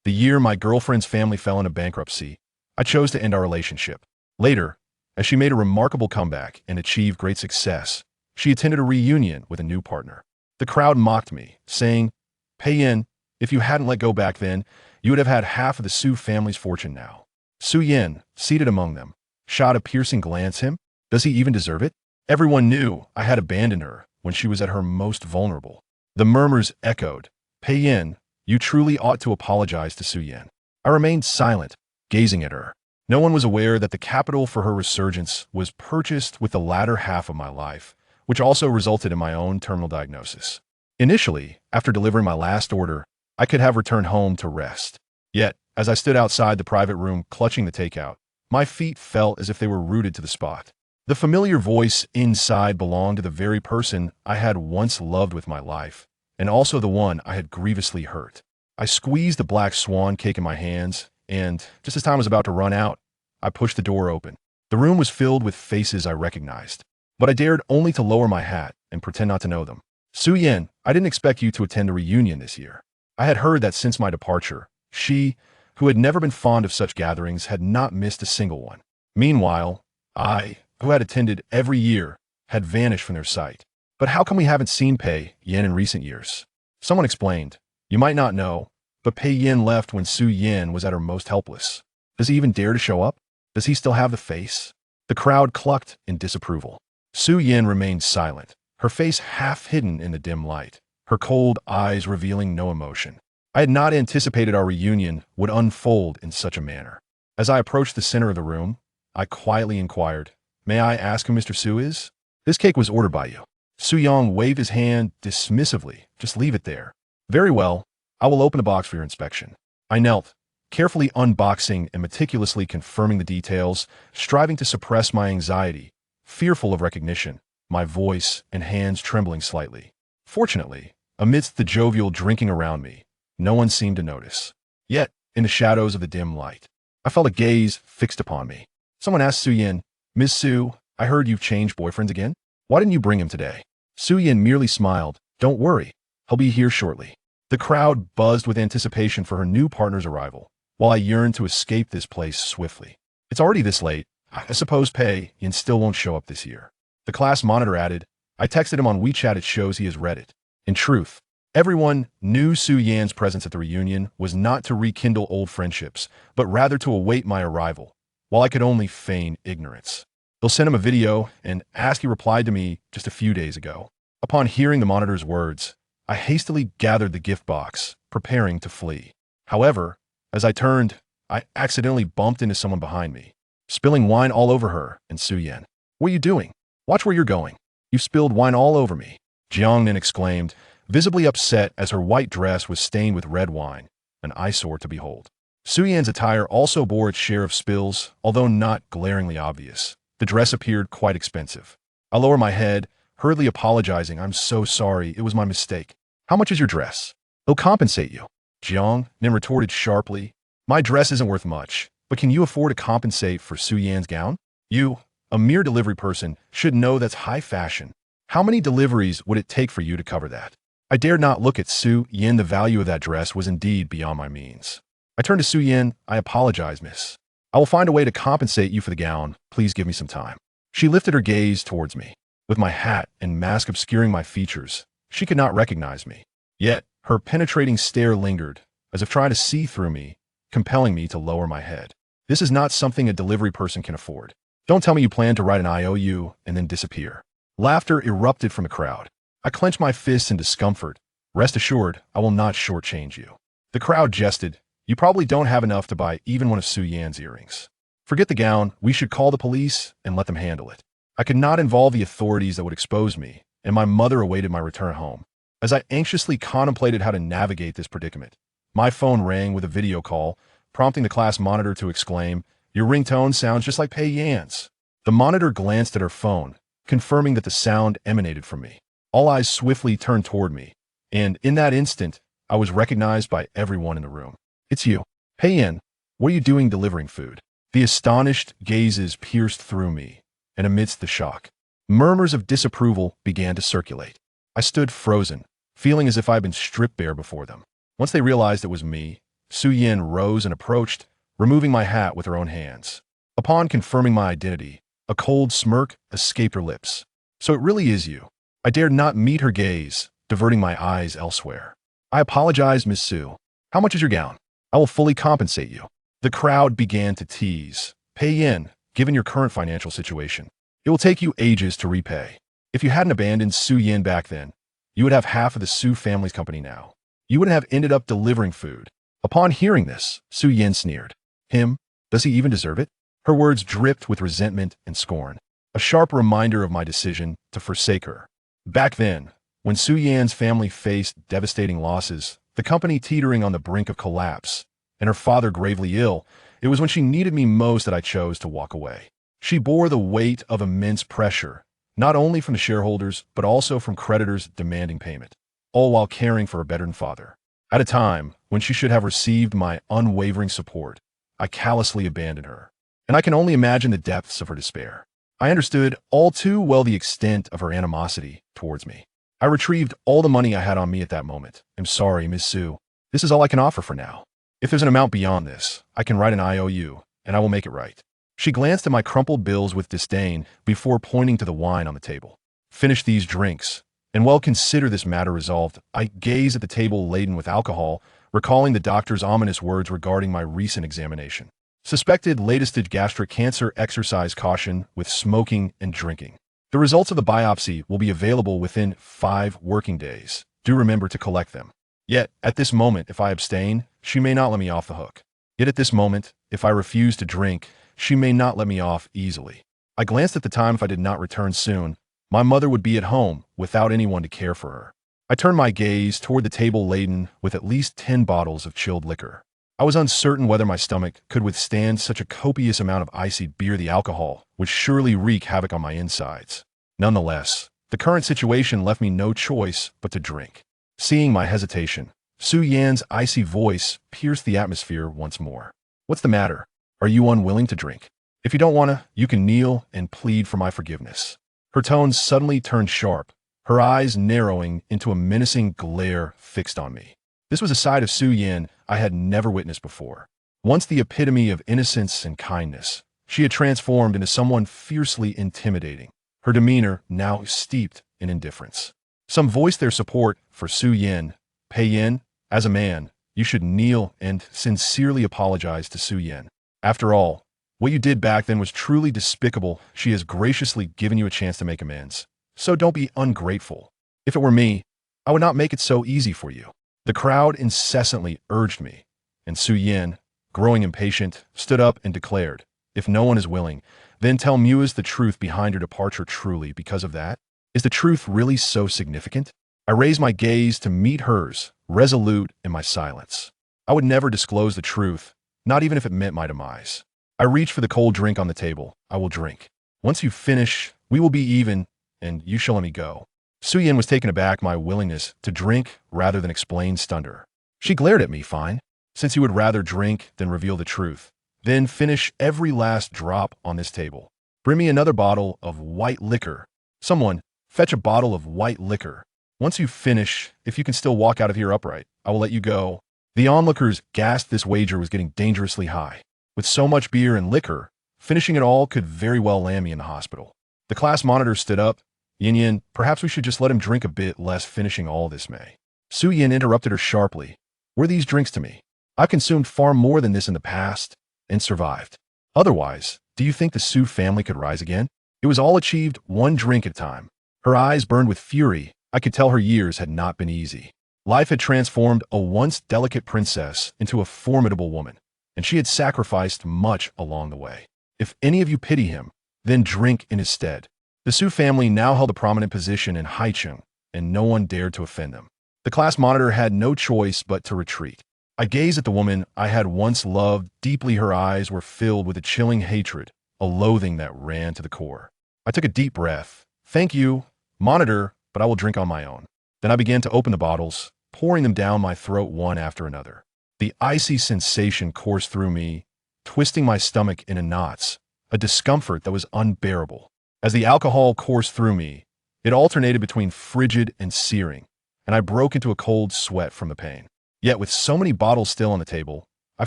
The year my girlfriend's family fell into bankruptcy, I chose to end our relationship. Later, as she made a remarkable comeback and achieved great success, she attended a reunion with a new partner. The crowd mocked me, saying, "Pay in, if you hadn't let go back then, you would have had half of the Su family's fortune now." Su Yin, seated among them, shot a piercing glance at him. Does he even deserve it? Everyone knew I had abandoned her when she was at her most vulnerable. The murmurs echoed, "Pei Yin, you truly ought to apologize to Su Yin." I remained silent, gazing at her. No one was aware that the capital for her resurgence was purchased with the latter half of my life, which also resulted in my own terminal diagnosis. Initially, after delivering my last order, I could have returned home to rest. Yet, as I stood outside the private room clutching the takeout, my feet felt as if they were rooted to the spot. The familiar voice inside belonged to the very person I had once loved with my life, and also the one I had grievously hurt. I squeezed the black swan cake in my hands, and, just as time was about to run out, I pushed the door open. The room was filled with faces I recognized, but I dared only to lower my hat and pretend not to know them. "Su Yin, I didn't expect you to attend a reunion this year." I had heard that since my departure, she, who had never been fond of such gatherings, had not missed a single one. Meanwhile, I, who had attended every year, had vanished from their sight. "But how come we haven't seen Pei Yin in recent years?" Someone explained, "You might not know, but Pei Yin left when Su Yin was at her most helpless. Does he even dare to show up? Does he still have the face?" The crowd clucked in disapproval. Su Yin remained silent, her face half hidden in the dim light, her cold eyes revealing no emotion. I had not anticipated our reunion would unfold in such a manner. As I approached the center of the room, I quietly inquired, "May I ask who Mr. Su is?" "This cake was ordered by you." Su Yong waved his hand dismissively. "Just leave it there." "Very well, I will open the box for your inspection." I knelt, carefully unboxing and meticulously confirming the details, striving to suppress my anxiety, fearful of recognition, my voice and hands trembling slightly. Fortunately, amidst the jovial drinking around me, no one seemed to notice. Yet, in the shadows of the dim light, I felt a gaze fixed upon me. Someone asked Su Yin, "Miss Su, I heard you've changed boyfriends again? Why didn't you bring him today?" Su Yin merely smiled. "Don't worry, he'll be here shortly." The crowd buzzed with anticipation for her new partner's arrival, while I yearned to escape this place swiftly. "It's already this late. I suppose Pei Yin still won't show up this year." The class monitor added, "I texted him on WeChat. It shows he has read it." In truth, everyone knew Su Yan's presence at the reunion was not to rekindle old friendships, but rather to await my arrival, while I could only feign ignorance. "They'll send him a video and ask he replied to me just a few days ago." Upon hearing the monitor's words, I hastily gathered the gift box, preparing to flee. However, as I turned, I accidentally bumped into someone behind me, spilling wine all over her and Su Yan. "What are you doing? Watch where you're going. You've spilled wine all over me," Jiangnan exclaimed, visibly upset as her white dress was stained with red wine, an eyesore to behold. Su Yan's attire also bore its share of spills, although not glaringly obvious. The dress appeared quite expensive. I lowered my head, hurriedly apologizing. "I'm so sorry, it was my mistake." "How much is your dress?" "It'll compensate you," Jiangnan retorted sharply. "My dress isn't worth much, but can you afford to compensate for Su Yan's gown? You, a mere delivery person, should know that's high fashion. How many deliveries would it take for you to cover that?" I dared not look at Su Yin. The value of that dress was indeed beyond my means. I turned to Su Yin. "I apologize, miss. I will find a way to compensate you for the gown. Please give me some time." She lifted her gaze towards me. With my hat and mask obscuring my features, she could not recognize me. Yet, her penetrating stare lingered, as if trying to see through me, compelling me to lower my head. "This is not something a delivery person can afford. Don't tell me you plan to write an IOU and then disappear." Laughter erupted from the crowd. I clenched my fists in discomfort. "Rest assured, I will not shortchange you." The crowd jested. "You probably don't have enough to buy even one of Su Yan's earrings. Forget the gown, we should call the police and let them handle it." I could not involve the authorities that would expose me, and my mother awaited my return home. As I anxiously contemplated how to navigate this predicament, my phone rang with a video call, prompting the class monitor to exclaim, "Your ringtone sounds just like Pei Yan's." The monitor glanced at her phone, confirming that the sound emanated from me. All eyes swiftly turned toward me, and in that instant, I was recognized by everyone in the room. "It's you. Pei Yan, what are you doing delivering food?" The astonished gazes pierced through me, and amidst the shock, murmurs of disapproval began to circulate. I stood frozen, feeling as if I had been stripped bare before them. Once they realized it was me, Su Yin rose and approached, removing my hat with her own hands. Upon confirming my identity, a cold smirk escaped her lips. So it really is you. I dared not meet her gaze, diverting my eyes elsewhere. I apologize, Miss Su. How much is your gown? I will fully compensate you. The crowd began to tease. Pay yen, given your current financial situation. It will take you ages to repay. If you hadn't abandoned Su Yin back then, you would have half of the Su family's company now. You would have ended up delivering food. Upon hearing this, Su Yin sneered. Him? Does he even deserve it? Her words dripped with resentment and scorn, a sharp reminder of my decision to forsake her. Back then, when Su Yan's family faced devastating losses, the company teetering on the brink of collapse, and her father gravely ill, it was when she needed me most that I chose to walk away. She bore the weight of immense pressure, not only from the shareholders, but also from creditors demanding payment, all while caring for her veteran father. At a time when she should have received my unwavering support, I callously abandoned her, and I can only imagine the depths of her despair. I understood all too well the extent of her animosity towards me. I retrieved all the money I had on me at that moment. I'm sorry, Miss Su. This is all I can offer for now. If there's an amount beyond this, I can write an IOU, and I will make it right. She glanced at my crumpled bills with disdain before pointing to the wine on the table. Finish these drinks, and well consider this matter resolved. I gazed at the table laden with alcohol, recalling the doctor's ominous words regarding my recent examination. Suspected late-stage gastric cancer, exercise caution with smoking and drinking. The results of the biopsy will be available within 5 working days. Do remember to collect them. Yet, at this moment, if I abstain, she may not let me off the hook. Yet at this moment, if I refuse to drink, she may not let me off easily. I glanced at the time. If I did not return soon, my mother would be at home without anyone to care for her. I turned my gaze toward the table laden with at least 10 bottles of chilled liquor. I was uncertain whether my stomach could withstand such a copious amount of icy beer. The alcohol would surely wreak havoc on my insides. Nonetheless, the current situation left me no choice but to drink. Seeing my hesitation, Su Yan's icy voice pierced the atmosphere once more. What's the matter? Are you unwilling to drink? If you don't want to, you can kneel and plead for my forgiveness. Her tones suddenly turned sharp, her eyes narrowing into a menacing glare fixed on me. This was a side of Su Yan I had never witnessed before. Once the epitome of innocence and kindness, she had transformed into someone fiercely intimidating, her demeanor now steeped in indifference. Some voiced their support for Su Yan. Pei Yin, as a man, you should kneel and sincerely apologize to Su Yan. After all, what you did back then was truly despicable. She has graciously given you a chance to make amends. So don't be ungrateful. If it were me, I would not make it so easy for you. The crowd incessantly urged me, and Su Yin, growing impatient, stood up and declared, if no one is willing, then tell Muas the truth behind her departure. Truly, because of that? Is the truth really so significant? I raised my gaze to meet hers, resolute in my silence. I would never disclose the truth, not even if it meant my demise. I reached for the cold drink on the table. I will drink. Once you finish, we will be even, and you shall let me go. Su Yin was taken aback. My willingness to drink rather than explain stunned her. She glared at me. Fine. Since you would rather drink than reveal the truth, then finish every last drop on this table. Bring me another bottle of white liquor. Someone, fetch a bottle of white liquor. Once you finish, if you can still walk out of here upright, I will let you go. The onlookers gasped. This wager was getting dangerously high. With so much beer and liquor, finishing it all could very well land me in the hospital. The class monitor stood up. Yin Yin, perhaps we should just let him drink a bit less. Finishing all this may. Su Yin interrupted her sharply. Were these drinks to me? I've consumed far more than this in the past, and survived. Otherwise, do you think the Su family could rise again? It was all achieved one drink at a time. Her eyes burned with fury. I could tell her years had not been easy. Life had transformed a once delicate princess into a formidable woman, and she had sacrificed much along the way. If any of you pity him, then drink in his stead. The Su family now held a prominent position in Haicheng, and no one dared to offend them. The class monitor had no choice but to retreat. I gazed at the woman I had once loved deeply. Her eyes were filled with a chilling hatred, a loathing that ran to the core. I took a deep breath. Thank you, monitor, but I will drink on my own. Then I began to open the bottles, pouring them down my throat one after another. The icy sensation coursed through me, twisting my stomach into knots, a discomfort that was unbearable. As the alcohol coursed through me, it alternated between frigid and searing, and I broke into a cold sweat from the pain. Yet with so many bottles still on the table, I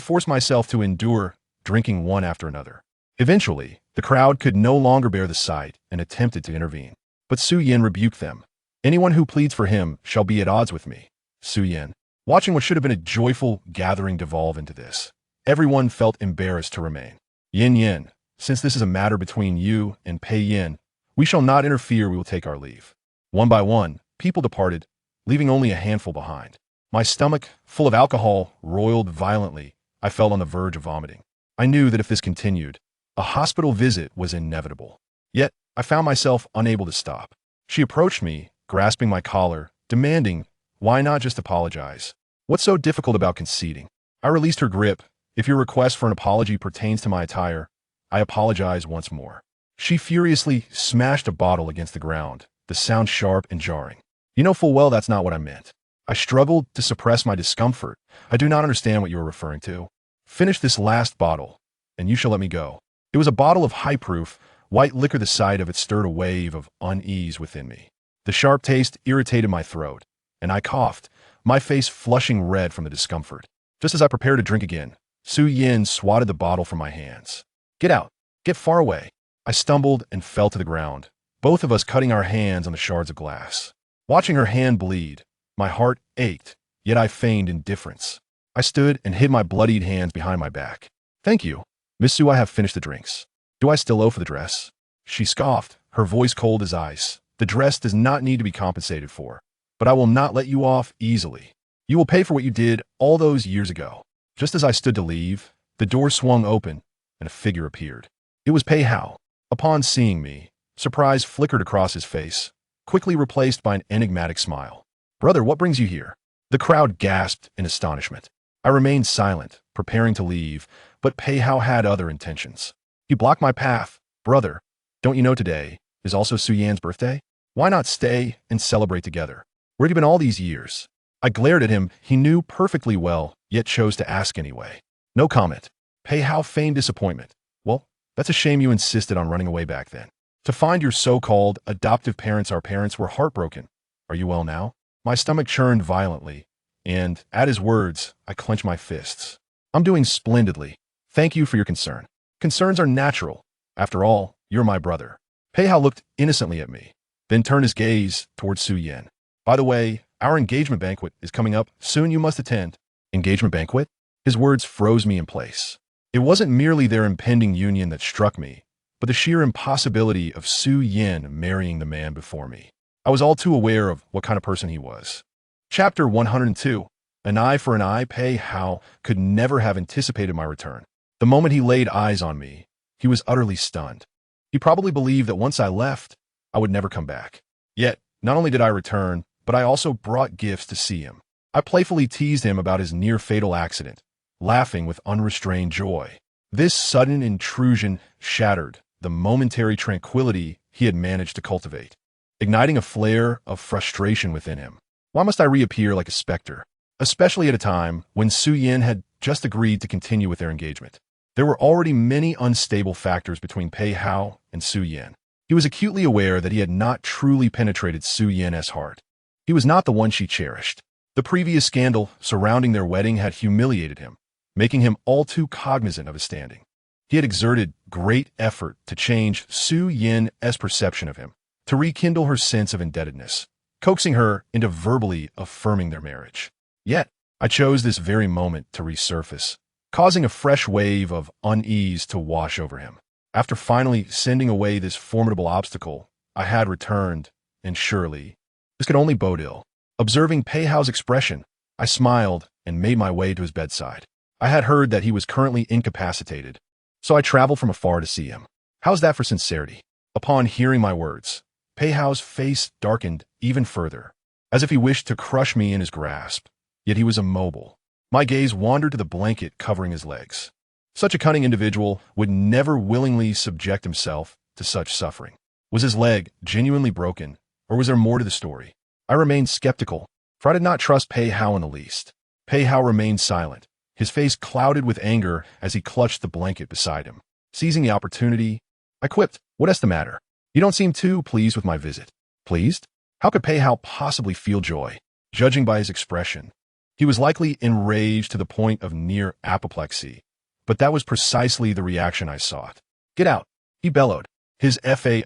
forced myself to endure, drinking one after another. Eventually, the crowd could no longer bear the sight and attempted to intervene. But Su Yin rebuked them. Anyone who pleads for him shall be at odds with me. Su Yin. Watching what should have been a joyful gathering devolve into this, everyone felt embarrassed to remain. Yin Yin, since this is a matter between you and Pei Yin, we shall not interfere, we will take our leave. One by one, people departed, leaving only a handful behind. My stomach, full of alcohol, roiled violently. I felt on the verge of vomiting. I knew that if this continued, a hospital visit was inevitable. Yet, I found myself unable to stop. She approached me, grasping my collar, demanding, "Why not just apologize? What's so difficult about conceding?" I released her grip. "If your request for an apology pertains to my attire, I apologize once more." She furiously smashed a bottle against the ground, the sound sharp and jarring. "You know full well that's not what I meant." I struggled to suppress my discomfort. "I do not understand what you are referring to. Finish this last bottle, and you shall let me go." It was a bottle of high-proof, white liquor. The sight of it stirred a wave of unease within me. The sharp taste irritated my throat, and I coughed, my face flushing red from the discomfort. Just as I prepared to drink again, Su Yin swatted the bottle from my hands. "Get out! Get far away!" I stumbled and fell to the ground, both of us cutting our hands on the shards of glass. Watching her hand bleed, my heart ached, yet I feigned indifference. I stood and hid my bloodied hands behind my back. "Thank you, Miss Su, I have finished the drinks. Do I still owe for the dress?" She scoffed, her voice cold as ice. "The dress does not need to be compensated for, but I will not let you off easily. You will pay for what you did all those years ago." Just as I stood to leave, the door swung open and a figure appeared. It was Pei Hao. Upon seeing me, surprise flickered across his face, quickly replaced by an enigmatic smile. "Brother, what brings you here?" The crowd gasped in astonishment. I remained silent, preparing to leave, but Pei Hao had other intentions. He blocked my path. "Brother, don't you know today is also Su Yan's birthday? Why not stay and celebrate together? Where have you been all these years?" I glared at him. He knew perfectly well, yet chose to ask anyway. No comment. Pei Hao feigned disappointment. "Well, that's a shame you insisted on running away back then. To find your so-called adoptive parents, our parents, were heartbroken. Are you well now?" My stomach churned violently, and, at his words, I clenched my fists. "I'm doing splendidly. Thank you for your concern. Concerns are natural. After all, you're my brother." Pei Hao looked innocently at me, then turned his gaze towards Su Yin. "By the way, our engagement banquet is coming up. Soon you must attend." Engagement banquet? His words froze me in place. It wasn't merely their impending union that struck me, but the sheer impossibility of Su Yin marrying the man before me. I was all too aware of what kind of person he was. Chapter 102. An eye for an eye. Pei Hao could never have anticipated my return. The moment he laid eyes on me, he was utterly stunned. He probably believed that once I left, I would never come back. Yet, not only did I return, but I also brought gifts to see him. I playfully teased him about his near-fatal accident, laughing with unrestrained joy. This sudden intrusion shattered the momentary tranquility he had managed to cultivate, igniting a flare of frustration within him. Why must I reappear like a specter? Especially at a time when Su Yin had just agreed to continue with their engagement. There were already many unstable factors between Pei Hao and Su Yin. He was acutely aware that he had not truly penetrated Su Yin's heart. He was not the one she cherished. The previous scandal surrounding their wedding had humiliated him, making him all too cognizant of his standing. He had exerted great effort to change Su Yin's perception of him, to rekindle her sense of indebtedness, coaxing her into verbally affirming their marriage. Yet, I chose this very moment to resurface, causing a fresh wave of unease to wash over him. After finally sending away this formidable obstacle, I had returned, and surely, this could only bode ill. Observing Pei Hao's expression, I smiled and made my way to his bedside. I had heard that he was currently incapacitated, so I traveled from afar to see him. How's that for sincerity? Upon hearing my words, Pei Hao's face darkened even further, as if he wished to crush me in his grasp, yet he was immobile. My gaze wandered to the blanket covering his legs. Such a cunning individual would never willingly subject himself to such suffering. Was his leg genuinely broken, or was there more to the story? I remained skeptical, for I did not trust Pei Hao in the least. Pei Hao remained silent, his face clouded with anger as he clutched the blanket beside him. Seizing the opportunity, I quipped, "What's the matter? You don't seem too pleased with my visit." Pleased? How could Pei Hao possibly feel joy? Judging by his expression, He was likely enraged to the point of near apoplexy, but that was precisely the reaction I sought. "Get out," he bellowed, his fa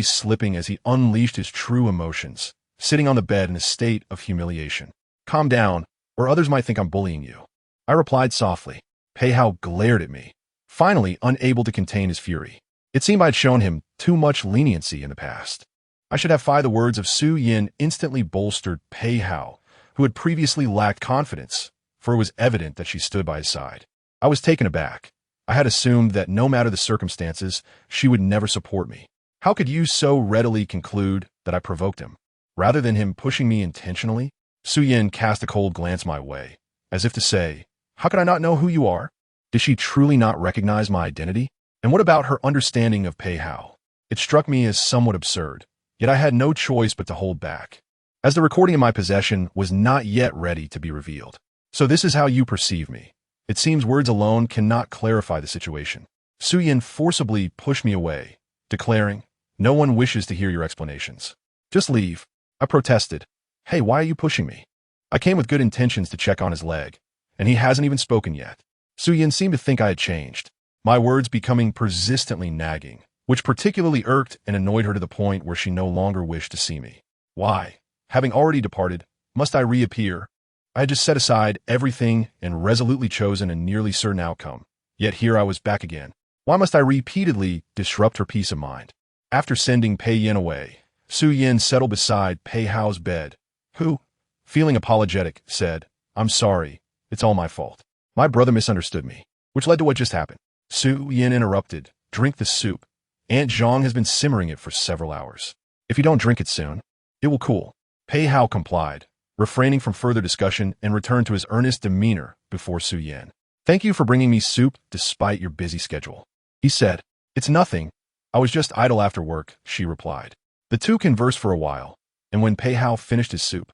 slipping as he unleashed his true emotions, sitting on the bed in a state of humiliation. "Calm down, or others might think I'm bullying you," I replied softly. Peihao glared at me, finally unable to contain his fury. It seemed I'd shown him too much leniency in the past. I should have the words of Su Yin instantly bolstered Peihao, who had previously lacked confidence, for it was evident that she stood by his side. I was taken aback. I had assumed that no matter the circumstances, she would never support me. How could you so readily conclude that I provoked him, rather than him pushing me intentionally? Su Yin cast a cold glance my way, as if to say, "How could I not know who you are? Did she truly not recognize my identity? And what about her understanding of Peihao?" It struck me as somewhat absurd, yet I had no choice but to hold back, as the recording in my possession was not yet ready to be revealed. "So this is how you perceive me. It seems words alone cannot clarify the situation." Su Yin forcibly pushed me away, declaring, "No one wishes to hear your explanations. Just leave." I protested. "Hey, why are you pushing me? I came with good intentions to check on his leg, and he hasn't even spoken yet." Su Yin seemed to think I had changed, my words becoming persistently nagging, which particularly irked and annoyed her to the point where she no longer wished to see me. Why, having already departed, must I reappear? I had just set aside everything and resolutely chosen a nearly certain outcome, yet here I was back again. Why must I repeatedly disrupt her peace of mind? After sending Pei Yin away, Su Yin settled beside Pei Hao's bed, who, feeling apologetic, said, "I'm sorry, it's all my fault. My brother misunderstood me," which led to what just happened. Su Yin interrupted, "Drink the soup. Aunt Zhang has been simmering it for several hours. If you don't drink it soon, it will cool." Pei Hao complied, refraining from further discussion, and returned to his earnest demeanor before Su Yin. "Thank you for bringing me soup despite your busy schedule," he said. "It's nothing. I was just idle after work," she replied. The two conversed for a while, and when Pei Hao finished his soup,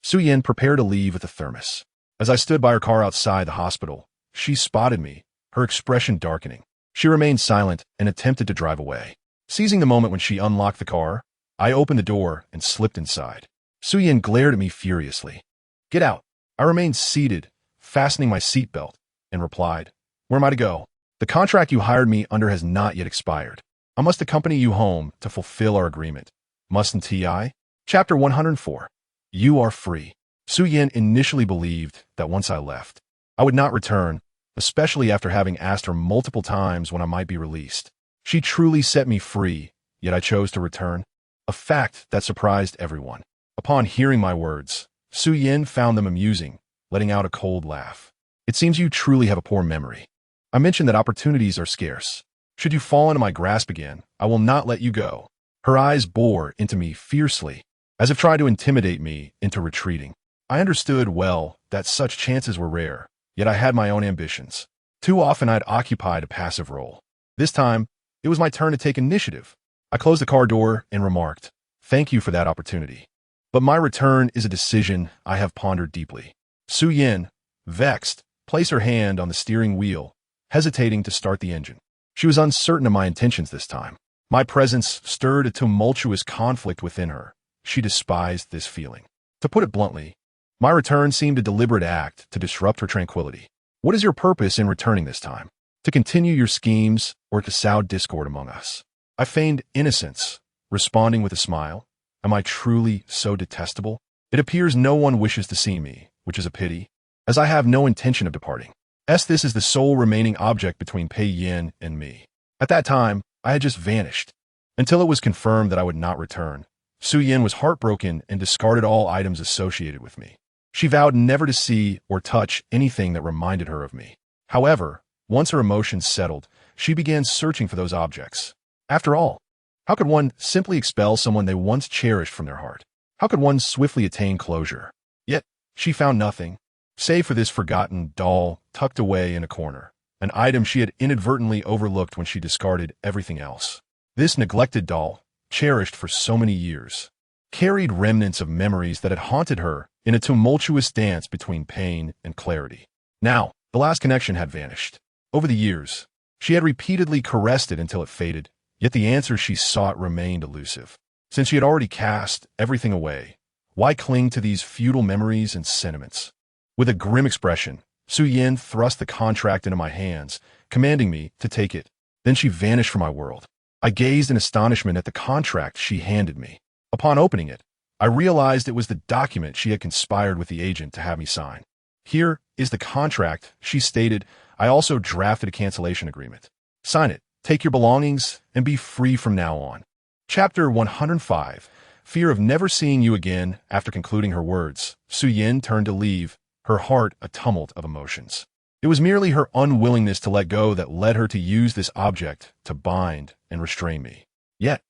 Su Yin prepared to leave with a thermos. As I stood by her car outside the hospital, she spotted me, her expression darkening. She remained silent and attempted to drive away. Seizing the moment when she unlocked the car, I opened the door and slipped inside. Su Yin glared at me furiously. "Get out." I remained seated, fastening my seatbelt, and replied, "Where am I to go? The contract you hired me under has not yet expired. I must accompany you home to fulfill our agreement. Mustn't I?" Chapter 104. You are free. Su Yin initially believed that once I left, I would not return, especially after having asked her multiple times when I might be released. She truly set me free, yet I chose to return, a fact that surprised everyone. Upon hearing my words, Su Yin found them amusing, letting out a cold laugh. "It seems you truly have a poor memory. I mentioned that opportunities are scarce. Should you fall into my grasp again, I will not let you go." Her eyes bore into me fiercely, as if trying to intimidate me into retreating. I understood well that such chances were rare, yet I had my own ambitions. Too often I'd occupied a passive role. This time, it was my turn to take initiative. I closed the car door and remarked, "Thank you for that opportunity. But my return is a decision I have pondered deeply." Su Yin, vexed, placed her hand on the steering wheel, hesitating to start the engine. She was uncertain of my intentions this time. My presence stirred a tumultuous conflict within her. She despised this feeling. To put it bluntly, my return seemed a deliberate act to disrupt her tranquility. "What is your purpose in returning this time? To continue your schemes or to sow discord among us?" I feigned innocence, responding with a smile. Am I truly so detestable? It appears no one wishes to see me, which is a pity, as I have no intention of departing. This is the sole remaining object between Pei Yin and me. At that time, I had just vanished. Until it was confirmed that I would not return, Su Yin was heartbroken and discarded all items associated with me. She vowed never to see or touch anything that reminded her of me. However, once her emotions settled, she began searching for those objects. After all, how could one simply expel someone they once cherished from their heart? How could one swiftly attain closure? Yet, she found nothing, save for this forgotten doll tucked away in a corner, an item she had inadvertently overlooked when she discarded everything else. This neglected doll, cherished for so many years, carried remnants of memories that had haunted her in a tumultuous dance between pain and clarity. Now, the last connection had vanished. Over the years, she had repeatedly caressed it until it faded, yet the answer she sought remained elusive. Since she had already cast everything away, why cling to these futile memories and sentiments? With a grim expression, Su Yin thrust the contract into my hands, commanding me to take it. Then she vanished from my world. I gazed in astonishment at the contract she handed me. Upon opening it, I realized it was the document she had conspired with the agent to have me sign. Here is the contract, she stated. I also drafted a cancellation agreement. Sign it, take your belongings, and be free from now on. Chapter 105. Fear of never seeing you again. After concluding her words, Su Yin turned to leave, her heart a tumult of emotions. It was merely her unwillingness to let go that led her to use this object to bind and restrain me. Yet,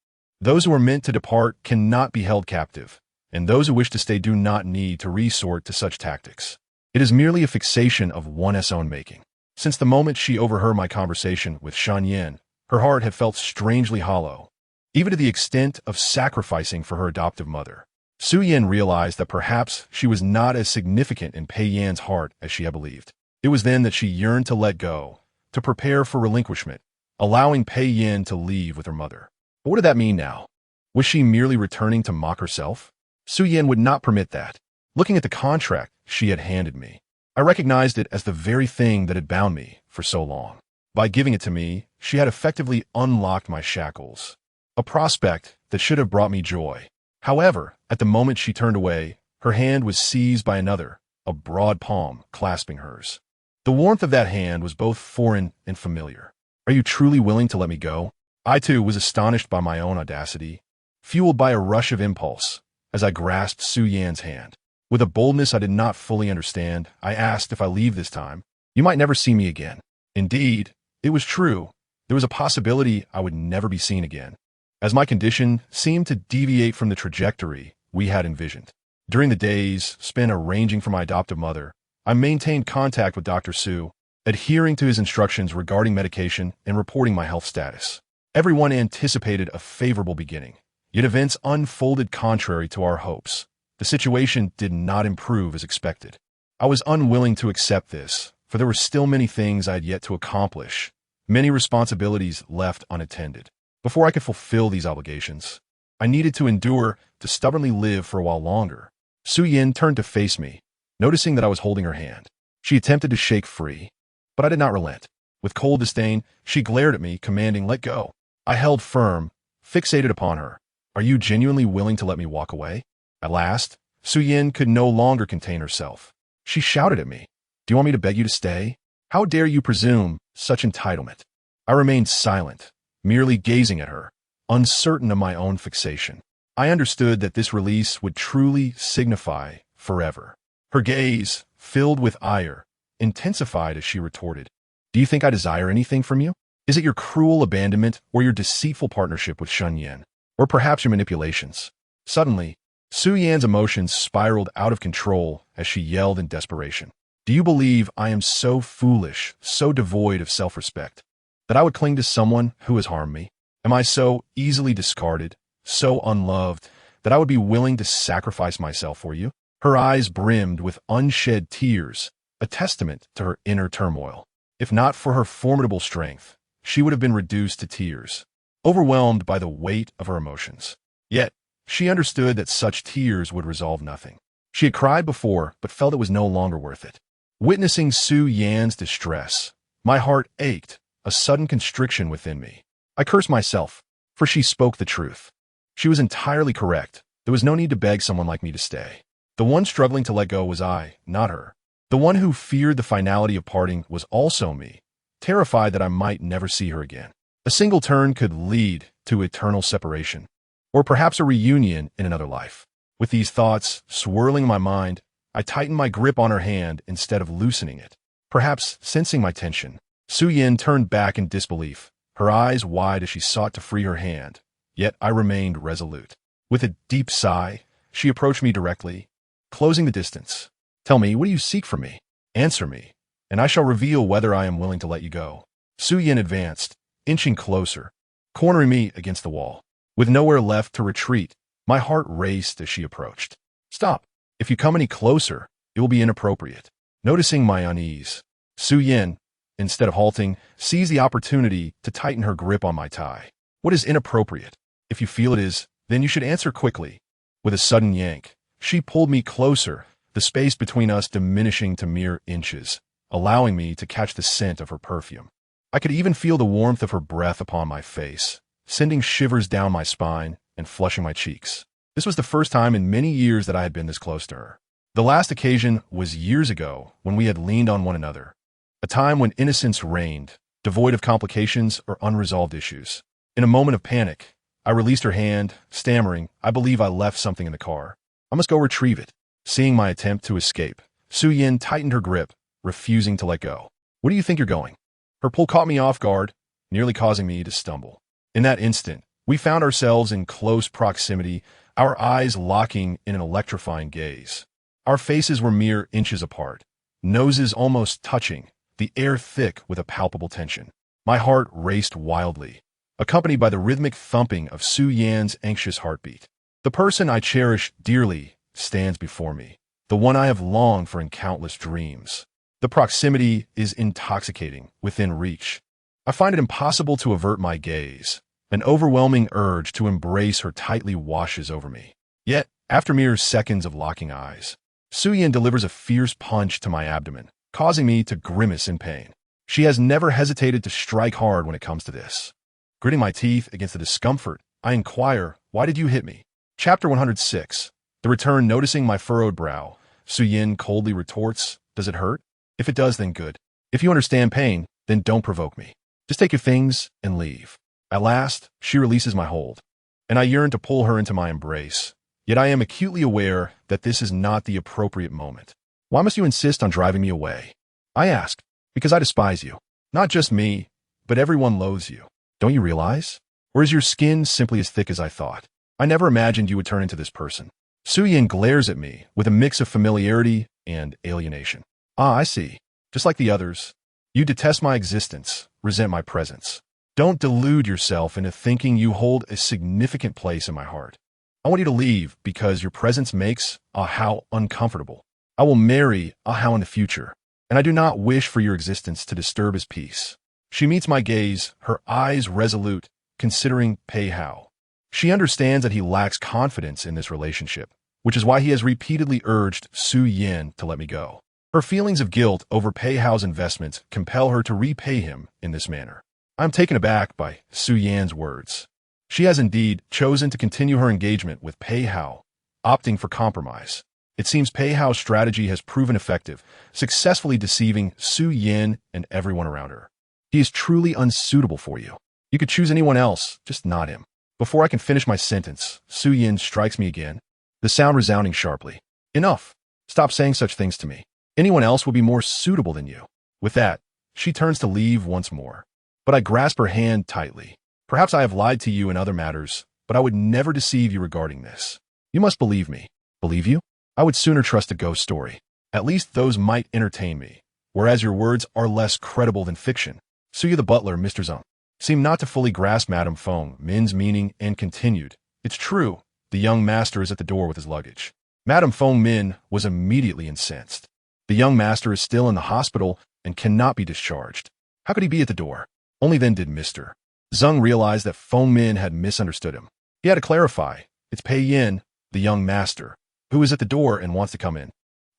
those who are meant to depart cannot be held captive, and those who wish to stay do not need to resort to such tactics. It is merely a fixation of one's own making. Since the moment she overheard my conversation with Shan Yin, her heart had felt strangely hollow, even to the extent of sacrificing for her adoptive mother. Su Yin realized that perhaps she was not as significant in Pei Yan's heart as she had believed. It was then that she yearned to let go, to prepare for relinquishment, allowing Pei Yin to leave with her mother. But what did that mean now? Was she merely returning to mock herself? Su Yin would not permit that. Looking at the contract she had handed me, I recognized it as the very thing that had bound me for so long. By giving it to me, she had effectively unlocked my shackles, a prospect that should have brought me joy. However, at the moment she turned away, her hand was seized by another, a broad palm clasping hers. The warmth of that hand was both foreign and familiar. Are you truly willing to let me go? I too was astonished by my own audacity, fueled by a rush of impulse, as I grasped Su Yan's hand. With a boldness I did not fully understand, I asked, if I leave this time, you might never see me again. Indeed, it was true. There was a possibility I would never be seen again, as my condition seemed to deviate from the trajectory we had envisioned. During the days spent arranging for my adoptive mother, I maintained contact with Dr. Su, adhering to his instructions regarding medication and reporting my health status. Everyone anticipated a favorable beginning, yet events unfolded contrary to our hopes. The situation did not improve as expected. I was unwilling to accept this, for there were still many things I had yet to accomplish, many responsibilities left unattended. Before I could fulfill these obligations, I needed to endure, to stubbornly live for a while longer. Su Yin turned to face me, noticing that I was holding her hand. She attempted to shake free, but I did not relent. With cold disdain, she glared at me, commanding, let go. I held firm, fixated upon her. Are you genuinely willing to let me walk away? At last, Su Yin could no longer contain herself. She shouted at me, do you want me to beg you to stay? How dare you presume such entitlement? I remained silent, merely gazing at her, uncertain of my own fixation. I understood that this release would truly signify forever. Her gaze, filled with ire, intensified as she retorted, do you think I desire anything from you? Is it your cruel abandonment or your deceitful partnership with Shan Yin? Or perhaps your manipulations? Suddenly, Su Yan's emotions spiraled out of control as she yelled in desperation. Do you believe I am so foolish, so devoid of self-respect, that I would cling to someone who has harmed me? Am I so easily discarded, so unloved, that I would be willing to sacrifice myself for you? Her eyes brimmed with unshed tears, a testament to her inner turmoil. If not for her formidable strength, she would have been reduced to tears, overwhelmed by the weight of her emotions. Yet, she understood that such tears would resolve nothing. She had cried before, but felt it was no longer worth it. Witnessing Su Yan's distress, my heart ached, a sudden constriction within me. I cursed myself, for she spoke the truth. She was entirely correct. There was no need to beg someone like me to stay. The one struggling to let go was I, not her. The one who feared the finality of parting was also me, terrified that I might never see her again. A single turn could lead to eternal separation, or perhaps a reunion in another life. With these thoughts swirling in my mind, I tightened my grip on her hand instead of loosening it. Perhaps sensing my tension, Su Yin turned back in disbelief, her eyes wide as she sought to free her hand, yet I remained resolute. With a deep sigh, she approached me directly, closing the distance. Tell me, what do you seek from me? Answer me, and I shall reveal whether I am willing to let you go. Su Yin advanced, inching closer, cornering me against the wall. With nowhere left to retreat, my heart raced as she approached. Stop. If you come any closer, it will be inappropriate. Noticing my unease, Su Yin, instead of halting, seized the opportunity to tighten her grip on my tie. What is inappropriate? If you feel it is, then you should answer quickly. With a sudden yank, she pulled me closer, the space between us diminishing to mere inches, allowing me to catch the scent of her perfume. I could even feel the warmth of her breath upon my face, sending shivers down my spine and flushing my cheeks. This was the first time in many years that I had been this close to her. The last occasion was years ago when we had leaned on one another, a time when innocence reigned, devoid of complications or unresolved issues. In a moment of panic, I released her hand, stammering, "I believe I left something in the car. I must go retrieve it." Seeing my attempt to escape, Su-Yin tightened her grip, refusing to let go. "Where do you think you're going?" Her pull caught me off guard, nearly causing me to stumble. In that instant, we found ourselves in close proximity, our eyes locking in an electrifying gaze. Our faces were mere inches apart, noses almost touching, the air thick with a palpable tension. My heart raced wildly, accompanied by the rhythmic thumping of Su-Yan's anxious heartbeat. The person I cherish dearly stands before me, the one I have longed for in countless dreams. The proximity is intoxicating, within reach. I find it impossible to avert my gaze. An overwhelming urge to embrace her tightly washes over me. Yet, after mere seconds of locking eyes, Su-Yin delivers a fierce punch to my abdomen, causing me to grimace in pain. She has never hesitated to strike hard when it comes to this. Gritting my teeth against the discomfort, I inquire, "Why did you hit me?" Chapter 106. The return. Noticing my furrowed brow, Su-Yin coldly retorts, "Does it hurt? If it does, then good. If you understand pain, then don't provoke me. Just take your things and leave." At last, she releases my hold, and I yearn to pull her into my embrace. Yet I am acutely aware that this is not the appropriate moment. "Why must you insist on driving me away?" I ask. "Because I despise you. Not just me, but everyone loathes you. Don't you realize? Or is your skin simply as thick as I thought? I never imagined you would turn into this person." Su-Yin glares at me with a mix of familiarity and alienation. "Ah, I see. Just like the others. You detest my existence, resent my presence. Don't delude yourself into thinking you hold a significant place in my heart. I want you to leave because your presence makes how uncomfortable. I will marry how in the future, and I do not wish for your existence to disturb his peace." She meets my gaze, her eyes resolute, considering Pei Hao. She understands that he lacks confidence in this relationship, which is why he has repeatedly urged Su-Yin to let me go. Her feelings of guilt over Pei Hao's investments compel her to repay him in this manner. I am taken aback by Su-Yan's words. She has indeed chosen to continue her engagement with Pei Hao, opting for compromise. It seems Pei Hao's strategy has proven effective, successfully deceiving Su-Yin and everyone around her. He is truly unsuitable for you. You could choose anyone else, just not him. Before I can finish my sentence, Su-Yin strikes me again, the sound resounding sharply. "Enough. Stop saying such things to me. Anyone else will be more suitable than you." With that, she turns to leave once more. But I grasp her hand tightly. "Perhaps I have lied to you in other matters, but I would never deceive you regarding this. You must believe me." "Believe you? I would sooner trust a ghost story. At least those might entertain me, whereas your words are less credible than fiction." Suya the butler, Mr. Zeng, seemed not to fully grasp Madame Feng Min's meaning and continued, "It's true, the young master is at the door with his luggage." Madame Feng Min was immediately incensed. The young master is still in the hospital and cannot be discharged. How could he be at the door? Only then did Mr. Zeng realized that Feng Min had misunderstood him. He had to clarify, "It's Pei Yin, the young master, who is at the door and wants to come in."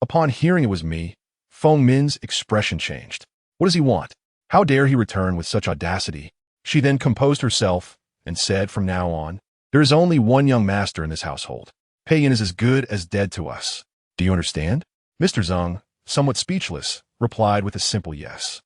Upon hearing it was me, Feng Min's expression changed. What does he want? How dare he return with such audacity? She then composed herself and said, "From now on, there is only one young master in this household. Pei Yin is as good as dead to us. Do you understand?" Mr. Zeng, somewhat speechless, replied with a simple yes.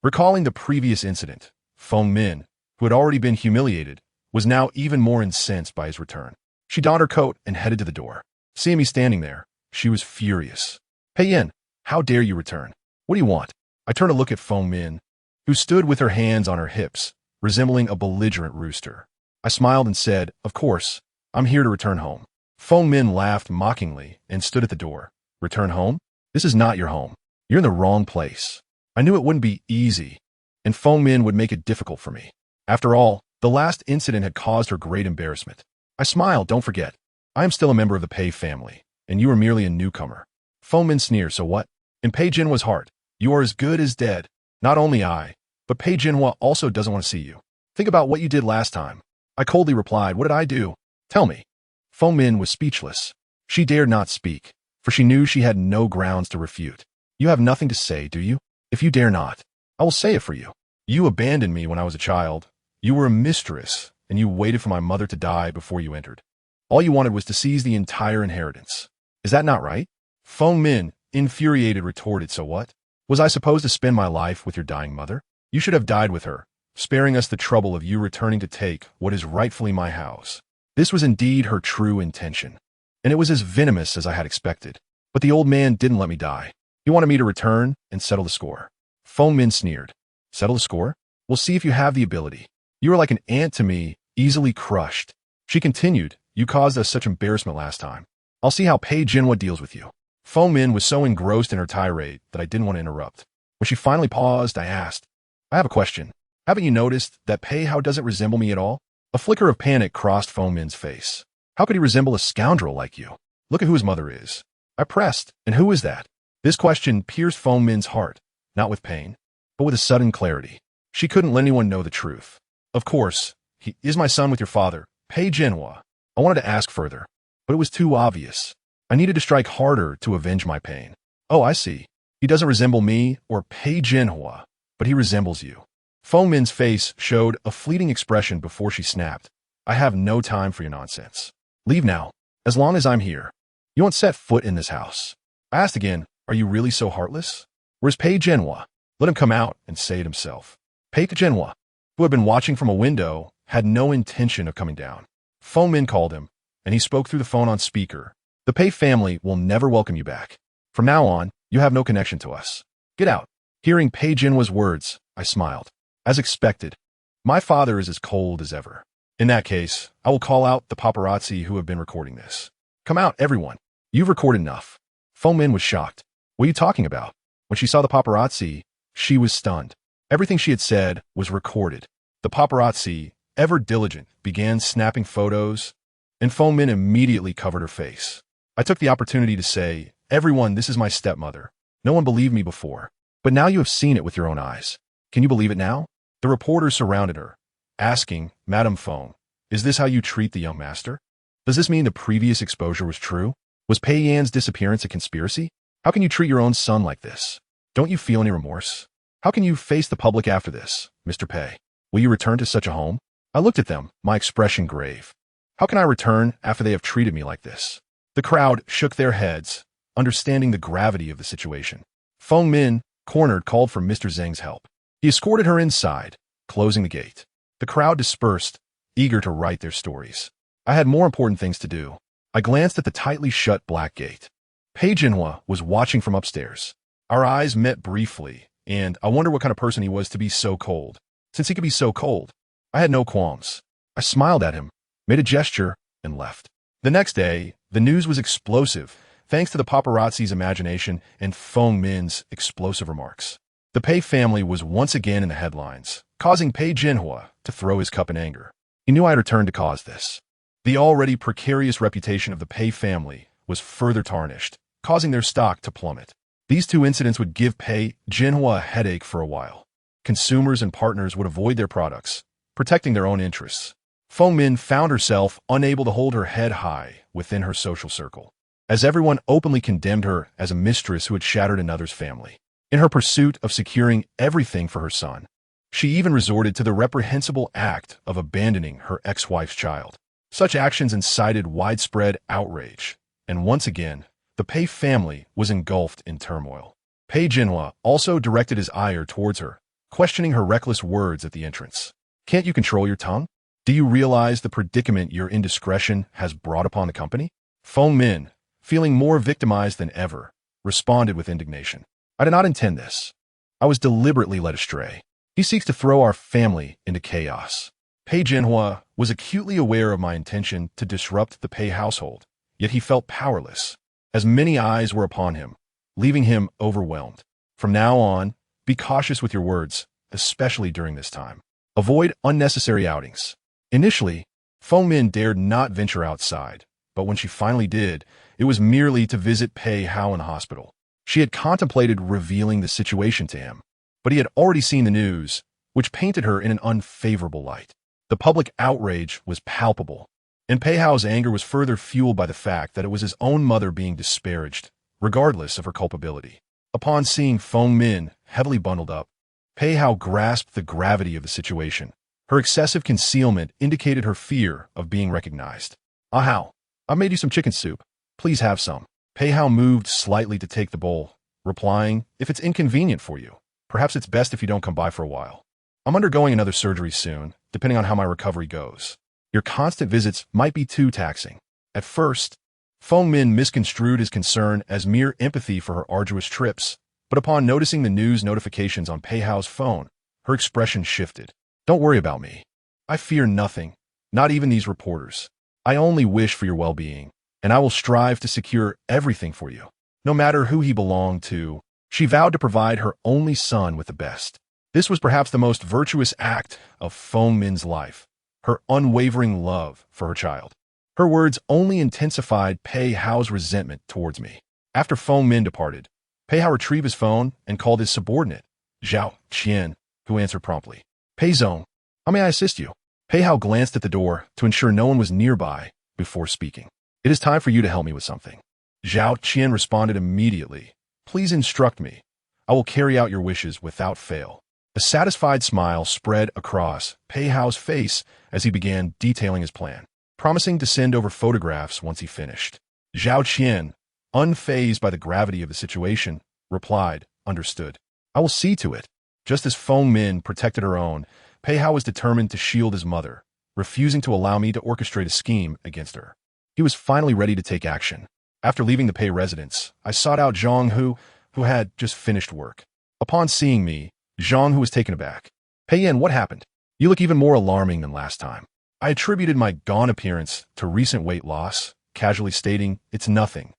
Recalling the previous incident, Feng Min, who had already been humiliated, was now even more incensed by his return. She donned her coat and headed to the door. Seeing me standing there, she was furious. "Pei Yin, how dare you return? What do you want?" I turned to look at Feng Min, who stood with her hands on her hips, resembling a belligerent rooster. I smiled and said, "Of course, I'm here to return home." Feng Min laughed mockingly and stood at the door. "Return home? This is not your home. You're in the wrong place." I knew it wouldn't be easy, and Feng Min would make it difficult for me. After all, the last incident had caused her great embarrassment. I smiled. "Don't forget, I am still a member of the Pei family, and you are merely a newcomer." Feng Min sneered, "So what? In Pei Jinhua's heart, you are as good as dead. Not only I, but Pei Jinhua also doesn't want to see you. Think about what you did last time." I coldly replied, "What did I do? Tell me." Feng Min was speechless. She dared not speak, for she knew she had no grounds to refute. You have nothing to say, do you? If you dare not, I will say it for you. You abandoned me when I was a child. You were a mistress, and you waited for my mother to die before you entered. All you wanted was to seize the entire inheritance. Is that not right? Feng Min, infuriated, retorted, so what? Was I supposed to spend my life with your dying mother? You should have died with her, sparing us the trouble of you returning to take what is rightfully my house. This was indeed her true intention, and it was as venomous as I had expected. But the old man didn't let me die. He wanted me to return and settle the score. Feng Min sneered. Settle the score? We'll see if you have the ability. You are like an ant to me, easily crushed. She continued, you caused us such embarrassment last time. I'll see how Pei Jinhua deals with you. Feng Min was so engrossed in her tirade that I didn't want to interrupt. When she finally paused, I asked, I have a question. Haven't you noticed that Pei Hao doesn't resemble me at all? A flicker of panic crossed Feng Min's face. How could he resemble a scoundrel like you? Look at who his mother is. I pressed, and who is that? This question pierced Feng Min's heart, not with pain, but with a sudden clarity. She couldn't let anyone know the truth. Of course, he is my son with your father, Pei Jinhua. I wanted to ask further, but it was too obvious. I needed to strike harder to avenge my pain. Oh, I see. He doesn't resemble me or Pei Jinhua, but he resembles you. Feng Min's face showed a fleeting expression before she snapped. I have no time for your nonsense. Leave now, as long as I'm here. You won't set foot in this house. I asked again, are you really so heartless? Where's Pei Jinhua? Let him come out and say it himself. Pei Jinhua, who had been watching from a window, had no intention of coming down. Feng Min called him, and he spoke through the phone on speaker. The Pei family will never welcome you back. From now on, you have no connection to us. Get out. Hearing Pei Jinhua's words, I smiled. As expected, my father is as cold as ever. In that case, I will call out the paparazzi who have been recording this. Come out, everyone. You've recorded enough. Feng Min was shocked. What are you talking about? When she saw the paparazzi, she was stunned. Everything she had said was recorded. The paparazzi, ever diligent, began snapping photos, and Feng Min immediately covered her face. I took the opportunity to say, everyone, this is my stepmother. No one believed me before, but now you have seen it with your own eyes. Can you believe it now? The reporters surrounded her, asking, Madame Feng, is this how you treat the young master? Does this mean the previous exposure was true? Was Pei Yan's disappearance a conspiracy? How can you treat your own son like this? Don't you feel any remorse? How can you face the public after this, Mr. Pei? Will you return to such a home? I looked at them, my expression grave. How can I return after they have treated me like this? The crowd shook their heads, understanding the gravity of the situation. Feng Min, cornered, called for Mr. Zheng's help. He escorted her inside, closing the gate. The crowd dispersed, eager to write their stories. I had more important things to do. I glanced at the tightly shut black gate. Pei Jinhua was watching from upstairs. Our eyes met briefly, and I wondered what kind of person he was to be so cold. Since he could be so cold, I had no qualms. I smiled at him, made a gesture, and left. The next day, the news was explosive, thanks to the paparazzi's imagination and Feng Min's explosive remarks. The Pei family was once again in the headlines, causing Pei Jinhua to throw his cup in anger. He knew I had returned to cause this. The already precarious reputation of the Pei family was further tarnished, causing their stock to plummet. These two incidents would give Pei Jinhua a headache for a while. Consumers and partners would avoid their products, protecting their own interests. Feng Min found herself unable to hold her head high within her social circle, as everyone openly condemned her as a mistress who had shattered another's family. In her pursuit of securing everything for her son, she even resorted to the reprehensible act of abandoning her ex-wife's child. Such actions incited widespread outrage, and once again, the Pei family was engulfed in turmoil. Pei Jinhua also directed his ire towards her, questioning her reckless words at the entrance. Can't you control your tongue? Do you realize the predicament your indiscretion has brought upon the company? Feng Min, feeling more victimized than ever, responded with indignation. I did not intend this. I was deliberately led astray. He seeks to throw our family into chaos. Pei Jinhua was acutely aware of my intention to disrupt the Pei household, yet he felt powerless, as many eyes were upon him, leaving him overwhelmed. From now on, be cautious with your words, especially during this time. Avoid unnecessary outings. Initially, Feng Min dared not venture outside, but when she finally did, it was merely to visit Pei Hao in the hospital. She had contemplated revealing the situation to him, but he had already seen the news, which painted her in an unfavorable light. The public outrage was palpable, and Pei Hao's anger was further fueled by the fact that it was his own mother being disparaged regardless of her culpability. Upon seeing Feng Min heavily bundled up, Pei Hao grasped the gravity of the situation. Her excessive concealment indicated her fear of being recognized. "Ah Hao, I made you some chicken soup. Please have some." Pei Hao moved slightly to take the bowl, replying, "If it's inconvenient for you, perhaps it's best if you don't come by for a while. I'm undergoing another surgery soon, depending on how my recovery goes. Your constant visits might be too taxing." At first, Feng Min misconstrued his concern as mere empathy for her arduous trips, but upon noticing the news notifications on Pei Hao's phone, her expression shifted. "Don't worry about me. I fear nothing, not even these reporters. I only wish for your well-being, and I will strive to secure everything for you, no matter who he belonged to." She vowed to provide her only son with the best. This was perhaps the most virtuous act of Feng Min's life, her unwavering love for her child. Her words only intensified Pei Hao's resentment towards me. After Feng Min departed, Pei Hao retrieved his phone and called his subordinate, Zhao Qian, who answered promptly. "Pei Zong, how may I assist you?" Pei Hao glanced at the door to ensure no one was nearby before speaking. "It is time for you to help me with something." Zhao Qian responded immediately. "Please instruct me. I will carry out your wishes without fail." A satisfied smile spread across Pei Hao's face as he began detailing his plan, promising to send over photographs once he finished. Zhao Qian, unfazed by the gravity of the situation, replied, "Understood. I will see to it." Just as Feng Min protected her own, Pei Hao was determined to shield his mother, refusing to allow me to orchestrate a scheme against her. He was finally ready to take action. After leaving the Pei residence, I sought out Zhang Hu, who had just finished work. Upon seeing me, Zhang Hu was taken aback. "Pei Yan, what happened? You look even more alarming than last time." I attributed my gaunt appearance to recent weight loss, casually stating, "It's nothing.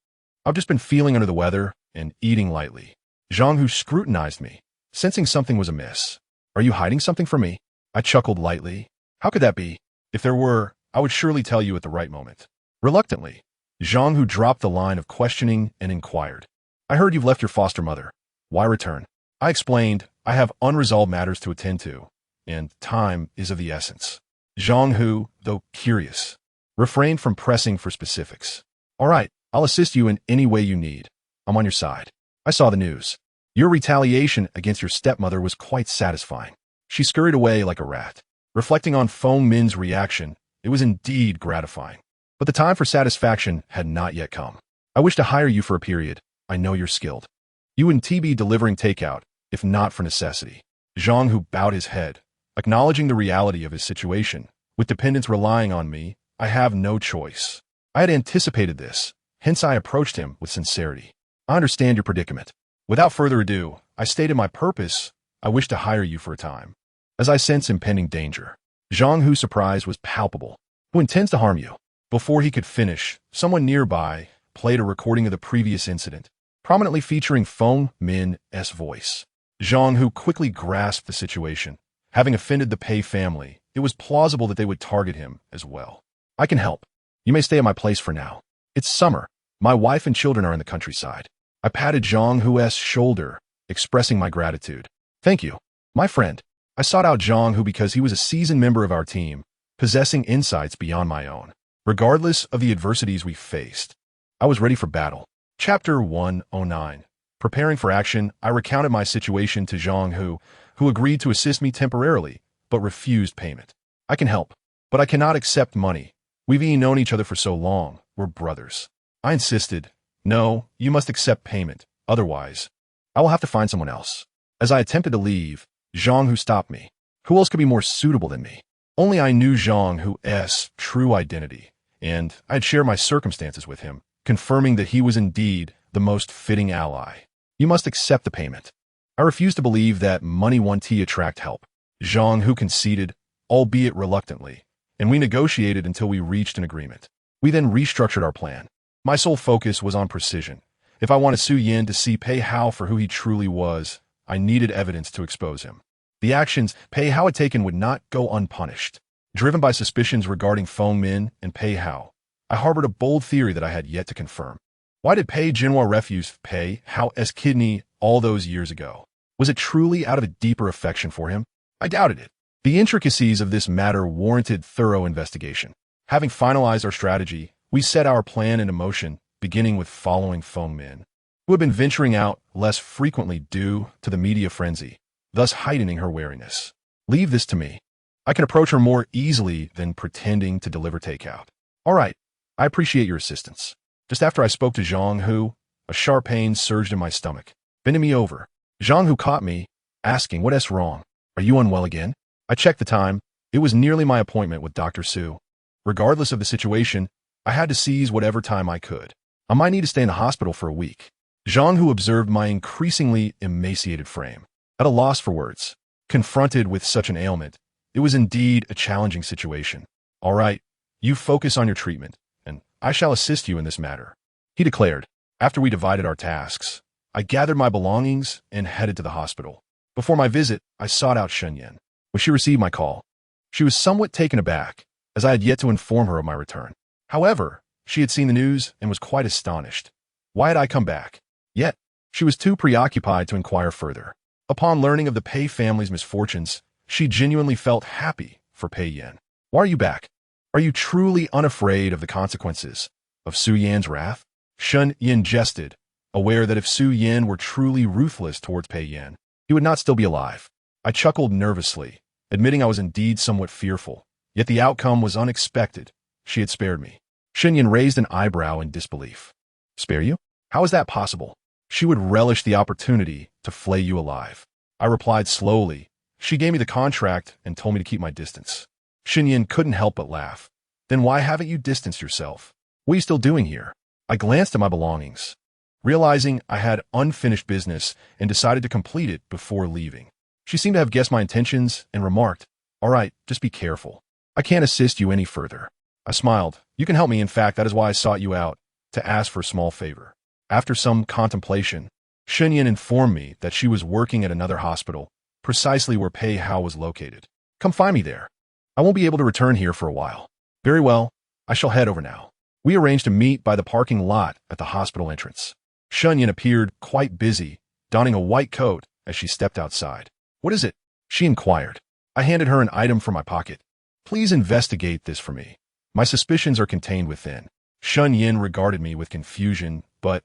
I've just been feeling under the weather and eating lightly." Zhang Hu scrutinized me, sensing something was amiss. "Are you hiding something from me?" I chuckled lightly. "How could that be? If there were, I would surely tell you at the right moment." Reluctantly, Zhang Hu dropped the line of questioning and inquired, "I heard you've left your foster mother. Why return?" I explained, "I have unresolved matters to attend to, and time is of the essence." Zhang Hu, though curious, refrained from pressing for specifics. "All right, I'll assist you in any way you need. I'm on your side. I saw the news. Your retaliation against your stepmother was quite satisfying." She scurried away like a rat. Reflecting on Feng Min's reaction, it was indeed gratifying. But the time for satisfaction had not yet come. "I wish to hire you for a period. I know you're skilled. You wouldn't be delivering takeout, if not for necessity." Zhang Hu bowed his head, acknowledging the reality of his situation. "With dependents relying on me, I have no choice." I had anticipated this, hence I approached him with sincerity. "I understand your predicament. Without further ado, I stated my purpose. I wish to hire you for a time, as I sense impending danger." Zhang Hu's surprise was palpable. "Who intends to harm you?" Before he could finish, someone nearby played a recording of the previous incident, prominently featuring Feng Min's voice. Zhang Hu quickly grasped the situation. Having offended the Pei family, it was plausible that they would target him as well. "I can help. You may stay at my place for now. It's summer. My wife and children are in the countryside." I patted Zhang Hu's shoulder, expressing my gratitude. "Thank you, my friend." I sought out Zhang Hu because he was a seasoned member of our team, possessing insights beyond my own. Regardless of the adversities we faced, I was ready for battle. Chapter 109. Preparing for action, I recounted my situation to Zhang Hu, who agreed to assist me temporarily, but refused payment. "I can help, but I cannot accept money. We've known each other for so long. We're brothers." I insisted, "No, you must accept payment. Otherwise, I will have to find someone else." As I attempted to leave, Zhang Hu stopped me. Who else could be more suitable than me? Only I knew Zhang Hu's true identity, and I had shared my circumstances with him, confirming that he was indeed the most fitting ally. "You must accept the payment." I refused to believe that money won't attract help. Zhang Hu conceded, albeit reluctantly, and we negotiated until we reached an agreement. We then restructured our plan. My sole focus was on precision. If I wanted Su Yin to see Pei Hao for who he truly was, I needed evidence to expose him. The actions Pei Hao had taken would not go unpunished. Driven by suspicions regarding Feng Min and Pei Hao, I harbored a bold theory that I had yet to confirm. Why did Pei Jinhua refuse Pei Hao's kidney all those years ago? Was it truly out of a deeper affection for him? I doubted it. The intricacies of this matter warranted thorough investigation. Having finalized our strategy, we set our plan into motion, beginning with following Feng Min. who had been venturing out less frequently due to the media frenzy, thus heightening her wariness. Leave this to me. I can approach her more easily than pretending to deliver takeout. All right, I appreciate your assistance. Just after I spoke to Zhang Hu, a sharp pain surged in my stomach, bending me over. Zhang Hu caught me, asking, "What's wrong? Are you unwell again?" I checked the time. It was nearly my appointment with Dr. Su. Regardless of the situation, I had to seize whatever time I could. I might need to stay in the hospital for a week. Zhang Hu observed my increasingly emaciated frame, at a loss for words. Confronted with such an ailment, it was indeed a challenging situation. "All right, you focus on your treatment, and I shall assist you in this matter," he declared. After we divided our tasks, I gathered my belongings and headed to the hospital. Before my visit, I sought out Shunyan. When she received my call, she was somewhat taken aback, as I had yet to inform her of my return. However, she had seen the news and was quite astonished. Why had I come back? Yet, she was too preoccupied to inquire further. Upon learning of the Pei family's misfortunes, she genuinely felt happy for Pei Yan. "Why are you back? Are you truly unafraid of the consequences of Su Yan's wrath?" Shun Yin jested, aware that if Su Yan were truly ruthless towards Pei Yan, he would not still be alive. I chuckled nervously, admitting I was indeed somewhat fearful, yet the outcome was unexpected. She had spared me. Shun Yin raised an eyebrow in disbelief. "Spare you? How is that possible? She would relish the opportunity to flay you alive." I replied slowly. "She gave me the contract and told me to keep my distance." Shun Yin couldn't help but laugh. "Then why haven't you distanced yourself? What are you still doing here?" I glanced at my belongings, realizing I had unfinished business and decided to complete it before leaving. She seemed to have guessed my intentions and remarked, "All right, just be careful. I can't assist you any further." I smiled. "You can help me. In fact, that is why I sought you out, to ask for a small favor." After some contemplation, Shunyan informed me that she was working at another hospital, precisely where Pei Hao was located. "Come find me there. I won't be able to return here for a while." "Very well, I shall head over now." We arranged to meet by the parking lot at the hospital entrance. Shunyan appeared quite busy, donning a white coat as she stepped outside. "What is it?" she inquired. I handed her an item from my pocket. "Please investigate this for me. My suspicions are contained within." Shun Yin regarded me with confusion, but,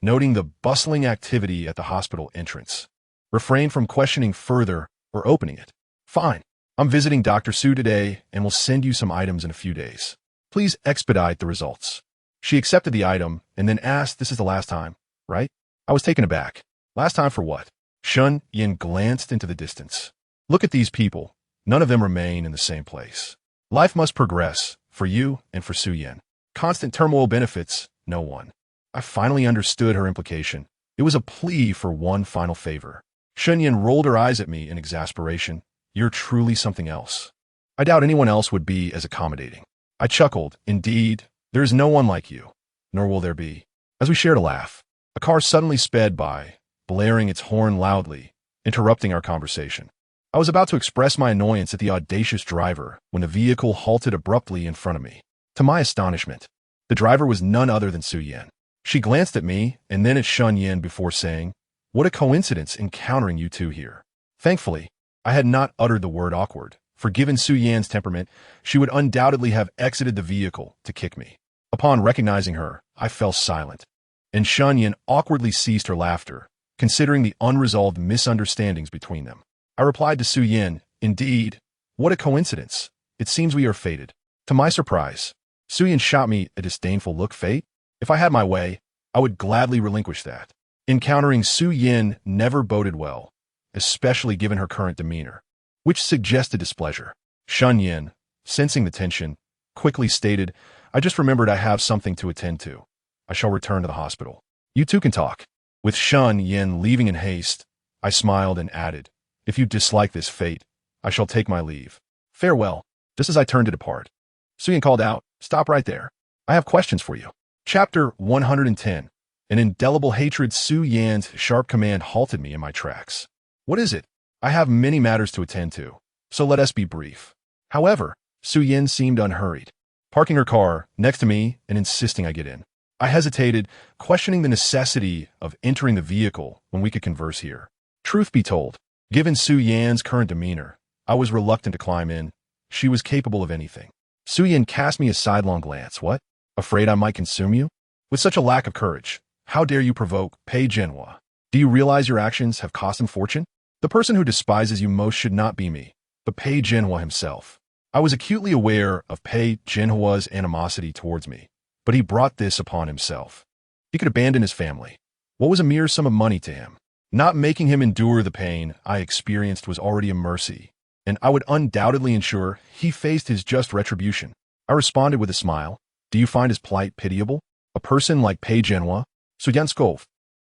noting the bustling activity at the hospital entrance, refrained from questioning further or opening it. "Fine. I'm visiting Dr. Su today and will send you some items in a few days. Please expedite the results." She accepted the item and then asked, "This is the last time, right?" I was taken aback. "Last time for what?" Shun Yin glanced into the distance. "Look at these people. None of them remain in the same place. Life must progress, for you and for Su Yin. Constant turmoil benefits no one." I finally understood her implication. It was a plea for one final favor. Shun Yin rolled her eyes at me in exasperation. "You're truly something else. I doubt anyone else would be as accommodating." I chuckled. "Indeed, there is no one like you, nor will there be." As we shared a laugh, a car suddenly sped by, blaring its horn loudly, interrupting our conversation. I was about to express my annoyance at the audacious driver when the vehicle halted abruptly in front of me. To my astonishment, the driver was none other than Su Yan. She glanced at me and then at Shun Yin before saying, "What a coincidence encountering you two here." Thankfully, I had not uttered the word awkward, for given Su Yan's temperament, she would undoubtedly have exited the vehicle to kick me. Upon recognizing her, I fell silent, and Shun Yin awkwardly ceased her laughter, considering the unresolved misunderstandings between them. I replied to Su Yin, "Indeed, what a coincidence. It seems we are fated." To my surprise, Su Yin shot me a disdainful look. "Fate? If I had my way, I would gladly relinquish that." Encountering Su Yin never boded well, especially given her current demeanor, which suggested displeasure. Shun Yin, sensing the tension, quickly stated, "I just remembered I have something to attend to. I shall return to the hospital. You two can talk." With Shun Yin leaving in haste, I smiled and added, "If you dislike this fate, I shall take my leave. Farewell." Just as I turned to depart, Su Yin called out, "Stop right there. I have questions for you." Chapter 110. An indelible hatred. Su Yan's sharp command halted me in my tracks. "What is it?" "I have many matters to attend to, so let us be brief." However, Su Yin seemed unhurried, parking her car next to me and insisting I get in. I hesitated, questioning the necessity of entering the vehicle when we could converse here. Truth be told, given Su Yan's current demeanor, I was reluctant to climb in. She was capable of anything. Su Yin cast me a sidelong glance. "What? Afraid I might consume you?" With such a lack of courage, How dare you provoke Pei Jinhua? Do you realize your actions have cost him fortune? The person who despises you most should not be me, but Pei Jinhua himself. I was acutely aware of Pei Jinhua's animosity towards me, but he brought this upon himself. He could abandon his family. What was a mere sum of money to him? Not making him endure the pain I experienced was already a mercy, and I would undoubtedly ensure he faced his just retribution. I responded with a smile. Do you find his plight pitiable? A person like Pei Jinhua? Suyanskov.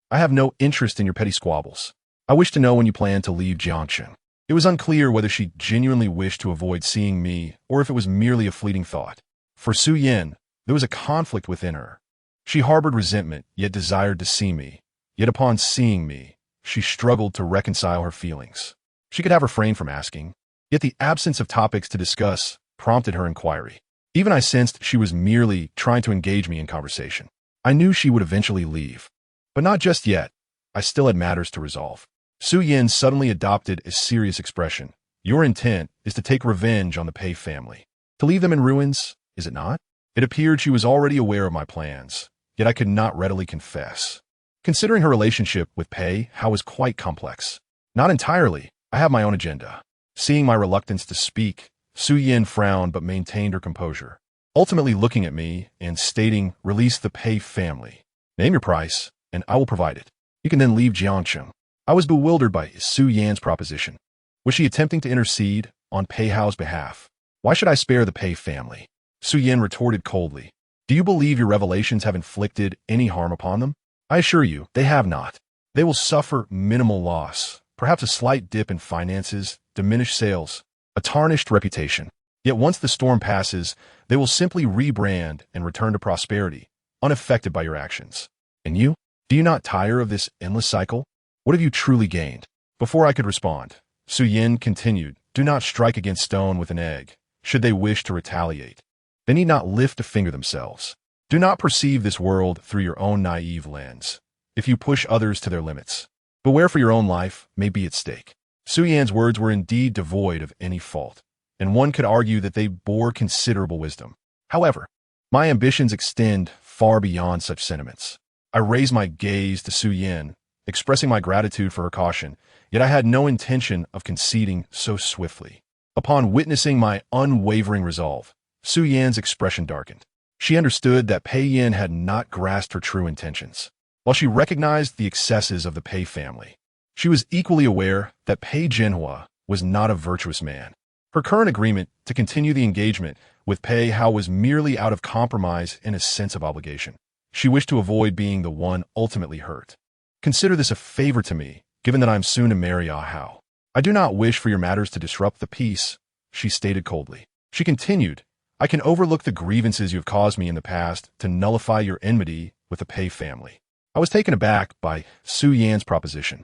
I have no interest in your petty squabbles. I wish to know when you plan to leave Jiangchen. It was unclear whether she genuinely wished to avoid seeing me or if it was merely a fleeting thought. For Su Yin, there was a conflict within her. She harbored resentment, yet desired to see me. Yet upon seeing me, she struggled to reconcile her feelings. She could have refrained from asking, yet the absence of topics to discuss prompted her inquiry. Even I sensed she was merely trying to engage me in conversation. I knew she would eventually leave. But not just yet. I still had matters to resolve. Su Yin suddenly adopted a serious expression. Your intent is to take revenge on the Pei family. To leave them in ruins, is it not? It appeared she was already aware of my plans, yet I could not readily confess. Considering her relationship with Pei, Hao was quite complex. Not entirely. I have my own agenda. Seeing my reluctance to speak, Su Yin frowned but maintained her composure, ultimately looking at me and stating, release the Pei family. Name your price, and I will provide it. You can then leave Jiangchen. I was bewildered by Su Yan's proposition. Was she attempting to intercede on Pei Hao's behalf? Why should I spare the Pei family? Su Yan retorted coldly. Do you believe your revelations have inflicted any harm upon them? I assure you, they have not. They will suffer minimal loss, perhaps a slight dip in finances, diminished sales, a tarnished reputation. Yet once the storm passes, they will simply rebrand and return to prosperity, unaffected by your actions. And you? Do you not tire of this endless cycle? What have you truly gained? Before I could respond, Su Yin continued, do not strike against stone with an egg, should they wish to retaliate. They need not lift a finger themselves. Do not perceive this world through your own naive lens. If you push others to their limits, beware for your own life may be at stake. Su Yan's words were indeed devoid of any fault, and one could argue that they bore considerable wisdom. However, my ambitions extend far beyond such sentiments. I raised my gaze to Su Yin, expressing my gratitude for her caution, yet I had no intention of conceding so swiftly. Upon witnessing my unwavering resolve, Su Yan's expression darkened. She understood that Pei Yin had not grasped her true intentions. While she recognized the excesses of the Pei family, she was equally aware that Pei Jinhua was not a virtuous man. Her current agreement to continue the engagement with Pei Hao was merely out of compromise and a sense of obligation. She wished to avoid being the one ultimately hurt. Consider this a favor to me, given that I am soon to marry Ah Hao. I do not wish for your matters to disrupt the peace, she stated coldly. She continued, I can overlook the grievances you have caused me in the past to nullify your enmity with the Pei family. I was taken aback by Su Yan's proposition.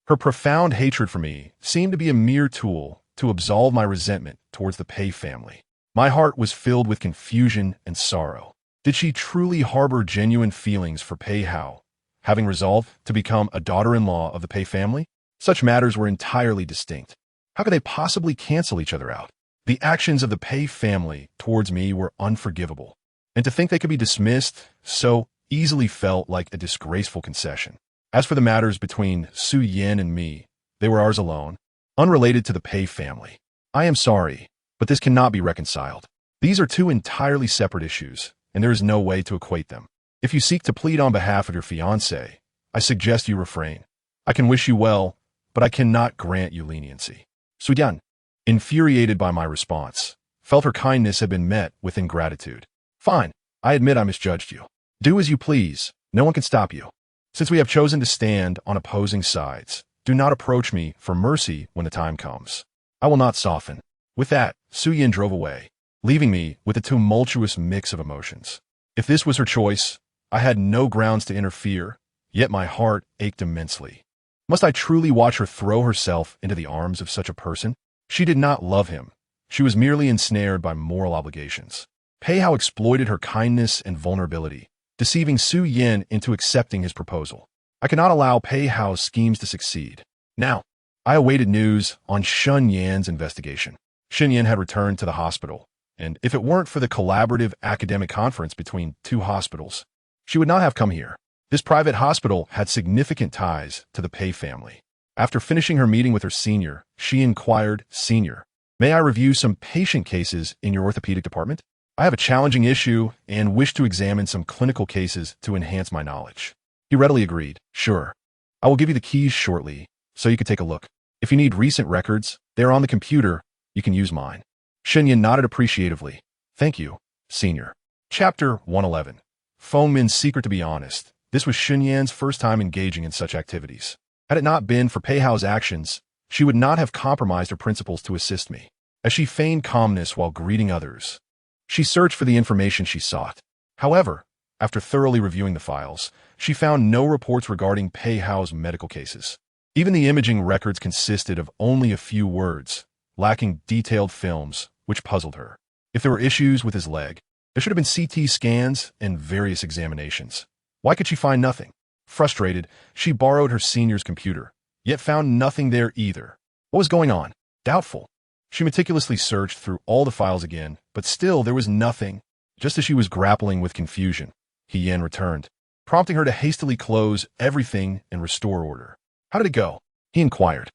Her profound hatred for me seemed to be a mere tool to absolve my resentment towards the Pei family. My heart was filled with confusion and sorrow. Did she truly harbor genuine feelings for Pei Hao, having resolved to become a daughter-in-law of the Pei family? Such matters were entirely distinct. How could they possibly cancel each other out? The actions of the Pei family towards me were unforgivable, and to think they could be dismissed so easily felt like a disgraceful concession. As for the matters between Su Yin and me, they were ours alone, unrelated to the Pei family. I am sorry, but this cannot be reconciled. These are two entirely separate issues, and there is no way to equate them. If you seek to plead on behalf of your fiancé, I suggest you refrain. I can wish you well, but I cannot grant you leniency. Su Yan, infuriated by my response, felt her kindness had been met with ingratitude. Fine, I admit I misjudged you. Do as you please, no one can stop you. Since we have chosen to stand on opposing sides, do not approach me for mercy when the time comes. I will not soften. With that, Su Yin drove away, leaving me with a tumultuous mix of emotions. If this was her choice, I had no grounds to interfere, yet my heart ached immensely. Must I truly watch her throw herself into the arms of such a person? She did not love him. She was merely ensnared by moral obligations. Pei Hao exploited her kindness and vulnerability, deceiving Su Yin into accepting his proposal. I cannot allow Pei Hao's schemes to succeed. Now, I awaited news on Shun Yan's investigation. Shun Yan had returned to the hospital, and if it weren't for the collaborative academic conference between two hospitals, she would not have come here. This private hospital had significant ties to the Pei family. After finishing her meeting with her senior, she inquired, "Senior, may I review some patient cases in your orthopedic department? I have a challenging issue and wish to examine some clinical cases to enhance my knowledge." He readily agreed. "Sure. I will give you the keys shortly, so you can take a look. If you need recent records, they are on the computer. You can use mine." Shenyan nodded appreciatively. "Thank you, Senior." Chapter 111. Feng Min's secret. To be honest, this was Shenyan's first time engaging in such activities. Had it not been for Pei Hao's actions, she would not have compromised her principles to assist me. As she feigned calmness while greeting others, she searched for the information she sought. However, after thoroughly reviewing the files, she found no reports regarding Pei Hao's medical cases. Even the imaging records consisted of only a few words, lacking detailed films, which puzzled her. If there were issues with his leg, there should have been CT scans and various examinations. Why could she find nothing? Frustrated, she borrowed her senior's computer, yet found nothing there either. What was going on? Doubtful. She meticulously searched through all the files again, but still there was nothing. Just as she was grappling with confusion, He Yan returned, prompting her to hastily close everything and restore order. "How did it go?" he inquired.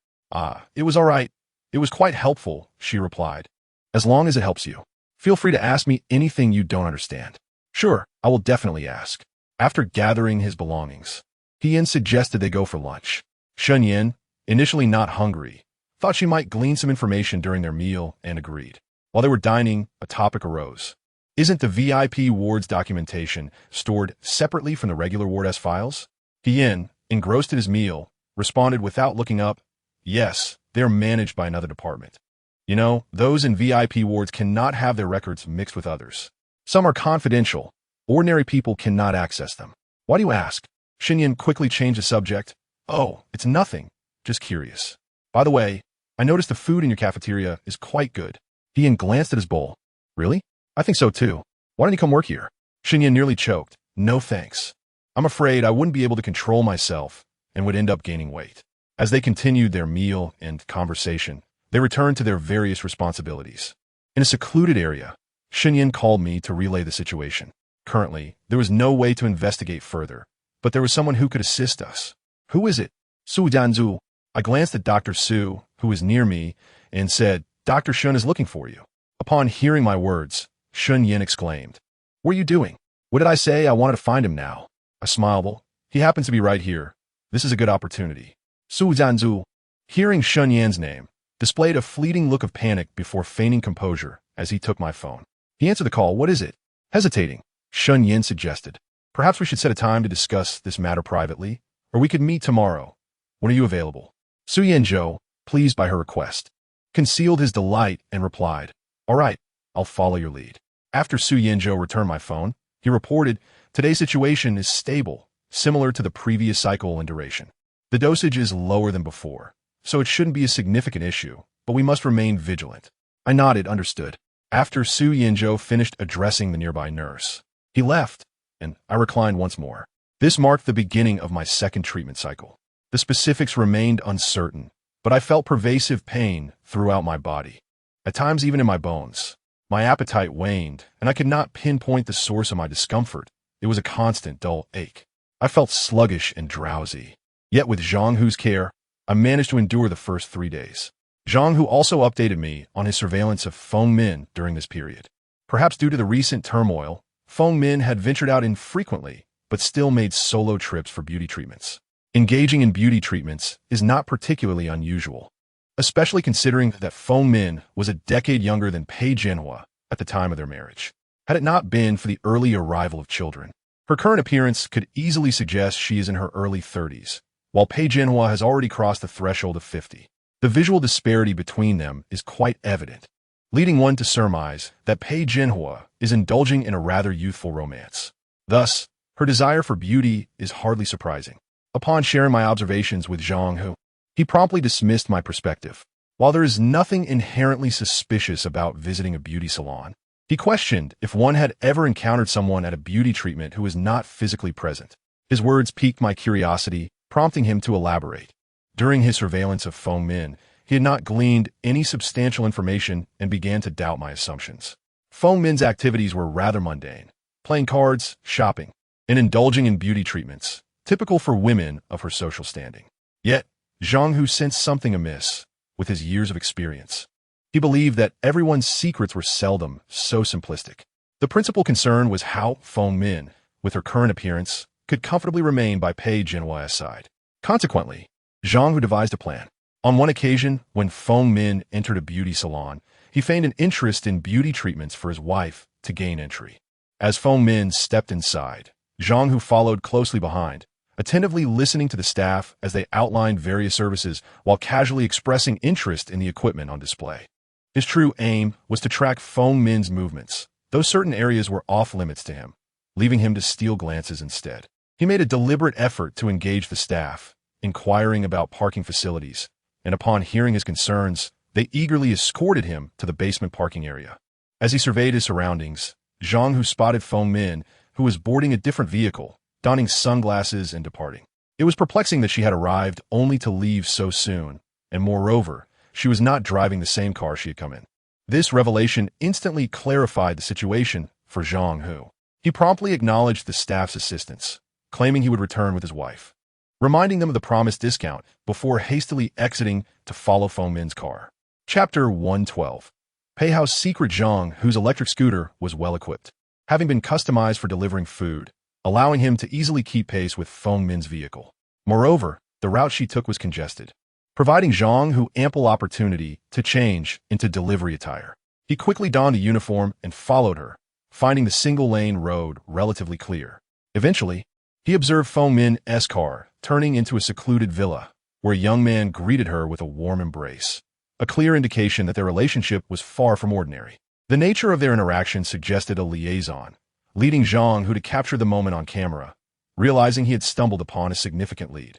It was all right. It was quite helpful," she replied. "As long as it helps you. Feel free to ask me anything you don't understand." "Sure, I will definitely ask." After gathering his belongings, He Yan suggested they go for lunch. Shen Yan, initially not hungry, thought she might glean some information during their meal and agreed. While they were dining, a topic arose. "Isn't the VIP ward's documentation stored separately from the regular ward's files?" He Yan, engrossed in his meal, responded without looking up, "Yes, they're managed by another department. You know, those in VIP wards cannot have their records mixed with others. Some are confidential. Ordinary people cannot access them." "Why do you ask?" Shinyan quickly changed the subject. "Oh, it's nothing. Just curious. By the way, I noticed the food in your cafeteria is quite good." He Yan glanced at his bowl. "Really? I think so too. Why don't you come work here?" Shinyan nearly choked. "No thanks. I'm afraid I wouldn't be able to control myself and would end up gaining weight." As they continued their meal and conversation, they returned to their various responsibilities. In a secluded area, Shinyan called me to relay the situation. Currently, there was no way to investigate further, but there was someone who could assist us. "Who is it?" "Su Jianzu." I glanced at Dr. Su, who was near me, and said, "Dr. Shun is looking for you." Upon hearing my words, Shun Yin exclaimed, "What are you doing?" "What did I say? I wanted to find him now." I smiled. "Well, he happens to be right here. This is a good opportunity." Su Jianzu, hearing Shun Yan's name, displayed a fleeting look of panic before feigning composure as he took my phone. He answered the call. "What is it?" Hesitating, Shun Yin suggested, "Perhaps we should set a time to discuss this matter privately, or we could meet tomorrow. When are you available?" Su Yanzhou, pleased by her request, concealed his delight and replied, "All right, I'll follow your lead." After Su Yanzhou returned my phone, he reported, "Today's situation is stable, similar to the previous cycle in duration. The dosage is lower than before, so it shouldn't be a significant issue, but we must remain vigilant." I nodded, understood. After Su Yanzhou finished addressing the nearby nurse, he left, and I reclined once more. This marked the beginning of my second treatment cycle. The specifics remained uncertain, but I felt pervasive pain throughout my body, at times even in my bones. My appetite waned, and I could not pinpoint the source of my discomfort. It was a constant, dull ache. I felt sluggish and drowsy. Yet with Zhang Hu's care, I managed to endure the first 3 days. Zhang Hu also updated me on his surveillance of Feng Min during this period. Perhaps due to the recent turmoil, Feng Min had ventured out infrequently, but still made solo trips for beauty treatments. Engaging in beauty treatments is not particularly unusual, especially considering that Feng Min was a decade younger than Pei Jianhua at the time of their marriage. Had it not been for the early arrival of children, her current appearance could easily suggest she is in her early 30s, while Pei Jianhua has already crossed the threshold of 50. The visual disparity between them is quite evident, leading one to surmise that Pei Jianhua is indulging in a rather youthful romance. Thus, her desire for beauty is hardly surprising. Upon sharing my observations with Zhang Hu, he promptly dismissed my perspective. While there is nothing inherently suspicious about visiting a beauty salon, he questioned if one had ever encountered someone at a beauty treatment who was not physically present. His words piqued my curiosity, prompting him to elaborate. During his surveillance of Feng Min, he had not gleaned any substantial information and began to doubt my assumptions. Feng Min's activities were rather mundane, playing cards, shopping, and indulging in beauty treatments, typical for women of her social standing. Yet, Zhang Hu sensed something amiss with his years of experience. He believed that everyone's secrets were seldom so simplistic. The principal concern was how Feng Min, with her current appearance, could comfortably remain by Pei Jinhua's side. Consequently, Zhang Hu devised a plan. On one occasion, when Feng Min entered a beauty salon, he feigned an interest in beauty treatments for his wife to gain entry. As Feng Min stepped inside, Zhang Hu followed closely behind, attentively listening to the staff as they outlined various services while casually expressing interest in the equipment on display. His true aim was to track Feng Min's movements, though certain areas were off-limits to him, leaving him to steal glances instead. He made a deliberate effort to engage the staff, inquiring about parking facilities, and upon hearing his concerns, they eagerly escorted him to the basement parking area. As he surveyed his surroundings, Zhang Hu spotted Feng Min, who was boarding a different vehicle, donning sunglasses and departing. It was perplexing that she had arrived only to leave so soon, and moreover, she was not driving the same car she had come in. This revelation instantly clarified the situation for Zhang Hu. He promptly acknowledged the staff's assistance, claiming he would return with his wife, reminding them of the promised discount before hastily exiting to follow Feng Min's car. Chapter 112. Pei Hao's secret. Zhang Hu's electric scooter was well-equipped, having been customized for delivering food, allowing him to easily keep pace with Feng Min's vehicle. Moreover, the route she took was congested, providing Zhang Hu ample opportunity to change into delivery attire. He quickly donned a uniform and followed her, finding the single-lane road relatively clear. Eventually, he observed Feng Min's car turning into a secluded villa, where a young man greeted her with a warm embrace, a clear indication that their relationship was far from ordinary. The nature of their interaction suggested a liaison, leading Zhang Hu to capture the moment on camera, realizing he had stumbled upon a significant lead.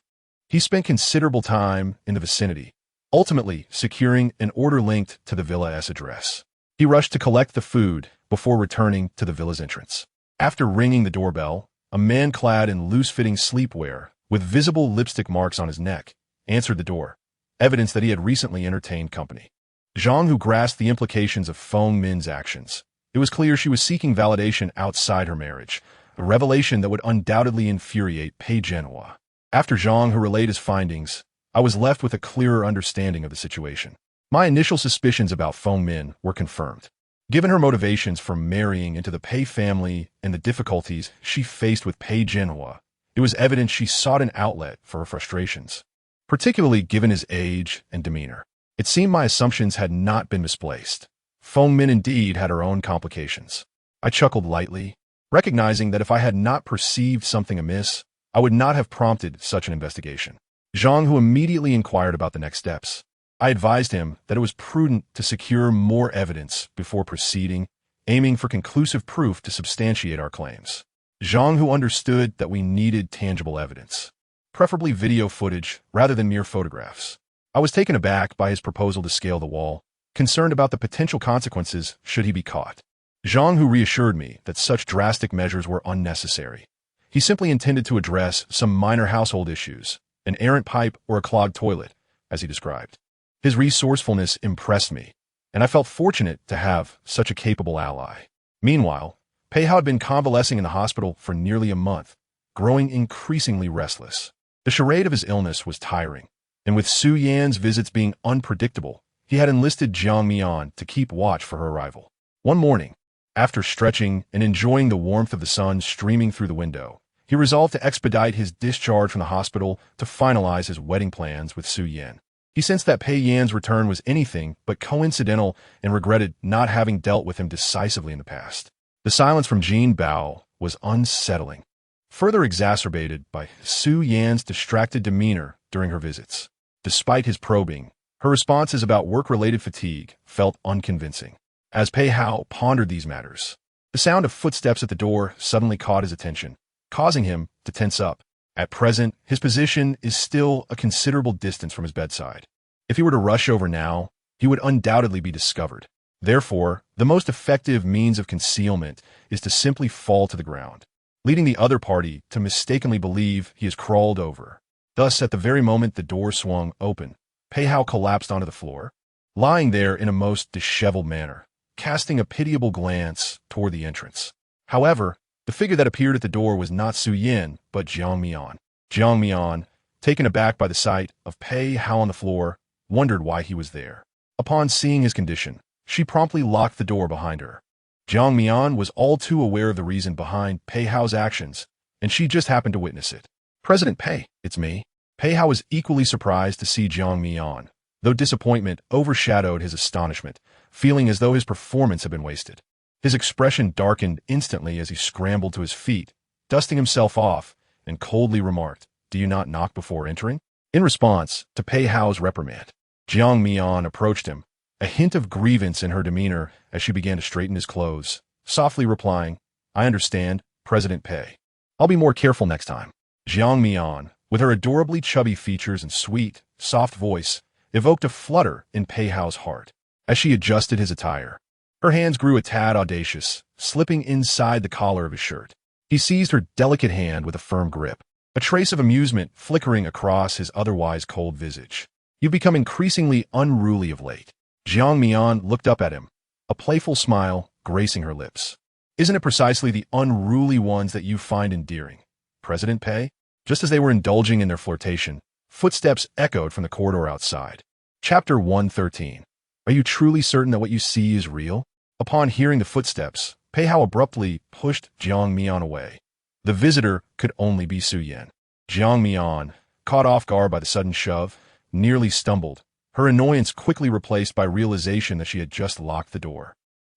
He spent considerable time in the vicinity, ultimately securing an order linked to the villa's address. He rushed to collect the food before returning to the villa's entrance. After ringing the doorbell, a man clad in loose-fitting sleepwear, with visible lipstick marks on his neck, answered the door, evidence that he had recently entertained company. Zhang Hu grasped the implications of Feng Min's actions. It was clear she was seeking validation outside her marriage, a revelation that would undoubtedly infuriate Pei Jinhua. After Zhang Hu relayed his findings, I was left with a clearer understanding of the situation. My initial suspicions about Feng Min were confirmed. Given her motivations for marrying into the Pei family and the difficulties she faced with Pei Jinhua, it was evident she sought an outlet for her frustrations, particularly given his age and demeanor. It seemed my assumptions had not been misplaced. Feng Min indeed had her own complications. I chuckled lightly, recognizing that if I had not perceived something amiss, I would not have prompted such an investigation. Zhang Hu immediately inquired about the next steps. I advised him that it was prudent to secure more evidence before proceeding, aiming for conclusive proof to substantiate our claims. Zhang Hu understood that we needed tangible evidence, preferably video footage rather than mere photographs. I was taken aback by his proposal to scale the wall, concerned about the potential consequences should he be caught. Zhang Hu reassured me that such drastic measures were unnecessary. He simply intended to address some minor household issues, an errant pipe or a clogged toilet, as he described. His resourcefulness impressed me, and I felt fortunate to have such a capable ally. Meanwhile, Pei Hao had been convalescing in the hospital for nearly a month, growing increasingly restless. The charade of his illness was tiring, and with Su Yan's visits being unpredictable, he had enlisted Jiang Mian to keep watch for her arrival. One morning, after stretching and enjoying the warmth of the sun streaming through the window, he resolved to expedite his discharge from the hospital to finalize his wedding plans with Su Yan. He sensed that Pei Yan's return was anything but coincidental and regretted not having dealt with him decisively in the past. The silence from Jin Bao was unsettling, further exacerbated by Su Yan's distracted demeanor during her visits. Despite his probing, her responses about work-related fatigue felt unconvincing. As Pei Hao pondered these matters, the sound of footsteps at the door suddenly caught his attention, causing him to tense up. At present, his position is still a considerable distance from his bedside. If he were to rush over now, he would undoubtedly be discovered. Therefore, the most effective means of concealment is to simply fall to the ground, leading the other party to mistakenly believe he has crawled over. Thus, at the very moment the door swung open, Pei Hao collapsed onto the floor, lying there in a most disheveled manner, casting a pitiable glance toward the entrance. However, the figure that appeared at the door was not Su Yan, but Jiang Mian. Jiang Mian, taken aback by the sight of Pei Hao on the floor, wondered why he was there. Upon seeing his condition, she promptly locked the door behind her. Jiang Mian was all too aware of the reason behind Pei Hao's actions, and she just happened to witness it. President Pei, it's me. Pei Hao was equally surprised to see Jiang Mian, though disappointment overshadowed his astonishment, feeling as though his performance had been wasted. His expression darkened instantly as he scrambled to his feet, dusting himself off, and coldly remarked, "Do you not knock before entering?" In response to Pei Hao's reprimand, Jiang Mian approached him, a hint of grievance in her demeanor as she began to straighten his clothes, softly replying, "I understand, President Pei. I'll be more careful next time." Jiang Mian, with her adorably chubby features and sweet, soft voice, evoked a flutter in Pei Hao's heart. As she adjusted his attire, her hands grew a tad audacious, slipping inside the collar of his shirt. He seized her delicate hand with a firm grip, a trace of amusement flickering across his otherwise cold visage. "You've become increasingly unruly of late." Jiang Mian looked up at him, a playful smile gracing her lips. "Isn't it precisely the unruly ones that you find endearing, President Pei?" Just as they were indulging in their flirtation, footsteps echoed from the corridor outside. Chapter 113. Are you truly certain that what you see is real? Upon hearing the footsteps, Pei Hao abruptly pushed Jiang Mian away. The visitor could only be Su Yan. Jiang Mian, caught off guard by the sudden shove, nearly stumbled, her annoyance quickly replaced by realization that she had just locked the door.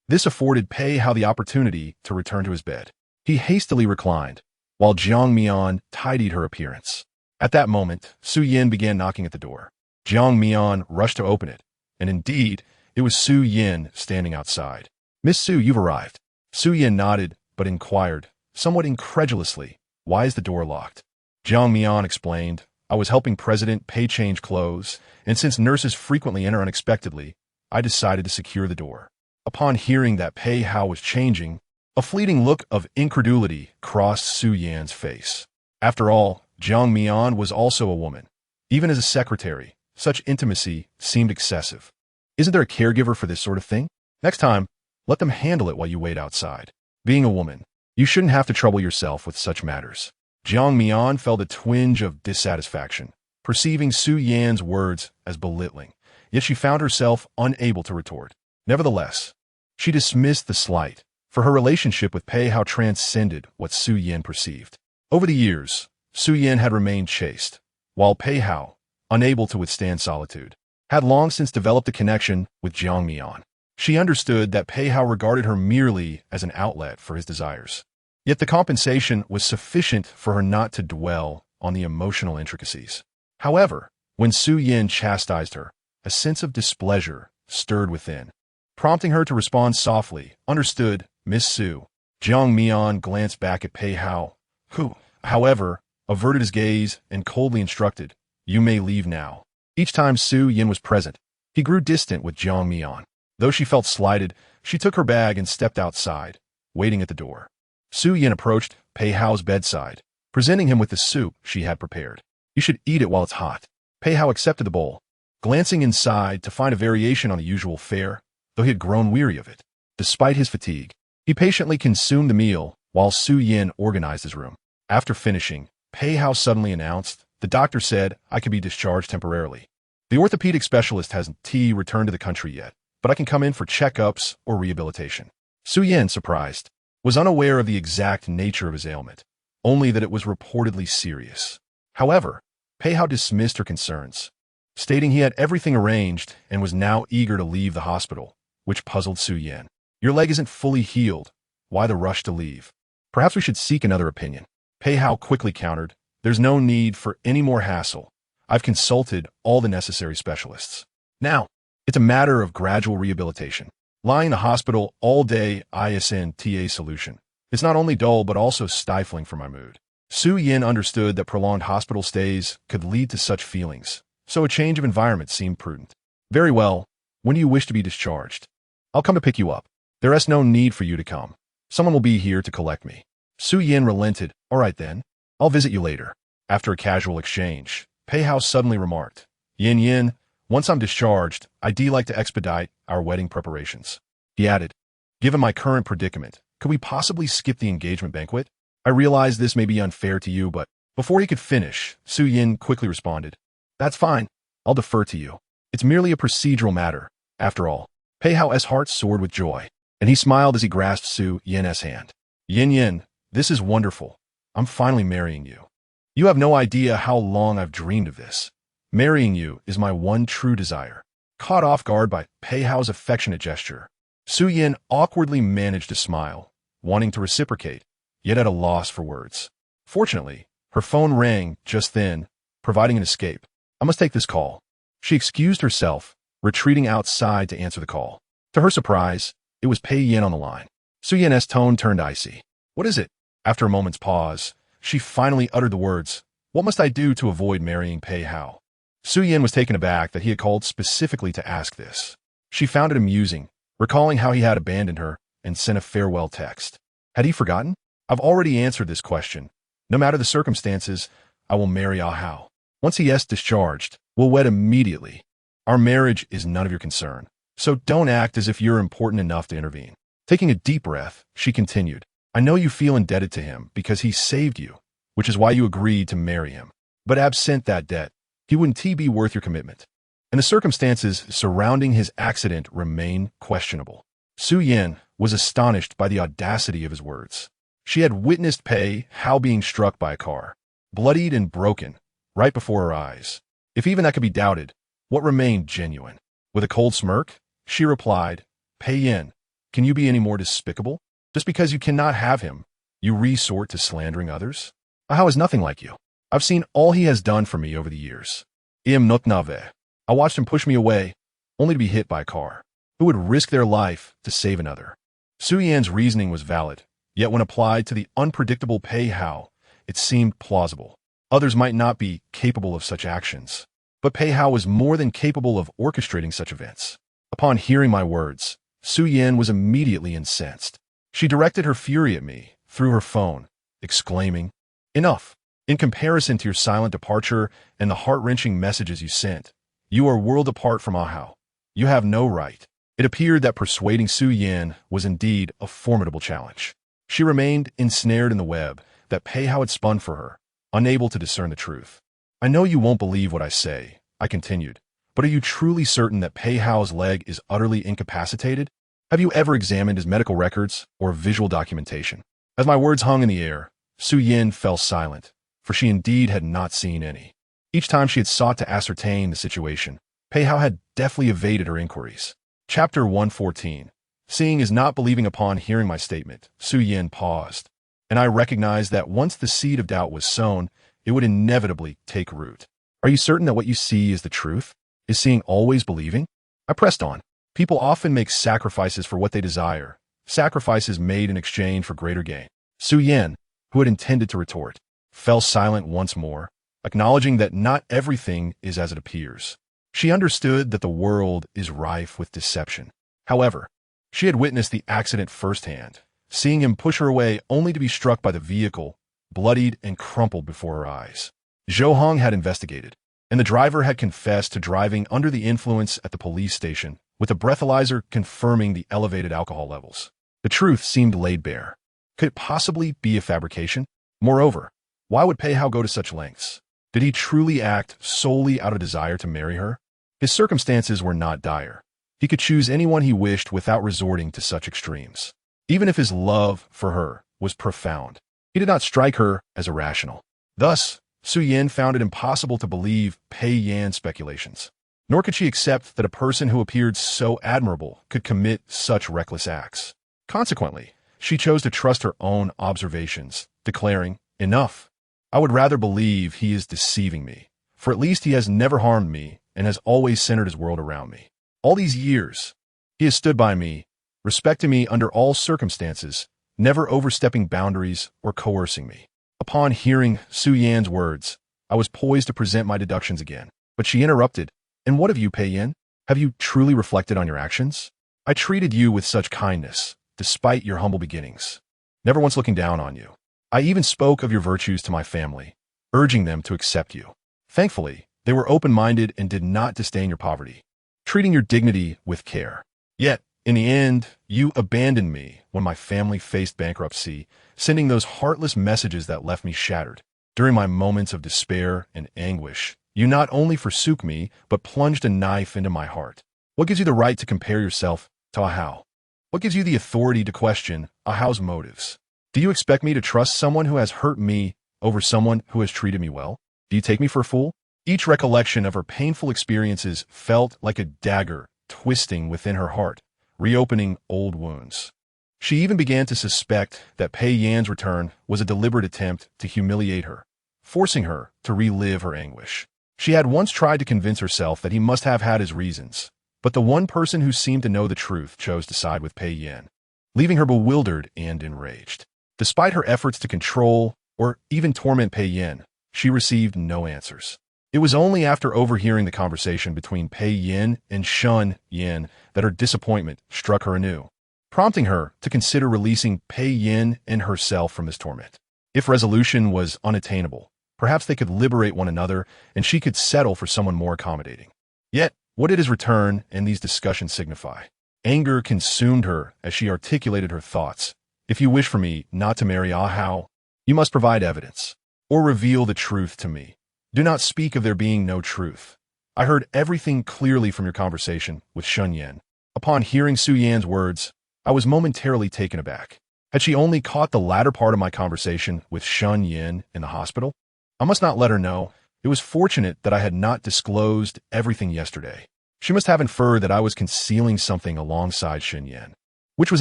This afforded Pei Hao the opportunity to return to his bed. He hastily reclined, while Jiang Mian tidied her appearance. At that moment, Su Yin began knocking at the door. Jiang Mian rushed to open it, and indeed, it was Su Yin standing outside. "Miss Su, you've arrived." Su Yin nodded, but inquired, somewhat incredulously, "Why is the door locked?" Jiang Mian explained, "I was helping President Pei change clothes, and since nurses frequently enter unexpectedly, I decided to secure the door." Upon hearing that Pei Hao was changing, a fleeting look of incredulity crossed Su Yan's face. After all, Jiang Mian was also a woman. Even as a secretary, such intimacy seemed excessive. Isn't there a caregiver for this sort of thing? Next time, let them handle it while you wait outside. Being a woman, you shouldn't have to trouble yourself with such matters. Jiang Mian felt a twinge of dissatisfaction, perceiving Su Yan's words as belittling, yet she found herself unable to retort. Nevertheless, she dismissed the slight, for her relationship with Pei Hao transcended what Su Yan perceived. Over the years, Su Yan had remained chaste, while Pei Hao, unable to withstand solitude, had long since developed a connection with Jiang Mian. She understood that Pei Hao regarded her merely as an outlet for his desires. Yet the compensation was sufficient for her not to dwell on the emotional intricacies. However, when Su Yin chastised her, a sense of displeasure stirred within. Prompting her to respond softly, "Understood, Miss Su." Jiang Mian glanced back at Pei Hao, who, however, averted his gaze and coldly instructed, "You may leave now." Each time Su Yin was present, he grew distant with Jiang Mian. Though she felt slighted, she took her bag and stepped outside, waiting at the door. Su Yin approached Pei Hao's bedside, presenting him with the soup she had prepared. "You should eat it while it's hot." Pei Hao accepted the bowl, glancing inside to find a variation on the usual fare, though he had grown weary of it. Despite his fatigue, he patiently consumed the meal while Su Yin organized his room. After finishing, Pei Hao suddenly announced, "The doctor said I could be discharged temporarily. The orthopedic specialist hasn't returned to the country yet, but I can come in for checkups or rehabilitation." Su Yin, surprised, was unaware of the exact nature of his ailment, only that it was reportedly serious. However, Pei Hao dismissed her concerns, stating he had everything arranged and was now eager to leave the hospital, which puzzled Su Yin. "Your leg isn't fully healed. Why the rush to leave? Perhaps we should seek another opinion." Pei Hao quickly countered, "There's no need for any more hassle. I've consulted all the necessary specialists. Now, it's a matter of gradual rehabilitation. Lying in the hospital all day isn't a solution. It's not only dull but also stifling for my mood." Su Yin understood that prolonged hospital stays could lead to such feelings, so a change of environment seemed prudent. "Very well. When do you wish to be discharged? I'll come to pick you up. There is no need for you to come. Someone will be here to collect me." Su Yin relented. "All right then. I'll visit you later." After a casual exchange, Pei Hao suddenly remarked, Yin, once I'm discharged, I'd like to expedite our wedding preparations." He added, "Given my current predicament, could we possibly skip the engagement banquet? I realize this may be unfair to you, but Before he could finish, Su Yin quickly responded, "That's fine. I'll defer to you. It's merely a procedural matter, after all." Pei Hao's heart soared with joy, and he smiled as he grasped Su Yin's hand. "Yin Yin, this is wonderful. I'm finally marrying you. You have no idea how long I've dreamed of this. Marrying you is my one true desire." Caught off guard by Pei Hao's affectionate gesture, Su Yin awkwardly managed to smile, wanting to reciprocate, yet at a loss for words. Fortunately, her phone rang just then, providing an escape. "I must take this call." She excused herself, retreating outside to answer the call. To her surprise, it was Pei Yin on the line. Su Yin's tone turned icy. "What is it?" After a moment's pause, she finally uttered the words, "What must I do to avoid marrying Pei Hao?" Su Yin was taken aback that he had called specifically to ask this. She found it amusing, recalling how he had abandoned her and sent a farewell text. Had he forgotten? "I've already answered this question. No matter the circumstances, I will marry Ah Hao. Once he is discharged, we'll wed immediately. Our marriage is none of your concern, so don't act as if you're important enough to intervene." Taking a deep breath, she continued, "I know you feel indebted to him because he saved you, which is why you agreed to marry him. But absent that debt, he wouldn't be worth your commitment. And the circumstances surrounding his accident remain questionable." Su Yin was astonished by the audacity of his words. She had witnessed Pei Hao being struck by a car, bloodied and broken, right before her eyes. If even that could be doubted, what remained genuine? With a cold smirk, she replied, "Pei Yin, can you be any more despicable? Just because you cannot have him, you resort to slandering others? Ah Hao is nothing like you. I've seen all he has done for me over the years. Im not nave. I watched him push me away, only to be hit by a car. Who would risk their life to save another?" Su Yin's reasoning was valid, yet when applied to the unpredictable Pei Hao, it seemed plausible. Others might not be capable of such actions, but Pei Hao was more than capable of orchestrating such events. Upon hearing my words, Su Yin was immediately incensed. She directed her fury at me through her phone, exclaiming, "Enough! In comparison to your silent departure and the heart-wrenching messages you sent, you are a world apart from Ah Hao. You have no right." It appeared that persuading Su Yin was indeed a formidable challenge. She remained ensnared in the web that Pei Hao had spun for her, unable to discern the truth. "I know you won't believe what I say," I continued, "but are you truly certain that Pei Hao's leg is utterly incapacitated? Have you ever examined his medical records or visual documentation?" As my words hung in the air, Su Yin fell silent, for she indeed had not seen any. Each time she had sought to ascertain the situation, Pei Hao had deftly evaded her inquiries. Chapter 114. Seeing is not believing. Upon hearing my statement, Su Yin paused, and I recognized that once the seed of doubt was sown, it would inevitably take root. "Are you certain that what you see is the truth? Is seeing always believing?" I pressed on. "People often make sacrifices for what they desire, sacrifices made in exchange for greater gain." Su Yin, who had intended to retort, fell silent once more, acknowledging that not everything is as it appears. She understood that the world is rife with deception. However, she had witnessed the accident firsthand, seeing him push her away only to be struck by the vehicle, bloodied and crumpled before her eyes. Zhou Hong had investigated, and the driver had confessed to driving under the influence at the police station, with the breathalyzer confirming the elevated alcohol levels. The truth seemed laid bare. Could it possibly be a fabrication? Moreover, why would Pei Hao go to such lengths? Did he truly act solely out of desire to marry her? His circumstances were not dire. He could choose anyone he wished without resorting to such extremes. Even if his love for her was profound, he did not strike her as irrational. Thus, Su Yin found it impossible to believe Pei Yan's speculations. Nor could she accept that a person who appeared so admirable could commit such reckless acts. Consequently, she chose to trust her own observations, declaring, "Enough. I would rather believe he is deceiving me, for at least he has never harmed me and has always centered his world around me. All these years, he has stood by me, respecting me under all circumstances, never overstepping boundaries or coercing me." Upon hearing Su Yan's words, I was poised to present my deductions again, but she interrupted, "And what of you, Pei Yin? Have you truly reflected on your actions? I treated you with such kindness, despite your humble beginnings, never once looking down on you. I even spoke of your virtues to my family, urging them to accept you. Thankfully, they were open-minded and did not disdain your poverty, treating your dignity with care. Yet, in the end, you abandoned me when my family faced bankruptcy, sending those heartless messages that left me shattered. During my moments of despair and anguish, you not only forsook me, but plunged a knife into my heart. What gives you the right to compare yourself to Ahau? What gives you the authority to question Ahau's motives? Do you expect me to trust someone who has hurt me over someone who has treated me well? Do you take me for a fool? Each recollection of her painful experiences felt like a dagger twisting within her heart, reopening old wounds. She even began to suspect that Pei Yan's return was a deliberate attempt to humiliate her, forcing her to relive her anguish. She had once tried to convince herself that he must have had his reasons, but the one person who seemed to know the truth chose to side with Pei Yan, leaving her bewildered and enraged. Despite her efforts to control or even torment Pei Yan, she received no answers. It was only after overhearing the conversation between Pei Yan and Shun Yan that her disappointment struck her anew, prompting her to consider releasing Pei Yan and herself from this torment. If resolution was unattainable, perhaps they could liberate one another and she could settle for someone more accommodating. Yet, what did his return and these discussions signify? Anger consumed her as she articulated her thoughts. If you wish for me not to marry Ahau, you must provide evidence, or reveal the truth to me. Do not speak of there being no truth. I heard everything clearly from your conversation with Shun Yan. Upon hearing Su Yan's words, I was momentarily taken aback. Had she only caught the latter part of my conversation with Shun Yan in the hospital? I must not let her know. It was fortunate that I had not disclosed everything yesterday. She must have inferred that I was concealing something alongside Shun Yan, which was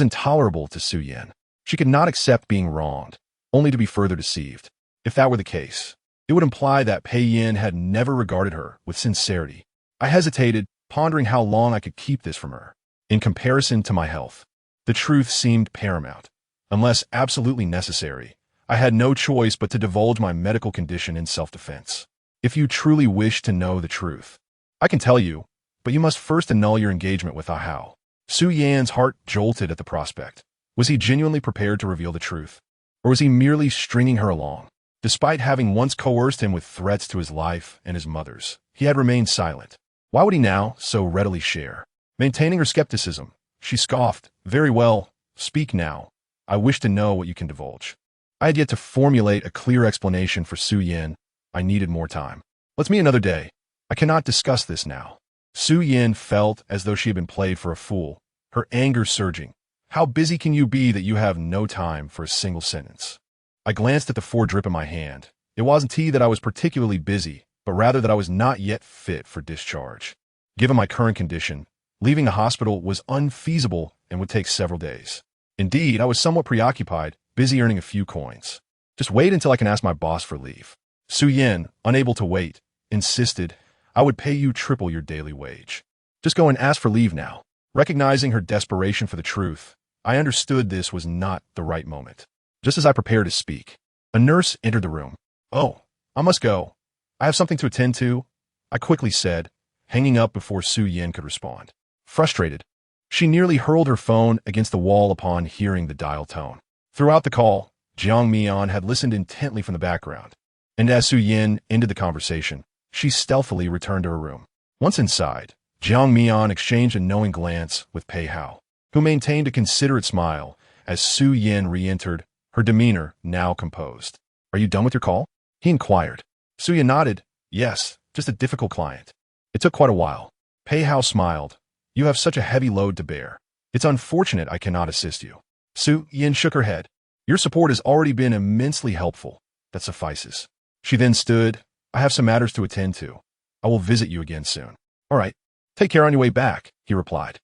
intolerable to Su Yan. She could not accept being wronged, only to be further deceived. If that were the case, it would imply that Pei Yan had never regarded her with sincerity. I hesitated, pondering how long I could keep this from her. In comparison to my health, the truth seemed paramount. Unless absolutely necessary, I had no choice but to divulge my medical condition in self-defense. If you truly wish to know the truth, I can tell you, but you must first annul your engagement with Ahau. Su Yan's heart jolted at the prospect. Was he genuinely prepared to reveal the truth? Or was he merely stringing her along? Despite having once coerced him with threats to his life and his mother's, he had remained silent. Why would he now so readily share? Maintaining her skepticism, she scoffed. Very well, speak now. I wish to know what you can divulge. I had yet to formulate a clear explanation for Su Yan. I needed more time. Let's meet another day. I cannot discuss this now. Su Yan felt as though she had been played for a fool, her anger surging. How busy can you be that you have no time for a single sentence? I glanced at the drip in my hand. It wasn't that I was particularly busy, but rather that I was not yet fit for discharge. Given my current condition, leaving the hospital was unfeasible and would take several days. Indeed, I was somewhat preoccupied, busy earning a few coins. Just wait until I can ask my boss for leave. Su Yan, unable to wait, insisted, I would pay you triple your daily wage. Just go and ask for leave now. Recognizing her desperation for the truth, I understood this was not the right moment. Just as I prepared to speak, a nurse entered the room. Oh, I must go. I have something to attend to, I quickly said, hanging up before Su Yan could respond. Frustrated, she nearly hurled her phone against the wall upon hearing the dial tone. Throughout the call, Jiang Mian had listened intently from the background, and as Su Yan ended the conversation, she stealthily returned to her room. Once inside, Jiang Mian exchanged a knowing glance with Pei Hao, who maintained a considerate smile as Su Yan re-entered, her demeanor now composed. Are you done with your call? He inquired. Su Yan nodded. Yes, just a difficult client. It took quite a while. Pei Hao smiled. You have such a heavy load to bear. It's unfortunate I cannot assist you. Su Yan shook her head. Your support has already been immensely helpful. That suffices. She then stood. I have some matters to attend to. I will visit you again soon. All right. Take care on your way back, he replied.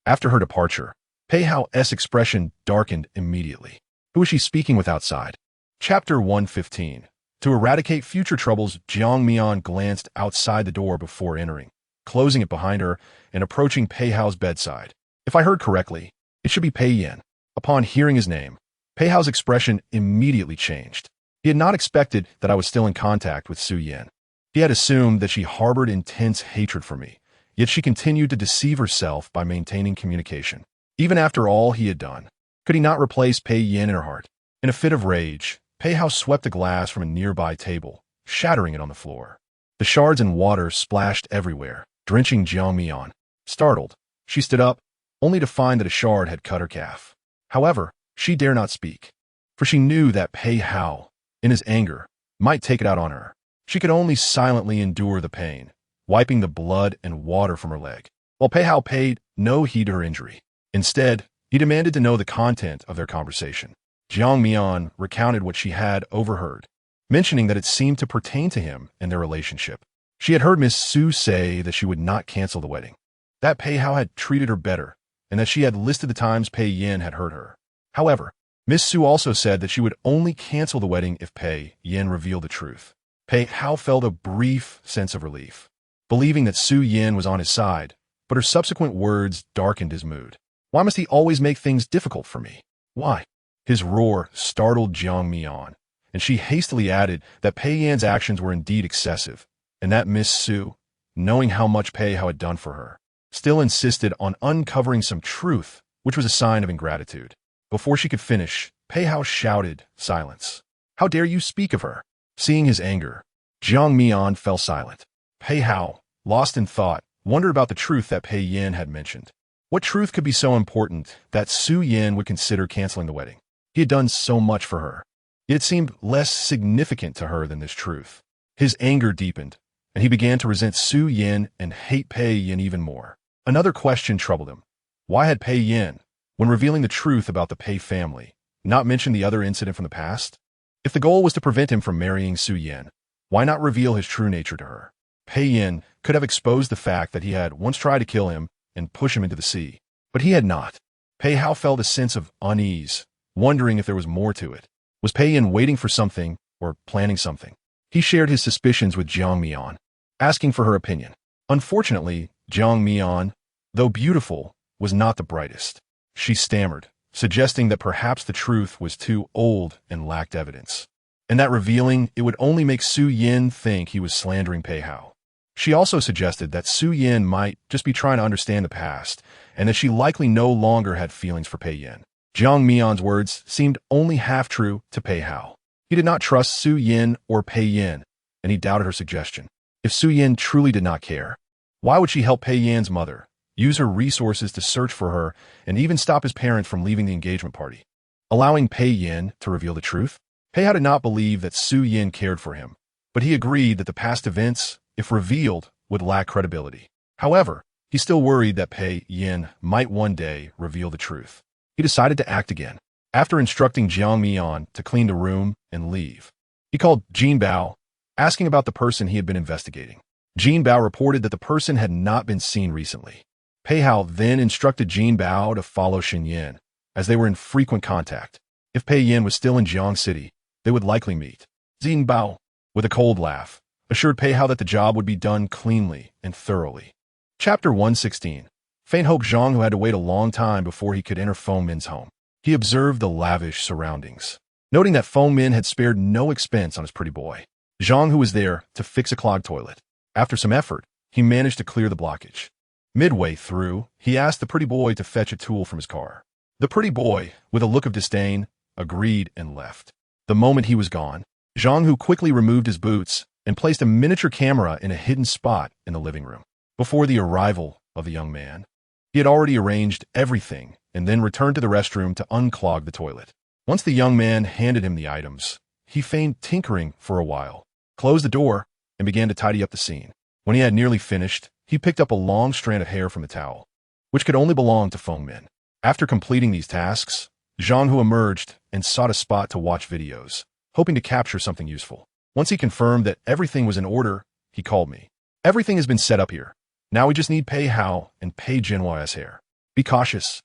After her departure, Pei Hao's expression darkened immediately. Who was she speaking with outside? Chapter 115. To eradicate future troubles, Jiang Mian glanced outside the door before entering, closing it behind her and approaching Pei Hao's bedside. If I heard correctly, it should be Pei Yan. Upon hearing his name, Pei Hao's expression immediately changed. He had not expected that I was still in contact with Su Yan. He had assumed that she harbored intense hatred for me, yet she continued to deceive herself by maintaining communication. Even after all he had done, could he not replace Pei Yan in her heart? In a fit of rage, Pei Hao swept a glass from a nearby table, shattering it on the floor. The shards and water splashed everywhere, drenching Jiang Mian. Startled, she stood up, only to find that a shard had cut her calf. However, she dare not speak, for she knew that Pei Hao, in his anger, might take it out on her. She could only silently endure the pain, wiping the blood and water from her leg, while Pei Hao paid no heed to her injury. Instead, he demanded to know the content of their conversation. Jiang Mian recounted what she had overheard, mentioning that it seemed to pertain to him and their relationship. She had heard Miss Su say that she would not cancel the wedding, that Pei Hao had treated her better, and that she had listed the times Pei Yin had hurt her. However, Miss Su also said that she would only cancel the wedding if Pei Yin revealed the truth. Pei Hao felt a brief sense of relief, believing that Su Yin was on his side, but her subsequent words darkened his mood. Why must he always make things difficult for me? Why? His roar startled Jiang Mian, and she hastily added that Pei Yan's actions were indeed excessive, and that Miss Su, knowing how much Pei Hao had done for her, still insisted on uncovering some truth, which was a sign of ingratitude. Before she could finish, Pei Hao shouted, "Silence! How dare you speak of her?" Seeing his anger, Jiang Mian fell silent. Pei Hao, lost in thought, wondered about the truth that Pei Yin had mentioned. What truth could be so important that Su Yin would consider canceling the wedding? He had done so much for her. It seemed less significant to her than this truth. His anger deepened, and he began to resent Su Yin and hate Pei Yin even more. Another question troubled him. Why had Pei Yin, when revealing the truth about the Pei family, not mentioned the other incident from the past? If the goal was to prevent him from marrying Su Yin, why not reveal his true nature to her? Pei Yin could have exposed the fact that he had once tried to kill him and push him into the sea, but he had not. Pei Hao felt a sense of unease, wondering if there was more to it. Was Pei Yin waiting for something or planning something? He shared his suspicions with Jiang Mian, asking for her opinion. Unfortunately, Jiang Mian, though beautiful, was not the brightest. She stammered, suggesting that perhaps the truth was too old and lacked evidence, and that revealing it would only make Su Yin think he was slandering Pei Hao. She also suggested that Su Yin might just be trying to understand the past, and that she likely no longer had feelings for Pei Yin. Jiang Mian's words seemed only half true to Pei Hao. He did not trust Su Yin or Pei Yin, and he doubted her suggestion. If Su Yin truly did not care, why would she help Pei Yan's mother, use her resources to search for her, and even stop his parents from leaving the engagement party, allowing Pei Yin to reveal the truth? Pei Hao did not believe that Su Yin cared for him, but he agreed that the past events, if revealed, would lack credibility. However, he still worried that Pei Yin might one day reveal the truth. He decided to act again. After instructing Jiang Mian to clean the room and leave, he called Jin Bao, asking about the person he had been investigating. Jin Bao reported that the person had not been seen recently. Pei Hao then instructed Jin Bao to follow Shen Yin, as they were in frequent contact. If Pei Yin was still in Jiang City, they would likely meet. Jin Bao, with a cold laugh, assured Pei Hao that the job would be done cleanly and thoroughly. Chapter 116. Faint Hope Zhang, who had to wait a long time before he could enter Feng Min's home. He observed the lavish surroundings, noting that Feng Min had spared no expense on his pretty boy. Zhang, who was there to fix a clogged toilet. After some effort, he managed to clear the blockage. Midway through, he asked the pretty boy to fetch a tool from his car. The pretty boy, with a look of disdain, agreed and left. The moment he was gone, Zhang, who quickly removed his boots and placed a miniature camera in a hidden spot in the living room. Before the arrival of the young man, he had already arranged everything and then returned to the restroom to unclog the toilet. Once the young man handed him the items, he feigned tinkering for a while, closed the door, and began to tidy up the scene. When he had nearly finished, he picked up a long strand of hair from the towel, which could only belong to Feng Min. After completing these tasks, Zhang Hu emerged and sought a spot to watch videos, hoping to capture something useful. Once he confirmed that everything was in order, he called me. Everything has been set up here. Now we just need Pei Hao and Pei Jinhua's hair. Be cautious,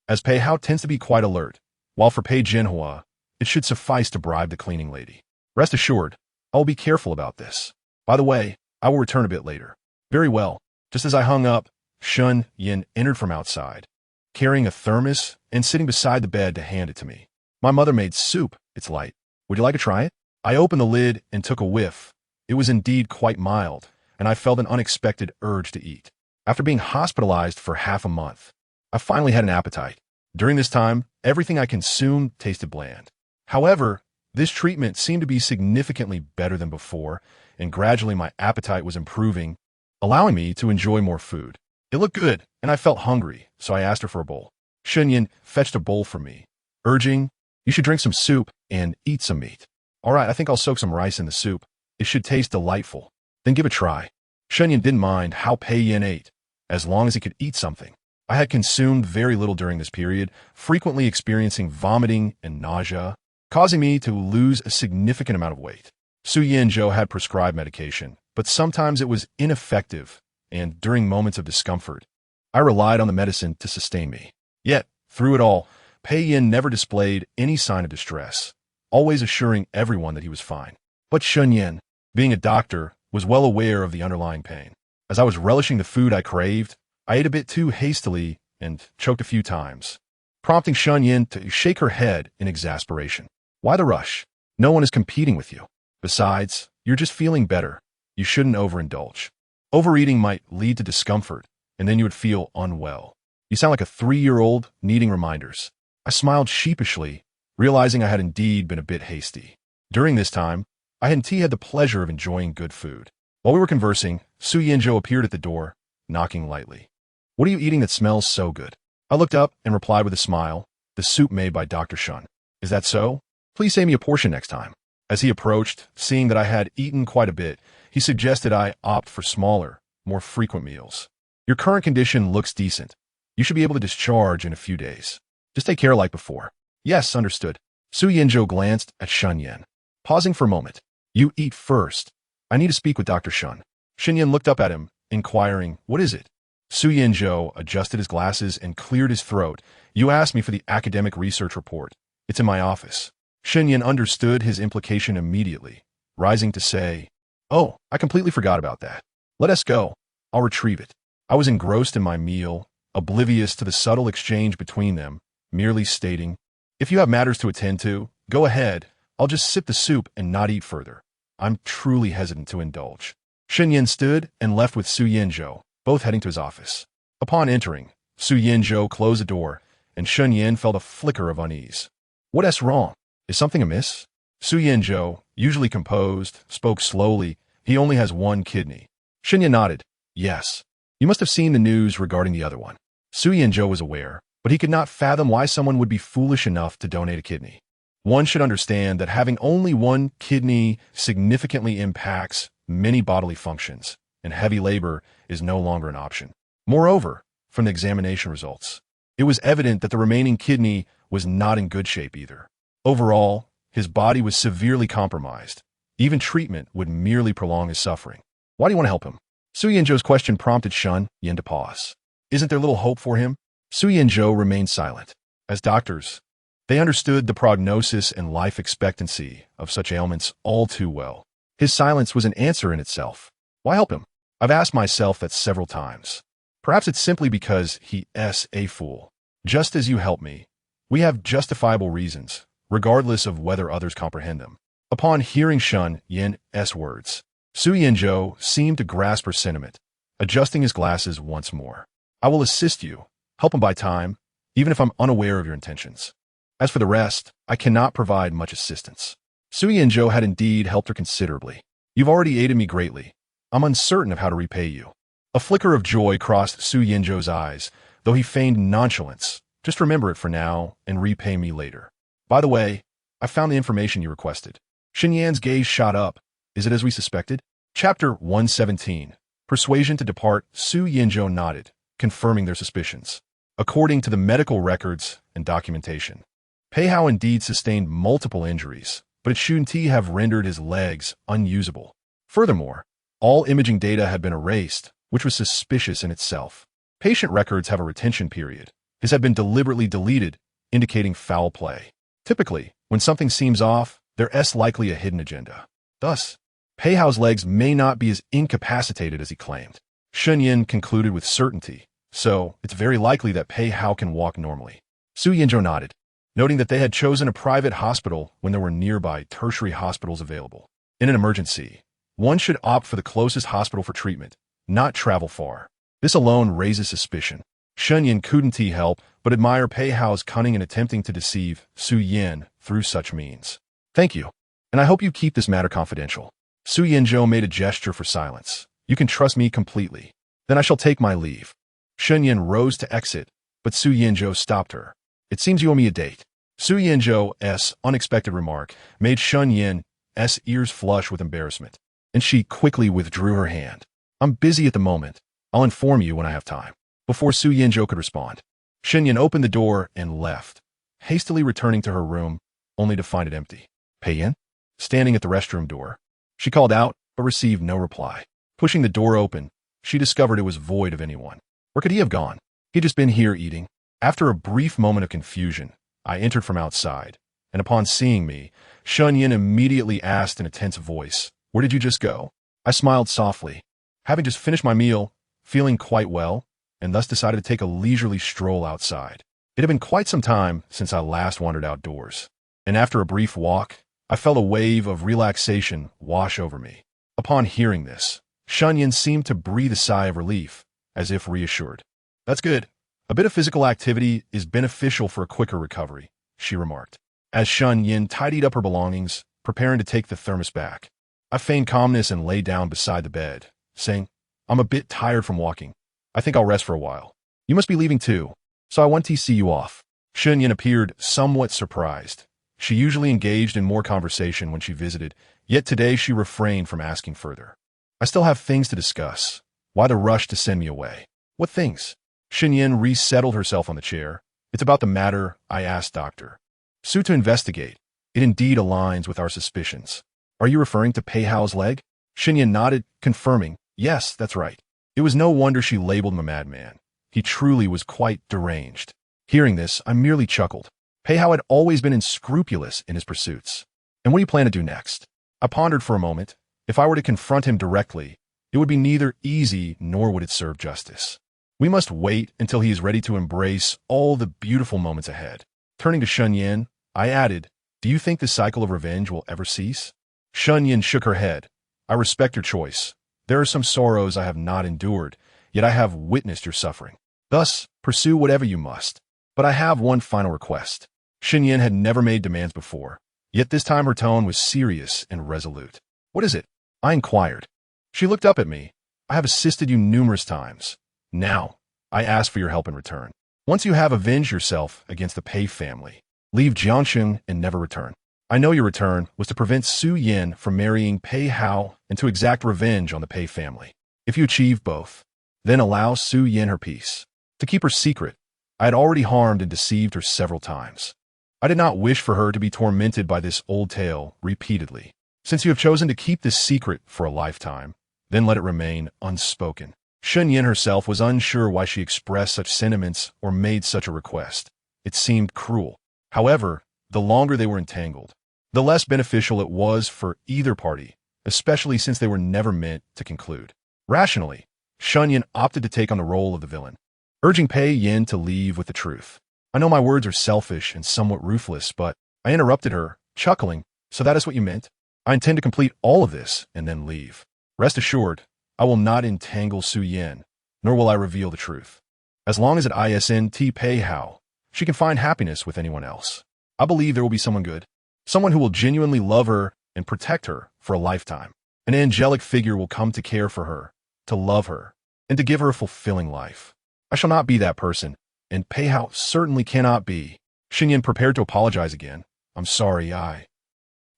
as Pei Hao tends to be quite alert, while for Pei Jinhua, it should suffice to bribe the cleaning lady. Rest assured, I will be careful about this. By the way, I will return a bit later. Very well. Just as I hung up, Shun Yin entered from outside, carrying a thermos and sitting beside the bed to hand it to me. My mother made soup. It's light. Would you like to try it? I opened the lid and took a whiff. It was indeed quite mild, and I felt an unexpected urge to eat. After being hospitalized for half a month, I finally had an appetite. During this time, everything I consumed tasted bland. However, this treatment seemed to be significantly better than before, and gradually my appetite was improving, allowing me to enjoy more food. It looked good, and I felt hungry, so I asked her for a bowl. Shunyan fetched a bowl for me, urging, "You should drink some soup and eat some meat." All right, I think I'll soak some rice in the soup. It should taste delightful. Then give it a try. Shunyan didn't mind how Pei Yin ate, as long as he could eat something. I had consumed very little during this period, frequently experiencing vomiting and nausea, causing me to lose a significant amount of weight. Su Yinzhou had prescribed medication, but sometimes it was ineffective, and during moments of discomfort, I relied on the medicine to sustain me. Yet, through it all, Pei Yin never displayed any sign of distress, always assuring everyone that he was fine. But Shun Yin, being a doctor, was well aware of the underlying pain. As I was relishing the food I craved, I ate a bit too hastily and choked a few times, prompting Shun Yin to shake her head in exasperation. Why the rush? No one is competing with you. Besides, you're just feeling better. You shouldn't overindulge. Overeating might lead to discomfort, and then you would feel unwell. You sound like a 3-year-old needing reminders. I smiled sheepishly, realizing I had indeed been a bit hasty. During this time, I and T had the pleasure of enjoying good food. While we were conversing, Su Yinzhou appeared at the door, knocking lightly. What are you eating that smells so good? I looked up and replied with a smile, the soup made by Dr. Shun. Is that so? Please save me a portion next time. As he approached, seeing that I had eaten quite a bit, he suggested I opt for smaller, more frequent meals. Your current condition looks decent. You should be able to discharge in a few days. Just take care like before. Yes, understood. Su Yinzhou glanced at Shun Yin. Pausing for a moment. You eat first. I need to speak with Dr. Shun. Shun Yin looked up at him, inquiring, what is it? Su Yinzhou adjusted his glasses and cleared his throat. You asked me for the academic research report. It's in my office. Shun Yin understood his implication immediately, rising to say, oh, I completely forgot about that. Let us go. I'll retrieve it. I was engrossed in my meal, oblivious to the subtle exchange between them, merely stating, if you have matters to attend to, go ahead. I'll just sip the soup and not eat further. I'm truly hesitant to indulge. Shun Yin stood and left with Su Yinzhou, both heading to his office. Upon entering, Su Yinzhou closed the door, and Shun Yin felt a flicker of unease. What's wrong? Is something amiss? Su Yinzhou, usually composed, spoke slowly. He only has one kidney. Shun Yin nodded. Yes. You must have seen the news regarding the other one. Su Yinzhou was aware, but he could not fathom why someone would be foolish enough to donate a kidney. One should understand that having only one kidney significantly impacts many bodily functions, and heavy labor is no longer an option. Moreover, from the examination results, it was evident that the remaining kidney was not in good shape either. Overall, his body was severely compromised. Even treatment would merely prolong his suffering. Why do you want to help him? Su Yinzhou's question prompted Shun Yin to pause. Isn't there little hope for him? Su Yinzhou remained silent. As doctors, they understood the prognosis and life expectancy of such ailments all too well. His silence was an answer in itself. Why help him? I've asked myself that several times. Perhaps it's simply because he's a fool. Just as you help me, we have justifiable reasons, regardless of whether others comprehend them. Upon hearing Shun Yin's words, Su Yinzhou seemed to grasp her sentiment, adjusting his glasses once more. I will assist you, help him buy time, even if I'm unaware of your intentions. As for the rest, I cannot provide much assistance. Su Yinzhou had indeed helped her considerably. You've already aided me greatly. I'm uncertain of how to repay you. A flicker of joy crossed Su Yinzhou's eyes, though he feigned nonchalance. Just remember it for now and repay me later. By the way, I found the information you requested. Shun Yan's gaze shot up. Is it as we suspected? Chapter 117. Persuasion to depart. Su Yinzhou nodded, confirming their suspicions. According to the medical records and documentation, Pei Hao indeed sustained multiple injuries, but it shouldn't have rendered his legs unusable. Furthermore, all imaging data had been erased, which was suspicious in itself. Patient records have a retention period. His had been deliberately deleted, indicating foul play. Typically, when something seems off, there's likely a hidden agenda. Thus, Pei Hao's legs may not be as incapacitated as he claimed. Shun Yin concluded with certainty, so it's very likely that Pei Hao can walk normally. Su Yinzhou nodded, noting that they had chosen a private hospital when there were nearby tertiary hospitals available. In an emergency, one should opt for the closest hospital for treatment, not travel far. This alone raises suspicion. Shun Yin couldn't help but admire Pei Hao's cunning in attempting to deceive Su Yin through such means. Thank you, and I hope you keep this matter confidential. Su Yinzhou made a gesture for silence. You can trust me completely. Then I shall take my leave. Shun Yin rose to exit, but Su Yinzhou stopped her. It seems you owe me a date. Su Yinzhou's unexpected remark made Shun Yin Yin's ears flush with embarrassment, and she quickly withdrew her hand. I'm busy at the moment. I'll inform you when I have time. Before Su Yinzhou could respond, Shenyan opened the door and left, hastily returning to her room, only to find it empty. Pei Yin? Standing at the restroom door. She called out, but received no reply. Pushing the door open, she discovered it was void of anyone. Where could he have gone? He'd just been here eating. After a brief moment of confusion, I entered from outside, and upon seeing me, Shen Yin immediately asked in a tense voice, "Where did you just go?" I smiled softly, having just finished my meal, feeling quite well, and thus decided to take a leisurely stroll outside. It had been quite some time since I last wandered outdoors, and after a brief walk, I felt a wave of relaxation wash over me. Upon hearing this, Shen Yin seemed to breathe a sigh of relief, as if reassured. "That's good. A bit of physical activity is beneficial for a quicker recovery," she remarked, as Shen Yin tidied up her belongings, preparing to take the thermos back. I feigned calmness and lay down beside the bed, saying, "I'm a bit tired from walking. I think I'll rest for a while. You must be leaving too, so I want to see you off." Shen Yin appeared somewhat surprised. She usually engaged in more conversation when she visited, yet today she refrained from asking further. "I still have things to discuss. Why the rush to send me away?" "What things?" Shen Yin resettled herself on the chair. "It's about the matter I asked Dr. Su to investigate. It indeed aligns with our suspicions." "Are you referring to Pei Hao's leg?" Shen Yin nodded, confirming, "Yes, that's right." It was no wonder she labeled him a madman. He truly was quite deranged. Hearing this, I merely chuckled. Pei Hao had always been unscrupulous in his pursuits. "And what do you plan to do next?" I pondered for a moment. If I were to confront him directly, it would be neither easy nor would it serve justice. We must wait until he is ready to embrace all the beautiful moments ahead. Turning to Shen Yin, I added, "Do you think the cycle of revenge will ever cease?" Shen Yin shook her head. "I respect your choice. There are some sorrows I have not endured, yet I have witnessed your suffering. Thus, pursue whatever you must. But I have one final request." Shen Yin had never made demands before, yet this time her tone was serious and resolute. "What is it?" I inquired. She looked up at me. "I have assisted you numerous times. Now, I ask for your help in return. Once you have avenged yourself against the Pei family, leave Jiangsheng and never return. I know your return was to prevent Su Yin from marrying Pei Hao and to exact revenge on the Pei family. If you achieve both, then allow Su Yin her peace. To keep her secret, I had already harmed and deceived her several times. I did not wish for her to be tormented by this old tale repeatedly. Since you have chosen to keep this secret for a lifetime, then let it remain unspoken." Shen Yin herself was unsure why she expressed such sentiments or made such a request. It seemed cruel. However, the longer they were entangled, the less beneficial it was for either party, especially since they were never meant to conclude. Rationally, Shen Yin opted to take on the role of the villain, urging Pei Yin to leave with the truth. I know my words are selfish and somewhat ruthless, but I interrupted her, chuckling, "So that is what you meant? I intend to complete all of this and then leave. Rest assured, I will not entangle Su Yin, nor will I reveal the truth. As long as it isn't Pei Hao, she can find happiness with anyone else. I believe there will be someone good, someone who will genuinely love her and protect her for a lifetime. An angelic figure will come to care for her, to love her, and to give her a fulfilling life. I shall not be that person, and Pei Hao certainly cannot be." Shen Yin prepared to apologize again. "I'm sorry, I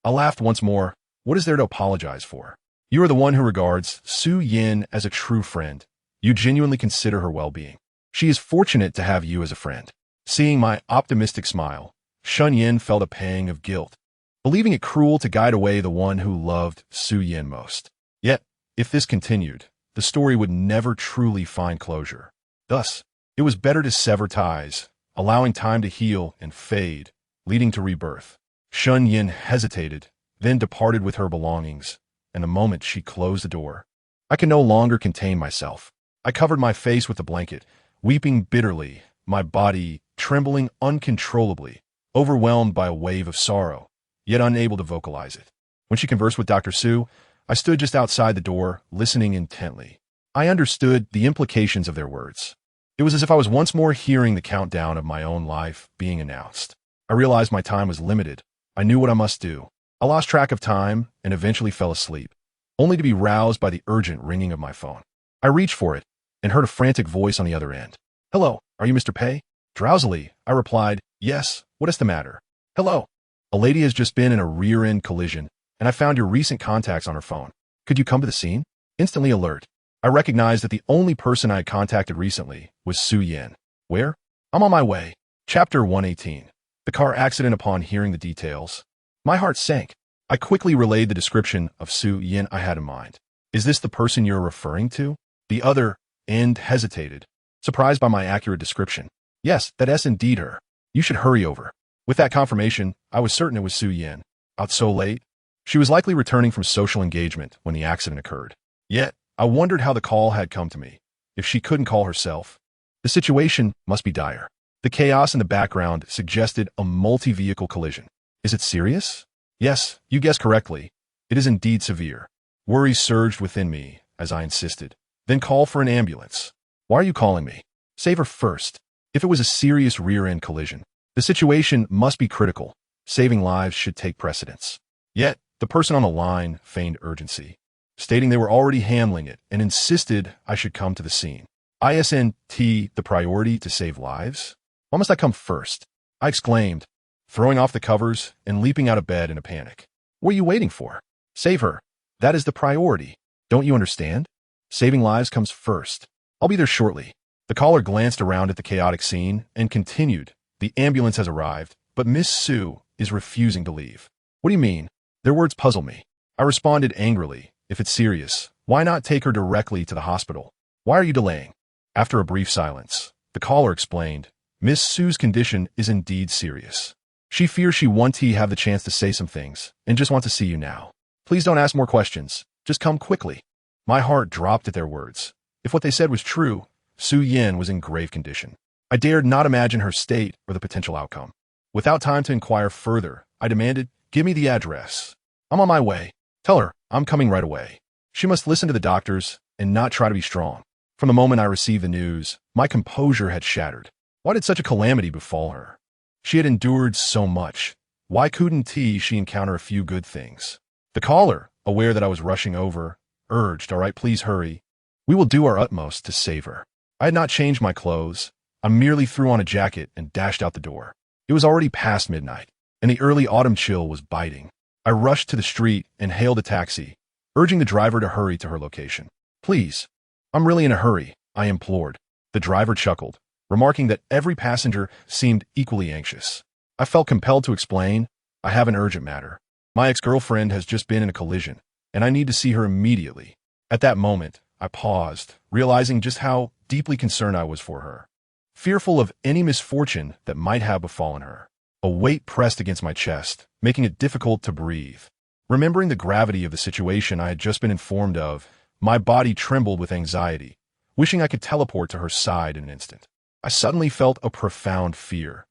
laughed once more. "What is there to apologize for? You are the one who regards Su Yin as a true friend. You genuinely consider her well-being. She is fortunate to have you as a friend." Seeing my optimistic smile, Shen Yin felt a pang of guilt, believing it cruel to guide away the one who loved Su Yin most. Yet, if this continued, the story would never truly find closure. Thus, it was better to sever ties, allowing time to heal and fade, leading to rebirth. Shen Yin hesitated, then departed with her belongings, and the moment she closed the door, I could no longer contain myself. I covered my face with the blanket, weeping bitterly, my body trembling uncontrollably, overwhelmed by a wave of sorrow, yet unable to vocalize it. When she conversed with Dr. Su, I stood just outside the door, listening intently. I understood the implications of their words. It was as if I was once more hearing the countdown of my own life being announced. I realized my time was limited. I knew what I must do. I lost track of time and eventually fell asleep, only to be roused by the urgent ringing of my phone. I reached for it and heard a frantic voice on the other end. "Hello, are you Mr. Pei?" Drowsily, I replied, "Yes, what is the matter?" "Hello. A lady has just been in a rear-end collision and I found your recent contacts on her phone. Could you come to the scene? Instantly alert. I recognized that the only person I had contacted recently was Su Yin. Where? I'm on my way. Chapter 118. The car accident. Upon hearing the details, my heart sank. I quickly relayed the description of Su Yin I had in mind. Is this the person you're referring to? The other end hesitated, surprised by my accurate description. Yes, that's indeed her. You should hurry over. With that confirmation, I was certain it was Su Yin. Out so late? She was likely returning from social engagement when the accident occurred. Yet, I wondered how the call had come to me. If she couldn't call herself, the situation must be dire. The chaos in the background suggested a multi-vehicle collision. Is it serious? Yes, you guessed correctly. It is indeed severe. Worry surged within me as I insisted. Then call for an ambulance. Why are you calling me? Save her first. If it was a serious rear-end collision, the situation must be critical. Saving lives should take precedence. Yet, the person on the line feigned urgency, stating they were already handling it and insisted I should come to the scene. Isn't the priority to save lives? Why must I come first? I exclaimed, throwing off the covers and leaping out of bed in a panic. What are you waiting for? Save her. That is the priority. Don't you understand? Saving lives comes first. I'll be there shortly. The caller glanced around at the chaotic scene and continued. The ambulance has arrived, but Miss Su is refusing to leave. What do you mean? Their words puzzle me. I responded angrily. If it's serious, why not take her directly to the hospital? Why are you delaying? After a brief silence, the caller explained, Miss Su's condition is indeed serious. She fears she won't have the chance to say some things and just wants to see you now. Please don't ask more questions. Just come quickly. My heart dropped at their words. If what they said was true, Su Yin was in grave condition. I dared not imagine her state or the potential outcome. Without time to inquire further, I demanded, give me the address. I'm on my way. Tell her I'm coming right away. She must listen to the doctors and not try to be strong. From the moment I received the news, my composure had shattered. Why did such a calamity befall her? She had endured so much. Why couldn't she encounter a few good things? The caller, aware that I was rushing over, urged, all right, please hurry. We will do our utmost to save her. I had not changed my clothes. I merely threw on a jacket and dashed out the door. It was already past midnight, and the early autumn chill was biting. I rushed to the street and hailed a taxi, urging the driver to hurry to her location. Please, I'm really in a hurry, I implored. The driver chuckled, remarking that every passenger seemed equally anxious. I felt compelled to explain, I have an urgent matter. My ex-girlfriend has just been in a collision, and I need to see her immediately. At that moment, I paused, realizing just how deeply concerned I was for her, fearful of any misfortune that might have befallen her. A weight pressed against my chest, making it difficult to breathe. Remembering the gravity of the situation I had just been informed of, my body trembled with anxiety, wishing I could teleport to her side in an instant. I suddenly felt a profound fear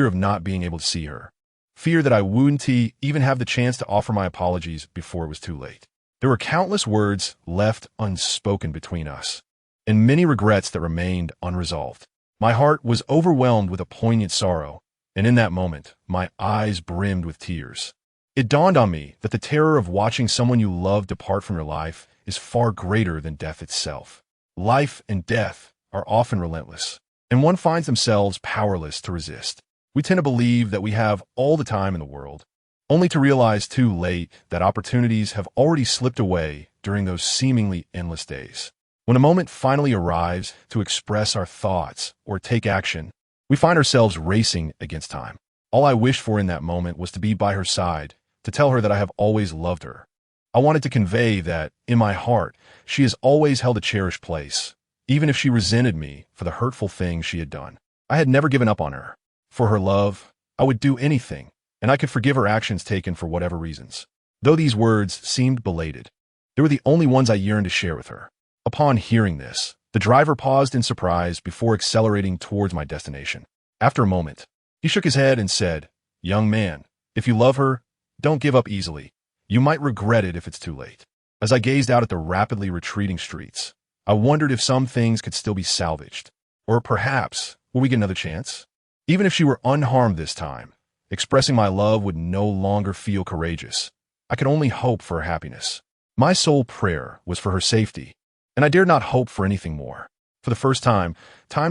of not being able to see her, fear that I wouldn't even have the chance to offer my apologies before it was too late. There were countless words left unspoken between us, and many regrets that remained unresolved. My heart was overwhelmed with a poignant sorrow, and in that moment, my eyes brimmed with tears. It dawned on me that the terror of watching someone you love depart from your life is far greater than death itself. Life and death are often relentless, and one finds themselves powerless to resist. We tend to believe that we have all the time in the world, only to realize too late that opportunities have already slipped away during those seemingly endless days. When a moment finally arrives to express our thoughts or take action, we find ourselves racing against time. All I wished for in that moment was to be by her side, to tell her that I have always loved her. I wanted to convey that, in my heart, she has always held a cherished place, even if she resented me for the hurtful things she had done. I had never given up on her. For her love, I would do anything, and I could forgive her actions taken for whatever reasons. Though these words seemed belated, they were the only ones I yearned to share with her. Upon hearing this, the driver paused in surprise before accelerating towards my destination. After a moment, he shook his head and said, "Young man, if you love her, don't give up easily. You might regret it if it's too late." As I gazed out at the rapidly retreating streets, I wondered if some things could still be salvaged. Or perhaps, will we get another chance? Even if she were unharmed this time, expressing my love would no longer feel courageous. I could only hope for her happiness. My sole prayer was for her safety, and I dared not hope for anything more. For the first time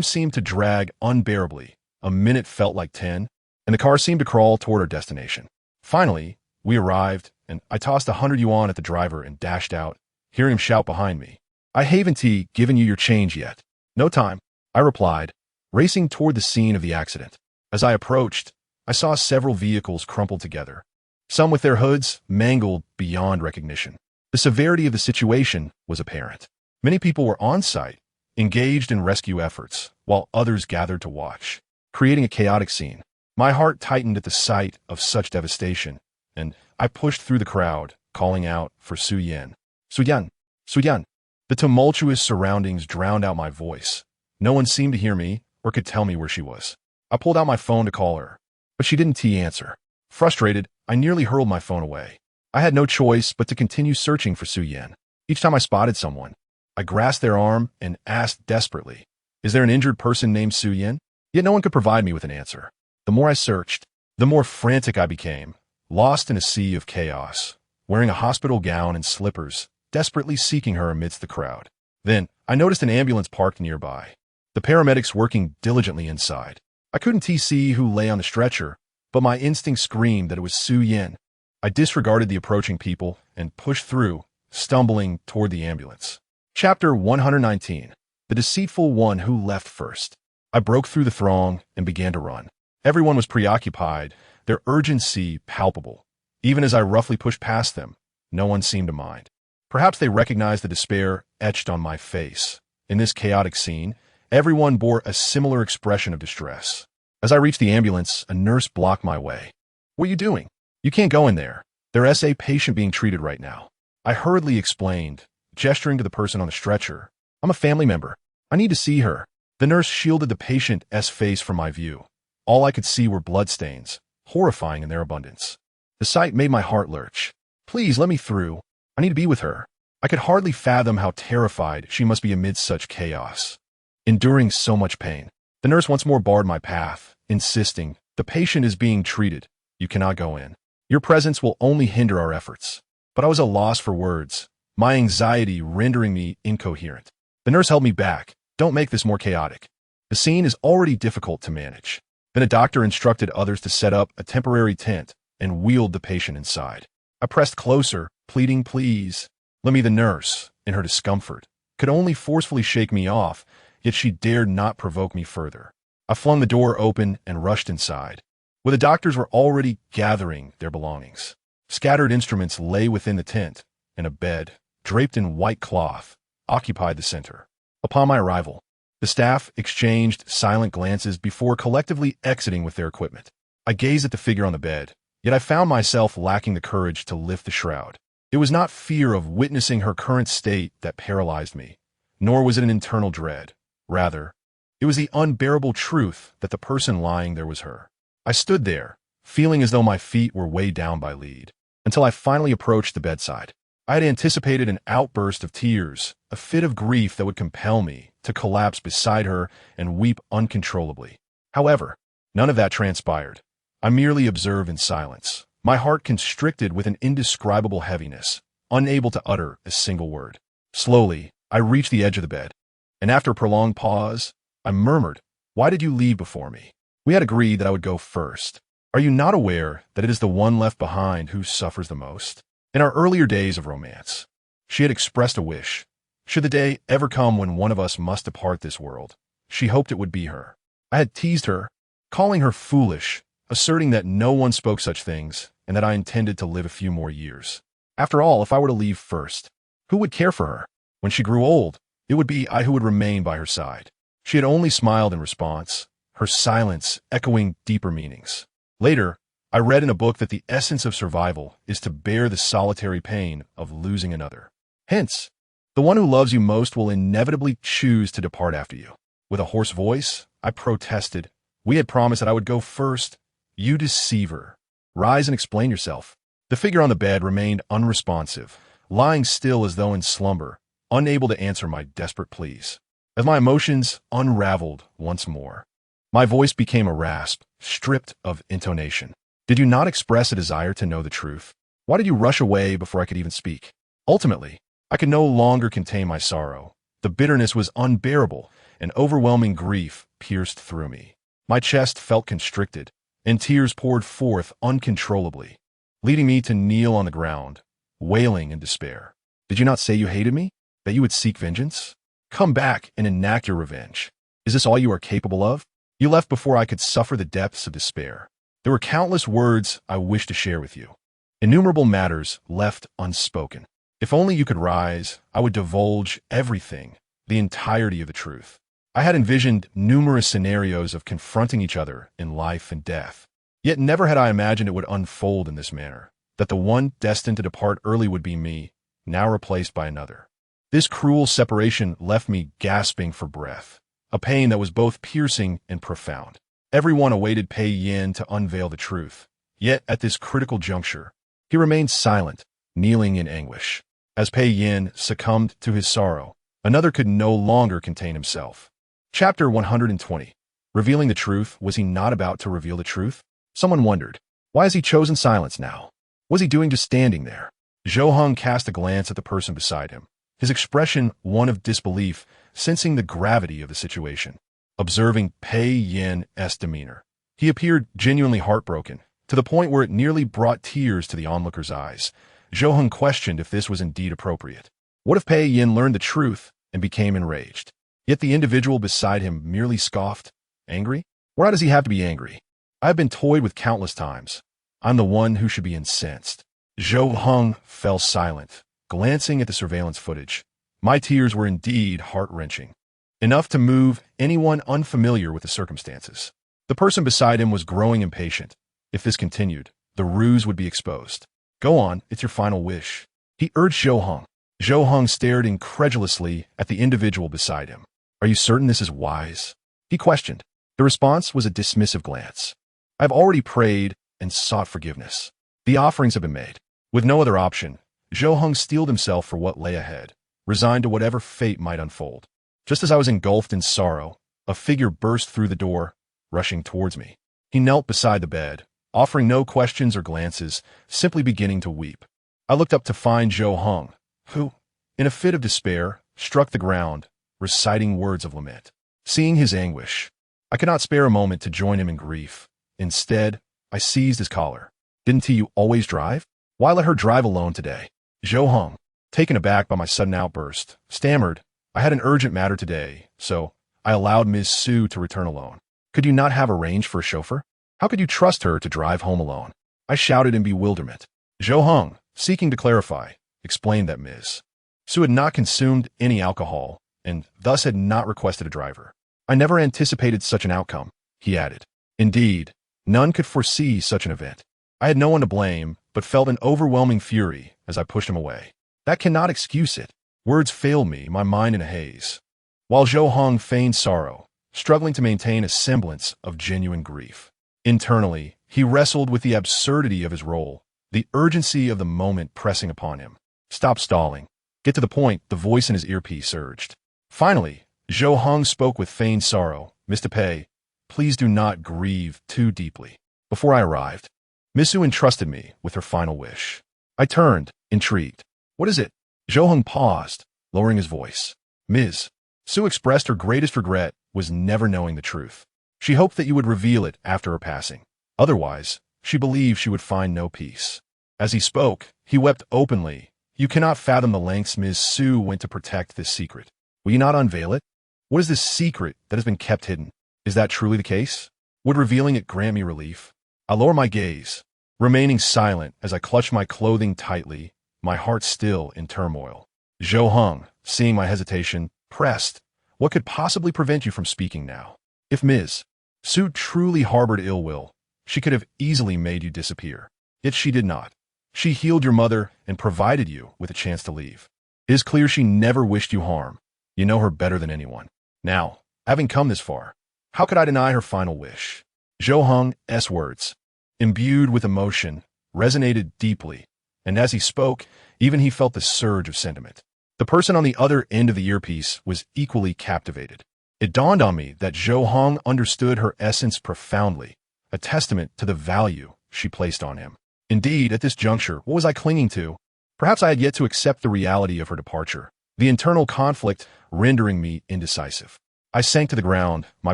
seemed to drag unbearably. A minute felt like 10, and the car seemed to crawl toward our destination. Finally, We arrived, and I tossed 100 yuan at the driver and dashed out, hearing him shout behind me, "I haven't given you your change yet." "No time," I replied, racing toward the scene of the accident. As I approached, I saw several vehicles crumpled together, some with their hoods mangled beyond recognition. The severity of the situation was apparent. Many people were on site, engaged in rescue efforts, while others gathered to watch, creating a chaotic scene. My heart tightened at the sight of such devastation, and I pushed through the crowd, calling out for Su Yan. "Su Yan! Su Yan!" The tumultuous surroundings drowned out my voice. No one seemed to hear me or could tell me where she was. I pulled out my phone to call her, but she didn't answer. Frustrated, I nearly hurled my phone away. I had no choice but to continue searching for Su Yan. Each time I spotted someone, I grasped their arm and asked desperately, "Is there an injured person named Su Yan?" Yet no one could provide me with an answer. The more I searched, the more frantic I became, lost in a sea of chaos, wearing a hospital gown and slippers, desperately seeking her amidst the crowd. Then, I noticed an ambulance parked nearby, the paramedics working diligently inside. I couldn't see who lay on the stretcher, but my instinct screamed that it was Su Yan. I disregarded the approaching people and pushed through, stumbling toward the ambulance. Chapter 119. The Deceitful One Who Left First. I broke through the throng and began to run. Everyone was preoccupied, their urgency palpable. Even as I roughly pushed past them, no one seemed to mind. Perhaps they recognized the despair etched on my face. In this chaotic scene, everyone bore a similar expression of distress. As I reached the ambulance, a nurse blocked my way. "What are you doing? You can't go in there. There's a patient being treated right now." I hurriedly explained, gesturing to the person on the stretcher. "I'm a family member. I need to see her." The nurse shielded the patient's face from my view. All I could see were bloodstains, horrifying in their abundance. The sight made my heart lurch. "Please let me through. I need to be with her." I could hardly fathom how terrified she must be amidst such chaos, enduring so much pain. The nurse once more barred my path, insisting, "The patient is being treated. You cannot go in. Your presence will only hinder our efforts." But I was at a loss for words, my anxiety rendering me incoherent. The nurse held me back. "Don't make this more chaotic. The scene is already difficult to manage." Then a doctor instructed others to set up a temporary tent and wheeled the patient inside. I pressed closer, pleading, "Please, let me." The nurse, in her discomfort, could only forcefully shake me off, yet she dared not provoke me further. I flung the door open and rushed inside, where the doctors were already gathering their belongings. Scattered instruments lay within the tent, and a bed, draped in white cloth, occupied the center. Upon my arrival, the staff exchanged silent glances before collectively exiting with their equipment. I gazed at the figure on the bed, yet I found myself lacking the courage to lift the shroud. It was not fear of witnessing her current state that paralyzed me, nor was it an internal dread. Rather, it was the unbearable truth that the person lying there was her. I stood there, feeling as though my feet were weighed down by lead, until I finally approached the bedside. I had anticipated an outburst of tears, a fit of grief that would compel me to collapse beside her and weep uncontrollably. However, none of that transpired. I merely observed in silence, my heart constricted with an indescribable heaviness, unable to utter a single word. Slowly, I reached the edge of the bed, and after a prolonged pause, I murmured, "Why did you leave before me? We had agreed that I would go first. Are you not aware that it is the one left behind who suffers the most?" In our earlier days of romance, she had expressed a wish. Should the day ever come when one of us must depart this world, she hoped it would be her. I had teased her, calling her foolish, asserting that no one spoke such things and that I intended to live a few more years. After all, if I were to leave first, who would care for her? When she grew old, it would be I who would remain by her side. She had only smiled in response, her silence echoing deeper meanings. Later, I read in a book that the essence of survival is to bear the solitary pain of losing another. Hence, the one who loves you most will inevitably choose to depart after you. With a hoarse voice, I protested. "We had promised that I would go first." "You deceiver. Rise and explain yourself." The figure on the bed remained unresponsive, lying still as though in slumber, unable to answer my desperate pleas. As my emotions unraveled once more, my voice became a rasp, stripped of intonation. "Did you not express a desire to know the truth? Why did you rush away before I could even speak?" Ultimately, I could no longer contain my sorrow. The bitterness was unbearable, and overwhelming grief pierced through me. My chest felt constricted, and tears poured forth uncontrollably. leading me to kneel on the ground, wailing in despair. Did you not say you hated me? That you would seek vengeance? Come back and enact your revenge. Is this all you are capable of? You left before I could suffer the depths of despair. There were countless words I wished to share with you. Innumerable matters left unspoken. If only you could rise, I would divulge everything, the entirety of the truth. I had envisioned numerous scenarios of confronting each other in life and death. Yet never had I imagined it would unfold in this manner, that the one destined to depart early would be me, now replaced by another. This cruel separation left me gasping for breath, a pain that was both piercing and profound. Everyone awaited Pei Yin to unveil the truth, yet at this critical juncture, he remained silent, kneeling in anguish. As Pei Yin succumbed to his sorrow, another could no longer contain himself. Chapter 120. Revealing the truth. Was he not about to reveal the truth? Someone wondered. Why has he chosen silence now? What was he doing just standing there? Zhou Heng cast a glance at the person beside him, his expression one of disbelief, sensing the gravity of the situation. Observing Pei Yin's demeanor, he appeared genuinely heartbroken, to the point where it nearly brought tears to the onlooker's eyes. Zhou Heng questioned if this was indeed appropriate. What if Pei Yin learned the truth and became enraged? Yet the individual beside him merely scoffed. Angry? Why does he have to be angry? I have been toyed with countless times. I'm the one who should be incensed. Zhou Heng fell silent, glancing at the surveillance footage. My tears were indeed heart-wrenching, enough to move anyone unfamiliar with the circumstances. The person beside him was growing impatient. If this continued, the ruse would be exposed. Go on, it's your final wish, he urged Zhou Heng. Zhou Heng stared incredulously at the individual beside him. Are you certain this is wise? He questioned. The response was a dismissive glance. I have already prayed and sought forgiveness. The offerings have been made. With no other option, Zhou Heng steeled himself for what lay ahead, resigned to whatever fate might unfold. Just as I was engulfed in sorrow, a figure burst through the door, rushing towards me. He knelt beside the bed, offering no questions or glances, simply beginning to weep. I looked up to find Zhou Heng, who, in a fit of despair, struck the ground, reciting words of lament. Seeing his anguish, I could not spare a moment to join him in grief. Instead, I seized his collar. Didn't you always drive? Why let her drive alone today? Zhou Heng, taken aback by my sudden outburst, stammered, I had an urgent matter today, so I allowed Ms. Su to return alone. Could you not have arranged for a chauffeur? How could you trust her to drive home alone? I shouted in bewilderment. Zhou Heng, seeking to clarify, explained that Ms. Su had not consumed any alcohol and thus had not requested a driver. I never anticipated such an outcome, he added. Indeed, none could foresee such an event. I had no one to blame, but felt an overwhelming fury as I pushed him away. That cannot excuse it. Words failed me, my mind in a haze. While Zhou Heng feigned sorrow, struggling to maintain a semblance of genuine grief. Internally, he wrestled with the absurdity of his role, the urgency of the moment pressing upon him. Stop stalling. Get to the point, the voice in his earpiece urged. Finally, Zhou Heng spoke with feigned sorrow. Mr. Pei, please do not grieve too deeply. Before I arrived, Miss Su entrusted me with her final wish. I turned, intrigued. What is it? Zhou Heng paused, lowering his voice. Ms. Su expressed her greatest regret was never knowing the truth. She hoped that you would reveal it after her passing. Otherwise, she believed she would find no peace. As he spoke, he wept openly. You cannot fathom the lengths Ms. Su went to protect this secret. Will you not unveil it? What is this secret that has been kept hidden? Is that truly the case? Would revealing it grant me relief? I lower my gaze, remaining silent as I clutch my clothing tightly, my heart still in turmoil. Zhou Heng, seeing my hesitation, pressed. What could possibly prevent you from speaking now? If Ms. Su truly harbored ill will, she could have easily made you disappear. Yet she did not. She healed your mother and provided you with a chance to leave. It is clear she never wished you harm. You know her better than anyone. Now, having come this far, how could I deny her final wish? Zhou Heng's words, imbued with emotion, resonated deeply, and as he spoke, even he felt the surge of sentiment. The person on the other end of the earpiece was equally captivated. It dawned on me that Zhou Heng understood her essence profoundly, a testament to the value she placed on him. Indeed, at this juncture, what was I clinging to? Perhaps I had yet to accept the reality of her departure, the internal conflict rendering me indecisive. I sank to the ground, my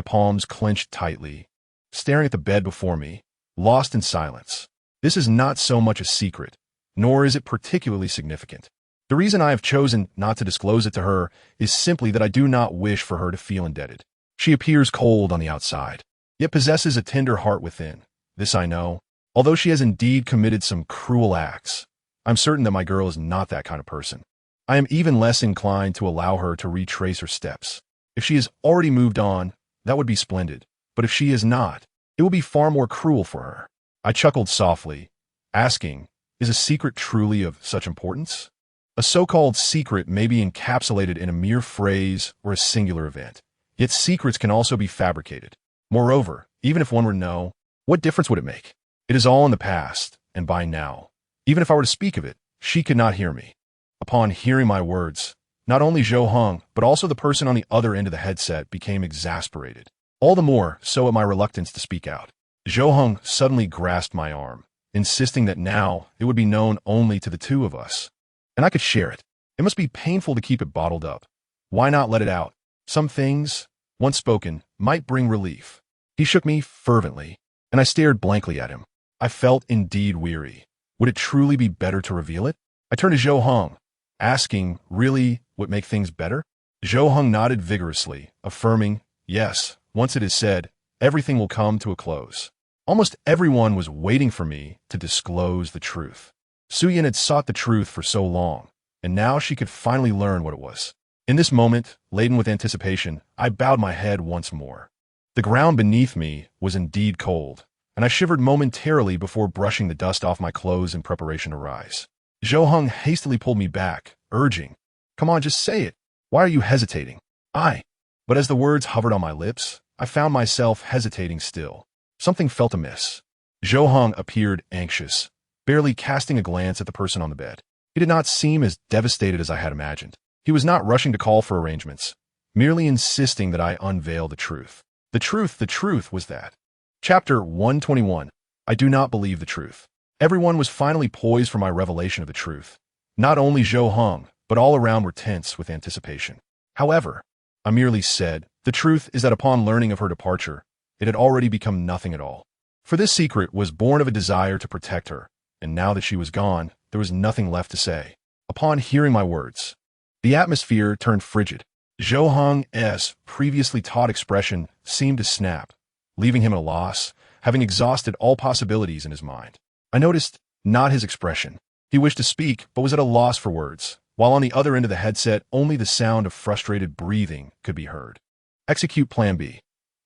palms clenched tightly, staring at the bed before me, lost in silence. This is not so much a secret, nor is it particularly significant. The reason I have chosen not to disclose it to her is simply that I do not wish for her to feel indebted. She appears cold on the outside, yet possesses a tender heart within. This I know. Although she has indeed committed some cruel acts, I'm certain that my girl is not that kind of person. I am even less inclined to allow her to retrace her steps. If she has already moved on, that would be splendid. But if she is not, it will be far more cruel for her. I chuckled softly, asking, is a secret truly of such importance? A so-called secret may be encapsulated in a mere phrase or a singular event. Yet secrets can also be fabricated. Moreover, even if one were to know, what difference would it make? It is all in the past, and by now. Even if I were to speak of it, she could not hear me. Upon hearing my words, not only Zhou Heng, but also the person on the other end of the headset became exasperated. All the more so at my reluctance to speak out. Zhou Heng suddenly grasped my arm, insisting that now it would be known only to the two of us. And I could share it. It must be painful to keep it bottled up. Why not let it out? Some things, once spoken, might bring relief. He shook me fervently, and I stared blankly at him. I felt indeed weary. Would it truly be better to reveal it? I turned to Zhou Heng, asking, really, would make things better? Zhou Heng nodded vigorously, affirming, yes, once it is said, everything will come to a close. Almost everyone was waiting for me to disclose the truth. Su Yin had sought the truth for so long, and now she could finally learn what it was. In this moment, laden with anticipation, I bowed my head once more. The ground beneath me was indeed cold, and I shivered momentarily before brushing the dust off my clothes in preparation to rise. Zhou Heng hastily pulled me back, urging, come on, just say it. Why are you hesitating? But as the words hovered on my lips, I found myself hesitating still. Something felt amiss. Zhou Heng appeared anxious, barely casting a glance at the person on the bed. He did not seem as devastated as I had imagined. He was not rushing to call for arrangements, merely insisting that I unveil the truth. The truth was that. Chapter 121. I do not believe the truth. Everyone was finally poised for my revelation of the truth. Not only Zhou Heng, but all around were tense with anticipation. However, I merely said, the truth is that upon learning of her departure, it had already become nothing at all. For this secret was born of a desire to protect her, and now that she was gone, there was nothing left to say. Upon hearing my words, the atmosphere turned frigid. Zhou Heng's previously taut expression seemed to snap, leaving him at a loss, having exhausted all possibilities in his mind. I noticed not his expression. He wished to speak, but was at a loss for words, while on the other end of the headset, only the sound of frustrated breathing could be heard. Execute Plan B.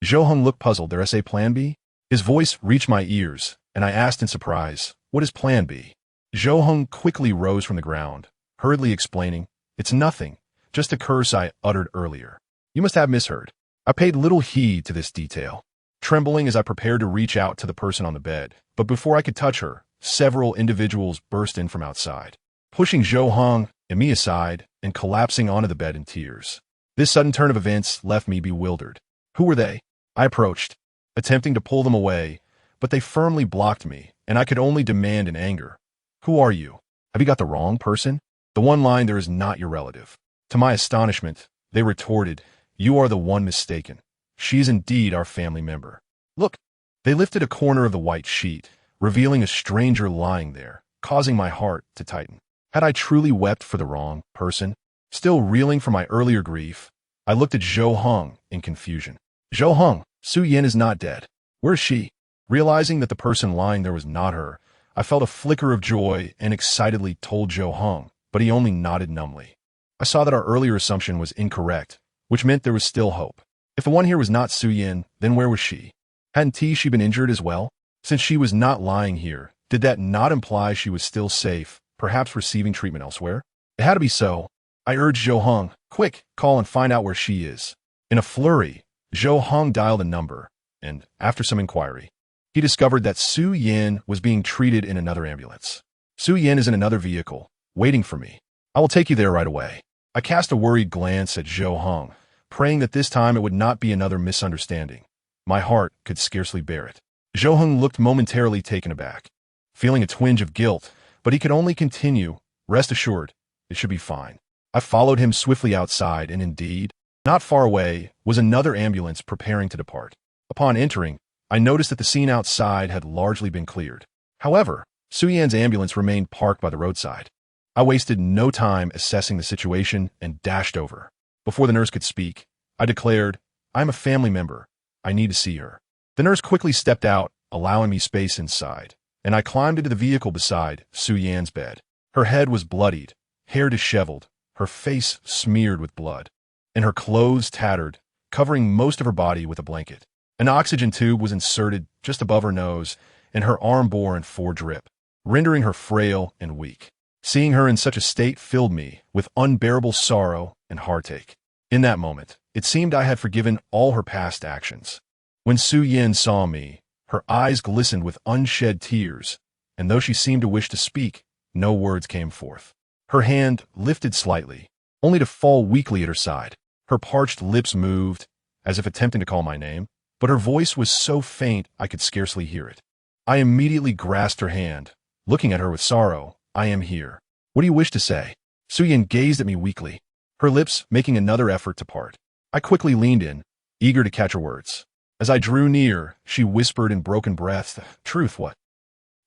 Zhou Heng looked puzzled. There is a Plan B? His voice reached my ears, and I asked in surprise, what is Plan B? Zhou Heng quickly rose from the ground, hurriedly explaining, it's nothing, just a curse I uttered earlier. You must have misheard. I paid little heed to this detail, trembling as I prepared to reach out to the person on the bed, but before I could touch her, several individuals burst in from outside, pushing Zhou Heng and me aside and collapsing onto the bed in tears. This sudden turn of events left me bewildered. Who were they? I approached, attempting to pull them away, but they firmly blocked me, and I could only demand in anger, who are you? Have you got the wrong person? The one line there is not your relative. To my astonishment, they retorted, you are the one mistaken. She is indeed our family member. Look, they lifted a corner of the white sheet, revealing a stranger lying there, causing my heart to tighten. Had I truly wept for the wrong person? Still reeling from my earlier grief, I looked at Zhou Heng in confusion. Zhou Heng, Su Yin is not dead. Where is she? Realizing that the person lying there was not her, I felt a flicker of joy and excitedly told Zhou Heng, but he only nodded numbly. I saw that our earlier assumption was incorrect, which meant there was still hope. If the one here was not Su Yin, then where was she? Hadn't she been injured as well? Since she was not lying here, did that not imply she was still safe, perhaps receiving treatment elsewhere? It had to be so. I urged Zhou Heng, quick, call and find out where she is. In a flurry, Zhou Heng dialed a number, and, after some inquiry, he discovered that Su Yin was being treated in another ambulance. Su Yin is in another vehicle, waiting for me. I will take you there right away. I cast a worried glance at Zhou Heng, praying that this time it would not be another misunderstanding. My heart could scarcely bear it. Zhou Heng looked momentarily taken aback, feeling a twinge of guilt, but he could only continue, rest assured, it should be fine. I followed him swiftly outside, and indeed, not far away was another ambulance preparing to depart. Upon entering, I noticed that the scene outside had largely been cleared. However, Su Yan's ambulance remained parked by the roadside. I wasted no time assessing the situation and dashed over. Before the nurse could speak, I declared, "I'm a family member. I need to see her." The nurse quickly stepped out, allowing me space inside, and I climbed into the vehicle beside Su Yan's bed. Her head was bloodied, hair disheveled, her face smeared with blood, and her clothes tattered, covering most of her body with a blanket. An oxygen tube was inserted just above her nose, and her arm bore in 4 drip, rendering her frail and weak. Seeing her in such a state filled me with unbearable sorrow and heartache. In that moment, it seemed I had forgiven all her past actions. When Su Yan saw me, her eyes glistened with unshed tears, and though she seemed to wish to speak, no words came forth. Her hand lifted slightly, only to fall weakly at her side. Her parched lips moved, as if attempting to call my name, but her voice was so faint I could scarcely hear it. I immediately grasped her hand, looking at her with sorrow. "I am here. What do you wish to say?" Su Yan gazed at me weakly, her lips making another effort to part. I quickly leaned in, eager to catch her words. As I drew near, she whispered in broken breaths, "Truth, what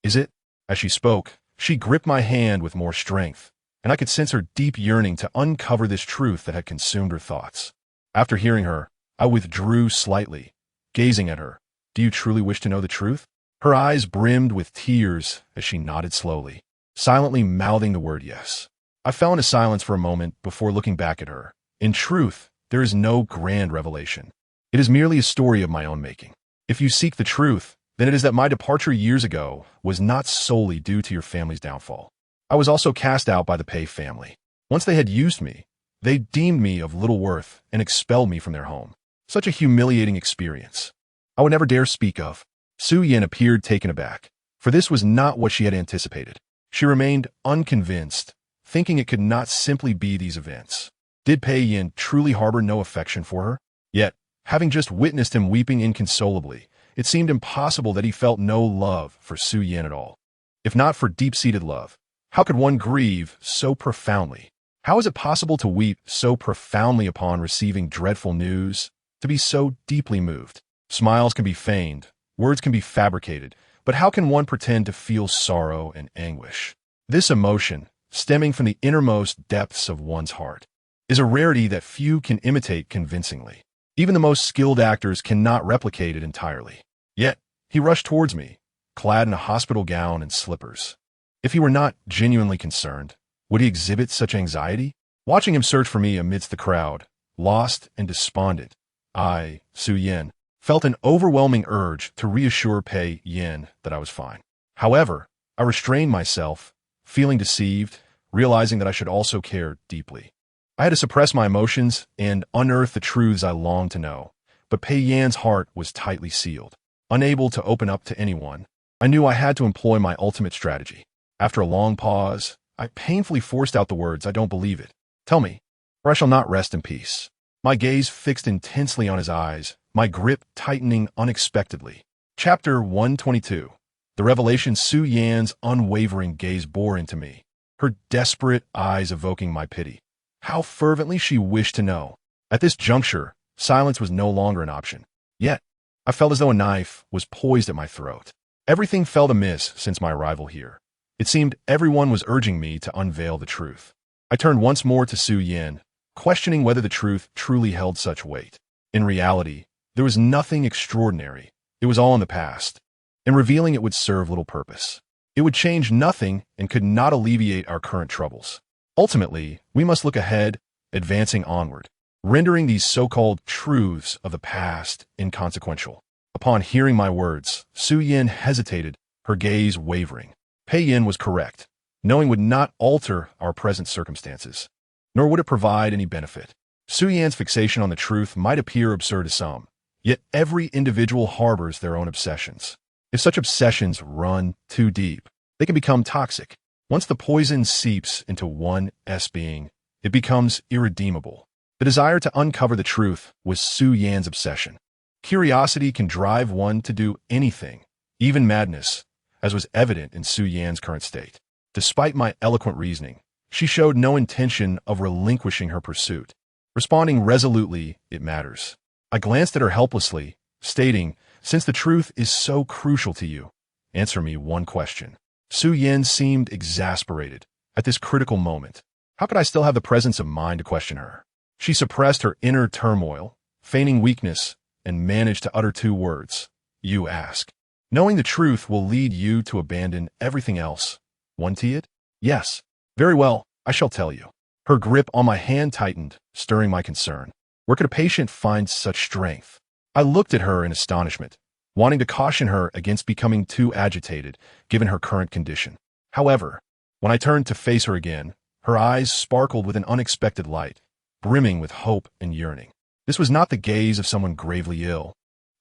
is it?" As she spoke, she gripped my hand with more strength, and I could sense her deep yearning to uncover this truth that had consumed her thoughts. After hearing her, I withdrew slightly, gazing at her. "Do you truly wish to know the truth?" Her eyes brimmed with tears as she nodded slowly, silently mouthing the word yes. I fell into silence for a moment before looking back at her. In truth, there is no grand revelation. It is merely a story of my own making. If you seek the truth, then it is that my departure years ago was not solely due to your family's downfall. I was also cast out by the Pei family. Once they had used me, they deemed me of little worth and expelled me from their home. Such a humiliating experience. I would never dare speak of. Su Yan appeared taken aback, for this was not what she had anticipated. She remained unconvinced, thinking it could not simply be these events. Did Pei Yin truly harbor no affection for her? Yet, having just witnessed him weeping inconsolably, it seemed impossible that he felt no love for Su Yan at all. If not for deep-seated love, how could one grieve so profoundly? How is it possible to weep so profoundly upon receiving dreadful news, to be so deeply moved? Smiles can be feigned, words can be fabricated, but how can one pretend to feel sorrow and anguish? This emotion, stemming from the innermost depths of one's heart, is a rarity that few can imitate convincingly. Even the most skilled actors cannot replicate it entirely. Yet, he rushed towards me, clad in a hospital gown and slippers. If he were not genuinely concerned, would he exhibit such anxiety? Watching him search for me amidst the crowd, lost and despondent, I, Su Yan, felt an overwhelming urge to reassure Pei Yin that I was fine. However, I restrained myself, feeling deceived, realizing that I should also care deeply. I had to suppress my emotions and unearth the truths I longed to know, but Pei Yan's heart was tightly sealed. Unable to open up to anyone, I knew I had to employ my ultimate strategy. After a long pause, I painfully forced out the words, "I don't believe it. Tell me, or I shall not rest in peace." My gaze fixed intensely on his eyes, my grip tightening unexpectedly. Chapter 122. The revelation Su Yan's unwavering gaze bore into me, her desperate eyes evoking my pity. How fervently she wished to know. At this juncture, silence was no longer an option. Yet, I felt as though a knife was poised at my throat. Everything felt amiss since my arrival here. It seemed everyone was urging me to unveil the truth. I turned once more to Su Yan, questioning whether the truth truly held such weight. In reality, there was nothing extraordinary. It was all in the past, and revealing it would serve little purpose. It would change nothing and could not alleviate our current troubles. Ultimately, we must look ahead, advancing onward, rendering these so-called truths of the past inconsequential. Upon hearing my words, Su Yan hesitated, her gaze wavering. Pei Yin was correct. Knowing would not alter our present circumstances, nor would it provide any benefit. Su Yan's fixation on the truth might appear absurd to some, yet every individual harbors their own obsessions. If such obsessions run too deep, they can become toxic. Once the poison seeps into one's being, it becomes irredeemable. The desire to uncover the truth was Su Yan's obsession. Curiosity can drive one to do anything, even madness, as was evident in Su Yan's current state. Despite my eloquent reasoning, she showed no intention of relinquishing her pursuit. Responding resolutely, "It matters." I glanced at her helplessly, stating, "Since the truth is so crucial to you, answer me one question. Su Yin seemed exasperated at this critical moment. How could I still have the presence of mind to question her? She suppressed her inner turmoil, feigning weakness, and managed to utter two words. You ask. Knowing the truth will lead you to abandon everything else. Won't it? Yes. Very well, I shall tell you. Her grip on my hand tightened, stirring my concern. Where could a patient find such strength? I looked at her in astonishment, wanting to caution her against becoming too agitated, given her current condition. However, when I turned to face her again, her eyes sparkled with an unexpected light, brimming with hope and yearning. This was not the gaze of someone gravely ill.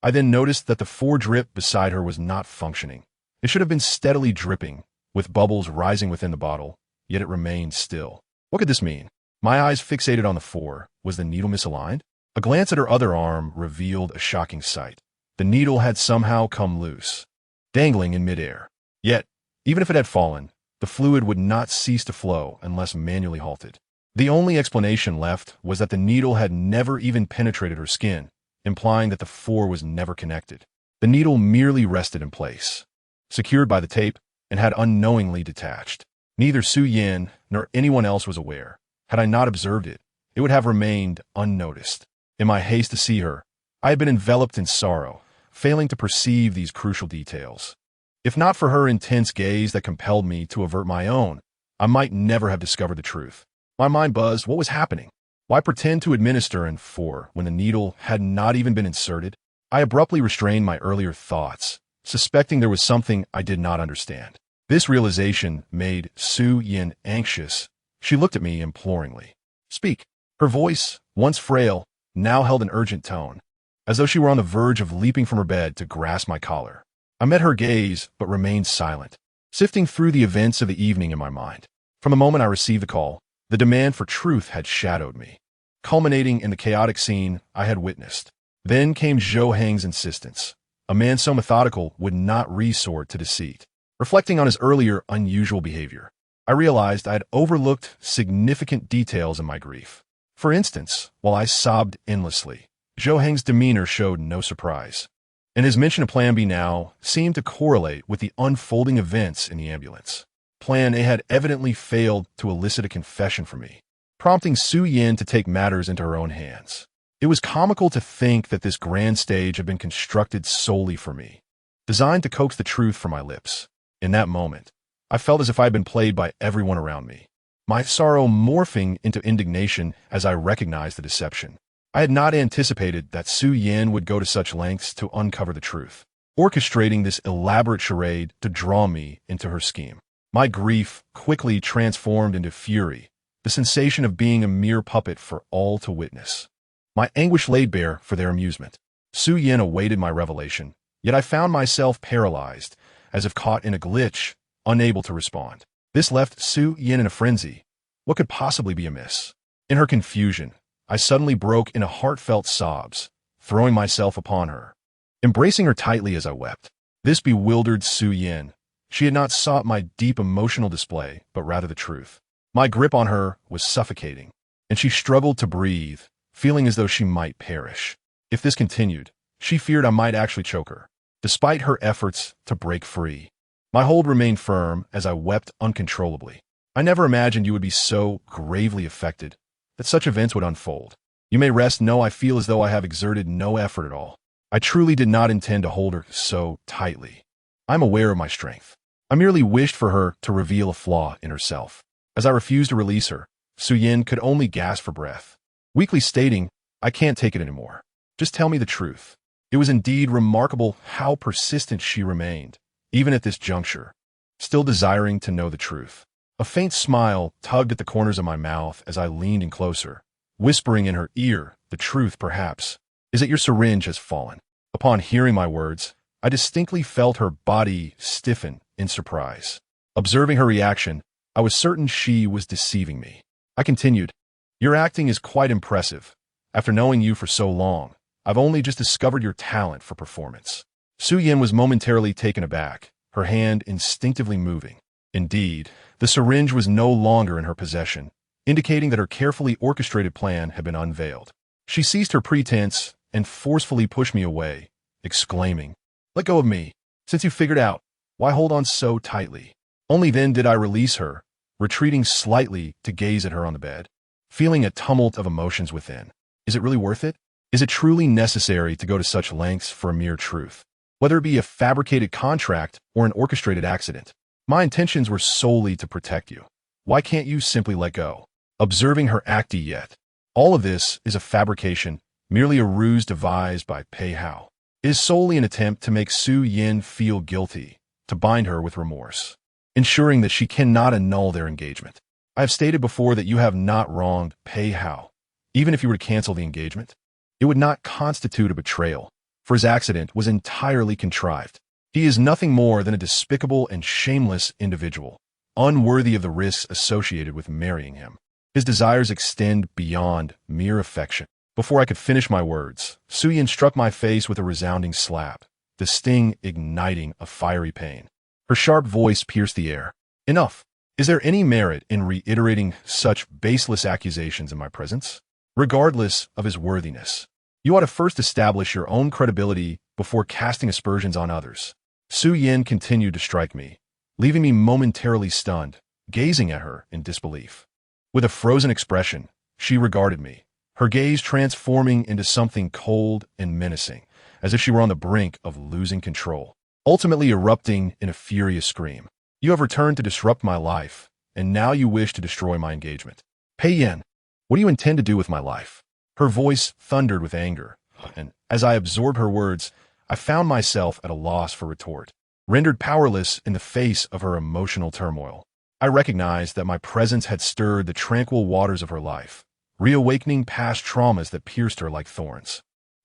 I then noticed that the foredrip beside her was not functioning. It should have been steadily dripping, with bubbles rising within the bottle, yet it remained still. What could this mean? My eyes fixated on the fore. Was the needle misaligned? A glance at her other arm revealed a shocking sight. The needle had somehow come loose, dangling in midair. Yet, even if it had fallen, the fluid would not cease to flow unless manually halted. The only explanation left was that the needle had never even penetrated her skin, implying that the fore was never connected. The needle merely rested in place, secured by the tape, and had unknowingly detached. Neither Su Yin nor anyone else was aware. Had I not observed it, it would have remained unnoticed. In my haste to see her, I had been enveloped in sorrow, failing to perceive these crucial details. If not for her intense gaze that compelled me to avert my own, I might never have discovered the truth. My mind buzzed. What was happening? Why pretend to administer in fore when the needle had not even been inserted? I abruptly restrained my earlier thoughts, suspecting there was something I did not understand. This realization made Su Yin anxious. She looked at me imploringly. Speak. Her voice, once frail, now held an urgent tone, as though she were on the verge of leaping from her bed to grasp my collar. I met her gaze, but remained silent, sifting through the events of the evening in my mind. From the moment I received the call, the demand for truth had shadowed me, culminating in the chaotic scene I had witnessed. Then came Zhou Heng's insistence. A man so methodical would not resort to deceit. Reflecting on his earlier unusual behavior, I realized I had overlooked significant details in my grief. For instance, while I sobbed endlessly, Zhou Heng's demeanor showed no surprise, and his mention of Plan B now seemed to correlate with the unfolding events in the ambulance. Plan A had evidently failed to elicit a confession from me, prompting Su Yin to take matters into her own hands. It was comical to think that this grand stage had been constructed solely for me, designed to coax the truth from my lips. In that moment, I felt as if I had been played by everyone around me, my sorrow morphing into indignation as I recognized the deception. I had not anticipated that Su Yin would go to such lengths to uncover the truth, orchestrating this elaborate charade to draw me into her scheme. My grief quickly transformed into fury, the sensation of being a mere puppet for all to witness. My anguish laid bare for their amusement. Su Yin awaited my revelation, yet I found myself paralyzed, as if caught in a glitch, unable to respond. This left Su Yin in a frenzy. What could possibly be amiss? In her confusion, I suddenly broke into heartfelt sobs, throwing myself upon her, embracing her tightly as I wept. This bewildered Su Yin. She had not sought my deep emotional display, but rather the truth. My grip on her was suffocating, and she struggled to breathe, feeling as though she might perish. If this continued, she feared I might actually choke her, despite her efforts to break free. My hold remained firm as I wept uncontrollably. I never imagined you would be so gravely affected, that such events would unfold. You may rest. No, I feel as though I have exerted no effort at all. I truly did not intend to hold her so tightly. I'm aware of my strength. I merely wished for her to reveal a flaw in herself. As I refused to release her, Su Yin could only gasp for breath, weakly stating, I can't take it anymore. Just tell me the truth. It was indeed remarkable how persistent she remained, even at this juncture, still desiring to know the truth. A faint smile tugged at the corners of my mouth as I leaned in closer, whispering in her ear, the truth perhaps is that your syringe has fallen. Upon hearing my words, I distinctly felt her body stiffen in surprise. Observing her reaction, I was certain she was deceiving me. I continued, your acting is quite impressive. After knowing you for so long, I've only just discovered your talent for performance. Su Yin was momentarily taken aback, her hand instinctively moving. Indeed, the syringe was no longer in her possession, indicating that her carefully orchestrated plan had been unveiled. She ceased her pretense and forcefully pushed me away, exclaiming, Let go of me. Since you figured out Why hold on so tightly? Only then did I release her, retreating slightly to gaze at her on the bed, feeling a tumult of emotions within. Is it really worth it? Is it truly necessary to go to such lengths for a mere truth? Whether it be a fabricated contract or an orchestrated accident, my intentions were solely to protect you. Why can't you simply let go? Observing her acty yet. All of this is a fabrication, merely a ruse devised by Pei Hao. It is solely an attempt to make Su Yin feel guilty, to bind her with remorse, ensuring that she cannot annul their engagement. I have stated before that you have not wronged Pei Hao. Even if you were to cancel the engagement, it would not constitute a betrayal, for his accident was entirely contrived. He is nothing more than a despicable and shameless individual, unworthy of the risks associated with marrying him. His desires extend beyond mere affection. Before I could finish my words, Su Yin struck my face with a resounding slap, the sting igniting a fiery pain. Her sharp voice pierced the air. Enough! Is there any merit in reiterating such baseless accusations in my presence? Regardless of his worthiness, you ought to first establish your own credibility before casting aspersions on others. Su Yin continued to strike me, leaving me momentarily stunned, gazing at her in disbelief. With a frozen expression, she regarded me, her gaze transforming into something cold and menacing, as if she were on the brink of losing control, ultimately erupting in a furious scream. You have returned to disrupt my life, and now you wish to destroy my engagement. Pei Yin, what do you intend to do with my life? Her voice thundered with anger, and as I absorbed her words, I found myself at a loss for retort. Rendered powerless in the face of her emotional turmoil, I recognized that my presence had stirred the tranquil waters of her life, reawakening past traumas that pierced her like thorns.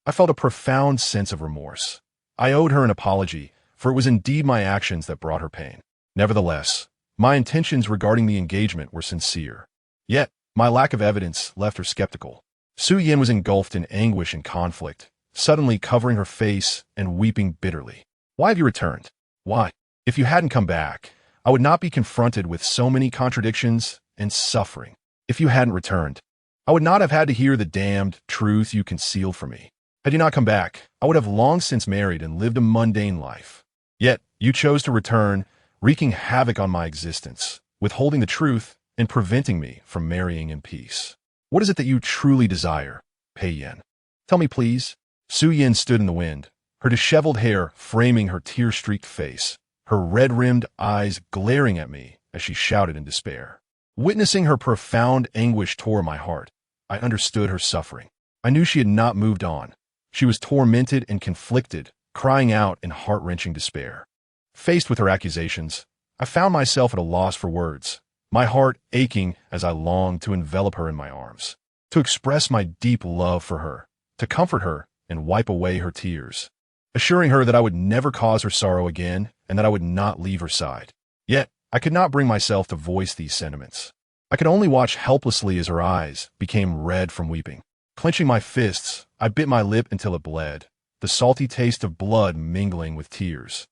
I felt a profound sense of remorse. I owed her an apology, for it was indeed my actions that brought her pain. Nevertheless, my intentions regarding the engagement were sincere. Yet, my lack of evidence left her skeptical. Su Yin was engulfed in anguish and conflict, suddenly covering her face and weeping bitterly. Why have you returned? Why? If you hadn't come back, I would not be confronted with so many contradictions and suffering. If you hadn't returned, I would not have had to hear the damned truth you concealed from me. Had you not come back, I would have long since married and lived a mundane life. Yet, you chose to return, wreaking havoc on my existence, withholding the truth and preventing me from marrying in peace. What is it that you truly desire, Pei Yin? Tell me, please. Su Yin stood in the wind, her disheveled hair framing her tear-streaked face, her red-rimmed eyes glaring at me as she shouted in despair. Witnessing her profound anguish tore my heart. I understood her suffering. I knew she had not moved on. She was tormented and conflicted, crying out in heart-wrenching despair. Faced with her accusations, I found myself at a loss for words, my heart aching as I longed to envelop her in my arms, to express my deep love for her, to comfort her and wipe away her tears, assuring her that I would never cause her sorrow again and that I would not leave her side. Yet, I could not bring myself to voice these sentiments. I could only watch helplessly as her eyes became red from weeping. Clenching my fists, I bit my lip until it bled, the salty taste of blood mingling with tears.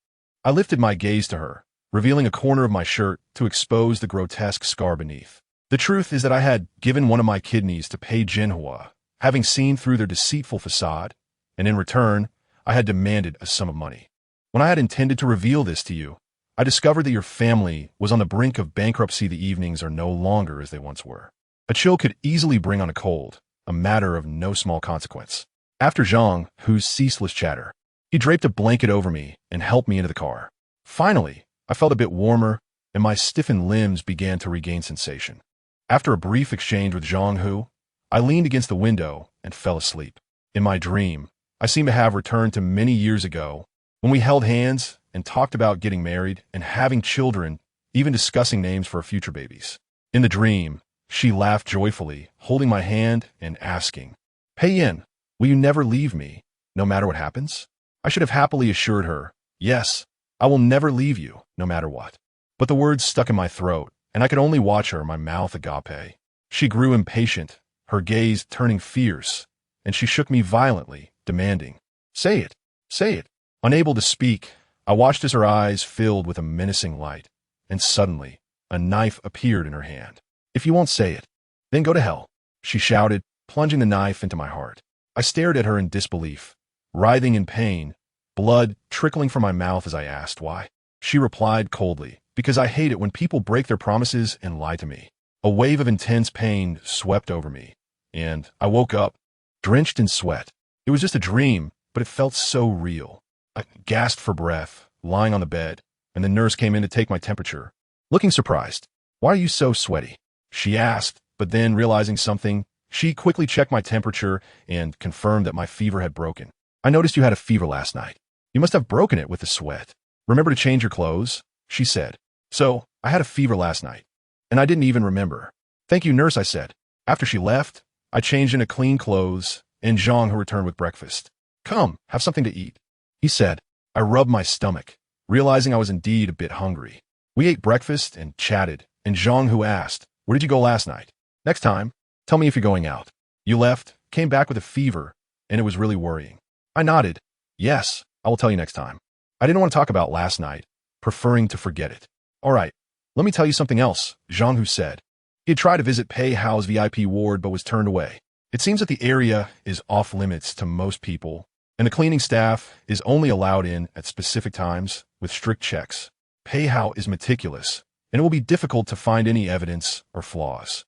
I lifted my gaze to her, revealing a corner of my shirt to expose the grotesque scar beneath. The truth is that I had given one of my kidneys to Pei Jinhua, having seen through their deceitful facade, and in return, I had demanded a sum of money. When I had intended to reveal this to you, I discovered that your family was on the brink of bankruptcy. The evenings are no longer as they once were. A chill could easily bring on a cold, a matter of no small consequence. After Zhang Hu's ceaseless chatter, he draped a blanket over me and helped me into the car. Finally, I felt a bit warmer, and my stiffened limbs began to regain sensation. After a brief exchange with Zhang Hu, I leaned against the window and fell asleep. In my dream, I seemed to have returned to many years ago, when we held hands and talked about getting married and having children, even discussing names for our future babies. In the dream, she laughed joyfully, holding my hand and asking, "Pei Yin, will you never leave me, no matter what happens?" I should have happily assured her, "Yes, I will never leave you, no matter what." But the words stuck in my throat, and I could only watch her, my mouth agape. She grew impatient, her gaze turning fierce, and she shook me violently, demanding, "Say it, say it." Unable to speak, I watched as her eyes filled with a menacing light, and suddenly, a knife appeared in her hand. "If you won't say it, then go to hell," she shouted, plunging the knife into my heart. I stared at her in disbelief, writhing in pain, blood trickling from my mouth as I asked, "Why?" She replied coldly, because I hate it when people break their promises and lie to me. A wave of intense pain swept over me, and I woke up, drenched in sweat. It was just a dream, but it felt so real. I gasped for breath, lying on the bed, and the nurse came in to take my temperature. Looking surprised. "Why are you so sweaty?" she asked, but then, realizing something, she quickly checked my temperature and confirmed that my fever had broken. "I noticed you had a fever last night. You must have broken it with the sweat. Remember to change your clothes," she said. "So, I had a fever last night, and I didn't even remember." "Thank you, nurse," I said. After she left, I changed into clean clothes, and Zhang, who returned with breakfast. "Come, have something to eat," he said. I rubbed my stomach, realizing I was indeed a bit hungry. We ate breakfast and chatted, and Zhang, who asked, "Where did you go last night? Next time, tell me if you're going out." "You left, came back with a fever, and it was really worrying." I nodded. "Yes, I will tell you next time." I didn't want to talk about last night, preferring to forget it. "All right, let me tell you something else," Zhang Hu said. He had tried to visit Pei Hao's VIP ward but was turned away. "It seems that the area is off limits to most people, and the cleaning staff is only allowed in at specific times with strict checks. Pei Hao is meticulous, and it will be difficult to find any evidence or flaws."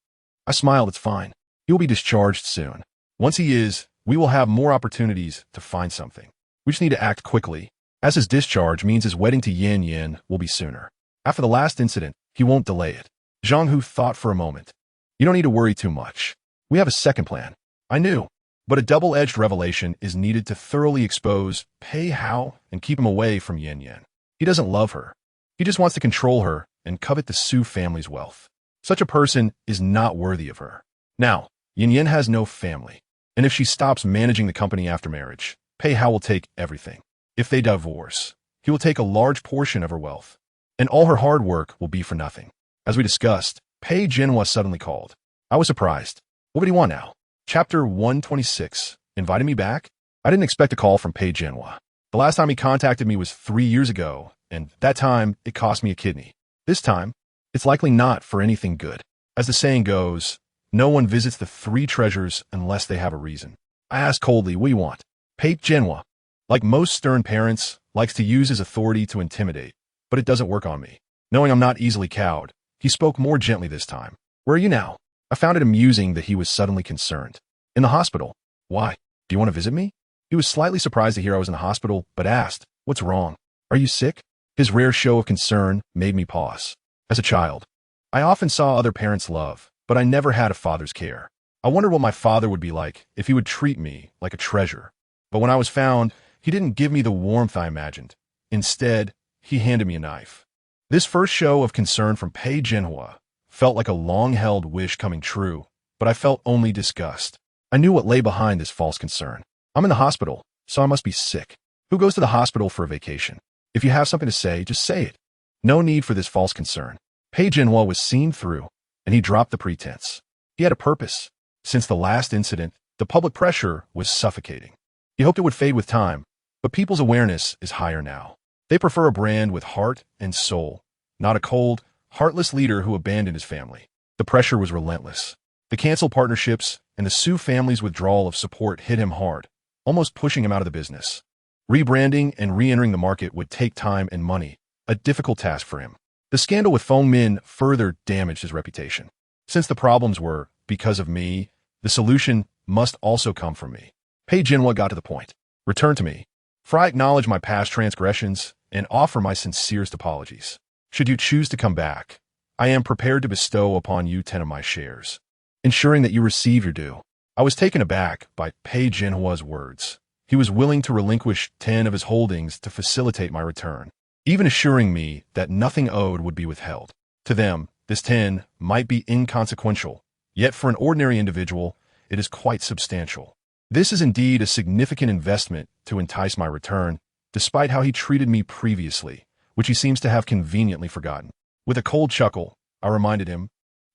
I smiled. "It's fine. He will be discharged soon. Once he is, we will have more opportunities to find something. We just need to act quickly, as his discharge means his wedding to Yan Yan will be sooner. After the last incident, he won't delay it." Zhang Hu thought for a moment. "You don't need to worry too much. We have a second plan." I knew, but a double-edged revelation is needed to thoroughly expose Pei Hao and keep him away from Yan Yan. He doesn't love her. He just wants to control her and covet the Su family's wealth. Such a person is not worthy of her. Now, Yan Yan has no family, and if she stops managing the company after marriage, Pei Hao will take everything. If they divorce, he will take a large portion of her wealth, and all her hard work will be for nothing. As we discussed, Pei Jinhua suddenly called. I was surprised. What would he want now? Chapter 126. Invited me back? I didn't expect a call from Pei Jinhua. The last time he contacted me was 3 years ago, and that time it cost me a kidney. This time, it's likely not for anything good. As the saying goes, no one visits the three treasures unless they have a reason. I asked coldly, "What do you want?" Pei Jinhua, like most stern parents, likes to use his authority to intimidate, but it doesn't work on me. Knowing I'm not easily cowed, he spoke more gently this time. "Where are you now?" I found it amusing that he was suddenly concerned. "In the hospital." "Why? Do you want to visit me?" He was slightly surprised to hear I was in the hospital, but asked, "What's wrong? Are you sick?" His rare show of concern made me pause. As a child, I often saw other parents' love, but I never had a father's care. I wondered what my father would be like if he would treat me like a treasure. But when I was found, he didn't give me the warmth I imagined. Instead, he handed me a knife. This first show of concern from Pei Jinhua felt like a long-held wish coming true, but I felt only disgust. I knew what lay behind this false concern. I'm in the hospital, so I must be sick. Who goes to the hospital for a vacation? If you have something to say, just say it. No need for this false concern. Pei Jinhua was seen through, and he dropped the pretense. He had a purpose. Since the last incident, the public pressure was suffocating. He hoped it would fade with time, but people's awareness is higher now. They prefer a brand with heart and soul, not a cold, heartless leader who abandoned his family. The pressure was relentless. The canceled partnerships and the Su family's withdrawal of support hit him hard, almost pushing him out of the business. Rebranding and re-entering the market would take time and money, a difficult task for him. The scandal with Feng Min further damaged his reputation. Since the problems were because of me, the solution must also come from me. Pei Jinhua got to the point. "Return to me, for I acknowledge my past transgressions and offer my sincerest apologies. Should you choose to come back, I am prepared to bestow upon you 10 of my shares, ensuring that you receive your due." I was taken aback by Pei Jinhua's words. He was willing to relinquish 10 of his holdings to facilitate my return, even assuring me that nothing owed would be withheld. To them, this 10 might be inconsequential, yet for an ordinary individual, it is quite substantial. This is indeed a significant investment to entice my return, despite how he treated me previously, which he seems to have conveniently forgotten. With a cold chuckle, I reminded him,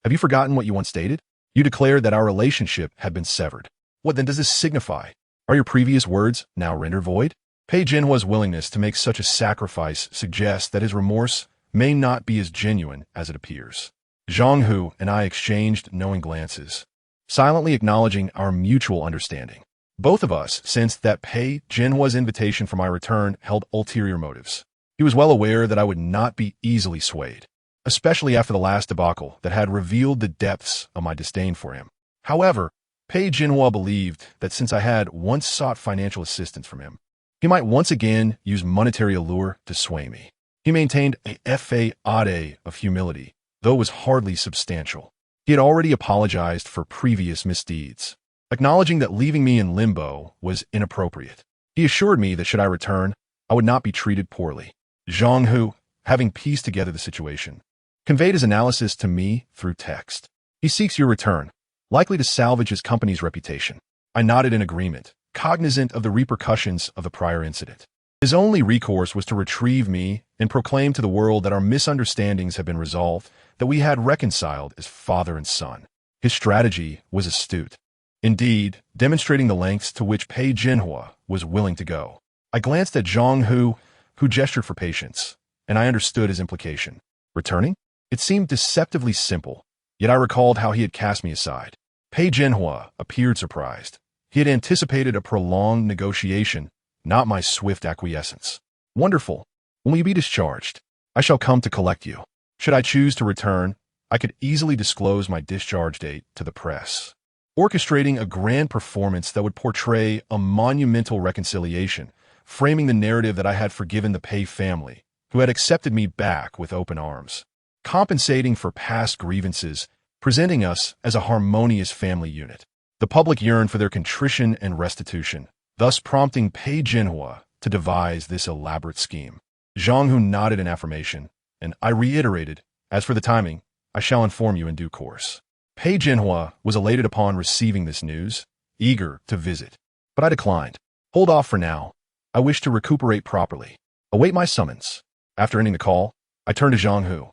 "Have you forgotten what you once stated? You declared that our relationship had been severed. What then does this signify? Are your previous words now rendered void?" Pei Jinhua's willingness to make such a sacrifice suggests that his remorse may not be as genuine as it appears. Zhang Hu and I exchanged knowing glances, silently acknowledging our mutual understanding. Both of us sensed that Pei Jinhua's invitation for my return held ulterior motives. He was well aware that I would not be easily swayed, especially after the last debacle that had revealed the depths of my disdain for him. However, Pei Jinhua believed that since I had once sought financial assistance from him, he might once again use monetary allure to sway me. He maintained a facade of humility, though it was hardly substantial. He had already apologized for previous misdeeds, acknowledging that leaving me in limbo was inappropriate. He assured me that should I return, I would not be treated poorly. Zhang Hu, having pieced together the situation, conveyed his analysis to me through text. He seeks your return, likely to salvage his company's reputation. I nodded in agreement, cognizant of the repercussions of the prior incident. His only recourse was to retrieve me and proclaim to the world that our misunderstandings had been resolved, that we had reconciled as father and son. His strategy was astute, indeed, demonstrating the lengths to which Pei Jinhua was willing to go. I glanced at Zhang Hu, who gestured for patience, and I understood his implication. Returning? It seemed deceptively simple, yet I recalled how he had cast me aside. Pei Jinhua appeared surprised. He had anticipated a prolonged negotiation, not my swift acquiescence. Wonderful. When will you be discharged? I shall come to collect you. Should I choose to return, I could easily disclose my discharge date to the press, orchestrating a grand performance that would portray a monumental reconciliation, framing the narrative that I had forgiven the Pei family, who had accepted me back with open arms, compensating for past grievances, presenting us as a harmonious family unit. The public yearned for their contrition and restitution, thus prompting Pei Jinhua to devise this elaborate scheme. Zhang Hu nodded in affirmation, and I reiterated, as for the timing, I shall inform you in due course. Pei Jinhua was elated upon receiving this news, eager to visit. But I declined. Hold off for now. I wish to recuperate properly. Await my summons. After ending the call, I turned to Zhang Hu.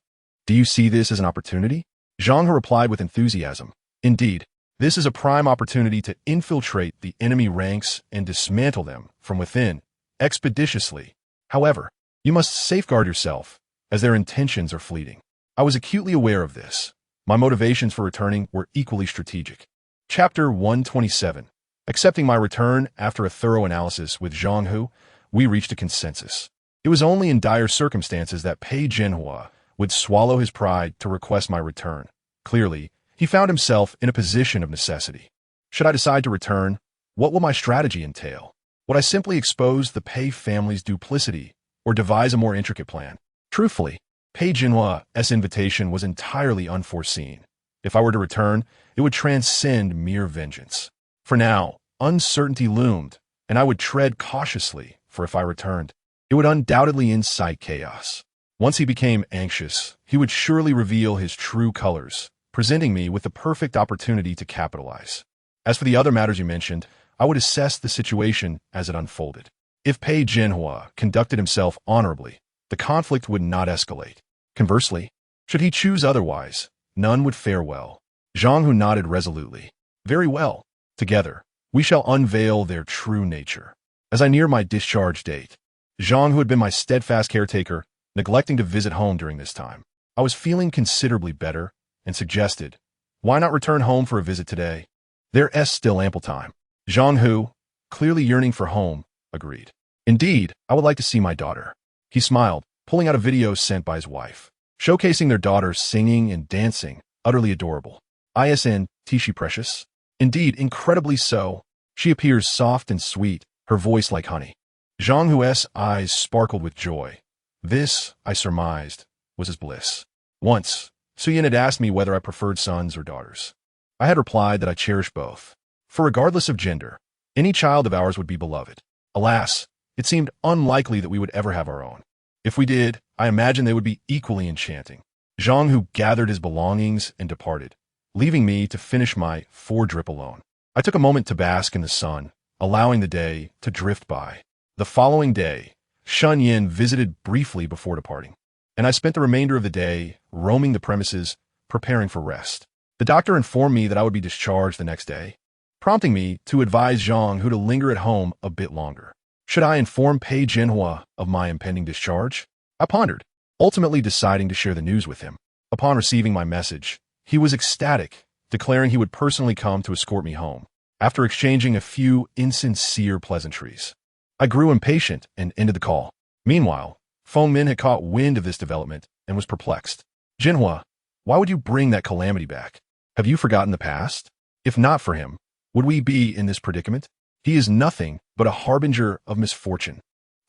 Do you see this as an opportunity? Zhang Hu replied with enthusiasm. Indeed, this is a prime opportunity to infiltrate the enemy ranks and dismantle them from within, expeditiously. However, you must safeguard yourself, as their intentions are fleeting. I was acutely aware of this. My motivations for returning were equally strategic. Chapter 127. Accepting my return after a thorough analysis with Zhang Hu, we reached a consensus. It was only in dire circumstances that Pei Jinhua would swallow his pride to request my return. Clearly, he found himself in a position of necessity. Should I decide to return, what will my strategy entail? Would I simply expose the Pei family's duplicity, or devise a more intricate plan? Truthfully, Pei Jinhua's invitation was entirely unforeseen. If I were to return, it would transcend mere vengeance. For now, uncertainty loomed, and I would tread cautiously, for if I returned, it would undoubtedly incite chaos. Once he became anxious, he would surely reveal his true colors, presenting me with the perfect opportunity to capitalize. As for the other matters you mentioned, I would assess the situation as it unfolded. If Pei Jinhua conducted himself honorably, the conflict would not escalate. Conversely, should he choose otherwise, none would fare well. Zhang Hu nodded resolutely. Very well. Together, we shall unveil their true nature. As I near my discharge date, Zhang, who had been my steadfast caretaker, neglecting to visit home during this time, I was feeling considerably better and suggested, why not return home for a visit today? There's still ample time. Zhang Hu, clearly yearning for home, agreed. Indeed, I would like to see my daughter. He smiled, pulling out a video sent by his wife, showcasing their daughter singing and dancing, utterly adorable. Isn't she precious? Indeed, incredibly so. She appears soft and sweet, her voice like honey. Zhang Hu's eyes sparkled with joy. This, I surmised, was his bliss. Once, Suyin had asked me whether I preferred sons or daughters. I had replied that I cherished both. For regardless of gender, any child of ours would be beloved. Alas, it seemed unlikely that we would ever have our own. If we did, I imagined they would be equally enchanting. Zhang Hu gathered his belongings and departed, leaving me to finish my drip alone. I took a moment to bask in the sun, allowing the day to drift by. The following day, Shun Yin visited briefly before departing, and I spent the remainder of the day roaming the premises, preparing for rest. The doctor informed me that I would be discharged the next day, prompting me to advise Zhang Hu to linger at home a bit longer. Should I inform Pei Jinhua of my impending discharge? I pondered, ultimately deciding to share the news with him. Upon receiving my message, he was ecstatic, declaring he would personally come to escort me home. After exchanging a few insincere pleasantries, I grew impatient and ended the call. Meanwhile, Feng Min had caught wind of this development and was perplexed. Jinhua, why would you bring that calamity back? Have you forgotten the past? If not for him, would we be in this predicament? He is nothing but a harbinger of misfortune.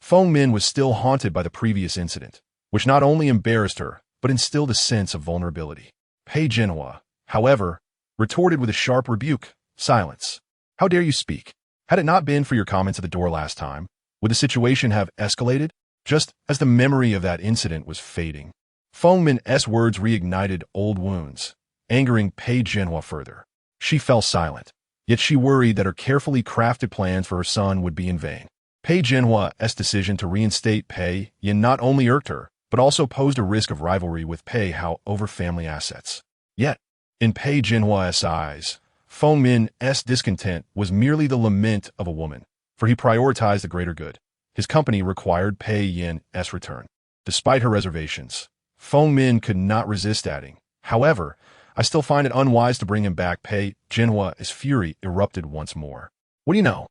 Feng Min was still haunted by the previous incident, which not only embarrassed her, but instilled a sense of vulnerability. Pei Jinhua, however, retorted with a sharp rebuke. Silence. How dare you speak? Had it not been for your comments at the door last time, would the situation have escalated? Just as the memory of that incident was fading, Feng Min's words reignited old wounds, angering Pei Jinhua further. She fell silent, yet she worried that her carefully crafted plans for her son would be in vain. Pei Jinhua's decision to reinstate Pei Yin not only irked her, but also posed a risk of rivalry with Pei Hao over family assets. Yet, in Pei Jinhua's eyes, Feng Min's discontent was merely the lament of a woman, for he prioritized the greater good. His company required Pei Yin's return. Despite her reservations, Feng Min could not resist adding, however, I still find it unwise to bring him back. Pei Jinhua's fury erupted once more. What do you know?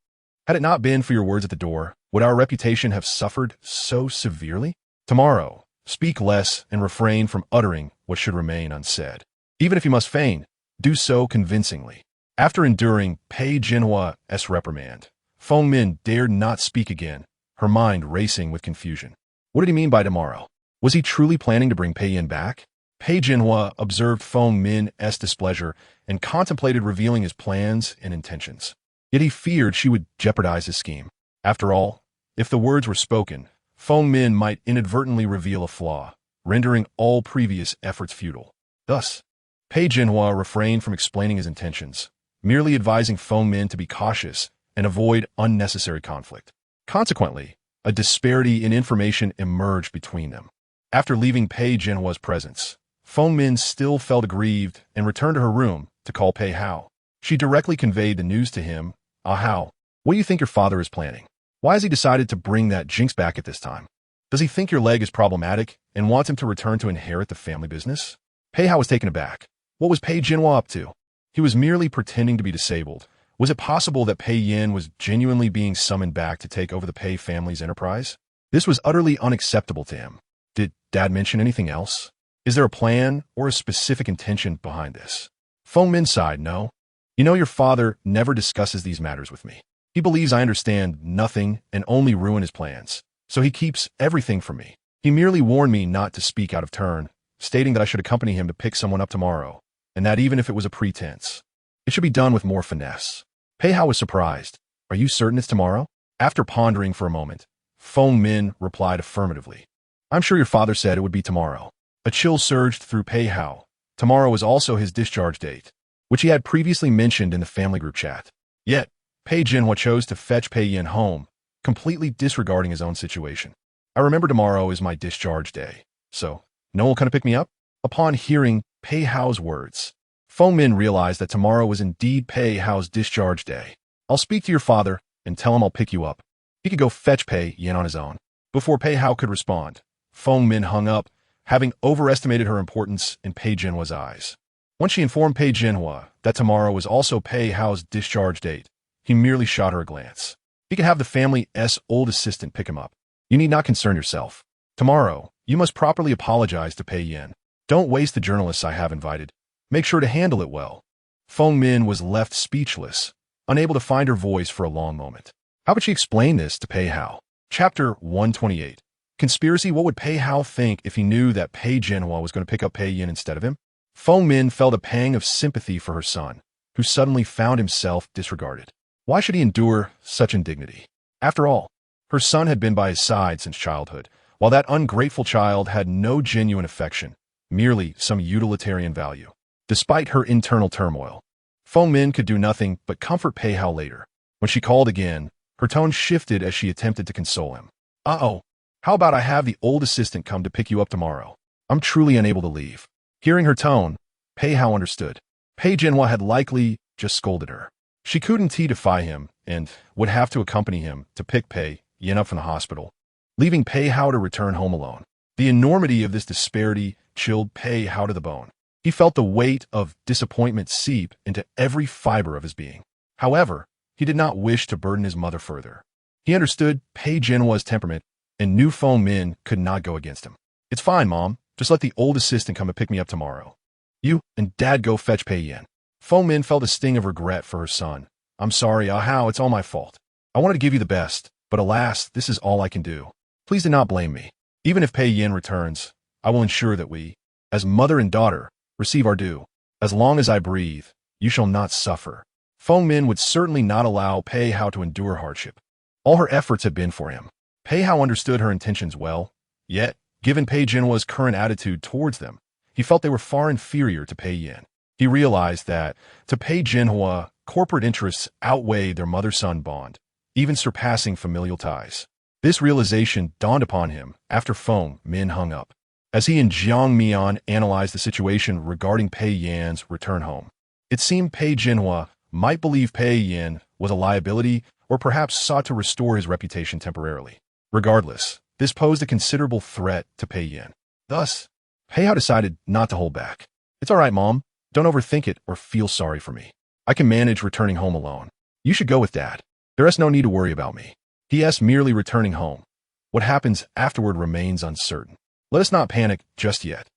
Had it not been for your words at the door, would our reputation have suffered so severely? Tomorrow, speak less and refrain from uttering what should remain unsaid. Even if you must feign, do so convincingly. After enduring Pei Jinhua's reprimand, Feng Min dared not speak again, her mind racing with confusion. What did he mean by tomorrow? Was he truly planning to bring Pei Yin back? Pei Jinhua observed Feng Min's displeasure and contemplated revealing his plans and intentions. Yet he feared she would jeopardize his scheme. After all, if the words were spoken, Feng Min might inadvertently reveal a flaw, rendering all previous efforts futile. Thus, Pei Jinhua refrained from explaining his intentions, merely advising Feng Min to be cautious and avoid unnecessary conflict. Consequently, a disparity in information emerged between them. After leaving Pei Jinhua's presence, Feng Min still felt aggrieved and returned to her room to call Pei Hao. She directly conveyed the news to him. Hao, what do you think your father is planning? Why has he decided to bring that jinx back at this time? Does he think your leg is problematic and wants him to return to inherit the family business? Pei Hao was taken aback. What was Pei Jinhua up to? He was merely pretending to be disabled. Was it possible that Pei Yin was genuinely being summoned back to take over the Pei family's enterprise? This was utterly unacceptable to him. Did Dad mention anything else? Is there a plan or a specific intention behind this? Feng Min sighed. No. You know, your father never discusses these matters with me. He believes I understand nothing and only ruin his plans, so he keeps everything from me. He merely warned me not to speak out of turn, stating that I should accompany him to pick someone up tomorrow, and that even if it was a pretense, it should be done with more finesse. Pei Hao was surprised. Are you certain it's tomorrow? After pondering for a moment, Feng Min replied affirmatively. I'm sure your father said it would be tomorrow. A chill surged through Pei Hao. Tomorrow was also his discharge date, which he had previously mentioned in the family group chat. Yet, Pei Jinhua chose to fetch Pei Yin home, completely disregarding his own situation. I remember tomorrow is my discharge day, so no one will come to pick me up? Upon hearing Pei Hao's words, Feng Min realized that tomorrow was indeed Pei Hao's discharge day. I'll speak to your father and tell him I'll pick you up. He could go fetch Pei Yin on his own. Before Pei Hao could respond, Feng Min hung up, having overestimated her importance in Pei Jinhua's eyes. Once she informed Pei Jinhua that tomorrow was also Pei Hao's discharge date, he merely shot her a glance. He could have the family's old assistant pick him up. You need not concern yourself. Tomorrow, you must properly apologize to Pei Yin. Don't waste the journalists I have invited. Make sure to handle it well. Feng Min was left speechless, unable to find her voice for a long moment. How would she explain this to Pei Hao? Chapter 128. Conspiracy. What would Pei Hao think if he knew that Pei Jinhua was going to pick up Pei Yin instead of him? Feng Min felt a pang of sympathy for her son, who suddenly found himself disregarded. Why should he endure such indignity? After all, her son had been by his side since childhood, while that ungrateful child had no genuine affection, merely some utilitarian value. Despite her internal turmoil, Feng Min could do nothing but comfort Pei Hao later. When she called again, her tone shifted as she attempted to console him. Uh-oh, how about I have the old assistant come to pick you up tomorrow? I'm truly unable to leave. Hearing her tone, Pei Hao understood. Pei Jinhua had likely just scolded her. She couldn't defy him and would have to accompany him to pick Pei Yin up from the hospital, leaving Pei Hao to return home alone. The enormity of this disparity chilled Pei Hao to the bone. He felt the weight of disappointment seep into every fiber of his being. However, he did not wish to burden his mother further. He understood Pei Jinhua's temperament and new phone Min could not go against him. It's fine, Mom. Just let the old assistant come and pick me up tomorrow. You and Dad go fetch Pei Yin. Phone Min felt a sting of regret for her son. I'm sorry, Ahao, it's all my fault. I wanted to give you the best, but alas, this is all I can do. Please do not blame me. Even if Pei Yin returns, I will ensure that we, as mother and daughter, receive our due. As long as I breathe, you shall not suffer. Feng Min would certainly not allow Pei Hao to endure hardship. All her efforts had been for him. Pei Hao understood her intentions well, yet, given Pei Jinhua's current attitude towards them, he felt they were far inferior to Pei Yin. He realized that, to Pei Jinhua, corporate interests outweighed their mother-son bond, even surpassing familial ties. This realization dawned upon him after Feng Min hung up, as he and Jiang Mian analyzed the situation regarding Pei Yan's return home. It seemed Pei Jinhua might believe Pei Yin was a liability or perhaps sought to restore his reputation temporarily. Regardless, this posed a considerable threat to Pei Yin. Thus, Pei Hao decided not to hold back. It's all right, Mom. Don't overthink it or feel sorry for me. I can manage returning home alone. You should go with Dad. There is no need to worry about me. P.S. merely returning home. What happens afterward remains uncertain. Let us not panic just yet.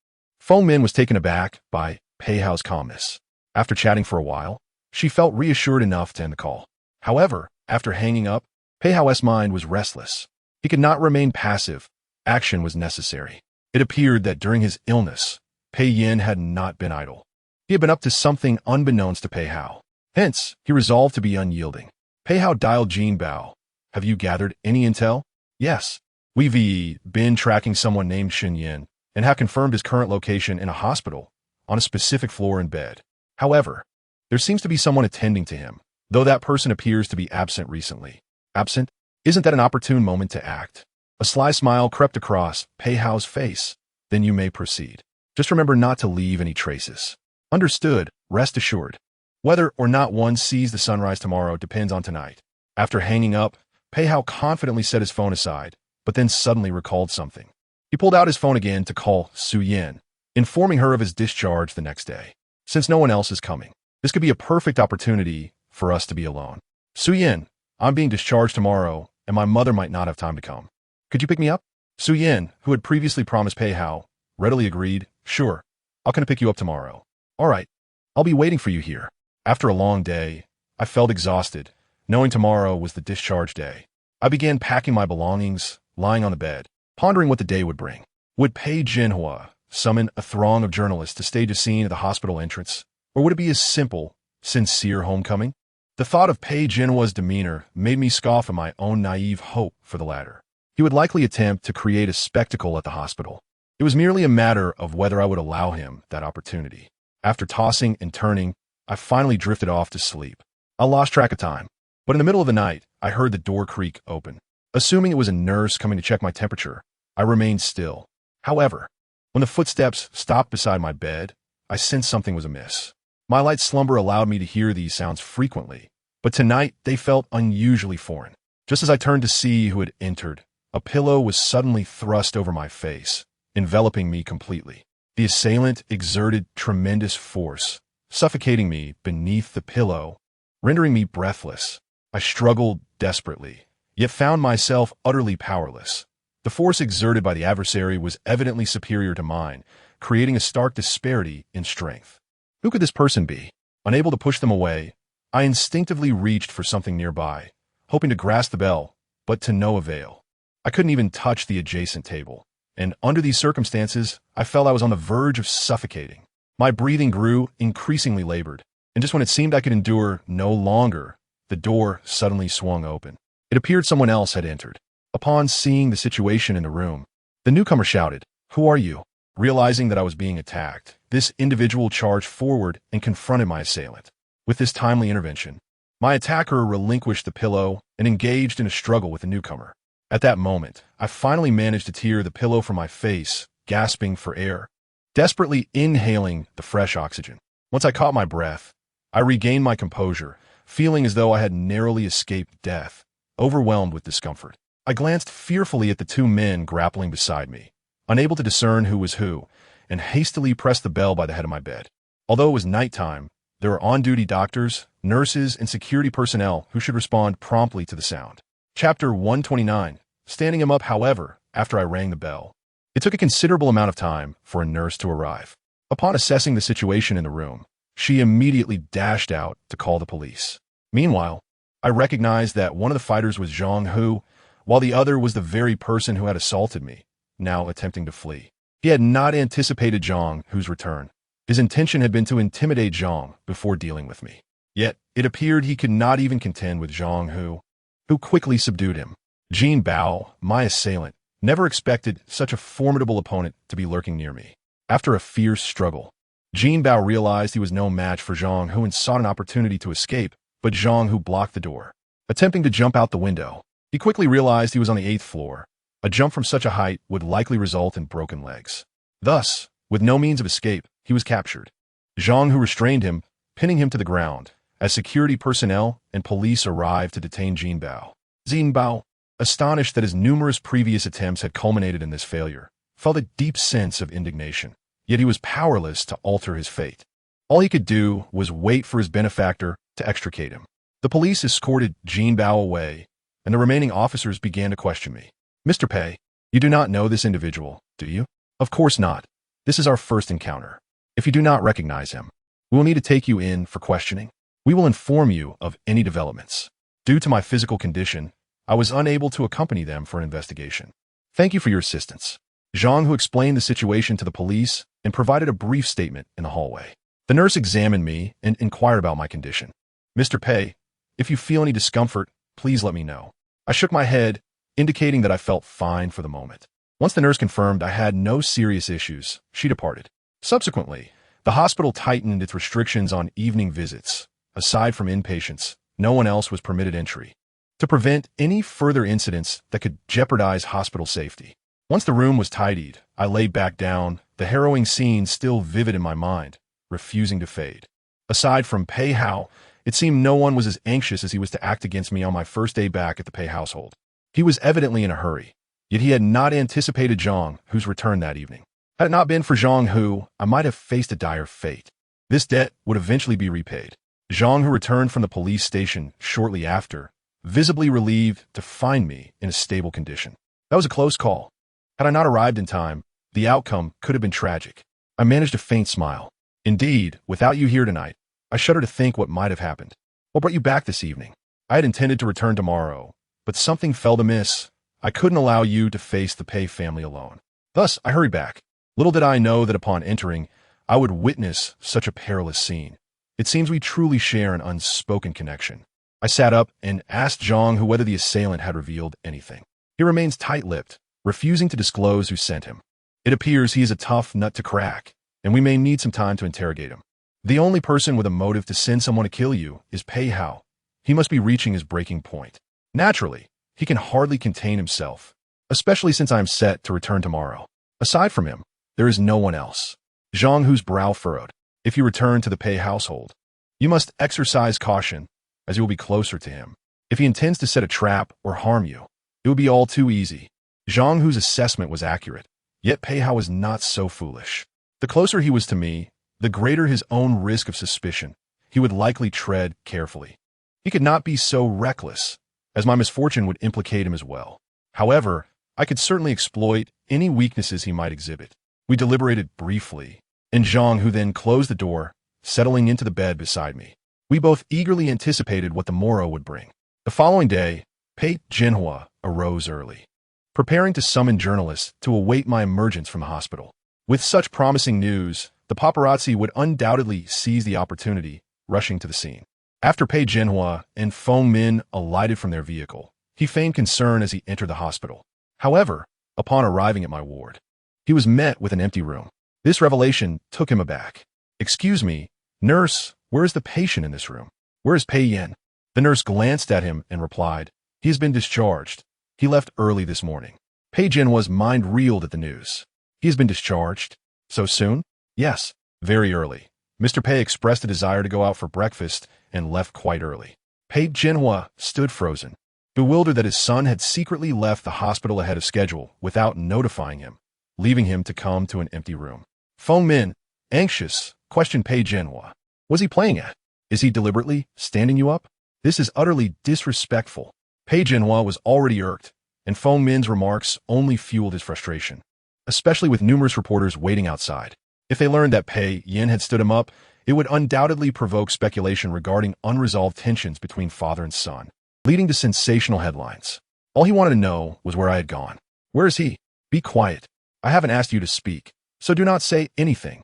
Feng Min was taken aback by Pei Hao's calmness. After chatting for a while, she felt reassured enough to end the call. However, after hanging up, Pei Hao's mind was restless. He could not remain passive. Action was necessary. It appeared that during his illness, Pei Yin had not been idle. He had been up to something unbeknownst to Pei Hao. Hence, he resolved to be unyielding. Pei Hao dialed Jin Bao. Have you gathered any intel? Yes. We've been tracking someone named Shen Yin and have confirmed his current location in a hospital on a specific floor in bed. However, there seems to be someone attending to him, though that person appears to be absent recently. Absent? Isn't that an opportune moment to act? A sly smile crept across Pei Hao's face. Then you may proceed. Just remember not to leave any traces. Understood, rest assured. Whether or not one sees the sunrise tomorrow depends on tonight. After hanging up, Pei Hao confidently set his phone aside, but then suddenly recalled something. He pulled out his phone again to call Su Yin, informing her of his discharge the next day. Since no one else is coming, this could be a perfect opportunity for us to be alone. Su Yin, I'm being discharged tomorrow, and my mother might not have time to come. Could you pick me up? Su Yin, who had previously promised Pei Hao, readily agreed. Sure, I'll come pick you up tomorrow. All right, I'll be waiting for you here. After a long day, I felt exhausted, knowing tomorrow was the discharge day. I began packing my belongings, lying on the bed, pondering what the day would bring. Would Pei Jinhua summon a throng of journalists to stage a scene at the hospital entrance, or would it be a simple, sincere homecoming? The thought of Pei Jinhua's demeanor made me scoff at my own naive hope for the latter. He would likely attempt to create a spectacle at the hospital. It was merely a matter of whether I would allow him that opportunity. After tossing and turning, I finally drifted off to sleep. I lost track of time, but in the middle of the night, I heard the door creak open. Assuming it was a nurse coming to check my temperature, I remained still. However, when the footsteps stopped beside my bed, I sensed something was amiss. My light slumber allowed me to hear these sounds frequently, but tonight they felt unusually foreign. Just as I turned to see who had entered, a pillow was suddenly thrust over my face, enveloping me completely. The assailant exerted tremendous force, suffocating me beneath the pillow, rendering me breathless. I struggled desperately, yet found myself utterly powerless. The force exerted by the adversary was evidently superior to mine, creating a stark disparity in strength. Who could this person be? Unable to push them away, I instinctively reached for something nearby, hoping to grasp the bell, but to no avail. I couldn't even touch the adjacent table, and under these circumstances, I felt I was on the verge of suffocating. My breathing grew increasingly labored, and just when it seemed I could endure no longer, the door suddenly swung open. It appeared someone else had entered. Upon seeing the situation in the room, the newcomer shouted, "Who are you?" Realizing that I was being attacked, this individual charged forward and confronted my assailant. With this timely intervention, my attacker relinquished the pillow and engaged in a struggle with the newcomer. At that moment, I finally managed to tear the pillow from my face, gasping for air, desperately inhaling the fresh oxygen. Once I caught my breath, I regained my composure, feeling as though I had narrowly escaped death, overwhelmed with discomfort. I glanced fearfully at the two men grappling beside me, unable to discern who was who, and hastily pressed the bell by the head of my bed. Although it was nighttime, there were on-duty doctors, nurses, and security personnel who should respond promptly to the sound. Chapter 129, standing him up, however, after I rang the bell. It took a considerable amount of time for a nurse to arrive. Upon assessing the situation in the room, she immediately dashed out to call the police. Meanwhile, I recognized that one of the fighters was Zhang Hu, while the other was the very person who had assaulted me, now attempting to flee. He had not anticipated Zhang Hu's return. His intention had been to intimidate Zhang before dealing with me. Yet, it appeared he could not even contend with Zhang Hu, who quickly subdued him. Jin Bao, my assailant, never expected such a formidable opponent to be lurking near me. After a fierce struggle, Jin Bao realized he was no match for Zhang Hu and sought an opportunity to escape, but Zhang Hu blocked the door. Attempting to jump out the window, he quickly realized he was on the 8th floor. A jump from such a height would likely result in broken legs. Thus, with no means of escape, he was captured. Zhang Hu restrained him, pinning him to the ground, as security personnel and police arrived to detain Jin Bao. Jin Bao, astonished that his numerous previous attempts had culminated in this failure, felt a deep sense of indignation. Yet he was powerless to alter his fate. All he could do was wait for his benefactor to extricate him. The police escorted Jin Bao away, and the remaining officers began to question me. Mr. Pei, you do not know this individual, do you? Of course not. This is our first encounter. If you do not recognize him, we will need to take you in for questioning. We will inform you of any developments. Due to my physical condition, I was unable to accompany them for an investigation. Thank you for your assistance. Zhang Hu explained the situation to the police and provided a brief statement in the hallway. The nurse examined me and inquired about my condition. Mr. Pei, if you feel any discomfort, please let me know. I shook my head, indicating that I felt fine for the moment. Once the nurse confirmed I had no serious issues, she departed. Subsequently, the hospital tightened its restrictions on evening visits. Aside from inpatients, no one else was permitted entry, to prevent any further incidents that could jeopardize hospital safety. Once the room was tidied, I lay back down, the harrowing scene still vivid in my mind, refusing to fade. Aside from Pei Hao, it seemed no one was as anxious as he was to act against me on my first day back at the Pei household. He was evidently in a hurry, yet he had not anticipated Zhang Hu's return that evening. Had it not been for Zhang Hu, I might have faced a dire fate. This debt would eventually be repaid. Zhang Hu returned from the police station shortly after, visibly relieved to find me in a stable condition. That was a close call. Had I not arrived in time, the outcome could have been tragic. I managed a faint smile. Indeed, without you here tonight, I shudder to think what might have happened. What brought you back this evening? I had intended to return tomorrow, but something fell amiss. I couldn't allow you to face the Pei family alone. Thus, I hurried back. Little did I know that upon entering, I would witness such a perilous scene. It seems we truly share an unspoken connection. I sat up and asked Zhang Hu whether the assailant had revealed anything. He remains tight-lipped, refusing to disclose who sent him. It appears he is a tough nut to crack, and we may need some time to interrogate him. The only person with a motive to send someone to kill you is Pei Hao. He must be reaching his breaking point. Naturally, he can hardly contain himself, especially since I am set to return tomorrow. Aside from him, there is no one else. Zhang Hu's brow furrowed. If you return to the Pei household, you must exercise caution, as you will be closer to him. If he intends to set a trap or harm you, it would be all too easy. Zhang Hu's assessment was accurate, yet Pei Hao was not so foolish. The closer he was to me, the greater his own risk of suspicion. He would likely tread carefully. He could not be so reckless, as my misfortune would implicate him as well. However, I could certainly exploit any weaknesses he might exhibit. We deliberated briefly, and Zhang Hu then closed the door, settling into the bed beside me. We both eagerly anticipated what the morrow would bring. The following day, Pei Jinhua arose early, preparing to summon journalists to await my emergence from the hospital. With such promising news, the paparazzi would undoubtedly seize the opportunity, rushing to the scene. After Pei Jinhua and Feng Min alighted from their vehicle, he feigned concern as he entered the hospital. However, upon arriving at my ward, he was met with an empty room. This revelation took him aback. "Excuse me, nurse, where is the patient in this room? Where is Pei Yan?" The nurse glanced at him and replied, "He has been discharged. He left early this morning." Pei Jinhua's mind reeled at the news. "He has been discharged? So soon?" "Yes, very early. Mr. Pei expressed a desire to go out for breakfast and left quite early." Pei Jinhua stood frozen, bewildered that his son had secretly left the hospital ahead of schedule without notifying him, leaving him to come to an empty room. Feng Min, anxious, questioned Pei Jinhua. "Was he playing at? Is he deliberately standing you up? This is utterly disrespectful." Pei Jinhua was already irked, and Feng Min's remarks only fueled his frustration, especially with numerous reporters waiting outside. If they learned that Pei Yin had stood him up, it would undoubtedly provoke speculation regarding unresolved tensions between father and son, leading to sensational headlines. All he wanted to know was where I had gone. Where is he? Be quiet. I haven't asked you to speak, so do not say anything.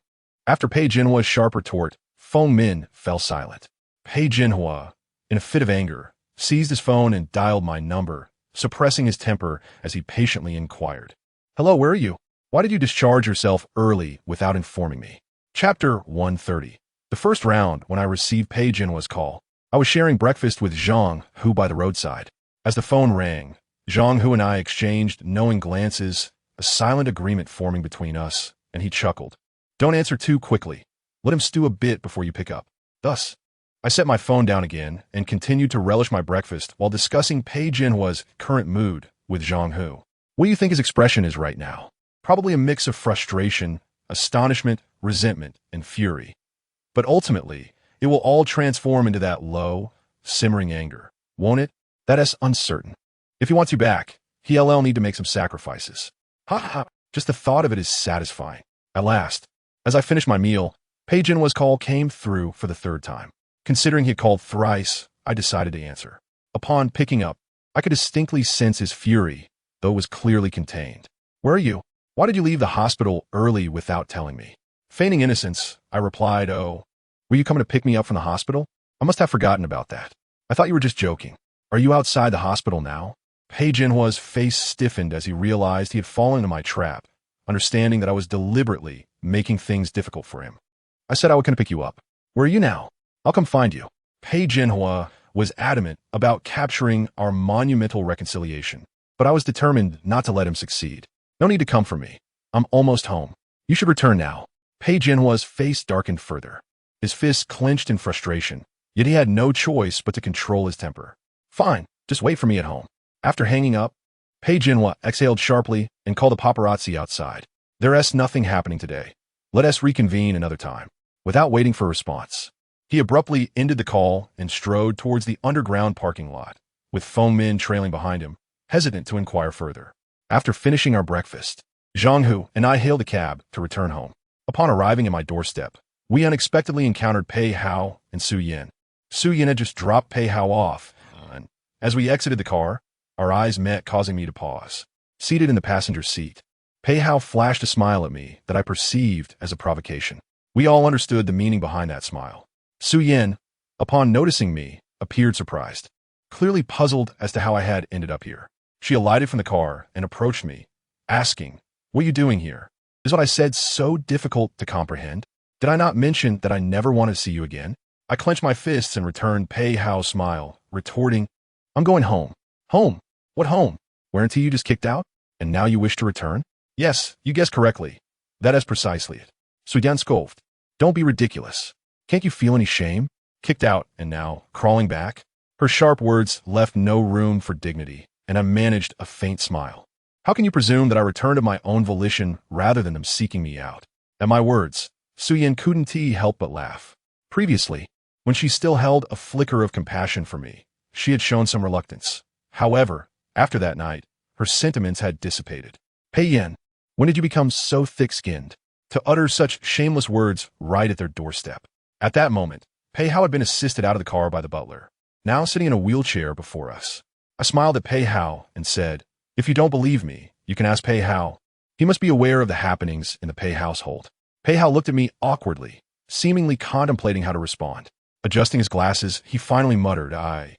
After Pei Jinhua's sharp retort, Feng Min fell silent. Pei Jinhua, in a fit of anger, seized his phone and dialed my number, suppressing his temper as he patiently inquired. Hello, where are you? Why did you discharge yourself early without informing me? Chapter 130. The first round, when I received Pei Jinhua's call, I was sharing breakfast with Zhang Hu by the roadside. As the phone rang, Zhang Hu and I exchanged knowing glances, a silent agreement forming between us, and he chuckled. Don't answer too quickly. Let him stew a bit before you pick up. Thus, I set my phone down again and continued to relish my breakfast while discussing Pei Jinhua's current mood with Zhang Hu. What do you think his expression is right now? Probably a mix of frustration, astonishment, resentment, and fury. But ultimately, it will all transform into that low, simmering anger, won't it? That is uncertain. If he wants you back, he'll need to make some sacrifices. Ha ha, just the thought of it is satisfying. At last, as I finished my meal, Pei Jinhua's call came through for the third time. Considering he had called thrice, I decided to answer. Upon picking up, I could distinctly sense his fury, though it was clearly contained. Where are you? Why did you leave the hospital early without telling me? Feigning innocence, I replied, Oh, were you coming to pick me up from the hospital? I must have forgotten about that. I thought you were just joking. Are you outside the hospital now? Pei Jinhua's face stiffened as he realized he had fallen into my trap, understanding that I was deliberately making things difficult for him. I said I would come to pick you up. Where are you now? I'll come find you. Pei Jinhua was adamant about capturing our monumental reconciliation, but I was determined not to let him succeed. No need to come for me. I'm almost home. You should return now. Pei Jinhua's face darkened further. His fists clenched in frustration, yet he had no choice but to control his temper. Fine, just wait for me at home. After hanging up, Pei Jinhua exhaled sharply and called the paparazzi outside. There's nothing happening today. Let us reconvene another time. Without waiting for a response, he abruptly ended the call and strode towards the underground parking lot, with Feng Min trailing behind him, hesitant to inquire further. After finishing our breakfast, Zhang Hu and I hailed a cab to return home. Upon arriving at my doorstep, we unexpectedly encountered Pei Hao and Su Yin. Su Yin had just dropped Pei Hao off, and as we exited the car, our eyes met, causing me to pause. Seated in the passenger seat, Pei Hao flashed a smile at me that I perceived as a provocation. We all understood the meaning behind that smile. Su Yin, upon noticing me, appeared surprised, clearly puzzled as to how I had ended up here. She alighted from the car and approached me, asking, What are you doing here? Is what I said so difficult to comprehend? Did I not mention that I never wanted to see you again? I clenched my fists and returned Pei Hao's smile, retorting, I'm going home. Home? What home? Weren't you just kicked out? And now you wish to return? Yes, you guessed correctly. That is precisely it. Su Yan scoffed. Don't be ridiculous. Can't you feel any shame? Kicked out, and now, crawling back? Her sharp words left no room for dignity, and I managed a faint smile. How can you presume that I returned of my own volition rather than them seeking me out? At my words, Su Yan couldn't help but laugh. Previously, when she still held a flicker of compassion for me, she had shown some reluctance. However, after that night, her sentiments had dissipated. Pei Yin, when did you become so thick-skinned to utter such shameless words right at their doorstep? At that moment, Pei Hao had been assisted out of the car by the butler, now sitting in a wheelchair before us. I smiled at Pei Hao and said, If you don't believe me, you can ask Pei Hao. He must be aware of the happenings in the Pei household. Pei Hao looked at me awkwardly, seemingly contemplating how to respond. Adjusting his glasses, he finally muttered, I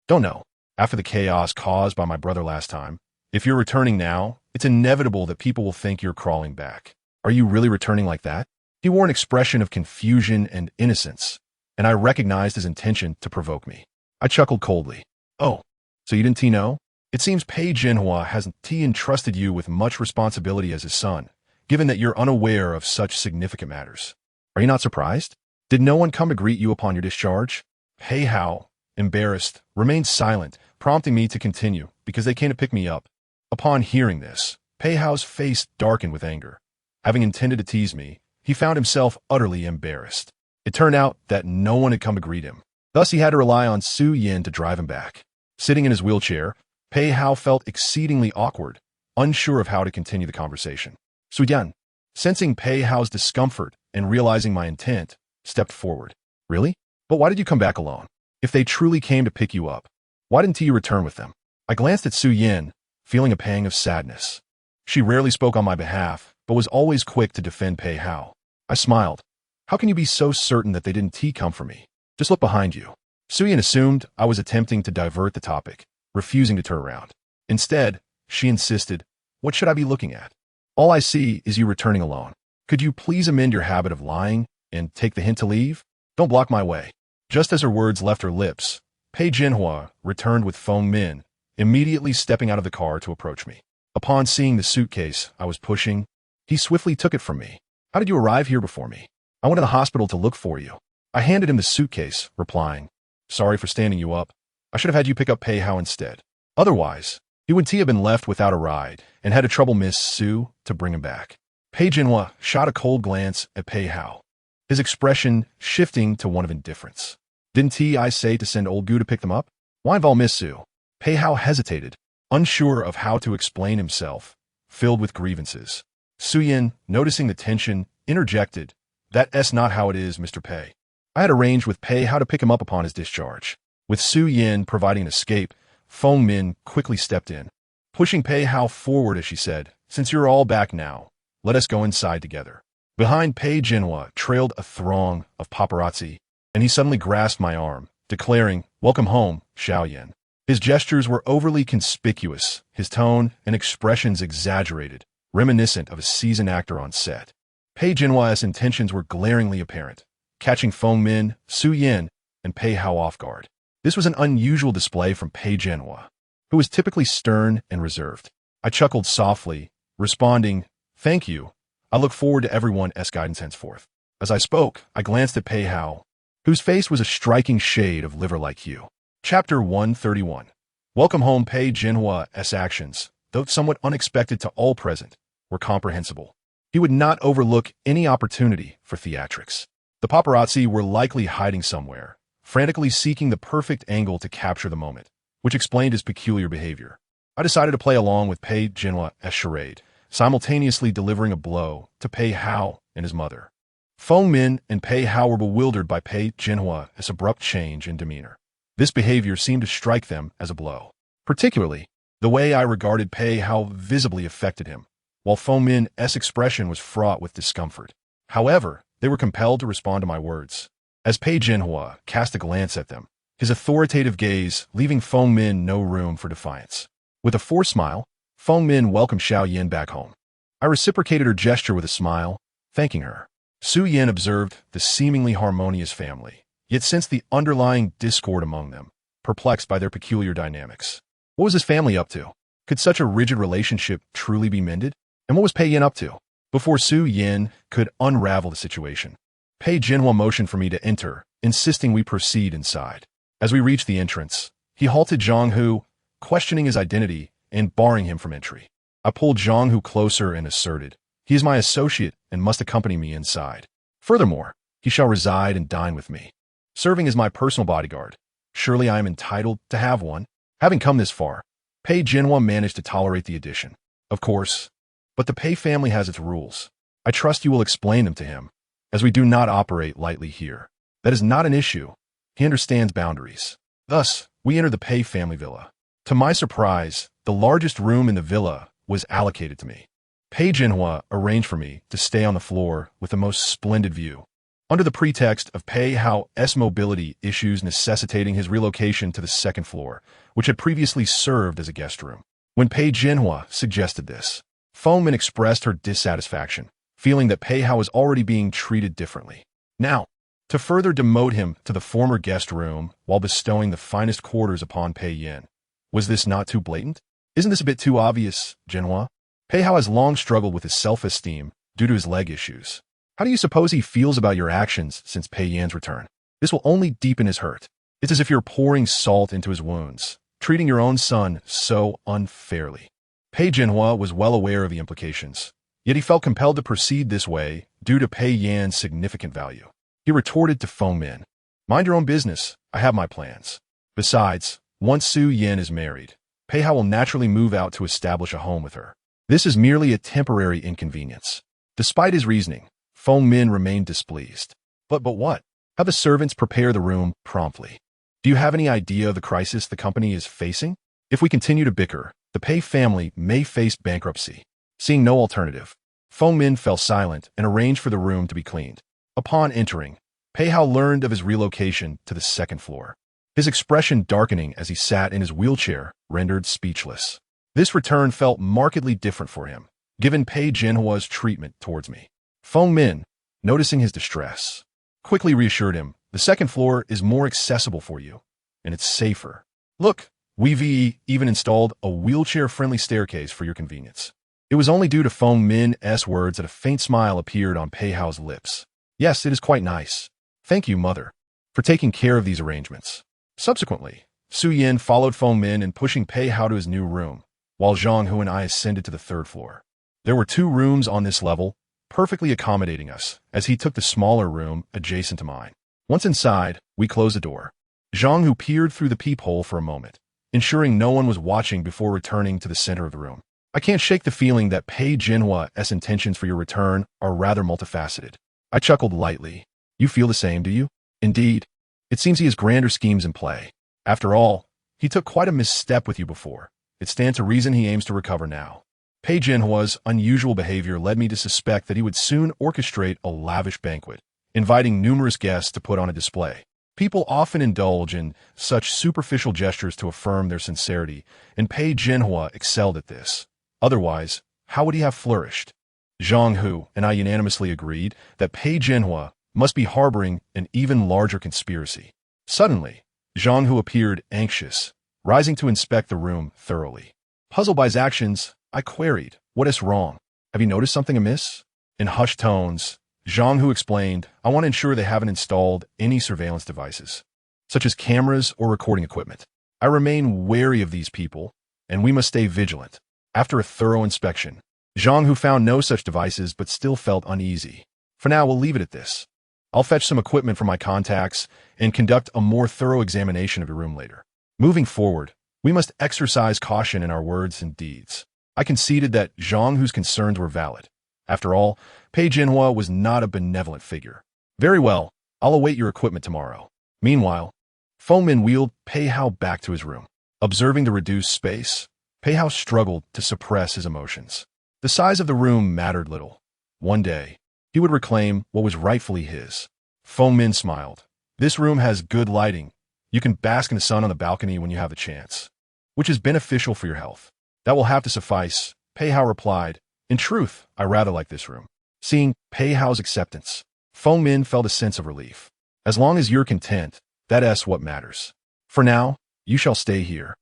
don't know. After the chaos caused by my brother last time, if you're returning now, it's inevitable that people will think you're crawling back. Are you really returning like that? He wore an expression of confusion and innocence, and I recognized his intention to provoke me. I chuckled coldly. Oh, so you didn't know? It seems Pei Jinhua hasn't entrusted you with much responsibility as his son, given that you're unaware of such significant matters. Are you not surprised? Did no one come to greet you upon your discharge? Pei Hao, embarrassed, remained silent, prompting me to continue because they came to pick me up. Upon hearing this, Pei Hao's face darkened with anger. Having intended to tease me, he found himself utterly embarrassed. It turned out that no one had come to greet him. Thus he had to rely on Su Yin to drive him back. Sitting in his wheelchair, Pei Hao felt exceedingly awkward, unsure of how to continue the conversation. Su Yan, sensing Pei Hao's discomfort and realizing my intent, stepped forward. Really? But why did you come back alone? If they truly came to pick you up, why didn't you return with them? I glanced at Su Yan, feeling a pang of sadness. She rarely spoke on my behalf, but was always quick to defend Pei Hao. I smiled. How can you be so certain that they didn't come for me? Just look behind you. Su Yan assumed I was attempting to divert the topic, refusing to turn around. Instead, she insisted, what should I be looking at? All I see is you returning alone. Could you please amend your habit of lying and take the hint to leave? Don't block my way. Just as her words left her lips, Pei Jinhua returned with Feng Min, immediately stepping out of the car to approach me. Upon seeing the suitcase I was pushing, he swiftly took it from me. How did you arrive here before me? I went to the hospital to look for you. I handed him the suitcase, replying, sorry for standing you up. I should have had you pick up Pei Hao instead. Otherwise, he would have been left without a ride and had to trouble Miss Su to bring him back. Pei Jinhua shot a cold glance at Pei Hao, his expression shifting to one of indifference. Didn't I say to send old Gu to pick them up? Why involve Miss Su? Pei Hao hesitated, unsure of how to explain himself, filled with grievances. Su Yan, noticing the tension, interjected, that's not how it is, Mr. Pei. I had arranged with Pei Hao to pick him up upon his discharge. With Su Yan providing an escape, Feng Min quickly stepped in, pushing Pei Hao forward as she said, since you're all back now, let us go inside together. Behind Pei Jinhua trailed a throng of paparazzi, and he suddenly grasped my arm, declaring, welcome home, Xiao Yan. His gestures were overly conspicuous, his tone and expressions exaggerated, reminiscent of a seasoned actor on set. Pei Jinhua's intentions were glaringly apparent, catching Feng Min, Su Yan, and Pei Hao off guard. This was an unusual display from Pei Jinhua, who was typically stern and reserved. I chuckled softly, responding, thank you. I look forward to everyone's guidance henceforth. As I spoke, I glanced at Pei Hao, whose face was a striking shade of liver-like hue. Chapter 131. Welcome home. Pei Jinhua's actions, though somewhat unexpected to all present, were comprehensible. He would not overlook any opportunity for theatrics. The paparazzi were likely hiding somewhere, frantically seeking the perfect angle to capture the moment, which explained his peculiar behavior. I decided to play along with Pei Jinhua's charade, simultaneously delivering a blow to Pei Hao and his mother. Feng Min and Pei Hao were bewildered by Pei Jinhua's abrupt change in demeanor. This behavior seemed to strike them as a blow. Particularly, the way I regarded Pei Hao visibly affected him, while Feng Min's expression was fraught with discomfort. However, they were compelled to respond to my words. As Pei Jinhua cast a glance at them, his authoritative gaze leaving Feng Min no room for defiance. With a forced smile, Feng Min welcomed Xiao Yan back home. I reciprocated her gesture with a smile, thanking her. Su Yan observed the seemingly harmonious family, yet sensed the underlying discord among them, perplexed by their peculiar dynamics. What was his family up to? Could such a rigid relationship truly be mended? And what was Pei Yan up to? Before Su Yan could unravel the situation, Pei Jinhua motioned for me to enter, insisting we proceed inside. As we reached the entrance, he halted Zhang Hu, questioning his identity and barring him from entry. I pulled Zhang Hu closer and asserted, he is my associate and must accompany me inside. Furthermore, he shall reside and dine with me, serving as my personal bodyguard. Surely I am entitled to have one. Having come this far, Pei Jinhua managed to tolerate the addition. Of course, but the Pei family has its rules. I trust you will explain them to him, as we do not operate lightly here. That is not an issue. He understands boundaries. Thus, we entered the Pei family villa. To my surprise, the largest room in the villa was allocated to me. Pei Jinhua arranged for me to stay on the floor with the most splendid view, under the pretext of Pei Hao's mobility issues necessitating his relocation to the second floor, which had previously served as a guest room. When Pei Jinhua suggested this, Feng Min expressed her dissatisfaction, feeling that Pei Hao was already being treated differently. Now, to further demote him to the former guest room while bestowing the finest quarters upon Pei Yan, was this not too blatant? Isn't this a bit too obvious, Jinhua? Pei Hao has long struggled with his self-esteem due to his leg issues. How do you suppose he feels about your actions since Pei Yan's return? This will only deepen his hurt. It's as if you're pouring salt into his wounds, treating your own son so unfairly. Pei Jinhua was well aware of the implications, yet he felt compelled to proceed this way due to Pei Yan's significant value. He retorted to Feng Min, mind your own business, I have my plans. Besides, once Su Yan is married, Pei Hao will naturally move out to establish a home with her. This is merely a temporary inconvenience. Despite his reasoning, Feng Min remained displeased. But what? Have the servants prepare the room promptly. Do you have any idea of the crisis the company is facing? If we continue to bicker, the Pei family may face bankruptcy. Seeing no alternative, Feng Min fell silent and arranged for the room to be cleaned. Upon entering, Pei Hao learned of his relocation to the second floor. His expression darkening as he sat in his wheelchair rendered speechless. This return felt markedly different for him, given Pei Jinhua's treatment towards me. Feng Min, noticing his distress, quickly reassured him, the second floor is more accessible for you, and it's safer. Look, we've even installed a wheelchair-friendly staircase for your convenience. It was only due to Feng Min's words that a faint smile appeared on Pei Hao's lips. Yes, it is quite nice. Thank you, mother, for taking care of these arrangements. Subsequently, Su Yin followed Feng Min in pushing Pei Hao to his new room, while Zhang Hu and I ascended to the third floor. There were 2 rooms on this level, perfectly accommodating us, as he took the smaller room adjacent to mine. Once inside, we closed the door. Zhang Hu peered through the peephole for a moment, ensuring no one was watching before returning to the center of the room. I can't shake the feeling that Pei Jinhua's intentions for your return are rather multifaceted. I chuckled lightly. You feel the same, do you? Indeed. It seems he has grander schemes in play. After all, he took quite a misstep with you before. It stands to reason he aims to recover now. Pei Jinhua's unusual behavior led me to suspect that he would soon orchestrate a lavish banquet, inviting numerous guests to put on a display. People often indulge in such superficial gestures to affirm their sincerity, and Pei Jinhua excelled at this. Otherwise, how would he have flourished? Zhang Hu and I unanimously agreed that Pei Jinhua must be harboring an even larger conspiracy. Suddenly, Zhang Hu appeared anxious, rising to inspect the room thoroughly. Puzzled by his actions, I queried, what is wrong? Have you noticed something amiss? In hushed tones, Zhang Hu explained, I want to ensure they haven't installed any surveillance devices, such as cameras or recording equipment. I remain wary of these people, and we must stay vigilant. After a thorough inspection, Zhang Hu found no such devices but still felt uneasy. For now, we'll leave it at this. I'll fetch some equipment from my contacts and conduct a more thorough examination of your room later. Moving forward, we must exercise caution in our words and deeds. I conceded that Zhang Hu's concerns were valid. After all, Pei Jinhua was not a benevolent figure. Very well, I'll await your equipment tomorrow. Meanwhile, Feng Min wheeled Pei Hao back to his room. Observing the reduced space, Pei Hao struggled to suppress his emotions. The size of the room mattered little. One day, he would reclaim what was rightfully his. Feng Min smiled. This room has good lighting. You can bask in the sun on the balcony when you have the chance, which is beneficial for your health. That will have to suffice, Pei Hao replied. In truth, I rather like this room. Seeing Pei Hao's acceptance, Feng Min felt a sense of relief. As long as you're content, that's what matters. For now, you shall stay here.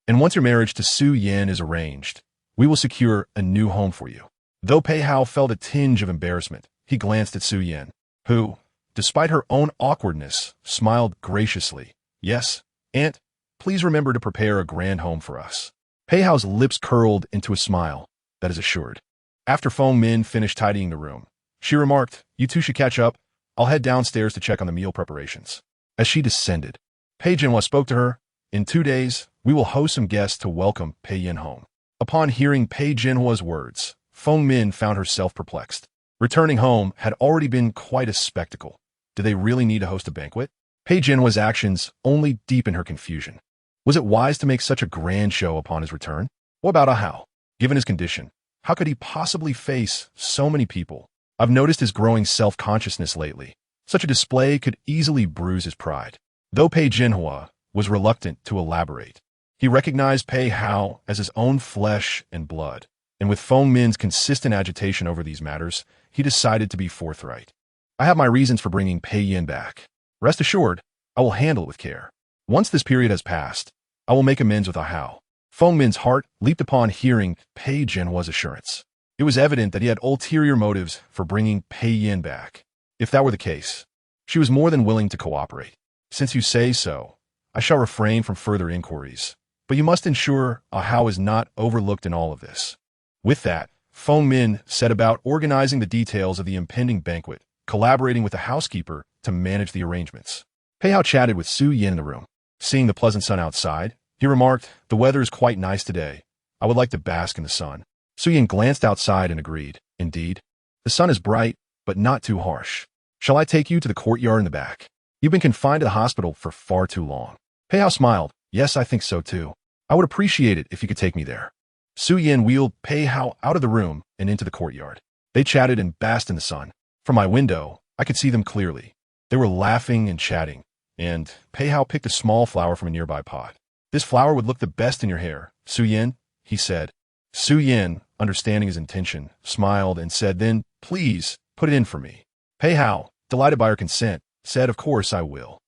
And once your marriage to Su Yin is arranged, we will secure a new home for you. Though Pei Hao felt a tinge of embarrassment, he glanced at Su Yin, who, despite her own awkwardness, smiled graciously. Yes, Aunt, please remember to prepare a grand home for us. Pei Hao's lips curled into a smile that is assured. After Feng Min finished tidying the room, she remarked, you two should catch up. I'll head downstairs to check on the meal preparations. As she descended, Pei Jinhua spoke to her. In 2 days, we will host some guests to welcome Pei Yin home. Upon hearing Pei Jinhua's words, Feng Min found herself perplexed. Returning home had already been quite a spectacle. Did they really need to host a banquet? Pei Jinhua's actions only deepened her confusion. Was it wise to make such a grand show upon his return? What about Ahao? Given his condition, how could he possibly face so many people? I've noticed his growing self-consciousness lately. Such a display could easily bruise his pride. Though Pei Jinhua was reluctant to elaborate, he recognized Pei Hao as his own flesh and blood, and with Feng Min's consistent agitation over these matters, he decided to be forthright. I have my reasons for bringing Pei Yin back. Rest assured, I will handle it with care. Once this period has passed, I will make amends with Ahao. Feng Min's heart leaped upon hearing Pei Jinhua's assurance. It was evident that he had ulterior motives for bringing Pei Yin back. If that were the case, she was more than willing to cooperate. Since you say so, I shall refrain from further inquiries, but you must ensure Ahao is not overlooked in all of this. With that, Feng Min set about organizing the details of the impending banquet, collaborating with the housekeeper to manage the arrangements. Pei Hao chatted with Su Yin in the room. Seeing the pleasant sun outside, He remarked, "The weather is quite nice today. I would like to bask in the sun." Su-yin glanced outside and agreed. "Indeed. The sun is bright, but not too harsh. Shall I take you to the courtyard in the back? You've been confined to the hospital for far too long." Peihao smiled. "Yes, I think so too. I would appreciate it if you could take me there." Su-yin wheeled Peihao out of the room and into the courtyard. They chatted and basked in the sun. From my window, I could see them clearly. They were laughing and chatting, and Peihao picked a small flower from a nearby pot. "This flower would look the best in your hair, Su-yin," he said. Su-yin, understanding his intention, smiled and said, "Then, please, put it in for me." Peihao, delighted by her consent, said, "Of course I will."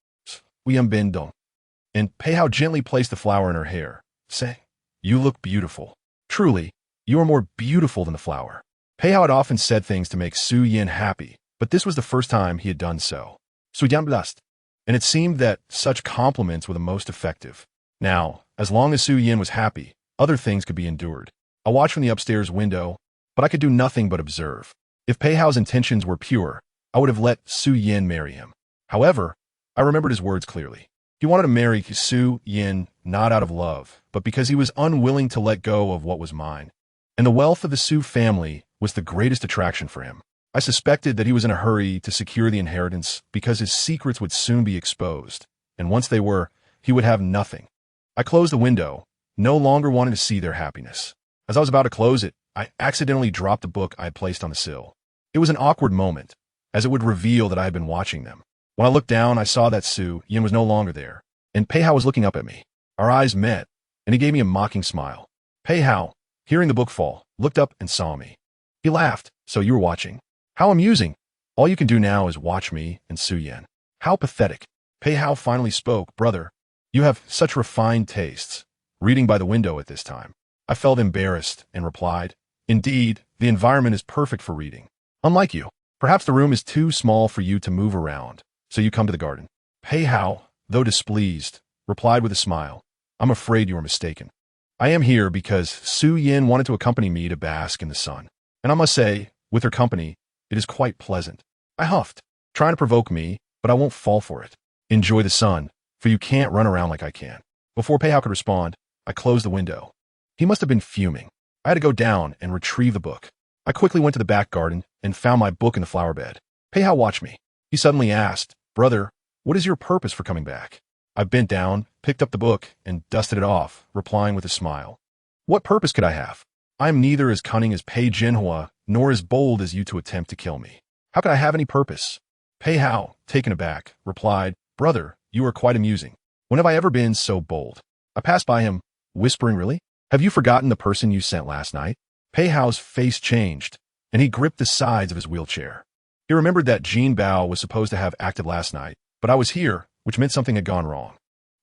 And Peihao gently placed the flower in her hair, saying, "You look beautiful. Truly, you are more beautiful than the flower." Peihao had often said things to make Su-yin happy, but this was the first time he had done so. Su-yin blushed, and it seemed that such compliments were the most effective. Now, as long as Su-yin was happy, other things could be endured. I watched from the upstairs window, but I could do nothing but observe. If Peihao's intentions were pure, I would have let Su-yin marry him. However, I remembered his words clearly. He wanted to marry Su-yin not out of love, but because he was unwilling to let go of what was mine. And the wealth of the Su family was the greatest attraction for him. I suspected that he was in a hurry to secure the inheritance because his secrets would soon be exposed, and once they were, he would have nothing. I closed the window, no longer wanting to see their happiness. As I was about to close it, I accidentally dropped the book I had placed on the sill. It was an awkward moment, as it would reveal that I had been watching them. When I looked down, I saw that Su-yin was no longer there, and Peihao was looking up at me. Our eyes met, and he gave me a mocking smile. Peihao, hearing the book fall, looked up and saw me. He laughed. "So you were watching? How amusing. All you can do now is watch me and Su-yin. How pathetic." Peihao finally spoke. "Brother, you have such refined tastes." Reading by the window at this time, I felt embarrassed and replied, "Indeed, the environment is perfect for reading. Unlike you, perhaps the room is too small for you to move around, so you come to the garden." Peihao, though displeased, replied with a smile, "I'm afraid you are mistaken. I am here because Su-yin wanted to accompany me to bask in the sun. And I must say, with her company, it is quite pleasant." I huffed, trying to provoke me, but I won't fall for it. "Enjoy the sun, for you can't run around like I can." Before Peihao could respond, I closed the window. He must have been fuming. I had to go down and retrieve the book. I quickly went to the back garden and found my book in the flower bed. Peihao watched me. He suddenly asked, "Brother, what is your purpose for coming back?" I bent down, picked up the book, and dusted it off, replying with a smile. "What purpose could I have? I am neither as cunning as Pei Jinhua, nor as bold as you to attempt to kill me. How could I have any purpose?" Peihao, taken aback, replied, "Brother, you are quite amusing. When have I ever been so bold?" I passed by him, whispering, "Really? Have you forgotten the person you sent last night?" Peihao's face changed, and he gripped the sides of his wheelchair. He remembered that Jin Bao was supposed to have acted last night, but I was here, which meant something had gone wrong.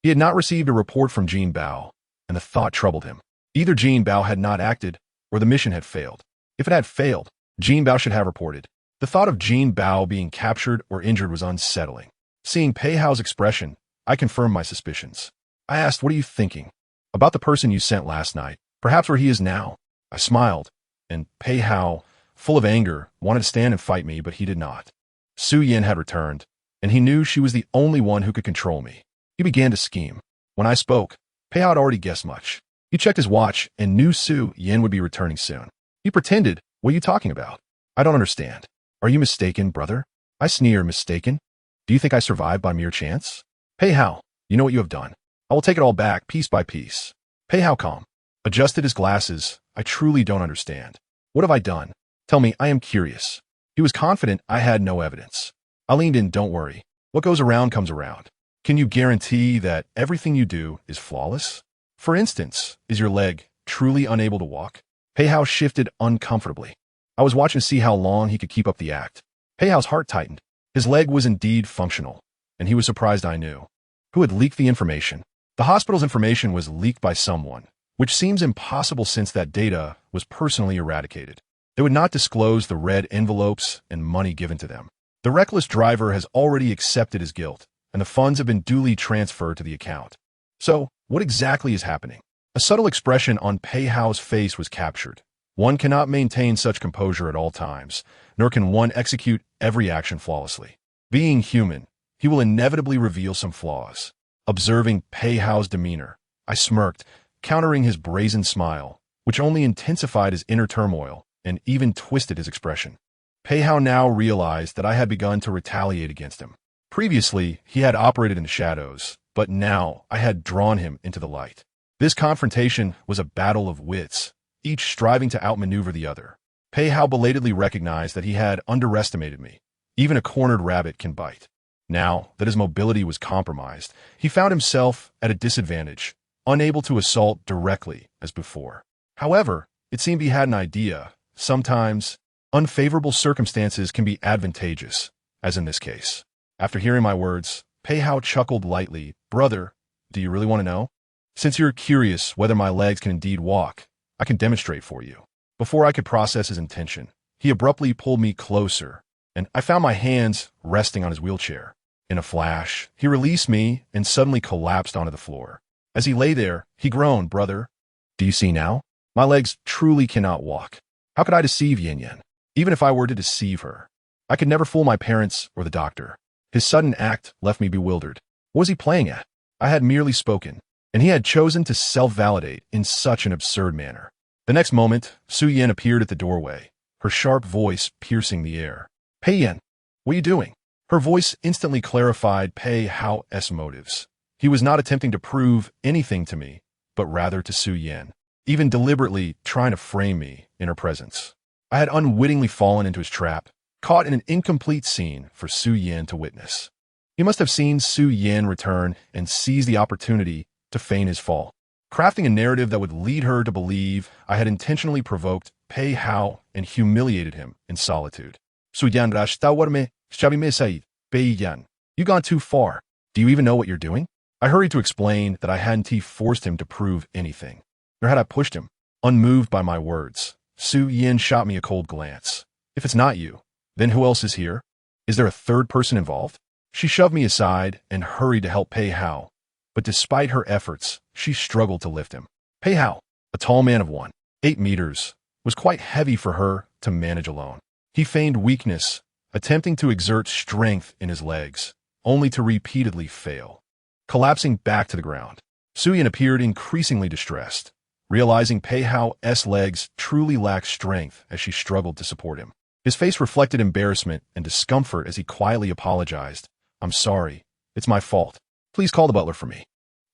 He had not received a report from Jin Bao, and the thought troubled him. Either Jin Bao had not acted, or the mission had failed. If it had failed, Jin Bao should have reported. The thought of Jin Bao being captured or injured was unsettling. Seeing Peihao's expression, I confirmed my suspicions. I asked, "What are you thinking?" "About the person you sent last night, perhaps where he is now." I smiled, and Peihao, full of anger, wanted to stand and fight me, but he did not. Su-yin had returned, and he knew she was the only one who could control me. He began to scheme. When I spoke, Peihao had already guessed much. He checked his watch and knew Su-yin would be returning soon. He pretended, "What are you talking about? I don't understand." "Are you mistaken, brother?" I sneered. "Mistaken? Do you think I survived by mere chance?" "Peihao, you know what you have done. I will take it all back, piece by piece." Peihao calm, adjusted his glasses. "I truly don't understand. What have I done? Tell me, I am curious." He was confident I had no evidence. I leaned in. "Don't worry. What goes around comes around. Can you guarantee that everything you do is flawless? For instance, is your leg truly unable to walk?" Peihao shifted uncomfortably. I was watching to see how long he could keep up the act. Peihao's heart tightened. His leg was indeed functional, and he was surprised I knew. Who had leaked the information? The hospital's information was leaked by someone, which seems impossible since that data was personally eradicated. They would not disclose the red envelopes and money given to them. The reckless driver has already accepted his guilt, and the funds have been duly transferred to the account. So, what exactly is happening? A subtle expression on Peihao's face was captured. One cannot maintain such composure at all times, nor can one execute every action flawlessly. Being human, he will inevitably reveal some flaws. Observing Peihao's demeanor, I smirked, countering his brazen smile, which only intensified his inner turmoil and even twisted his expression. Pei Hao now realized that I had begun to retaliate against him. Previously, he had operated in the shadows, but now I had drawn him into the light. This confrontation was a battle of wits, each striving to outmaneuver the other. Pei Hao belatedly recognized that he had underestimated me. Even a cornered rabbit can bite. Now that his mobility was compromised, he found himself at a disadvantage, unable to assault directly as before. However, it seemed he had an idea. Sometimes, unfavorable circumstances can be advantageous, as in this case. After hearing my words, Pei Hao chuckled lightly. Brother, do you really want to know? Since you're curious whether my legs can indeed walk, I can demonstrate for you. Before I could process his intention, he abruptly pulled me closer, and I found my hands resting on his wheelchair. In a flash, he released me and suddenly collapsed onto the floor. As he lay there, he groaned, Brother, do you see now? My legs truly cannot walk. How could I deceive Yin Yan? Even if I were to deceive her, I could never fool my parents or the doctor. His sudden act left me bewildered. What was he playing at? I had merely spoken, and he had chosen to self-validate in such an absurd manner. The next moment, Su Yin appeared at the doorway, her sharp voice piercing the air. Pei Yan, what are you doing? Her voice instantly clarified Pei Hao's motives. He was not attempting to prove anything to me, but rather to Su Yin, even deliberately trying to frame me in her presence. I had unwittingly fallen into his trap, caught in an incomplete scene for Su Yin to witness. He must have seen Su Yin return and seize the opportunity to feign his fall, crafting a narrative that would lead her to believe I had intentionally provoked Pei Hao and humiliated him in solitude. Su Yan rashtawarme shabime sighed. Pei Yan, you gone too far. Do you even know what you're doing? I hurried to explain that I hadn't forced him to prove anything, nor had I pushed him. Unmoved by my words, Su Yin shot me a cold glance. If it's not you, then who else is here? Is there a third person involved? She shoved me aside and hurried to help Pei Hao, but despite her efforts, she struggled to lift him. Pei Hao, a tall man of 1.8 meters, was quite heavy for her to manage alone. He feigned weakness, attempting to exert strength in his legs, only to repeatedly fail. Collapsing back to the ground, Su Yin appeared increasingly distressed, realizing Pei Hao's legs truly lacked strength as she struggled to support him. His face reflected embarrassment and discomfort as he quietly apologized. I'm sorry. It's my fault. Please call the butler for me.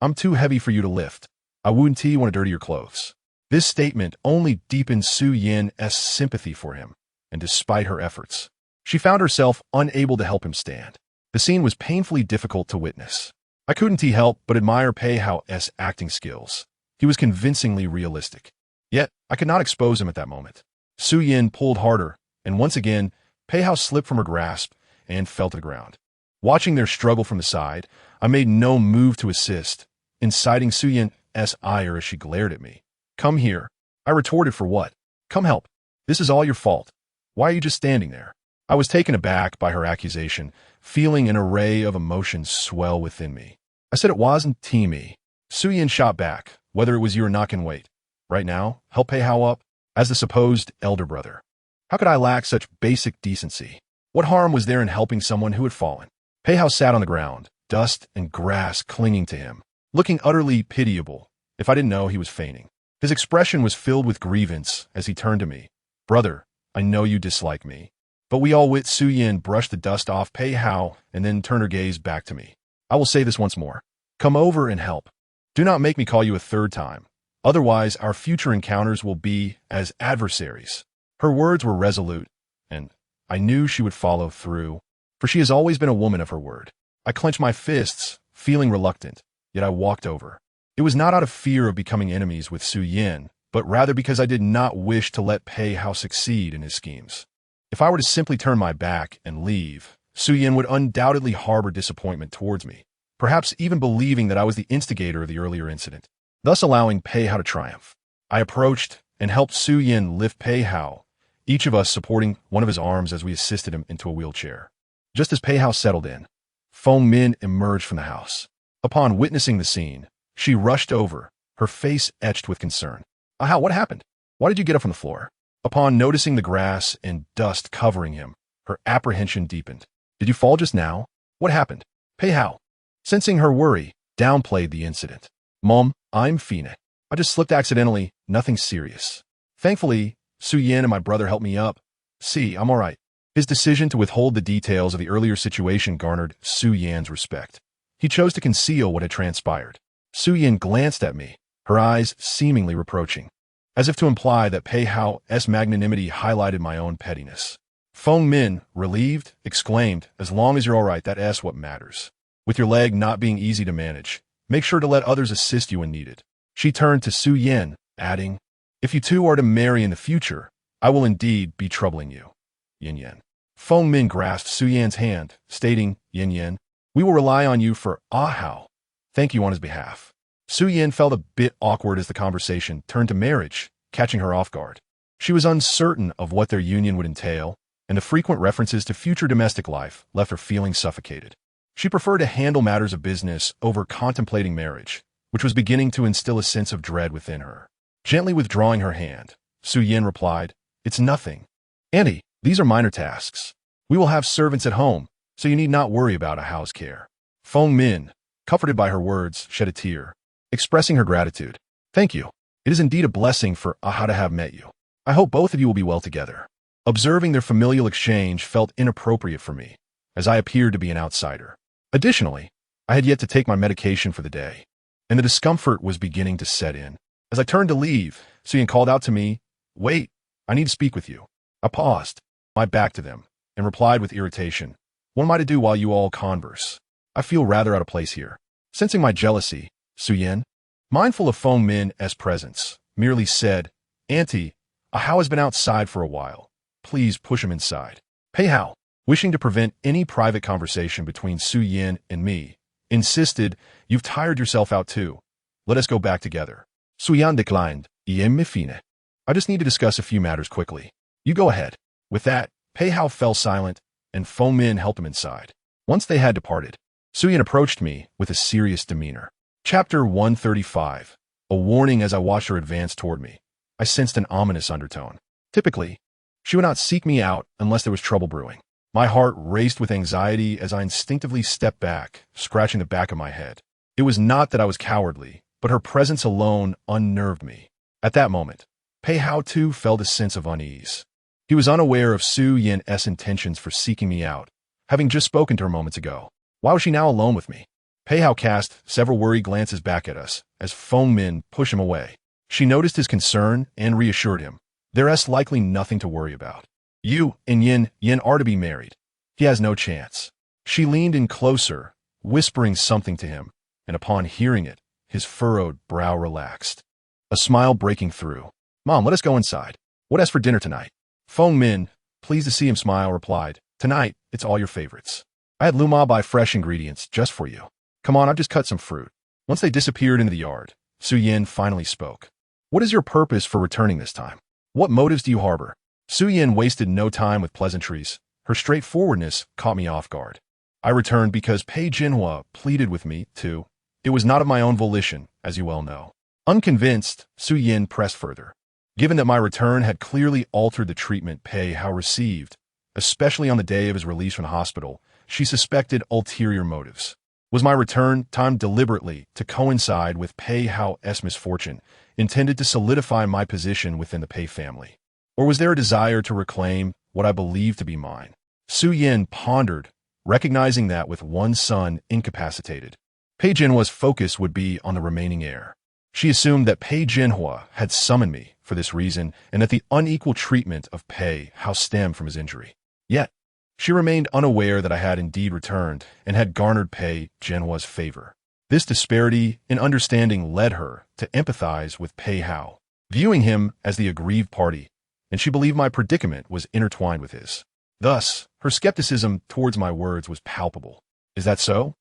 I'm too heavy for you to lift. I wouldn't want to dirty your clothes. This statement only deepened Su Yin's sympathy for him, and despite her efforts, she found herself unable to help him stand. The scene was painfully difficult to witness. I couldn't help but admire Pei Hao's acting skills. He was convincingly realistic. Yet, I could not expose him at that moment. Su Yin pulled harder, and once again, Pei Hao slipped from her grasp and fell to the ground. Watching their struggle from the side, I made no move to assist, inciting Su Yin's ire as she glared at me. Come here. I retorted, for what? Come help. This is all your fault. Why are you just standing there? I was taken aback by her accusation, feeling an array of emotions swell within me. I said it wasn't me. Su Yin shot back, whether it was you or not can wait. Right now, help Pei Hao up, as the supposed elder brother. How could I lack such basic decency? What harm was there in helping someone who had fallen? Pei Hao sat on the ground, dust and grass clinging to him, looking utterly pitiable, if I didn't know he was feigning. His expression was filled with grievance as he turned to me. Brother, I know you dislike me. But we all wit. Su Yin brushed the dust off Pei Hao and then turned her gaze back to me. I will say this once more. Come over and help. Do not make me call you a third time. Otherwise, our future encounters will be as adversaries. Her words were resolute, and I knew she would follow through, for she has always been a woman of her word. I clenched my fists, feeling reluctant, yet I walked over. It was not out of fear of becoming enemies with Su Yin, but rather because I did not wish to let Pei Hao succeed in his schemes. If I were to simply turn my back and leave, Su Yin would undoubtedly harbor disappointment towards me, perhaps even believing that I was the instigator of the earlier incident, thus allowing Pei Hao to triumph. I approached and helped Su Yin lift Pei Hao, each of us supporting one of his arms as we assisted him into a wheelchair. Just as Pei Hao settled in, Feng Min emerged from the house. Upon witnessing the scene, she rushed over, her face etched with concern. Ahau, what happened? Why did you get up from the floor? Upon noticing the grass and dust covering him, her apprehension deepened. Did you fall just now? What happened? Pei Hao, sensing her worry, downplayed the incident. Mom, I'm Fina. I just slipped accidentally, nothing serious. Thankfully, Su Yin and my brother helped me up. See, I'm alright. His decision to withhold the details of the earlier situation garnered Su Yan's respect. He chose to conceal what had transpired. Su Yin glanced at me, her eyes seemingly reproaching, as if to imply that Pei Hao's magnanimity highlighted my own pettiness. Feng Min, relieved, exclaimed, "As long as you're alright, that's what matters. With your leg not being easy to manage, make sure to let others assist you when needed." She turned to Su Yin, adding, "If you two are to marry in the future, I will indeed be troubling you." Yin Yin. Feng Min grasped Su Yan's hand, stating, "Yin Yin, we will rely on you for Hao. Thank you on his behalf." Su Yin felt a bit awkward as the conversation turned to marriage, catching her off guard. She was uncertain of what their union would entail, and the frequent references to future domestic life left her feeling suffocated. She preferred to handle matters of business over contemplating marriage, which was beginning to instill a sense of dread within her. Gently withdrawing her hand, Su Yin replied, "It's nothing. Auntie, these are minor tasks. We will have servants at home, so you need not worry about a house care." Feng Min, comforted by her words, shed a tear, expressing her gratitude. "Thank you. It is indeed a blessing for Aha to have met you. I hope both of you will be well together." Observing their familial exchange felt inappropriate for me, as I appeared to be an outsider. Additionally, I had yet to take my medication for the day, and the discomfort was beginning to set in. As I turned to leave, Su Yin called out to me, "Wait, I need to speak with you." I paused, my back to them, and replied with irritation, "What am I to do while you all converse? I feel rather out of place here." Sensing my jealousy, Su Yin, mindful of Feng Min's presence, merely said, "Auntie, Hao has been outside for a while. Please push him inside." Pei Hao, wishing to prevent any private conversation between Su Yin and me, insisted, "You've tired yourself out too. Let us go back together." Su Yan declined, "I just need to discuss a few matters quickly. You go ahead." With that, Pei Hao fell silent, and Feng Min helped him inside. Once they had departed, Su Yan approached me with a serious demeanor. Chapter 135. A warning. As I watched her advance toward me, I sensed an ominous undertone. Typically, she would not seek me out unless there was trouble brewing. My heart raced with anxiety as I instinctively stepped back, scratching the back of my head. It was not that I was cowardly, but her presence alone unnerved me. At that moment, Pei Hao too felt a sense of unease. He was unaware of Su Yin's intentions for seeking me out, having just spoken to her moments ago. Why was she now alone with me? Pei Hao cast several worried glances back at us as Feng Min pushed him away. She noticed his concern and reassured him. There's likely nothing to worry about. You and Yin are to be married. He has no chance. She leaned in closer, whispering something to him, and upon hearing it, his furrowed brow relaxed, a smile breaking through. "Mom, let us go inside. What as for dinner tonight?" Feng Min, pleased to see him smile, replied, "Tonight, it's all your favorites. I had Luma buy fresh ingredients just for you. Come on, I've just cut some fruit." Once they disappeared into the yard, Su Yin finally spoke. "What is your purpose for returning this time? What motives do you harbor?" Su Yin wasted no time with pleasantries. Her straightforwardness caught me off guard. "I returned because Pei Jinhua pleaded with me to. It was not of my own volition, as you well know." Unconvinced, Su Yin pressed further. Given that my return had clearly altered the treatment Pei Hao received, especially on the day of his release from the hospital, she suspected ulterior motives. Was my return timed deliberately to coincide with Pei Hao's misfortune, intended to solidify my position within the Pei family? Or was there a desire to reclaim what I believed to be mine? Su Yin pondered, recognizing that with one son incapacitated, Pei Jinhua's focus would be on the remaining heir. She assumed that Pei Jinhua had summoned me for this reason and that the unequal treatment of Pei Hao stemmed from his injury. Yet, she remained unaware that I had indeed returned and had garnered Pei Jinhua's favor. This disparity in understanding led her to empathize with Pei Hao, viewing him as the aggrieved party, and she believed my predicament was intertwined with his. Thus, her skepticism towards my words was palpable. "Is that so?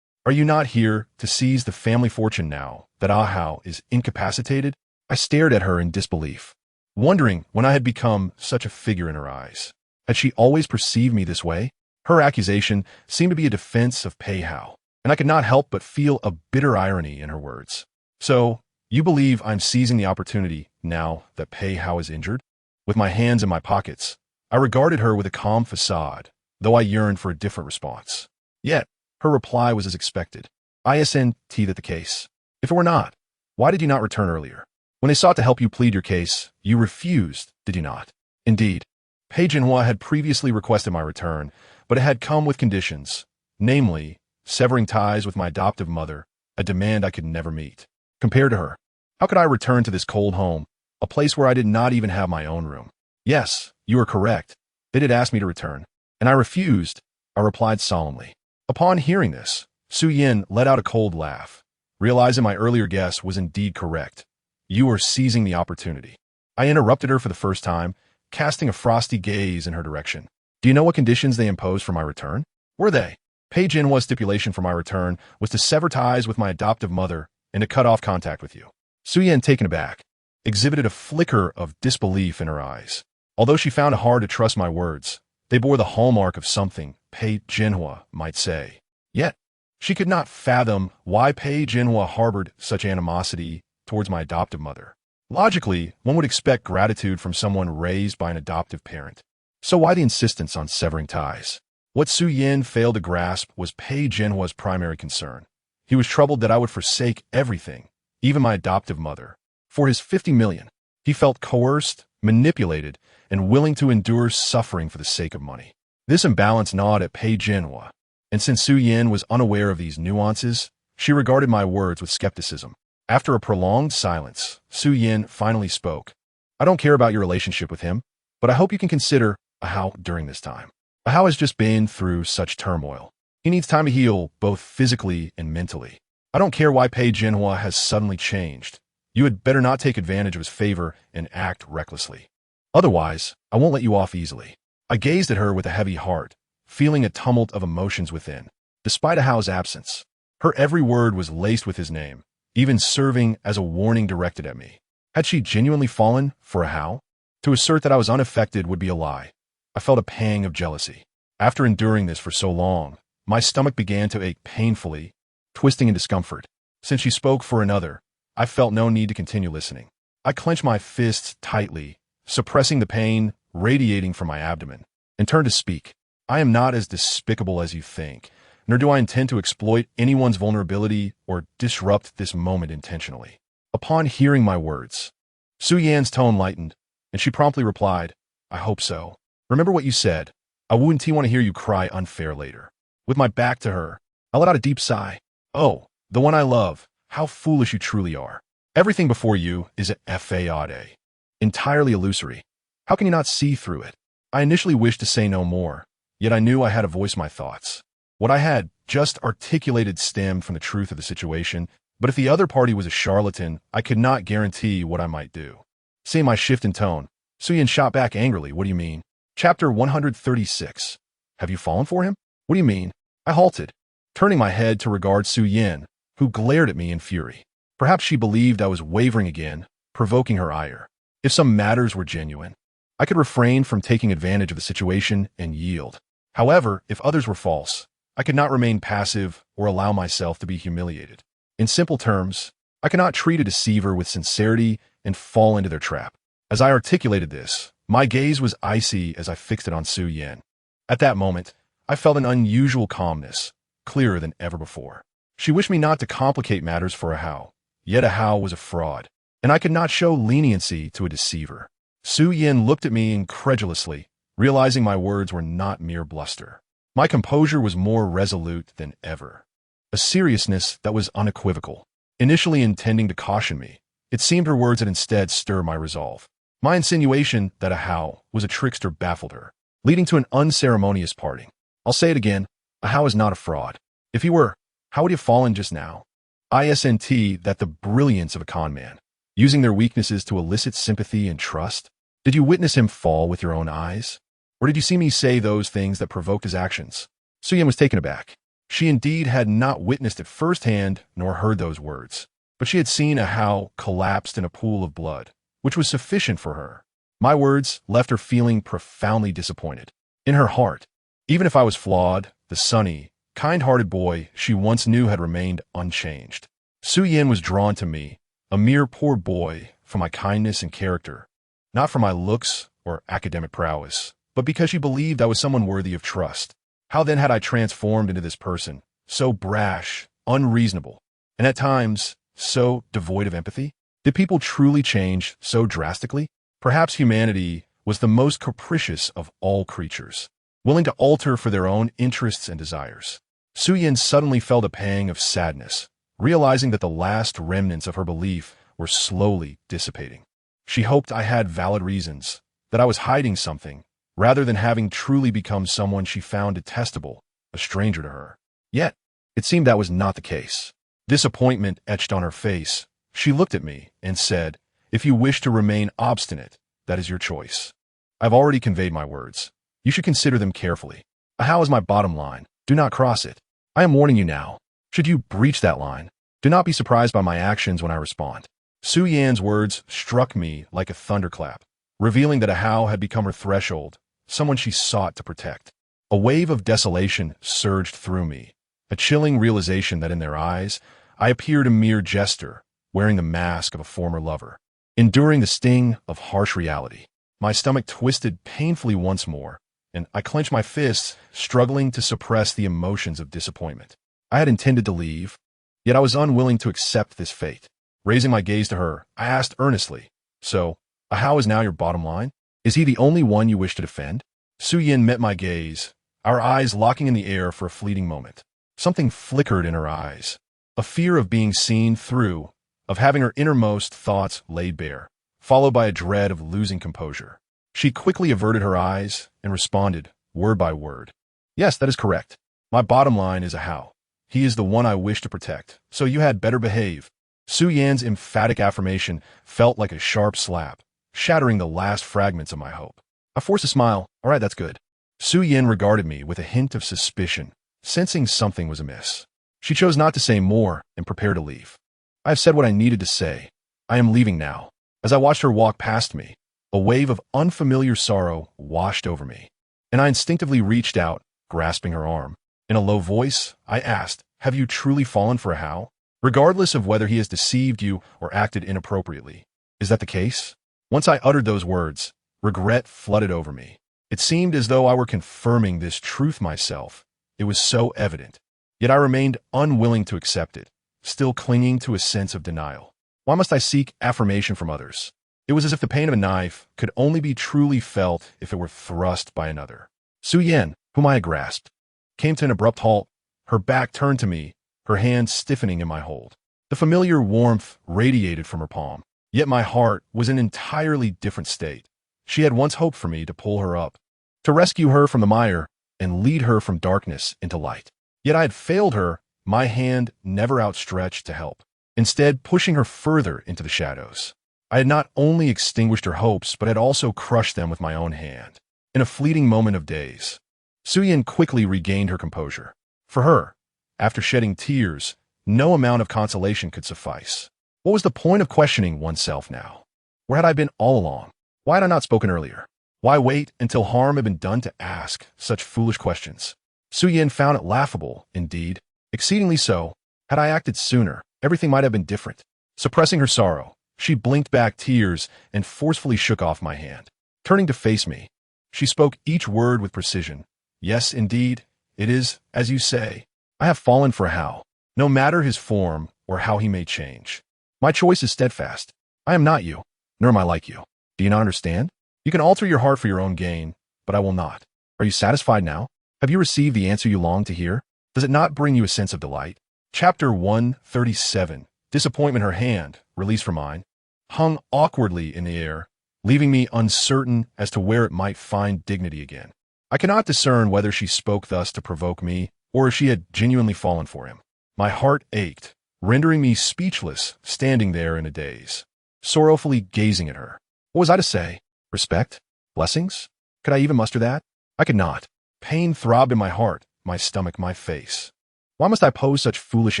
Are you not here to seize the family fortune now that Hao is incapacitated?" I stared at her in disbelief, wondering when I had become such a figure in her eyes. Had she always perceived me this way? Her accusation seemed to be a defense of Pei Hao, and I could not help but feel a bitter irony in her words. "So, you believe I'm seizing the opportunity now that Pei Hao is injured?" With my hands in my pockets, I regarded her with a calm facade, though I yearned for a different response. Yet, her reply was as expected. "Isn't that the case? If it were not, Why did you not return earlier? When they sought to help you plead your case, you refused, did you not? Indeed. Pei Jinhua had previously requested my return, but it had come with conditions, namely, severing ties with my adoptive mother, a demand I could never meet. Compared to her, how could I return to this cold home, a place where I did not even have my own room? Yes, you are correct. They did ask me to return, and I refused, I replied solemnly. Upon hearing this, Su Yin let out a cold laugh, realizing my earlier guess was indeed correct. You are seizing the opportunity. I interrupted her for the first time, casting a frosty gaze in her direction. Do you know what conditions they imposed for my return? Were they? Pei Jinhua's stipulation for my return was to sever ties with my adoptive mother and to cut off contact with you. Su Yin, taken aback, exhibited a flicker of disbelief in her eyes. Although she found it hard to trust my words, they bore the hallmark of something Pei Jinhua might say. Yet, she could not fathom why Pei Jinhua harbored such animosity towards my adoptive mother. Logically, one would expect gratitude from someone raised by an adoptive parent. So why the insistence on severing ties? What Su Yin failed to grasp was Pei Jinhua's primary concern. He was troubled that I would forsake everything, even my adoptive mother, for his 50 million. He felt coerced, manipulated, and willing to endure suffering for the sake of money. This imbalance gnawed at Pei Jinhua, and since Su Yin was unaware of these nuances, she regarded my words with skepticism. After a prolonged silence, Su Yin finally spoke. I don't care about your relationship with him, but I hope you can consider Ahao during this time. Ahao has just been through such turmoil. He needs time to heal, both physically and mentally. I don't care why Pei Jinhua has suddenly changed. You had better not take advantage of his favor and act recklessly. Otherwise, I won't let you off easily. I gazed at her with a heavy heart, feeling a tumult of emotions within. Despite Ahao's absence, her every word was laced with his name, even serving as a warning directed at me. Had she genuinely fallen for Ahao? To assert that I was unaffected would be a lie. I felt a pang of jealousy. After enduring this for so long, my stomach began to ache painfully, twisting in discomfort. Since she spoke for another, I felt no need to continue listening. I clenched my fists tightly, suppressing the pain radiating from my abdomen, and turned to speak. I am not as despicable as you think, nor do I intend to exploit anyone's vulnerability or disrupt this moment intentionally. Upon hearing my words, Su Yan's tone lightened, and she promptly replied, I hope so. Remember what you said. I wouldn't want to hear you cry unfair later. With my back to her, I let out a deep sigh. Oh, the one I love, how foolish you truly are. Everything before you is a fade, entirely illusory. How can you not see through it? I initially wished to say no more, yet I knew I had to voice my thoughts. What I had just articulated stemmed from the truth of the situation, but if the other party was a charlatan, I could not guarantee what I might do. Seeing my shift in tone, Su Yin shot back angrily. What do you mean? Chapter 136. Have you fallen for him? What do you mean? I halted, turning my head to regard Su Yin, who glared at me in fury. Perhaps she believed I was wavering again, provoking her ire. If some matters were genuine, I could refrain from taking advantage of the situation and yield. However, if others were false, I could not remain passive or allow myself to be humiliated. In simple terms, I could not treat a deceiver with sincerity and fall into their trap. As I articulated this, my gaze was icy as I fixed it on Su Yin. At that moment, I felt an unusual calmness, clearer than ever before. She wished me not to complicate matters for Ahao, yet Ahao was a fraud, and I could not show leniency to a deceiver. Su Yin looked at me incredulously, realizing my words were not mere bluster. My composure was more resolute than ever, a seriousness that was unequivocal. Initially intending to caution me, it seemed her words had instead stirred my resolve. My insinuation that Ahao was a trickster baffled her, leading to an unceremonious parting. I'll say it again, Ahao is not a fraud. If he were, how would he have fallen just now? ISNT that the brilliance of a con man, using their weaknesses to elicit sympathy and trust. Did you witness him fall with your own eyes? Or did you see me say those things that provoked his actions? Su Yin was taken aback. She indeed had not witnessed it firsthand nor heard those words, but she had seen Ahao collapsed in a pool of blood, which was sufficient for her. My words left her feeling profoundly disappointed. In her heart, even if I was flawed, the sunny, kind-hearted boy she once knew had remained unchanged. Su Yin was drawn to me, a mere poor boy, for my kindness and character, not for my looks or academic prowess, but because she believed I was someone worthy of trust. How then had I transformed into this person, so brash, unreasonable, and at times so devoid of empathy? Did people truly change so drastically? Perhaps humanity was the most capricious of all creatures, willing to alter for their own interests and desires. Suyin suddenly felt a pang of sadness, realizing that the last remnants of her belief were slowly dissipating. She hoped I had valid reasons, that I was hiding something, rather than having truly become someone she found detestable, a stranger to her. Yet, it seemed that was not the case. Disappointment etched on her face. She looked at me and said, "If you wish to remain obstinate, that is your choice. I've already conveyed my words. You should consider them carefully. A how is my bottom line. Do not cross it. I am warning you now. Should you breach that line, do not be surprised by my actions when I respond." Su Yan's words struck me like a thunderclap, revealing that a how had become her threshold, someone she sought to protect. A wave of desolation surged through me, a chilling realization that in their eyes, I appeared a mere jester, wearing the mask of a former lover. Enduring the sting of harsh reality, my stomach twisted painfully once more, and I clenched my fists, struggling to suppress the emotions of disappointment. I had intended to leave, yet I was unwilling to accept this fate. Raising my gaze to her, I asked earnestly, "So, how is now your bottom line? Is he the only one you wish to defend?" Su Yin met my gaze, our eyes locking in the air for a fleeting moment. Something flickered in her eyes, a fear of being seen through, of having her innermost thoughts laid bare, followed by a dread of losing composure. She quickly averted her eyes and responded, word by word, "Yes, that is correct. My bottom line is a how. He is the one I wish to protect, so you had better behave." Su Yan's emphatic affirmation felt like a sharp slap, shattering the last fragments of my hope. I forced a smile. "All right, that's good." Su Yan regarded me with a hint of suspicion, sensing something was amiss. She chose not to say more and prepared to leave. I have said what I needed to say. I am leaving now. As I watched her walk past me, a wave of unfamiliar sorrow washed over me, and I instinctively reached out, grasping her arm. In a low voice, I asked, "Have you truly fallen for a how? Regardless of whether he has deceived you or acted inappropriately. Is that the case?" Once I uttered those words, regret flooded over me. It seemed as though I were confirming this truth myself. It was so evident. Yet I remained unwilling to accept it, still clinging to a sense of denial. Why must I seek affirmation from others? It was as if the pain of a knife could only be truly felt if it were thrust by another. Su Yan, whom I had grasped, came to an abrupt halt, her back turned to me, her hand stiffening in my hold. The familiar warmth radiated from her palm, yet my heart was in an entirely different state. She had once hoped for me to pull her up, to rescue her from the mire and lead her from darkness into light. Yet I had failed her, my hand never outstretched to help, instead pushing her further into the shadows. I had not only extinguished her hopes, but had also crushed them with my own hand. In a fleeting moment of daze, Su Yan quickly regained her composure. For her, after shedding tears, no amount of consolation could suffice. What was the point of questioning oneself now? Where had I been all along? Why had I not spoken earlier? Why wait until harm had been done to ask such foolish questions? Su Yan found it laughable, indeed, exceedingly so. Had I acted sooner, everything might have been different. Suppressing her sorrow, she blinked back tears and forcefully shook off my hand. Turning to face me, she spoke each word with precision. "Yes, indeed, it is, as you say. I have fallen for a how, no matter his form or how he may change. My choice is steadfast. I am not you, nor am I like you. Do you not understand? You can alter your heart for your own gain, but I will not. Are you satisfied now? Have you received the answer you long to hear? Does it not bring you a sense of delight?" Chapter 137. Disappointment. Her hand, released from mine, hung awkwardly in the air, leaving me uncertain as to where it might find dignity again. I cannot discern whether she spoke thus to provoke me, or if she had genuinely fallen for him. My heart ached, rendering me speechless, standing there in a daze, sorrowfully gazing at her. What was I to say? Respect? Blessings? Could I even muster that? I could not. Pain throbbed in my heart, my stomach, my face. Why must I pose such foolish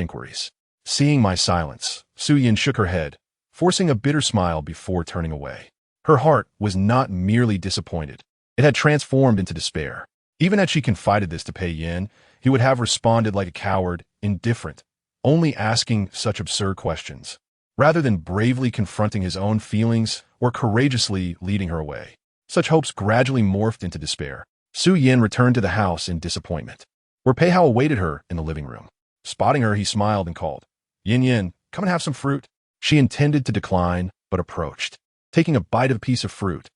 inquiries? Seeing my silence, Su Yan shook her head, forcing a bitter smile before turning away. Her heart was not merely disappointed. It had transformed into despair. Even had she confided this to Pei Yin, he would have responded like a coward, indifferent, only asking such absurd questions, rather than bravely confronting his own feelings or courageously leading her away. Such hopes gradually morphed into despair. Su Yan returned to the house in disappointment, where Pei Hao awaited her in the living room. Spotting her, he smiled and called, "Yin Yin, come and have some fruit. She intended to decline, but approached, taking a bite of a piece of fruit.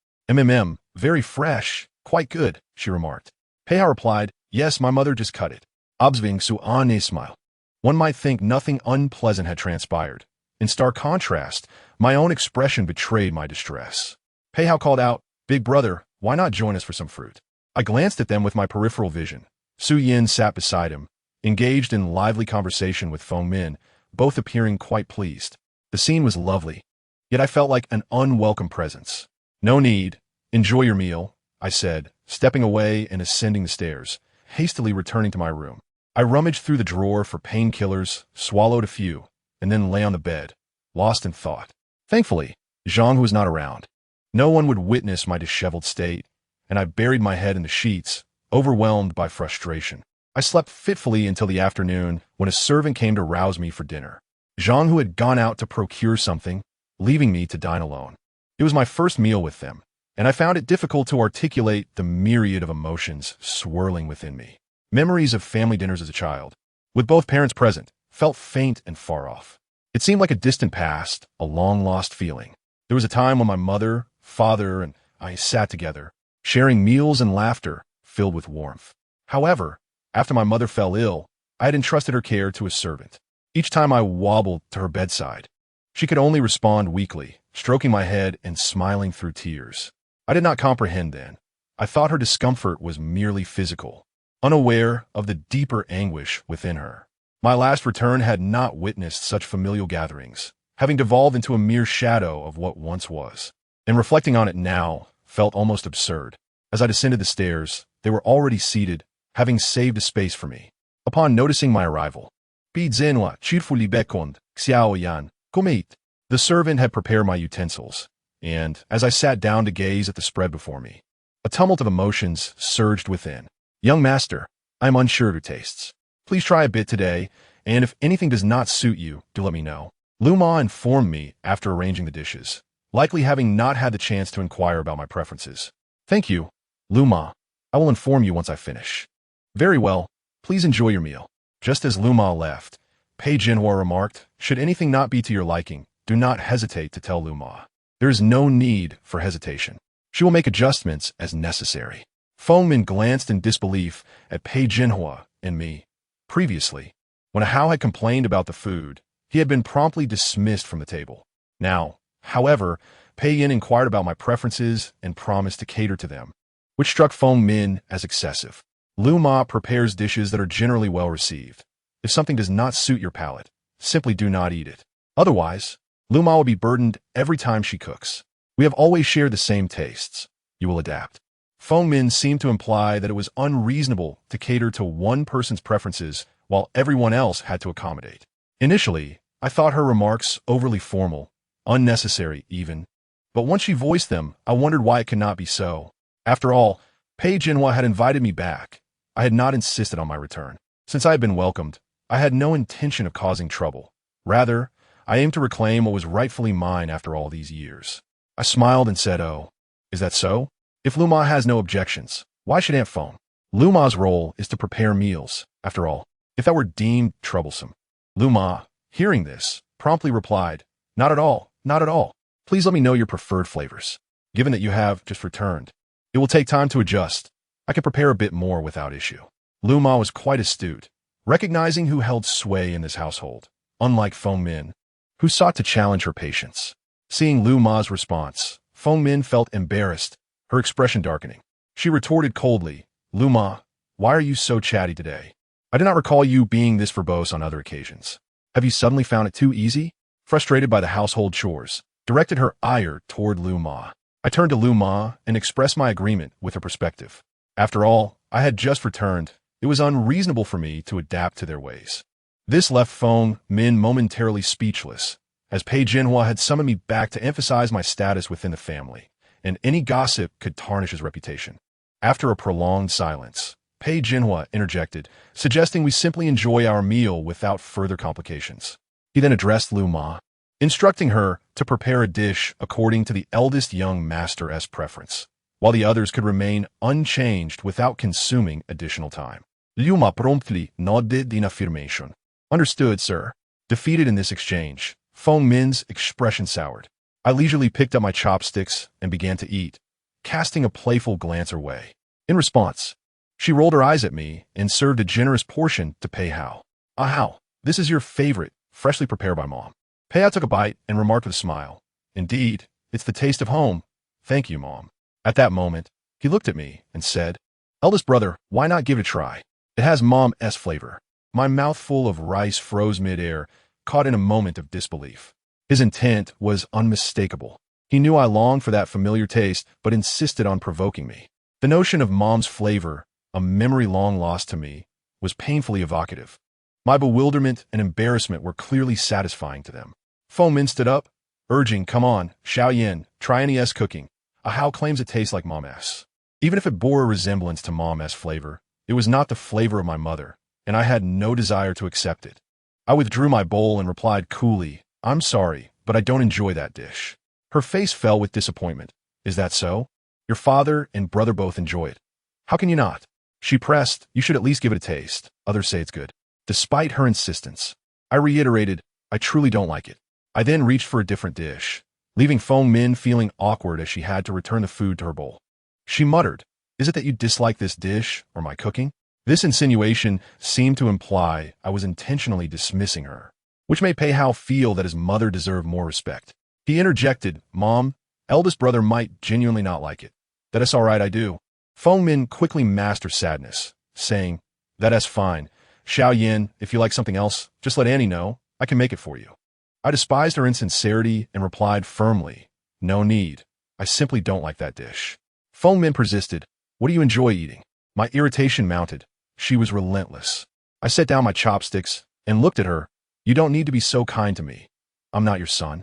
Very fresh, quite good, she remarked. Peha replied, yes, my mother just cut it. Observing Suane smile. One might think nothing unpleasant had transpired. In stark contrast, my own expression betrayed my distress. Peha called out, big brother, why not join us for some fruit? I glanced at them with my peripheral vision. Su Yin sat beside him, engaged in lively conversation with Feng Min, both appearing quite pleased. The scene was lovely, yet I felt like an unwelcome presence. No need. Enjoy your meal, I said, stepping away and ascending the stairs, hastily returning to my room. I rummaged through the drawer for painkillers, swallowed a few, and then lay on the bed, lost in thought. Thankfully, Zhang was not around. No one would witness my disheveled state, and I buried my head in the sheets, overwhelmed by frustration. I slept fitfully until the afternoon when a servant came to rouse me for dinner. Zhang, who had gone out to procure something, leaving me to dine alone. It was my first meal with them, and I found it difficult to articulate the myriad of emotions swirling within me. Memories of family dinners as a child, with both parents present, felt faint and far off. It seemed like a distant past, a long-lost feeling. There was a time when my mother, father, and I sat together, sharing meals and laughter filled with warmth. However, after my mother fell ill, I had entrusted her care to a servant. Each time I wobbled to her bedside, she could only respond weakly, stroking my head and smiling through tears. I did not comprehend then. I thought her discomfort was merely physical, unaware of the deeper anguish within her. My last return had not witnessed such familial gatherings, having devolved into a mere shadow of what once was. And reflecting on it now felt almost absurd. As I descended the stairs, they were already seated, having saved a space for me. Upon noticing my arrival, Bidzenwa chirfuli bekond, xiao yan, komeit. The servant had prepared my utensils, and as I sat down to gaze at the spread before me, a tumult of emotions surged within. Young master, I am unsure of your tastes. Please try a bit today, and if anything does not suit you, do let me know. Luma informed me after arranging the dishes, likely having not had the chance to inquire about my preferences. Thank you, Luma. I will inform you once I finish. Very well. Please enjoy your meal. Just as Luma left, Pei Jinhua remarked, should anything not be to your liking, do not hesitate to tell Luma. There is no need for hesitation. She will make adjustments as necessary. Feng Min glanced in disbelief at Pei Jinhua and me. Previously, when Hao had complained about the food, he had been promptly dismissed from the table. Now, however, Pei Yin inquired about my preferences and promised to cater to them, which struck Feng Min as excessive. Lu Ma prepares dishes that are generally well received. If something does not suit your palate, simply do not eat it. Otherwise, Lu Ma will be burdened every time she cooks. We have always shared the same tastes. You will adapt. Feng Min seemed to imply that it was unreasonable to cater to one person's preferences while everyone else had to accommodate. Initially, I thought her remarks overly formal, unnecessary even, but once she voiced them, I wondered why it could not be so. After all, Pei Jinhua had invited me back. I had not insisted on my return. Since I had been welcomed, I had no intention of causing trouble. Rather, I aimed to reclaim what was rightfully mine after all these years. I smiled and said, oh, is that so? If Luma has no objections, why should Aunt Feng? Luma's role is to prepare meals, after all. If that were deemed troublesome. Luma, hearing this, promptly replied, not at all, not at all. Please let me know your preferred flavors. Given that you have just returned, it will take time to adjust. I can prepare a bit more without issue. Luma was quite astute, recognizing who held sway in this household, unlike Feng Min, who sought to challenge her patience. Seeing Luma's response, Feng Min felt embarrassed, her expression darkening. She retorted coldly, Luma, why are you so chatty today? I did not recall you being this verbose on other occasions. Have you suddenly found it too easy? Frustrated by the household chores, directed her ire toward Luma. I turned to Luma and expressed my agreement with her perspective. After all, I had just returned. It was unreasonable for me to adapt to their ways. This left Feng Min momentarily speechless, as Pei Jinhua had summoned me back to emphasize my status within the family, and any gossip could tarnish his reputation. After a prolonged silence, Pei Jinhua interjected, suggesting we simply enjoy our meal without further complications. He then addressed Lu Ma, instructing her to prepare a dish according to the eldest young master's preference, while the others could remain unchanged without consuming additional time. Lu Ma promptly nodded in affirmation. Understood, sir. Defeated in this exchange, Feng Min's expression soured. I leisurely picked up my chopsticks and began to eat, casting a playful glance her way. In response, she rolled her eyes at me and served a generous portion to Pei Hao. "Ah Hao, this is your favorite, freshly prepared by Mom." Pei Hao took a bite and remarked with a smile, "Indeed, it's the taste of home. Thank you, Mom." At that moment, he looked at me and said, "Eldest brother, why not give it a try? It has Mom's flavor." My mouthful of rice froze mid-air, caught in a moment of disbelief. His intent was unmistakable. He knew I longed for that familiar taste, but insisted on provoking me. The notion of Mom's flavor, a memory long lost to me, was painfully evocative. My bewilderment and embarrassment were clearly satisfying to them. Feng Min stood up, urging, "Come on, Xiaoyan, try any cooking. Ah Hao claims it tastes like Mom's." Even if it bore a resemblance to Mom's flavor, it was not the flavor of my mother, and I had no desire to accept it. I withdrew my bowl and replied coolly, "I'm sorry, but I don't enjoy that dish." Her face fell with disappointment. "Is that so? Your father and brother both enjoy it. How can you not?" She pressed, "You should at least give it a taste. Others say it's good." Despite her insistence, I reiterated, "I truly don't like it." I then reached for a different dish, leaving Feng Min feeling awkward as she had to return the food to her bowl. She muttered, "Is it that you dislike this dish or my cooking?" This insinuation seemed to imply I was intentionally dismissing her, which made Pei Hao feel that his mother deserved more respect. He interjected, "Mom, eldest brother might genuinely not like it." "That is all right, I do." Feng Min quickly masked her sadness, saying, "That's fine. Xiaoyan, if you like something else, just let Annie know. I can make it for you." I despised her insincerity and replied firmly, "No need. I simply don't like that dish." Feng Min persisted, "What do you enjoy eating?" My irritation mounted. She was relentless. I set down my chopsticks and looked at her. "You don't need to be so kind to me. I'm not your son,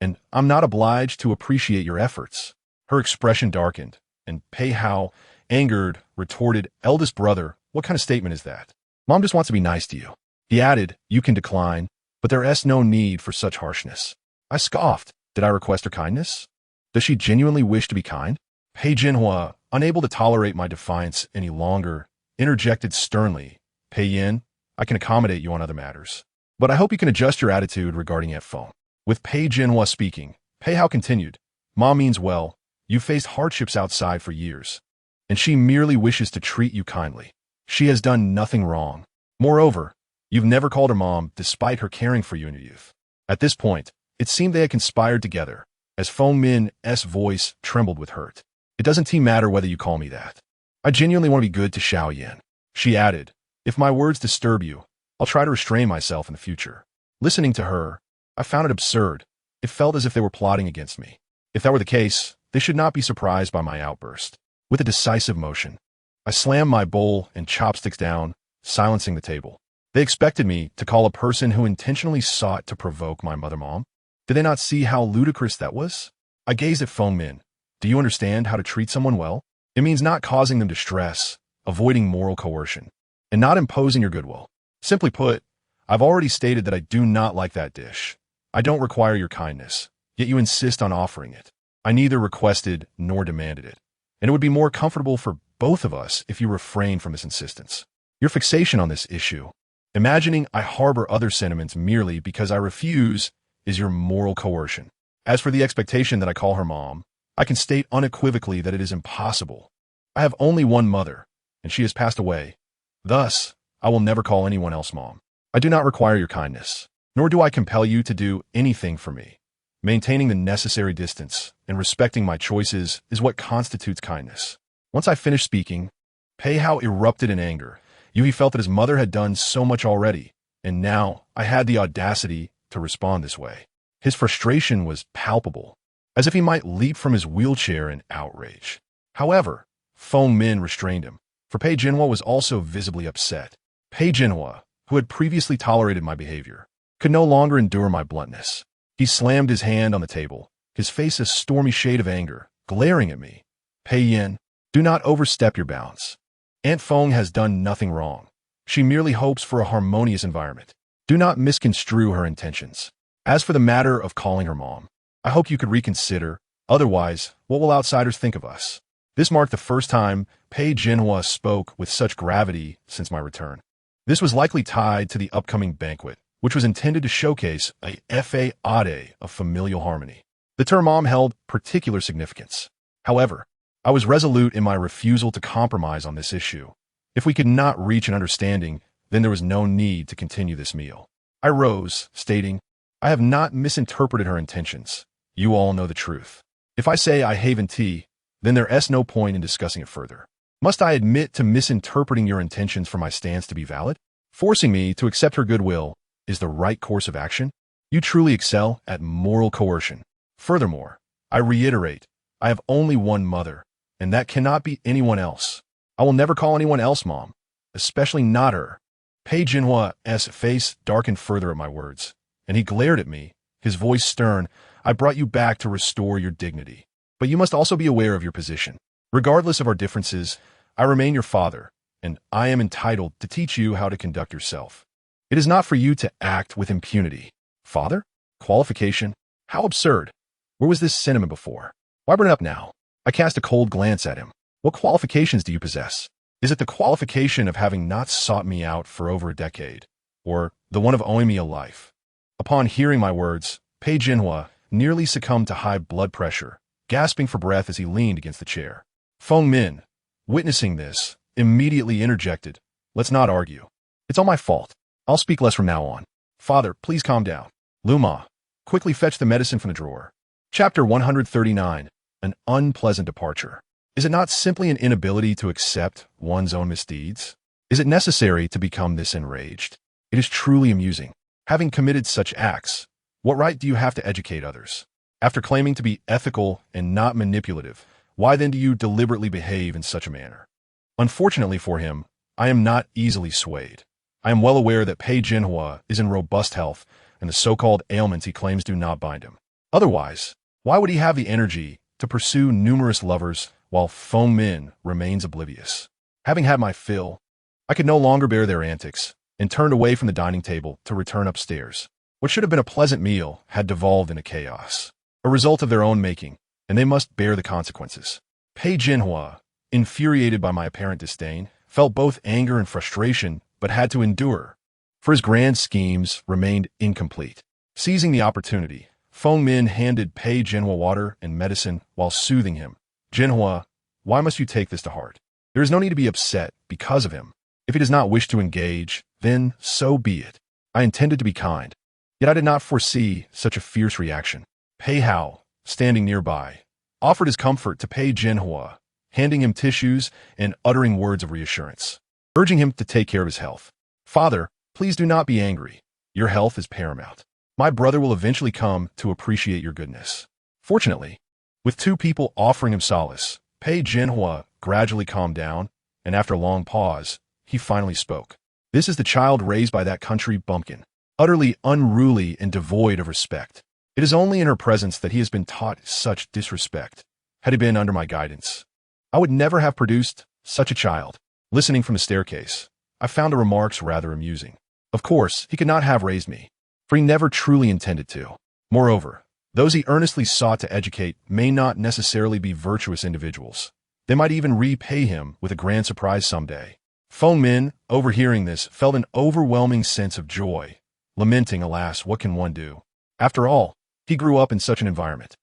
and I'm not obliged to appreciate your efforts." Her expression darkened, and Pei Hao, angered, retorted, "Eldest brother, what kind of statement is that? Mom just wants to be nice to you." He added, "You can decline, but there is no need for such harshness." I scoffed. Did I request her kindness? Does she genuinely wish to be kind? Pei Jinhua, unable to tolerate my defiance any longer, interjected sternly, "Pei Yin, I can accommodate you on other matters, but I hope you can adjust your attitude regarding Aunt Feng." With Pei Jinhua speaking, Pei Hao continued, "Mom means well. You've faced hardships outside for years, and she merely wishes to treat you kindly. She has done nothing wrong. Moreover, you've never called her Mom despite her caring for you in your youth." At this point, it seemed they had conspired together, as Feng Min's voice trembled with hurt. "It doesn't matter whether you call me that. I genuinely want to be good to Xiaoyan." She added, "If my words disturb you, I'll try to restrain myself in the future." Listening to her, I found it absurd. It felt as if they were plotting against me. If that were the case, they should not be surprised by my outburst. With a decisive motion, I slammed my bowl and chopsticks down, silencing the table. They expected me to call a person who intentionally sought to provoke my mother-mom. Did they not see how ludicrous that was? I gazed at Feng Min. "Do you understand how to treat someone well? It means not causing them distress, avoiding moral coercion, and not imposing your goodwill. Simply put, I've already stated that I do not like that dish. I don't require your kindness, yet you insist on offering it. I neither requested nor demanded it, and it would be more comfortable for both of us if you refrain from this insistence. Your fixation on this issue, imagining I harbor other sentiments merely because I refuse, is your moral coercion. As for the expectation that I call her Mom, I can state unequivocally that it is impossible. I have only one mother, and she has passed away. Thus, I will never call anyone else Mom. I do not require your kindness, nor do I compel you to do anything for me. Maintaining the necessary distance and respecting my choices is what constitutes kindness." Once I finished speaking, Pei Hao erupted in anger. He felt that his mother had done so much already, and now I had the audacity to respond this way. His frustration was palpable, as if he might leap from his wheelchair in outrage. However, Feng Min restrained him, for Pei Jinhua was also visibly upset. Pei Jinhua, who had previously tolerated my behavior, could no longer endure my bluntness. He slammed his hand on the table, his face a stormy shade of anger, glaring at me. "Pei Yin, do not overstep your bounds. Aunt Feng has done nothing wrong. She merely hopes for a harmonious environment. Do not misconstrue her intentions. As for the matter of calling her Mom, I hope you could reconsider. Otherwise, what will outsiders think of us?" This marked the first time Pei Jinhua spoke with such gravity since my return. This was likely tied to the upcoming banquet, which was intended to showcase a facade of familial harmony. The term mom held particular significance. However, I was resolute in my refusal to compromise on this issue. If we could not reach an understanding, then there was no need to continue this meal. I rose, stating, I have not misinterpreted her intentions. You all know the truth. If I say I haven tea, then there is no point in discussing it further. Must I admit to misinterpreting your intentions for my stance to be valid? Forcing me to accept her goodwill is the right course of action? You truly excel at moral coercion. Furthermore, I reiterate, I have only one mother, and that cannot be anyone else. I will never call anyone else mom, especially not her. Pei Jinhua's face darkened further at my words, and he glared at me, his voice stern. I brought you back to restore your dignity. But you must also be aware of your position. Regardless of our differences, I remain your father, and I am entitled to teach you how to conduct yourself. It is not for you to act with impunity. Father? Qualification? How absurd. Where was this sentiment before? Why bring it up now? I cast a cold glance at him. What qualifications do you possess? Is it the qualification of having not sought me out for over a decade, or the one of owing me a life? Upon hearing my words, Pei Jinhua nearly succumbed to high blood pressure, gasping for breath as he leaned against the chair. Feng Min, witnessing this, immediately interjected, Let's not argue. It's all my fault. I'll speak less from now on. Father, please calm down. Luma, quickly fetch the medicine from the drawer. Chapter 139, An Unpleasant Departure. Is it not simply an inability to accept one's own misdeeds? Is it necessary to become this enraged? It is truly amusing. Having committed such acts, what right do you have to educate others? After claiming to be ethical and not manipulative, why then do you deliberately behave in such a manner? Unfortunately for him, I am not easily swayed. I am well aware that Pei Jinhua is in robust health, and the so-called ailments he claims do not bind him. Otherwise, why would he have the energy to pursue numerous lovers while Feng Min remains oblivious? Having had my fill, I could no longer bear their antics, and turned away from the dining table to return upstairs. What should have been a pleasant meal had devolved into chaos, a result of their own making, and they must bear the consequences. Pei Jinhua, infuriated by my apparent disdain, felt both anger and frustration, but had to endure, for his grand schemes remained incomplete. Seizing the opportunity, Feng Min handed Pei Jinhua water and medicine while soothing him. Jinhua, why must you take this to heart? There is no need to be upset because of him. If he does not wish to engage, then so be it. I intended to be kind, yet I did not foresee such a fierce reaction. Pei Hao, standing nearby, offered his comfort to Pei Jinhua, handing him tissues and uttering words of reassurance, urging him to take care of his health. Father, please do not be angry. Your health is paramount. My brother will eventually come to appreciate your goodness. Fortunately, with two people offering him solace, Pei Jinhua gradually calmed down, and after a long pause, he finally spoke. This is the child raised by that country bumpkin, utterly unruly and devoid of respect. It is only in her presence that he has been taught such disrespect. Had he been under my guidance, I would never have produced such a child. Listening from the staircase, I found the remarks rather amusing. Of course, he could not have raised me, for he never truly intended to. Moreover, those he earnestly sought to educate may not necessarily be virtuous individuals. They might even repay him with a grand surprise someday. Feng Min, overhearing this, felt an overwhelming sense of joy, lamenting, alas, what can one do? After all, he grew up in such an environment.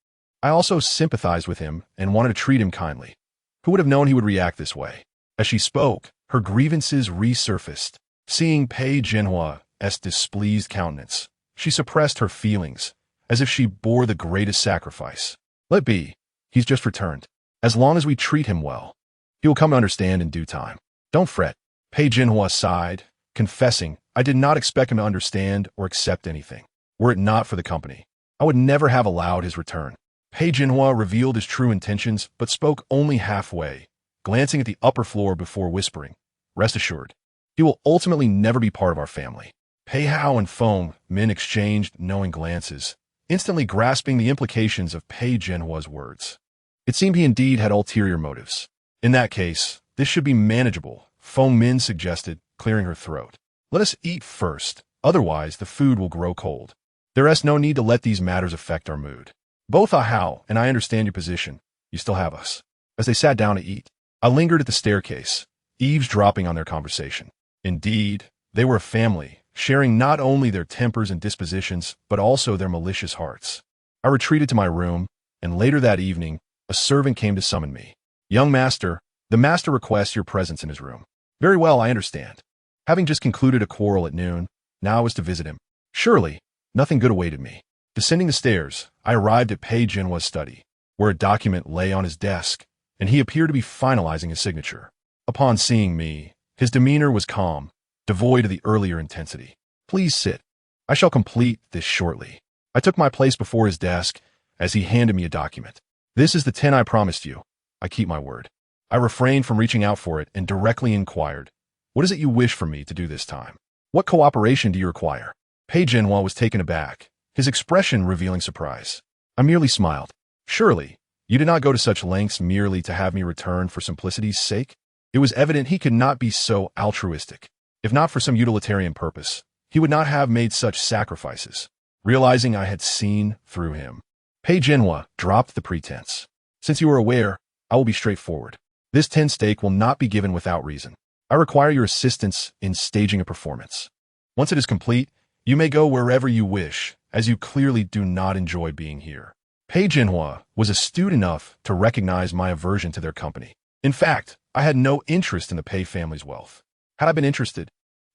I also sympathized with him and wanted to treat him kindly. Who would have known he would react this way? As she spoke, her grievances resurfaced. Seeing Pei Jinhua's displeased countenance, she suppressed her feelings, as if she bore the greatest sacrifice. Let be. He's just returned. As long as we treat him well, he will come to understand in due time. Don't fret. Pei Jinhua sighed, confessing, I did not expect him to understand or accept anything. Were it not for the company, I would never have allowed his return. Pei Jinhua revealed his true intentions, but spoke only halfway, glancing at the upper floor before whispering, Rest assured, he will ultimately never be part of our family. Pei Hao and Feng Min exchanged knowing glances, instantly grasping the implications of Pei Jinhua's words. It seemed he indeed had ulterior motives. In that case, this should be manageable, Feng Min suggested, clearing her throat. Let us eat first, otherwise the food will grow cold. There is no need to let these matters affect our mood. Both Hao and I understand your position. You still have us. As they sat down to eat, I lingered at the staircase, eavesdropping on their conversation. Indeed, they were a family, sharing not only their tempers and dispositions, but also their malicious hearts. I retreated to my room, and later that evening, a servant came to summon me. "Young master, the master requests your presence in his room." Very well, I understand. Having just concluded a quarrel at noon, now I was to visit him. Surely, nothing good awaited me. Descending the stairs, I arrived at Pei Jinhua's study, where a document lay on his desk, and he appeared to be finalizing his signature. Upon seeing me, his demeanor was calm, devoid of the earlier intensity. "Please sit. I shall complete this shortly." I took my place before his desk as he handed me a document. "This is the 10 I promised you. I keep my word." I refrained from reaching out for it and directly inquired, "What is it you wish for me to do this time? What cooperation do you require?" Pei Jinhua was taken aback, his expression revealing surprise. I merely smiled. "Surely, you did not go to such lengths merely to have me return for simplicity's sake?" It was evident he could not be so altruistic. If not for some utilitarian purpose, he would not have made such sacrifices. Realizing I had seen through him, Pei Jinhua dropped the pretense. "Since you are aware, I will be straightforward. This 10 stake will not be given without reason. I require your assistance in staging a performance. Once it is complete, you may go wherever you wish, as you clearly do not enjoy being here." Pei Jinhua was astute enough to recognize my aversion to their company. In fact, I had no interest in the Pei family's wealth. Had I been interested,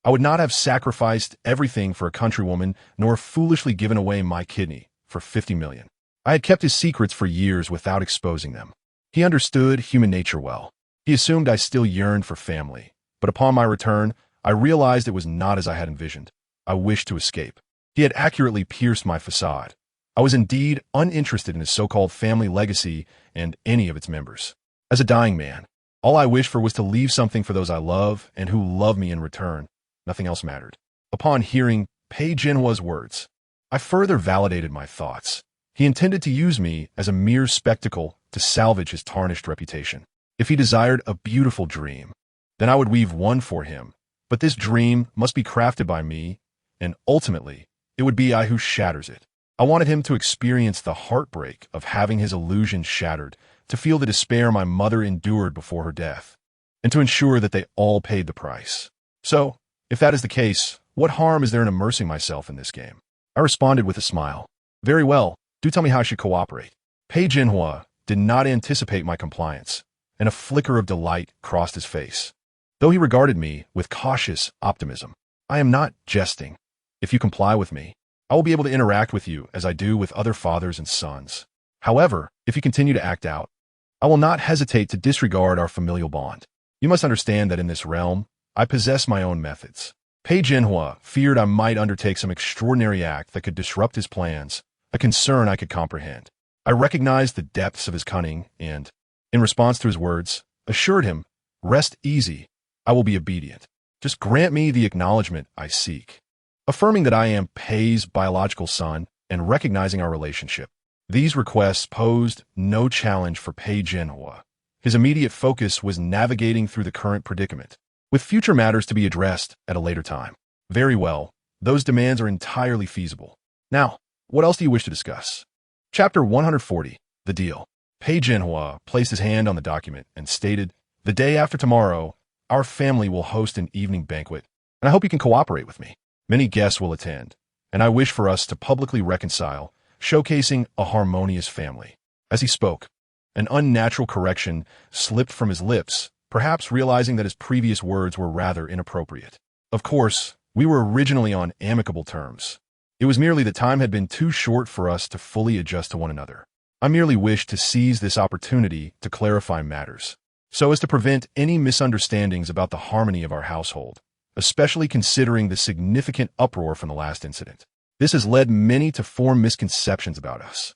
I would not have sacrificed everything for a countrywoman nor foolishly given away my kidney for 50 million. I had kept his secrets for years without exposing them. He understood human nature well. He assumed I still yearned for family, but upon my return, I realized it was not as I had envisioned. I wished to escape. He had accurately pierced my facade. I was indeed uninterested in his so-called family legacy and any of its members. As a dying man, all I wished for was to leave something for those I love and who love me in return. Nothing else mattered. Upon hearing Pei Jinhua's words, I further validated my thoughts. He intended to use me as a mere spectacle to salvage his tarnished reputation. If he desired a beautiful dream, then I would weave one for him. But this dream must be crafted by me, and ultimately, it would be I who shatters it. I wanted him to experience the heartbreak of having his illusion shattered, to feel the despair my mother endured before her death, and to ensure that they all paid the price. So, if that is the case, what harm is there in immersing myself in this game? I responded with a smile. "Very well, do tell me how I should cooperate." Pei Jinhua did not anticipate my compliance, and a flicker of delight crossed his face, though he regarded me with cautious optimism. "I am not jesting. If you comply with me, I will be able to interact with you as I do with other fathers and sons. However, if you continue to act out, I will not hesitate to disregard our familial bond. You must understand that in this realm, I possess my own methods." Pei Jinhua feared I might undertake some extraordinary act that could disrupt his plans, a concern I could comprehend. I recognized the depths of his cunning and, in response to his words, assured him, "Rest easy, I will be obedient. Just grant me the acknowledgement I seek." Affirming that I am Pei's biological son and recognizing our relationship, these requests posed no challenge for Pei Jinhua. His immediate focus was navigating through the current predicament, with future matters to be addressed at a later time. Very well, those demands are entirely feasible. Now, what else do you wish to discuss? Chapter 140, The Deal. Pei Jinhua placed his hand on the document and stated, "The day after tomorrow, our family will host an evening banquet, and I hope you can cooperate with me. Many guests will attend, and I wish for us to publicly reconcile, showcasing a harmonious family." As he spoke, an unnatural correction slipped from his lips, perhaps realizing that his previous words were rather inappropriate. Of course, we were originally on amicable terms. It was merely that time had been too short for us to fully adjust to one another. I merely wished to seize this opportunity to clarify matters, so as to prevent any misunderstandings about the harmony of our household, especially considering the significant uproar from the last incident. This has led many to form misconceptions about us.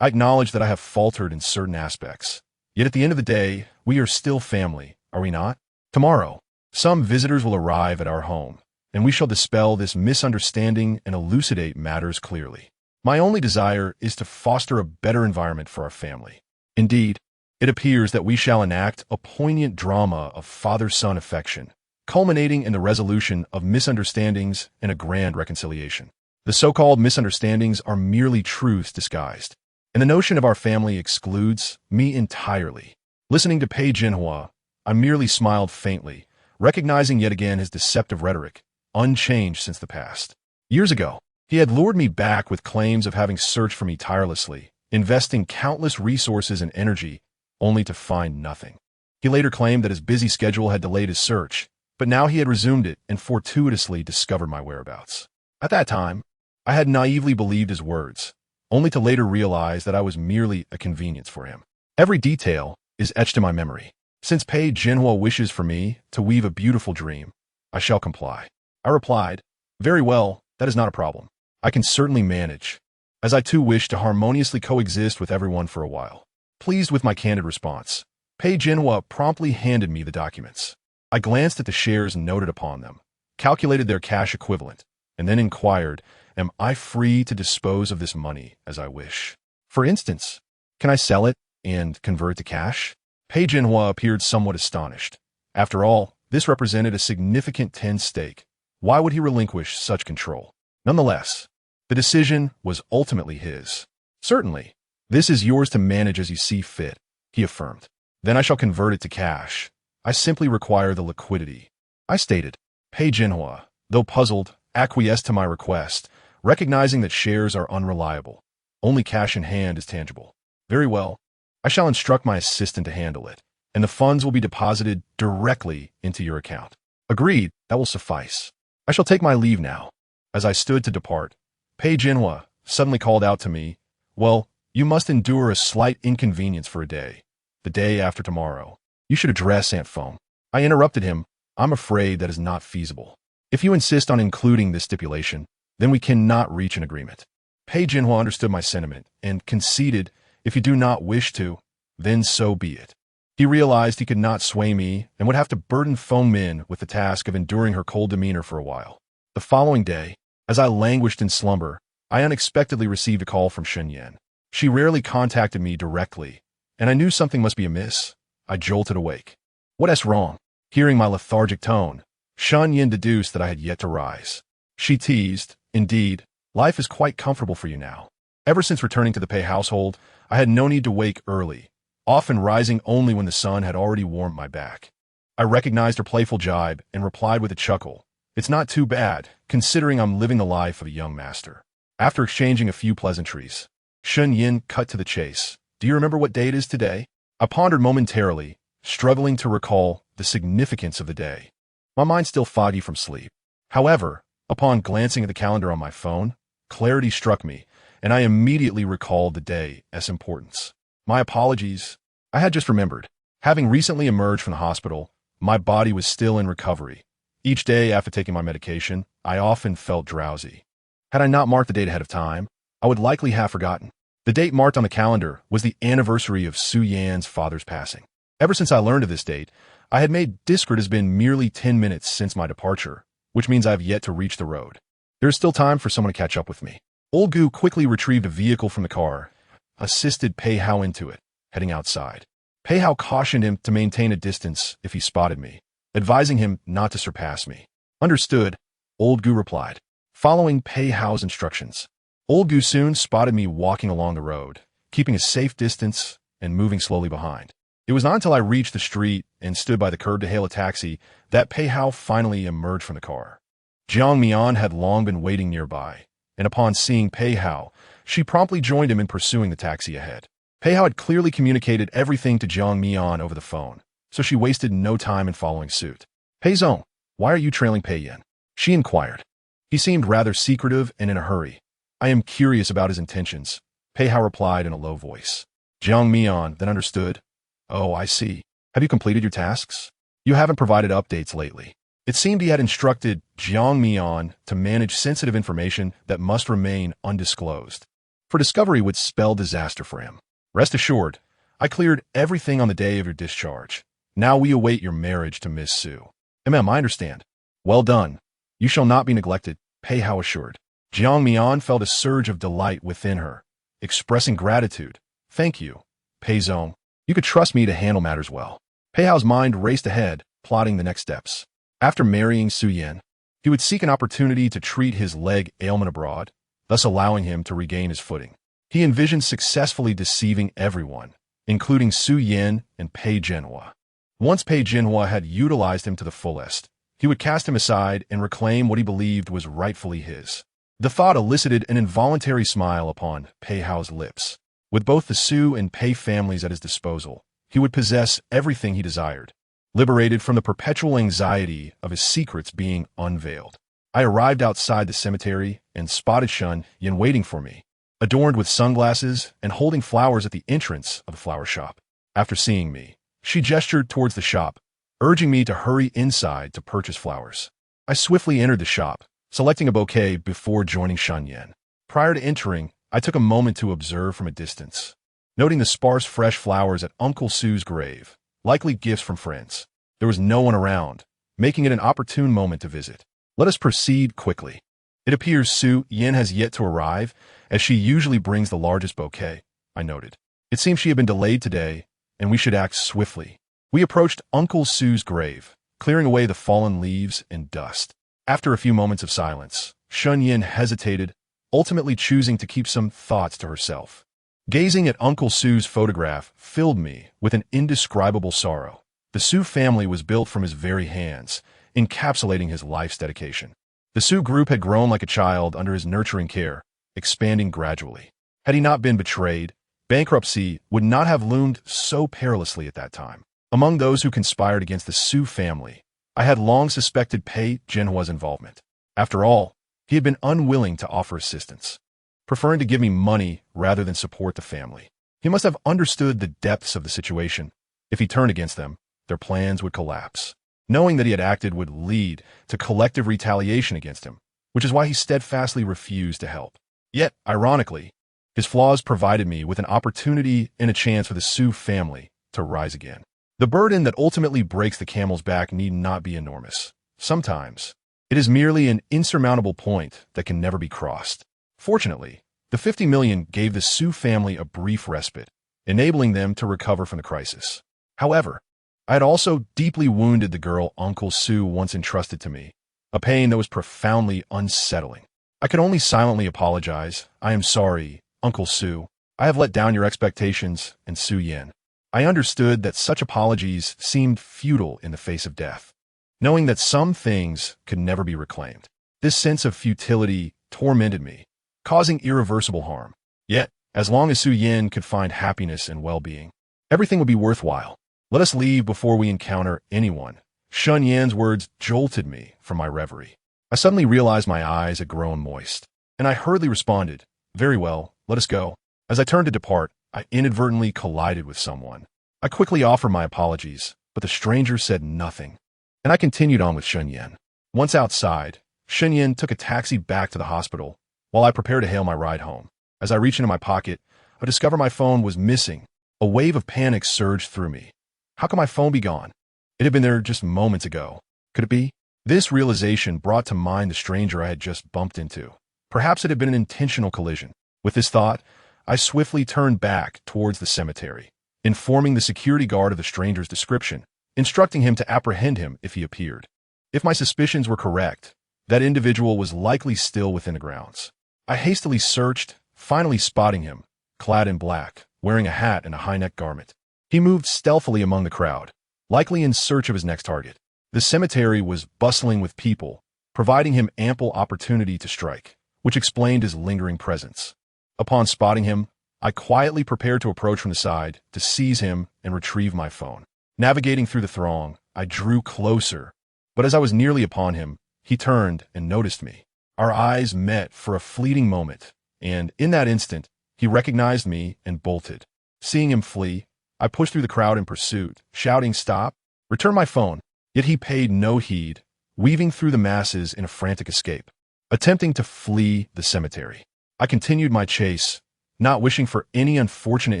I acknowledge that I have faltered in certain aspects, yet at the end of the day, we are still family, are we not? Tomorrow, some visitors will arrive at our home, and we shall dispel this misunderstanding and elucidate matters clearly. My only desire is to foster a better environment for our family. Indeed, it appears that we shall enact a poignant drama of father-son affection, culminating in the resolution of misunderstandings and a grand reconciliation. The so-called misunderstandings are merely truths disguised, and the notion of our family excludes me entirely. Listening to Pei Jinhua, I merely smiled faintly, recognizing yet again his deceptive rhetoric, unchanged since the past. Years ago, he had lured me back with claims of having searched for me tirelessly, investing countless resources and energy, only to find nothing. He later claimed that his busy schedule had delayed his search, but now he had resumed it and fortuitously discovered my whereabouts. At that time, I had naively believed his words, only to later realize that I was merely a convenience for him. Every detail is etched in my memory. Since Pei Jinhua wishes for me to weave a beautiful dream, I shall comply. I replied, very well, that is not a problem. I can certainly manage, as I too wish to harmoniously coexist with everyone for a while. Pleased with my candid response, Pei Jinhua promptly handed me the documents. I glanced at the shares noted upon them, calculated their cash equivalent, and then inquired, am I free to dispose of this money as I wish? For instance, can I sell it and convert it to cash? Pei Jinhua appeared somewhat astonished. After all, this represented a significant 10 stake. Why would he relinquish such control? Nonetheless, the decision was ultimately his. Certainly, this is yours to manage as you see fit, he affirmed. Then I shall convert it to cash. I simply require the liquidity. I stated. Pei Jinhua, though puzzled, acquiesced to my request, recognizing that shares are unreliable. Only cash in hand is tangible. Very well. I shall instruct my assistant to handle it, and the funds will be deposited directly into your account. Agreed, that will suffice. I shall take my leave now. As I stood to depart, Pei Jinhua suddenly called out to me, well, you must endure a slight inconvenience for a day. The day after tomorrow. You should address Aunt Feng. I interrupted him. I'm afraid that is not feasible. If you insist on including this stipulation, then we cannot reach an agreement. Pei Jinhua understood my sentiment and conceded, if you do not wish to, then so be it. He realized he could not sway me and would have to burden Feng Min with the task of enduring her cold demeanor for a while. The following day, as I languished in slumber, I unexpectedly received a call from Shen Yan. She rarely contacted me directly, and I knew something must be amiss. I jolted awake. What's wrong? Hearing my lethargic tone, Shen Yan deduced that I had yet to rise. She teased, indeed, life is quite comfortable for you now. Ever since returning to the Pei household, I had no need to wake early, often rising only when the sun had already warmed my back. I recognized her playful jibe and replied with a chuckle. It's not too bad, considering I'm living the life of a young master. After exchanging a few pleasantries, Shen Yan cut to the chase. Do you remember what day it is today? I pondered momentarily, struggling to recall the significance of the day. My mind still foggy from sleep. However, upon glancing at the calendar on my phone, clarity struck me, and I immediately recalled the day's importance. My apologies. I had just remembered. Having recently emerged from the hospital, my body was still in recovery. Each day after taking my medication, I often felt drowsy. Had I not marked the date ahead of time, I would likely have forgotten. The date marked on the calendar was the anniversary of Su Yan's father's passing. Ever since I learned of this date, I had made discreet has been merely 10 minutes since my departure, which means I have yet to reach the road. There is still time for someone to catch up with me. Old Gu quickly retrieved a vehicle from the car, assisted Pei Hao into it, heading outside. Pei Hao cautioned him to maintain a distance if he spotted me, advising him not to surpass me. Understood, Old Gu replied, following Pei Hao's instructions. Old Gu soon spotted me walking along the road, keeping a safe distance and moving slowly behind. It was not until I reached the street and stood by the curb to hail a taxi that Pei Hao finally emerged from the car. Jiang Mian had long been waiting nearby, and upon seeing Pei Hao, she promptly joined him in pursuing the taxi ahead. Pei Hao had clearly communicated everything to Jiang Mian over the phone, so she wasted no time in following suit. Pei Zong, why are you trailing Pei Yan? She inquired. He seemed rather secretive and in a hurry. I am curious about his intentions, Pei Hao replied in a low voice. Jiang Mian then understood. Oh, I see. Have you completed your tasks? You haven't provided updates lately. It seemed he had instructed Jiang Mian to manage sensitive information that must remain undisclosed, for discovery would spell disaster for him. Rest assured, I cleared everything on the day of your discharge. Now we await your marriage to Miss Su. I understand. Well done. You shall not be neglected, Pei Hao assured. Jiang Mian felt a surge of delight within her, expressing gratitude. Thank you, Pei Zong. You could trust me to handle matters well. Pei Hao's mind raced ahead, plotting the next steps. After marrying Su Yan, he would seek an opportunity to treat his leg ailment abroad, thus allowing him to regain his footing. He envisioned successfully deceiving everyone, including Su Yan and Pei Jinhua. Once Pei Jinhua had utilized him to the fullest, he would cast him aside and reclaim what he believed was rightfully his. The thought elicited an involuntary smile upon Pei Hao's lips. With both the Su and Pei families at his disposal, he would possess everything he desired, liberated from the perpetual anxiety of his secrets being unveiled. I arrived outside the cemetery and spotted Shun Yin waiting for me, adorned with sunglasses and holding flowers at the entrance of the flower shop. After seeing me, she gestured towards the shop, urging me to hurry inside to purchase flowers. I swiftly entered the shop, selecting a bouquet before joining Shun Yin. Prior to entering, I took a moment to observe from a distance, noting the sparse fresh flowers at Uncle Su's grave, likely gifts from friends. There was no one around, making it an opportune moment to visit. Let us proceed quickly. It appears Su Yin has yet to arrive, as she usually brings the largest bouquet, I noted. It seems she had been delayed today, and we should act swiftly. We approached Uncle Su's grave, clearing away the fallen leaves and dust. After a few moments of silence, Shun Yin hesitated, ultimately choosing to keep some thoughts to herself. Gazing at Uncle Su's photograph filled me with an indescribable sorrow. The Su family was built from his very hands, encapsulating his life's dedication. The Su group had grown like a child under his nurturing care, expanding gradually. Had he not been betrayed, bankruptcy would not have loomed so perilously at that time. Among those who conspired against the Su family, I had long suspected Pei Jinhua's involvement. After all, he had been unwilling to offer assistance, preferring to give me money rather than support the family. He must have understood the depths of the situation. If he turned against them, their plans would collapse. Knowing that he had acted would lead to collective retaliation against him, which is why he steadfastly refused to help. Yet, ironically, his flaws provided me with an opportunity and a chance for the Su family to rise again. The burden that ultimately breaks the camel's back need not be enormous. Sometimes, it is merely an insurmountable point that can never be crossed. Fortunately, the 50 million gave the Su family a brief respite, enabling them to recover from the crisis. However, I had also deeply wounded the girl Uncle Su once entrusted to me, a pain that was profoundly unsettling. I could only silently apologize. I am sorry, Uncle Su. I have let down your expectations, and Su Yin. I understood that such apologies seemed futile in the face of death, knowing that some things could never be reclaimed. This sense of futility tormented me, causing irreversible harm. Yet, as long as Su Yin could find happiness and well-being, everything would be worthwhile. Let us leave before we encounter anyone. Shun Yan's words jolted me from my reverie. I suddenly realized my eyes had grown moist, and I hurriedly responded, "Very well, let us go." As I turned to depart, I inadvertently collided with someone. I quickly offered my apologies, but the stranger said nothing, and I continued on with Shun Yin. Once outside, Shun Yin took a taxi back to the hospital, while I prepared to hail my ride home. As I reached into my pocket, I discovered my phone was missing. A wave of panic surged through me. How could my phone be gone? It had been there just moments ago. Could it be? This realization brought to mind the stranger I had just bumped into. Perhaps it had been an intentional collision. With this thought, I swiftly turned back towards the cemetery, informing the security guard of the stranger's description, instructing him to apprehend him if he appeared. If my suspicions were correct, that individual was likely still within the grounds. I hastily searched, finally spotting him, clad in black, wearing a hat and a high-neck garment. He moved stealthily among the crowd, likely in search of his next target. The cemetery was bustling with people, providing him ample opportunity to strike, which explained his lingering presence. Upon spotting him, I quietly prepared to approach from the side to seize him and retrieve my phone. Navigating through the throng, I drew closer, but as I was nearly upon him, he turned and noticed me. Our eyes met for a fleeting moment, and in that instant, he recognized me and bolted. Seeing him flee, I pushed through the crowd in pursuit, shouting, "Stop! Return my phone!" Yet he paid no heed, weaving through the masses in a frantic escape, attempting to flee the cemetery. I continued my chase, not wishing for any unfortunate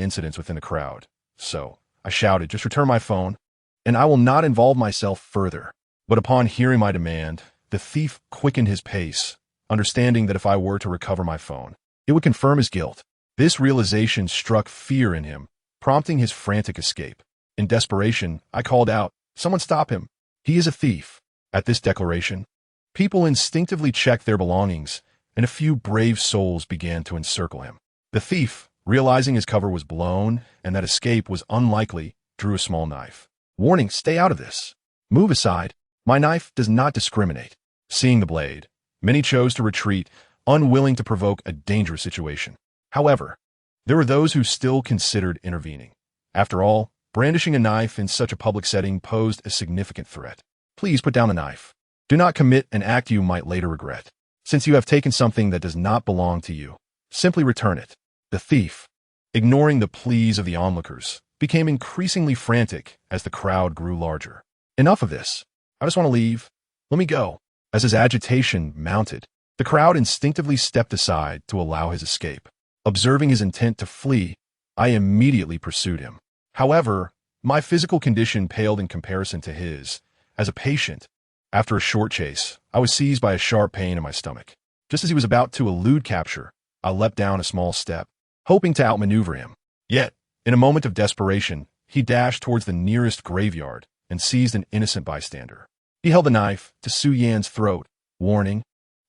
incidents within the crowd. So, I shouted, "Just return my phone, and I will not involve myself further." But upon hearing my demand, the thief quickened his pace, understanding that if I were to recover my phone, it would confirm his guilt. This realization struck fear in him, prompting his frantic escape. In desperation, I called out, "Someone stop him! He is a thief." At this declaration, people instinctively checked their belongings, and a few brave souls began to encircle him. The thief, realizing his cover was blown and that escape was unlikely, drew a small knife. "Warning, stay out of this. Move aside." My knife does not discriminate. Seeing the blade, many chose to retreat, unwilling to provoke a dangerous situation. However, there were those who still considered intervening. After all, brandishing a knife in such a public setting posed a significant threat. Please put down the knife. Do not commit an act you might later regret. Since you have taken something that does not belong to you, simply return it. The thief, ignoring the pleas of the onlookers, became increasingly frantic as the crowd grew larger. Enough of this. I just want to leave. Let me go. As his agitation mounted, the crowd instinctively stepped aside to allow his escape. Observing his intent to flee, I immediately pursued him. However, my physical condition paled in comparison to his. As a patient, after a short chase, I was seized by a sharp pain in my stomach. Just as he was about to elude capture, I leapt down a small step, hoping to outmaneuver him. Yet, in a moment of desperation, he dashed towards the nearest graveyard and seized an innocent bystander. He held the knife to Su Yan's throat, warning,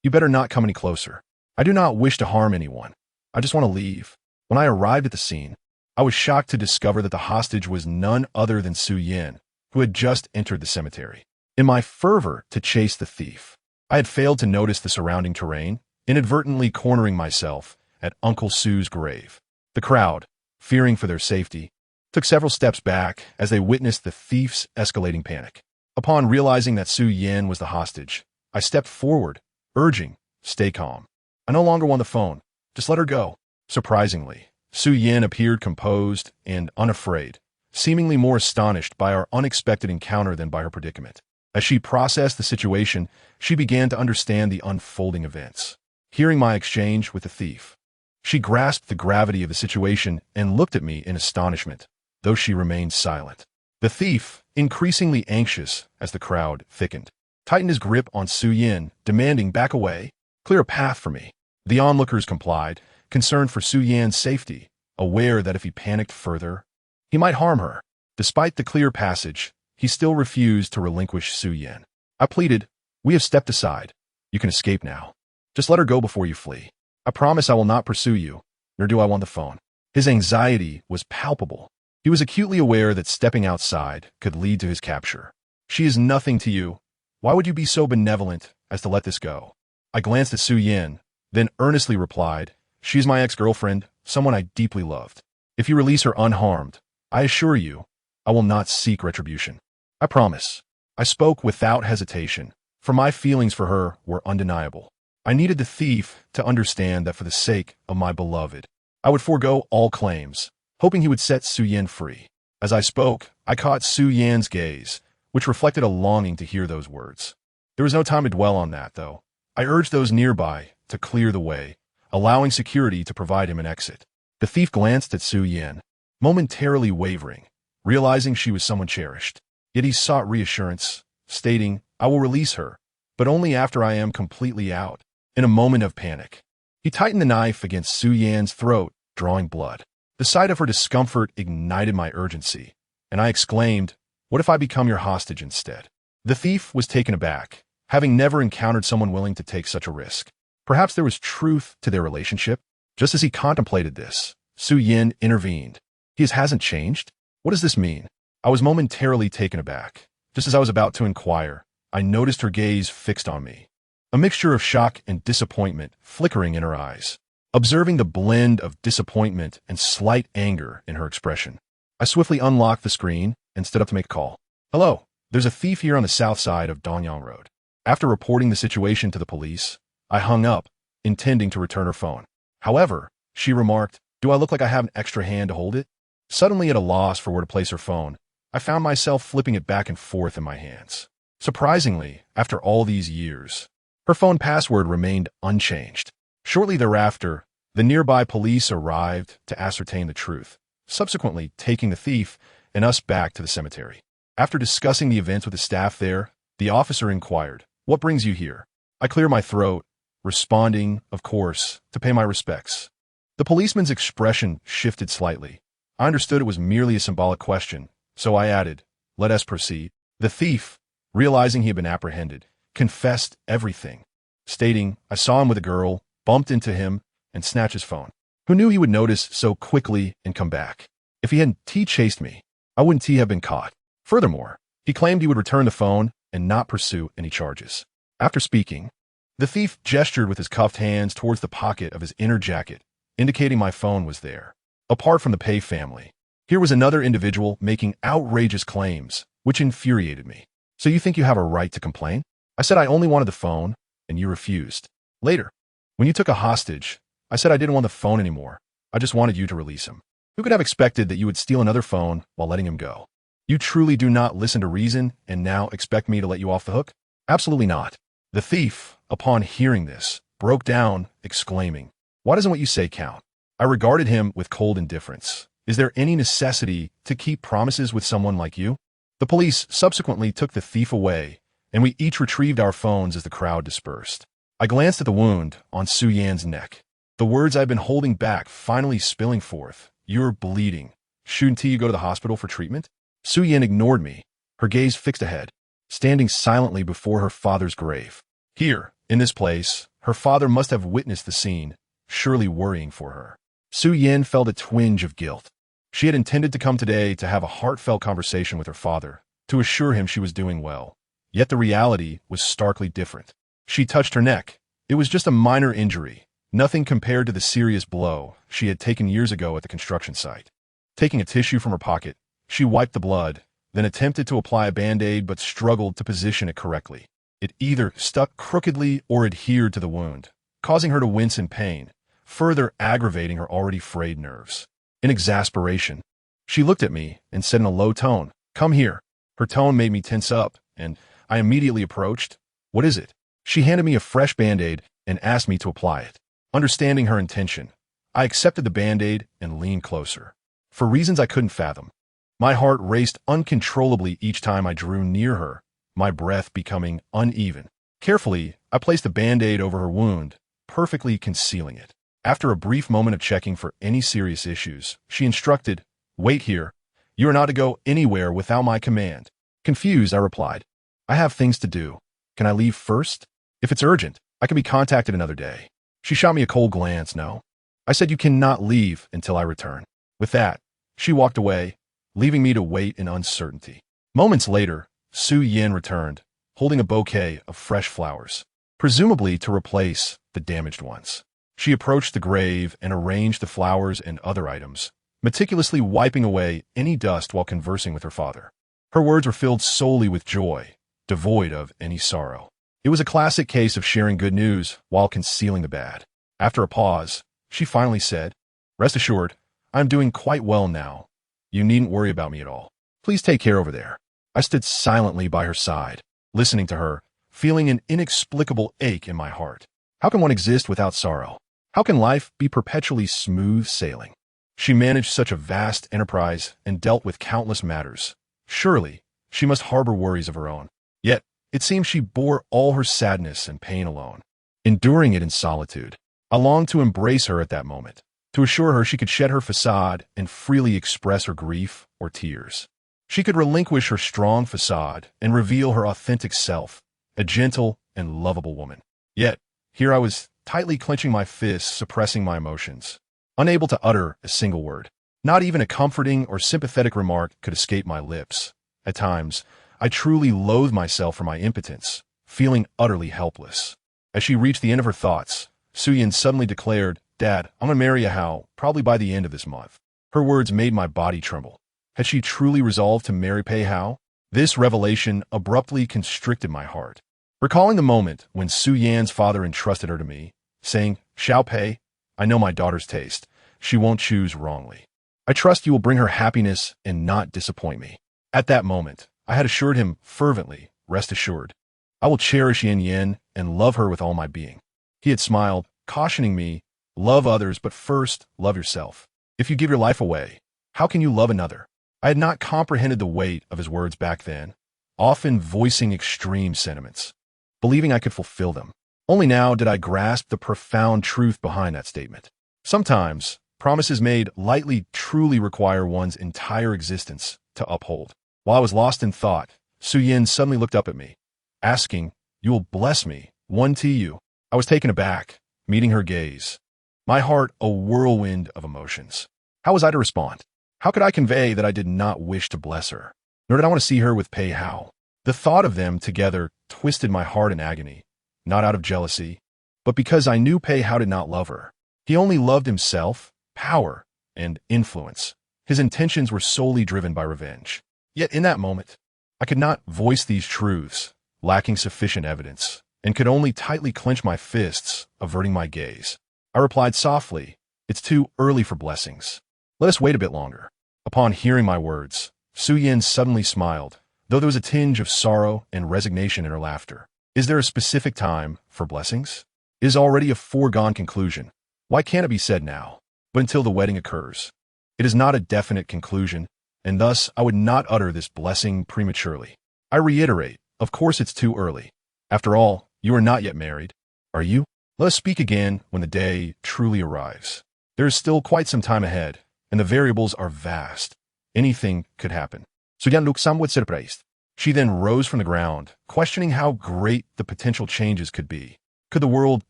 "You better not come any closer. I do not wish to harm anyone. I just want to leave." When I arrived at the scene, I was shocked to discover that the hostage was none other than Su Yan, who had just entered the cemetery. In my fervor to chase the thief, I had failed to notice the surrounding terrain, inadvertently cornering myself at Uncle Su's grave. The crowd, fearing for their safety, took several steps back as they witnessed the thief's escalating panic. Upon realizing that Su Yan was the hostage, I stepped forward, urging, "Stay calm. I no longer want the phone. Just let her go." Surprisingly, Su Yan appeared composed and unafraid, seemingly more astonished by our unexpected encounter than by her predicament. As she processed the situation, she began to understand the unfolding events. Hearing my exchange with the thief, she grasped the gravity of the situation and looked at me in astonishment, though she remained silent. The thief, increasingly anxious as the crowd thickened, tightened his grip on Su Yan, demanding, "Back away. Clear a path for me." The onlookers complied, concerned for Su Yan's safety, aware that if he panicked further, he might harm her. Despite the clear passage, he still refused to relinquish Su Yan. I pleaded, "We have stepped aside. You can escape now. Just let her go before you flee. I promise I will not pursue you, nor do I want the phone." His anxiety was palpable. He was acutely aware that stepping outside could lead to his capture. "She is nothing to you. Why would you be so benevolent as to let this go?" I glanced at Su Yan, then earnestly replied, "She is my ex-girlfriend, someone I deeply loved. If you release her unharmed, I assure you, I will not seek retribution. I promise." I spoke without hesitation, for my feelings for her were undeniable. I needed the thief to understand that for the sake of my beloved, I would forego all claims, hoping he would set Su Yan free. As I spoke, I caught Su Yan's gaze, which reflected a longing to hear those words. There was no time to dwell on that, though. I urged those nearby to clear the way, allowing security to provide him an exit. The thief glanced at Su Yan, momentarily wavering, realizing she was someone cherished. Yet he sought reassurance, stating, "I will release her, but only after I am completely out." In a moment of panic, he tightened the knife against Su Yan's throat, drawing blood. The sight of her discomfort ignited my urgency, and I exclaimed, "What if I become your hostage instead?" The thief was taken aback, having never encountered someone willing to take such a risk. Perhaps there was truth to their relationship. Just as he contemplated this, Su Yan intervened. "He hasn't changed? What does this mean?" I was momentarily taken aback. Just as I was about to inquire, I noticed her gaze fixed on me, a mixture of shock and disappointment flickering in her eyes. Observing the blend of disappointment and slight anger in her expression, I swiftly unlocked the screen and stood up to make a call. "Hello, there's a thief here on the south side of Donyang Road." After reporting the situation to the police, I hung up, intending to return her phone. However, she remarked, "Do I look like I have an extra hand to hold it?" Suddenly at a loss for where to place her phone, I found myself flipping it back and forth in my hands. Surprisingly, after all these years, her phone password remained unchanged. Shortly thereafter, the nearby police arrived to ascertain the truth, subsequently taking the thief and us back to the cemetery. After discussing the events with the staff there, the officer inquired, "What brings you here?" I cleared my throat, responding, of course, to pay my respects. The policeman's expression shifted slightly. I understood it was merely a symbolic question, so I added, "Let us proceed." The thief, realizing he had been apprehended, confessed everything, stating, "I saw him with a girl, bumped into him, and snatched his phone. Who knew he would notice so quickly and come back? If he hadn't chased me, I wouldn't have been caught." Furthermore, he claimed he would return the phone and not pursue any charges. After speaking, the thief gestured with his cuffed hands towards the pocket of his inner jacket, indicating my phone was there. Apart from the Pei family, here was another individual making outrageous claims, which infuriated me. So you think you have a right to complain? I said I only wanted the phone, and you refused. Later, when you took a hostage, I said I didn't want the phone anymore. I just wanted you to release him. Who could have expected that you would steal another phone while letting him go? You truly do not listen to reason and now expect me to let you off the hook? Absolutely not. The thief, upon hearing this, broke down, exclaiming, "Why doesn't what you say count?" I regarded him with cold indifference. Is there any necessity to keep promises with someone like you? The police subsequently took the thief away, and we each retrieved our phones as the crowd dispersed. I glanced at the wound on Su Yan's neck. The words I'd been holding back finally spilling forth. "You're bleeding. Shouldn't you go to the hospital for treatment?" Su Yan ignored me, her gaze fixed ahead, standing silently before her father's grave. Here, in this place, her father must have witnessed the scene, surely worrying for her. Su Yan felt a twinge of guilt. She had intended to come today to have a heartfelt conversation with her father, to assure him she was doing well. Yet the reality was starkly different. She touched her neck. It was just a minor injury, nothing compared to the serious blow she had taken years ago at the construction site. Taking a tissue from her pocket, she wiped the blood, then attempted to apply a Band-Aid but struggled to position it correctly. It either stuck crookedly or adhered to the wound, causing her to wince in pain, further aggravating her already frayed nerves. In exasperation, she looked at me and said in a low tone, "Come here." Her tone made me tense up, and I immediately approached. "What is it?" She handed me a fresh Band-Aid and asked me to apply it. Understanding her intention, I accepted the Band-Aid and leaned closer. For reasons I couldn't fathom, my heart raced uncontrollably each time I drew near her, my breath becoming uneven. Carefully, I placed the Band-Aid over her wound, perfectly concealing it. After a brief moment of checking for any serious issues, she instructed, "Wait here. You are not to go anywhere without my command." Confused, I replied, "I have things to do. Can I leave first? If it's urgent, I can be contacted another day." She shot me a cold glance, "No." I said, "You cannot leave until I return." With that, she walked away, leaving me to wait in uncertainty. Moments later, Su Yan returned, holding a bouquet of fresh flowers, presumably to replace the damaged ones. She approached the grave and arranged the flowers and other items, meticulously wiping away any dust while conversing with her father. Her words were filled solely with joy, devoid of any sorrow. It was a classic case of sharing good news while concealing the bad. After a pause, she finally said, "Rest assured, I am doing quite well now. You needn't worry about me at all. Please take care over there." I stood silently by her side, listening to her, feeling an inexplicable ache in my heart. How can one exist without sorrow? How can life be perpetually smooth sailing? She managed such a vast enterprise and dealt with countless matters. Surely, she must harbor worries of her own. Yet, it seems she bore all her sadness and pain alone, enduring it in solitude. I longed to embrace her at that moment, to assure her she could shed her facade and freely express her grief or tears. She could relinquish her strong facade and reveal her authentic self, a gentle and lovable woman. Yet, here I was, tightly clenching my fists, suppressing my emotions, unable to utter a single word. Not even a comforting or sympathetic remark could escape my lips. At times, I truly loathed myself for my impotence, feeling utterly helpless. As she reached the end of her thoughts, Su Yan suddenly declared, "Dad, I'm gonna marry you Hao, probably by the end of this month." Her words made my body tremble. Had she truly resolved to marry Pei Hao? This revelation abruptly constricted my heart. Recalling the moment when Su Yan's father entrusted her to me, saying, "Xiao Pei, I know my daughter's taste. She won't choose wrongly. I trust you will bring her happiness and not disappoint me." At that moment, I had assured him fervently, "Rest assured, I will cherish Yan Yan and love her with all my being." He had smiled, cautioning me, "Love others, but first, love yourself. If you give your life away, how can you love another?" I had not comprehended the weight of his words back then, often voicing extreme sentiments, believing I could fulfill them. Only now did I grasp the profound truth behind that statement. Sometimes, promises made lightly truly require one's entire existence to uphold. While I was lost in thought, Su Yan suddenly looked up at me, asking, "You will bless me, one to you." I was taken aback, meeting her gaze, my heart a whirlwind of emotions. How was I to respond? How could I convey that I did not wish to bless her? Nor did I want to see her with Pei Hao. The thought of them together twisted my heart in agony, not out of jealousy, but because I knew Pei Hao did not love her. He only loved himself, power, and influence. His intentions were solely driven by revenge. Yet in that moment, I could not voice these truths, lacking sufficient evidence, and could only tightly clench my fists, averting my gaze. I replied softly, "It's too early for blessings. Let us wait a bit longer." Upon hearing my words, Su Yin suddenly smiled, though there was a tinge of sorrow and resignation in her laughter. "Is there a specific time for blessings? It is already a foregone conclusion. Why can't it be said now? But until the wedding occurs. It is not a definite conclusion, and thus I would not utter this blessing prematurely. I reiterate, of course it's too early. After all, you are not yet married, are you? Let us speak again when the day truly arrives. There is still quite some time ahead, and the variables are vast. Anything could happen." Suyan looked somewhat surprised. She then rose from the ground, questioning how great the potential changes could be. Could the world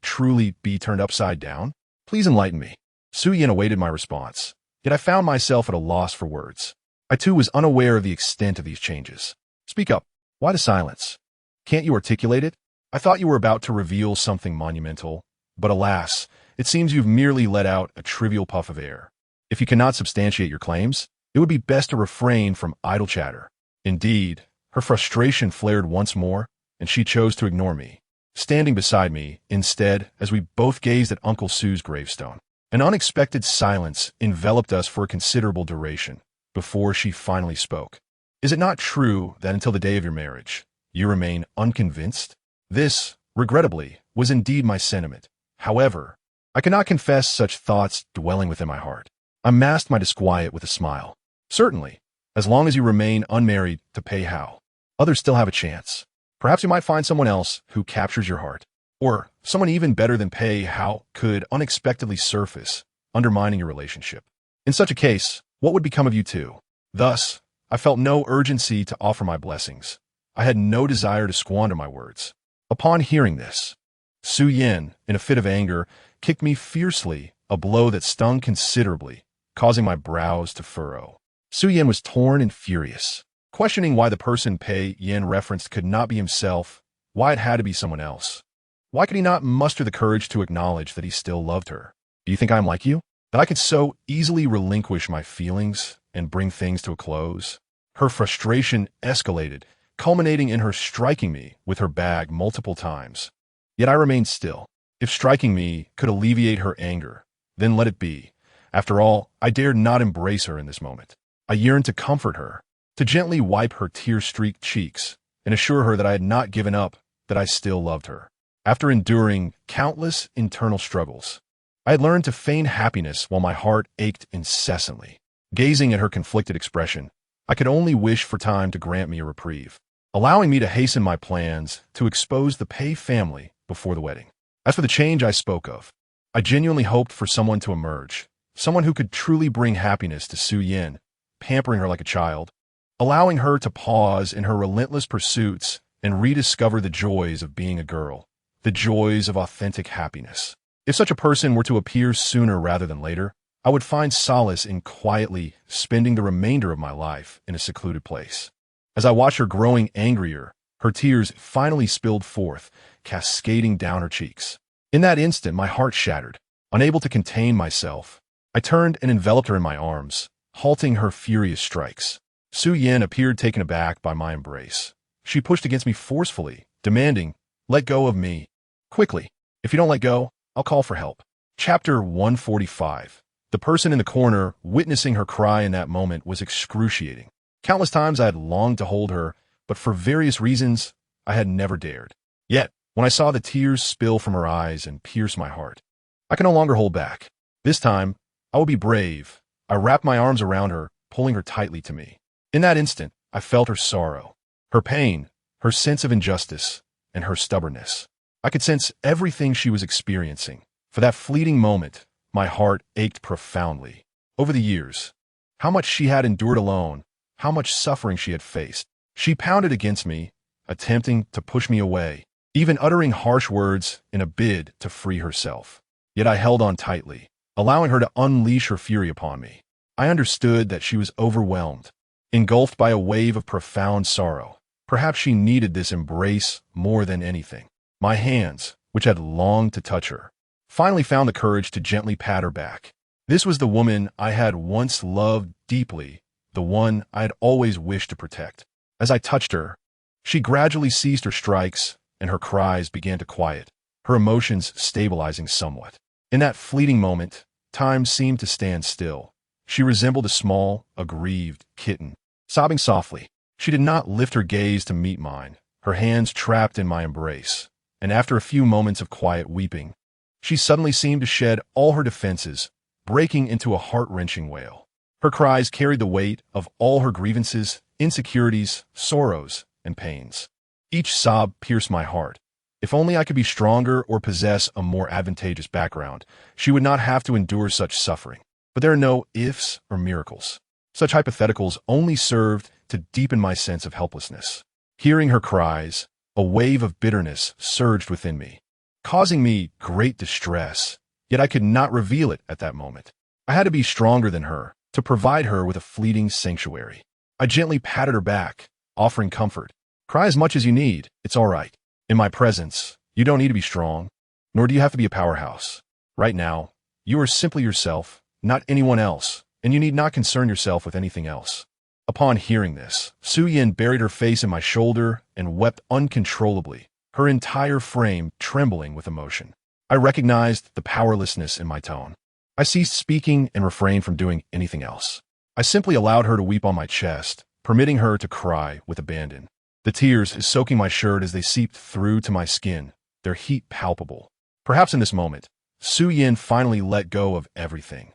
truly be turned upside down? "Please enlighten me." Su Yin awaited my response, yet I found myself at a loss for words. I too was unaware of the extent of these changes. "Speak up. Why the silence? Can't you articulate it? I thought you were about to reveal something monumental, but alas, it seems you've merely let out a trivial puff of air. If you cannot substantiate your claims, it would be best to refrain from idle chatter." Indeed, her frustration flared once more, and she chose to ignore me, standing beside me instead as we both gazed at Uncle Su's gravestone. An unexpected silence enveloped us for a considerable duration, before she finally spoke. "Is it not true that until the day of your marriage, you remain unconvinced?" This, regrettably, was indeed my sentiment. However, I could not confess such thoughts dwelling within my heart. I masked my disquiet with a smile. "Certainly, as long as you remain unmarried to Pei Hao. Others still have a chance. Perhaps you might find someone else who captures your heart. Or someone even better than Pei Hao could unexpectedly surface, undermining your relationship. In such a case, what would become of you two?" Thus, I felt no urgency to offer my blessings. I had no desire to squander my words. Upon hearing this, Su Yin, in a fit of anger, kicked me fiercely, a blow that stung considerably, causing my brows to furrow. Su Yin was torn and furious, questioning why the person Pei Yin referenced could not be himself, why it had to be someone else. Why could he not muster the courage to acknowledge that he still loved her? "Do you think I'm like you? That I could so easily relinquish my feelings and bring things to a close?" Her frustration escalated, culminating in her striking me with her bag multiple times. Yet I remained still. If striking me could alleviate her anger, then let it be. After all, I dared not embrace her in this moment. I yearned to comfort her, to gently wipe her tear-streaked cheeks, and assure her that I had not given up, that I still loved her. After enduring countless internal struggles, I had learned to feign happiness while my heart ached incessantly. Gazing at her conflicted expression, I could only wish for time to grant me a reprieve, allowing me to hasten my plans to expose the Pei family before the wedding. As for the change I spoke of, I genuinely hoped for someone to emerge, someone who could truly bring happiness to Su Yin, pampering her like a child, allowing her to pause in her relentless pursuits and rediscover the joys of being a girl, the joys of authentic happiness. If such a person were to appear sooner rather than later, I would find solace in quietly spending the remainder of my life in a secluded place. As I watched her growing angrier, her tears finally spilled forth, cascading down her cheeks. In that instant, my heart shattered. Unable to contain myself, I turned and enveloped her in my arms, halting her furious strikes. Su Yin appeared taken aback by my embrace. She pushed against me forcefully, demanding, "Let go of me. Quickly. If you don't let go, I'll call for help." Chapter 145. The person in the corner, witnessing her cry in that moment, was excruciating. Countless times I had longed to hold her, but for various reasons, I had never dared. Yet, when I saw the tears spill from her eyes and pierce my heart, I could no longer hold back. This time, I would be brave. I wrapped my arms around her, pulling her tightly to me. In that instant, I felt her sorrow, her pain, her sense of injustice, and her stubbornness. I could sense everything she was experiencing. For that fleeting moment, my heart ached profoundly. Over the years, how much she had endured alone, how much suffering she had faced. She pounded against me, attempting to push me away, even uttering harsh words in a bid to free herself. Yet I held on tightly, allowing her to unleash her fury upon me. I understood that she was overwhelmed, engulfed by a wave of profound sorrow, Perhaps she needed this embrace more than anything. My hands, which had longed to touch her, finally found the courage to gently pat her back. This was the woman I had once loved deeply, the one I had always wished to protect. As I touched her, she gradually ceased her strikes, and her cries began to quiet, her emotions stabilizing somewhat. In that fleeting moment, time seemed to stand still. She resembled a small, aggrieved kitten, sobbing softly. She did not lift her gaze to meet mine, her hands trapped in my embrace, and after a few moments of quiet weeping, she suddenly seemed to shed all her defenses, breaking into a heart-wrenching wail. Her cries carried the weight of all her grievances, insecurities, sorrows, and pains. Each sob pierced my heart. If only I could be stronger or possess a more advantageous background, she would not have to endure such suffering. But there are no ifs or miracles. Such hypotheticals only served to deepen my sense of helplessness. Hearing her cries, a wave of bitterness surged within me, causing me great distress, yet I could not reveal it at that moment. I had to be stronger than her, to provide her with a fleeting sanctuary. I gently patted her back, offering comfort. Cry as much as you need, it's all right. In my presence, you don't need to be strong, nor do you have to be a powerhouse. Right now, you are simply yourself, not anyone else, and you need not concern yourself with anything else. Upon hearing this, Su-Yin buried her face in my shoulder and wept uncontrollably, her entire frame trembling with emotion. I recognized the powerlessness in my tone. I ceased speaking and refrained from doing anything else. I simply allowed her to weep on my chest, permitting her to cry with abandon. The tears soaking my shirt as they seeped through to my skin, their heat palpable. Perhaps in this moment, Su-Yin finally let go of everything,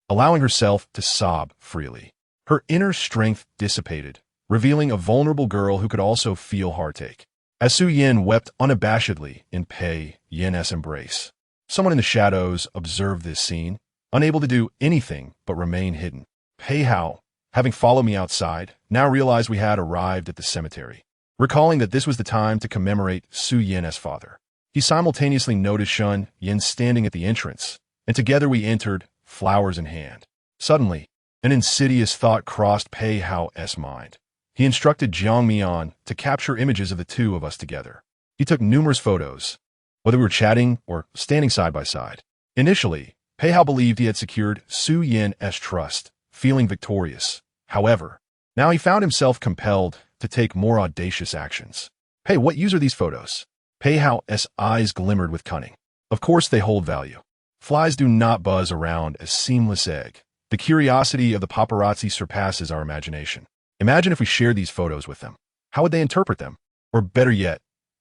allowing herself to sob freely. Her inner strength dissipated, revealing a vulnerable girl who could also feel heartache. As Su-Yin wept unabashedly in Pei Yin's embrace, someone in the shadows observed this scene, unable to do anything but remain hidden. Pei Hao, having followed me outside, now realized we had arrived at the cemetery. Recalling that this was the time to commemorate Su-Yin's father, he simultaneously noticed Shun Yin standing at the entrance, and together we entered, flowers in hand. Suddenly, an insidious thought crossed Pei Hao's mind. He instructed Jiang Mian to capture images of the two of us together. He took numerous photos, whether we were chatting or standing side by side. Initially, Pei Hao believed he had secured Su-Yin's trust, feeling victorious. However, now he found himself compelled to take more audacious actions. Hey, what use are these photos? Pei Hao's eyes glimmered with cunning. Of course they hold value. Flies do not buzz around a seamless egg. The curiosity of the paparazzi surpasses our imagination. Imagine if we shared these photos with them. How would they interpret them? Or better yet,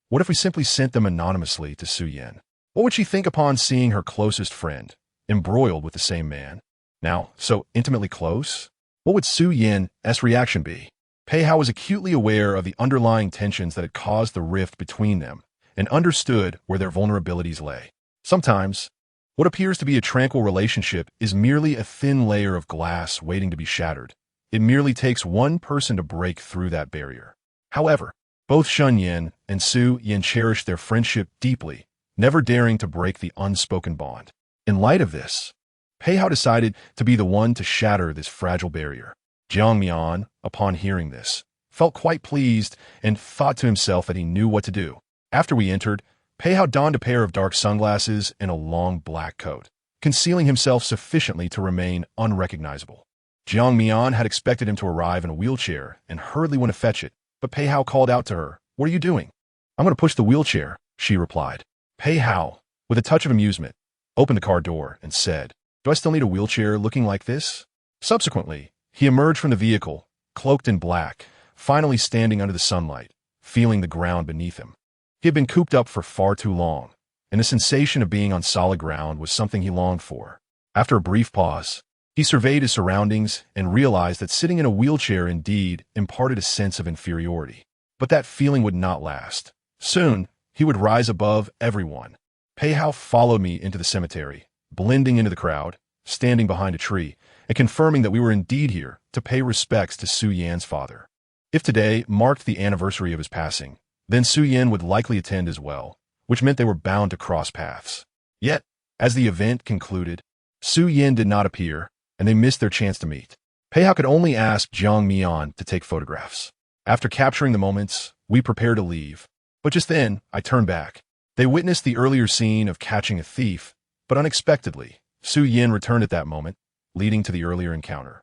what if we simply sent them anonymously to Su-Yin? What would she think upon seeing her closest friend embroiled with the same man? Now, so intimately close? What would Su-Yin's reaction be? Pei Hao was acutely aware of the underlying tensions that had caused the rift between them and understood where their vulnerabilities lay. Sometimes, what appears to be a tranquil relationship is merely a thin layer of glass waiting to be shattered. It merely takes one person to break through that barrier. However, both Shun Yin and Su-Yin cherished their friendship deeply, never daring to break the unspoken bond. In light of this, Pei Hao decided to be the one to shatter this fragile barrier. Jiang Mian, upon hearing this, felt quite pleased and thought to himself that he knew what to do. After we entered, Pei Hao donned a pair of dark sunglasses and a long black coat, concealing himself sufficiently to remain unrecognizable. Jiang Mian had expected him to arrive in a wheelchair and hurriedly went to fetch it, but Pei Hao called out to her, "What are you doing?" "I'm going to push the wheelchair," she replied. Pei Hao, with a touch of amusement, opened the car door and said, "Do I still need a wheelchair looking like this?" Subsequently, he emerged from the vehicle, cloaked in black, finally standing under the sunlight, feeling the ground beneath him. He had been cooped up for far too long, and the sensation of being on solid ground was something he longed for. After a brief pause, he surveyed his surroundings and realized that sitting in a wheelchair indeed imparted a sense of inferiority. But that feeling would not last. Soon, he would rise above everyone. Pei Hao followed me into the cemetery, blending into the crowd, standing behind a tree, and confirming that we were indeed here to pay respects to Su-Yin's father. If today marked the anniversary of his passing, then Su-Yin would likely attend as well, which meant they were bound to cross paths. Yet, as the event concluded, Su-Yin did not appear, and they missed their chance to meet. Pei Hao could only ask Jiang Mian to take photographs. After capturing the moments, We prepare to leave. But just then, I turn back. They witnessed the earlier scene of catching a thief, but unexpectedly, Su Yin returned at that moment, leading to the earlier encounter.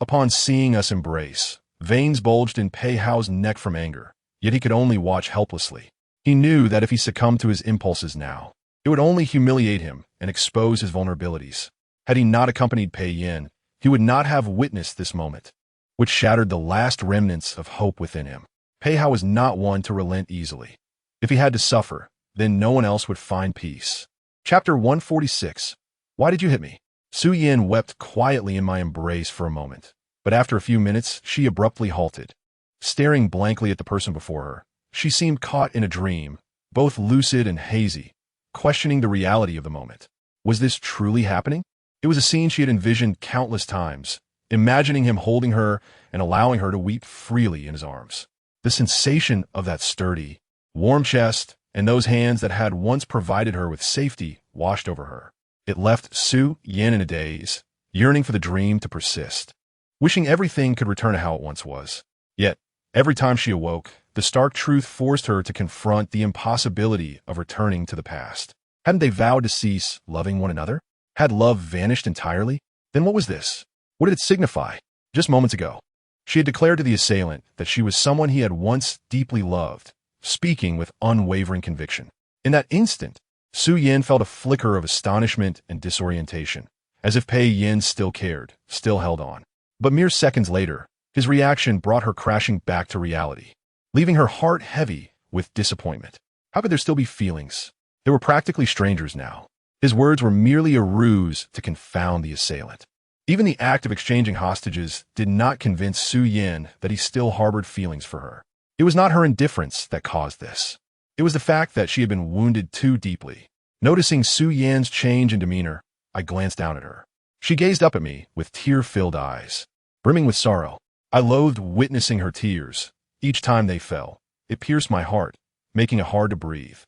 Upon seeing us embrace, veins bulged in Pei Hao's neck from anger, yet he could only watch helplessly. He knew that if he succumbed to his impulses now, it would only humiliate him and expose his vulnerabilities. Had he not accompanied Pei Yin, he would not have witnessed this moment, which shattered the last remnants of hope within him. Pei Hao was not one to relent easily. If he had to suffer, then no one else would find peace. Chapter 146. Why did you hit me? Su Yin wept quietly in my embrace for a moment, but after a few minutes, she abruptly halted. Staring blankly at the person before her, she seemed caught in a dream, both lucid and hazy, questioning the reality of the moment. Was this truly happening? It was a scene she had envisioned countless times, imagining him holding her and allowing her to weep freely in his arms. The sensation of that sturdy, warm chest and those hands that had once provided her with safety washed over her. It left Su Yin in a daze, yearning for the dream to persist, wishing everything could return to how it once was. Yet, every time she awoke, the stark truth forced her to confront the impossibility of returning to the past. Hadn't they vowed to cease loving one another? Had love vanished entirely? Then what was this? What did it signify? Just moments ago, she had declared to the assailant that she was someone he had once deeply loved, speaking with unwavering conviction. In that instant, Su Yin felt a flicker of astonishment and disorientation, as if Pei Yin still cared, still held on. But mere seconds later, his reaction brought her crashing back to reality, leaving her heart heavy with disappointment. How could there still be feelings? They were practically strangers now. His words were merely a ruse to confound the assailant. Even the act of exchanging hostages did not convince Su Yin that he still harbored feelings for her. It was not her indifference that caused this. It was the fact that she had been wounded too deeply. Noticing Su Yin's change in demeanor, I glanced down at her. She gazed up at me with tear-filled eyes, brimming with sorrow. I loathed witnessing her tears. Each time they fell, it pierced my heart, making it hard to breathe.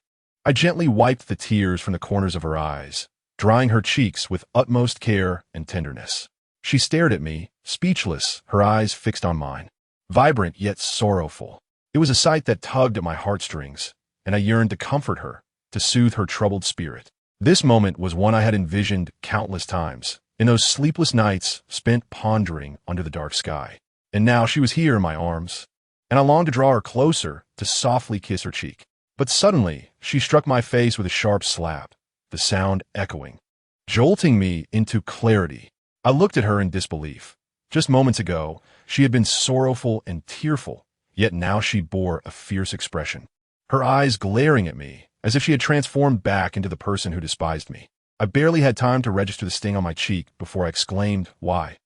I gently wiped the tears from the corners of her eyes, drying her cheeks with utmost care and tenderness. She stared at me, speechless, her eyes fixed on mine, vibrant yet sorrowful. It was a sight that tugged at my heartstrings, and I yearned to comfort her, to soothe her troubled spirit. This moment was one I had envisioned countless times, in those sleepless nights spent pondering under the dark sky. And now she was here in my arms, and I longed to draw her closer, to softly kiss her cheek. But suddenly, she struck my face with a sharp slap, the sound echoing, jolting me into clarity. I looked at her in disbelief. Just moments ago, she had been sorrowful and tearful, yet now she bore a fierce expression, her eyes glaring at me, as if she had transformed back into the person who despised me. I barely had time to register the sting on my cheek before I exclaimed, "Why?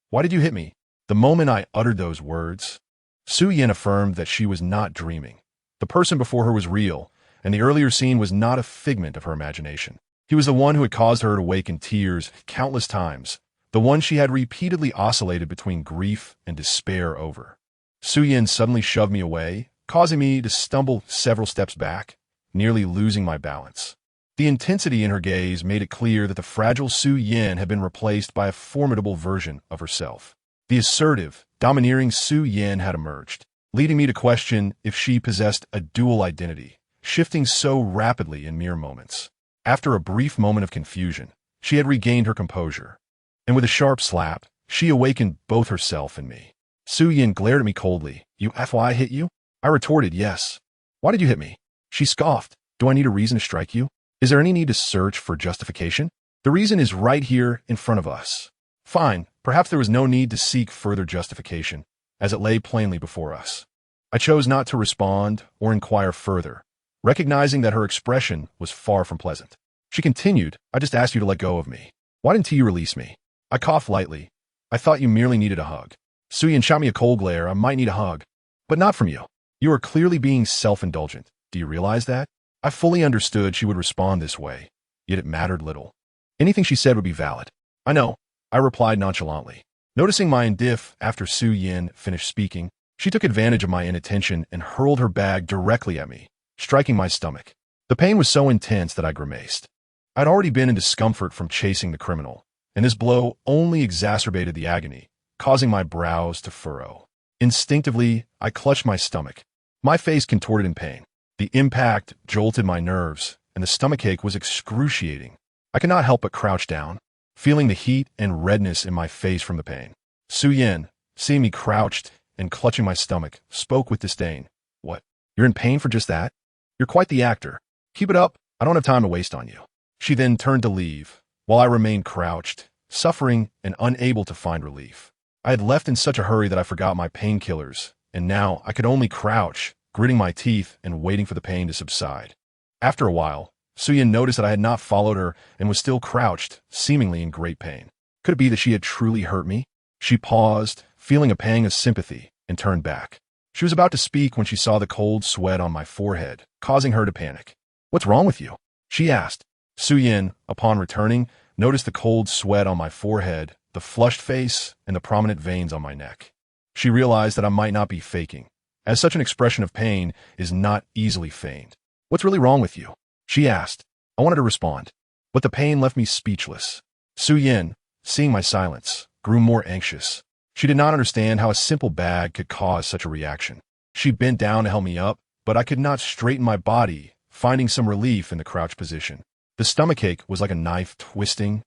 Why did you hit me?" The moment I uttered those words, Su Yin affirmed that she was not dreaming. The person before her was real, and the earlier scene was not a figment of her imagination. He was the one who had caused her to wake in tears countless times, the one she had repeatedly oscillated between grief and despair over. Su Yin suddenly shoved me away, causing me to stumble several steps back, nearly losing my balance. The intensity in her gaze made it clear that the fragile Su Yin had been replaced by a formidable version of herself. The assertive, domineering Su Yin had emerged, leading me to question if she possessed a dual identity, shifting so rapidly in mere moments. After a brief moment of confusion, she had regained her composure, and with a sharp slap, she awakened both herself and me. Su Yin glared at me coldly. "You FY hit you?" I retorted, "Yes." "Why did you hit me?" She scoffed. "Do I need a reason to strike you? Is there any need to search for justification? The reason is right here in front of us." Fine, perhaps there was no need to seek further justification, as it lay plainly before us. I chose not to respond or inquire further, recognizing that her expression was far from pleasant. She continued, "I just asked you to let go of me. Why didn't you release me?" I coughed lightly. "I thought you merely needed a hug." Su Yin shot me a cold glare. "I might need a hug, but not from you. You are clearly being self-indulgent. Do you realize that?" I fully understood she would respond this way, yet it mattered little. Anything she said would be valid. "I know," I replied nonchalantly. Noticing my indiff after Su Yin finished speaking, she took advantage of my inattention and hurled her bag directly at me, striking my stomach. The pain was so intense that I grimaced. I'd already been in discomfort from chasing the criminal, and this blow only exacerbated the agony, causing my brows to furrow. Instinctively, I clutched my stomach, My face contorted in pain. The impact jolted my nerves, and the stomachache was excruciating. I could not help but crouch down, feeling the heat and redness in my face from the pain. Su Yin, seeing me crouched and clutching my stomach, spoke with disdain. What? You're in pain for just that? You're quite the actor. Keep it up. I don't have time to waste on you. She then turned to leave, while I remained crouched, suffering and unable to find relief. I had left in such a hurry that I forgot my painkillers, and now I could only crouch, gritting my teeth and waiting for the pain to subside. After a while, Su Yin noticed that I had not followed her and was still crouched, seemingly in great pain. Could it be that she had truly hurt me? She paused, feeling a pang of sympathy, and turned back. She was about to speak when she saw the cold sweat on my forehead, causing her to panic. What's wrong with you? She asked. Su Yin, upon returning, noticed the cold sweat on my forehead, the flushed face, and the prominent veins on my neck. She realized that I might not be faking, as such an expression of pain is not easily feigned. What's really wrong with you? She asked. I wanted to respond, but the pain left me speechless. Su Yin, seeing my silence, grew more anxious. She did not understand how a simple bag could cause such a reaction. She bent down to help me up, but I could not straighten my body, finding some relief in the crouch position. The stomachache was like a knife twisting,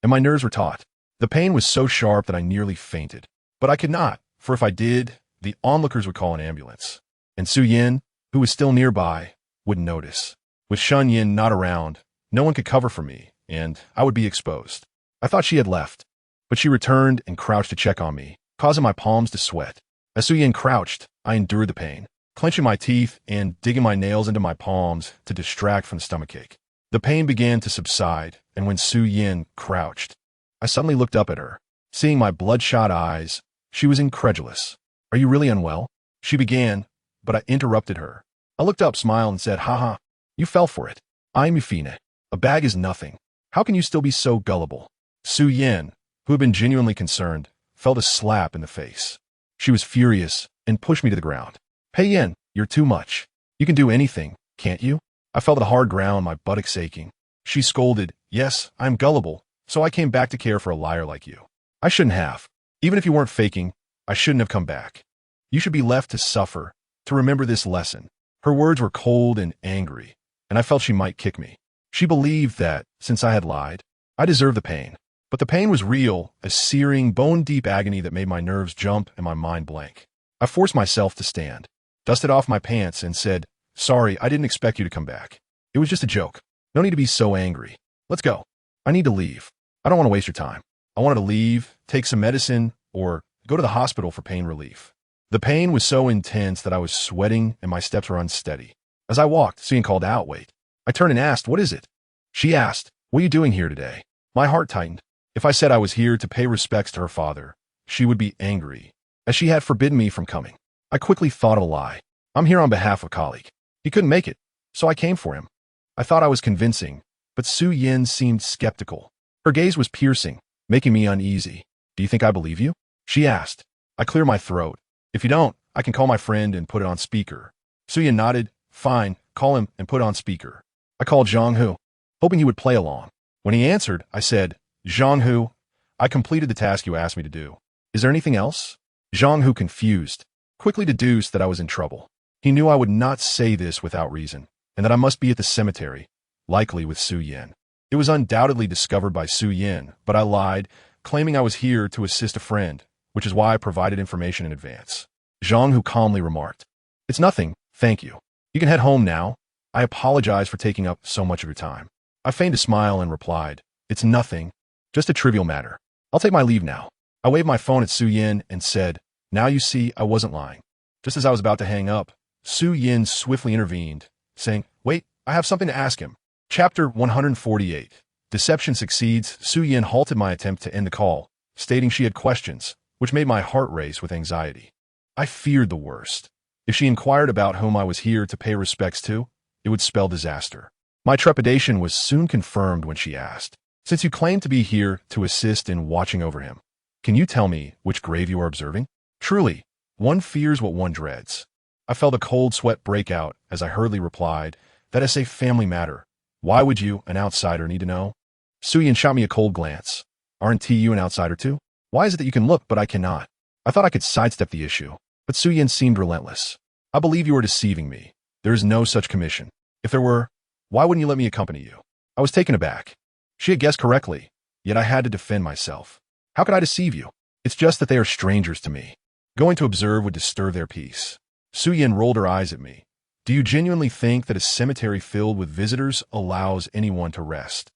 and my nerves were taut. The pain was so sharp that I nearly fainted. But I could not, for if I did, the onlookers would call an ambulance. And Su Yin, who was still nearby, would notice. With Shun Yin not around, no one could cover for me, and I would be exposed. I thought she had left, but she returned and crouched to check on me, causing my palms to sweat. As Su Yin crouched, I endured the pain, clenching my teeth and digging my nails into my palms to distract from the stomachache. The pain began to subside, and when Su Yin crouched, I suddenly looked up at her. Seeing my bloodshot eyes, she was incredulous. Are you really unwell? She began, but I interrupted her. I looked up, smiled, and said, Haha, you fell for it. I'm Yufine. A bag is nothing. How can you still be so gullible? Su Yin, who had been genuinely concerned, felt a slap in the face. She was furious and pushed me to the ground. Pei Yin, you're too much. You can do anything, can't you? I fell to the hard ground, my buttocks aching. She scolded, Yes, I'm gullible, so I came back to care for a liar like you. I shouldn't have. Even if you weren't faking, I shouldn't have come back. You should be left to suffer, to remember this lesson. Her words were cold and angry, and I felt she might kick me. She believed that, since I had lied, I deserved the pain. But the pain was real, a searing, bone-deep agony that made my nerves jump and my mind blank. I forced myself to stand, dusted off my pants, and said, Sorry, I didn't expect you to come back. It was just a joke. No need to be so angry. Let's go. I need to leave. I don't want to waste your time. I wanted to leave, take some medicine, or go to the hospital for pain relief. The pain was so intense that I was sweating and my steps were unsteady. As I walked, Su Yin called out, Wait. I turned and asked, What is it? She asked, What are you doing here today? My heart tightened. If I said I was here to pay respects to her father, she would be angry, as she had forbidden me from coming. I quickly thought of a lie. I'm here on behalf of a colleague. He couldn't make it, so I came for him. I thought I was convincing, but Su Yin seemed skeptical. Her gaze was piercing, making me uneasy. Do you think I believe you? She asked. I cleared my throat. If you don't, I can call my friend and put it on speaker. Su Yin nodded. Fine, call him and put it on speaker. I called Zhang Hu, hoping he would play along. When he answered, I said, Zhang Hu, I completed the task you asked me to do. Is there anything else? Zhang Hu, confused, quickly deduced that I was in trouble. He knew I would not say this without reason, and that I must be at the cemetery, likely with Su Yin. It was undoubtedly discovered by Su Yin, but I lied, claiming I was here to assist a friend, which is why I provided information in advance. Zhang Hu calmly remarked, It's nothing, thank you. You can head home now. I apologize for taking up so much of your time. I feigned a smile and replied, It's nothing, just a trivial matter. I'll take my leave now. I waved my phone at Su Yin and said, Now you see I wasn't lying. Just as I was about to hang up, Su Yin swiftly intervened, saying, Wait, I have something to ask him. Chapter 148. Deception Succeeds. Su Yin halted my attempt to end the call, stating she had questions, which made my heart race with anxiety. I feared the worst. If she inquired about whom I was here to pay respects to, it would spell disaster. My trepidation was soon confirmed when she asked, Since you claim to be here to assist in watching over him, can you tell me which grave you are observing? Truly, one fears what one dreads. I felt a cold sweat break out as I hurriedly replied, That is a family matter. Why would you, an outsider, need to know? Su Yin shot me a cold glance. Aren't you an outsider too? Why is it that you can look but I cannot? I thought I could sidestep the issue, but Su Yin seemed relentless. I believe you are deceiving me. There is no such commission. If there were, why wouldn't you let me accompany you? I was taken aback. She had guessed correctly, yet I had to defend myself. How could I deceive you? It's just that they are strangers to me. Going to observe would disturb their peace. Su-Yin rolled her eyes at me. Do you genuinely think that a cemetery filled with visitors allows anyone to rest?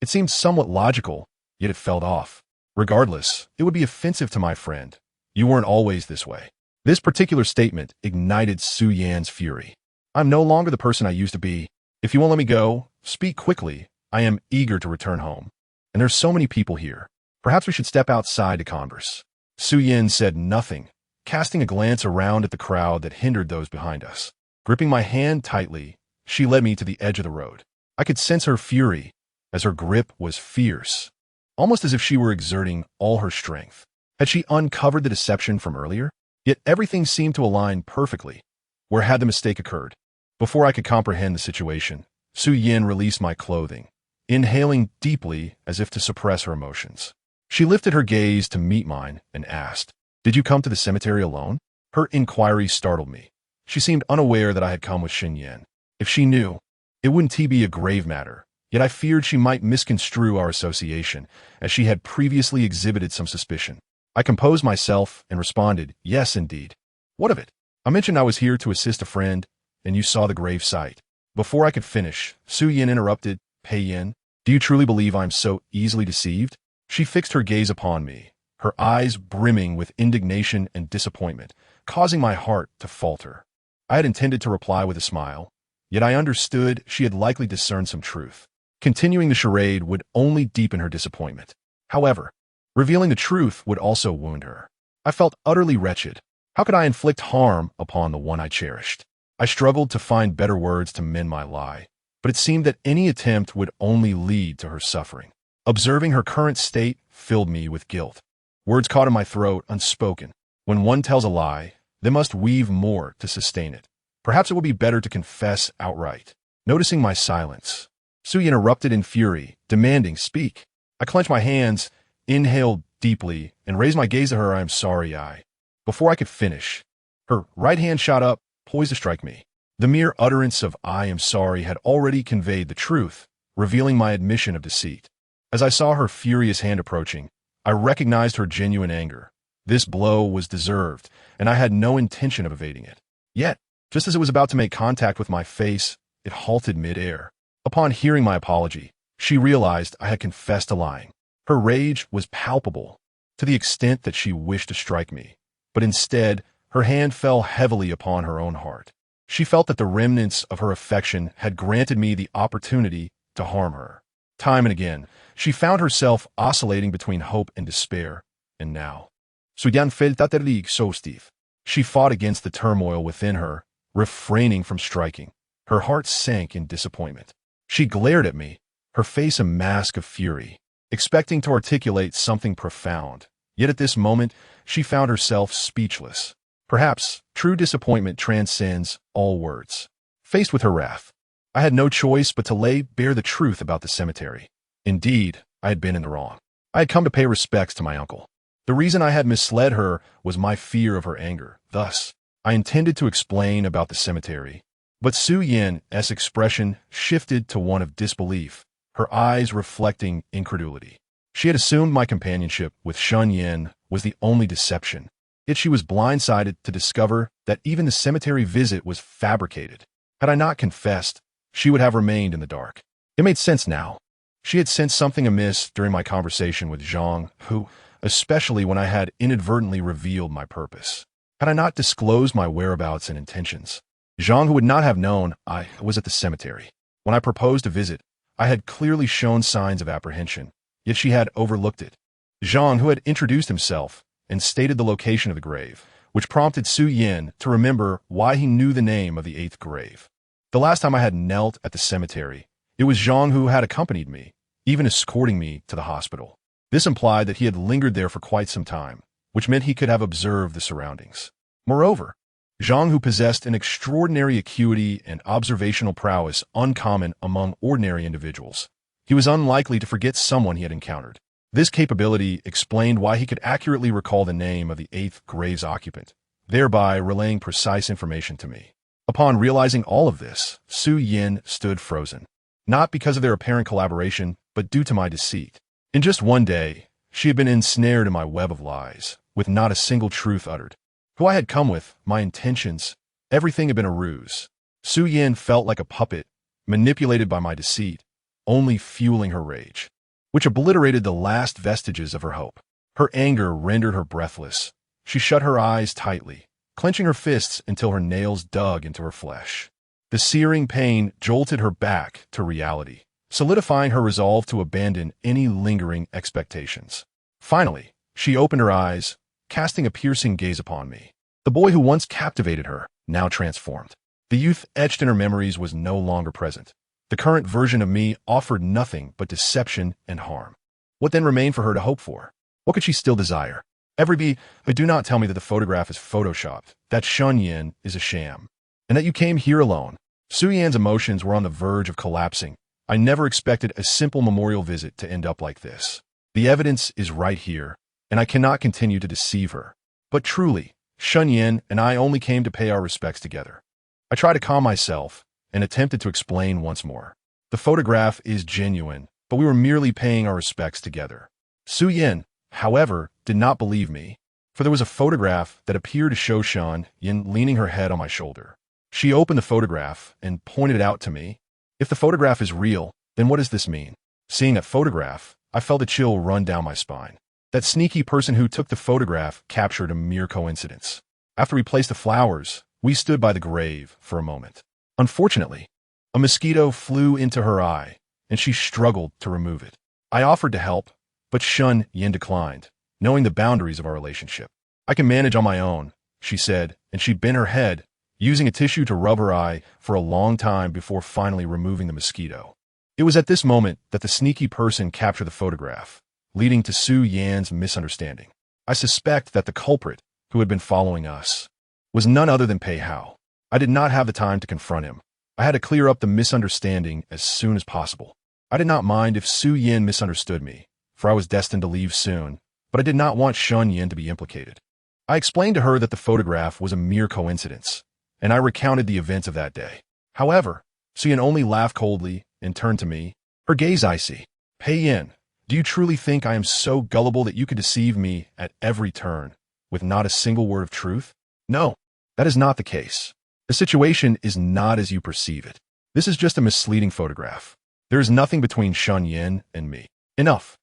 It seemed somewhat logical, yet it felt off. Regardless, it would be offensive to my friend. You weren't always this way. This particular statement ignited Su-Yan's fury. I'm no longer the person I used to be. If you won't let me go, speak quickly. I am eager to return home. And there's so many people here. Perhaps we should step outside to converse. Su-Yin said nothing, casting a glance around at the crowd that hindered those behind us. Gripping my hand tightly, she led me to the edge of the road. I could sense her fury, as her grip was fierce, almost as if she were exerting all her strength. Had she uncovered the deception from earlier? Yet everything seemed to align perfectly. Where had the mistake occurred? Before I could comprehend the situation, Su-Yin released my clothing, inhaling deeply as if to suppress her emotions. She lifted her gaze to meet mine and asked, "Did you come to the cemetery alone?" Her inquiry startled me. She seemed unaware that I had come with Xinyan. If she knew, it wouldn't be a grave matter, yet I feared she might misconstrue our association, as she had previously exhibited some suspicion. I composed myself and responded, "Yes, indeed." "What of it? I mentioned I was here to assist a friend, and you saw the grave site." Before I could finish, Su-Yin interrupted, "Pei Yin, do you truly believe I'm so easily deceived?" She fixed her gaze upon me, her eyes brimming with indignation and disappointment, causing my heart to falter. I had intended to reply with a smile, yet I understood she had likely discerned some truth. Continuing the charade would only deepen her disappointment. However, revealing the truth would also wound her. I felt utterly wretched. How could I inflict harm upon the one I cherished? I struggled to find better words to mend my lie, but it seemed that any attempt would only lead to her suffering. Observing her current state filled me with guilt. Words caught in my throat, unspoken. When one tells a lie, they must weave more to sustain it. Perhaps it would be better to confess outright. Noticing my silence, Su-Yin erupted in fury, demanding, "Speak." I clenched my hands, inhaled deeply, and raised my gaze at her. "I am sorry, Before I could finish, her right hand shot up, poised to strike me. The mere utterance of "I am sorry" had already conveyed the truth, revealing my admission of deceit. As I saw her furious hand approaching, I recognized her genuine anger. This blow was deserved, and I had no intention of evading it. Yet, just as it was about to make contact with my face, it halted mid-air. Upon hearing my apology, she realized I had confessed to lying. Her rage was palpable, to the extent that she wished to strike me, but instead, her hand fell heavily upon her own heart. She felt that the remnants of her affection had granted me the opportunity to harm her. Time and again, she found herself oscillating between hope and despair, and now. Su-Yan felt that so stiff. She fought against the turmoil within her, refraining from striking. Her heart sank in disappointment. She glared at me, her face a mask of fury, expecting to articulate something profound. Yet at this moment, she found herself speechless. Perhaps true disappointment transcends all words. Faced with her wrath, I had no choice but to lay bare the truth about the cemetery. Indeed, I had been in the wrong. I had come to pay respects to my uncle. The reason I had misled her was my fear of her anger. Thus, I intended to explain about the cemetery. But Su-Yin's expression shifted to one of disbelief, her eyes reflecting incredulity. She had assumed my companionship with Shun Yin was the only deception. Yet she was blindsided to discover that even the cemetery visit was fabricated. Had I not confessed, she would have remained in the dark. It made sense now. She had sensed something amiss during my conversation with Zhang, who, especially when I had inadvertently revealed my purpose. Had I not disclosed my whereabouts and intentions, Zhang, who would not have known I was at the cemetery. When I proposed a visit, I had clearly shown signs of apprehension, yet she had overlooked it. Zhang, who had introduced himself and stated the location of the grave, which prompted Su-Yin to remember why he knew the name of the 8th grave. The last time I had knelt at the cemetery, it was Zhang who had accompanied me, even escorting me to the hospital. This implied that he had lingered there for quite some time, which meant he could have observed the surroundings. Moreover, Zhang, who possessed an extraordinary acuity and observational prowess uncommon among ordinary individuals, he was unlikely to forget someone he had encountered. This capability explained why he could accurately recall the name of the 8th grave's occupant, thereby relaying precise information to me. Upon realizing all of this, Su Yin stood frozen. Not because of their apparent collaboration, but due to my deceit. In just one day, she had been ensnared in my web of lies, with not a single truth uttered. Who I had come with, my intentions, everything had been a ruse. Su Yin felt like a puppet, manipulated by my deceit, only fueling her rage, which obliterated the last vestiges of her hope. Her anger rendered her breathless. She shut her eyes tightly, clenching her fists until her nails dug into her flesh. The searing pain jolted her back to reality, solidifying her resolve to abandon any lingering expectations. Finally, she opened her eyes, casting a piercing gaze upon me. The boy who once captivated her, now transformed. The youth etched in her memories was no longer present. The current version of me offered nothing but deception and harm. What then remained for her to hope for? What could she still desire? But do not tell me that the photograph is photoshopped, that Shun Yin is a sham, and that you came here alone. Su Yan's emotions were on the verge of collapsing. I never expected a simple memorial visit to end up like this. The evidence is right here, and I cannot continue to deceive her. But truly, Shun Yin and I only came to pay our respects together. I tried to calm myself and attempted to explain once more. The photograph is genuine, but we were merely paying our respects together. Su Yin, however, did not believe me, for there was a photograph that appeared to show Shun Yin leaning her head on my shoulder. She opened the photograph and pointed it out to me. If the photograph is real, then what does this mean? Seeing that photograph, I felt a chill run down my spine. That sneaky person who took the photograph captured a mere coincidence. After we placed the flowers, we stood by the grave for a moment. Unfortunately, a mosquito flew into her eye, and she struggled to remove it. I offered to help, but Shun Yin declined, knowing the boundaries of our relationship. I can manage on my own, she said, and she bent her head, using a tissue to rub her eye for a long time before finally removing the mosquito. It was at this moment that the sneaky person captured the photograph, leading to Su Yan's misunderstanding. I suspect that the culprit, who had been following us, was none other than Pei Hao. I did not have the time to confront him. I had to clear up the misunderstanding as soon as possible. I did not mind if Su Yin misunderstood me, for I was destined to leave soon, but I did not want Shun Yin to be implicated. I explained to her that the photograph was a mere coincidence, and I recounted the events of that day. However, Su Yin only laughed coldly and turned to me, her gaze icy. Pei Yin, do you truly think I am so gullible that you could deceive me at every turn, with not a single word of truth? No, that is not the case. The situation is not as you perceive it. This is just a misleading photograph. There is nothing between Shun Yin and me. Enough.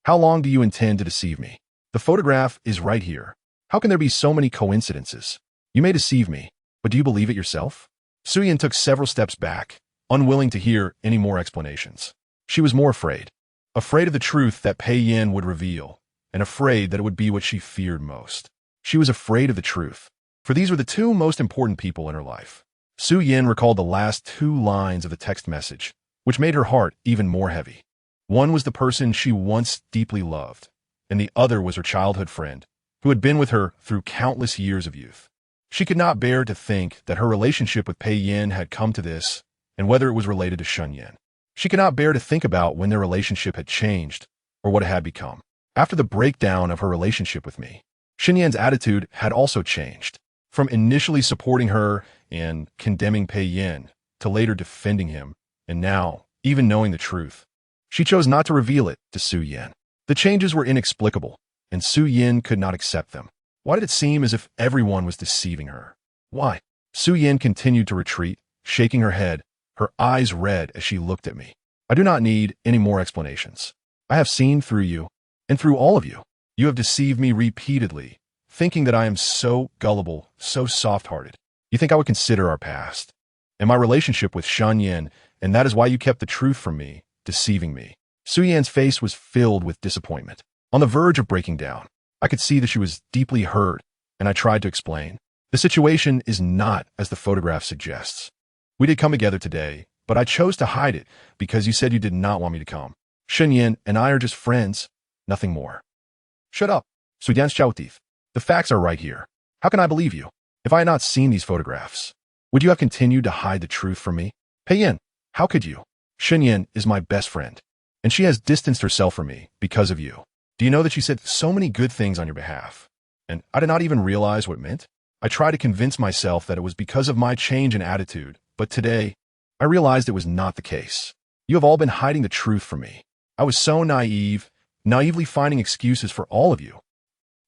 How long do you intend to deceive me? The photograph is right here. How can there be so many coincidences? You may deceive me, but do you believe it yourself? Su Yin took several steps back, unwilling to hear any more explanations. She was more afraid. Afraid of the truth that Pei Yin would reveal, and afraid that it would be what she feared most. She was afraid of the truth, for these were the two most important people in her life. Su Yin recalled the last two lines of the text message, which made her heart even more heavy. One was the person she once deeply loved, and the other was her childhood friend, who had been with her through countless years of youth. She could not bear to think that her relationship with Pei Yin had come to this, and whether it was related to Shun Yin. She could not bear to think about when their relationship had changed, or what it had become. After the breakdown of her relationship with me, Shun Yin's attitude had also changed, from initially supporting her and condemning Pei Yin, to later defending him, and now, even knowing the truth. She chose not to reveal it to Su Yin. The changes were inexplicable, and Su Yin could not accept them. Why did it seem as if everyone was deceiving her? Why? Su Yin continued to retreat, shaking her head, her eyes red as she looked at me. I do not need any more explanations. I have seen through you, and through all of you. You have deceived me repeatedly, thinking that I am so gullible, so soft-hearted. You think I would consider our past, and my relationship with Shun Yin, and that is why you kept the truth from me, deceiving me. Su Yan's face was filled with disappointment, on the verge of breaking down. I could see that she was deeply hurt, and I tried to explain. The situation is not as the photograph suggests. We did come together today, but I chose to hide it because you said you did not want me to come. Shun Yin and I are just friends, nothing more. Shut up, Su Yan's teeth. The facts are right here. How can I believe you? If I had not seen these photographs, would you have continued to hide the truth from me? Pei Yin, how could you? Shun Yin is my best friend, and she has distanced herself from me because of you. Do you know that she said so many good things on your behalf, and I did not even realize what it meant? I tried to convince myself that it was because of my change in attitude, but today, I realized it was not the case. You have all been hiding the truth from me. I was so naive, naively finding excuses for all of you.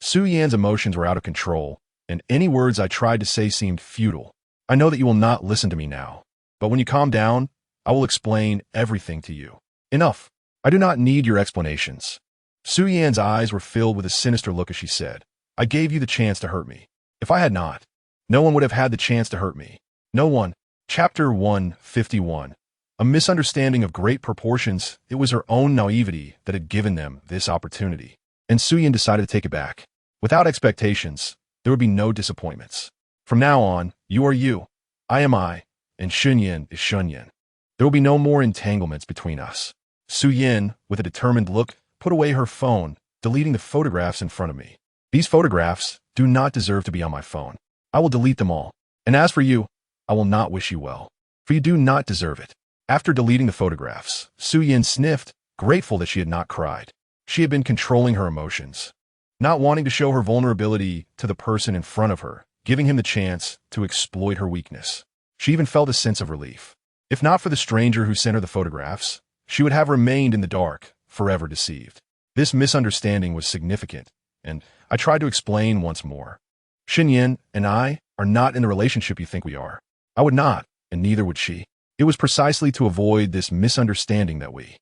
Su Yan's emotions were out of control, and any words I tried to say seemed futile. I know that you will not listen to me now, but when you calm down, I will explain everything to you. Enough. I do not need your explanations. Su Yan's eyes were filled with a sinister look as she said, I gave you the chance to hurt me. If I had not, no one would have had the chance to hurt me. No one. Chapter 151. A misunderstanding of great proportions. It was her own naivety that had given them this opportunity. And Su Yan decided to take it back. Without expectations, there would be no disappointments. From now on, you are you, I am I, and Shun Yan is Shun Yan. There will be no more entanglements between us. Su Yan, with a determined look, put away her phone, deleting the photographs in front of me. These photographs do not deserve to be on my phone. I will delete them all. And as for you, I will not wish you well, for you do not deserve it. After deleting the photographs, Su Yan sniffed, grateful that she had not cried. She had been controlling her emotions, not wanting to show her vulnerability to the person in front of her, giving him the chance to exploit her weakness. She even felt a sense of relief. If not for the stranger who sent her the photographs, she would have remained in the dark, forever deceived. This misunderstanding was significant, and I tried to explain once more. Shun Yan and I are not in the relationship you think we are. I would not, and neither would she. It was precisely to avoid this misunderstanding that we...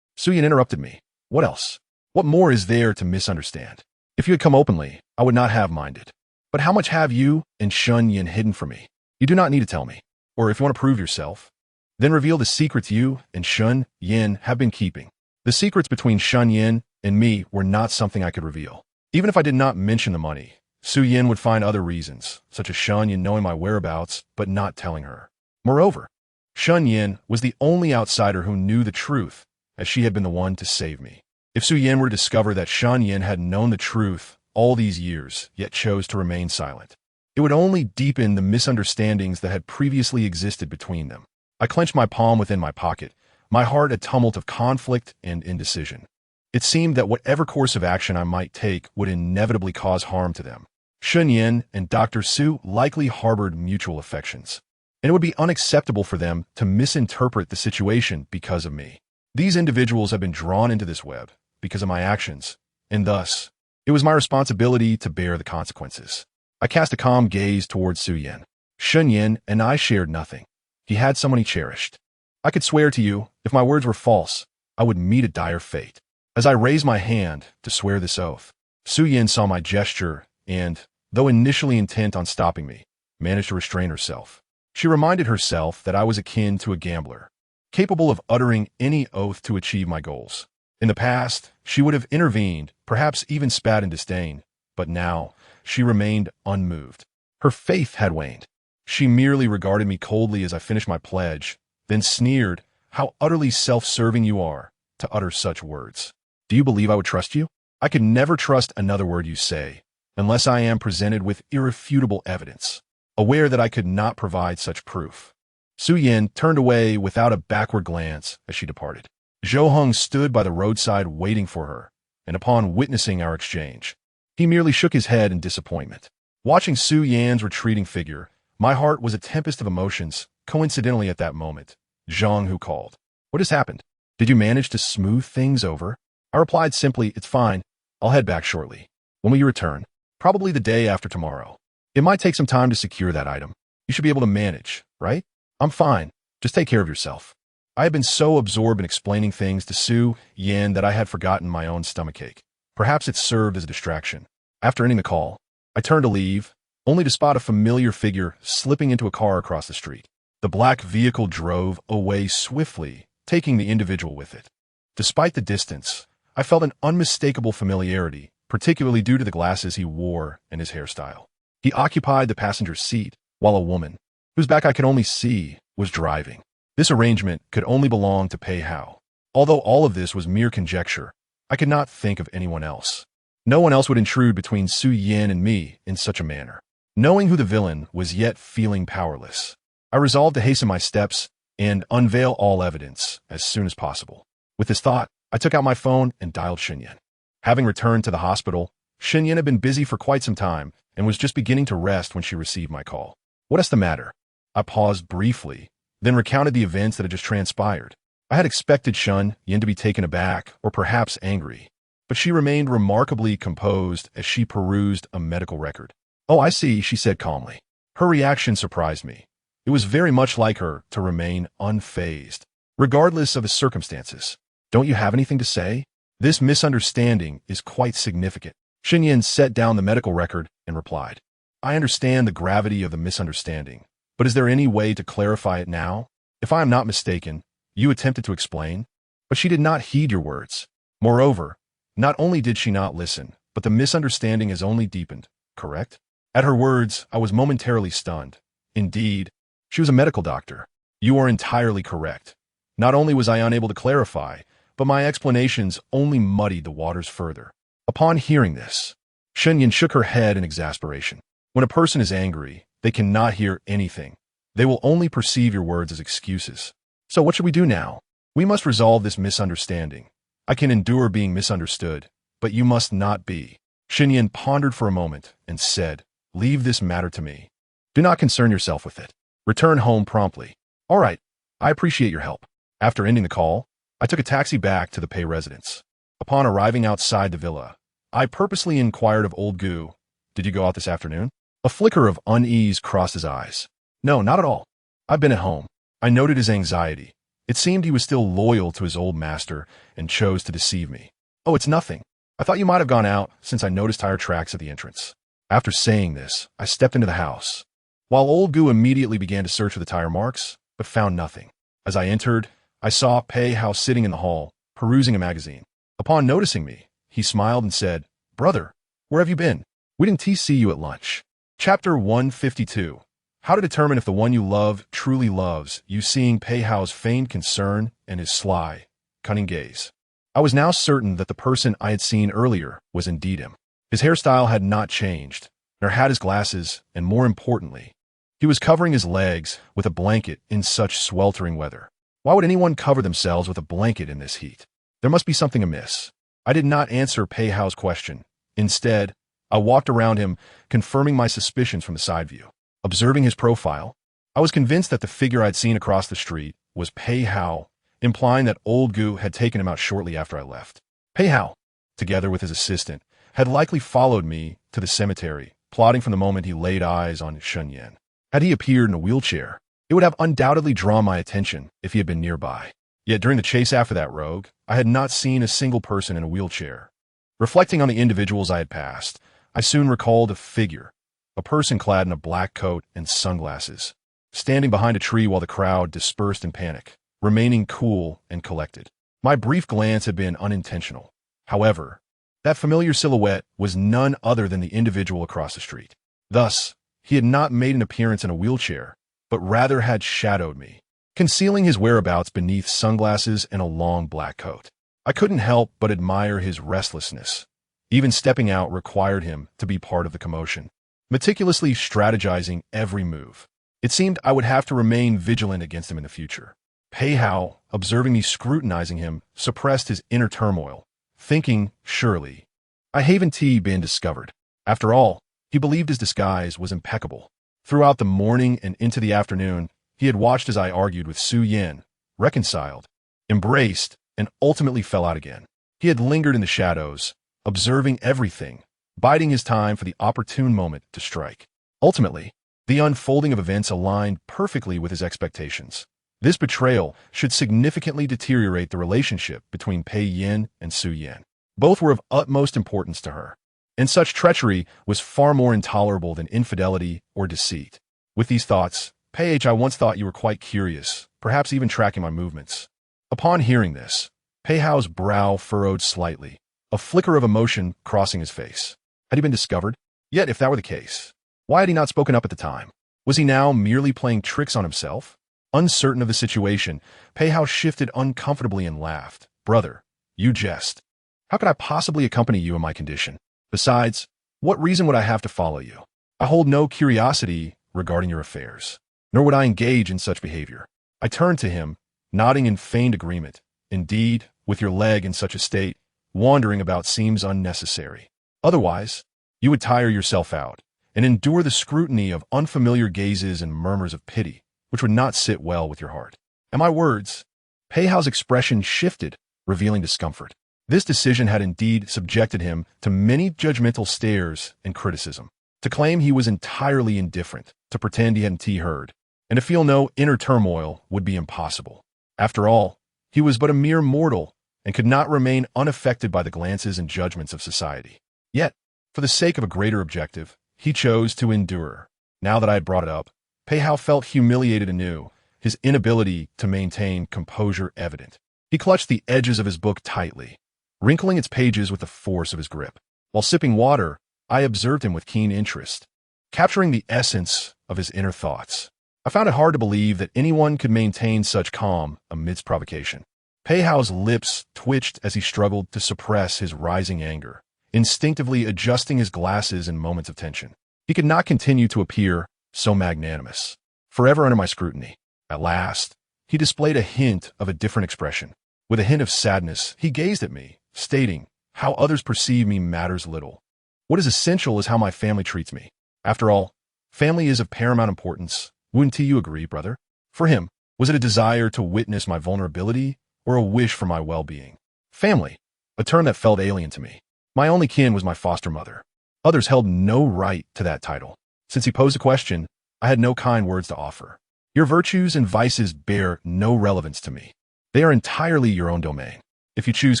Su Yan interrupted me. What else? What more is there to misunderstand? If you had come openly, I would not have minded. But how much have you and Shun Yan hidden from me? You do not need to tell me. Or if you want to prove yourself, then reveal the secrets you and Shun Yan have been keeping. The secrets between Shun Yan and me were not something I could reveal. Even if I did not mention the money, Su Yan would find other reasons, such as Shun Yan knowing my whereabouts but not telling her. Moreover, Shun Yan was the only outsider who knew the truth, as she had been the one to save me. If Su Yan were to discover that Shun Yan had known the truth all these years, yet chose to remain silent, it would only deepen the misunderstandings that had previously existed between them. I clenched my palm within my pocket, my heart a tumult of conflict and indecision. It seemed that whatever course of action I might take would inevitably cause harm to them. Shun Yan and Dr. Su likely harbored mutual affections, and it would be unacceptable for them to misinterpret the situation because of me. These individuals have been drawn into this web because of my actions, and thus, it was my responsibility to bear the consequences. I cast a calm gaze towards Su Yan. Shun Yan and I shared nothing. He had someone he cherished. I could swear to you, if my words were false, I would meet a dire fate. As I raised my hand to swear this oath, Su Yan saw my gesture and, though initially intent on stopping me, managed to restrain herself. She reminded herself that I was akin to a gambler, capable of uttering any oath to achieve my goals. In the past, she would have intervened, perhaps even spat in disdain, but now, she remained unmoved. Her faith had waned. She merely regarded me coldly as I finished my pledge, then sneered, "How utterly self-serving you are to utter such words. Do you believe I would trust you? I could never trust another word you say, unless I am presented with irrefutable evidence." Aware that I could not provide such proof, Su Yan turned away without a backward glance as she departed. Zhou Heng stood by the roadside waiting for her, and upon witnessing our exchange, he merely shook his head in disappointment. Watching Su Yan's retreating figure, my heart was a tempest of emotions. Coincidentally at that moment, Zhang Hu called. "What has happened? Did you manage to smooth things over?" I replied simply, "It's fine. I'll head back shortly." "When will you return?" "Probably the day after tomorrow. It might take some time to secure that item. You should be able to manage, right?" "I'm fine. Just take care of yourself." I had been so absorbed in explaining things to Su Yan that I had forgotten my own stomachache. Perhaps it served as a distraction. After ending the call, I turned to leave, only to spot a familiar figure slipping into a car across the street. The black vehicle drove away swiftly, taking the individual with it. Despite the distance, I felt an unmistakable familiarity, particularly due to the glasses he wore and his hairstyle. He occupied the passenger seat, while a woman, whose back I could only see, was driving. This arrangement could only belong to Pei Hao. Although all of this was mere conjecture, I could not think of anyone else. No one else would intrude between Su Yan and me in such a manner. Knowing who the villain was, yet feeling powerless, I resolved to hasten my steps and unveil all evidence as soon as possible. With this thought, I took out my phone and dialed Shun Yan. Having returned to the hospital, Shun Yan had been busy for quite some time, and was just beginning to rest when she received my call. "What's the matter?" I paused briefly, then recounted the events that had just transpired. I had expected Shun Yin to be taken aback or perhaps angry, but she remained remarkably composed as she perused a medical record. "Oh, I see," she said calmly. Her reaction surprised me. It was very much like her to remain unfazed, regardless of the circumstances. "Don't you have anything to say? This misunderstanding is quite significant." Shen Yin set down the medical record and replied, "I understand the gravity of the misunderstanding, but is there any way to clarify it now? If I am not mistaken, you attempted to explain, but she did not heed your words. Moreover, not only did she not listen, but the misunderstanding has only deepened, correct?" At her words, I was momentarily stunned. Indeed, she was a medical doctor. "You are entirely correct. Not only was I unable to clarify, but my explanations only muddied the waters further." Upon hearing this, Shen Yin shook her head in exasperation. When a person is angry, they cannot hear anything. They will only perceive your words as excuses. "So what should we do now? We must resolve this misunderstanding. I can endure being misunderstood, but you must not be." Shen Yin pondered for a moment and said, "Leave this matter to me. Do not concern yourself with it. Return home promptly." "All right, I appreciate your help." After ending the call, I took a taxi back to the Pei residence. Upon arriving outside the villa, I purposely inquired of old Gu, "Did you go out this afternoon?" A flicker of unease crossed his eyes. "No, not at all. I've been at home." I noted his anxiety. It seemed he was still loyal to his old master and chose to deceive me. "Oh, it's nothing. I thought you might have gone out since I noticed tire tracks at the entrance." After saying this, I stepped into the house, while old Gu immediately began to search for the tire marks, but found nothing. As I entered, I saw Pei Hao sitting in the hall, perusing a magazine. Upon noticing me, he smiled and said, "Brother, where have you been? We didn't see you at lunch." Chapter 152. How to determine if the one you love truly loves you. Seeing Pei Hao's feigned concern and his sly, cunning gaze, I was now certain that the person I had seen earlier was indeed him. His hairstyle had not changed, nor had his glasses, and more importantly, he was covering his legs with a blanket in such sweltering weather. Why would anyone cover themselves with a blanket in this heat? There must be something amiss. I did not answer Pei Hao's question. Instead, I walked around him, confirming my suspicions from the side view. Observing his profile, I was convinced that the figure I'd seen across the street was Pei Hao, implying that old Gu had taken him out shortly after I left. Pei Hao, together with his assistant, had likely followed me to the cemetery, plotting from the moment he laid eyes on Shen Yin. Had he appeared in a wheelchair, it would have undoubtedly drawn my attention if he had been nearby. Yet during the chase after that rogue, I had not seen a single person in a wheelchair. Reflecting on the individuals I had passed, I soon recalled a figure, a person clad in a black coat and sunglasses, standing behind a tree while the crowd dispersed in panic, remaining cool and collected. My brief glance had been unintentional. However, that familiar silhouette was none other than the individual across the street. Thus, he had not made an appearance in a wheelchair, but rather had shadowed me, concealing his whereabouts beneath sunglasses and a long black coat. I couldn't help but admire his restlessness. Even stepping out required him to be part of the commotion, meticulously strategizing every move. It seemed I would have to remain vigilant against him in the future. Pei Hao, observing me scrutinizing him, suppressed his inner turmoil, thinking, surely, I haven't been discovered. After all, he believed his disguise was impeccable. Throughout the morning and into the afternoon, he had watched as I argued with Su Yin, reconciled, embraced, and ultimately fell out again. He had lingered in the shadows, observing everything, biding his time for the opportune moment to strike. Ultimately, the unfolding of events aligned perfectly with his expectations. This betrayal should significantly deteriorate the relationship between Pei Yin and Su Yin. Both were of utmost importance to her, and such treachery was far more intolerable than infidelity or deceit. With these thoughts, Pei H, I once thought you were quite curious, perhaps even tracking my movements. Upon hearing this, Pei Hao's brow furrowed slightly, a flicker of emotion crossing his face. Had he been discovered? Yet, if that were the case, why had he not spoken up at the time? Was he now merely playing tricks on himself? Uncertain of the situation, Pei Hao shifted uncomfortably and laughed. Brother, you jest. How could I possibly accompany you in my condition? Besides, what reason would I have to follow you? I hold no curiosity regarding your affairs, nor would I engage in such behavior. I turned to him, nodding in feigned agreement. Indeed, with your leg in such a state, wandering about seems unnecessary. Otherwise, you would tire yourself out, and endure the scrutiny of unfamiliar gazes and murmurs of pity, which would not sit well with your heart. At my words, Pei Hao's expression shifted, revealing discomfort. This decision had indeed subjected him to many judgmental stares and criticism. To claim he was entirely indifferent, to pretend he hadn't heard, and to feel no inner turmoil would be impossible. After all, he was but a mere mortal and could not remain unaffected by the glances and judgments of society. Yet, for the sake of a greater objective, he chose to endure. Now that I had brought it up, Pei Hao felt humiliated anew, his inability to maintain composure evident. He clutched the edges of his book tightly, wrinkling its pages with the force of his grip. While sipping water, I observed him with keen interest, capturing the essence of his inner thoughts. I found it hard to believe that anyone could maintain such calm amidst provocation. Pei Hao's lips twitched as he struggled to suppress his rising anger, instinctively adjusting his glasses in moments of tension. He could not continue to appear so magnanimous, forever under my scrutiny. At last, he displayed a hint of a different expression. With a hint of sadness, he gazed at me, stating, "How others perceive me matters little. What is essential is how my family treats me. After all, family is of paramount importance. Wouldn't you agree, brother?" For him, was it a desire to witness my vulnerability or a wish for my well-being? Family, a term that felt alien to me. My only kin was my foster mother. Others held no right to that title. Since he posed a question, I had no kind words to offer. Your virtues and vices bear no relevance to me. They are entirely your own domain. If you choose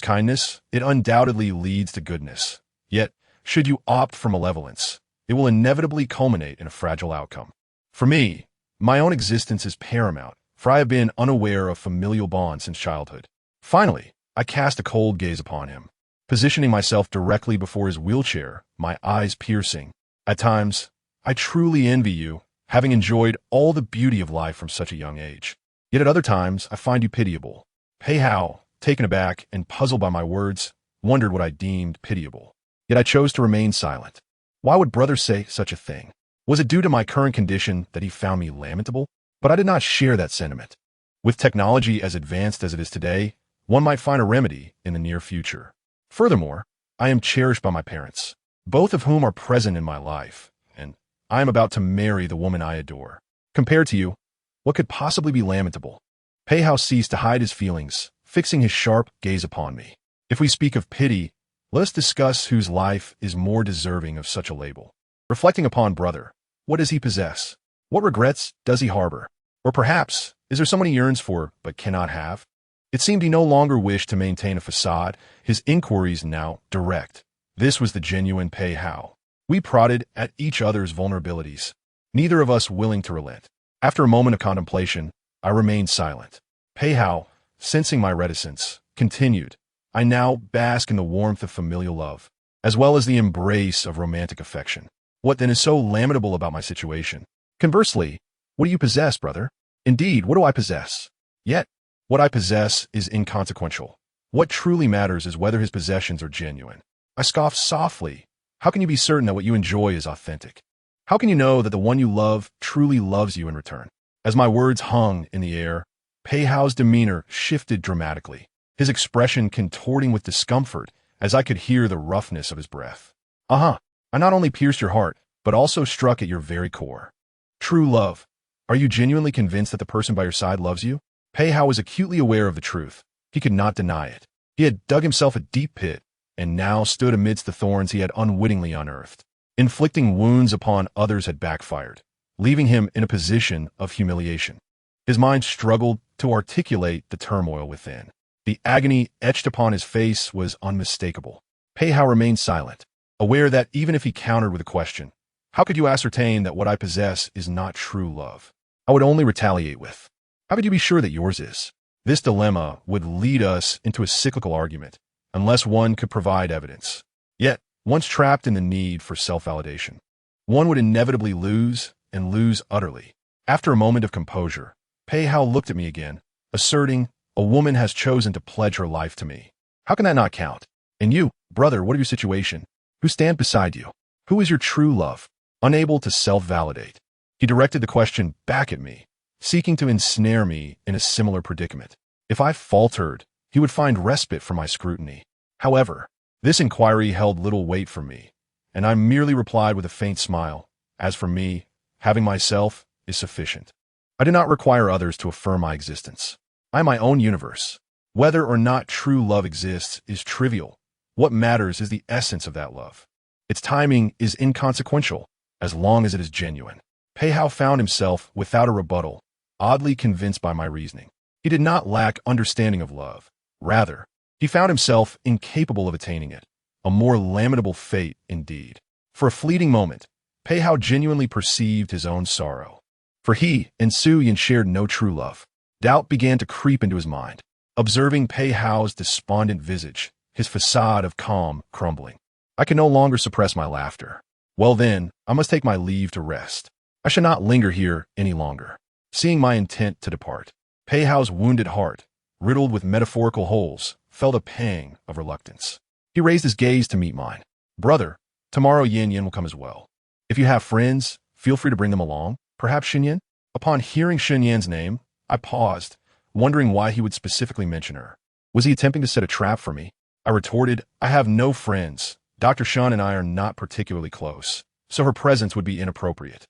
kindness, it undoubtedly leads to goodness. Yet, should you opt for malevolence, it will inevitably culminate in a fragile outcome. For me, my own existence is paramount, for I have been unaware of familial bonds since childhood. Finally, I cast a cold gaze upon him, positioning myself directly before his wheelchair, my eyes piercing. At times, I truly envy you, having enjoyed all the beauty of life from such a young age. Yet at other times, I find you pitiable. Pei Hao, taken aback and puzzled by my words, wondered what I deemed pitiable. Yet I chose to remain silent. Why would brother say such a thing? Was it due to my current condition that he found me lamentable? But I did not share that sentiment. With technology as advanced as it is today, one might find a remedy in the near future. Furthermore, I am cherished by my parents, both of whom are present in my life, and I am about to marry the woman I adore. Compared to you, what could possibly be lamentable? Pei Hao ceased to hide his feelings, fixing his sharp gaze upon me. If we speak of pity, let us discuss whose life is more deserving of such a label. Reflecting upon brother, what does he possess? What regrets does he harbor? Or perhaps, is there someone he yearns for but cannot have? It seemed he no longer wished to maintain a facade, his inquiries now direct. This was the genuine Pei Hao. We prodded at each other's vulnerabilities, neither of us willing to relent. After a moment of contemplation, I remained silent. Pei Hao, sensing my reticence, continued, "I now bask in the warmth of familial love, as well as the embrace of romantic affection. What then is so lamentable about my situation? Conversely, what do you possess, brother? Indeed, what do I possess? Yet, what I possess is inconsequential. What truly matters is whether his possessions are genuine." I scoffed softly. How can you be certain that what you enjoy is authentic? How can you know that the one you love truly loves you in return? As my words hung in the air, Pei Hao's demeanor shifted dramatically, his expression contorting with discomfort as I could hear the roughness of his breath. I not only pierced your heart, but also struck at your very core. True love. Are you genuinely convinced that the person by your side loves you? Pei Hao was acutely aware of the truth. He could not deny it. He had dug himself a deep pit, and now stood amidst the thorns he had unwittingly unearthed. Inflicting wounds upon others had backfired, leaving him in a position of humiliation. His mind struggled to articulate the turmoil within. The agony etched upon his face was unmistakable. Pei Hao remained silent, aware that even if he countered with a question, "How could you ascertain that what I possess is not true love?" I would only retaliate with, "How could you be sure that yours is?" This dilemma would lead us into a cyclical argument, unless one could provide evidence. Yet, once trapped in the need for self-validation, one would inevitably lose, and lose utterly. After a moment of composure, Pei Hao looked at me again, asserting, "A woman has chosen to pledge her life to me. How can that not count? And you, brother, what of your situation? Who stand beside you? Who is your true love?" Unable to self-validate, he directed the question back at me, seeking to ensnare me in a similar predicament. If I faltered, he would find respite from my scrutiny. However, this inquiry held little weight for me, and I merely replied with a faint smile, As for me, having myself is sufficient. I do not require others to affirm my existence. I am my own universe. Whether or not true love exists is trivial. What matters is the essence of that love. Its timing is inconsequential, as long as it is genuine. Pei Hao found himself, without a rebuttal, oddly convinced by my reasoning. He did not lack understanding of love. Rather, he found himself incapable of attaining it. A more lamentable fate, indeed. For a fleeting moment, Pei Hao genuinely perceived his own sorrow. For he and Su Yan shared no true love. Doubt began to creep into his mind. Observing Pei Hao's despondent visage, his facade of calm crumbling, I could no longer suppress my laughter. Well then, I must take my leave to rest. I shall not linger here any longer. Seeing my intent to depart, Pei Hao's wounded heart, riddled with metaphorical holes, felt a pang of reluctance. He raised his gaze to meet mine. Brother, tomorrow Yin Yin will come as well. If you have friends, feel free to bring them along. Perhaps Xinyan? Upon hearing Xinyan's name, I paused, wondering why he would specifically mention her. Was he attempting to set a trap for me? I retorted, I have no friends. Dr. Shan and I are not particularly close, so her presence would be inappropriate.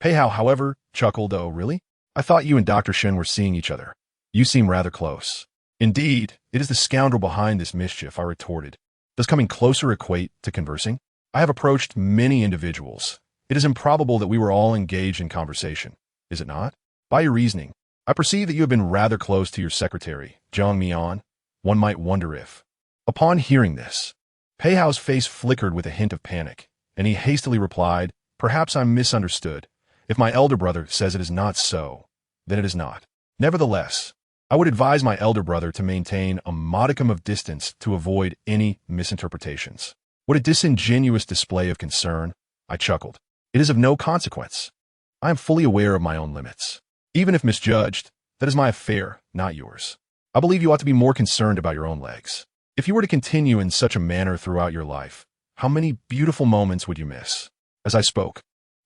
Pei Hao, however, chuckled, oh, really? I thought you and Dr. Shen were seeing each other. You seem rather close. Indeed, it is the scoundrel behind this mischief, I retorted. Does coming closer equate to conversing? I have approached many individuals. It is improbable that we were all engaged in conversation, is it not? By your reasoning, I perceive that you have been rather close to your secretary, Zhang Mian. One might wonder if. Upon hearing this, Pei Hao's face flickered with a hint of panic, and he hastily replied, perhaps I'm misunderstood. If my elder brother says it is not so, then it is not. Nevertheless, I would advise my elder brother to maintain a modicum of distance to avoid any misinterpretations. What a disingenuous display of concern, I chuckled. It is of no consequence. I am fully aware of my own limits. Even if misjudged, that is my affair, not yours. I believe you ought to be more concerned about your own legs. If you were to continue in such a manner throughout your life, how many beautiful moments would you miss? As I spoke,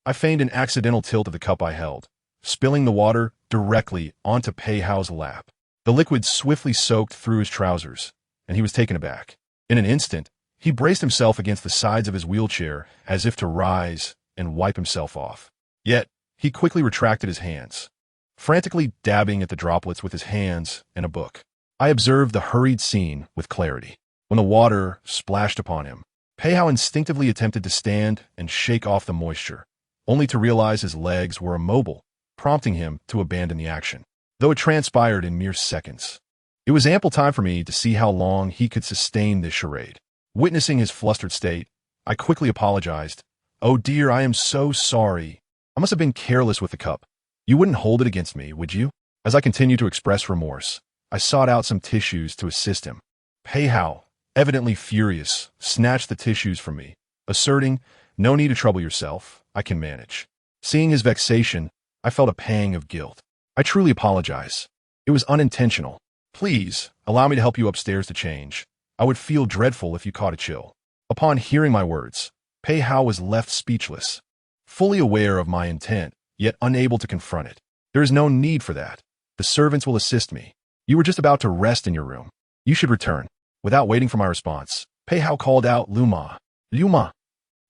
I feigned an accidental tilt of the cup I held, spilling the water directly onto Pei Hao's lap. The liquid swiftly soaked through his trousers, and he was taken aback. In an instant, he braced himself against the sides of his wheelchair as if to rise and wipe himself off. Yet, he quickly retracted his hands, frantically dabbing at the droplets with his hands and a book. I observed the hurried scene with clarity. When the water splashed upon him, Pei Hao instinctively attempted to stand and shake off the moisture, only to realize his legs were immobile, prompting him to abandon the action. Though it transpired in mere seconds, it was ample time for me to see how long he could sustain this charade. Witnessing his flustered state, I quickly apologized. Oh dear, I am so sorry. I must have been careless with the cup. You wouldn't hold it against me, would you? As I continued to express remorse, I sought out some tissues to assist him. Pei Hao, evidently furious, snatched the tissues from me, asserting, no need to trouble yourself, I can manage. Seeing his vexation, I felt a pang of guilt. I truly apologize. It was unintentional. Please, allow me to help you upstairs to change. I would feel dreadful if you caught a chill. Upon hearing my words, Pei Hao was left speechless, fully aware of my intent, yet unable to confront it. There is no need for that. The servants will assist me. You were just about to rest in your room. You should return. Without waiting for my response, Pei Hao called out, Lu Ma. Lu Ma.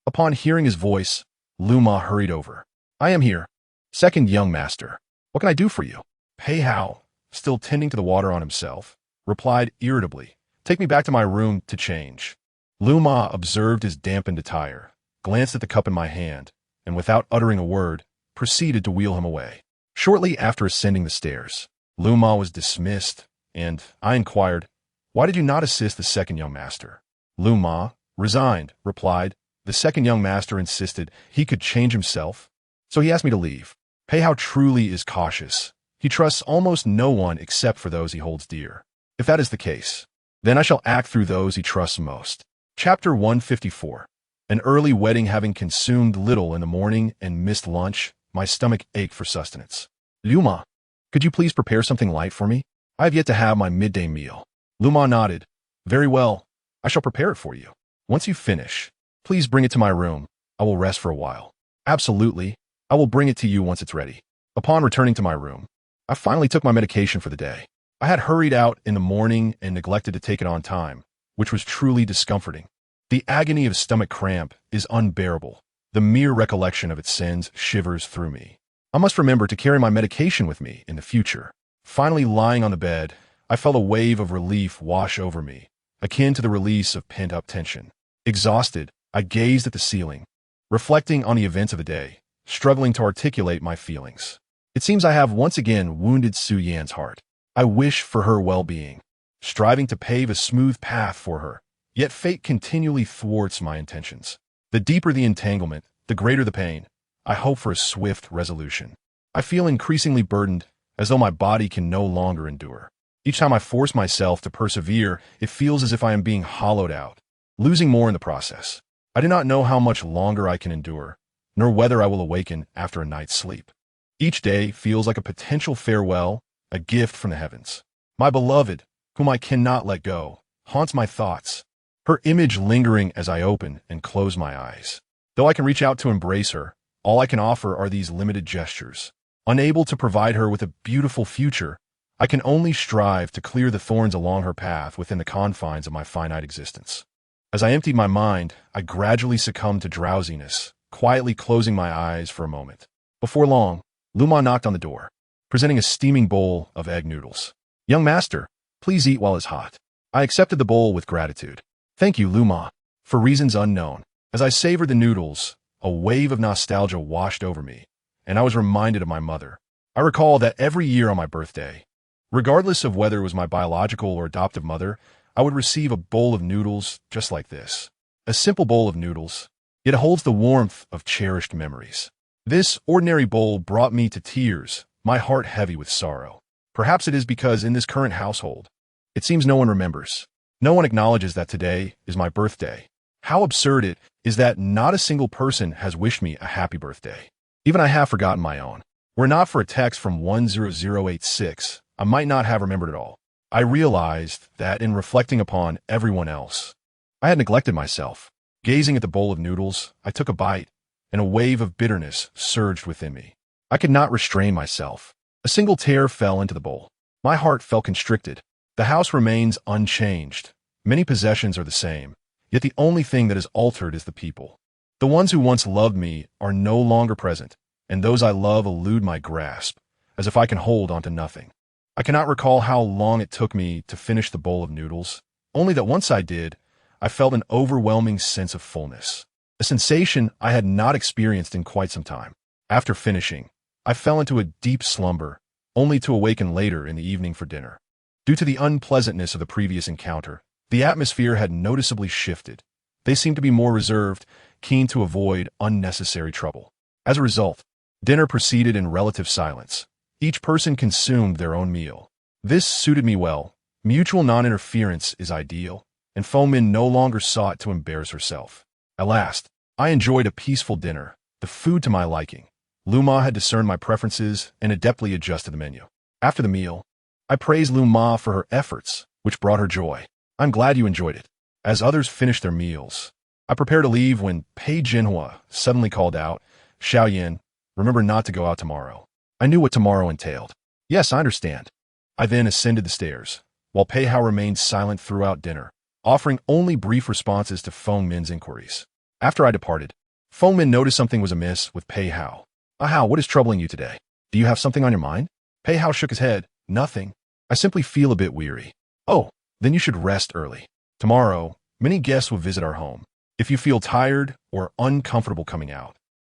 Upon hearing his voice, Lu Ma hurried over. I am here. Second young master. What can I do for you? Pei Hao, still tending to the water on himself, replied irritably, take me back to my room to change. Lu Ma observed his dampened attire, glanced at the cup in my hand, and without uttering a word, proceeded to wheel him away. Shortly after ascending the stairs, Lu Ma was dismissed, and I inquired, why did you not assist the second young master? Lu Ma, resigned, replied, the second young master insisted he could change himself, so he asked me to leave. Pei Hao truly is cautious. He trusts almost no one except for those he holds dear. If that is the case, then I shall act through those he trusts most. Chapter 154. An early wedding having consumed little in the morning and missed lunch, my stomach ached for sustenance. Lu Ma, could you please prepare something light for me? I have yet to have my midday meal. Lu Ma nodded. Very well. I shall prepare it for you. Once you finish, please bring it to my room. I will rest for a while. Absolutely. I will bring it to you once it's ready. Upon returning to my room, I finally took my medication for the day. I had hurried out in the morning and neglected to take it on time, which was truly discomforting. The agony of stomach cramp is unbearable. The mere recollection of it sends shivers through me. I must remember to carry my medication with me in the future. Finally lying on the bed, I felt a wave of relief wash over me, akin to the release of pent-up tension. Exhausted, I gazed at the ceiling, reflecting on the events of the day, struggling to articulate my feelings. It seems I have once again wounded Su Yan's heart. I wish for her well-being, striving to pave a smooth path for her, yet fate continually thwarts my intentions. The deeper the entanglement, the greater the pain. I hope for a swift resolution. I feel increasingly burdened, as though my body can no longer endure. Each time I force myself to persevere, it feels as if I am being hollowed out, losing more in the process. I do not know how much longer I can endure, nor whether I will awaken after a night's sleep. Each day feels like a potential farewell, a gift from the heavens. My beloved, whom I cannot let go, haunts my thoughts, her image lingering as I open and close my eyes. Though I can reach out to embrace her, all I can offer are these limited gestures. Unable to provide her with a beautiful future, I can only strive to clear the thorns along her path within the confines of my finite existence. As I emptied my mind, I gradually succumbed to drowsiness, quietly closing my eyes for a moment. Before long, Luma knocked on the door, presenting a steaming bowl of egg noodles. "Young master, please eat while it's hot." I accepted the bowl with gratitude. "Thank you, Luma." For reasons unknown, as I savored the noodles, a wave of nostalgia washed over me, and I was reminded of my mother. I recall that every year on my birthday, regardless of whether it was my biological or adoptive mother, I would receive a bowl of noodles just like this. A simple bowl of noodles, yet it holds the warmth of cherished memories. This ordinary bowl brought me to tears, my heart heavy with sorrow. Perhaps it is because in this current household, it seems no one remembers. No one acknowledges that today is my birthday. How absurd it is that not a single person has wished me a happy birthday. Even I have forgotten my own. Were it not for a text from 10086, I might not have remembered it all. I realized that in reflecting upon everyone else, I had neglected myself. Gazing at the bowl of noodles, I took a bite, and a wave of bitterness surged within me. I could not restrain myself. A single tear fell into the bowl. My heart felt constricted. The house remains unchanged. Many possessions are the same, yet the only thing that is altered is the people. The ones who once loved me are no longer present, and those I love elude my grasp, as if I can hold onto nothing. I cannot recall how long it took me to finish the bowl of noodles, only that once I did, I felt an overwhelming sense of fullness, a sensation I had not experienced in quite some time. After finishing, I fell into a deep slumber, only to awaken later in the evening for dinner. Due to the unpleasantness of the previous encounter, the atmosphere had noticeably shifted. They seemed to be more reserved, keen to avoid unnecessary trouble. As a result, dinner proceeded in relative silence. Each person consumed their own meal. This suited me well. Mutual non-interference is ideal, and Fomin no longer sought to embarrass herself. At last, I enjoyed a peaceful dinner, the food to my liking. Luma had discerned my preferences and adeptly adjusted the menu. After the meal, I praised Luma for her efforts, which brought her joy. "I'm glad you enjoyed it." As others finished their meals, I prepared to leave when Pei Jinhua suddenly called out, "Xiao Yin, remember not to go out tomorrow." I knew what tomorrow entailed. "Yes, I understand." I then ascended the stairs, while Pei Hao remained silent throughout dinner, offering only brief responses to Feng Min's inquiries. After I departed, Feng Min noticed something was amiss with Pei Hao. "Hao, what is troubling you today? Do you have something on your mind?" Pei Hao shook his head. "Nothing. I simply feel a bit weary." "Oh, then you should rest early. Tomorrow, many guests will visit our home. If you feel tired or uncomfortable coming out,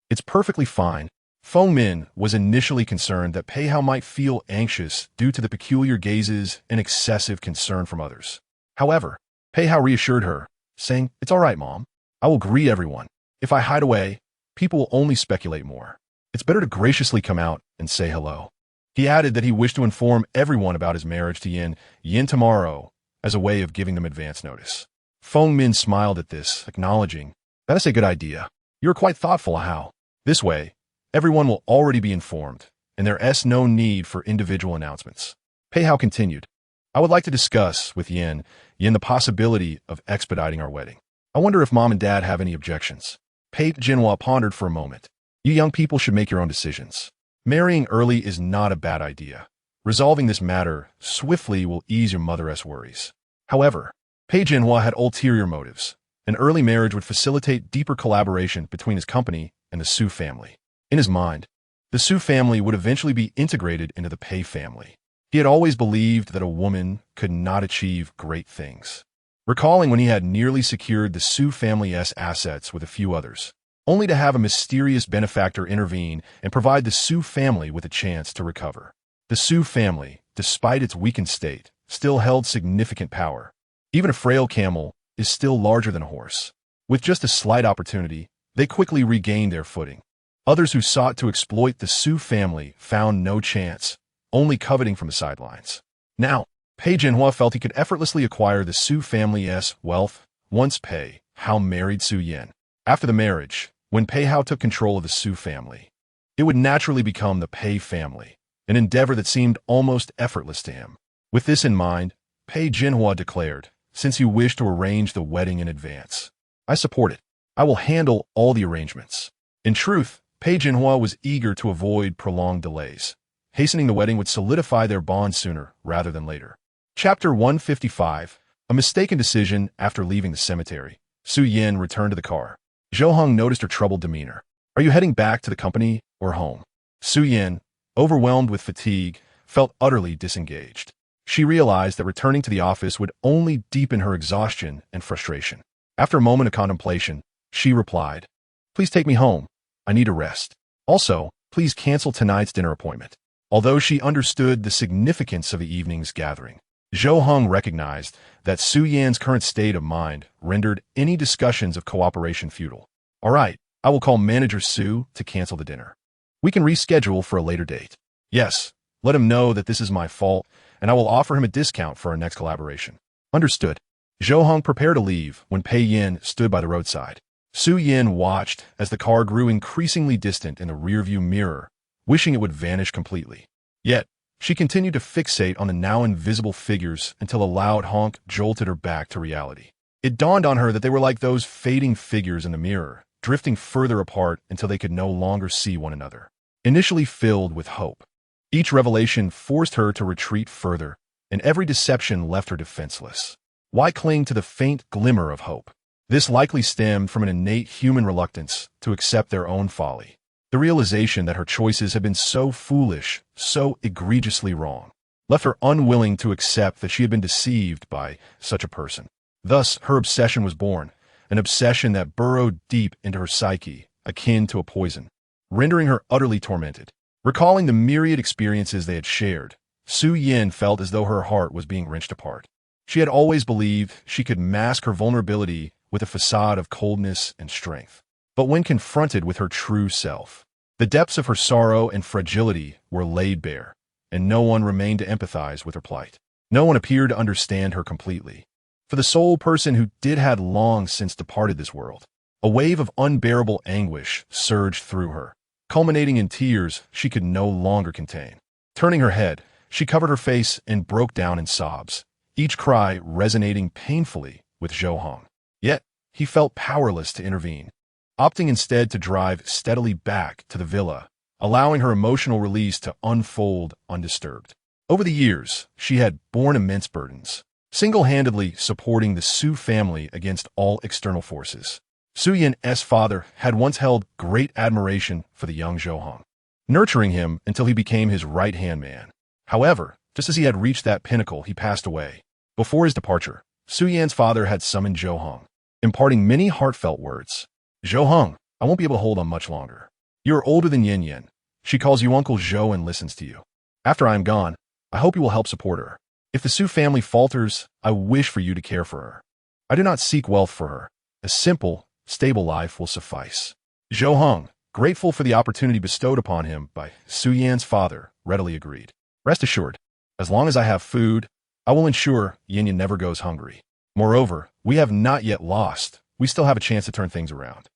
it's perfectly fine." Feng Min was initially concerned that Pei Hao might feel anxious due to the peculiar gazes and excessive concern from others. However, Pei Hao reassured her, saying, "It's all right, Mom. I will greet everyone. If I hide away, people will only speculate more. It's better to graciously come out and say hello." He added that he wished to inform everyone about his marriage to Yin tomorrow as a way of giving them advance notice. Feng Min smiled at this, acknowledging, "That is a good idea. You're quite thoughtful, Hao. This way, everyone will already be informed, and there is no need for individual announcements." Pei Hao continued, "I would like to discuss with Yin the possibility of expediting our wedding. I wonder if Mom and Dad have any objections." Pei Jinhua pondered for a moment. "You young people should make your own decisions. Marrying early is not a bad idea. Resolving this matter swiftly will ease your mother's worries." However, Pei Jinhua had ulterior motives. An early marriage would facilitate deeper collaboration between his company and the Su family. In his mind, the Su family would eventually be integrated into the Pei family. He had always believed that a woman could not achieve great things. Recalling when he had nearly secured the Su family's assets with a few others, only to have a mysterious benefactor intervene and provide the Su family with a chance to recover. The Su family, despite its weakened state, still held significant power. Even a frail camel is still larger than a horse. With just a slight opportunity, they quickly regained their footing. Others who sought to exploit the Su family found no chance, only coveting from the sidelines. Now, Pei Jinhua felt he could effortlessly acquire the Su family's wealth once Pei Hao married Su Yan. After the marriage, when Pei Hao took control of the Su family, it would naturally become the Pei family, an endeavor that seemed almost effortless to him. With this in mind, Pei Jinhua declared, "Since you wish to arrange the wedding in advance, I support it. I will handle all the arrangements." In truth, Pei Jinhua was eager to avoid prolonged delays. Hastening the wedding would solidify their bond sooner rather than later. Chapter 155, A Mistaken Decision After Leaving the Cemetery. Su Yan returned to the car. Zhou Heng noticed her troubled demeanor. "Are you heading back to the company or home?" Su Yan, overwhelmed with fatigue, felt utterly disengaged. She realized that returning to the office would only deepen her exhaustion and frustration. After a moment of contemplation, she replied, "Please take me home. I need a rest. Also, please cancel tonight's dinner appointment." Although she understood the significance of the evening's gathering, Zhou Heng recognized that Su Yan's current state of mind rendered any discussions of cooperation futile. "All right, I will call Manager Su to cancel the dinner. We can reschedule for a later date." "Yes, let him know that this is my fault, and I will offer him a discount for our next collaboration." "Understood." Zhou Heng prepared to leave when Pei Yin stood by the roadside. Su Yan watched as the car grew increasingly distant in the rearview mirror, wishing it would vanish completely. Yet, she continued to fixate on the now invisible figures until a loud honk jolted her back to reality. It dawned on her that they were like those fading figures in the mirror, drifting further apart until they could no longer see one another. Initially filled with hope, each revelation forced her to retreat further, and every deception left her defenseless. Why cling to the faint glimmer of hope? This likely stemmed from an innate human reluctance to accept their own folly. The realization that her choices had been so foolish, so egregiously wrong, left her unwilling to accept that she had been deceived by such a person. Thus, her obsession was born, an obsession that burrowed deep into her psyche, akin to a poison, rendering her utterly tormented. Recalling the myriad experiences they had shared, Su Yan felt as though her heart was being wrenched apart. She had always believed she could mask her vulnerability with a facade of coldness and strength. But when confronted with her true self, the depths of her sorrow and fragility were laid bare, and no one remained to empathize with her plight. No one appeared to understand her completely. For the sole person who had long since departed this world, a wave of unbearable anguish surged through her, culminating in tears she could no longer contain. Turning her head, she covered her face and broke down in sobs, each cry resonating painfully with Zhou Heng. Yet, he felt powerless to intervene, opting instead to drive steadily back to the villa, allowing her emotional release to unfold undisturbed. Over the years, she had borne immense burdens, single-handedly supporting the Su family against all external forces. Su Yan's father had once held great admiration for the young Zhou Heng, nurturing him until he became his right-hand man. However, just as he had reached that pinnacle, he passed away. Before his departure, Su Yan's father had summoned Zhou Heng, imparting many heartfelt words. "Zhou Heng, I won't be able to hold on much longer. You are older than Yin Yin. She calls you Uncle Zhou and listens to you. After I am gone, I hope you will help support her. If the Su family falters, I wish for you to care for her. I do not seek wealth for her. A simple, stable life will suffice." Zhou Heng, grateful for the opportunity bestowed upon him by Su Yan's father, readily agreed. "Rest assured, as long as I have food, I will ensure Yin Yin never goes hungry. Moreover, we have not yet lost. We still have a chance to turn things around."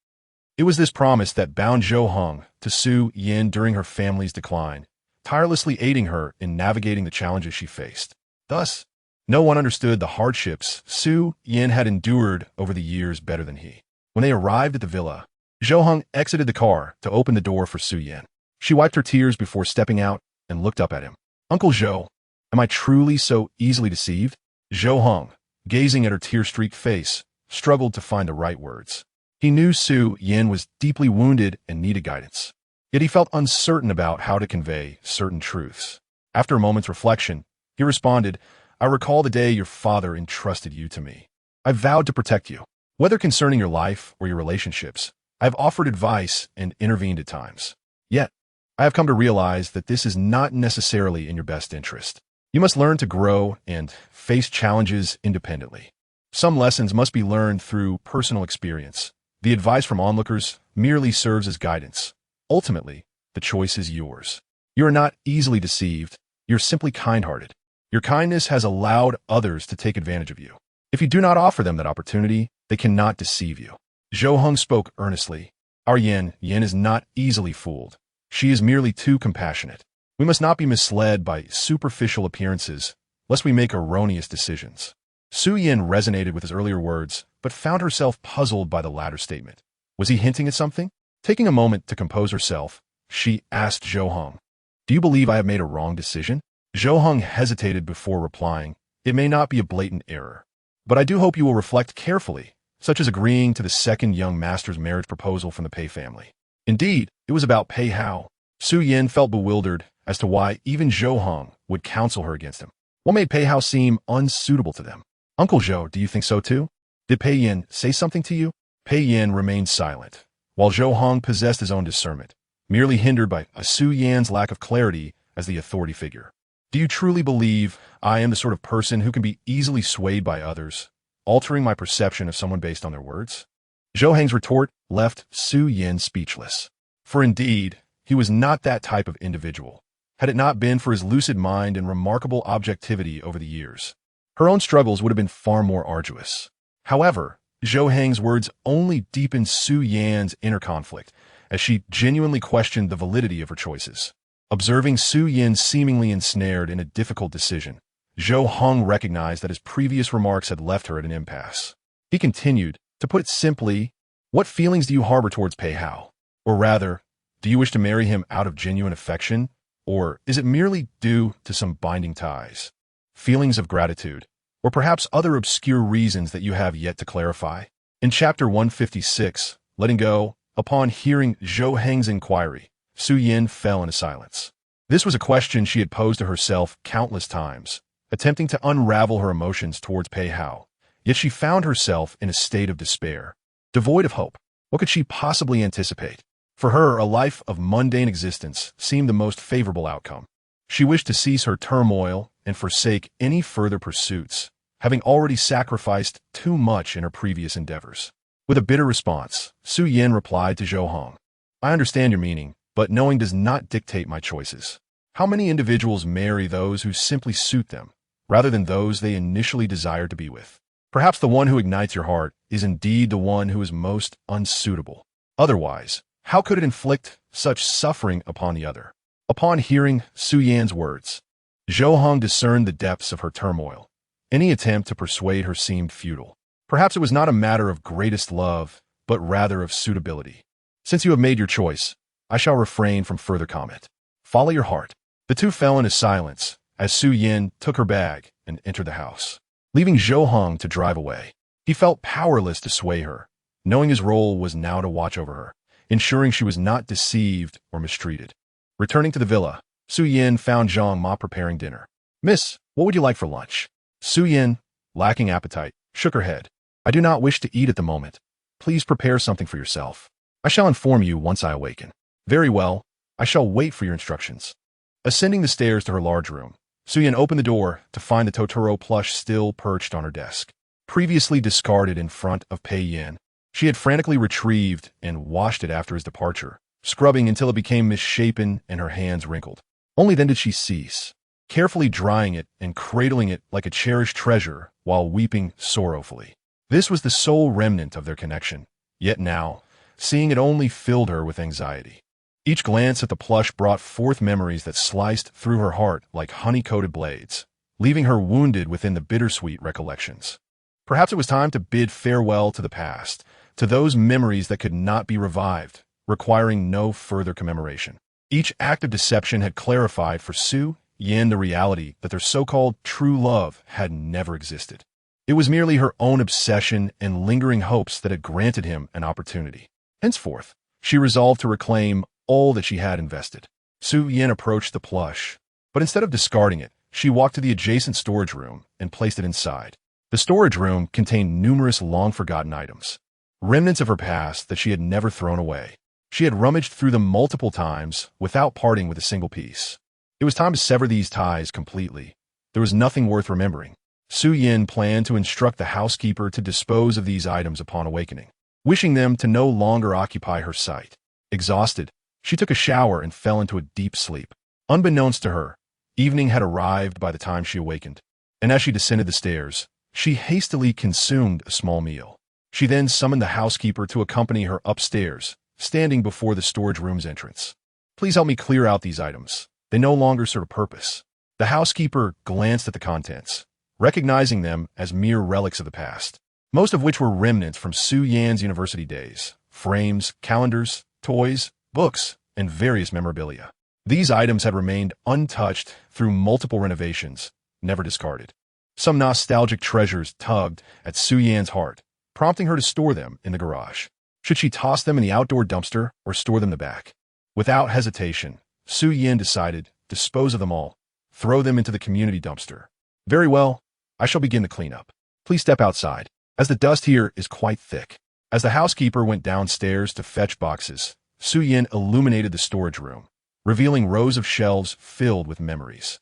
It was this promise that bound Zhou Heng to Su Yan during her family's decline, tirelessly aiding her in navigating the challenges she faced. Thus, no one understood the hardships Su Yan had endured over the years better than he. When they arrived at the villa, Zhou Heng exited the car to open the door for Su Yan. She wiped her tears before stepping out and looked up at him. "Uncle Zhou, am I truly so easily deceived?" Zhou Heng, gazing at her tear-streaked face, struggled to find the right words. He knew Su Yin was deeply wounded and needed guidance. Yet he felt uncertain about how to convey certain truths. After a moment's reflection, he responded, "I recall the day your father entrusted you to me. I vowed to protect you. Whether concerning your life or your relationships, I have offered advice and intervened at times. Yet, I have come to realize that this is not necessarily in your best interest. You must learn to grow and face challenges independently. Some lessons must be learned through personal experience. The advice from onlookers merely serves as guidance. Ultimately, the choice is yours. You are not easily deceived. You're simply kind-hearted. Your kindness has allowed others to take advantage of you. If you do not offer them that opportunity, they cannot deceive you." Zhou Heng spoke earnestly. "Our Yin is not easily fooled. She is merely too compassionate. We must not be misled by superficial appearances, lest we make erroneous decisions." Su Yin resonated with his earlier words, but found herself puzzled by the latter statement. Was he hinting at something? Taking a moment to compose herself, she asked Zhou Heng, "Do you believe I have made a wrong decision?" Zhou Heng hesitated before replying, "It may not be a blatant error, but I do hope you will reflect carefully, such as agreeing to the second young master's marriage proposal from the Pei family." Indeed, it was about Pei Hao. Su Yin felt bewildered as to why even Zhou Heng would counsel her against him. What made Pei Hao seem unsuitable to them? "Uncle Zhou, do you think so too? Did Pei Yin say something to you?" Pei Yin remained silent, while Zhou Heng possessed his own discernment, merely hindered by Su Yan's lack of clarity as the authority figure. "Do you truly believe I am the sort of person who can be easily swayed by others, altering my perception of someone based on their words?" Zhou Heng's retort left Su Yin speechless. For indeed, he was not that type of individual, had it not been for his lucid mind and remarkable objectivity over the years. Her own struggles would have been far more arduous. However, Zhou Heng's words only deepened Su Yan's inner conflict, as she genuinely questioned the validity of her choices. Observing Su Yin seemingly ensnared in a difficult decision, Zhou Heng recognized that his previous remarks had left her at an impasse. He continued, "To put it simply, what feelings do you harbor towards Pei Hao? Or rather, do you wish to marry him out of genuine affection, or is it merely due to some binding ties? Feelings of gratitude, or perhaps other obscure reasons that you have yet to clarify?" In Chapter 156, Letting Go, upon hearing Zhou Heng's inquiry, Su Yin fell into silence. This was a question she had posed to herself countless times, attempting to unravel her emotions towards Pei Hao, yet she found herself in a state of despair. Devoid of hope, what could she possibly anticipate? For her, a life of mundane existence seemed the most favorable outcome. She wished to cease her turmoil and forsake any further pursuits, having already sacrificed too much in her previous endeavors. With a bitter response, Su Yin replied to Zhou Heng, "I understand your meaning, but knowing does not dictate my choices. How many individuals marry those who simply suit them, rather than those they initially desired to be with? Perhaps the one who ignites your heart is indeed the one who is most unsuitable. Otherwise, how could it inflict such suffering upon the other?" Upon hearing Su Yan's words, Zhou Heng discerned the depths of her turmoil. Any attempt to persuade her seemed futile. Perhaps it was not a matter of greatest love, but rather of suitability. "Since you have made your choice, I shall refrain from further comment. Follow your heart." The two fell into silence as Su Yin took her bag and entered the house, leaving Zhou Heng to drive away. He felt powerless to sway her, knowing his role was now to watch over her, ensuring she was not deceived or mistreated. Returning to the villa, Su Yin found Zhang Ma preparing dinner. "Miss, what would you like for lunch?" Su Yin, lacking appetite, shook her head. "I do not wish to eat at the moment. Please prepare something for yourself. I shall inform you once I awaken." "Very well. I shall wait for your instructions." Ascending the stairs to her large room, Su Yin opened the door to find the Totoro plush still perched on her desk. Previously discarded in front of Pei Yin, she had frantically retrieved and washed it after his departure, scrubbing until it became misshapen and her hands wrinkled. Only then did she cease, carefully drying it and cradling it like a cherished treasure while weeping sorrowfully. This was the sole remnant of their connection, yet now, seeing it only filled her with anxiety. Each glance at the plush brought forth memories that sliced through her heart like honey-coated blades, leaving her wounded within the bittersweet recollections. Perhaps it was time to bid farewell to the past, to those memories that could not be revived, requiring no further commemoration. Each act of deception had clarified for Su Yin the reality that their so-called true love had never existed. It was merely her own obsession and lingering hopes that had granted him an opportunity. Henceforth, she resolved to reclaim all that she had invested. Su Yin approached the plush, but instead of discarding it, she walked to the adjacent storage room and placed it inside. The storage room contained numerous long-forgotten items, remnants of her past that she had never thrown away. She had rummaged through them multiple times without parting with a single piece. It was time to sever these ties completely. There was nothing worth remembering. Su Yin planned to instruct the housekeeper to dispose of these items upon awakening, wishing them to no longer occupy her sight. Exhausted, she took a shower and fell into a deep sleep. Unbeknownst to her, evening had arrived by the time she awakened, and as she descended the stairs, she hastily consumed a small meal. She then summoned the housekeeper to accompany her upstairs, standing before the storage room's entrance. "Please help me clear out these items. They no longer serve a purpose." The housekeeper glanced at the contents, recognizing them as mere relics of the past, most of which were remnants from Su Yan's university days: frames, calendars, toys, books, and various memorabilia. These items had remained untouched through multiple renovations, never discarded. Some nostalgic treasures tugged at Su Yan's heart, prompting her to store them in the garage. Should she toss them in the outdoor dumpster or store them in the back? Without hesitation, Su Yan decided, dispose of them all, throw them into the community dumpster. "Very well, I shall begin the cleanup. Please step outside, as the dust here is quite thick." As the housekeeper went downstairs to fetch boxes, Su Yan illuminated the storage room, revealing rows of shelves filled with memories.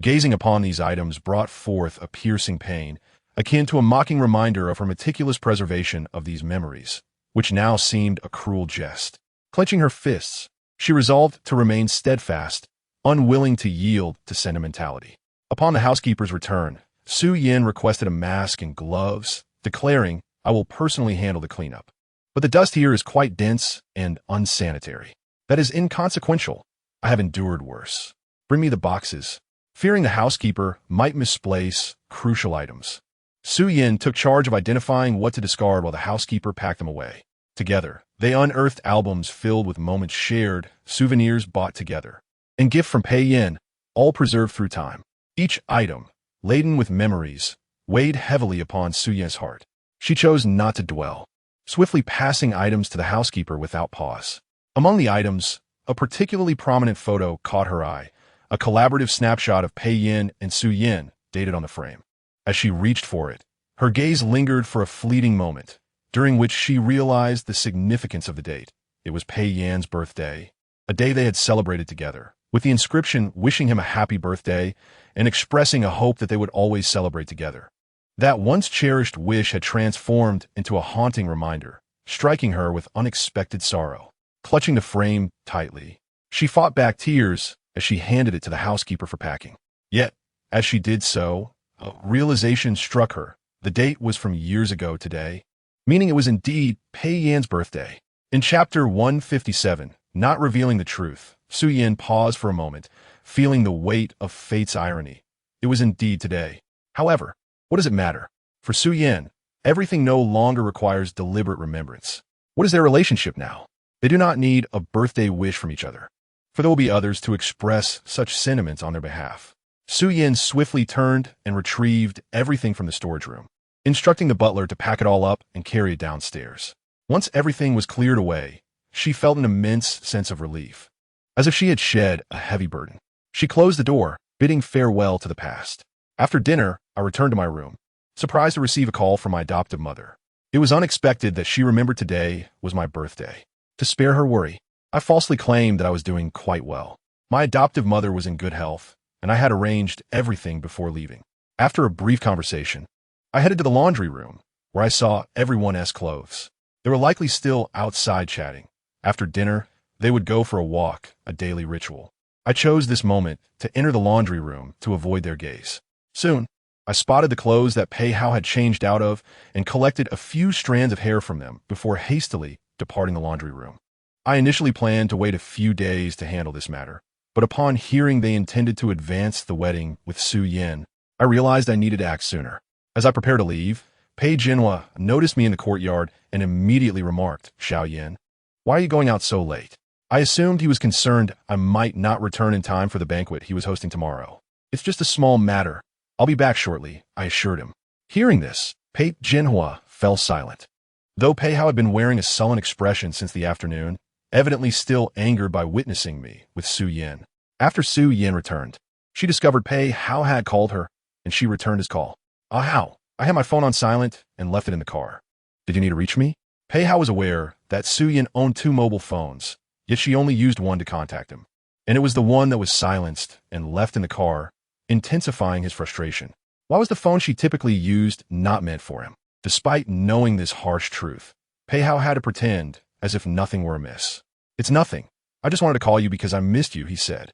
Gazing upon these items brought forth a piercing pain, akin to a mocking reminder of her meticulous preservation of these memories, which now seemed a cruel jest. Clenching her fists, she resolved to remain steadfast, unwilling to yield to sentimentality. Upon the housekeeper's return, Su Yin requested a mask and gloves, declaring, "I will personally handle the cleanup. But the dust here is quite dense and unsanitary. That is inconsequential. I have endured worse. Bring me the boxes." Fearing the housekeeper might misplace crucial items, Su Yin took charge of identifying what to discard while the housekeeper packed them away. Together, they unearthed albums filled with moments shared, souvenirs bought together, and gifts from Pei Yin, all preserved through time. Each item, laden with memories, weighed heavily upon Su Yin's heart. She chose not to dwell, swiftly passing items to the housekeeper without pause. Among the items, a particularly prominent photo caught her eye, a collaborative snapshot of Pei Yin and Su Yin dated on the frame. As she reached for it, her gaze lingered for a fleeting moment, during which she realized the significance of the date. It was Pei Yan's birthday, a day they had celebrated together, with the inscription wishing him a happy birthday and expressing a hope that they would always celebrate together. That once cherished wish had transformed into a haunting reminder, striking her with unexpected sorrow. Clutching the frame tightly, she fought back tears as she handed it to the housekeeper for packing. Yet, as she did so, a realization struck her. The date was from years ago today, meaning it was indeed Pei Yan's birthday. In chapter 157, not revealing the truth, Su Yin paused for a moment, feeling the weight of fate's irony. It was indeed today. However, what does it matter? For Su Yin, everything no longer requires deliberate remembrance. What is their relationship now? They do not need a birthday wish from each other, for there will be others to express such sentiments on their behalf. Su Yin swiftly turned and retrieved everything from the storage room, instructing the butler to pack it all up and carry it downstairs. Once everything was cleared away, she felt an immense sense of relief, as if she had shed a heavy burden. She closed the door, bidding farewell to the past. After dinner, I returned to my room, surprised to receive a call from my adoptive mother. It was unexpected that she remembered today was my birthday. To spare her worry, I falsely claimed that I was doing quite well. My adoptive mother was in good health, and I had arranged everything before leaving. After a brief conversation, I headed to the laundry room, where I saw everyone's clothes. They were likely still outside chatting. After dinner, they would go for a walk, a daily ritual. I chose this moment to enter the laundry room to avoid their gaze. Soon, I spotted the clothes that Pei Hao had changed out of and collected a few strands of hair from them before hastily departing the laundry room. I initially planned to wait a few days to handle this matter, but upon hearing they intended to advance the wedding with Su Yin, I realized I needed to act sooner. As I prepared to leave, Pei Jinhua noticed me in the courtyard and immediately remarked, "Xiao Yin, why are you going out so late?" I assumed he was concerned I might not return in time for the banquet he was hosting tomorrow. "It's just a small matter. I'll be back shortly," I assured him. Hearing this, Pei Jinhua fell silent. Though Pei Hao had been wearing a sullen expression since the afternoon, evidently still angered by witnessing me with Su Yin. After Su Yin returned, she discovered Pei Hao had called her, and she returned his call. Ah, Hao, I had my phone on silent and left it in the car. Did you need to reach me? Pei Hao was aware that Su Yin owned 2 mobile phones, yet she only used one to contact him. And it was the one that was silenced and left in the car, intensifying his frustration. Why was the phone she typically used not meant for him? Despite knowing this harsh truth, Pei Hao had to pretend as if nothing were amiss. It's nothing. I just wanted to call you because I missed you, he said.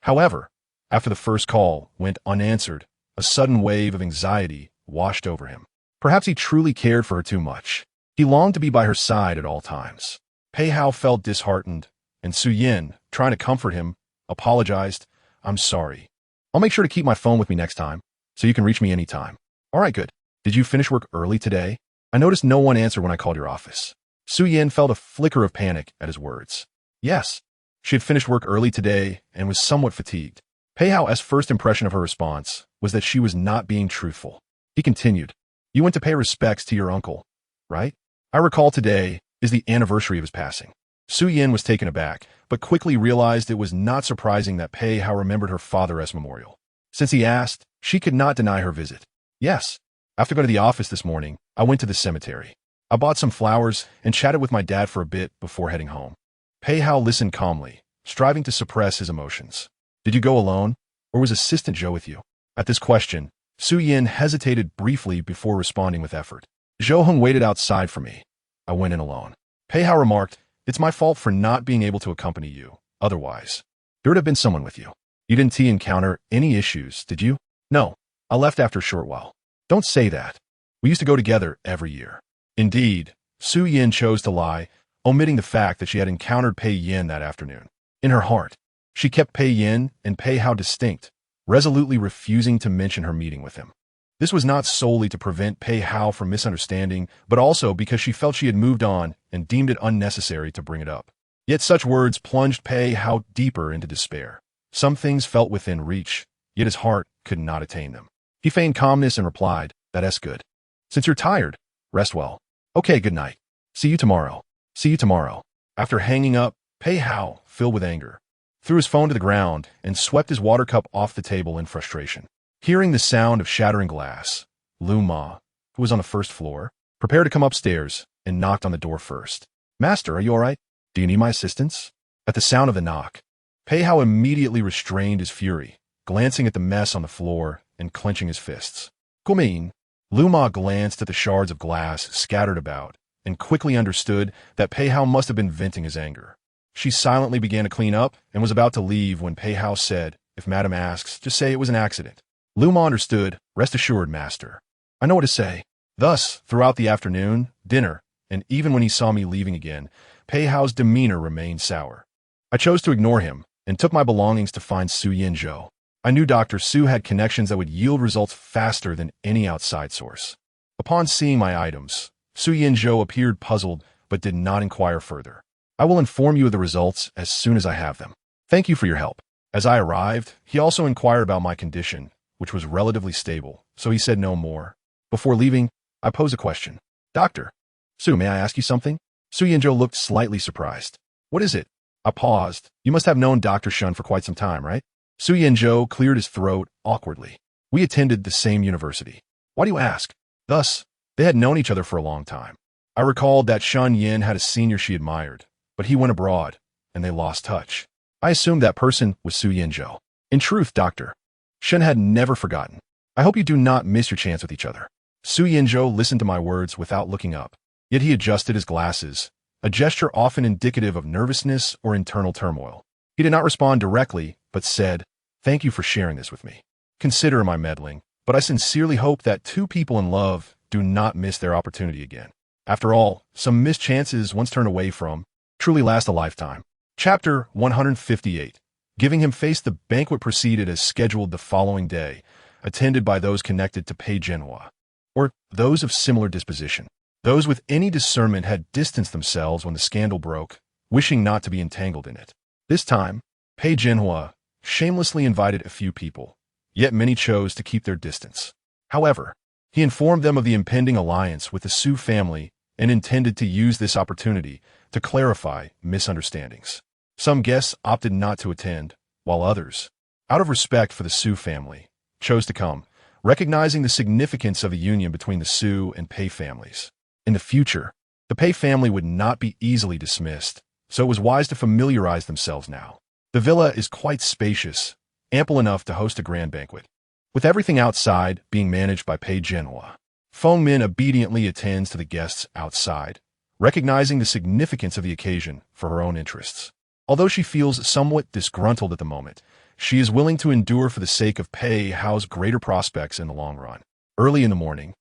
However, after the first call went unanswered, a sudden wave of anxiety washed over him. Perhaps he truly cared for her too much. He longed to be by her side at all times. Pei Hao felt disheartened, and Su Yin, trying to comfort him, apologized. I'm sorry. I'll make sure to keep my phone with me next time, so you can reach me anytime. All right, good. Did you finish work early today? I noticed no one answered when I called your office. Su Yin felt a flicker of panic at his words. Yes. She had finished work early today and was somewhat fatigued. Pei Hao's first impression of her response was that she was not being truthful. He continued, You went to pay respects to your uncle, right? I recall today is the anniversary of his passing. Su Yin was taken aback, but quickly realized it was not surprising that Pei Hao remembered her father's memorial. Since he asked, she could not deny her visit. Yes. After going to the office this morning, I went to the cemetery. I bought some flowers and chatted with my dad for a bit before heading home. Pei Hao listened calmly, striving to suppress his emotions. Did you go alone, or was Assistant Zhou with you? At this question, Su Yin hesitated briefly before responding with effort. Zhou Heng waited outside for me. I went in alone. Pei Hao remarked, It's my fault for not being able to accompany you. Otherwise, there would have been someone with you. You didn't encounter any issues, did you? No. I left after a short while. Don't say that. We used to go together every year. Indeed, Su Yin chose to lie, omitting the fact that she had encountered Pei Yin that afternoon. In her heart, she kept Pei Yin and Pei Hao distinct, resolutely refusing to mention her meeting with him. This was not solely to prevent Pei Hao from misunderstanding, but also because she felt she had moved on and deemed it unnecessary to bring it up. Yet such words plunged Pei Hao deeper into despair. Some things felt within reach, yet his heart could not attain them. He feigned calmness and replied, That's good. Since you're tired, rest well. Okay, good night. See you tomorrow. See you tomorrow. After hanging up, Pei Hao, filled with anger, threw his phone to the ground and swept his water cup off the table in frustration. Hearing the sound of shattering glass, Lu Ma, who was on the first floor, prepared to come upstairs and knocked on the door first. Master, are you all right? Do you need my assistance? At the sound of the knock, Pei Hao immediately restrained his fury, glancing at the mess on the floor and clenching his fists. Gumin, Lu Ma glanced at the shards of glass scattered about and quickly understood that Pei Hao must have been venting his anger. She silently began to clean up and was about to leave when Pei Hao said, If Madam asks, just say it was an accident. Lu Ma understood, Rest assured, Master. I know what to say. Thus, throughout the afternoon, dinner, and even when he saw me leaving again, Pei Hao's demeanor remained sour. I chose to ignore him and took my belongings to find Su Yin Zhou. I knew Dr. Su had connections that would yield results faster than any outside source. Upon seeing my items, Su Yin Zhou appeared puzzled but did not inquire further. I will inform you of the results as soon as I have them. Thank you for your help. As I arrived, he also inquired about my condition, which was relatively stable, so he said no more. Before leaving, I posed a question. Doctor, Su, may I ask you something? Su Yin Zhou looked slightly surprised. What is it? I paused. You must have known Dr. Shun for quite some time, right? Su Yin Zhou cleared his throat awkwardly. We attended the same university. Why do you ask? Thus, they had known each other for a long time. I recalled that Shun Yin had a senior she admired, but he went abroad, and they lost touch. I assumed that person was Su Yin Zhou. In truth, Doctor, Shun had never forgotten. I hope you do not miss your chance with each other. Su Yin Zhou listened to my words without looking up, yet he adjusted his glasses, a gesture often indicative of nervousness or internal turmoil. He did not respond directly, but said, Thank you for sharing this with me. Consider my meddling, but I sincerely hope that 2 people in love do not miss their opportunity again. After all, some missed chances once turned away from truly last a lifetime. Chapter 158. Giving him face. The banquet proceeded as scheduled the following day, attended by those connected to Pei Jinhua, or those of similar disposition. Those with any discernment had distanced themselves when the scandal broke, wishing not to be entangled in it. This time, Pei Jinhua shamelessly invited a few people, yet many chose to keep their distance. However, He informed them of the impending alliance with the Su family and intended to use this opportunity to clarify misunderstandings. Some guests opted not to attend, while others, out of respect for the Su family, chose to come, recognizing the significance of a union between the Su and Pei families. In the future, the Pei family would not be easily dismissed, so it was wise to familiarize themselves now. The villa is quite spacious, ample enough to host a grand banquet, with everything outside being managed by Pei Genhua. Feng Min obediently attends to the guests outside, recognizing the significance of the occasion for her own interests. Although she feels somewhat disgruntled at the moment, she is willing to endure for the sake of Pei Hao's greater prospects in the long run. Early in the morning,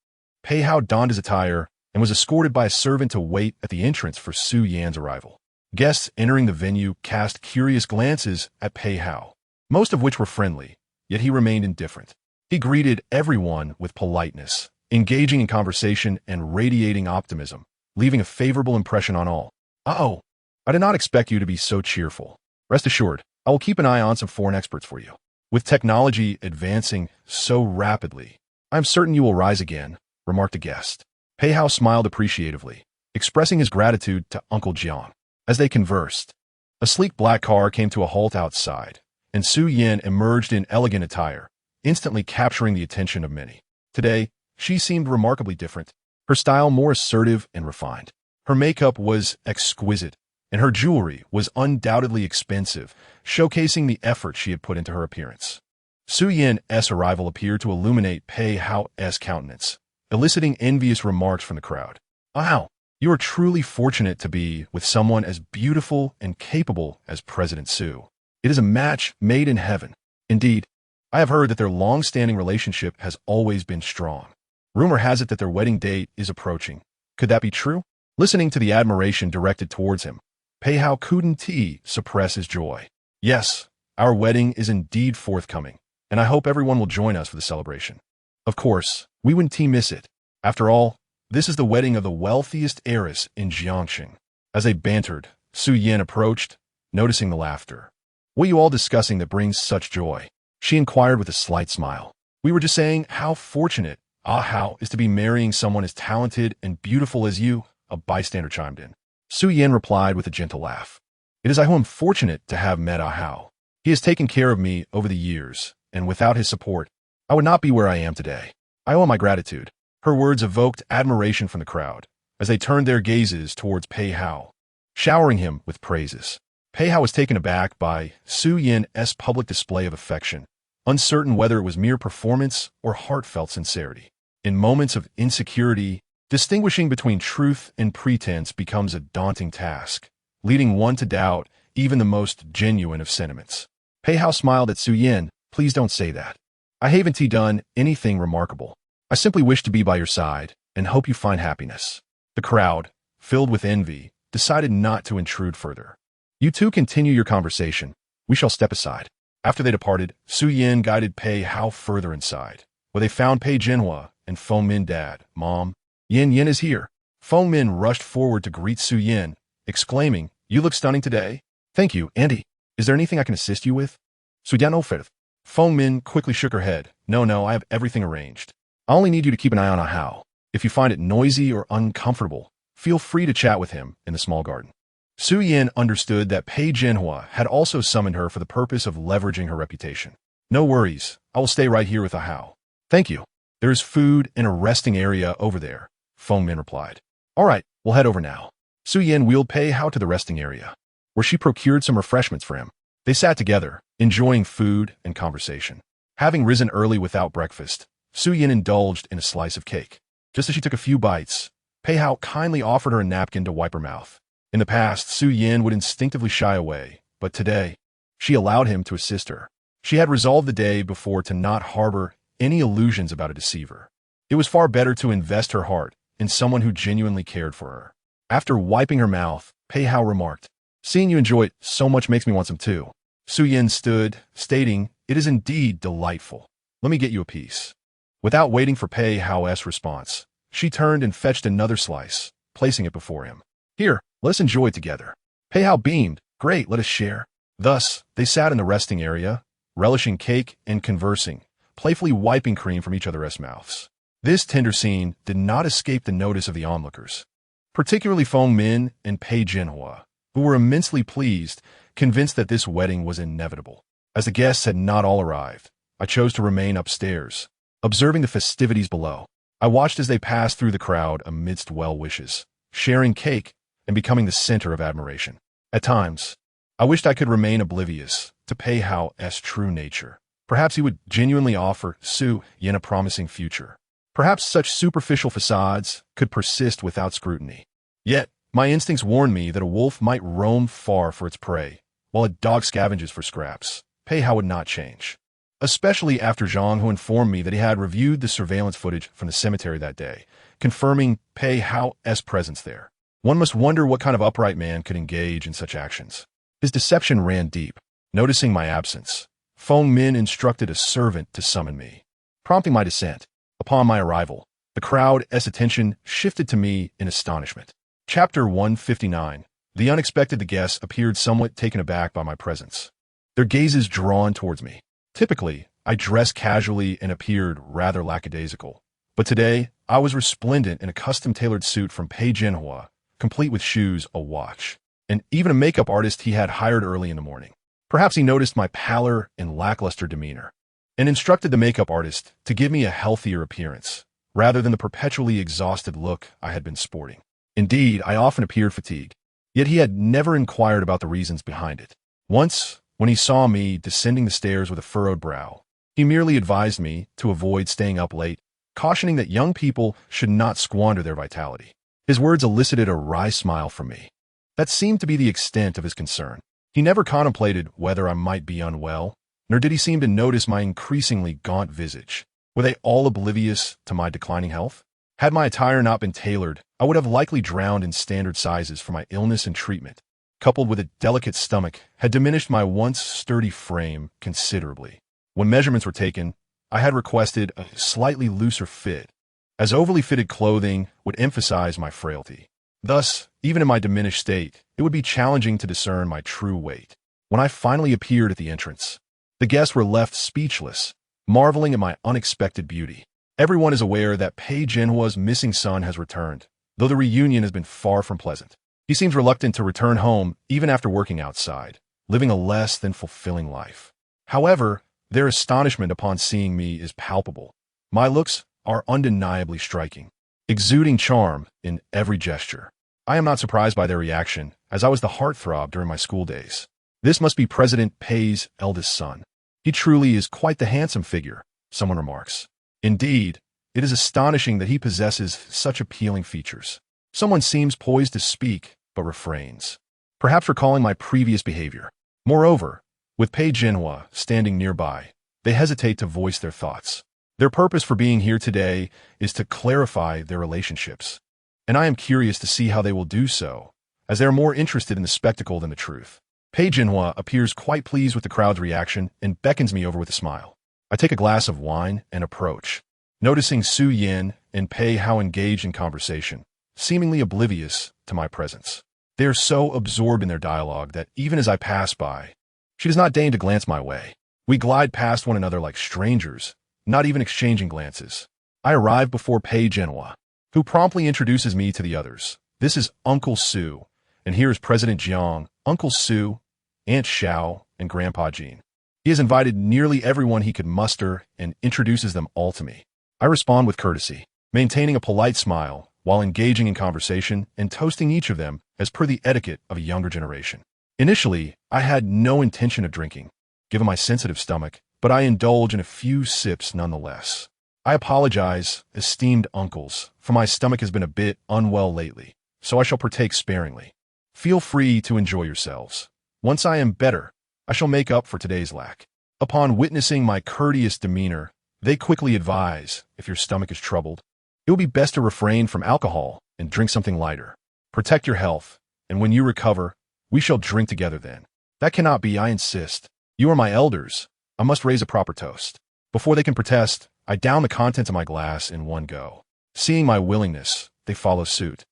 Pei Hao donned his attire and was escorted by a servant to wait at the entrance for Su Yan's arrival. Guests entering the venue cast curious glances at Pei Hao, most of which were friendly, yet he remained indifferent. He greeted everyone with politeness, engaging in conversation and radiating optimism, leaving a favorable impression on all. "Uh-oh, I did not expect you to be so cheerful. Rest assured, I will keep an eye on some foreign experts for you. With technology advancing so rapidly, I am certain you will rise again," remarked a guest. Pei Hao smiled appreciatively, expressing his gratitude to Uncle Jiang. As they conversed, a sleek black car came to a halt outside, and Su Yan emerged in elegant attire, instantly capturing the attention of many. Today, she seemed remarkably different, her style more assertive and refined. Her makeup was exquisite, and her jewelry was undoubtedly expensive, showcasing the effort she had put into her appearance. Su Yan's arrival appeared to illuminate Pei Hao's countenance, eliciting envious remarks from the crowd. "Wow, you are truly fortunate to be with someone as beautiful and capable as President Su. It is a match made in heaven." Indeed, I have heard that their long-standing relationship has always been strong. Rumor has it that their wedding date is approaching. Could that be true? Listening to the admiration directed towards him, Pei Hao couldn't suppress his joy. "Yes, our wedding is indeed forthcoming, and I hope everyone will join us for the celebration. Of course, we wouldn't miss it. After all, this is the wedding of the wealthiest heiress in Jiangxing." As they bantered, Su Yan approached, noticing the laughter. "What are you all discussing that brings such joy?" she inquired with a slight smile. "We were just saying how fortunate Ah Hao is to be marrying someone as talented and beautiful as you," a bystander chimed in. Su Yan replied with a gentle laugh. "It is I who am fortunate to have met Ah Hao. He has taken care of me over the years, and without his support, I would not be where I am today. I owe him my gratitude." Her words evoked admiration from the crowd, as they turned their gazes towards Pei Hao, showering him with praises. Pei Hao was taken aback by Su Yan's public display of affection, uncertain whether it was mere performance or heartfelt sincerity. In moments of insecurity, distinguishing between truth and pretense becomes a daunting task, leading one to doubt even the most genuine of sentiments. Pei Hao smiled at Su Yan. "Please don't say that. I haven't done anything remarkable. I simply wish to be by your side and hope you find happiness." The crowd, filled with envy, decided not to intrude further. "You two continue your conversation. We shall step aside." After they departed, Su Yan guided Pei Hao further inside, where they found Pei Genhua and Feng Min dad. "Mom, Yan is here." Feng Min rushed forward to greet Su Yan, exclaiming, "You look stunning today." "Thank you, Auntie. Is there anything I can assist you with?" "Su Yan offered." Feng Min quickly shook her head. No, I have everything arranged. I only need you to keep an eye on Ah Hao. If you find it noisy or uncomfortable, feel free to chat with him in the small garden." Su Yan understood that Pei Genhua had also summoned her for the purpose of leveraging her reputation. "No worries, I will stay right here with Ah Hao." "Thank you. There is food and a resting area over there," Feng Min replied. "All right, we'll head over now." Su Yan wheeled Pei Hao to the resting area, where she procured some refreshments for him. They sat together, enjoying food and conversation. Having risen early without breakfast, Su Yan indulged in a slice of cake. Just as she took a few bites, Pei Hao kindly offered her a napkin to wipe her mouth. In the past, Su Yan would instinctively shy away, but today, she allowed him to assist her. She had resolved the day before to not harbor any illusions about a deceiver. It was far better to invest her heart in someone who genuinely cared for her. After wiping her mouth, Pei Hao remarked, "Seeing you enjoy it so much makes me want some too." Su Yan stood, stating, "It is indeed delightful. Let me get you a piece." Without waiting for Pei Hao's response, she turned and fetched another slice, placing it before him. "Here, let us enjoy it together." Pei Hao beamed. "Great, let us share." Thus, they sat in the resting area, relishing cake and conversing, playfully wiping cream from each other's mouths. This tender scene did not escape the notice of the onlookers, particularly Feng Min and Pei Jinhua, who were immensely pleased, convinced that this wedding was inevitable. As the guests had not all arrived, I chose to remain upstairs, observing the festivities below. I watched as they passed through the crowd amidst well wishes, sharing cake and becoming the center of admiration. At times, I wished I could remain oblivious to Pei Hao's true nature. Perhaps he would genuinely offer Su Yin a promising future. Perhaps such superficial facades could persist without scrutiny. Yet, my instincts warned me that a wolf might roam far for its prey, while a dog scavenges for scraps. Pei Hao would not change. Especially after Zhang, who informed me that he had reviewed the surveillance footage from the cemetery that day, confirming Pei Hao's presence there. One must wonder what kind of upright man could engage in such actions. His deception ran deep. Noticing my absence, Feng Min instructed a servant to summon me, prompting my descent. Upon my arrival, the crowd's attention shifted to me in astonishment. Chapter 159. The unexpected guests appeared somewhat taken aback by my presence, their gazes drawn towards me. Typically, I dressed casually and appeared rather lackadaisical, but today I was resplendent in a custom-tailored suit from Pei Jinhua, complete with shoes, a watch, and even a makeup artist he had hired early in the morning. Perhaps he noticed my pallor and lackluster demeanor, and instructed the makeup artist to give me a healthier appearance, rather than the perpetually exhausted look I had been sporting. Indeed, I often appeared fatigued, yet he had never inquired about the reasons behind it. Once, when he saw me descending the stairs with a furrowed brow, he merely advised me to avoid staying up late, cautioning that young people should not squander their vitality. His words elicited a wry smile from me. That seemed to be the extent of his concern. He never contemplated whether I might be unwell, nor did he seem to notice my increasingly gaunt visage. Were they all oblivious to my declining health? Had my attire not been tailored, I would have likely drowned in standard sizes for my illness and treatment, coupled with a delicate stomach, had diminished my once sturdy frame considerably. When measurements were taken, I had requested a slightly looser fit, as overly fitted clothing would emphasize my frailty. Thus, even in my diminished state, it would be challenging to discern my true weight. When I finally appeared at the entrance, the guests were left speechless, marveling at my unexpected beauty. Everyone is aware that Pei Jinhua's missing son has returned, though the reunion has been far from pleasant. He seems reluctant to return home even after working outside, living a less than fulfilling life. However, their astonishment upon seeing me is palpable. My looks are undeniably striking, exuding charm in every gesture. I am not surprised by their reaction, as I was the heartthrob during my school days. This must be President Pei's eldest son. He truly is quite the handsome figure, someone remarks. Indeed, it is astonishing that he possesses such appealing features. Someone seems poised to speak, but refrains, perhaps recalling my previous behavior. Moreover, with Pei Jinhua standing nearby, they hesitate to voice their thoughts. Their purpose for being here today is to clarify their relationships, and I am curious to see how they will do so, as they are more interested in the spectacle than the truth. Pei Jinhua appears quite pleased with the crowd's reaction and beckons me over with a smile. I take a glass of wine and approach, noticing Su Yin and Pei Hao engaged in conversation, seemingly oblivious to my presence. They are so absorbed in their dialogue that even as I pass by, she does not deign to glance my way. We glide past one another like strangers, not even exchanging glances. I arrive before Pei Jinhua, who promptly introduces me to the others. This is Uncle Su, and here is President Jiang, Uncle Su, Aunt Xiao, and Grandpa Jean. He has invited nearly everyone he could muster and introduces them all to me. I respond with courtesy, maintaining a polite smile while engaging in conversation and toasting each of them as per the etiquette of a younger generation. Initially, I had no intention of drinking, given my sensitive stomach, but I indulge in a few sips nonetheless. I apologize, esteemed uncles, for my stomach has been a bit unwell lately, so I shall partake sparingly. Feel free to enjoy yourselves. Once I am better, I shall make up for today's lack. Upon witnessing my courteous demeanor, they quickly advise, if your stomach is troubled, it will be best to refrain from alcohol and drink something lighter. Protect your health, and when you recover, we shall drink together then. That cannot be, I insist. You are my elders. I must raise a proper toast. Before they can protest, I down the contents of my glass in one go. Seeing my willingness, they follow suit,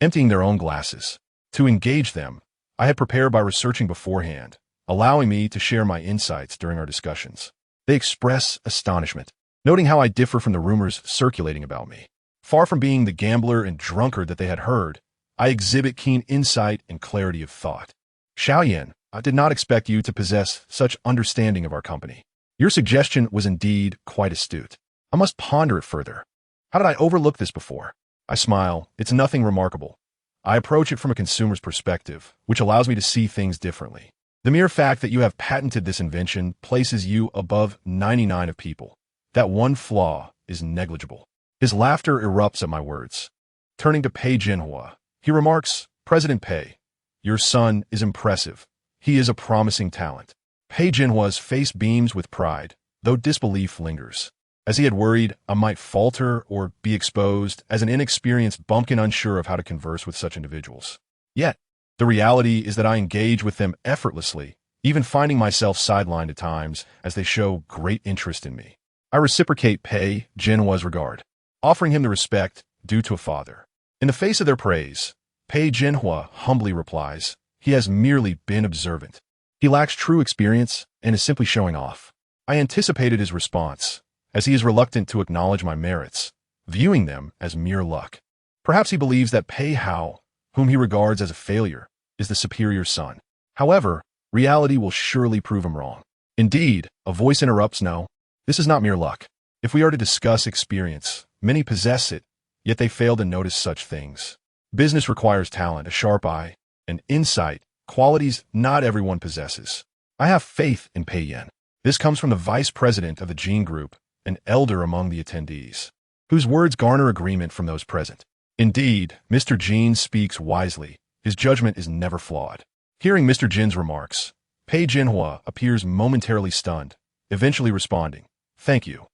emptying their own glasses. To engage them, I had prepared by researching beforehand, allowing me to share my insights during our discussions. They express astonishment. noting how I differ from the rumors circulating about me. Far from being the gambler and drunkard that they had heard, I exhibit keen insight and clarity of thought. Xiaoyan, I did not expect you to possess such understanding of our company. Your suggestion was indeed quite astute. I must ponder it further. How did I overlook this before? I smile. It's nothing remarkable. I approach it from a consumer's perspective, which allows me to see things differently. The mere fact that you have patented this invention places you above 99 of people. That one flaw is negligible. His laughter erupts at my words. Turning to Pei Jinhua, he remarks, President Pei, your son is impressive. He is a promising talent. Pei Jinhua's face beams with pride, though disbelief lingers. As he had worried, I might falter or be exposed as an inexperienced bumpkin unsure of how to converse with such individuals. Yet, the reality is that I engage with them effortlessly, even finding myself sidelined at times as they show great interest in me. I reciprocate Pei Jinhua's regard, offering him the respect due to a father. In the face of their praise, Pei Jinhua humbly replies, he has merely been observant. He lacks true experience and is simply showing off. I anticipated his response, as he is reluctant to acknowledge my merits, viewing them as mere luck. Perhaps he believes that Pei Hao, whom he regards as a failure, is the superior son. However, reality will surely prove him wrong. Indeed, a voice interrupts, no, this is not mere luck. If we are to discuss experience, many possess it, yet they fail to notice such things. Business requires talent, a sharp eye, and insight, qualities not everyone possesses. I have faith in Pei Yan. This comes from the vice president of the Gene Group, an elder among the attendees, whose words garner agreement from those present. Indeed, Mr. Jin speaks wisely. His judgment is never flawed. Hearing Mr. Jin's remarks, Pei Jinhua appears momentarily stunned, eventually responding, Thank you,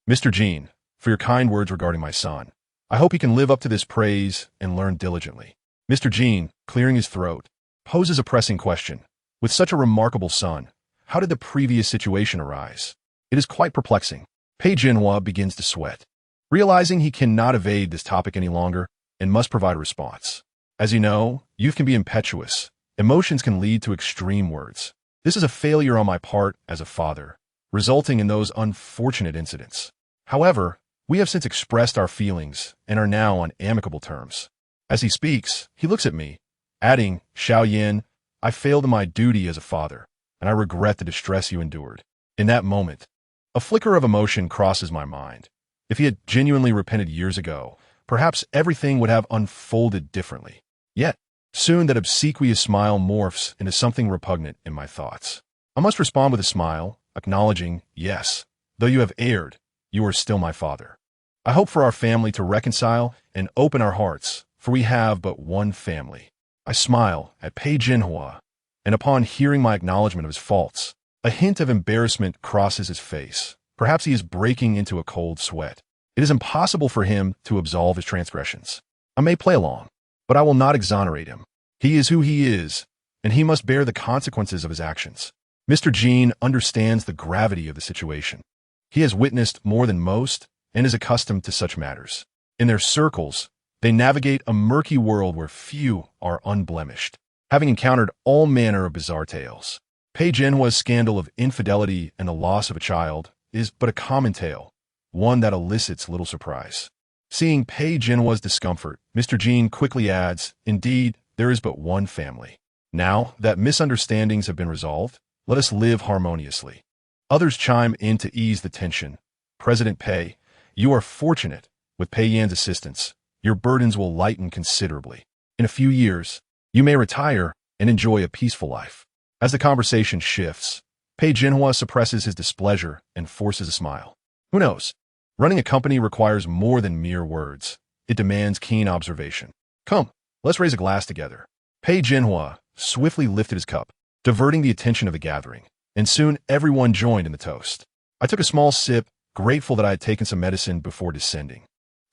Mr. Jin, for your kind words regarding my son. I hope he can live up to this praise and learn diligently. Mr. Jin, clearing his throat, poses a pressing question. With such a remarkable son, how did the previous situation arise? It is quite perplexing. Pei Jinhua begins to sweat, realizing he cannot evade this topic any longer and must provide a response. As you know, youth can be impetuous. Emotions can lead to extreme words. This is a failure on my part as a father, resulting in those unfortunate incidents. However, we have since expressed our feelings and are now on amicable terms. As he speaks, he looks at me, adding, Xiaoyan, I failed in my duty as a father, and I regret the distress you endured. In that moment, a flicker of emotion crosses my mind. If he had genuinely repented years ago, perhaps everything would have unfolded differently. Yet, soon that obsequious smile morphs into something repugnant in my thoughts. I must respond with a smile, acknowledging, yes, though you have erred, you are still my father. I hope for our family to reconcile and open our hearts, for we have but one family. I smile at Pei Jinhua, and upon hearing my acknowledgement of his faults, a hint of embarrassment crosses his face. Perhaps he is breaking into a cold sweat. It is impossible for him to absolve his transgressions. I may play along, but I will not exonerate him. He is who he is, and he must bear the consequences of his actions. Mr. Jin understands the gravity of the situation. He has witnessed more than most and is accustomed to such matters. In their circles, they navigate a murky world where few are unblemished, having encountered all manner of bizarre tales. Pei Jinhua's scandal of infidelity and the loss of a child is but a common tale, one that elicits little surprise. Seeing Pei Jinhua's discomfort, Mr. Jin quickly adds, Indeed, there is but one family. Now that misunderstandings have been resolved, let us live harmoniously. Others chime in to ease the tension. President Pei, you are fortunate. With Pei Yan's assistance, your burdens will lighten considerably. In a few years, you may retire and enjoy a peaceful life. As the conversation shifts, Pei Jinhua suppresses his displeasure and forces a smile. Who knows? Running a company requires more than mere words. It demands keen observation. Come, let's raise a glass together. Pei Jinhua swiftly lifted his cup, diverting the attention of the gathering, and soon everyone joined in the toast. I took a small sip, grateful that I had taken some medicine before descending.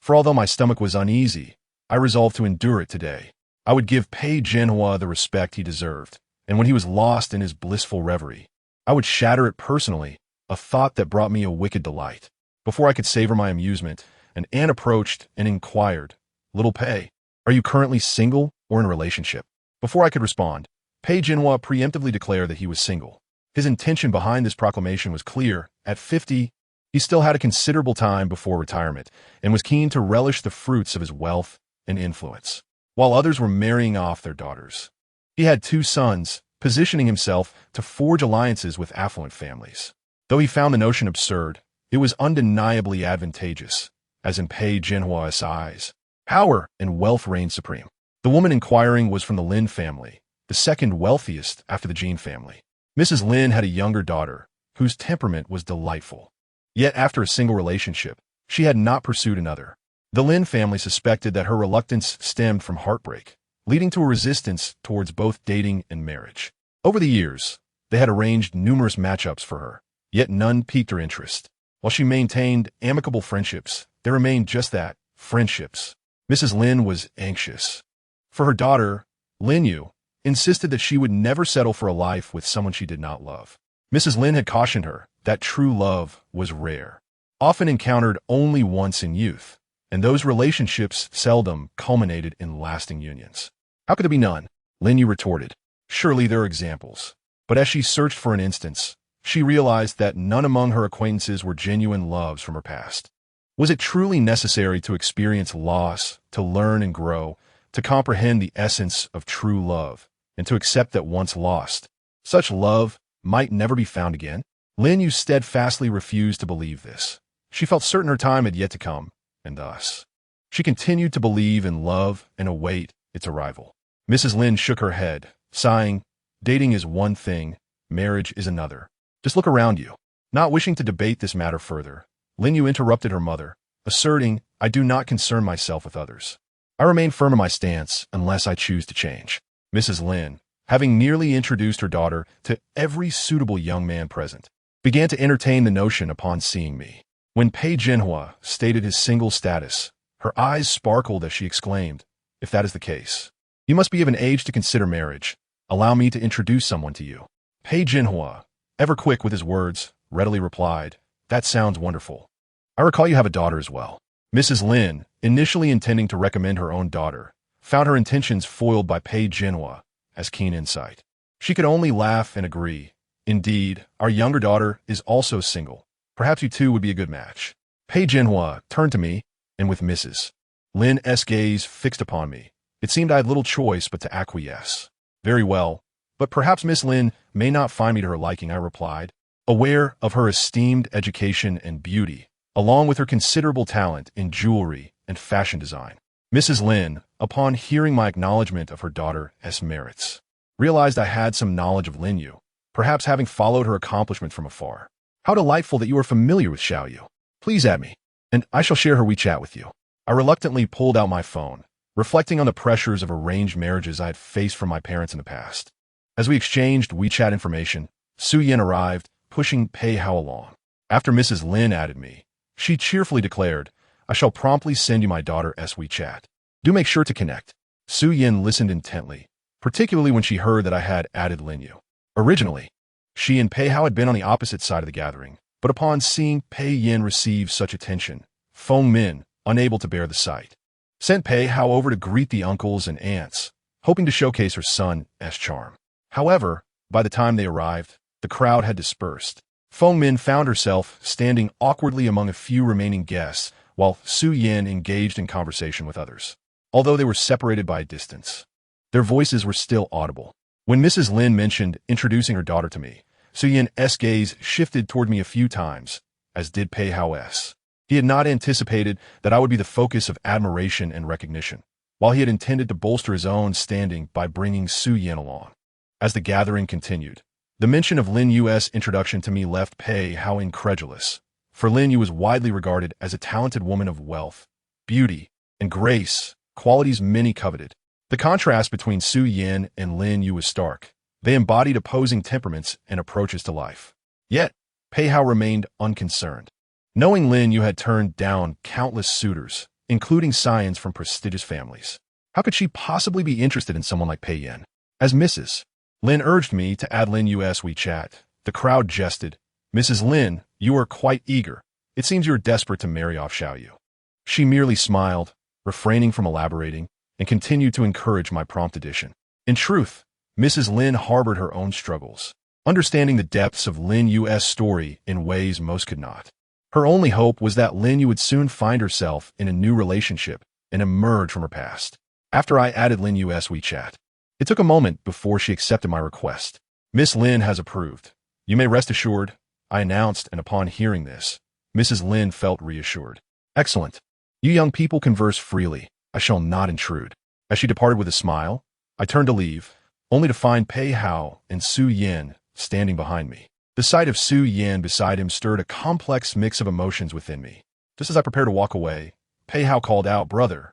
For although my stomach was uneasy, I resolved to endure it today. I would give Pei Jinhua the respect he deserved, and when he was lost in his blissful reverie, I would shatter it personally, a thought that brought me a wicked delight. Before I could savor my amusement, an aunt approached and inquired, Little Pei, are you currently single or in a relationship? Before I could respond, Pei Jinhua preemptively declared that he was single. His intention behind this proclamation was clear. At 50, He still had a considerable time before retirement and was keen to relish the fruits of his wealth and influence, while others were marrying off their daughters. He had 2 sons, positioning himself to forge alliances with affluent families. Though he found the notion absurd, it was undeniably advantageous, as in Pei Jinhua's eyes. Power and wealth reigned supreme. The woman inquiring was from the Lin family, the second wealthiest after the Jin family. Mrs. Lin had a younger daughter, whose temperament was delightful. Yet after a single relationship, she had not pursued another. The Lin family suspected that her reluctance stemmed from heartbreak, leading to a resistance towards both dating and marriage. Over the years, they had arranged numerous matchups for her, yet none piqued her interest. While she maintained amicable friendships, they remained just that, friendships. Mrs. Lin was anxious. For her daughter, Lin Yu insisted that she would never settle for a life with someone she did not love. Mrs. Lin had cautioned her that true love was rare, often encountered only once in youth, and those relationships seldom culminated in lasting unions. How could there be none? Lin Yu retorted. Surely there are examples. But as she searched for an instance, she realized that none among her acquaintances were genuine loves from her past. Was it truly necessary to experience loss, to learn and grow, to comprehend the essence of true love, and to accept that once lost, such love might never be found again? Lin Yu steadfastly refused to believe this. She felt certain her time had yet to come, and thus she continued to believe in love and await its arrival. Mrs. Lin shook her head, sighing, "Dating is one thing, marriage is another. Just look around you." Not wishing to debate this matter further, Lin Yu interrupted her mother, asserting, "I do not concern myself with others. I remain firm in my stance unless I choose to change." Mrs. Lin, having nearly introduced her daughter to every suitable young man present, began to entertain the notion upon seeing me. When Pei Jinhua stated his single status, her eyes sparkled as she exclaimed, "If that is the case, you must be of an age to consider marriage. Allow me to introduce someone to you." Pei Jinhua, ever quick with his words, readily replied, "That sounds wonderful. I recall you have a daughter as well." Mrs. Lin, initially intending to recommend her own daughter, found her intentions foiled by Pei Jinhua as keen insight. She could only laugh and agree. "Indeed, our younger daughter is also single. Perhaps you two would be a good match." Pei Jinhua turned to me, and with Mrs. Lin's gaze fixed upon me, it seemed I had little choice but to acquiesce. "Very well, but perhaps Miss Lin may not find me to her liking," I replied, aware of her esteemed education and beauty, along with her considerable talent in jewelry and fashion design. Mrs. Lin, upon hearing my acknowledgement of her daughter's merits, realized I had some knowledge of Lin Yu, perhaps having followed her accomplishment from afar. "How delightful that you are familiar with Xiao Yu. Please add me, and I shall share her WeChat with you." I reluctantly pulled out my phone, reflecting on the pressures of arranged marriages I had faced from my parents in the past. As we exchanged WeChat information, Su Yin arrived, pushing Pei Hao along. After Mrs. Lin added me, she cheerfully declared, "I shall promptly send you my daughter's WeChat. Do make sure to connect." Su Yin listened intently, particularly when she heard that I had added Lin Yu. Originally, she and Pei Hao had been on the opposite side of the gathering, but upon seeing Pei Yin receive such attention, Feng Min, unable to bear the sight, sent Pei Hao over to greet the uncles and aunts, hoping to showcase her son's charm. However, by the time they arrived, the crowd had dispersed. Feng Min found herself standing awkwardly among a few remaining guests, while Su Yin engaged in conversation with others. Although they were separated by a distance, their voices were still audible. When Mrs. Lin mentioned introducing her daughter to me, Su Yin's gaze shifted toward me a few times, as did Pei Hao's. He had not anticipated that I would be the focus of admiration and recognition, while he had intended to bolster his own standing by bringing Su Yin along. As the gathering continued, the mention of Lin Yu's introduction to me left Pei Hao incredulous, for Lin Yu was widely regarded as a talented woman of wealth, beauty, and grace, qualities many coveted. The contrast between Su Yin and Lin Yu was stark. They embodied opposing temperaments and approaches to life. Yet, Pei Hao remained unconcerned. Knowing Lin Yu had turned down countless suitors, including scions from prestigious families, how could she possibly be interested in someone like Pei Yin? As Mrs. Lin urged me to add Lin Yu's WeChat, the crowd jested, "Mrs. Lin, you are quite eager. It seems you are desperate to marry off Xiao Yu." She merely smiled, refraining from elaborating, and continued to encourage my prompt addition. In truth, Mrs. Lin harbored her own struggles, understanding the depths of Lin Yu's story in ways most could not. Her only hope was that Lin Yu would soon find herself in a new relationship and emerge from her past. After I added Lin Yu's WeChat, it took a moment before she accepted my request. Miss Lin has approved. You may rest assured, I announced, and upon hearing this, Mrs. Lin felt reassured. Excellent. You young people converse freely. I shall not intrude. As she departed with a smile, I turned to leave, only to find Pei Hao and Su Yin standing behind me. The sight of Su Yin beside him stirred a complex mix of emotions within me. Just as I prepared to walk away, Pei Hao called out, "Brother,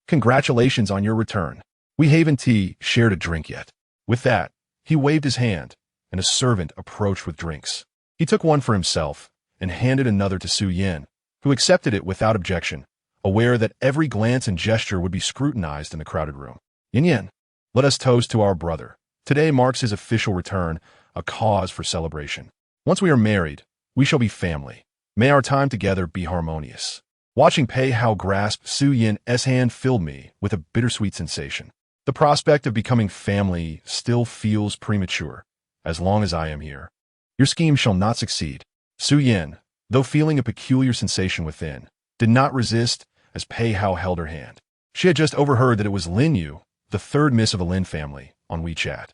congratulations on your return. We haven't shared a drink yet." With that, he waved his hand, and a servant approached with drinks. He took one for himself and handed another to Su Yin, who accepted it without objection, aware that every glance and gesture would be scrutinized in the crowded room. "Yin Yin, let us toast to our brother. Today marks his official return, a cause for celebration. Once we are married, we shall be family. May our time together be harmonious." Watching Pei Hao grasp Su Yin's hand filled me with a bittersweet sensation. The prospect of becoming family still feels premature, as long as I am here. "Your scheme shall not succeed." Su Yin, though feeling a peculiar sensation within, did not resist as Pei Hao held her hand. She had just overheard that it was Lin Yu, the third miss of the Lin family, on WeChat.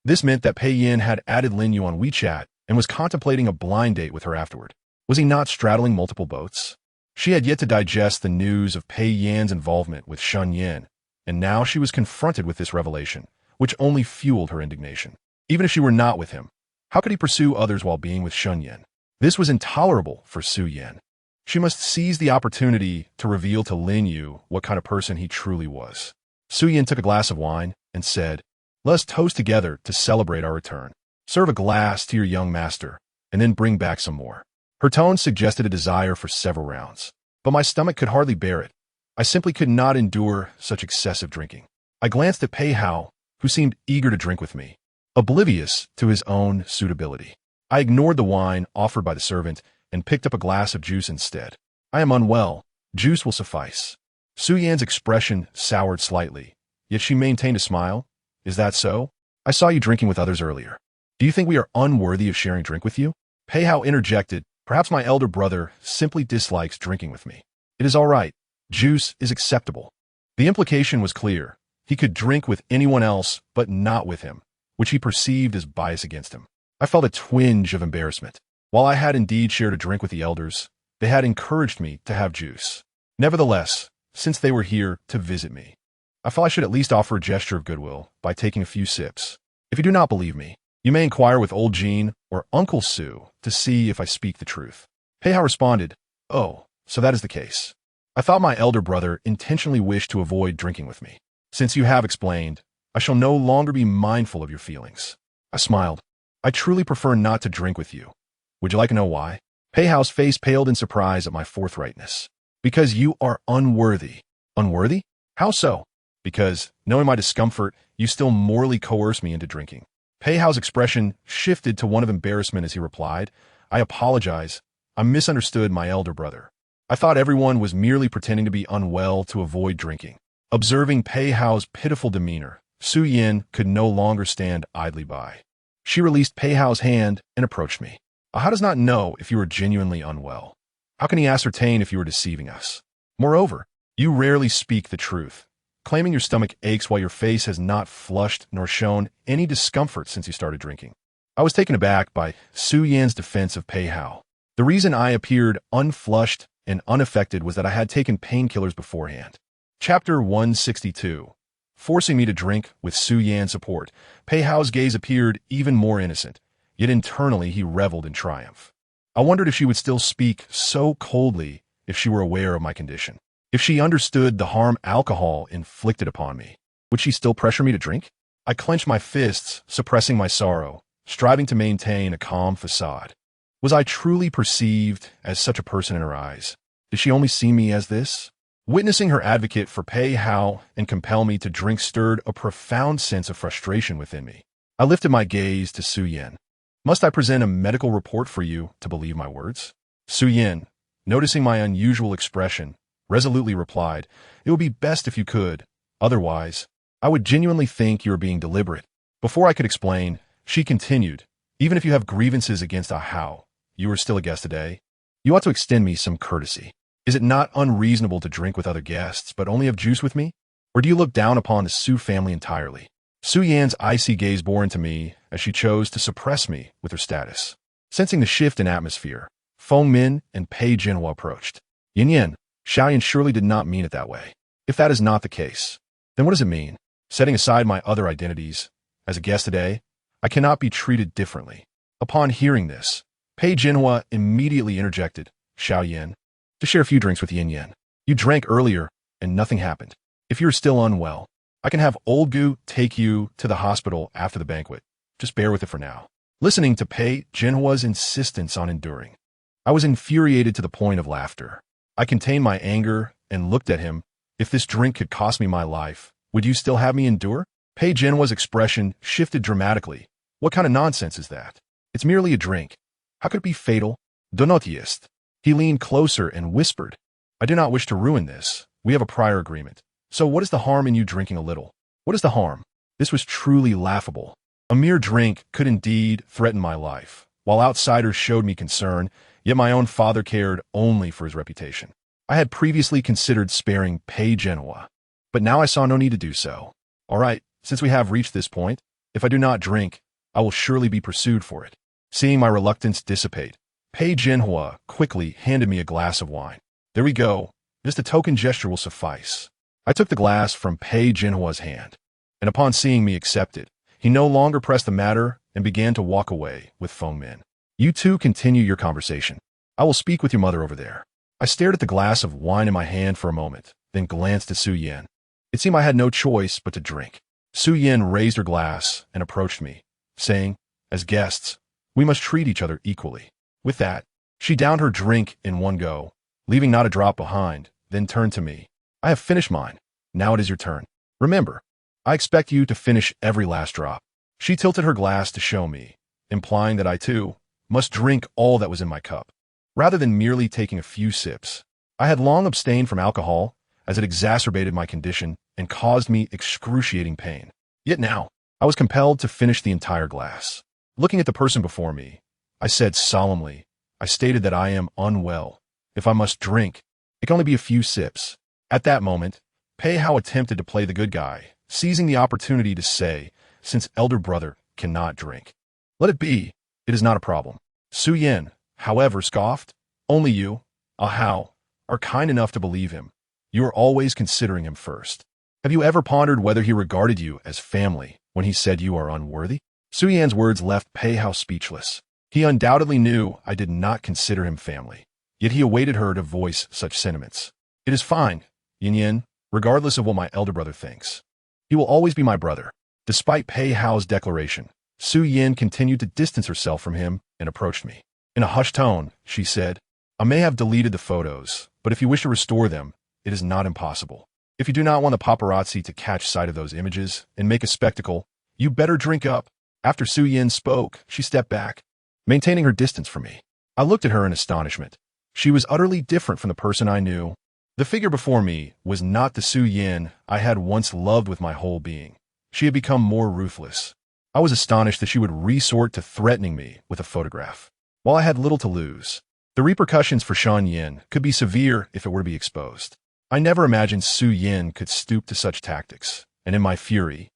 This meant that Pei Yin had added Lin Yu on WeChat and was contemplating a blind date with her afterward. Was he not straddling multiple boats? She had yet to digest the news of Pei Yin's involvement with Shun Yin, and now she was confronted with this revelation, which only fueled her indignation. Even if she were not with him, how could he pursue others while being with Shun Yin? This was intolerable for Su Yin. She must seize the opportunity to reveal to Lin Yu what kind of person he truly was. Su Yin took a glass of wine and said, "Let us toast together to celebrate our return. Serve a glass to your young master, and then bring back some more." Her tone suggested a desire for several rounds, but my stomach could hardly bear it. I simply could not endure such excessive drinking. I glanced at Pei Hao, who seemed eager to drink with me, oblivious to his own suitability. I ignored the wine offered by the servant and picked up a glass of juice instead. "I am unwell. Juice will suffice." Su Yan's expression soured slightly, yet she maintained a smile. "Is that so? I saw you drinking with others earlier. Do you think we are unworthy of sharing drink with you?" Pei Hao interjected, "Perhaps my elder brother simply dislikes drinking with me. It is all right. Juice is acceptable." The implication was clear. He could drink with anyone else, but not with him, which he perceived as bias against him. I felt a twinge of embarrassment. While I had indeed shared a drink with the elders, they had encouraged me to have juice. Nevertheless, since they were here to visit me, I felt I should at least offer a gesture of goodwill by taking a few sips. If you do not believe me, you may inquire with old Jean or Uncle Su to see if I speak the truth. Pei Hao responded, "Oh, so that is the case. I thought my elder brother intentionally wished to avoid drinking with me. Since you have explained, I shall no longer be mindful of your feelings." I smiled. "I truly prefer not to drink with you. Would you like to know why?" Pei Hao's face paled in surprise at my forthrightness. "Because you are unworthy." "Unworthy? How so?" "Because, knowing my discomfort, you still morally coerce me into drinking." Pei Hao's expression shifted to one of embarrassment as he replied, "I apologize. I misunderstood my elder brother. I thought everyone was merely pretending to be unwell to avoid drinking." Observing Pei Hao's pitiful demeanor, Su Yin could no longer stand idly by. She released Pei Hao's hand and approached me. "How does not know if you are genuinely unwell? How can he ascertain if you are deceiving us? Moreover, you rarely speak the truth, claiming your stomach aches while your face has not flushed nor shown any discomfort since you started drinking." I was taken aback by Su Yan's defense of Pei Hao. The reason I appeared unflushed and unaffected was that I had taken painkillers beforehand. Chapter 162. Forcing me to drink with Su Yan's support, Pei Hao's gaze appeared even more innocent, yet internally he reveled in triumph. I wondered if she would still speak so coldly if she were aware of my condition. If she understood the harm alcohol inflicted upon me, would she still pressure me to drink? I clenched my fists, suppressing my sorrow, striving to maintain a calm facade. Was I truly perceived as such a person in her eyes? Did she only see me as this? Witnessing her advocate for Pei Hao and compel me to drink stirred a profound sense of frustration within me. I lifted my gaze to Su Yin. "Must I present a medical report for you to believe my words?" Su Yin, noticing my unusual expression, resolutely replied, "It would be best if you could. Otherwise, I would genuinely think you are being deliberate." Before I could explain, she continued, "Even if you have grievances against a Hao, you are still a guest today. You ought to extend me some courtesy. Is it not unreasonable to drink with other guests, but only have juice with me? Or do you look down upon the Su family entirely? Su Yan's icy gaze bore into me as she chose to suppress me with her status. Sensing the shift in atmosphere, Feng Min and Pei Jinhua approached. Yin Yin, Xiaoyan surely did not mean it that way. If that is not the case, then what does it mean? Setting aside my other identities, as a guest today, I cannot be treated differently. Upon hearing this, Pei Jinhua immediately interjected, Xiaoyan, to share a few drinks with Yin Yin. You drank earlier, and nothing happened. If you're still unwell, I can have Old Gu take you to the hospital after the banquet. Just bear with it for now. Listening to Pei Jinhua's insistence on enduring, I was infuriated to the point of laughter. I contained my anger and looked at him. If this drink could cost me my life, would you still have me endure? Pei Jinhua's expression shifted dramatically. What kind of nonsense is that? It's merely a drink. How could it be fatal? Donotist. He leaned closer and whispered, I do not wish to ruin this. We have a prior agreement. So what is the harm in you drinking a little? What is the harm? This was truly laughable. A mere drink could indeed threaten my life. While outsiders showed me concern, yet my own father cared only for his reputation. I had previously considered sparing Pei Jinhua, but now I saw no need to do so. All right, since we have reached this point, if I do not drink, I will surely be pursued for it. Seeing my reluctance dissipate, Pei Jinhua quickly handed me a glass of wine. There we go. Just a token gesture will suffice. I took the glass from Pei Jinhua's hand, and upon seeing me accept it, he no longer pressed the matter and began to walk away with Feng Min. You two continue your conversation. I will speak with your mother over there. I stared at the glass of wine in my hand for a moment, then glanced at Su Yan. It seemed I had no choice but to drink. Su Yan raised her glass and approached me, saying, as guests, we must treat each other equally. With that, she downed her drink in one go, leaving not a drop behind, then turned to me. I have finished mine. Now it is your turn. Remember, I expect you to finish every last drop. She tilted her glass to show me, implying that I, too, must drink all that was in my cup. Rather than merely taking a few sips, I had long abstained from alcohol as it exacerbated my condition and caused me excruciating pain. Yet now, I was compelled to finish the entire glass. Looking at the person before me, I said solemnly, I stated that I am unwell. If I must drink, it can only be a few sips. At that moment, Pei Hao attempted to play the good guy, seizing the opportunity to say, since elder brother cannot drink. Let it be. It is not a problem. Su Yan, however, scoffed. Only you, Hao, are kind enough to believe him. You are always considering him first. Have you ever pondered whether he regarded you as family when he said you are unworthy? Su Yan's words left Pei Hao speechless. He undoubtedly knew I did not consider him family, yet he awaited her to voice such sentiments. It is fine, Yin Yin, regardless of what my elder brother thinks. He will always be my brother. Despite Pei Hao's declaration, Su Yan continued to distance herself from him and approached me. In a hushed tone, she said, I may have deleted the photos, but if you wish to restore them, it is not impossible. If you do not want the paparazzi to catch sight of those images and make a spectacle, you better drink up. After Su Yan spoke, she stepped back, maintaining her distance from me. I looked at her in astonishment. She was utterly different from the person I knew. The figure before me was not the Su Yan I had once loved with my whole being. She had become more ruthless. I was astonished that she would resort to threatening me with a photograph. While I had little to lose, the repercussions for Shan Yin could be severe if it were to be exposed. I never imagined Su Yan could stoop to such tactics, and in my fury,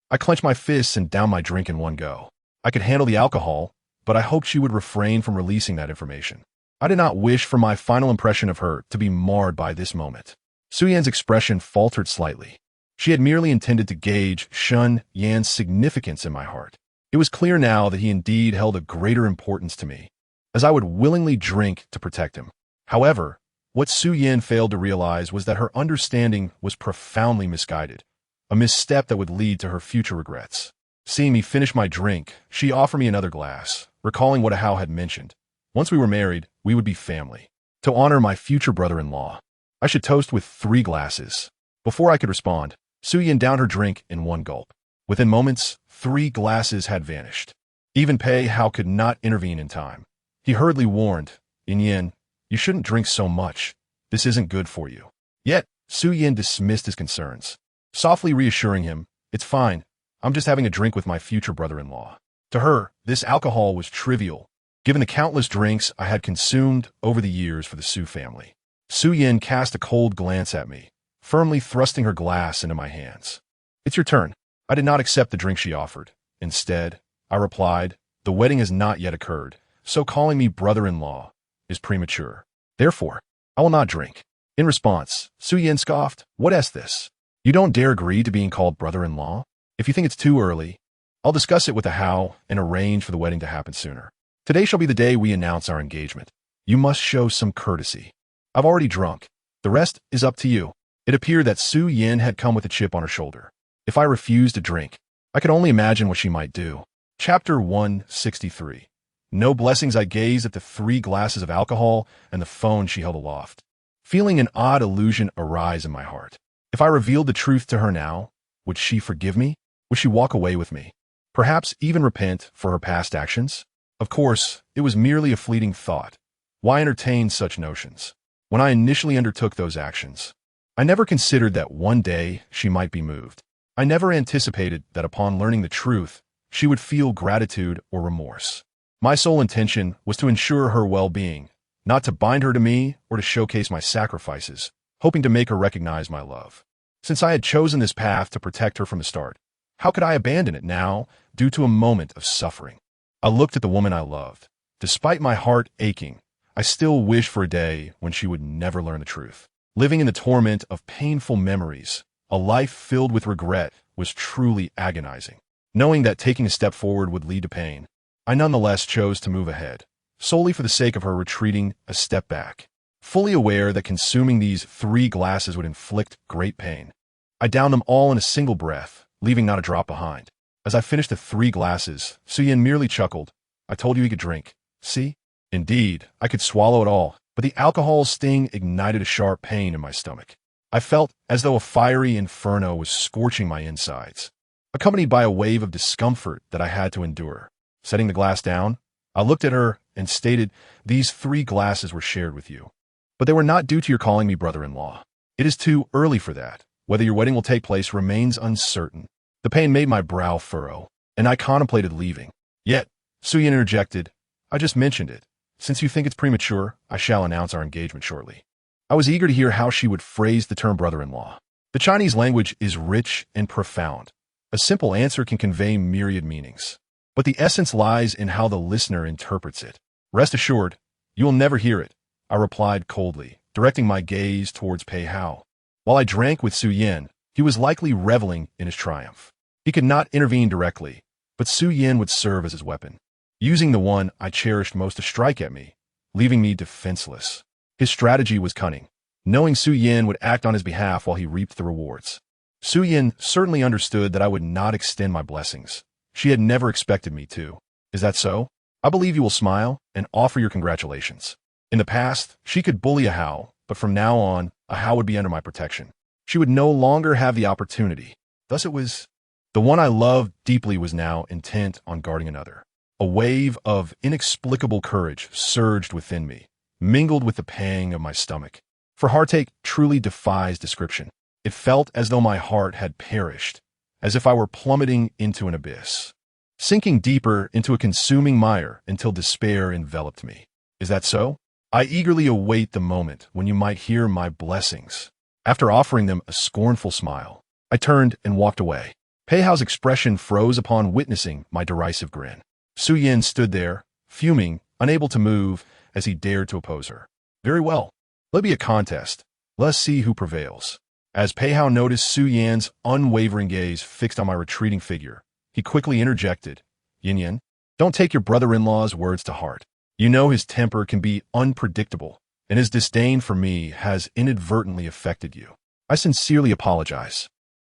I clenched my fists and downed my drink in one go. I could handle the alcohol, but I hoped she would refrain from releasing that information. I did not wish for my final impression of her to be marred by this moment. Su Yan's expression faltered slightly. She had merely intended to gauge Shan Yan's significance in my heart. It was clear now that he indeed held a greater importance to me, as I would willingly drink to protect him. However, what Su Yan failed to realize was that her understanding was profoundly misguided, a misstep that would lead to her future regrets. Seeing me finish my drink, she offered me another glass, recalling what Hao had mentioned. Once we were married, we would be family. To honor my future brother-in-law, I should toast with 3 glasses. Before I could respond, Su Yan downed her drink in one gulp. Within moments, 3 glasses had vanished. Even Pei Hao could not intervene in time. He hurriedly warned, Yin Yin, you shouldn't drink so much. This isn't good for you. Yet, Su Yan dismissed his concerns, softly reassuring him, it's fine. I'm just having a drink with my future brother-in-law. To her, this alcohol was trivial, given the countless drinks I had consumed over the years for the Su family. Su Yin cast a cold glance at me, firmly thrusting her glass into my hands. It's your turn. I did not accept the drink she offered. Instead, I replied, the wedding has not yet occurred, so calling me brother-in-law is premature. Therefore, I will not drink. In response, Su Yin scoffed, what is this? You don't dare agree to being called brother-in-law? If you think it's too early, I'll discuss it with the Hao and arrange for the wedding to happen sooner. Today shall be the day we announce our engagement. You must show some courtesy. I've already drunk. The rest is up to you. It appeared that Su Yin had come with a chip on her shoulder. If I refused to drink, I could only imagine what she might do. Chapter 163. No blessings. I gazed at the 3 glasses of alcohol and the phone she held aloft, feeling an odd illusion arise in my heart. If I revealed the truth to her now, would she forgive me? Would she walk away with me? Perhaps even repent for her past actions? Of course, it was merely a fleeting thought. Why entertain such notions? When I initially undertook those actions, I never considered that one day she might be moved. I never anticipated that upon learning the truth, she would feel gratitude or remorse. My sole intention was to ensure her well-being, not to bind her to me or to showcase my sacrifices, hoping to make her recognize my love. Since I had chosen this path to protect her from the start, how could I abandon it now due to a moment of suffering? I looked at the woman I loved. Despite my heart aching, I still wished for a day when she would never learn the truth. Living in the torment of painful memories, a life filled with regret, was truly agonizing. Knowing that taking a step forward would lead to pain, I nonetheless chose to move ahead, solely for the sake of her retreating a step back. Fully aware that consuming these 3 glasses would inflict great pain, I downed them all in a single breath, leaving not a drop behind. As I finished the 3 glasses, Su Yin merely chuckled. I told you he could drink. See? Indeed, I could swallow it all, but the alcohol's sting ignited a sharp pain in my stomach. I felt as though a fiery inferno was scorching my insides, accompanied by a wave of discomfort that I had to endure. Setting the glass down, I looked at her and stated, these 3 glasses were shared with you, but they were not due to your calling me brother-in-law. It is too early for that. Whether your wedding will take place remains uncertain. The pain made my brow furrow, and I contemplated leaving. Yet, Su Yin interjected, I just mentioned it. Since you think it's premature, I shall announce our engagement shortly. I was eager to hear how she would phrase the term brother-in-law. The Chinese language is rich and profound. A simple answer can convey myriad meanings, but the essence lies in how the listener interprets it. Rest assured, you will never hear it, I replied coldly, directing my gaze towards Pei Hao. While I drank with Su Yin, he was likely reveling in his triumph. He could not intervene directly, but Su Yin would serve as his weapon, using the one I cherished most to strike at me, leaving me defenseless. His strategy was cunning, knowing Su Yin would act on his behalf while he reaped the rewards. Su Yin certainly understood that I would not extend my blessings. She had never expected me to. Is that so? I believe you will smile and offer your congratulations. In the past, she could bully a Hao, but from now on, a Hao would be under my protection. She would no longer have the opportunity. Thus it was. The one I loved deeply was now intent on guarding another. A wave of inexplicable courage surged within me, mingled with the pang of my stomach. For heartache truly defies description. It felt as though my heart had perished, as if I were plummeting into an abyss, sinking deeper into a consuming mire until despair enveloped me. Is that so? I eagerly await the moment when you might hear my blessings. After offering them a scornful smile, I turned and walked away. Pei Hao's expression froze upon witnessing my derisive grin. Su Yin stood there, fuming, unable to move as he dared to oppose her. Very well. Let be a contest. Let us see who prevails. As Pei Hao noticed Su Yan's unwavering gaze fixed on my retreating figure, he quickly interjected, Yin Yin, don't take your brother-in-law's words to heart. You know his temper can be unpredictable, and his disdain for me has inadvertently affected you. I sincerely apologize.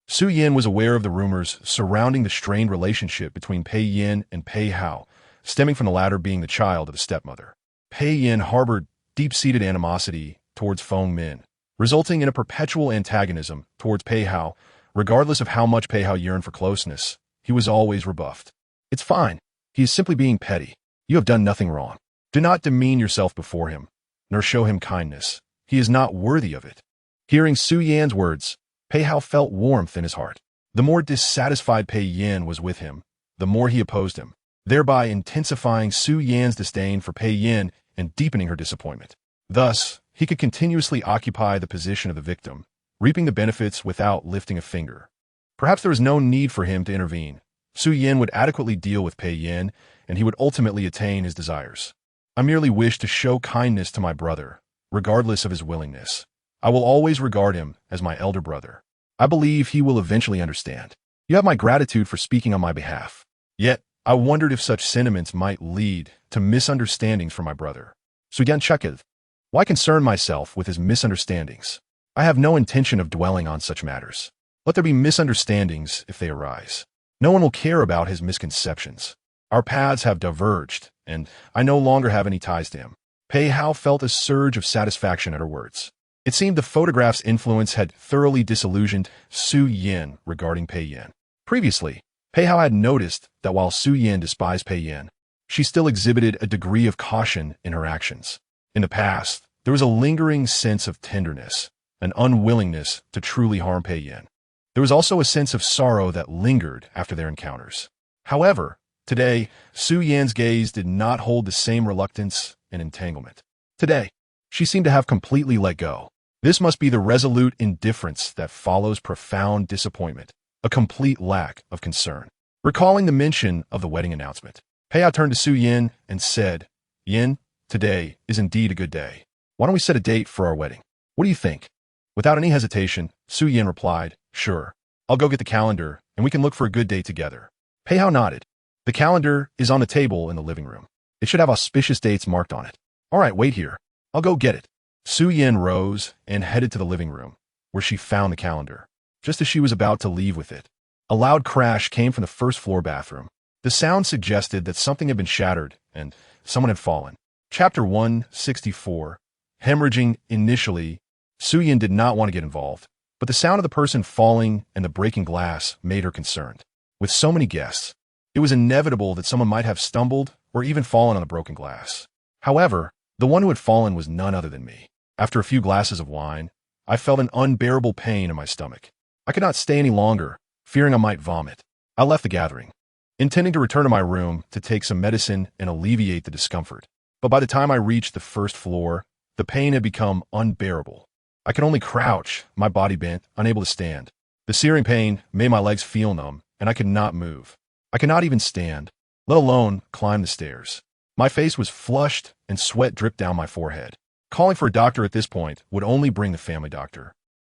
Su Yin was aware of the rumors surrounding the strained relationship between Pei Yin and Pei Hao, stemming from the latter being the child of the stepmother. Pei Yin harbored deep-seated animosity towards Feng Min, resulting in a perpetual antagonism towards Pei Hao. Regardless of how much Pei Hao yearned for closeness, he was always rebuffed. It's fine. He is simply being petty. You have done nothing wrong. Do not demean yourself before him, nor show him kindness. He is not worthy of it. Hearing Su Yan's words, Pei Hao felt warmth in his heart. The more dissatisfied Pei Yin was with him, the more he opposed him. thereby intensifying Su Yan's disdain for Pei Yin and deepening her disappointment. Thus, he could continuously occupy the position of the victim, reaping the benefits without lifting a finger. Perhaps there was no need for him to intervene. Su Yin would adequately deal with Pei Yin, and he would ultimately attain his desires. I merely wish to show kindness to my brother, regardless of his willingness. I will always regard him as my elder brother. I believe he will eventually understand. You have my gratitude for speaking on my behalf. Yet, I wondered if such sentiments might lead to misunderstandings for my brother. Su Yan chuckled. Why concern myself with his misunderstandings? I have no intention of dwelling on such matters. Let there be misunderstandings if they arise. No one will care about his misconceptions. Our paths have diverged, and I no longer have any ties to him. Pei Hao felt a surge of satisfaction at her words. It seemed the photograph's influence had thoroughly disillusioned Su Yin regarding Pei Yin. Previously, Pei Hao had noticed that while Su Yin despised Pei Yin, she still exhibited a degree of caution in her actions. In the past, there was a lingering sense of tenderness, an unwillingness to truly harm Pei Yin. There was also a sense of sorrow that lingered after their encounters. However, today, Su Yan's gaze did not hold the same reluctance and entanglement. Today, she seemed to have completely let go. This must be the resolute indifference that follows profound disappointment, a complete lack of concern. Recalling the mention of the wedding announcement, Pei Hao turned to Su Yin and said, Yin, today is indeed a good day. Why don't we set a date for our wedding? What do you think? Without any hesitation, Su Yin replied, Sure. I'll go get the calendar, and we can look for a good date together. Pei Hao nodded. The calendar is on the table in the living room. It should have auspicious dates marked on it. All right, wait here. I'll go get it. Su Yin rose and headed to the living room, where she found the calendar. Just as she was about to leave with it, a loud crash came from the first-floor bathroom. The sound suggested that something had been shattered and someone had fallen. Chapter 164. Hemorrhaging. Initially, Su Yin did not want to get involved, but the sound of the person falling and the breaking glass made her concerned. With so many guests, it was inevitable that someone might have stumbled or even fallen on the broken glass. However, the one who had fallen was none other than me. After a few glasses of wine, I felt an unbearable pain in my stomach. I could not stay any longer, fearing I might vomit. I left the gathering, intending to return to my room to take some medicine and alleviate the discomfort. But by the time I reached the first floor, the pain had become unbearable. I could only crouch, my body bent, unable to stand. The searing pain made my legs feel numb, and I could not move. I could not even stand, let alone climb the stairs. My face was flushed and sweat dripped down my forehead. Calling for a doctor at this point would only bring the family doctor,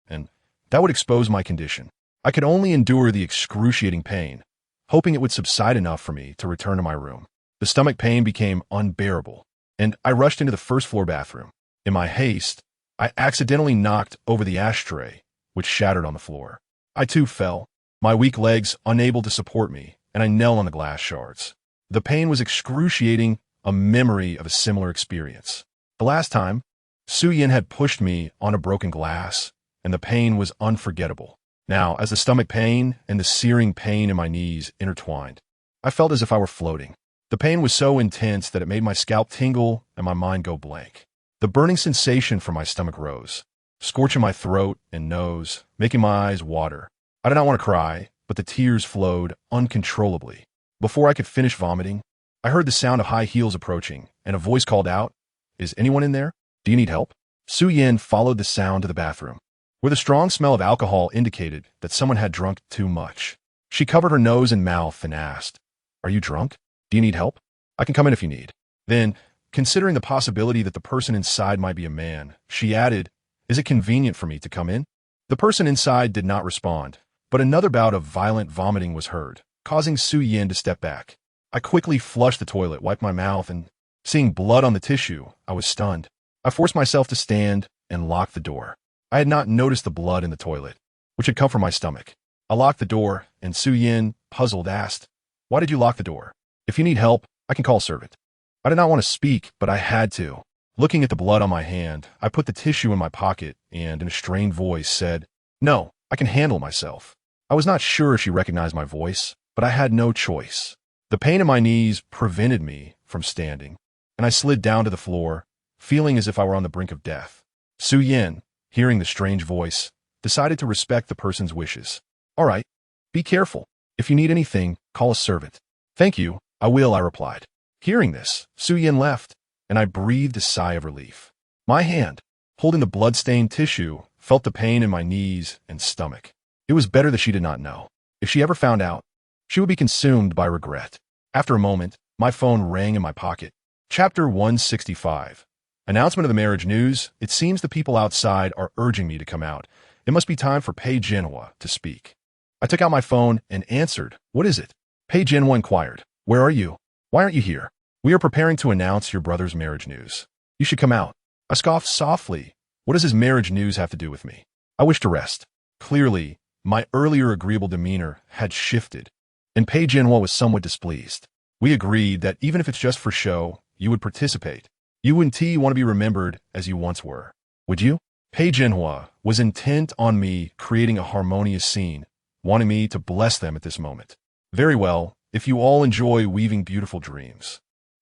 and that would expose my condition. I could only endure the excruciating pain, hoping it would subside enough for me to return to my room. The stomach pain became unbearable, and I rushed into the first-floor bathroom. In my haste, I accidentally knocked over the ashtray, which shattered on the floor. I too fell, my weak legs unable to support me, and I knelt on the glass shards. The pain was excruciating, a memory of a similar experience. The last time, Su Yin had pushed me on a broken glass, and the pain was unforgettable. Now, as the stomach pain and the searing pain in my knees intertwined, I felt as if I were floating. The pain was so intense that it made my scalp tingle and my mind go blank. The burning sensation from my stomach rose, scorching my throat and nose, making my eyes water. I did not want to cry, but the tears flowed uncontrollably. Before I could finish vomiting, I heard the sound of high heels approaching, and a voice called out, Is anyone in there? Do you need help? Su Yin followed the sound to the bathroom, where the strong smell of alcohol indicated that someone had drunk too much. She covered her nose and mouth and asked, Are you drunk? Do you need help? I can come in if you need. Then, considering the possibility that the person inside might be a man, she added, Is it convenient for me to come in? The person inside did not respond, but another bout of violent vomiting was heard, causing Su Yin to step back. I quickly flushed the toilet, wiped my mouth, and seeing blood on the tissue, I was stunned. I forced myself to stand and locked the door. I had not noticed the blood in the toilet, which had come from my stomach. I locked the door, and Su Yin, puzzled, asked, Why did you lock the door? If you need help, I can call a servant. I did not want to speak, but I had to. Looking at the blood on my hand, I put the tissue in my pocket and, in a strained voice, said, No, I can handle myself. I was not sure if she recognized my voice, but I had no choice. The pain in my knees prevented me from standing, and I slid down to the floor, feeling as if I were on the brink of death. Su Yin, hearing the strange voice, decided to respect the person's wishes. All right, be careful. If you need anything, call a servant. Thank you, I will, I replied. Hearing this, Su Yin left, and I breathed a sigh of relief. My hand, holding the blood-stained tissue, felt the pain in my knees and stomach. It was better that she did not know. If she ever found out, she would be consumed by regret. After a moment, my phone rang in my pocket. Chapter 165. Announcement of the marriage news. It seems the people outside are urging me to come out. It must be time for Pei Jinhua to speak. I took out my phone and answered. What is it? Pei Jinhua inquired. Where are you? Why aren't you here? We are preparing to announce your brother's marriage news. You should come out. I scoffed softly. What does his marriage news have to do with me? I wish to rest. Clearly, my earlier agreeable demeanor had shifted, and Pei Jinhua was somewhat displeased. We agreed that even if it's just for show, you would participate. You wouldn't want to be remembered as you once were, would you? Pei Jinhua was intent on me creating a harmonious scene, wanting me to bless them at this moment. Very well, if you all enjoy weaving beautiful dreams,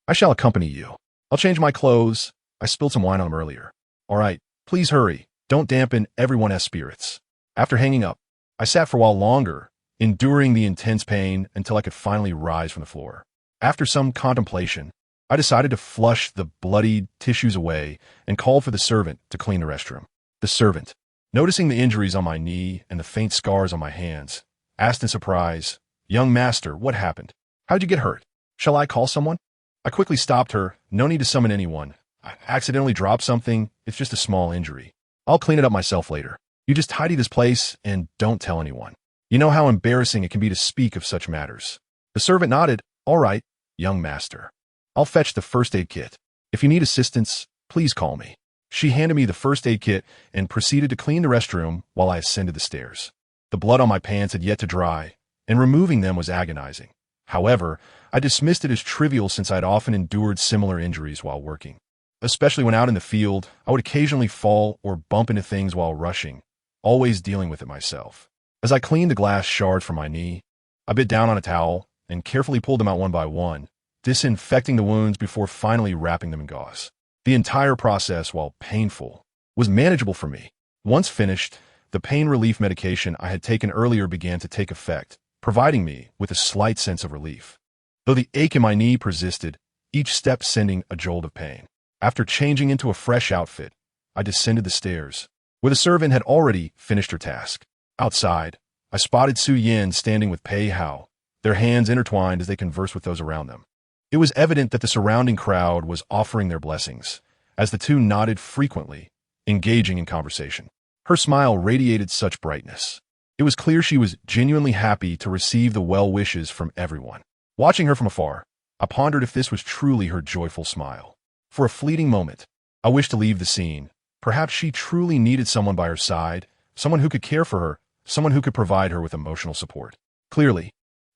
I shall accompany you. I'll change my clothes. I spilled some wine on them earlier. All right, please hurry. Don't dampen everyone's spirits. After hanging up, I sat for a while longer, enduring the intense pain until I could finally rise from the floor. After some contemplation, I decided to flush the bloodied tissues away and called for the servant to clean the restroom. The servant, noticing the injuries on my knee and the faint scars on my hands, asked in surprise, Young master, what happened? How'd you get hurt? Shall I call someone? I quickly stopped her. No need to summon anyone. I accidentally dropped something. It's just a small injury. I'll clean it up myself later. You just tidy this place and don't tell anyone. You know how embarrassing it can be to speak of such matters. The servant nodded. All right, young master. I'll fetch the first aid kit. If you need assistance, please call me. She handed me the first aid kit and proceeded to clean the restroom while I ascended the stairs. The blood on my pants had yet to dry, and removing them was agonizing. However, I dismissed it as trivial since I'd often endured similar injuries while working. Especially when out in the field, I would occasionally fall or bump into things while rushing, always dealing with it myself. As I cleaned the glass shards from my knee, I bit down on a towel and carefully pulled them out one by one, disinfecting the wounds before finally wrapping them in gauze. The entire process, while painful, was manageable for me. Once finished, the pain relief medication I had taken earlier began to take effect, providing me with a slight sense of relief. Though the ache in my knee persisted, each step sending a jolt of pain. After changing into a fresh outfit, I descended the stairs, where the servant had already finished her task. Outside, I spotted Su Yin standing with Pei Hao, their hands intertwined as they conversed with those around them. It was evident that the surrounding crowd was offering their blessings, as the two nodded frequently, engaging in conversation. Her smile radiated such brightness. It was clear she was genuinely happy to receive the well wishes from everyone. Watching her from afar, I pondered if this was truly her joyful smile. For a fleeting moment, I wished to leave the scene. Perhaps she truly needed someone by her side, someone who could care for her, someone who could provide her with emotional support. Clearly,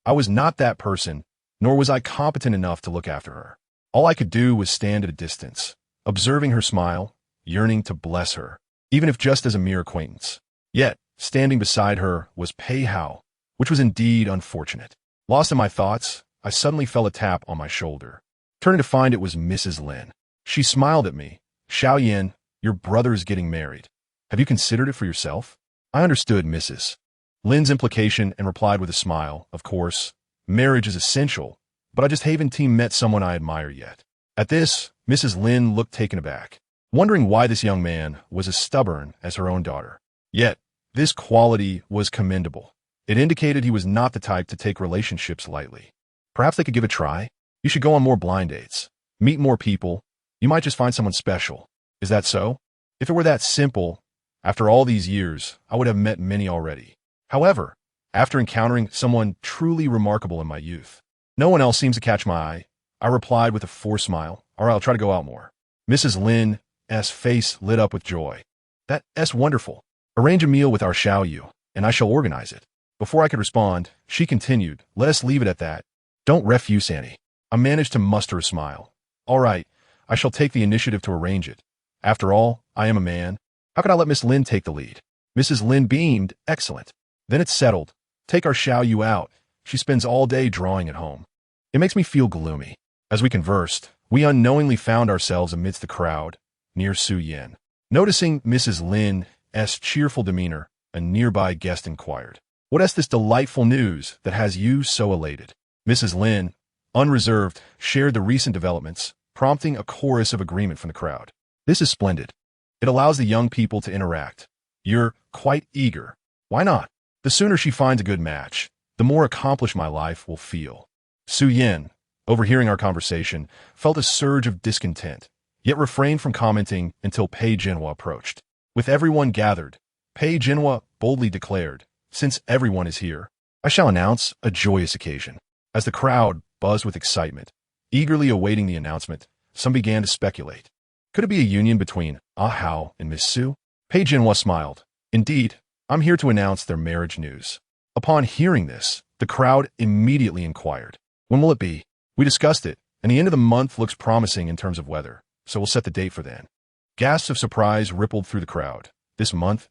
I was not that person, nor was I competent enough to look after her. All I could do was stand at a distance, observing her smile, yearning to bless her, even if just as a mere acquaintance. Yet, standing beside her was Pei Hao, which was indeed unfortunate. Lost in my thoughts, I suddenly felt a tap on my shoulder. Turning to find it was Mrs. Lin. She smiled at me. Xiao Yin, your brother is getting married. Have you considered it for yourself? I understood Mrs. Lin's implication and replied with a smile. Of course, marriage is essential, but I just haven't met someone I admire yet. At this, Mrs. Lin looked taken aback, wondering why this young man was as stubborn as her own daughter. Yet, this quality was commendable. It indicated he was not the type to take relationships lightly. Perhaps they could give a try. You should go on more blind dates. Meet more people. You might just find someone special. Is that so? If it were that simple, after all these years, I would have met many already. However, after encountering someone truly remarkable in my youth, no one else seems to catch my eye. I replied with a forced smile. All right, I'll try to go out more. Mrs. Lin's face lit up with joy. That's wonderful. Arrange a meal with our Xiao Yu, and I shall organize it. Before I could respond, she continued, let us leave it at that. Don't refuse, Annie. I managed to muster a smile. All right, I shall take the initiative to arrange it. After all, I am a man. How could I let Miss Lin take the lead? Mrs. Lin beamed. Excellent. Then it's settled. Take our Xiao Yu out. She spends all day drawing at home. It makes me feel gloomy. As we conversed, we unknowingly found ourselves amidst the crowd, near Su Yin. Noticing Mrs. Lin's cheerful demeanor, a nearby guest inquired, what is this delightful news that has you so elated? Mrs. Lin, unreserved, shared the recent developments, prompting a chorus of agreement from the crowd. This is splendid. It allows the young people to interact. You're quite eager. Why not? The sooner she finds a good match, the more accomplished my life will feel. Su Yin, overhearing our conversation, felt a surge of discontent, yet refrained from commenting until Pei Jinhua approached. With everyone gathered, Pei Jinhua boldly declared, "Since everyone is here, I shall announce a joyous occasion." As the crowd buzzed with excitement, eagerly awaiting the announcement, some began to speculate. Could it be a union between Ah Hao and Miss Su? Pei Jinhua smiled. "Indeed, I'm here to announce their marriage news." Upon hearing this, the crowd immediately inquired, "When will it be?" We discussed it, and the end of the month looks promising in terms of weather, so we'll set the date for then. Gasps of surprise rippled through the crowd. This month's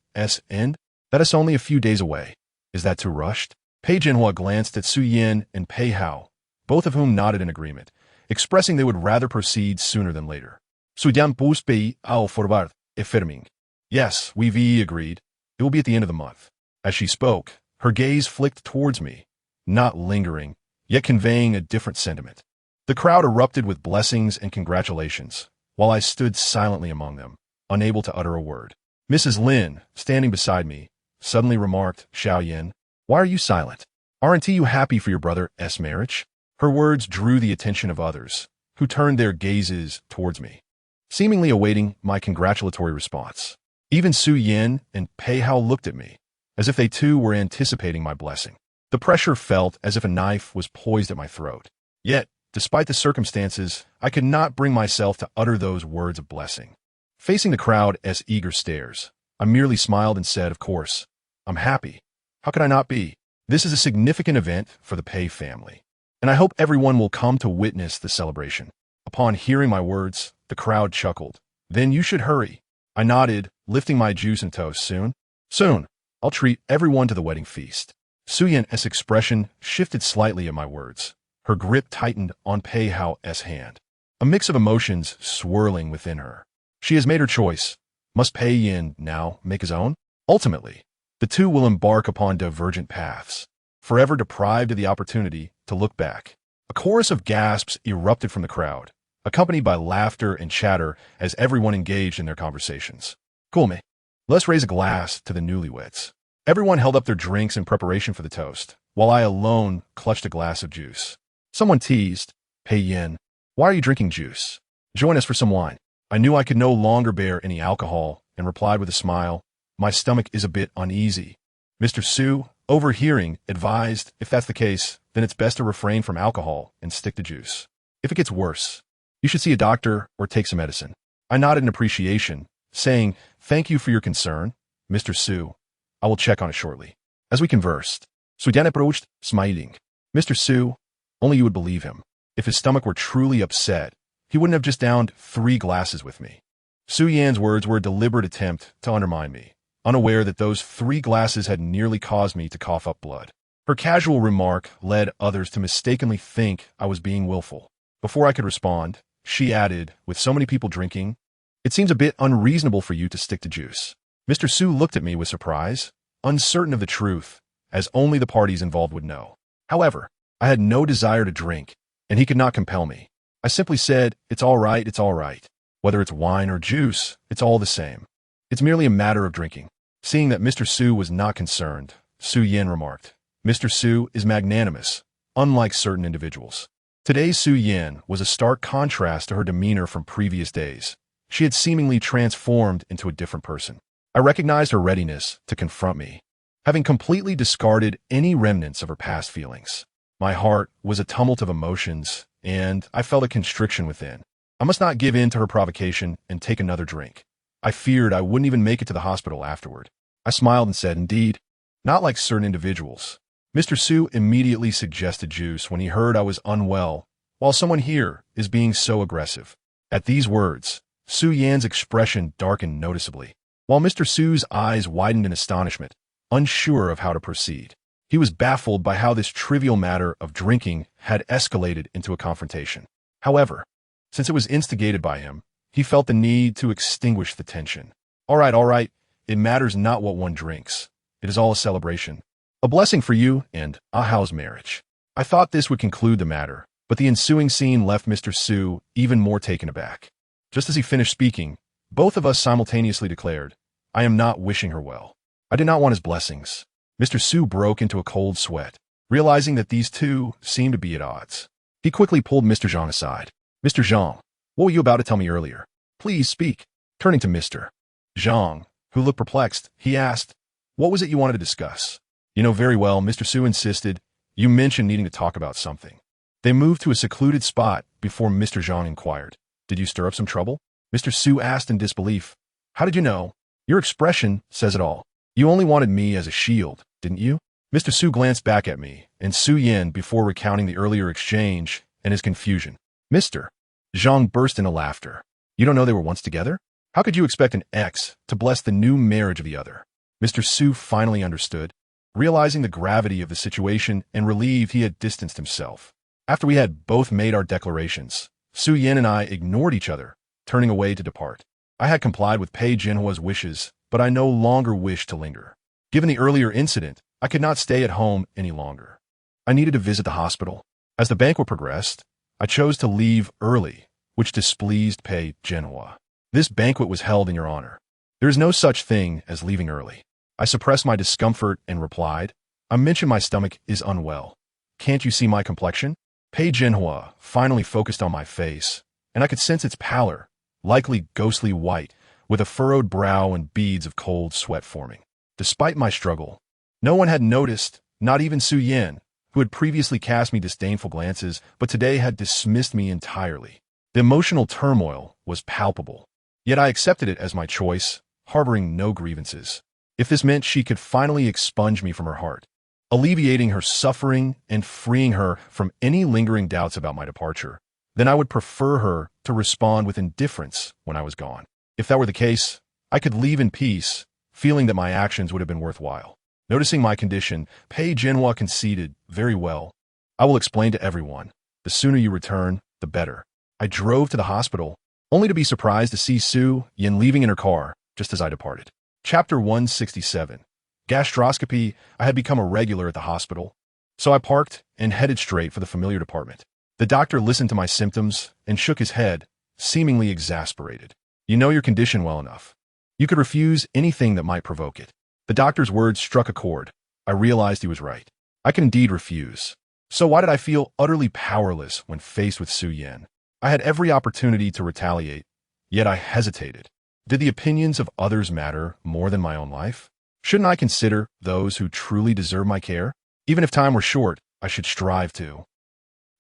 end? That is only a few days away. Is that too rushed? Pei Jinhua glanced at Su Yin and Pei Hao, both of whom nodded in agreement, expressing they would rather proceed sooner than later. Su Dian Bus Bei Ao Forward Effirming. Yes, we agreed. It will be at the end of the month. As she spoke, her gaze flicked towards me, not lingering, yet conveying a different sentiment. The crowd erupted with blessings and congratulations, while I stood silently among them, unable to utter a word. Mrs. Lin, standing beside me, suddenly remarked, "Xiao Yin, why are you silent? Aren't you happy for your brother's marriage?" Her words drew the attention of others, who turned their gazes towards me, seemingly awaiting my congratulatory response. Even Su Yin and Pei Hao looked at me, as if they too were anticipating my blessing. The pressure felt as if a knife was poised at my throat. Yet, despite the circumstances, I could not bring myself to utter those words of blessing. Facing the crowd's eager stares, I merely smiled and said, "Of course, I'm happy. How could I not be? This is a significant event for the Pei family, and I hope everyone will come to witness the celebration." Upon hearing my words, the crowd chuckled. "Then you should hurry." I nodded, lifting my juice and toast. Soon, I'll treat everyone to the wedding feast." Su Yin's expression shifted slightly at my words. Her grip tightened on Pei Hao's hand, a mix of emotions swirling within her. She has made her choice. Must Pei Yin now make his own? Ultimately, the two will embark upon divergent paths, forever deprived of the opportunity to look back. A chorus of gasps erupted from the crowd, accompanied by laughter and chatter as everyone engaged in their conversations. "Cool, me. Let's raise a glass to the newlyweds." Everyone held up their drinks in preparation for the toast, while I alone clutched a glass of juice. Someone teased, "Pei Yin, why are you drinking juice? Join us for some wine." I knew I could no longer bear any alcohol and replied with a smile, "My stomach is a bit uneasy." Mr. Su, overhearing, advised, "If that's the case, then it's best to refrain from alcohol and stick to juice. If it gets worse, you should see a doctor or take some medicine." I nodded in appreciation, saying, "Thank you for your concern, Mr. Su. I will check on it shortly." As we conversed, Su Dian approached, smiling. "Mr. Su, only you would believe him. If his stomach were truly upset, he wouldn't have just downed 3 glasses with me." Su Yan's words were a deliberate attempt to undermine me, unaware that those 3 glasses had nearly caused me to cough up blood. Her casual remark led others to mistakenly think I was being willful. Before I could respond, she added, "With so many people drinking, it seems a bit unreasonable for you to stick to juice." Mr. Su looked at me with surprise, uncertain of the truth, as only the parties involved would know. However, I had no desire to drink, and he could not compel me. I simply said, it's all right. Whether it's wine or juice, it's all the same. It's merely a matter of drinking." Seeing that Mr. Su was not concerned, Su Yin remarked, "Mr. Su is magnanimous, unlike certain individuals." Today's Su Yin was a stark contrast to her demeanor from previous days. She had seemingly transformed into a different person. I recognized her readiness to confront me, having completely discarded any remnants of her past feelings. My heart was a tumult of emotions, and I felt a constriction within. I must not give in to her provocation and take another drink. I feared I wouldn't even make it to the hospital afterward. I smiled and said, "Indeed, not like certain individuals." Mr. Su immediately suggested juice when he heard I was unwell, while someone here is being so aggressive. At these words, Su Yan's expression darkened noticeably, while Mr. Su's eyes widened in astonishment, unsure of how to proceed. He was baffled by how this trivial matter of drinking had escalated into a confrontation. However, since it was instigated by him, he felt the need to extinguish the tension. All right. It matters not what one drinks. It is all a celebration. A blessing for you and Ah Hao's marriage." I thought this would conclude the matter, But the ensuing scene left Mr. Su even more taken aback. Just as he finished speaking, both of us simultaneously declared, "I am not wishing her well." I did not want his blessings. Mr. Su broke into a cold sweat, realizing that these two seemed to be at odds. He quickly pulled Mr. Zhang aside. "Mr. Zhang, what were you about to tell me earlier? Please speak." Turning to Mr. Zhang, who looked perplexed, he asked, "What was it you wanted to discuss?" "You know very well," Mr. Su insisted. "You mentioned needing to talk about something." They moved to a secluded spot before Mr. Zhang inquired, "Did you stir up some trouble?" Mr. Su asked in disbelief. "How did you know? Your expression says it all. You only wanted me as a shield, didn't you?" Mr. Su glanced back at me and Su Yin before recounting the earlier exchange and his confusion. Mr. Zhang burst into laughter. "You don't know they were once together? How could you expect an ex to bless the new marriage of the other?" Mr. Su finally understood, realizing the gravity of the situation and relieved he had distanced himself. After we had both made our declarations, Su Yin and I ignored each other, turning away to depart. I had complied with Pei Jinhua's wishes, but I no longer wished to linger. Given the earlier incident, I could not stay at home any longer. I needed to visit the hospital. As the banquet progressed, I chose to leave early, which displeased Pei Jinhua. "This banquet was held in your honor. There is no such thing as leaving early." I suppressed my discomfort and replied, "I mentioned my stomach is unwell. Can't you see my complexion?" Pei Jinhua finally focused on my face, and I could sense its pallor, likely ghostly white, with a furrowed brow and beads of cold sweat forming. Despite my struggle, no one had noticed, not even Su Yin, who had previously cast me disdainful glances, but today had dismissed me entirely. The emotional turmoil was palpable, yet I accepted it as my choice, harboring no grievances. If this meant she could finally expunge me from her heart, alleviating her suffering and freeing her from any lingering doubts about my departure, then I would prefer her to respond with indifference when I was gone. If that were the case, I could leave in peace, feeling that my actions would have been worthwhile. Noticing my condition, Pei Jinhua conceded, "Very well. I will explain to everyone. The sooner you return, the better." I drove to the hospital, only to be surprised to see Su Yin leaving in her car just as I departed. Chapter 167. Gastroscopy. I had become a regular at the hospital, so I parked and headed straight for the familiar department. The doctor listened to my symptoms and shook his head, seemingly exasperated. "You know your condition well enough. You could refuse anything that might provoke it." The doctor's words struck a chord. I realized he was right. I could indeed refuse. So why did I feel utterly powerless when faced with Su Yin? I had every opportunity to retaliate, yet I hesitated. Did the opinions of others matter more than my own life? Shouldn't I consider those who truly deserve my care? Even if time were short, I should strive to.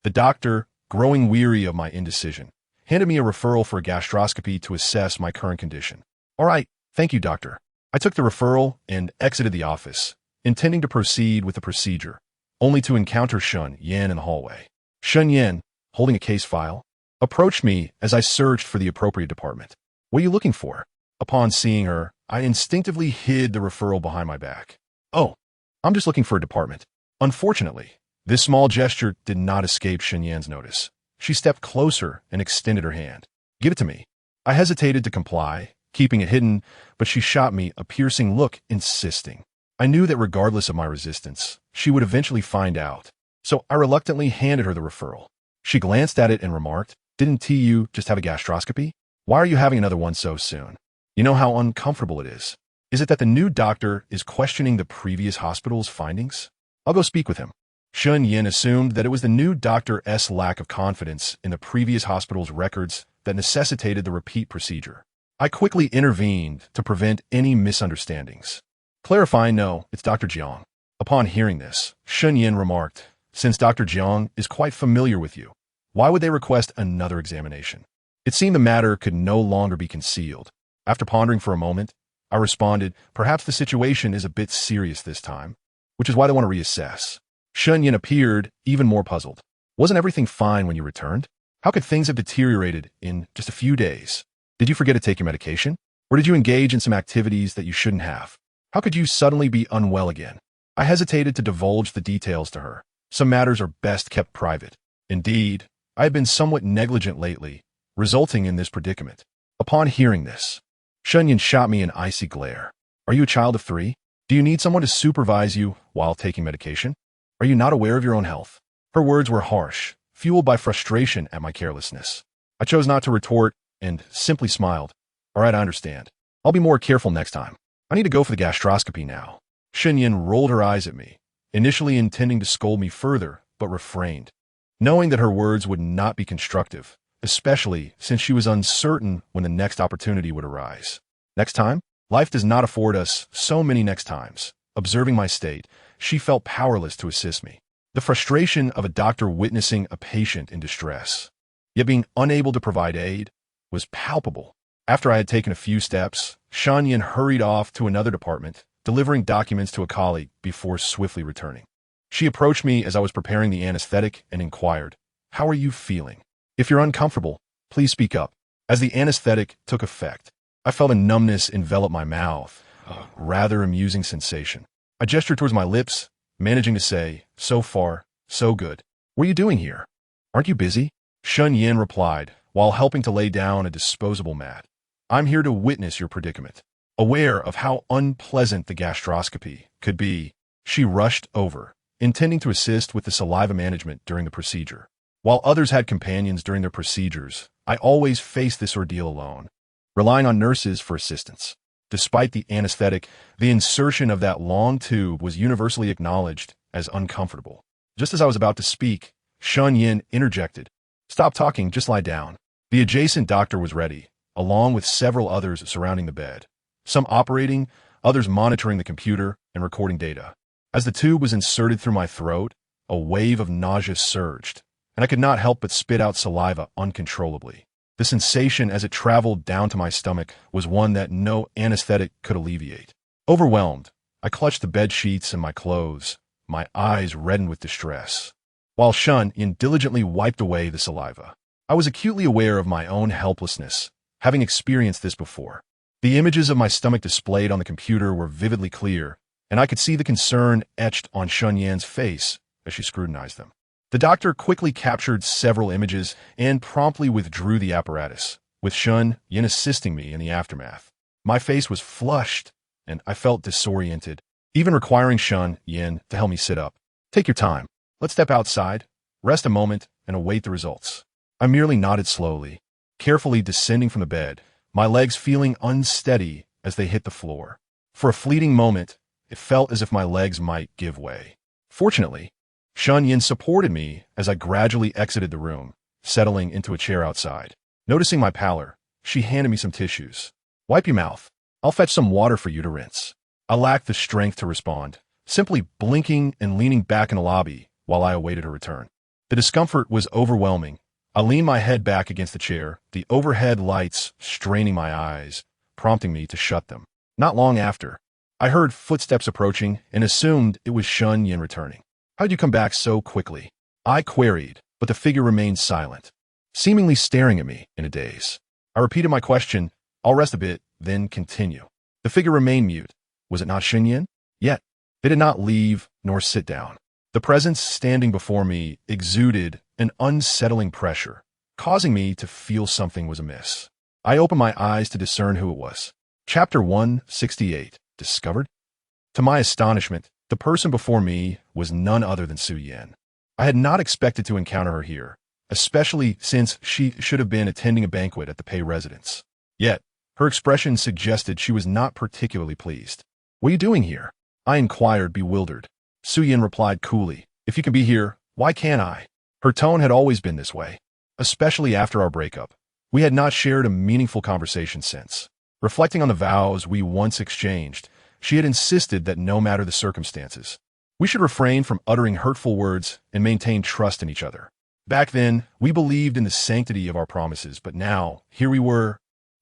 The doctor, growing weary of my indecision, handed me a referral for a gastroscopy to assess my current condition. "All right, thank you, doctor." I took the referral and exited the office, intending to proceed with the procedure, only to encounter Shun Yan in the hallway. Shun Yan, holding a case file, approached me as I searched for the appropriate department. "What are you looking for?" Upon seeing her, I instinctively hid the referral behind my back. "Oh, I'm just looking for a department." Unfortunately, this small gesture did not escape Shun Yan's notice. She stepped closer and extended her hand. "Give it to me." I hesitated to comply, keeping it hidden, but she shot me a piercing look, insisting. I knew that regardless of my resistance, she would eventually find out, so I reluctantly handed her the referral. She glanced at it and remarked, "Didn't TU just have a gastroscopy? Why are you having another one so soon? You know how uncomfortable it is. Is it that the new doctor is questioning the previous hospital's findings? I'll go speak with him." Shun Yin assumed that it was the new doctor's lack of confidence in the previous hospital's records that necessitated the repeat procedure. I quickly intervened to prevent any misunderstandings, clarifying, "No, it's Dr. Jiang." Upon hearing this, Shun Yin remarked, "Since Dr. Jiang is quite familiar with you, why would they request another examination?" It seemed the matter could no longer be concealed. After pondering for a moment, I responded, "Perhaps the situation is a bit serious this time, which is why they want to reassess." Shun Yin appeared even more puzzled. "Wasn't everything fine when you returned? How could things have deteriorated in just a few days? Did you forget to take your medication? Or did you engage in some activities that you shouldn't have? How could you suddenly be unwell again?" I hesitated to divulge the details to her. Some matters are best kept private. Indeed, I had been somewhat negligent lately, resulting in this predicament. Upon hearing this, Shun Yin shot me an icy glare. "Are you a child of 3? Do you need someone to supervise you while taking medication? Are you not aware of your own health?" Her words were harsh, fueled by frustration at my carelessness. I chose not to retort and simply smiled. All right, I understand. I'll be more careful next time. I need to go for the gastroscopy now. Xinyan rolled her eyes at me, initially intending to scold me further, but refrained, knowing that her words would not be constructive, especially since she was uncertain when the next opportunity would arise. Next time? Life does not afford us so many next times. Observing my state, she felt powerless to assist me. The frustration of a doctor witnessing a patient in distress, yet being unable to provide aid, was palpable. After I had taken a few steps, Xinyan hurried off to another department, delivering documents to a colleague before swiftly returning. She approached me as I was preparing the anesthetic and inquired, "How are you feeling? If you're uncomfortable, please speak up." As the anesthetic took effect, I felt a numbness envelop my mouth, a rather amusing sensation. I gestured towards my lips, managing to say, "So far, so good. What are you doing here? Aren't you busy?" Xinyan replied, while helping to lay down a disposable mat. "I'm here to witness your predicament." Aware of how unpleasant the gastroscopy could be, she rushed over, intending to assist with the saliva management during the procedure. While others had companions during their procedures, I always faced this ordeal alone, relying on nurses for assistance. Despite the anesthetic, the insertion of that long tube was universally acknowledged as uncomfortable. Just as I was about to speak, Xinyan interjected, "Stop talking, just lie down." The adjacent doctor was ready, along with several others surrounding the bed, some operating, others monitoring the computer and recording data. As the tube was inserted through my throat, a wave of nausea surged, and I could not help but spit out saliva uncontrollably. The sensation as it traveled down to my stomach was one that no anesthetic could alleviate. Overwhelmed, I clutched the bed sheets and my clothes, my eyes reddened with distress, while Xinyan diligently wiped away the saliva. I was acutely aware of my own helplessness, having experienced this before. The images of my stomach displayed on the computer were vividly clear, and I could see the concern etched on Xinyan's face as she scrutinized them. The doctor quickly captured several images and promptly withdrew the apparatus, with Xinyan assisting me in the aftermath. My face was flushed, and I felt disoriented, even requiring Xinyan to help me sit up. "Take your time. Let's step outside, rest a moment, and await the results." I merely nodded slowly, carefully descending from the bed, my legs feeling unsteady as they hit the floor. For a fleeting moment, it felt as if my legs might give way. Fortunately, Xinyan supported me as I gradually exited the room, settling into a chair outside. Noticing my pallor, she handed me some tissues. "Wipe your mouth. I'll fetch some water for you to rinse." I lacked the strength to respond, simply blinking and leaning back in the lobby while I awaited her return. The discomfort was overwhelming. I leaned my head back against the chair, the overhead lights straining my eyes, prompting me to shut them. Not long after, I heard footsteps approaching and assumed it was Xinyan returning. "How'd you come back so quickly?" I queried, but the figure remained silent, seemingly staring at me in a daze. I repeated my question, "I'll rest a bit, then continue." The figure remained mute. Was it not Xinyan? Yet, they did not leave nor sit down. The presence standing before me exuded an unsettling pressure, causing me to feel something was amiss. I opened my eyes to discern who it was. Chapter 168, Discovered? To my astonishment, the person before me was none other than Xinyan. I had not expected to encounter her here, especially since she should have been attending a banquet at the Pei residence. Yet, her expression suggested she was not particularly pleased. "What are you doing here?" I inquired, bewildered. Xinyan replied coolly, "If you can be here, why can't I?" Her tone had always been this way, especially after our breakup. We had not shared a meaningful conversation since. Reflecting on the vows we once exchanged, she had insisted that no matter the circumstances, we should refrain from uttering hurtful words and maintain trust in each other. Back then, we believed in the sanctity of our promises, but now, here we were,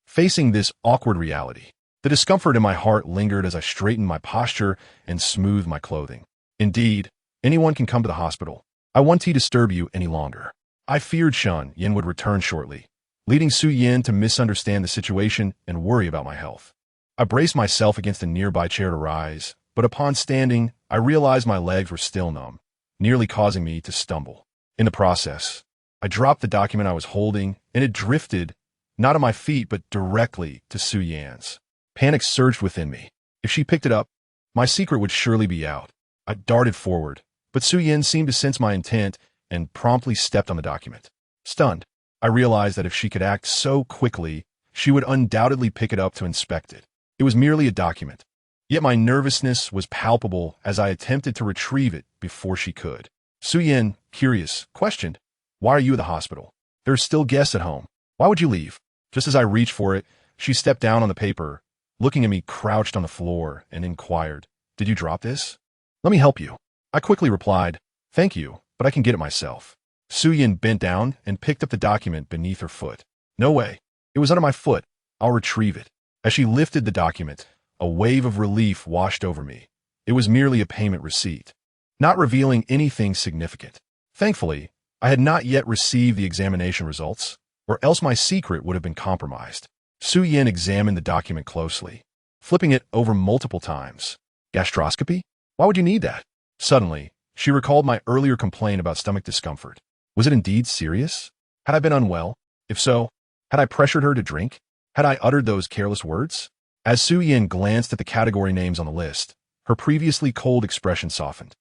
facing this awkward reality. The discomfort in my heart lingered as I straightened my posture and smoothed my clothing. Indeed, anyone can come to the hospital. I won't disturb you any longer. I feared Xinyan would return shortly, leading Xinyan to misunderstand the situation and worry about my health. I braced myself against a nearby chair to rise, but upon standing, I realized my legs were still numb, nearly causing me to stumble. In the process, I dropped the document I was holding, and it drifted, not at my feet, but directly to Xinyan's. Panic surged within me. If she picked it up, my secret would surely be out. I darted forward, but Xinyan seemed to sense my intent and promptly stepped on the document. Stunned, I realized that if she could act so quickly, she would undoubtedly pick it up to inspect it. It was merely a document. Yet my nervousness was palpable as I attempted to retrieve it before she could. Su-Yin, curious, questioned, "Why are you at the hospital? There are still guests at home. Why would you leave?" Just as I reached for it, she stepped down on the paper, looking at me crouched on the floor, and inquired, "Did you drop this?" "Let me help you." I quickly replied, "Thank you, but I can get it myself." Su-Yin bent down and picked up the document beneath her foot. "No way. It was under my foot. I'll retrieve it." As she lifted the document, a wave of relief washed over me. It was merely a payment receipt, not revealing anything significant. Thankfully, I had not yet received the examination results, or else my secret would have been compromised. Su-Yin examined the document closely, flipping it over multiple times. "Gastroscopy? Why would you need that?" Suddenly, she recalled my earlier complaint about stomach discomfort. Was it indeed serious? Had I been unwell? If so, had I pressured her to drink? Had I uttered those careless words? As Su-Yin glanced at the category names on the list, her previously cold expression softened.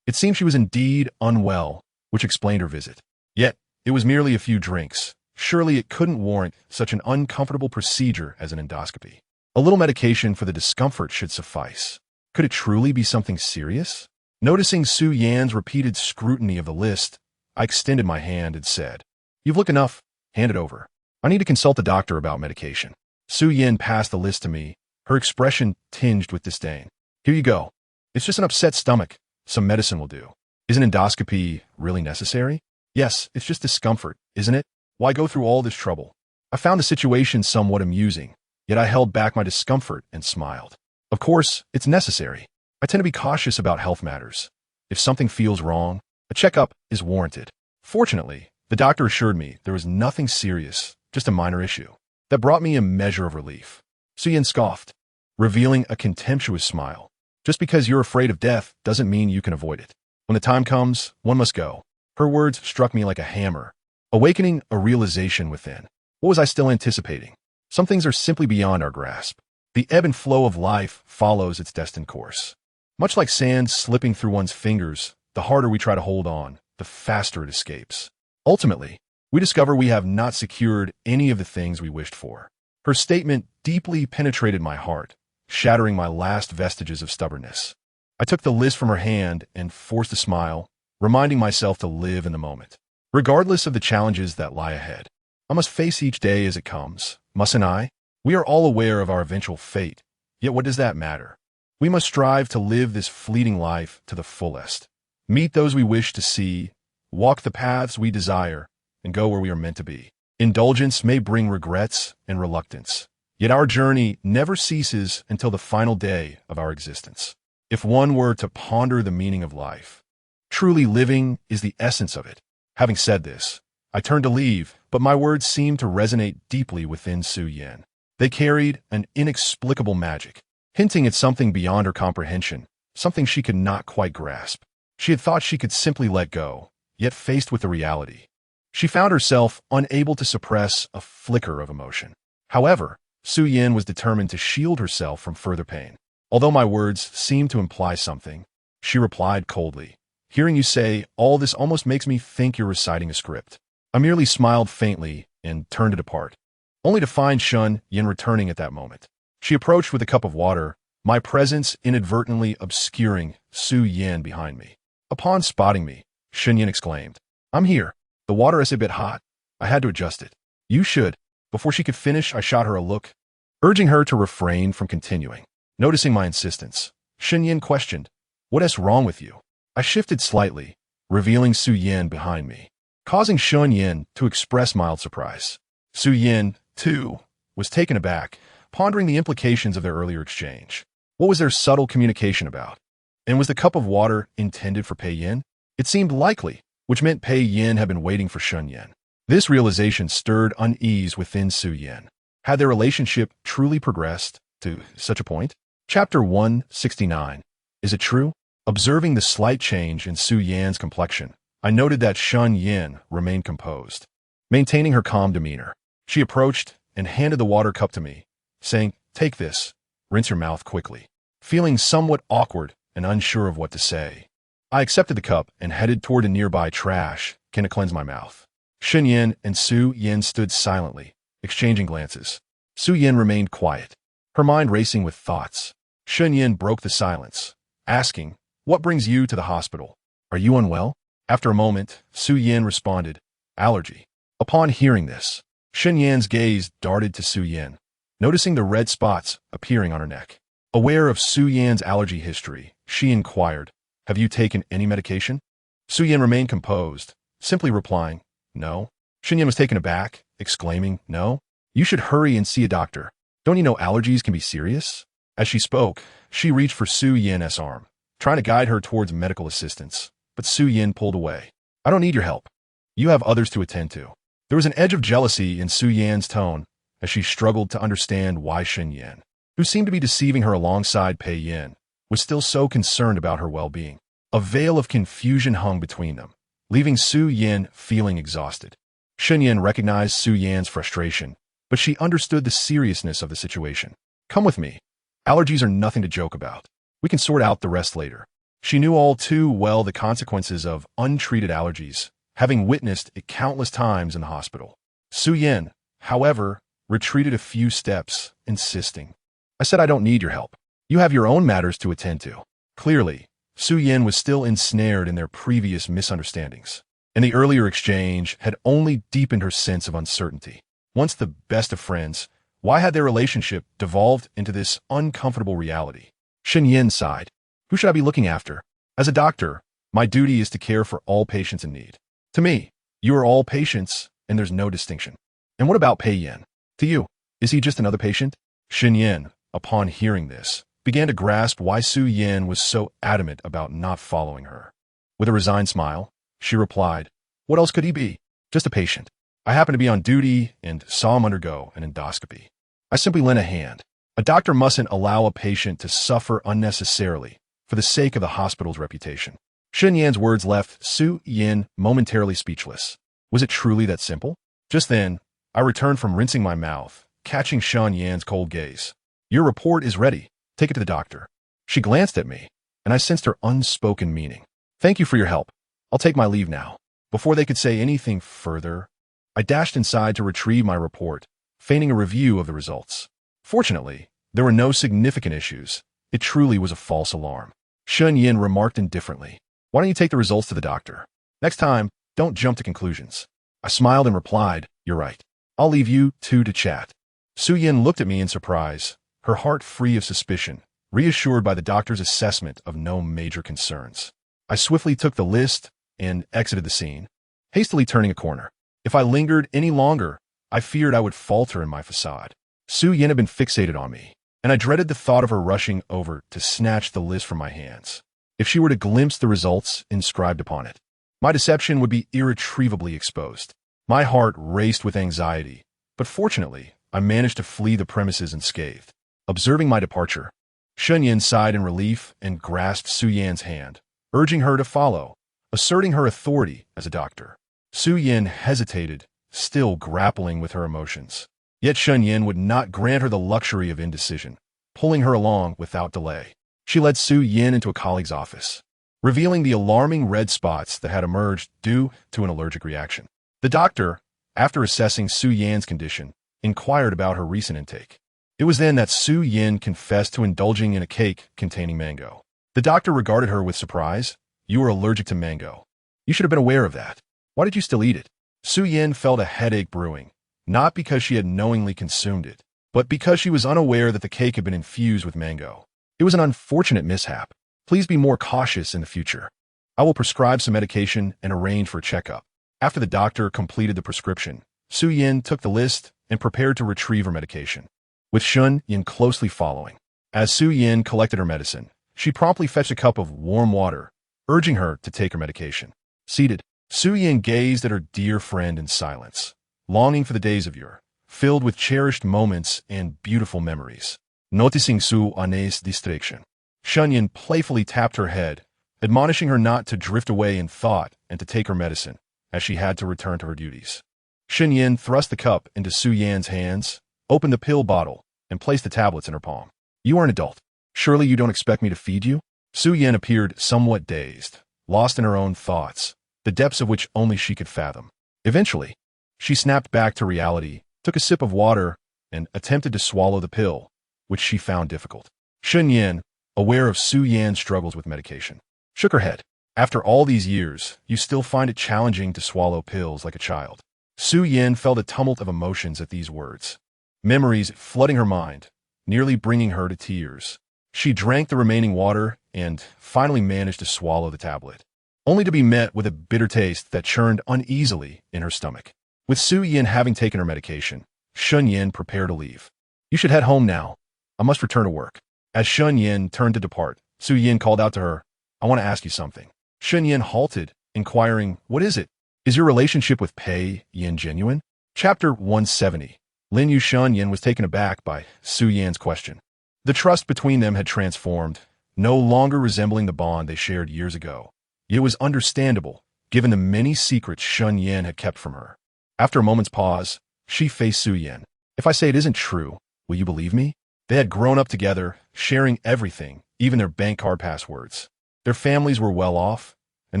It seemed she was indeed unwell, which explained her visit. Yet, it was merely a few drinks. Surely it couldn't warrant such an uncomfortable procedure as an endoscopy. A little medication for the discomfort should suffice. Could it truly be something serious? Noticing Su-Yan's repeated scrutiny of the list, I extended my hand and said, "You've looked enough. Hand it over. I need to consult the doctor about medication." Su-Yin passed the list to me, her expression tinged with disdain. "Here you go. It's just an upset stomach. Some medicine will do. Is an endoscopy really necessary?" "Yes, it's just discomfort, isn't it? Why go through all this trouble?" I found the situation somewhat amusing, yet I held back my discomfort and smiled. "Of course, it's necessary. I tend to be cautious about health matters. If something feels wrong, a checkup is warranted." Fortunately, the doctor assured me there was nothing serious, just a minor issue. That brought me a measure of relief. Su-Yin scoffed, revealing a contemptuous smile. "Just because you're afraid of death doesn't mean you can avoid it. When the time comes, one must go." Her words struck me like a hammer, awakening a realization within. What was I still anticipating? Some things are simply beyond our grasp. The ebb and flow of life follows its destined course. Much like sand slipping through one's fingers, the harder we try to hold on, the faster it escapes. Ultimately, we discover we have not secured any of the things we wished for. Her statement deeply penetrated my heart, shattering my last vestiges of stubbornness. I took the list from her hand and forced a smile, reminding myself to live in the moment. Regardless of the challenges that lie ahead, I must face each day as it comes, mustn't I? We are all aware of our eventual fate, yet what does that matter? We must strive to live this fleeting life to the fullest, meet those we wish to see, walk the paths we desire, and go where we are meant to be. Indulgence may bring regrets and reluctance, yet our journey never ceases until the final day of our existence. If one were to ponder the meaning of life, truly living is the essence of it. Having said this, I turned to leave, but my words seemed to resonate deeply within Su-Yin. They carried an inexplicable magic, hinting at something beyond her comprehension, something she could not quite grasp. She had thought she could simply let go, yet faced with the reality, she found herself unable to suppress a flicker of emotion. However, Su-Yin was determined to shield herself from further pain. Although my words seemed to imply something, she replied coldly, "Hearing you say all this almost makes me think you're reciting a script." I merely smiled faintly and turned to depart, only to find Shun-Yin returning at that moment. She approached with a cup of water, my presence inadvertently obscuring Su-Yin behind me. Upon spotting me, Shun-Yin exclaimed, "I'm here. The water is a bit hot. I had to adjust it." "You should." Before she could finish, I shot her a look, urging her to refrain from continuing. Noticing my insistence, Shun-Yin questioned, "What is wrong with you?" I shifted slightly, revealing Su-Yin behind me, causing Shun-Yin to express mild surprise. Su-Yin, too, was taken aback, pondering the implications of their earlier exchange. What was their subtle communication about? And was the cup of water intended for Pei-Yin? It seemed likely, which meant Pei-Yin had been waiting for Shun-Yin. This realization stirred unease within Su-Yin. Had their relationship truly progressed to such a point? Chapter 169. Is it true? Observing the slight change in Su-Yan's complexion, I noted that Shun-Yin remained composed, maintaining her calm demeanor. She approached and handed the water cup to me, saying, "Take this. Rinse your mouth quickly." Feeling somewhat awkward and unsure of what to say, I accepted the cup and headed toward a nearby trash Can it cleanse my mouth? Shen Yin and Su Yin stood silently, exchanging glances. Su Yin remained quiet, her mind racing with thoughts. Shen Yin broke the silence, asking, "What brings you to the hospital? Are you unwell?" After a moment, Su Yin responded, "Allergy." Upon hearing this, Shen Yin's gaze darted to Su Yin, noticing the red spots appearing on her neck. Aware of Su Yin's allergy history, she inquired, "Have you taken any medication?" Su Yin remained composed, simply replying, "No." Shen Yin was taken aback, exclaiming, "No? You should hurry and see a doctor. Don't you know allergies can be serious?" As she spoke, she reached for Su Yin's arm, trying to guide her towards medical assistance, but Su Yin pulled away. "I don't need your help. You have others to attend to." There was an edge of jealousy in Su Yin's tone as she struggled to understand why Shen Yin, who seemed to be deceiving her alongside Pei Yin, was still so concerned about her well-being. A veil of confusion hung between them, leaving Su Yin feeling exhausted. Shen Yin recognized Su Yin's frustration, but she understood the seriousness of the situation. "Come with me. Allergies are nothing to joke about. We can sort out the rest later." She knew all too well the consequences of untreated allergies, having witnessed it countless times in the hospital. Su Yin, however, retreated a few steps, insisting, "I said I don't need your help. You have your own matters to attend to." Clearly, Su Yin was still ensnared in their previous misunderstandings, and the earlier exchange had only deepened her sense of uncertainty. Once the best of friends, why had their relationship devolved into this uncomfortable reality? Shen Yin sighed. "Who should I be looking after? As a doctor, my duty is to care for all patients in need. To me, you are all patients, and there's no distinction." "And what about Pei Yin? To you, is he just another patient?" Shen Yin, upon hearing this, began to grasp why Su Yin was so adamant about not following her. With a resigned smile, she replied, "What else could he be? Just a patient. I happened to be on duty and saw him undergo an endoscopy. I simply lent a hand. A doctor mustn't allow a patient to suffer unnecessarily for the sake of the hospital's reputation." Shen Yan's words left Su Yin momentarily speechless. Was it truly that simple? Just then, I returned from rinsing my mouth, catching Shen Yan's cold gaze. "Your report is ready. Take it to the doctor." She glanced at me, and I sensed her unspoken meaning. "Thank you for your help. I'll take my leave now." Before they could say anything further, I dashed inside to retrieve my report, feigning a review of the results. Fortunately, there were no significant issues. It truly was a false alarm. Shen Yin remarked indifferently, "Why don't you take the results to the doctor? Next time, don't jump to conclusions." I smiled and replied, "You're right. I'll leave you two to chat." Su Yin looked at me in surprise, her heart free of suspicion, reassured by the doctor's assessment of no major concerns. I swiftly took the list and exited the scene, hastily turning a corner. If I lingered any longer, I feared I would falter in my facade. Su Yin had been fixated on me, and I dreaded the thought of her rushing over to snatch the list from my hands. If she were to glimpse the results inscribed upon it, my deception would be irretrievably exposed. My heart raced with anxiety, but fortunately, I managed to flee the premises unscathed. Observing my departure, Shen Yin sighed in relief and grasped Su Yan's hand, urging her to follow, asserting her authority as a doctor. Su Yin hesitated, still grappling with her emotions. Yet Shen Yin would not grant her the luxury of indecision, pulling her along without delay. She led Su Yin into a colleague's office, revealing the alarming red spots that had emerged due to an allergic reaction. The doctor, after assessing Su Yan's condition, inquired about her recent intake. It was then that Su Yin confessed to indulging in a cake containing mango. The doctor regarded her with surprise. "You are allergic to mango. You should have been aware of that. Why did you still eat it?" Su Yin felt a headache brewing, not because she had knowingly consumed it, but because she was unaware that the cake had been infused with mango. "It was an unfortunate mishap. Please be more cautious in the future. I will prescribe some medication and arrange for a checkup." After the doctor completed the prescription, Su Yin took the list and prepared to retrieve her medication, with Shen Yin closely following. As Su Yin collected her medicine, she promptly fetched a cup of warm water, urging her to take her medication. Seated, Su Yin gazed at her dear friend in silence, longing for the days of yore, filled with cherished moments and beautiful memories. Noticing Su Yin's distraction, Shen Yin playfully tapped her head, admonishing her not to drift away in thought and to take her medicine, as she had to return to her duties. Shen Yin thrust the cup into Su Yan's hands, opened the pill bottle, and placed the tablets in her palm. "You are an adult. Surely you don't expect me to feed you?" Su Yin appeared somewhat dazed, lost in her own thoughts, the depths of which only she could fathom. Eventually, she snapped back to reality, took a sip of water, and attempted to swallow the pill, which she found difficult. Shun Yin, aware of Su Yan's struggles with medication, shook her head. After all these years, you still find it challenging to swallow pills like a child. Su Yan felt a tumult of emotions at these words, memories flooding her mind, nearly bringing her to tears. She drank the remaining water and finally managed to swallow the tablet, only to be met with a bitter taste that churned uneasily in her stomach. With Su Yan having taken her medication, Shun Yin prepared to leave. You should head home now. I must return to work. As Shun Yin turned to depart, Su Yin called out to her, I want to ask you something. Shun Yin halted, inquiring, what is it? Is your relationship with Pei Yin genuine? Chapter 170. Lin Yu Shun Yin was taken aback by Su Yan's question. The trust between them had transformed, no longer resembling the bond they shared years ago. It was understandable, given the many secrets Shun Yin had kept from her. After a moment's pause, she faced Su Yin. If I say it isn't true, will you believe me? They had grown up together, sharing everything, even their bank card passwords. Their families were well off, and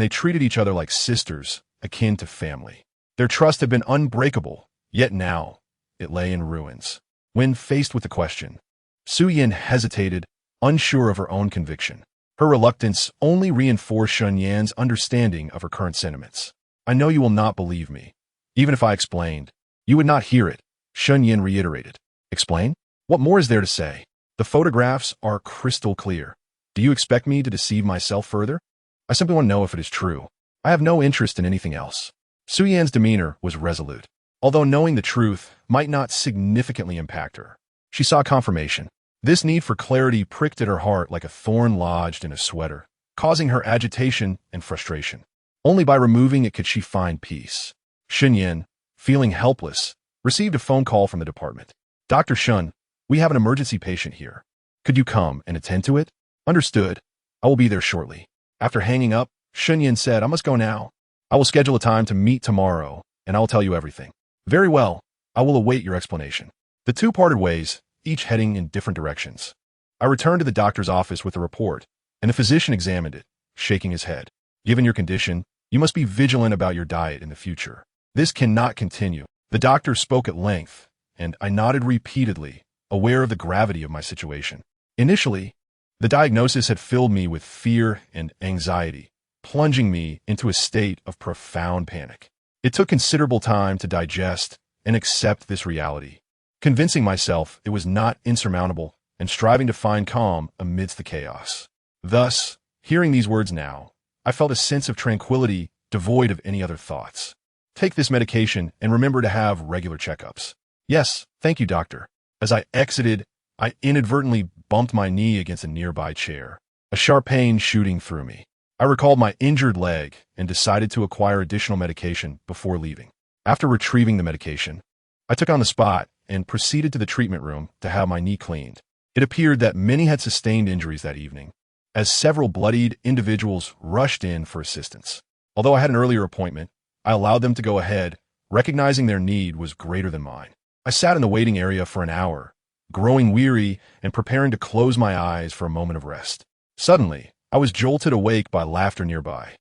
they treated each other like sisters, akin to family. Their trust had been unbreakable, yet now it lay in ruins. When faced with the question, Su Yin hesitated, unsure of her own conviction. Her reluctance only reinforced Shun Yan's understanding of her current sentiments. I know you will not believe me. Even if I explained, you would not hear it, Shun Yin reiterated. Explain? What more is there to say? The photographs are crystal clear. Do you expect me to deceive myself further? I simply want to know if it is true. I have no interest in anything else. Su Yan's demeanor was resolute, although knowing the truth might not significantly impact her. She saw confirmation. This need for clarity pricked at her heart like a thorn lodged in a sweater, causing her agitation and frustration. Only by removing it could she find peace. Shun Yin, feeling helpless, received a phone call from the department. Dr. Shun, we have an emergency patient here. Could you come and attend to it? Understood. I will be there shortly. After hanging up, Shun Yin said, I must go now. I will schedule a time to meet tomorrow, and I will tell you everything. Very well. I will await your explanation. The two parted ways, each heading in different directions. I returned to the doctor's office with the report, and the physician examined it, shaking his head. Given your condition, you must be vigilant about your diet in the future. This cannot continue. The doctor spoke at length, and I nodded repeatedly, aware of the gravity of my situation. Initially, the diagnosis had filled me with fear and anxiety, plunging me into a state of profound panic. It took considerable time to digest and accept this reality, convincing myself it was not insurmountable and striving to find calm amidst the chaos. Thus, hearing these words now, I felt a sense of tranquility devoid of any other thoughts. Take this medication and remember to have regular checkups. Yes, thank you, doctor. As I exited, I inadvertently bumped my knee against a nearby chair, a sharp pain shooting through me. I recalled my injured leg and decided to acquire additional medication before leaving. After retrieving the medication, I took on the spot and proceeded to the treatment room to have my knee cleaned. It appeared that many had sustained injuries that evening, as several bloodied individuals rushed in for assistance. Although I had an earlier appointment, I allowed them to go ahead, recognizing their need was greater than mine. I sat in the waiting area for an hour, growing weary and preparing to close my eyes for a moment of rest. Suddenly, I was jolted awake by laughter nearby.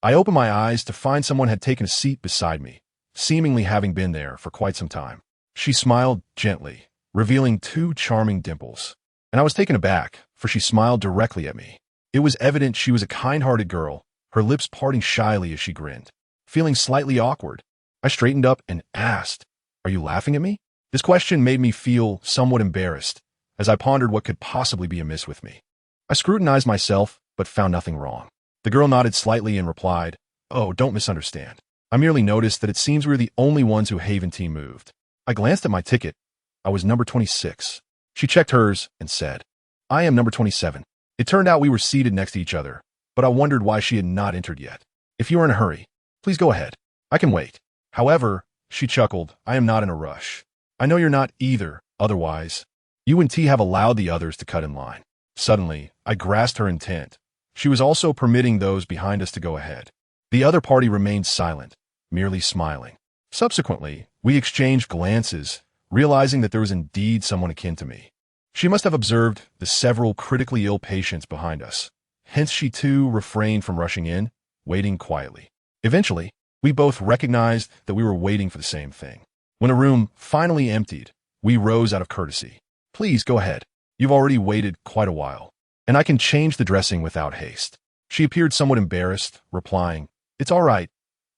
I opened my eyes to find someone had taken a seat beside me, seemingly having been there for quite some time. She smiled gently, revealing two charming dimples, and I was taken aback, for she smiled directly at me. It was evident she was a kind-hearted girl, her lips parting shyly as she grinned. Feeling slightly awkward, I straightened up and asked, "Are you laughing at me?" This question made me feel somewhat embarrassed, as I pondered what could possibly be amiss with me. I scrutinized myself, but found nothing wrong. The girl nodded slightly and replied, "Oh, don't misunderstand. I merely noticed that it seems we were the only ones who Haven team moved." I glanced at my ticket. I was number 26. She checked hers and said, "I am number 27. It turned out we were seated next to each other, but I wondered why she had not entered yet. If you are in a hurry, please go ahead. I can wait. However," she chuckled, "I am not in a rush. I know you're not either, otherwise. You and T have allowed the others to cut in line." Suddenly, I grasped her intent. She was also permitting those behind us to go ahead. The other party remained silent, merely smiling. Subsequently, we exchanged glances, realizing that there was indeed someone akin to me. She must have observed the several critically ill patients behind us. Hence she too refrained from rushing in, waiting quietly. Eventually, we both recognized that we were waiting for the same thing. When the room finally emptied, we rose out of courtesy. Please go ahead. You've already waited quite a while, and I can change the dressing without haste. She appeared somewhat embarrassed, replying, It's all right.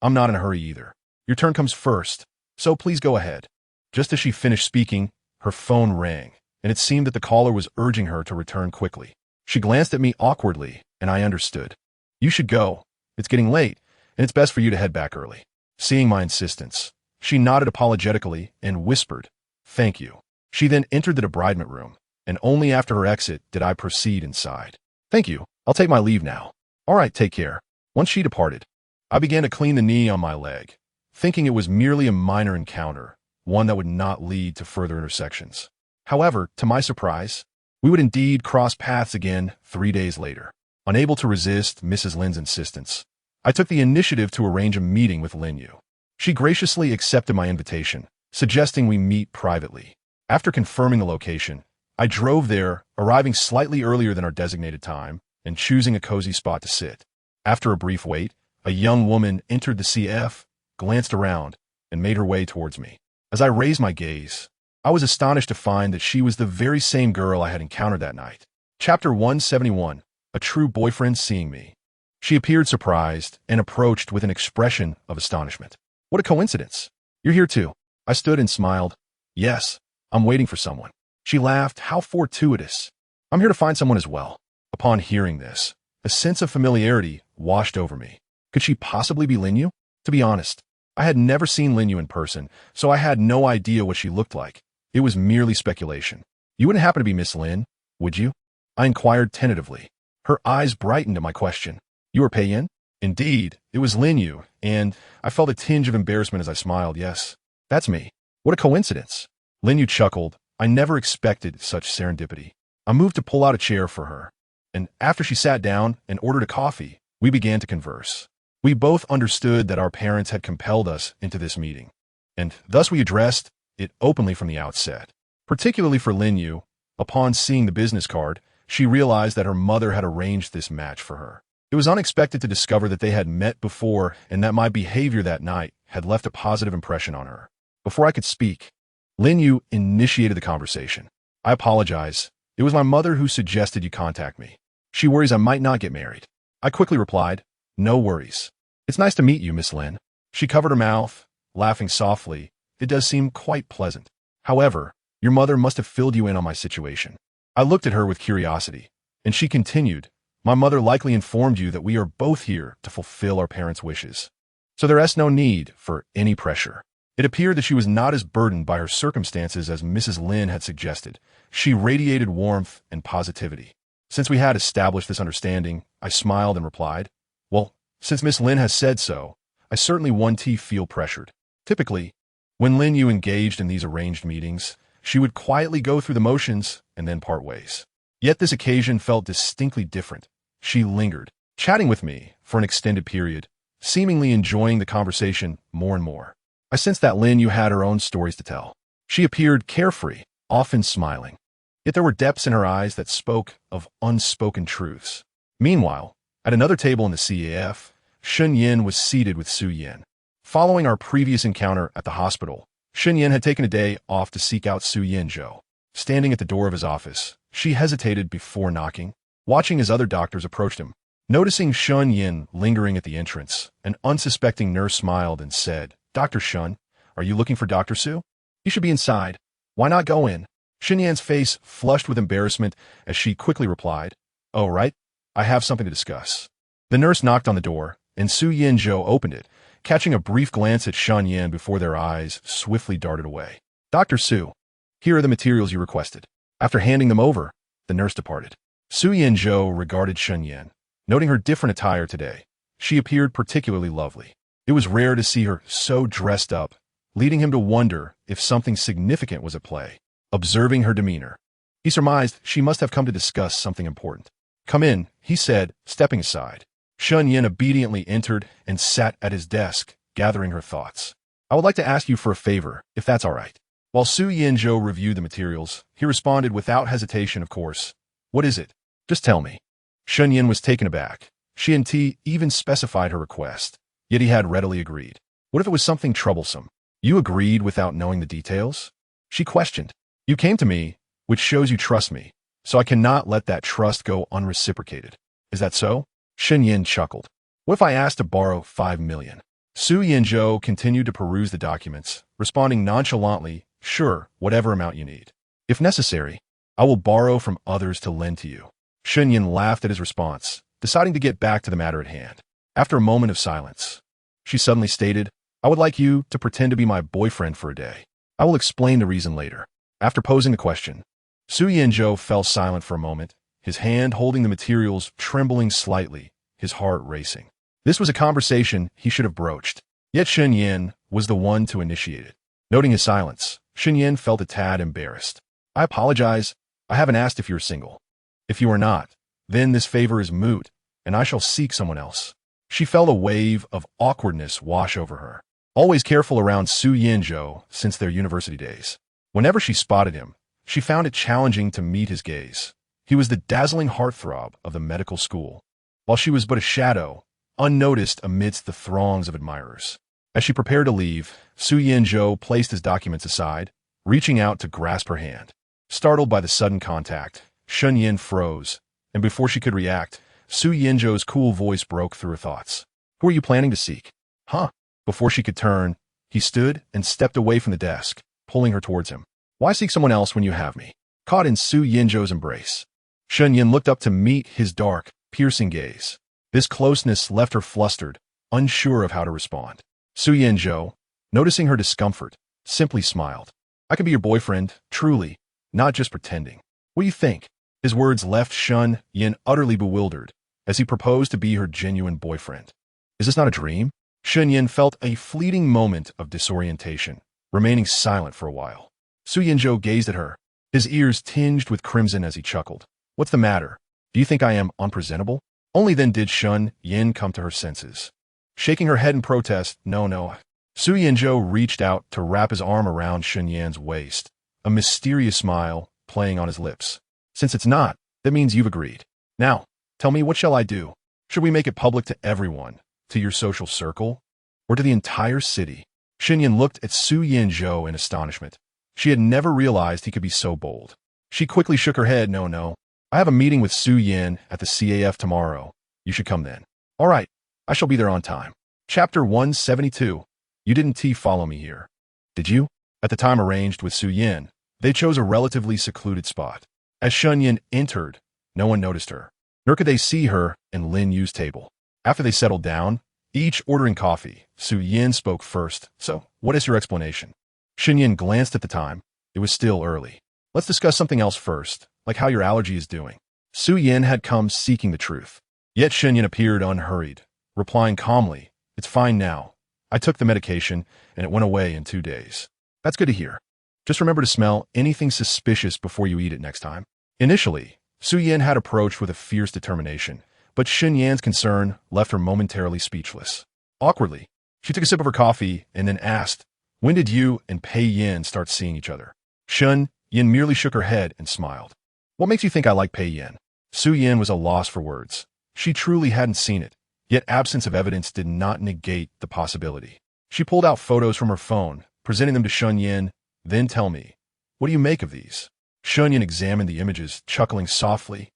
I'm not in a hurry either. Your turn comes first, so please go ahead. Just as she finished speaking, her phone rang, and it seemed that the caller was urging her to return quickly. She glanced at me awkwardly, and I understood. You should go. It's getting late, and it's best for you to head back early. Seeing my insistence, she nodded apologetically and whispered, Thank you. She then entered the debridement room, and only after her exit did I proceed inside. Thank you. I'll take my leave now. All right, take care. Once she departed, I began to clean the knee on my leg, thinking it was merely a minor encounter, one that would not lead to further intersections. However, to my surprise, we would indeed cross paths again 3 days later. Unable to resist Mrs. Lin's insistence, I took the initiative to arrange a meeting with Lin Yu. She graciously accepted my invitation, suggesting we meet privately. After confirming the location, I drove there, arriving slightly earlier than our designated time and choosing a cozy spot to sit. After a brief wait, a young woman entered the CF, glanced around, and made her way towards me. As I raised my gaze, I was astonished to find that she was the very same girl I had encountered that night. Chapter 171, A True Boyfriend Seeing Me. She appeared surprised and approached with an expression of astonishment. What a coincidence. You're here too. I stood and smiled. Yes, I'm waiting for someone. She laughed. How fortuitous. I'm here to find someone as well. Upon hearing this, a sense of familiarity washed over me. Could she possibly be Lin Yu? To be honest, I had never seen Lin Yu in person, so I had no idea what she looked like. It was merely speculation. You wouldn't happen to be Miss Lin, would you? I inquired tentatively. Her eyes brightened at my question. You are Pei Yin? Indeed, it was Lin Yu, and I felt a tinge of embarrassment as I smiled. Yes, that's me. What a coincidence. Lin Yu chuckled. I never expected such serendipity. I moved to pull out a chair for her, and after she sat down and ordered a coffee, we began to converse. We both understood that our parents had compelled us into this meeting, and thus we addressed it openly from the outset. Particularly for Lin Yu, upon seeing the business card, she realized that her mother had arranged this match for her. It was unexpected to discover that they had met before and that my behavior that night had left a positive impression on her. Before I could speak, Lin Yu initiated the conversation. I apologize. It was my mother who suggested you contact me. She worries I might not get married. I quickly replied, No worries. It's nice to meet you, Miss Lin. She covered her mouth, laughing softly. It does seem quite pleasant. However, your mother must have filled you in on my situation. I looked at her with curiosity, and she continued, My mother likely informed you that we are both here to fulfill our parents' wishes. So there is no need for any pressure. It appeared that she was not as burdened by her circumstances as Mrs. Lin had suggested. She radiated warmth and positivity. Since we had established this understanding, I smiled and replied, Well, since Miss Lin has said so, I certainly won't feel pressured. Typically, when Lin Yu engaged in these arranged meetings, she would quietly go through the motions and then part ways. Yet this occasion felt distinctly different. She lingered, chatting with me for an extended period, seemingly enjoying the conversation more and more. I sensed that Lin Yu had her own stories to tell. She appeared carefree, often smiling. Yet there were depths in her eyes that spoke of unspoken truths. Meanwhile, at another table in the CAF, Shun Yin was seated with Su Yin. Following our previous encounter at the hospital, Shun Yin had taken a day off to seek out Su Yin Zhou. Standing at the door of his office, she hesitated before knocking, watching as other doctors approached him. Noticing Shun Yin lingering at the entrance, an unsuspecting nurse smiled and said, Dr. Shun, are you looking for Dr. Su? He should be inside. Why not go in? Shun Yan's face flushed with embarrassment as she quickly replied, Oh, right. I have something to discuss. The nurse knocked on the door, and Su Yin Zhou opened it, catching a brief glance at Shun Yin before their eyes swiftly darted away. Dr. Su, here are the materials you requested. After handing them over, the nurse departed. Su Yin Zhou regarded Shun Yin. Noting her different attire today, she appeared particularly lovely. It was rare to see her so dressed up, leading him to wonder if something significant was at play. Observing her demeanor, he surmised she must have come to discuss something important. Come in, he said, stepping aside. Shun Yin obediently entered and sat at his desk, gathering her thoughts. I would like to ask you for a favor, if that's all right. While Su Yin Zhou reviewed the materials, he responded without hesitation, of course. What is it? Just tell me. Shun Yin was taken aback. She and T even specified her request. Yet he had readily agreed. What if it was something troublesome? You agreed without knowing the details? She questioned. You came to me, which shows you trust me, so I cannot let that trust go unreciprocated. Is that so? Shen Yin chuckled. What if I asked to borrow 5 million? Su Yinzhou continued to peruse the documents, responding nonchalantly, sure, whatever amount you need. If necessary, I will borrow from others to lend to you. Shen Yin laughed at his response, deciding to get back to the matter at hand. After a moment of silence, she suddenly stated, I would like you to pretend to be my boyfriend for a day. I will explain the reason later. After posing the question, Su Yinzhou fell silent for a moment, his hand holding the materials trembling slightly, his heart racing. This was a conversation he should have broached, yet Shen Yin was the one to initiate it. Noting his silence, Shen Yin felt a tad embarrassed. I apologize, I haven't asked if you're single. If you are not, then this favor is moot, and I shall seek someone else. She felt a wave of awkwardness wash over her. Always careful around Su Yinzhou since their university days. Whenever she spotted him, she found it challenging to meet his gaze. He was the dazzling heartthrob of the medical school, while she was but a shadow, unnoticed amidst the throngs of admirers. As she prepared to leave, Su Yinzhou placed his documents aside, reaching out to grasp her hand. Startled by the sudden contact, Shen Yin froze, and before she could react, Su Yinzhou's cool voice broke through her thoughts. Who are you planning to seek? Huh? Before she could turn, he stood and stepped away from the desk, pulling her towards him. Why seek someone else when you have me? Caught in Su Yinzhou's embrace, Shen Yin looked up to meet his dark, piercing gaze. This closeness left her flustered, unsure of how to respond. Su Yinzhou, noticing her discomfort, simply smiled. I can be your boyfriend, truly, not just pretending. What do you think? His words left Shen Yin utterly bewildered, as he proposed to be her genuine boyfriend. Is this not a dream? Shen Yin felt a fleeting moment of disorientation, remaining silent for a while. Su Yinzhou gazed at her, his ears tinged with crimson as he chuckled. What's the matter? Do you think I am unpresentable? Only then did Shen Yin come to her senses. Shaking her head in protest, no. Su Yinzhou reached out to wrap his arm around Shen Yin's waist, a mysterious smile playing on his lips. Since it's not, that means you've agreed. Now, tell me, what shall I do? Should we make it public to everyone, to your social circle, or to the entire city? Shen Yin looked at Su Yinzhou in astonishment. She had never realized he could be so bold. She quickly shook her head, no. I have a meeting with Su Yin at the CAF tomorrow. You should come then. All right, I shall be there on time. Chapter 172. You didn't follow me here, did you? At the time arranged with Su Yin, they chose a relatively secluded spot. As Shen Yin entered, no one noticed her, nor could they see her and Lin Yu's table. After they settled down, each ordering coffee, Su Yin spoke first. So, what is your explanation? Shen Yin glanced at the time. It was still early. Let's discuss something else first, like how your allergy is doing. Su Yin had come seeking the truth. Yet Shen Yin appeared unhurried, replying calmly, It's fine now. I took the medication, and it went away in 2 days. That's good to hear. Just remember to smell anything suspicious before you eat it next time. Initially, Su Yin had approached with a fierce determination, but Shen Yan's concern left her momentarily speechless. Awkwardly, she took a sip of her coffee and then asked, When did you and Pei Yin start seeing each other? Shen Yin merely shook her head and smiled. What makes you think I like Pei Yin? Su Yin was a loss for words. She truly hadn't seen it, yet absence of evidence did not negate the possibility. She pulled out photos from her phone, presenting them to Shen Yin. Then tell me, what do you make of these? Shen Yin examined the images, chuckling softly.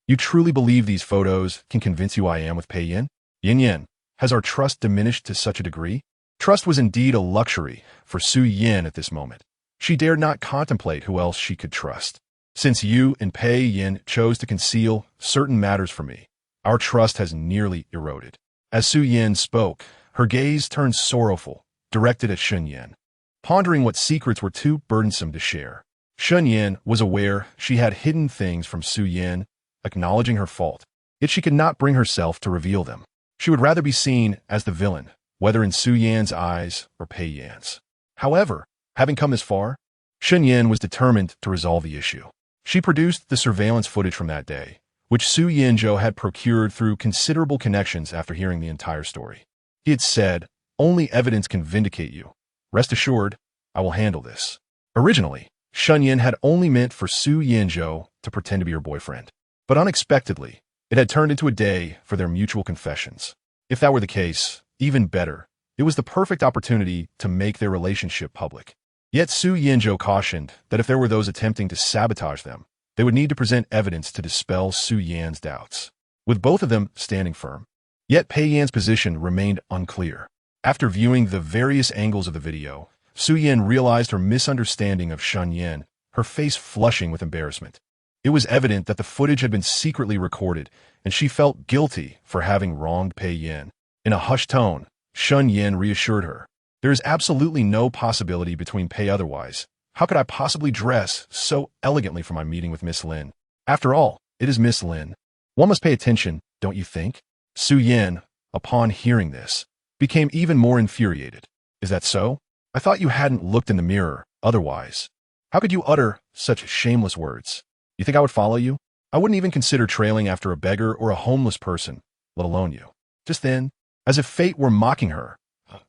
You truly believe these photos can convince you I am with Pei Yin? Yin, has our trust diminished to such a degree? Trust was indeed a luxury for Su Yin at this moment. She dared not contemplate who else she could trust. Since you and Pei Yin chose to conceal certain matters from me, our trust has nearly eroded. As Su Yin spoke, her gaze turned sorrowful, directed at Shen Yin, pondering what secrets were too burdensome to share. Shen Yin was aware she had hidden things from Su Yin, acknowledging her fault, yet she could not bring herself to reveal them. She would rather be seen as the villain, whether in Su Yan's eyes or Pei Yan's. However, having come this far, Shen Yin was determined to resolve the issue. She produced the surveillance footage from that day, which Su Yinzhou had procured through considerable connections after hearing the entire story. He had said, Only evidence can vindicate you. Rest assured, I will handle this. Originally, Shen Yin had only meant for Su Yinzhou to pretend to be her boyfriend. But unexpectedly, it had turned into a day for their mutual confessions. If that were the case, Even better, it was the perfect opportunity to make their relationship public. Yet Su Yinzhou cautioned that if there were those attempting to sabotage them, they would need to present evidence to dispel Su Yan's doubts. With both of them standing firm. Yet Pei Yan's position remained unclear. After viewing the various angles of the video, Su Yan realized her misunderstanding of Shen Yan, her face flushing with embarrassment. It was evident that the footage had been secretly recorded, and she felt guilty for having wronged Pei Yan. In a hushed tone, Shen Yan reassured her. There is absolutely no possibility between Pei otherwise. How could I possibly dress so elegantly for my meeting with Miss Lin? After all, it is Miss Lin. One must pay attention, don't you think? Su Yan, upon hearing this, became even more infuriated. Is that so? I thought you hadn't looked in the mirror, otherwise. How could you utter such shameless words? You think I would follow you? I wouldn't even consider trailing after a beggar or a homeless person, let alone you. Just then, as if fate were mocking her,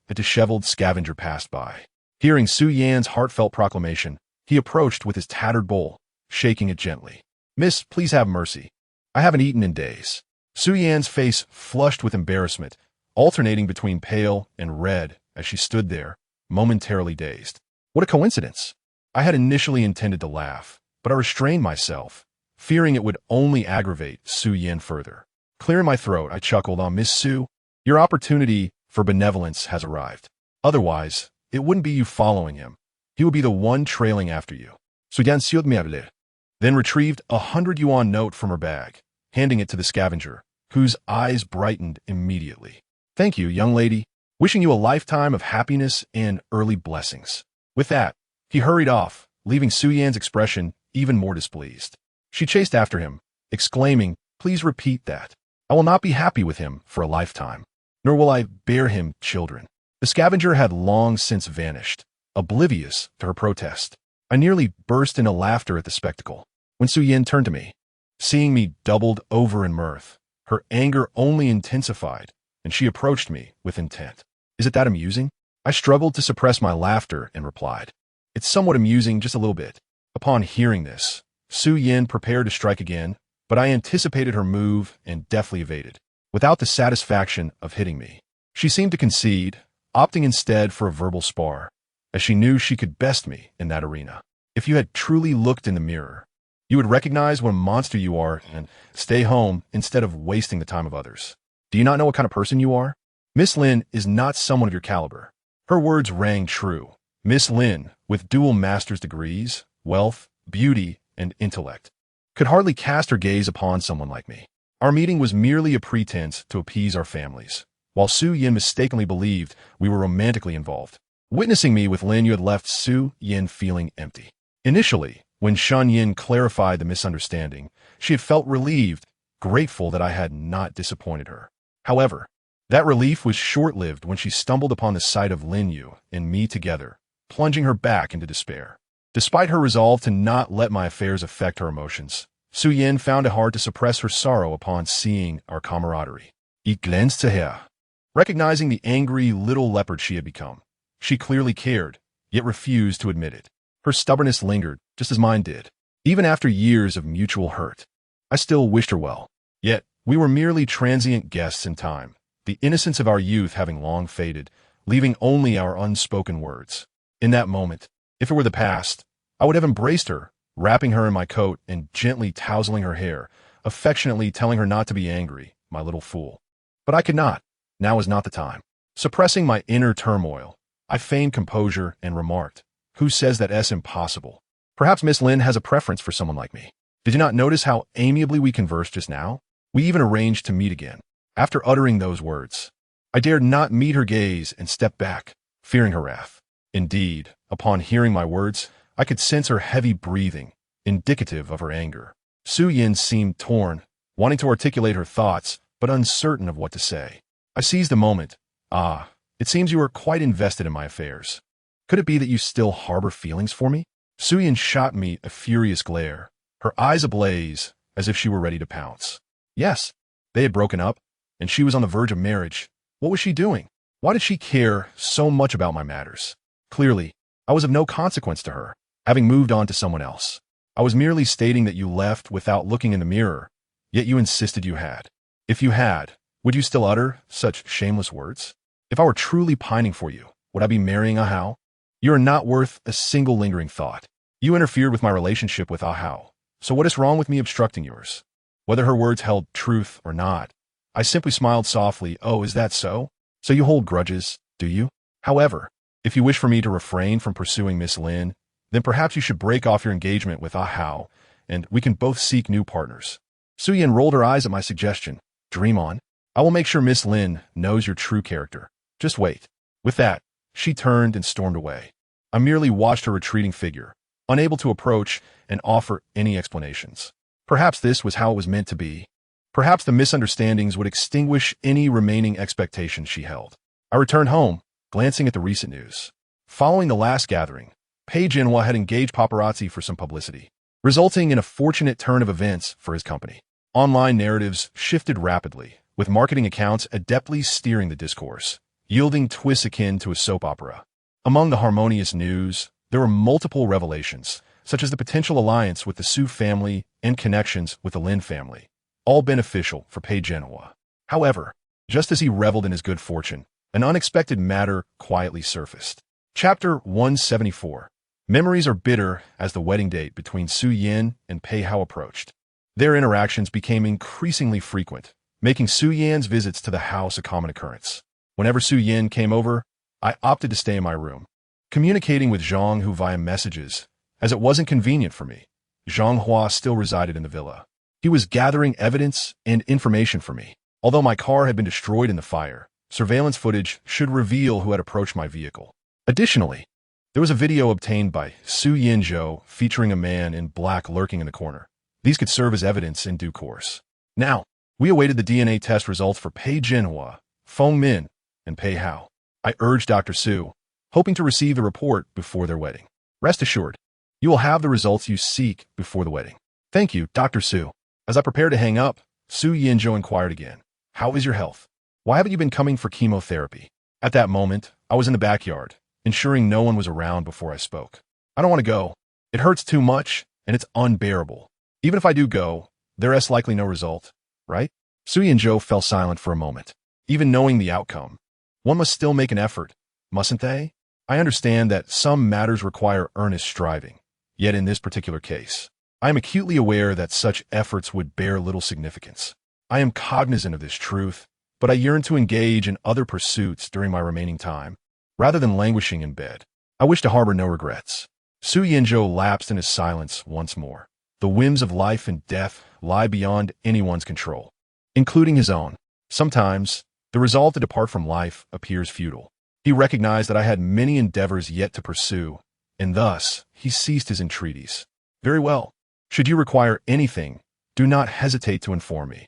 a disheveled scavenger passed by. Hearing Su Yan's heartfelt proclamation, he approached with his tattered bowl, shaking it gently. Miss, please have mercy. I haven't eaten in days. Su Yan's face flushed with embarrassment, alternating between pale and red as she stood there, momentarily dazed. What a coincidence! I had initially intended to laugh, but I restrained myself, fearing it would only aggravate Su Yan further. Clearing my throat, I chuckled on Miss Su. Your opportunity for benevolence has arrived. Otherwise, it wouldn't be you following him. He would be the one trailing after you. Su Yan then retrieved 100 yuan note from her bag, handing it to the scavenger, whose eyes brightened immediately. Thank you, young lady. Wishing you a lifetime of happiness and early blessings. With that, he hurried off, leaving Su Yan's expression even more displeased. She chased after him, exclaiming, Please repeat that. I will not be happy with him for a lifetime, nor will I bear him children. The scavenger had long since vanished, oblivious to her protest. I nearly burst into laughter at the spectacle, when Su Yan turned to me. Seeing me doubled over in mirth, her anger only intensified, and she approached me with intent. Is it that amusing? I struggled to suppress my laughter and replied. It's somewhat amusing, just a little bit. Upon hearing this, Su Yan prepared to strike again, but I anticipated her move and deftly evaded, without the satisfaction of hitting me. She seemed to concede, opting instead for a verbal spar, as she knew she could best me in that arena. If you had truly looked in the mirror, you would recognize what a monster you are and stay home instead of wasting the time of others. Do you not know what kind of person you are? Miss Lin is not someone of your caliber. Her words rang true. Miss Lin, with dual master's degrees, wealth, beauty, and intellect, could hardly cast her gaze upon someone like me. Our meeting was merely a pretense to appease our families, while Su Yan mistakenly believed we were romantically involved. Witnessing me with Lin, you had left Su Yan feeling empty. Initially, when Shen Yan clarified the misunderstanding, she had felt relieved, grateful that I had not disappointed her. However, that relief was short-lived when she stumbled upon the sight of Lin Yu and me together, plunging her back into despair. Despite her resolve to not let my affairs affect her emotions, Su Yan found it hard to suppress her sorrow upon seeing our camaraderie. Ich glänzte her. Recognizing the angry little leopard she had become, she clearly cared, yet refused to admit it. Her stubbornness lingered, just as mine did. Even after years of mutual hurt, I still wished her well. Yet, we were merely transient guests in time, the innocence of our youth having long faded, leaving only our unspoken words. In that moment, if it were the past, I would have embraced her, wrapping her in my coat and gently tousling her hair, affectionately telling her not to be angry, my little fool. But I could not. Now was not the time. Suppressing my inner turmoil, I feigned composure and remarked, Who says that's impossible? Perhaps Miss Lin has a preference for someone like me. Did you not notice how amiably we conversed just now? We even arranged to meet again. After uttering those words, I dared not meet her gaze and stepped back, fearing her wrath. Indeed, upon hearing my words, I could sense her heavy breathing, indicative of her anger. Su Yan seemed torn, wanting to articulate her thoughts, but uncertain of what to say. I seized the moment. It seems you are quite invested in my affairs. Could it be that you still harbor feelings for me? Su Yan shot me a furious glare, her eyes ablaze, as if she were ready to pounce. Yes, they had broken up, and she was on the verge of marriage. What was she doing? Why did she care so much about my matters? Clearly, I was of no consequence to her, having moved on to someone else. I was merely stating that you left without looking in the mirror, yet you insisted you had. If you had, would you still utter such shameless words? If I were truly pining for you, would I be marrying Ahau? You are not worth a single lingering thought. You interfered with my relationship with Ahau, so what is wrong with me obstructing yours? Whether her words held truth or not, I simply smiled softly. Oh, is that so? So you hold grudges, do you? However, if you wish for me to refrain from pursuing Miss Lin, then perhaps you should break off your engagement with Ahau, and we can both seek new partners. Su Yin rolled her eyes at my suggestion. Dream on. I will make sure Miss Lin knows your true character. Just wait. With that, she turned and stormed away. I merely watched her retreating figure, unable to approach and offer any explanations. Perhaps this was how it was meant to be. Perhaps the misunderstandings would extinguish any remaining expectations she held. I returned home, glancing at the recent news. Following the last gathering, Pei Jinhua had engaged paparazzi for some publicity, resulting in a fortunate turn of events for his company. Online narratives shifted rapidly, with marketing accounts adeptly steering the discourse, yielding twists akin to a soap opera. Among the harmonious news, there were multiple revelations, such as the potential alliance with the Su family and connections with the Lin family, all beneficial for Pei Jinhua. However, just as he reveled in his good fortune, an unexpected matter quietly surfaced. Chapter 174. Memories are bitter as the wedding date between Su Yin and Pei Hao approached. Their interactions became increasingly frequent, making Su Yin's visits to the house a common occurrence. Whenever Su Yin came over, I opted to stay in my room, communicating with Zhang Hu via messages, as it wasn't convenient for me. Zhang Hua still resided in the villa. He was gathering evidence and information for me. Although my car had been destroyed in the fire, surveillance footage should reveal who had approached my vehicle. Additionally, there was a video obtained by Su Yinzhou featuring a man in black lurking in the corner. These could serve as evidence in due course. Now, we awaited the DNA test results for Pei Jinhua, Feng Min, and Pei Hao. I urged Dr. Su, hoping to receive the report before their wedding. Rest assured, you will have the results you seek before the wedding. Thank you, Dr. Su. As I prepared to hang up, Su Yinzhou inquired again. How is your health? Why haven't you been coming for chemotherapy? At that moment, I was in the backyard, ensuring no one was around before I spoke. I don't want to go. It hurts too much, and it's unbearable. Even if I do go, there is likely no result, right? Su Yinzhou fell silent for a moment. Even knowing the outcome, one must still make an effort, mustn't they? I understand that some matters require earnest striving, yet in this particular case, I am acutely aware that such efforts would bear little significance. I am cognizant of this truth, but I yearn to engage in other pursuits during my remaining time, rather than languishing in bed. I wish to harbor no regrets. Su Yinzhou lapsed in his silence once more. The whims of life and death lie beyond anyone's control, including his own. Sometimes, the resolve to depart from life appears futile. He recognized that I had many endeavors yet to pursue, and thus, he ceased his entreaties. Very well. Should you require anything, do not hesitate to inform me.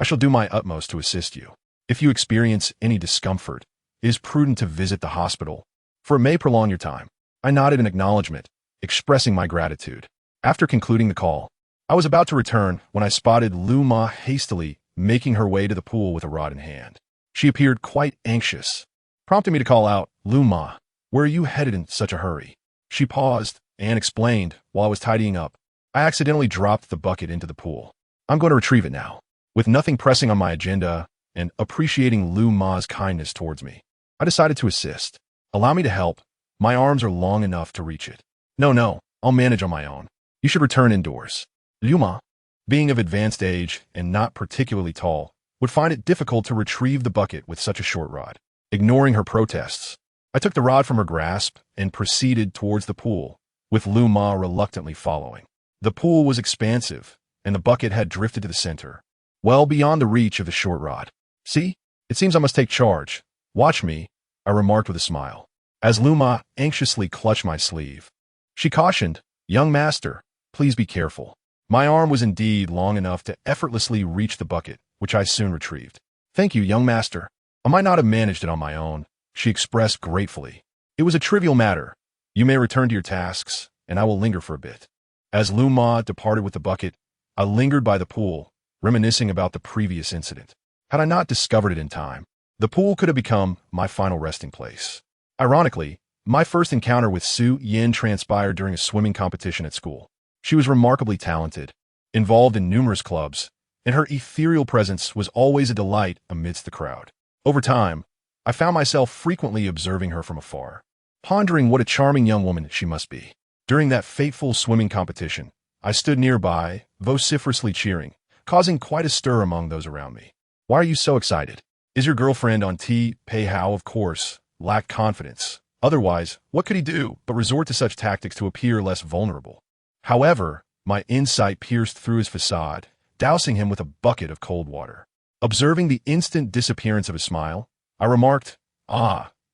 I shall do my utmost to assist you. If you experience any discomfort, it is prudent to visit the hospital, for it may prolong your time. I nodded in acknowledgement, expressing my gratitude. After concluding the call, I was about to return when I spotted Lu Ma hastily making her way to the pool with a rod in hand. She appeared quite anxious, prompting me to call out, Lu Ma, where are you headed in such a hurry? She paused and explained while I was tidying up. I accidentally dropped the bucket into the pool. I'm going to retrieve it now. With nothing pressing on my agenda and appreciating Lu Ma's kindness towards me, I decided to assist. Allow me to help. My arms are long enough to reach it. No, I'll manage on my own. You should return indoors. Lu Ma, being of advanced age and not particularly tall, would find it difficult to retrieve the bucket with such a short rod. Ignoring her protests, I took the rod from her grasp and proceeded towards the pool, with Lu Ma reluctantly following. The pool was expansive, and the bucket had drifted to the center, well beyond the reach of the short rod. See, it seems I must take charge. Watch me, I remarked with a smile, as Lu Ma anxiously clutched my sleeve. She cautioned, young master, please be careful. My arm was indeed long enough to effortlessly reach the bucket, which I soon retrieved. Thank you, young master. I might not have managed it on my own, she expressed gratefully. It was a trivial matter. You may return to your tasks, and I will linger for a bit. As Lu Ma departed with the bucket, I lingered by the pool, reminiscing about the previous incident. Had I not discovered it in time, the pool could have become my final resting place. Ironically, my first encounter with Su Yin transpired during a swimming competition at school. She was remarkably talented, involved in numerous clubs, and her ethereal presence was always a delight amidst the crowd. Over time, I found myself frequently observing her from afar, pondering what a charming young woman she must be. During that fateful swimming competition, I stood nearby, vociferously cheering, causing quite a stir among those around me. Why are you so excited? Is your girlfriend on T? Pei Hao, of course, lacked confidence. Otherwise, what could he do but resort to such tactics to appear less vulnerable? However, my insight pierced through his facade, dousing him with a bucket of cold water. Observing the instant disappearance of his smile, I remarked,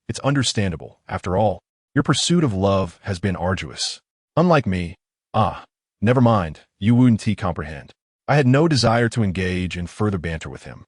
it's understandable. After all, your pursuit of love has been arduous. Unlike me, never mind, you wouldn't comprehend. I had no desire to engage in further banter with him.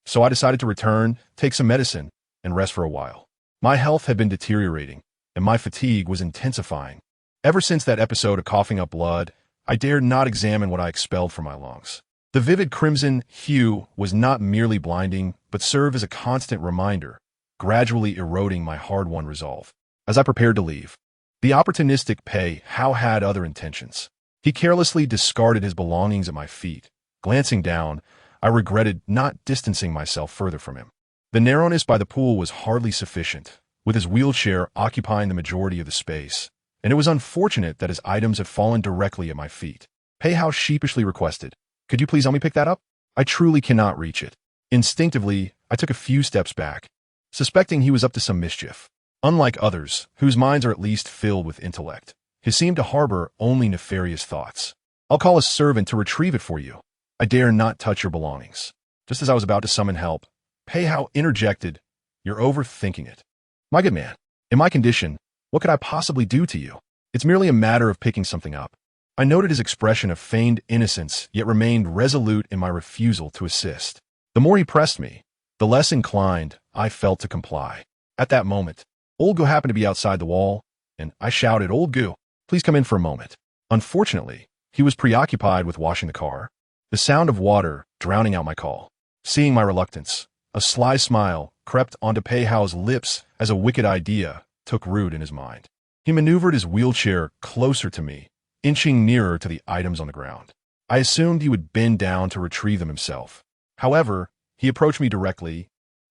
So I decided to return, take some medicine, and rest for a while. My health had been deteriorating, and my fatigue was intensifying. Ever since that episode of coughing up blood, I dared not examine what I expelled from my lungs. The vivid crimson hue was not merely blinding, but served as a constant reminder, gradually eroding my hard-won resolve. As I prepared to leave, the opportunistic Pei Hao had other intentions. He carelessly discarded his belongings at my feet. Glancing down, I regretted not distancing myself further from him. The narrowness by the pool was hardly sufficient, with his wheelchair occupying the majority of the space, and it was unfortunate that his items had fallen directly at my feet. Pei Hao sheepishly requested, "Could you please help me pick that up? I truly cannot reach it." Instinctively, I took a few steps back, suspecting he was up to some mischief. Unlike others, whose minds are at least filled with intellect, he seemed to harbor only nefarious thoughts. "I'll call a servant to retrieve it for you. I dare not touch your belongings." Just as I was about to summon help, Pei Hao interjected, "You're overthinking it. My good man, in my condition, what could I possibly do to you? It's merely a matter of picking something up." I noted his expression of feigned innocence, yet remained resolute in my refusal to assist. The more he pressed me, the less inclined I felt to comply. At that moment, Old Gu happened to be outside the wall, and I shouted, "Old Gu, please come in for a moment." Unfortunately, he was preoccupied with washing the car, the sound of water drowning out my call. Seeing my reluctance, a sly smile crept onto Pei Hao's lips as a wicked idea took root in his mind. He maneuvered his wheelchair closer to me, inching nearer to the items on the ground. I assumed he would bend down to retrieve them himself. However, he approached me directly,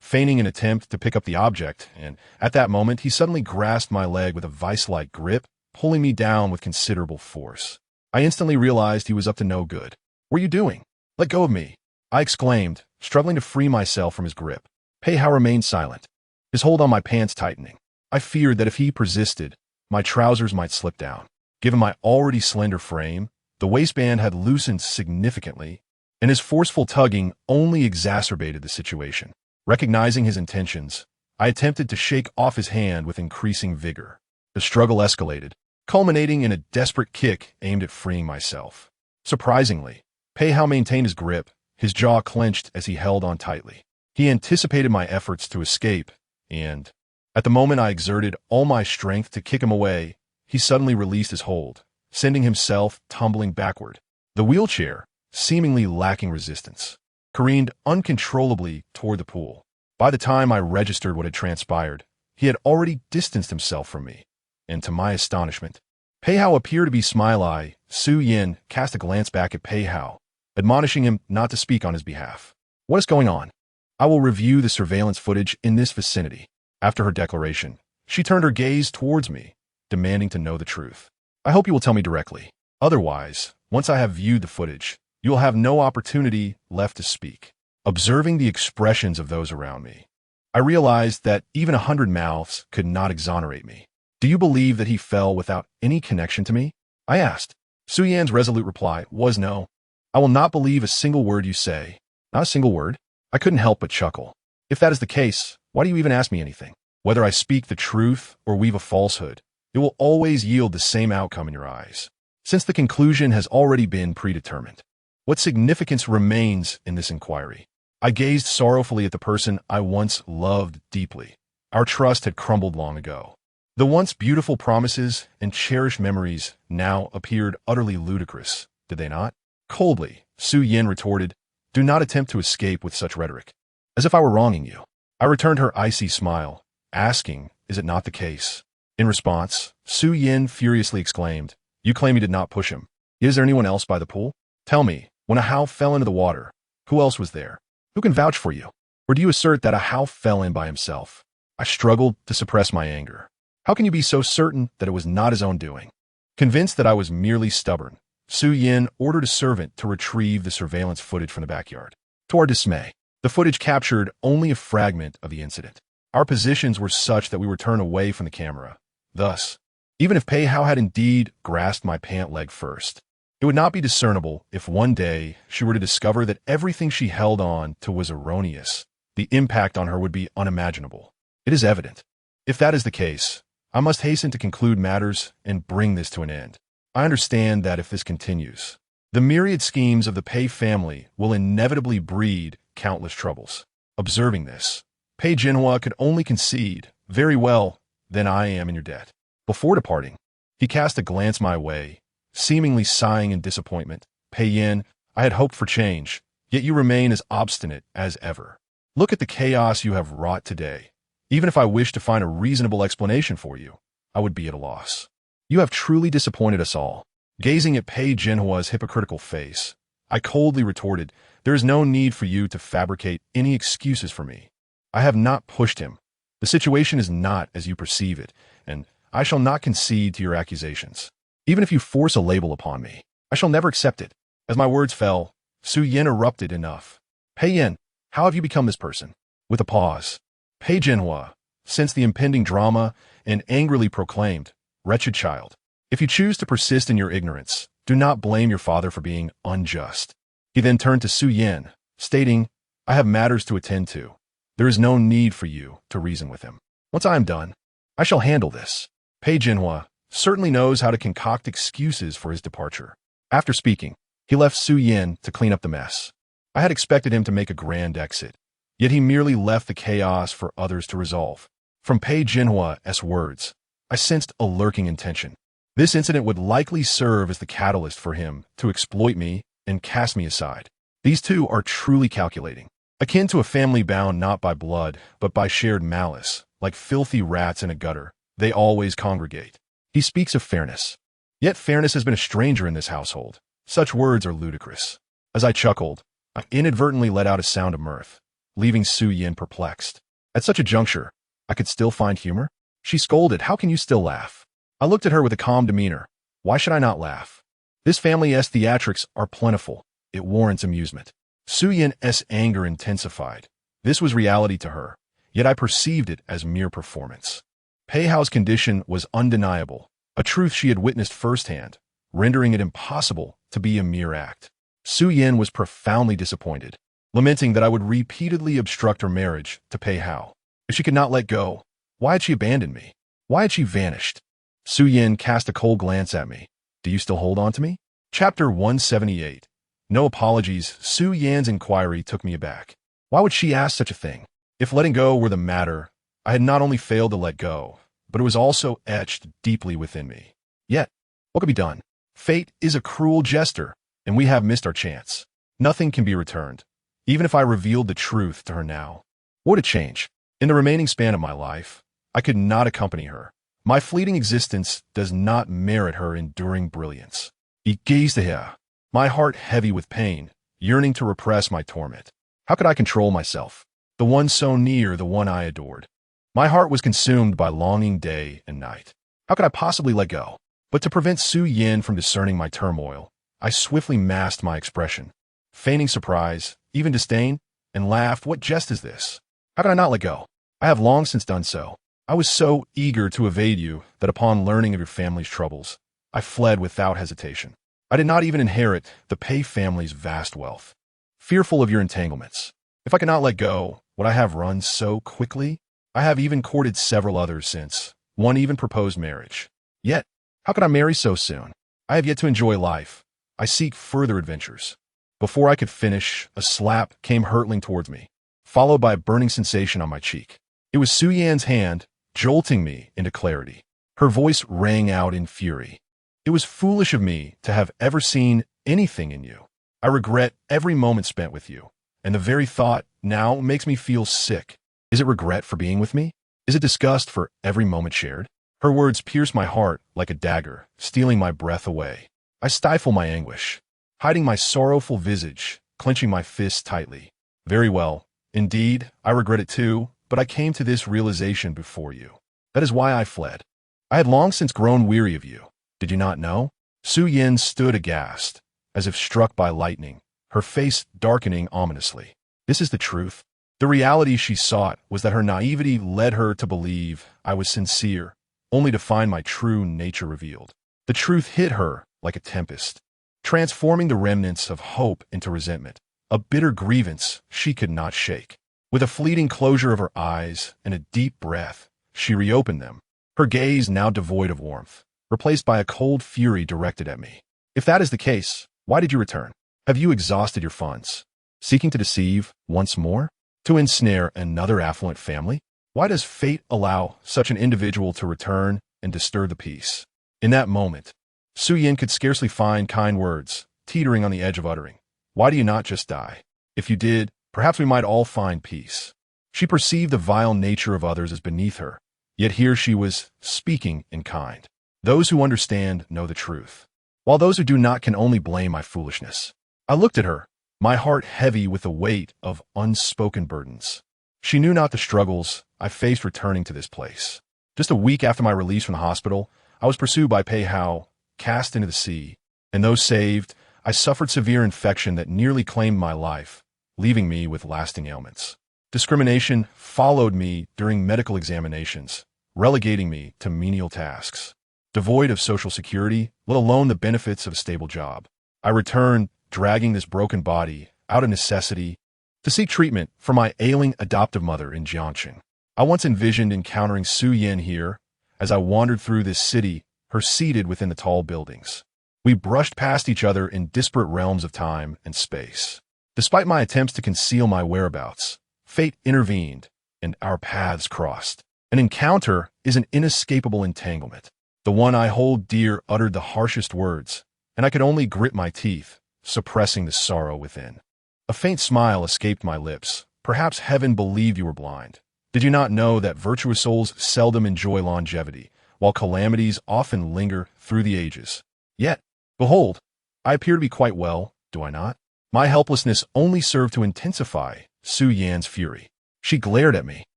feigning an attempt to pick up the object, and at that moment he suddenly grasped my leg with a vice-like grip, pulling me down with considerable force. I instantly realized he was up to no good. "What are you doing? Let go of me!" I exclaimed, struggling to free myself from his grip. Pei Hao remained silent, his hold on my pants tightening. I feared that if he persisted, my trousers might slip down. Given my already slender frame, the waistband had loosened significantly, and his forceful tugging only exacerbated the situation. Recognizing his intentions, I attempted to shake off his hand with increasing vigor. The struggle escalated, culminating in a desperate kick aimed at freeing myself. Surprisingly, Pei Hao maintained his grip, his jaw clenched as he held on tightly. He anticipated my efforts to escape, and, at the moment I exerted all my strength to kick him away, he suddenly released his hold, sending himself tumbling backward. The wheelchair, seemingly lacking resistance, careened uncontrollably toward the pool. By the time I registered what had transpired, he had already distanced himself from me, and to my astonishment, Pei Hao appeared to be smile-eyed. Su Yin cast a glance back at Pei Hao, admonishing him not to speak on his behalf. "What is going on? I will review the surveillance footage in this vicinity." After her declaration, she turned her gaze towards me, demanding to know the truth. "I hope you will tell me directly. Otherwise, once I have viewed the footage, you will have no opportunity left to speak." Observing the expressions of those around me, I realized that even 100 mouths could not exonerate me. "Do you believe that he fell without any connection to me?" I asked. Su Yan's resolute reply was, "No. I will not believe a single word you say." "Not a single word?" I couldn't help but chuckle. "If that is the case, why do you even ask me anything? Whether I speak the truth or weave a falsehood, it will always yield the same outcome in your eyes, since the conclusion has already been predetermined. What significance remains in this inquiry?" I gazed sorrowfully at the person I once loved deeply. Our trust had crumbled long ago. The once beautiful promises and cherished memories now appeared utterly ludicrous, did they not? Coldly, Su Yin retorted, "Do not attempt to escape with such rhetoric. As if I were wronging you." I returned her icy smile, asking, "Is it not the case?" In response, Su Yin furiously exclaimed, "You claim you did not push him. Is there anyone else by the pool? Tell me, when a Hao fell into the water, who else was there? Who can vouch for you? Or do you assert that a Hao fell in by himself?" I struggled to suppress my anger. How can you be so certain that it was not his own doing? Convinced that I was merely stubborn, Su Yin ordered a servant to retrieve the surveillance footage from the backyard. To our dismay, the footage captured only a fragment of the incident. Our positions were such that we were turned away from the camera. Thus, even if Pei Hao had indeed grasped my pant leg first, it would not be discernible if one day she were to discover that everything she held on to was erroneous. The impact on her would be unimaginable. It is evident. If that is the case, I must hasten to conclude matters and bring this to an end. I understand that if this continues, the myriad schemes of the Pei family will inevitably breed countless troubles. Observing this, Pei Jinhua could only concede, "Very well, then I am in your debt." Before departing, he cast a glance my way, seemingly sighing in disappointment. "Pei Yin, I had hoped for change, yet you remain as obstinate as ever. Look at the chaos you have wrought today. Even if I wished to find a reasonable explanation for you, I would be at a loss. You have truly disappointed us all." Gazing at Pei Jinhua's hypocritical face, I coldly retorted, "There is no need for you to fabricate any excuses for me. I have not pushed him. The situation is not as you perceive it, and I shall not concede to your accusations. Even if you force a label upon me, I shall never accept it." As my words fell, Su Yin erupted, "Enough. Pei Yin, how have you become this person?" With a pause, Pei Jinhua sensed the impending drama and angrily proclaimed, "Wretched child, if you choose to persist in your ignorance, do not blame your father for being unjust." He then turned to Su Yin, stating, "I have matters to attend to. There is no need for you to reason with him. Once I am done, I shall handle this." Pei Jinhua certainly knows how to concoct excuses for his departure. After speaking, he left Su Yin to clean up the mess. I had expected him to make a grand exit, yet he merely left the chaos for others to resolve. From Pei Jinhua's words, I sensed a lurking intention. This incident would likely serve as the catalyst for him to exploit me and cast me aside. These two are truly calculating. Akin to a family bound not by blood, but by shared malice, like filthy rats in a gutter, they always congregate. He speaks of fairness. Yet fairness has been a stranger in this household. Such words are ludicrous. As I chuckled, I inadvertently let out a sound of mirth, leaving Su Yin perplexed. At such a juncture, I could still find humor? She scolded, "How can you still laugh?" I looked at her with a calm demeanor. Why should I not laugh? This family's theatrics are plentiful. It warrants amusement. Su Yin's anger intensified. This was reality to her, yet I perceived it as mere performance. Pei Hao's condition was undeniable, a truth she had witnessed firsthand, rendering it impossible to be a mere act. Su Yin was profoundly disappointed, lamenting that I would repeatedly obstruct her marriage to Pei Hao. If she could not let go, why had she abandoned me? Why had she vanished? Su Yin cast a cold glance at me. "Do you still hold on to me?" Chapter 178. No apologies. Su Yan's inquiry took me aback. Why would she ask such a thing? If letting go were the matter, I had not only failed to let go, but it was also etched deeply within me. Yet, what could be done? Fate is a cruel jester, and we have missed our chance. Nothing can be returned, even if I revealed the truth to her now. What a change! In the remaining span of my life, I could not accompany her. My fleeting existence does not merit her enduring brilliance. Ich gazed at her, my heart heavy with pain, yearning to repress my torment. How could I control myself? The one so near, the one I adored. My heart was consumed by longing day and night. How could I possibly let go? But to prevent Su Yin from discerning my turmoil, I swiftly masked my expression, feigning surprise, even disdain, and laughed. What jest is this? How could I not let go? I have long since done so. I was so eager to evade you that upon learning of your family's troubles, I fled without hesitation. I did not even inherit the Pei family's vast wealth. Fearful of your entanglements, if I cannot let go, would I have run so quickly? I have even courted several others since. One even proposed marriage. Yet, how could I marry so soon? I have yet to enjoy life. I seek further adventures. Before I could finish, a slap came hurtling towards me, followed by a burning sensation on my cheek. It was Su Yan's hand, jolting me into clarity. Her voice rang out in fury. "It was foolish of me to have ever seen anything in you. I regret every moment spent with you, and the very thought now makes me feel sick. Is it regret for being with me? Is it disgust for every moment shared?" Her words pierced my heart like a dagger, stealing my breath away. I stifle my anguish, hiding my sorrowful visage, clenching my fists tightly. "Very well. Indeed, I regret it too, but I came to this realization before you. That is why I fled. I had long since grown weary of you. Did you not know? Su Yin stood aghast, as if struck by lightning, her face darkening ominously. This is the truth. The reality she sought was that her naivety led her to believe I was sincere, only to find my true nature revealed. The truth hit her like a tempest, transforming the remnants of hope into resentment, a bitter grievance she could not shake. With a fleeting closure of her eyes and a deep breath, she reopened them, her gaze now devoid of warmth, replaced by a cold fury directed at me. If that is the case, why did you return? Have you exhausted your funds? Seeking to deceive once more? To ensnare another affluent family? Why does fate allow such an individual to return and disturb the peace? In that moment, Su Yin could scarcely find kind words, teetering on the edge of uttering. Why do you not just die? If you did, perhaps we might all find peace. She perceived the vile nature of others as beneath her, yet here she was speaking in kind. Those who understand know the truth, while those who do not can only blame my foolishness. I looked at her, my heart heavy with the weight of unspoken burdens. She knew not the struggles I faced returning to this place. Just a week after my release from the hospital, I was pursued by Pei Hao, cast into the sea, and though saved, I suffered severe infection that nearly claimed my life, leaving me with lasting ailments. Discrimination followed me during medical examinations, relegating me to menial tasks. Devoid of social security, let alone the benefits of a stable job, I returned, dragging this broken body out of necessity to seek treatment for my ailing adoptive mother in Jiangxing. I once envisioned encountering Su Yin here as I wandered through this city, her seated within the tall buildings. We brushed past each other in disparate realms of time and space. Despite my attempts to conceal my whereabouts, fate intervened and our paths crossed. An encounter is an inescapable entanglement. The one I hold dear uttered the harshest words, and I could only grit my teeth, suppressing the sorrow within. A faint smile escaped my lips. Perhaps heaven believed you were blind. Did you not know that virtuous souls seldom enjoy longevity, while calamities often linger through the ages? Yet, behold, I appear to be quite well, do I not? My helplessness only served to intensify Su Yan's fury. She glared at me,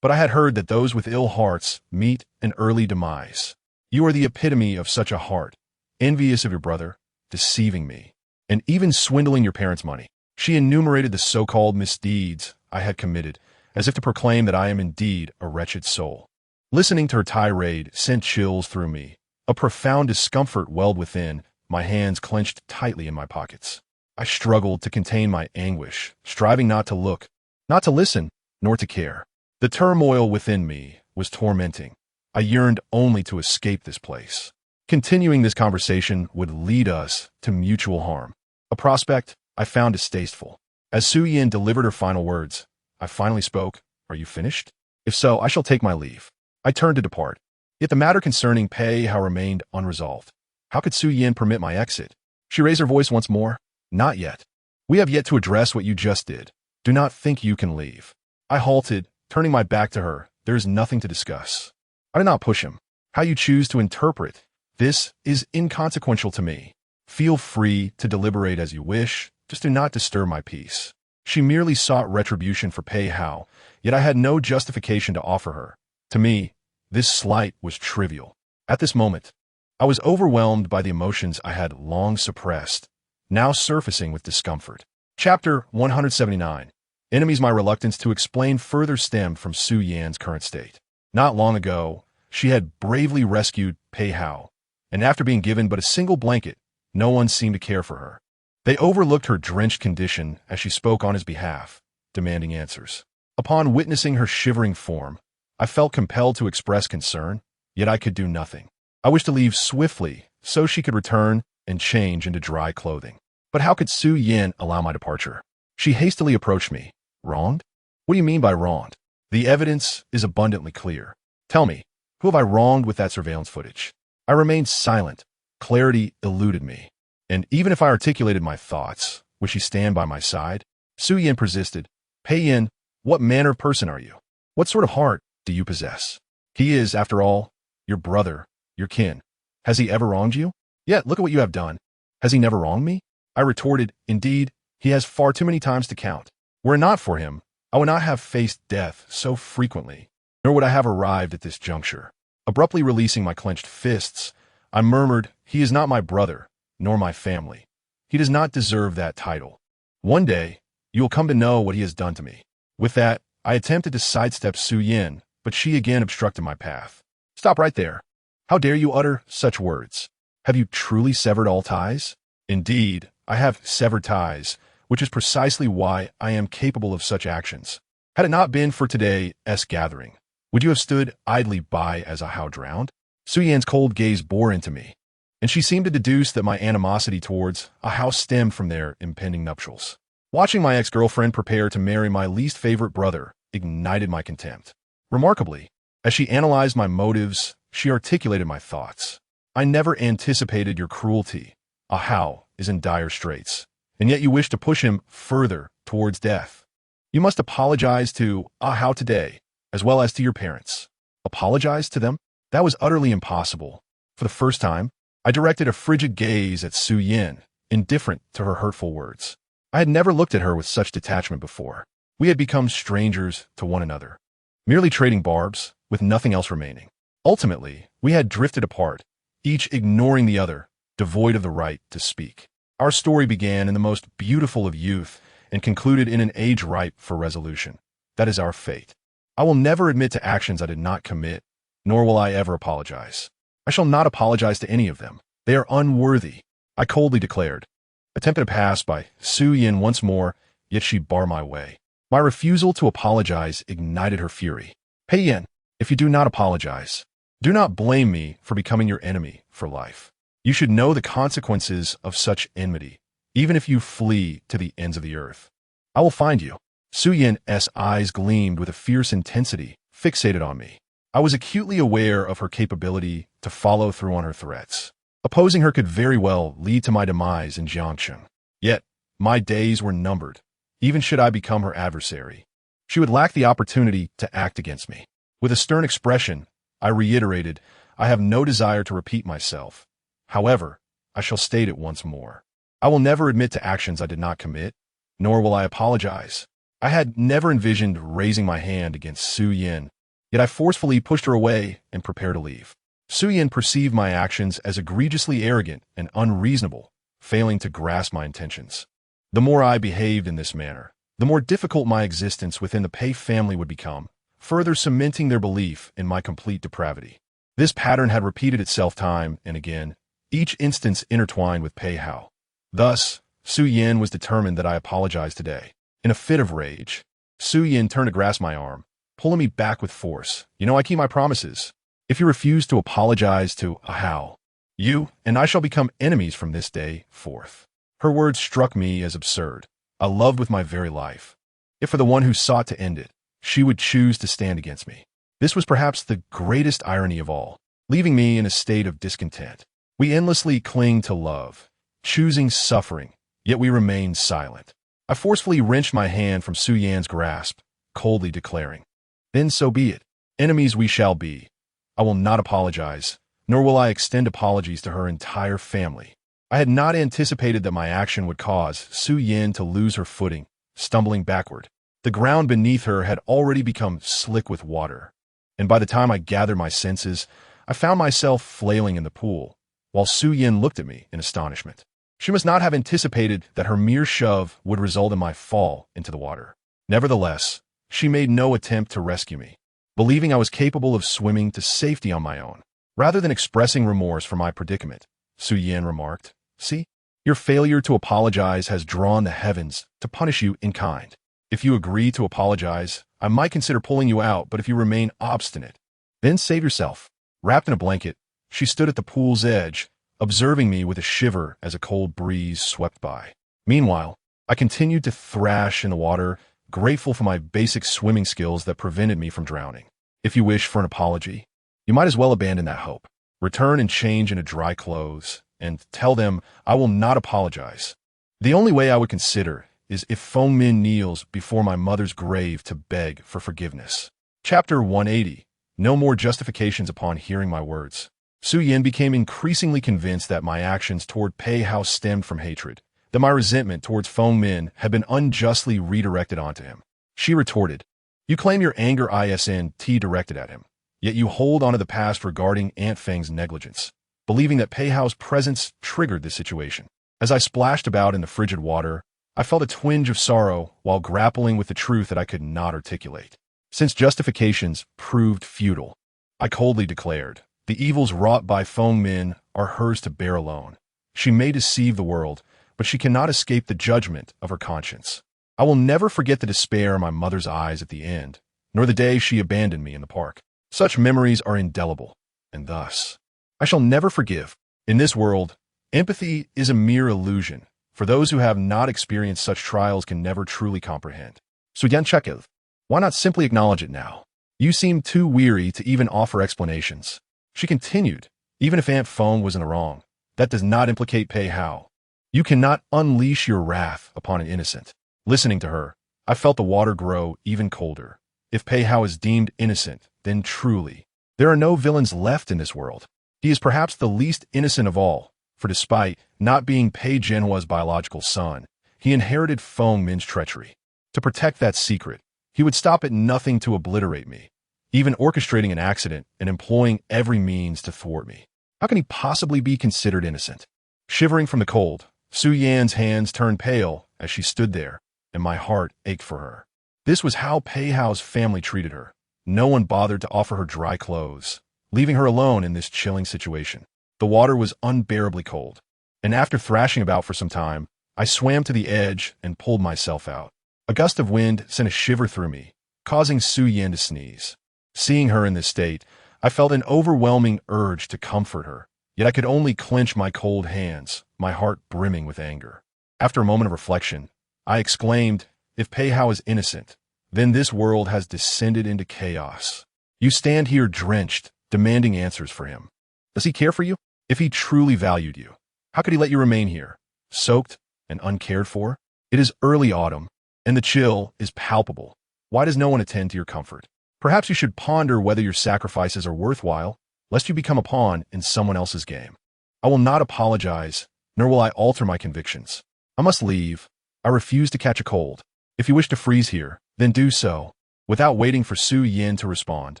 but I had heard that those with ill hearts meet an early demise. You are the epitome of such a heart, envious of your brother, deceiving me, and even swindling your parents' money. She enumerated the so-called misdeeds I had committed, as if to proclaim that I am indeed a wretched soul. Listening to her tirade sent chills through me. A profound discomfort welled within, my hands clenched tightly in my pockets. I struggled to contain my anguish, striving not to look, not to listen, nor to care. The turmoil within me was tormenting. I yearned only to escape this place. Continuing this conversation would lead us to mutual harm, a prospect I found distasteful. As Su Yin delivered her final words, I finally spoke. Are you finished? If so, I shall take my leave. I turned to depart. Yet the matter concerning Pei Hao remained unresolved. How could Su Yin permit my exit? She raised her voice once more. Not yet. We have yet to address what you just did. Do not think you can leave. I halted, turning my back to her. There is nothing to discuss. I did not push him. How you choose to interpret this is inconsequential to me. Feel free to deliberate as you wish, just do not disturb my peace. She merely sought retribution for Pei Hao, yet I had no justification to offer her. To me, this slight was trivial. At this moment, I was overwhelmed by the emotions I had long suppressed, now surfacing with discomfort. Chapter 179. Enemies. My reluctance to explain further stemmed from Su Yan's current state. Not long ago, she had bravely rescued Pei Hao, and after being given but a single blanket, no one seemed to care for her. They overlooked her drenched condition as she spoke on his behalf, demanding answers. Upon witnessing her shivering form, I felt compelled to express concern, yet I could do nothing. I wished to leave swiftly so she could return and change into dry clothing. But how could Su Yin allow my departure? She hastily approached me. Wronged? What do you mean by wronged? The evidence is abundantly clear. Tell me, who have I wronged with that surveillance footage? I remained silent. Clarity eluded me. And even if I articulated my thoughts, would she stand by my side? Su Yin persisted. Pei Yin, what manner of person are you? What sort of heart do you possess? He is, after all, your brother, your kin. Has he ever wronged you? Yet, look at what you have done. Has he never wronged me? I retorted, indeed, he has far too many times to count. Were it not for him, I would not have faced death so frequently, nor would I have arrived at this juncture. Abruptly releasing my clenched fists, I murmured, "He is not my brother, nor my family. He does not deserve that title. One day, you will come to know what he has done to me." With that, I attempted to sidestep Su Yin, but she again obstructed my path. "Stop right there. How dare you utter such words? Have you truly severed all ties?" "Indeed, I have severed ties, which is precisely why I am capable of such actions. Had it not been for today's gathering, would you have stood idly by as Ahau drowned?" Su Yan's cold gaze bore into me, and she seemed to deduce that my animosity towards Ahau stemmed from their impending nuptials. Watching my ex-girlfriend prepare to marry my least favorite brother ignited my contempt. Remarkably, as she analyzed my motives, she articulated my thoughts. "I never anticipated your cruelty. Ahau is in dire straits, and yet you wish to push him further towards death. You must apologize to Ahau today, as well as to your parents." Apologize to them? That was utterly impossible. For the first time, I directed a frigid gaze at Su Yin, indifferent to her hurtful words. I had never looked at her with such detachment before. We had become strangers to one another, merely trading barbs, with nothing else remaining. Ultimately, we had drifted apart, each ignoring the other, devoid of the right to speak. Our story began in the most beautiful of youth and concluded in an age ripe for resolution. That is our fate. I will never admit to actions I did not commit, nor will I ever apologize. I shall not apologize to any of them. They are unworthy, I coldly declared, attempting to pass by Su Yin once more, yet she barred my way. My refusal to apologize ignited her fury. "Pei Yin, if you do not apologize, do not blame me for becoming your enemy for life. You should know the consequences of such enmity, even if you flee to the ends of the earth. I will find you." Su Yin's eyes gleamed with a fierce intensity, fixated on me. I was acutely aware of her capability to follow through on her threats. Opposing her could very well lead to my demise in Jiangcheng. Yet, my days were numbered. Even should I become her adversary, she would lack the opportunity to act against me. With a stern expression, I reiterated, "I have no desire to repeat myself. However, I shall state it once more. I will never admit to actions I did not commit, nor will I apologize." I had never envisioned raising my hand against Su Yin, yet I forcefully pushed her away and prepared to leave. Su Yin perceived my actions as egregiously arrogant and unreasonable, failing to grasp my intentions. The more I behaved in this manner, the more difficult my existence within the Pei family would become, further cementing their belief in my complete depravity. This pattern had repeated itself time and again, each instance intertwined with Pei Hao. Thus, Su Yin was determined that I apologize today. In a fit of rage, Su Yin turned to grasp my arm, pulling me back with force. "You know I keep my promises. If you refuse to apologize to Ahau, you and I shall become enemies from this day forth." Her words struck me as absurd. I loved with my very life. If for the one who sought to end it, she would choose to stand against me. This was perhaps the greatest irony of all, leaving me in a state of discontent. We endlessly cling to love, choosing suffering, yet we remain silent. I forcefully wrenched my hand from Su Yan's grasp, coldly declaring, "Then so be it. Enemies we shall be. I will not apologize, nor will I extend apologies to her entire family." I had not anticipated that my action would cause Su Yin to lose her footing, stumbling backward. The ground beneath her had already become slick with water, and by the time I gathered my senses, I found myself flailing in the pool, while Su Yin looked at me in astonishment. She must not have anticipated that her mere shove would result in my fall into the water. Nevertheless, she made no attempt to rescue me, believing I was capable of swimming to safety on my own. Rather than expressing remorse for my predicament, Su Yin remarked, "See, your failure to apologize has drawn the heavens to punish you in kind. If you agree to apologize, I might consider pulling you out, but if you remain obstinate, then save yourself." Wrapped in a blanket, she stood at the pool's edge, observing me with a shiver as a cold breeze swept by. Meanwhile, I continued to thrash in the water, grateful for my basic swimming skills that prevented me from drowning. If you wish for an apology, you might as well abandon that hope. Return and change into dry clothes, and tell them I will not apologize. The only way I would consider is if Feng Min kneels before my mother's grave to beg for forgiveness. Chapter 180. No more justifications upon hearing my words. Su Yin became increasingly convinced that my actions toward Pei Hao stemmed from hatred, that my resentment towards Feng Min had been unjustly redirected onto him. She retorted. You claim your anger isn't directed at him, yet you hold onto the past regarding Aunt Fang's negligence, believing that Pei Hao's presence triggered the situation. As I splashed about in the frigid water, I felt a twinge of sorrow while grappling with the truth that I could not articulate. Since justifications proved futile, I coldly declared, the evils wrought by Feng Min are hers to bear alone. She may deceive the world, but she cannot escape the judgment of her conscience. I will never forget the despair in my mother's eyes at the end, nor the day she abandoned me in the park. Such memories are indelible, and thus, I shall never forgive. In this world, empathy is a mere illusion, for those who have not experienced such trials can never truly comprehend. Suyan, why not simply acknowledge it now? You seem too weary to even offer explanations. She continued, even if Aunt Feng was in the wrong, that does not implicate Pei Hao. You cannot unleash your wrath upon an innocent. Listening to her, I felt the water grow even colder. If Pei Hao is deemed innocent, then truly, there are no villains left in this world. He is perhaps the least innocent of all, for despite not being Pei Jinhua's biological son, he inherited Feng Min's treachery. To protect that secret, he would stop at nothing to obliterate me, even orchestrating an accident and employing every means to thwart me. How can he possibly be considered innocent? Shivering from the cold, Su Yan's hands turned pale as she stood there, and my heart ached for her. This was how Pei Hao's family treated her. No one bothered to offer her dry clothes, leaving her alone in this chilling situation. The water was unbearably cold, and after thrashing about for some time, I swam to the edge and pulled myself out. A gust of wind sent a shiver through me, causing Su Yan to sneeze. Seeing her in this state, I felt an overwhelming urge to comfort her, yet I could only clench my cold hands, my heart brimming with anger. After a moment of reflection, I exclaimed, if Pei Hao is innocent, then this world has descended into chaos. You stand here drenched, demanding answers for him. Does he care for you? If he truly valued you, how could he let you remain here, soaked and uncared for? It is early autumn, and the chill is palpable. Why does no one attend to your comfort? Perhaps you should ponder whether your sacrifices are worthwhile, lest you become a pawn in someone else's game. I will not apologize, nor will I alter my convictions. I must leave. I refuse to catch a cold. If you wish to freeze here, then do so. Without waiting for Su Yan to respond,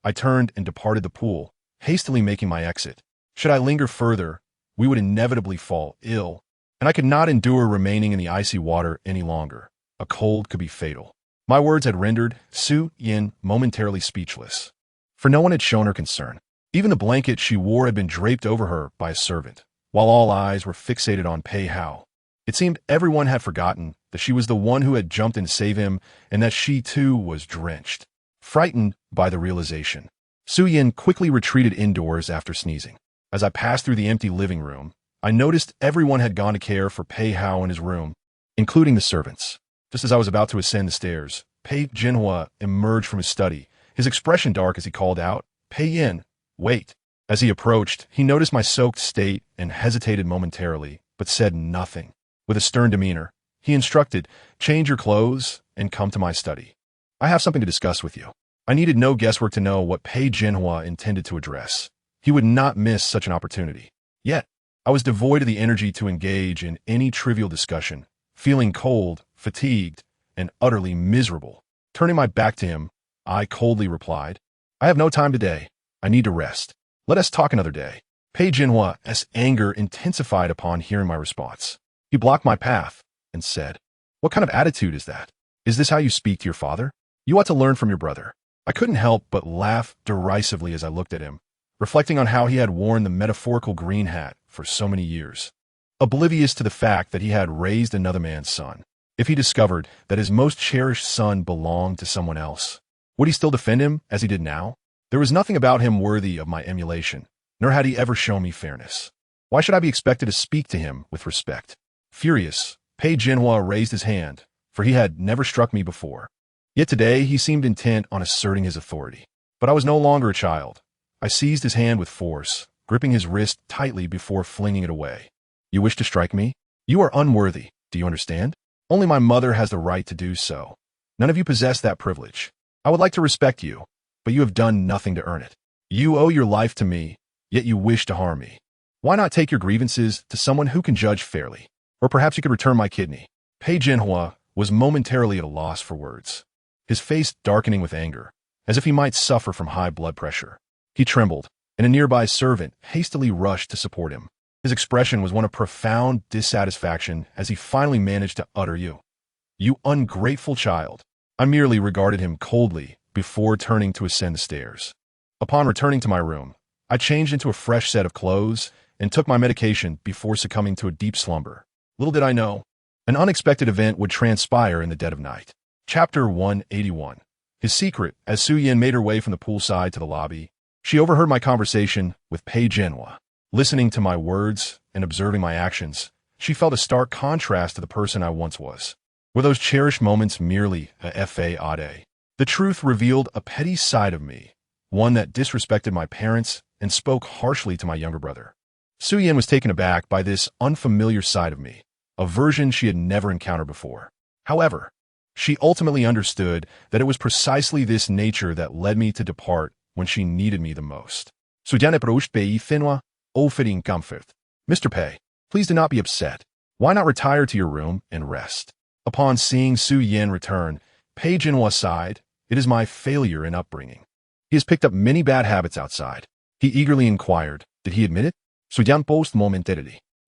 I turned and departed the pool, hastily making my exit. Should I linger further, we would inevitably fall ill, and I could not endure remaining in the icy water any longer. A cold could be fatal. My words had rendered Su Yan momentarily speechless, for no one had shown her concern. Even the blanket she wore had been draped over her by a servant, while all eyes were fixated on Pei Hao. It seemed everyone had forgotten that she was the one who had jumped in to save him, and that she too was drenched. Frightened by the realization, Su Yan quickly retreated indoors after sneezing. As I passed through the empty living room, I noticed everyone had gone to care for Pei Hao in his room, including the servants. Just as I was about to ascend the stairs, Pei Jinhua emerged from his study, his expression dark as he called out, Pei Yin, wait. As he approached, he noticed my soaked state and hesitated momentarily, but said nothing. With a stern demeanor, he instructed, change your clothes and come to my study. I have something to discuss with you. I needed no guesswork to know what Pei Jinhua intended to address. He would not miss such an opportunity. Yet, I was devoid of the energy to engage in any trivial discussion, feeling cold, fatigued, and utterly miserable. Turning my back to him, I coldly replied, I have no time today. I need to rest. Let us talk another day. Pei Jinhua's anger intensified upon hearing my response. He blocked my path and said, what kind of attitude is that? Is this how you speak to your father? You ought to learn from your brother. I couldn't help but laugh derisively as I looked at him, reflecting on how he had worn the metaphorical green hat for so many years, oblivious to the fact that he had raised another man's son. If he discovered that his most cherished son belonged to someone else, would he still defend him as he did now? There was nothing about him worthy of my emulation, nor had he ever shown me fairness. Why should I be expected to speak to him with respect? Furious, Pei Jinhua raised his hand, for he had never struck me before. Yet today he seemed intent on asserting his authority. But I was no longer a child. I seized his hand with force, gripping his wrist tightly before flinging it away. You wish to strike me? You are unworthy, do you understand? Only my mother has the right to do so. None of you possess that privilege. I would like to respect you, but you have done nothing to earn it. You owe your life to me, yet you wish to harm me. Why not take your grievances to someone who can judge fairly? Or perhaps you could return my kidney. Pei Jinhua was momentarily at a loss for words. his face darkening with anger, as if he might suffer from high blood pressure. He trembled, and a nearby servant hastily rushed to support him. His expression was one of profound dissatisfaction as he finally managed to utter, "You ungrateful child." I merely regarded him coldly before turning to ascend the stairs. Upon returning to my room, I changed into a fresh set of clothes and took my medication before succumbing to a deep slumber. Little did I know, an unexpected event would transpire in the dead of night. Chapter 181. His secret. As Su Yin made her way from the poolside to the lobby, she overheard my conversation with Pei Jinhua. Listening to my words and observing my actions, she felt a stark contrast to the person I once was. Were those cherished moments merely a fade? The truth revealed a petty side of me, one that disrespected my parents and spoke harshly to my younger brother. Su Yin was taken aback by this unfamiliar side of me, a version she had never encountered before. However, she ultimately understood that it was precisely this nature that led me to depart when she needed me the most. Mr. Pei, please do not be upset. Why not retire to your room and rest? Upon seeing Su Yin return, Pei Jinhua sighed. It is my failure in upbringing. He has picked up many bad habits outside. He eagerly inquired, did he admit it?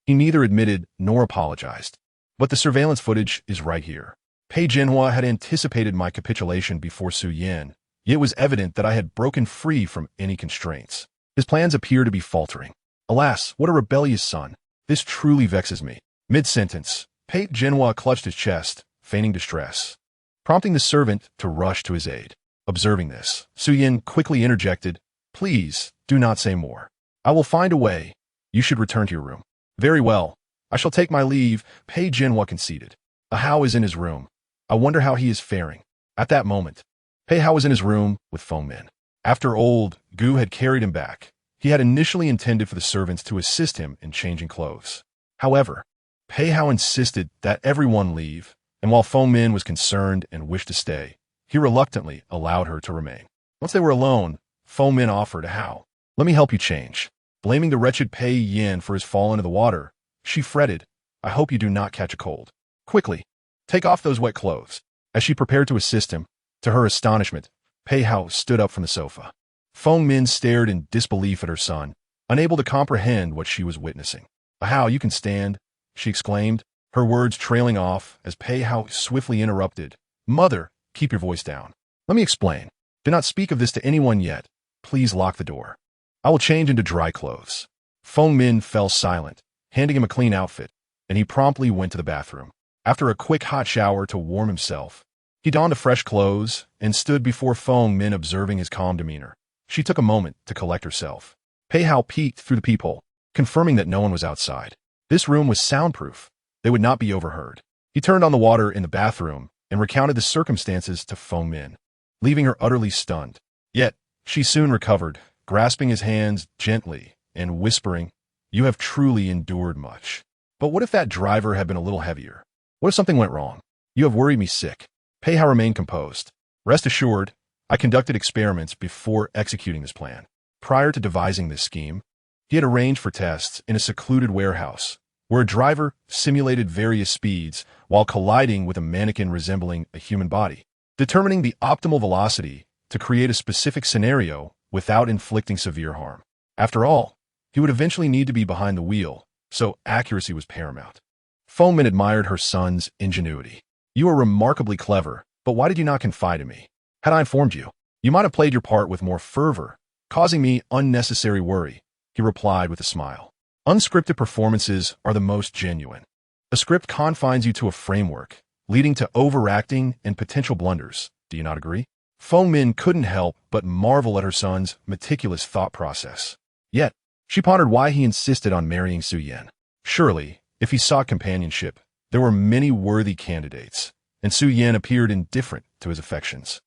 He neither admitted nor apologized. But the surveillance footage is right here. Pei Jinhua had anticipated my capitulation before Su Yin, yet it was evident that I had broken free from any constraints. His plans appear to be faltering. Alas, what a rebellious son. This truly vexes me. Mid-sentence, Pei Jinhua clutched his chest, feigning distress, prompting the servant to rush to his aid. Observing this, Su Yin quickly interjected, "Please, do not say more. I will find a way. You should return to your room." "Very well. I shall take my leave," Pei Jinhua conceded. Ahao is in his room. I wonder how he is faring. At that moment, Pei Hao was in his room with Feng Min. After old Gu had carried him back, he had initially intended for the servants to assist him in changing clothes. However, Pei Hao insisted that everyone leave, and while Feng Min was concerned and wished to stay, he reluctantly allowed her to remain. Once they were alone, Feng Min offered to Hao, "Let me help you change." Blaming the wretched Pei Yin for his fall into the water, she fretted, "I hope you do not catch a cold. Quickly, take off those wet clothes." As she prepared to assist him, to her astonishment, Pei Hao stood up from the sofa. Feng Min stared in disbelief at her son, unable to comprehend what she was witnessing. "Hao, you can stand," she exclaimed, her words trailing off as Pei Hao swiftly interrupted. "Mother, keep your voice down. Let me explain. Do not speak of this to anyone yet. Please lock the door. I will change into dry clothes." Feng Min fell silent, handing him a clean outfit, and he promptly went to the bathroom. After a quick hot shower to warm himself, he donned the fresh clothes and stood before Feng Min observing his calm demeanor. She took a moment to collect herself. Pei Hao peeked through the peephole, confirming that no one was outside. This room was soundproof. They would not be overheard. He turned on the water in the bathroom and recounted the circumstances to Feng Min, leaving her utterly stunned. Yet, she soon recovered, grasping his hands gently and whispering, "You have truly endured much. But what if that driver had been a little heavier? What if something went wrong? You have worried me sick." Pei Hao remained composed. "Rest assured, I conducted experiments before executing this plan. Prior to devising this scheme, he had arranged for tests in a secluded warehouse, where a driver simulated various speeds while colliding with a mannequin resembling a human body, determining the optimal velocity to create a specific scenario without inflicting severe harm. After all, he would eventually need to be behind the wheel, so accuracy was paramount." Feng Min admired her son's ingenuity. "You are remarkably clever, but why did you not confide in me? Had I informed you, you might have played your part with more fervor, causing me unnecessary worry," he replied with a smile. "Unscripted performances are the most genuine. A script confines you to a framework, leading to overacting and potential blunders. Do you not agree?" Feng Min couldn't help but marvel at her son's meticulous thought process. Yet, she pondered why he insisted on marrying Su Yin. Surely, if he sought companionship, there were many worthy candidates, and Su Yin appeared indifferent to his affections.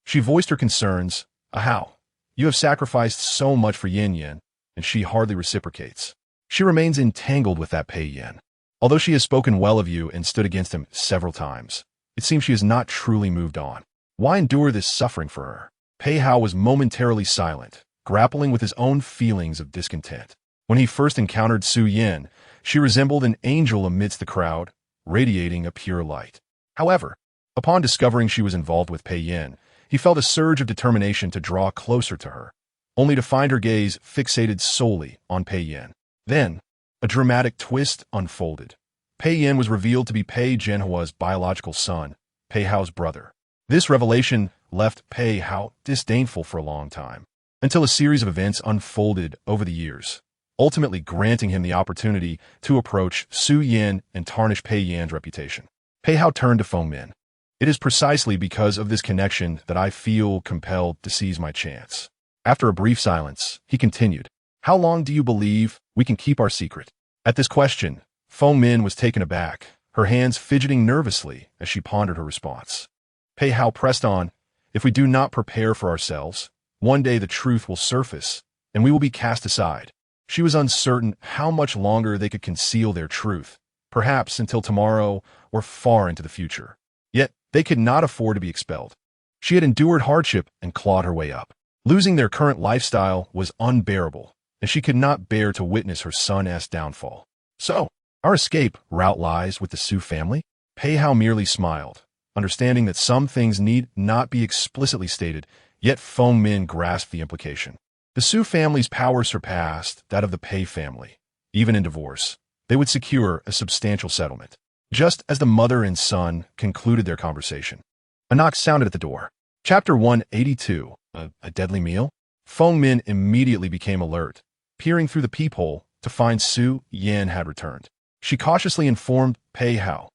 She voiced her concerns. "How? You have sacrificed so much for Yin Yin, and she hardly reciprocates. She remains entangled with that Pei Yin. Although she has spoken well of you and stood against him several times, it seems she has not truly moved on. Why endure this suffering for her?" Pei Hao was momentarily silent, grappling with his own feelings of discontent. When he first encountered Su Yin, she resembled an angel amidst the crowd, radiating a pure light. However, Upon discovering she was involved with Pei Yin, he felt a surge of determination to draw closer to her, only to find her gaze fixated solely on Pei Yin. Then, a dramatic twist unfolded. Pei Yin was revealed to be Pei Jianhua's biological son, Pei Hao's brother. This revelation left Pei Hao disdainful for a long time, until a series of events unfolded over the years, ultimately granting him the opportunity to approach Su Yin and tarnish Pei Yan's reputation. Pei Hao turned to Feng Min. It is precisely because of this connection that I feel compelled to seize my chance. After a brief silence, he continued, "How long do you believe we can keep our secret?" At this question, Feng Min was taken aback, her hands fidgeting nervously as she pondered her response. Pei Hao pressed on, "If we do not prepare for ourselves, one day the truth will surface, and we will be cast aside." She was uncertain how much longer they could conceal their truth, perhaps until tomorrow or far into the future. Yet, they could not afford to be expelled. She had endured hardship and clawed her way up. Losing their current lifestyle was unbearable, and she could not bear to witness her son's downfall. "So, our escape route lies with the Su family?" Pei Hao merely smiled, understanding that some things need not be explicitly stated, yet Feng Min grasped the implication. The Su family's power surpassed that of the Pei family. Even in divorce, they would secure a substantial settlement. Just as the mother and son concluded their conversation, a knock sounded at the door. Chapter 182, A Deadly Meal? Feng Min immediately became alert, peering through the peephole to find Su Yin had returned. She cautiously informed Pei Hao,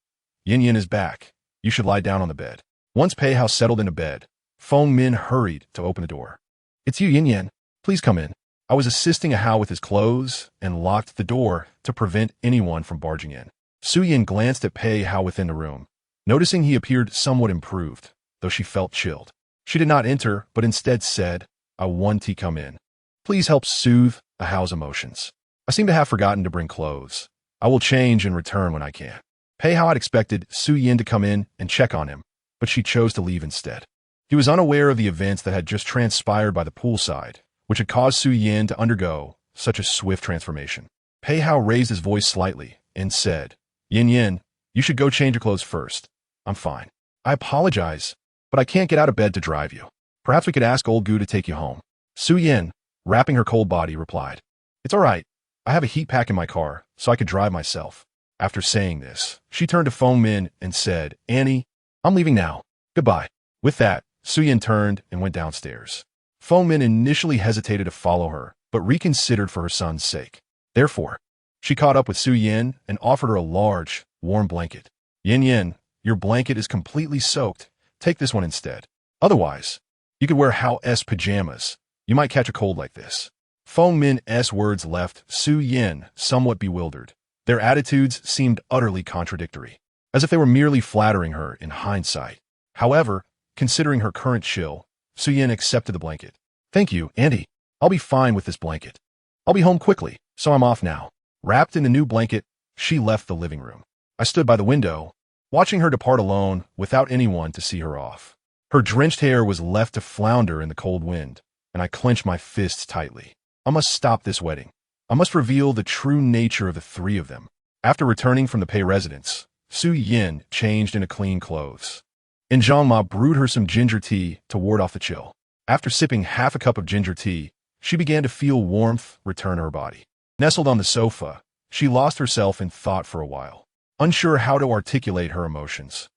"Yin Yin is back. You should lie down on the bed." Once Pei Hao settled into bed, Feng Min hurried to open the door. "It's you, Yin Yin. Please come in." I was assisting Hao with his clothes and locked the door to prevent anyone from barging in. Su Yin glanced at Pei Hao within the room, noticing he appeared somewhat improved, though she felt chilled. She did not enter, but instead said, "I want to come in. Please help soothe Hao's emotions. I seem to have forgotten to bring clothes. I will change and return when I can." Pei Hao had expected Su Yin to come in and check on him, but she chose to leave instead. He was unaware of the events that had just transpired by the poolside, which had caused Su Yin to undergo such a swift transformation. Pei Hao raised his voice slightly and said, "Yin Yin, you should go change your clothes first. I'm fine. I apologize, but I can't get out of bed to drive you. Perhaps we could ask old Gu to take you home." Su Yin, wrapping her cold body, replied, "It's all right. I have a heat pack in my car, so I could drive myself." After saying this, she turned to Feng Min and said, "Annie, I'm leaving now. Goodbye." With that, Su Yin turned and went downstairs. Feng Min initially hesitated to follow her, but reconsidered for her son's sake. Therefore, she caught up with Su Yin and offered her a large, warm blanket. "Yin Yin, your blanket is completely soaked. Take this one instead. Otherwise, you could wear Hao's pajamas. You might catch a cold like this." Feng Min's words left Su Yin somewhat bewildered. Their attitudes seemed utterly contradictory, as if they were merely flattering her in hindsight. However, considering her current chill, Su Yin accepted the blanket. "Thank you, Auntie. I'll be fine with this blanket. I'll be home quickly, so I'm off now." Wrapped in the new blanket, she left the living room. I stood by the window, watching her depart alone without anyone to see her off. Her drenched hair was left to flounder in the cold wind, and I clenched my fists tightly. I must stop this wedding. I must reveal the true nature of the three of them. After returning from the Pei residence, Su Yin changed into clean clothes, and Zhang Ma brewed her some ginger tea to ward off the chill. After sipping half a cup of ginger tea, she began to feel warmth return to her body. Nestled on the sofa, she lost herself in thought for a while, unsure how to articulate her emotions.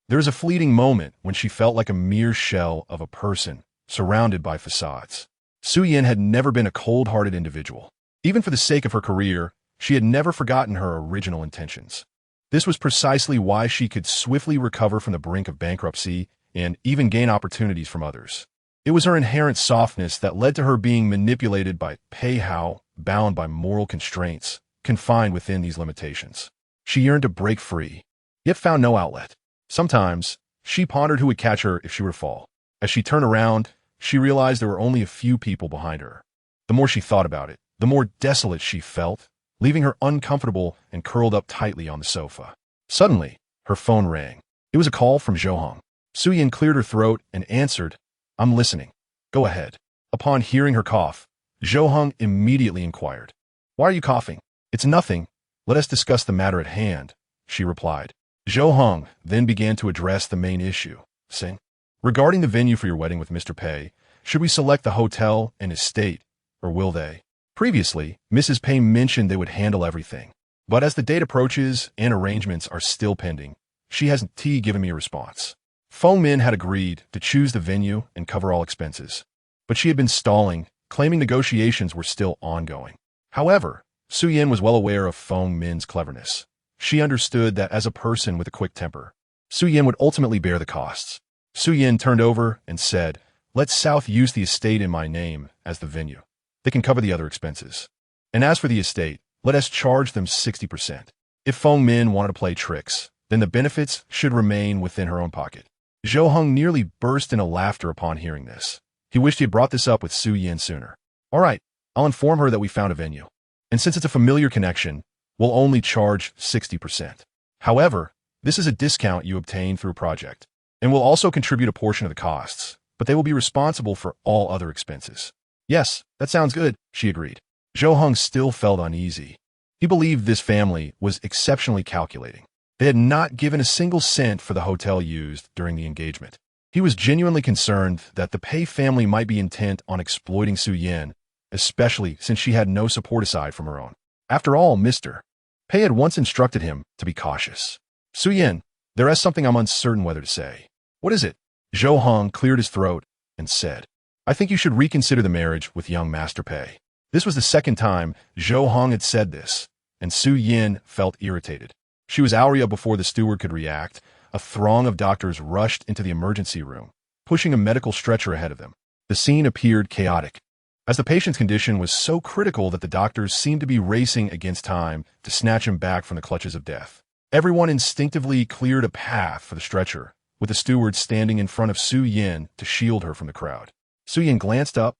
There was a fleeting moment when she felt like a mere shell of a person surrounded by facades. Su Yin had never been a cold-hearted individual. Even for the sake of her career, she had never forgotten her original intentions. This was precisely why she could swiftly recover from the brink of bankruptcy and even gain opportunities from others. It was her inherent softness that led to her being manipulated by Pei Hao, bound by moral constraints, confined within these limitations. She yearned to break free, yet found no outlet. Sometimes, she pondered who would catch her if she were to fall. As she turned around, she realized there were only a few people behind her. The more she thought about it, the more desolate she felt, leaving her uncomfortable and curled up tightly on the sofa. Suddenly, her phone rang. It was a call from Zhou. Su Yin cleared her throat and answered, "I'm listening. Go ahead." Upon hearing her cough, Zhou immediately inquired, "Why are you coughing?" "It's nothing. Let us discuss the matter at hand," she replied. Zhou Hong then began to address the main issue, saying, "Regarding the venue for your wedding with Mr. Pei, should we select the hotel and estate, or will they?" Previously, Mrs. Pei mentioned they would handle everything, but as the date approaches and arrangements are still pending, she hasn't given me a response. Feng Min had agreed to choose the venue and cover all expenses, but she had been stalling, claiming negotiations were still ongoing. However, Su Yin was well aware of Feng Min's cleverness. She understood that as a person with a quick temper, Su Yin would ultimately bear the costs. Su Yin turned over and said, "Let South use the estate in my name as the venue. They can cover the other expenses. And as for the estate, let us charge them 60%. If Feng Min wanted to play tricks, then the benefits should remain within her own pocket." Zhou Hong nearly burst into laughter upon hearing this. He wished he had brought this up with Su Yin sooner. "All right, I'll inform her that we found a venue. And since it's a familiar connection, we'll only charge 60%. However, this is a discount you obtain through a project, and will also contribute a portion of the costs, but they will be responsible for all other expenses." "Yes, that sounds good," she agreed. Zhou Hong still felt uneasy. He believed this family was exceptionally calculating. They had not given a single cent for the hotel used during the engagement. He was genuinely concerned that the Pei family might be intent on exploiting Su Yin, especially since she had no support aside from her own. After all, Mr. Pei had once instructed him to be cautious. "Su Yin, there is something I'm uncertain whether to say." "What is it?" Zhou Hong cleared his throat and said, "I think you should reconsider the marriage with young Master Pei." This was the second time Zhou Hong had said this, and Su Yin felt irritated. She was hours before the steward could react. A throng of doctors rushed into the emergency room, pushing a medical stretcher ahead of them. The scene appeared chaotic, as the patient's condition was so critical that the doctors seemed to be racing against time to snatch him back from the clutches of death. Everyone instinctively cleared a path for the stretcher, with the steward standing in front of Su Yin to shield her from the crowd. Su Yin glanced up,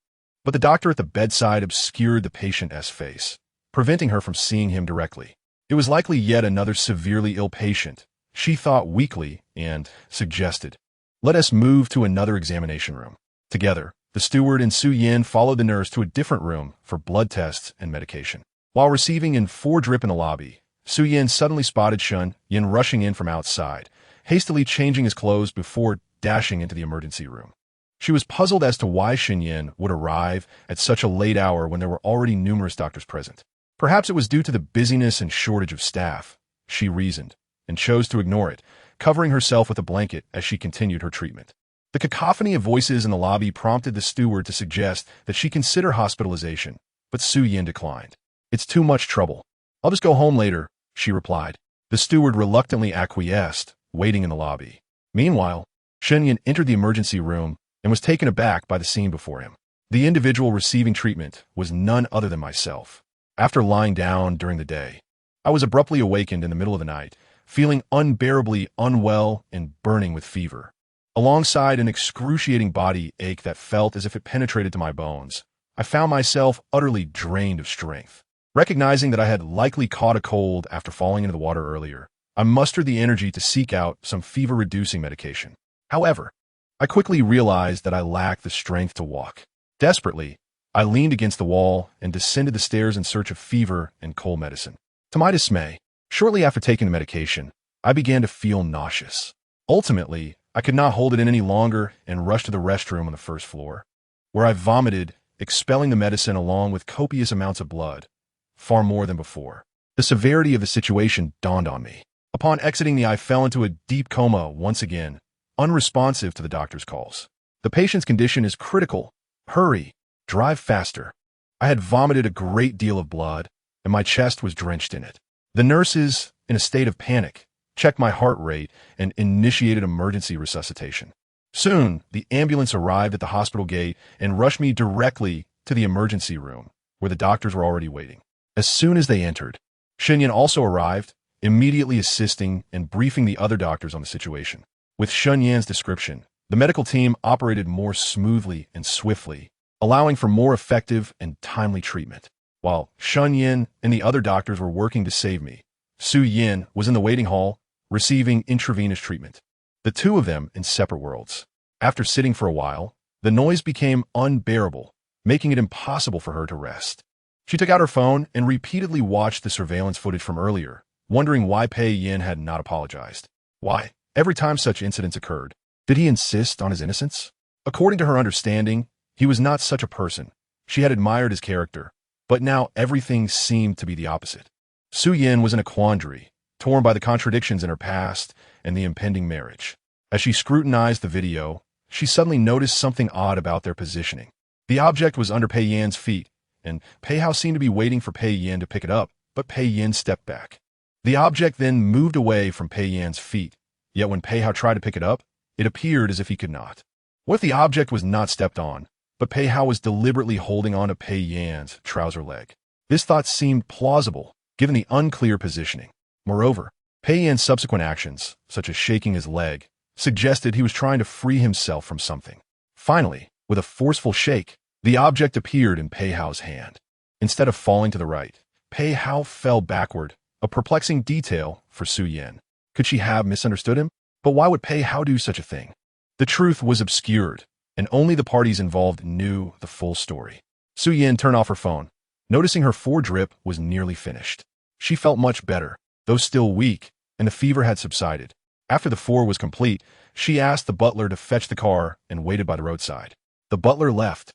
but the doctor at the bedside obscured the patient's face, preventing her from seeing him directly. It was likely yet another severely ill patient. She thought weakly and suggested, "Let us move to another examination room." Together, the steward and Su Yin followed the nurse to a different room for blood tests and medication. While receiving in 4 drip in the lobby, Su Yin suddenly spotted Shun Yin rushing in from outside, hastily changing his clothes before dashing into the emergency room. She was puzzled as to why Shun Yin would arrive at such a late hour when there were already numerous doctors present. Perhaps it was due to the busyness and shortage of staff, she reasoned, and chose to ignore it, covering herself with a blanket as she continued her treatment. The cacophony of voices in the lobby prompted the steward to suggest that she consider hospitalization, but Su Yin declined. "It's too much trouble. I'll just go home later," she replied. The steward reluctantly acquiesced, waiting in the lobby. Meanwhile, Shun Yin entered the emergency room and was taken aback by the scene before him. The individual receiving treatment was none other than myself. After lying down during the day, I was abruptly awakened in the middle of the night, feeling unbearably unwell and burning with fever. Alongside an excruciating body ache that felt as if it penetrated to my bones, I found myself utterly drained of strength. Recognizing that I had likely caught a cold after falling into the water earlier, I mustered the energy to seek out some fever-reducing medication. However, I quickly realized that I lacked the strength to walk. Desperately, I leaned against the wall and descended the stairs in search of fever and cold medicine. To my dismay, shortly after taking the medication, I began to feel nauseous. Ultimately, I could not hold it in any longer and rushed to the restroom on the first floor, where I vomited, expelling the medicine along with copious amounts of blood, far more than before. The severity of the situation dawned on me. Upon exiting I fell into a deep coma once again, unresponsive to the doctor's calls. "The patient's condition is critical. Hurry. Drive faster." I had vomited a great deal of blood, and my chest was drenched in it. The nurses, in a state of panic, checked my heart rate and initiated emergency resuscitation. Soon, the ambulance arrived at the hospital gate and rushed me directly to the emergency room, where the doctors were already waiting. As soon as they entered, Shun Yin also arrived, immediately assisting and briefing the other doctors on the situation. With Shun Yin's description, the medical team operated more smoothly and swiftly, allowing for more effective and timely treatment. While Shun Yin and the other doctors were working to save me, Su Yin was in the waiting hall, receiving intravenous treatment. The two of them in separate worlds. After sitting for a while, the noise became unbearable, making it impossible for her to rest. She took out her phone and repeatedly watched the surveillance footage from earlier, wondering why Pei Yin had not apologized. Why? Every time such incidents occurred, did he insist on his innocence? According to her understanding, he was not such a person. She had admired his character, but now everything seemed to be the opposite. Su-Yin was in a quandary, torn by the contradictions in her past and the impending marriage. As she scrutinized the video, she suddenly noticed something odd about their positioning. The object was under Pei Yan's feet, and Pei Hao seemed to be waiting for Pei Yan to pick it up, but Pei Yan stepped back. The object then moved away from Pei Yan's feet, yet when Pei Hao tried to pick it up, it appeared as if he could not. What if the object was not stepped on, but Pei Hao was deliberately holding on to Pei Yan's trouser leg? This thought seemed plausible, given the unclear positioning. Moreover, Pei Yan's subsequent actions, such as shaking his leg, suggested he was trying to free himself from something. Finally, with a forceful shake, the object appeared in Pei Hao's hand. Instead of falling to the right, Pei Hao fell backward, a perplexing detail for Su-Yin. Could she have misunderstood him? But why would Pei Hao do such a thing? The truth was obscured, and only the parties involved knew the full story. Su-Yin turned off her phone, noticing her drip was nearly finished. She felt much better, though still weak, and the fever had subsided. After the 4 was complete, she asked the butler to fetch the car and waited by the roadside. The butler left,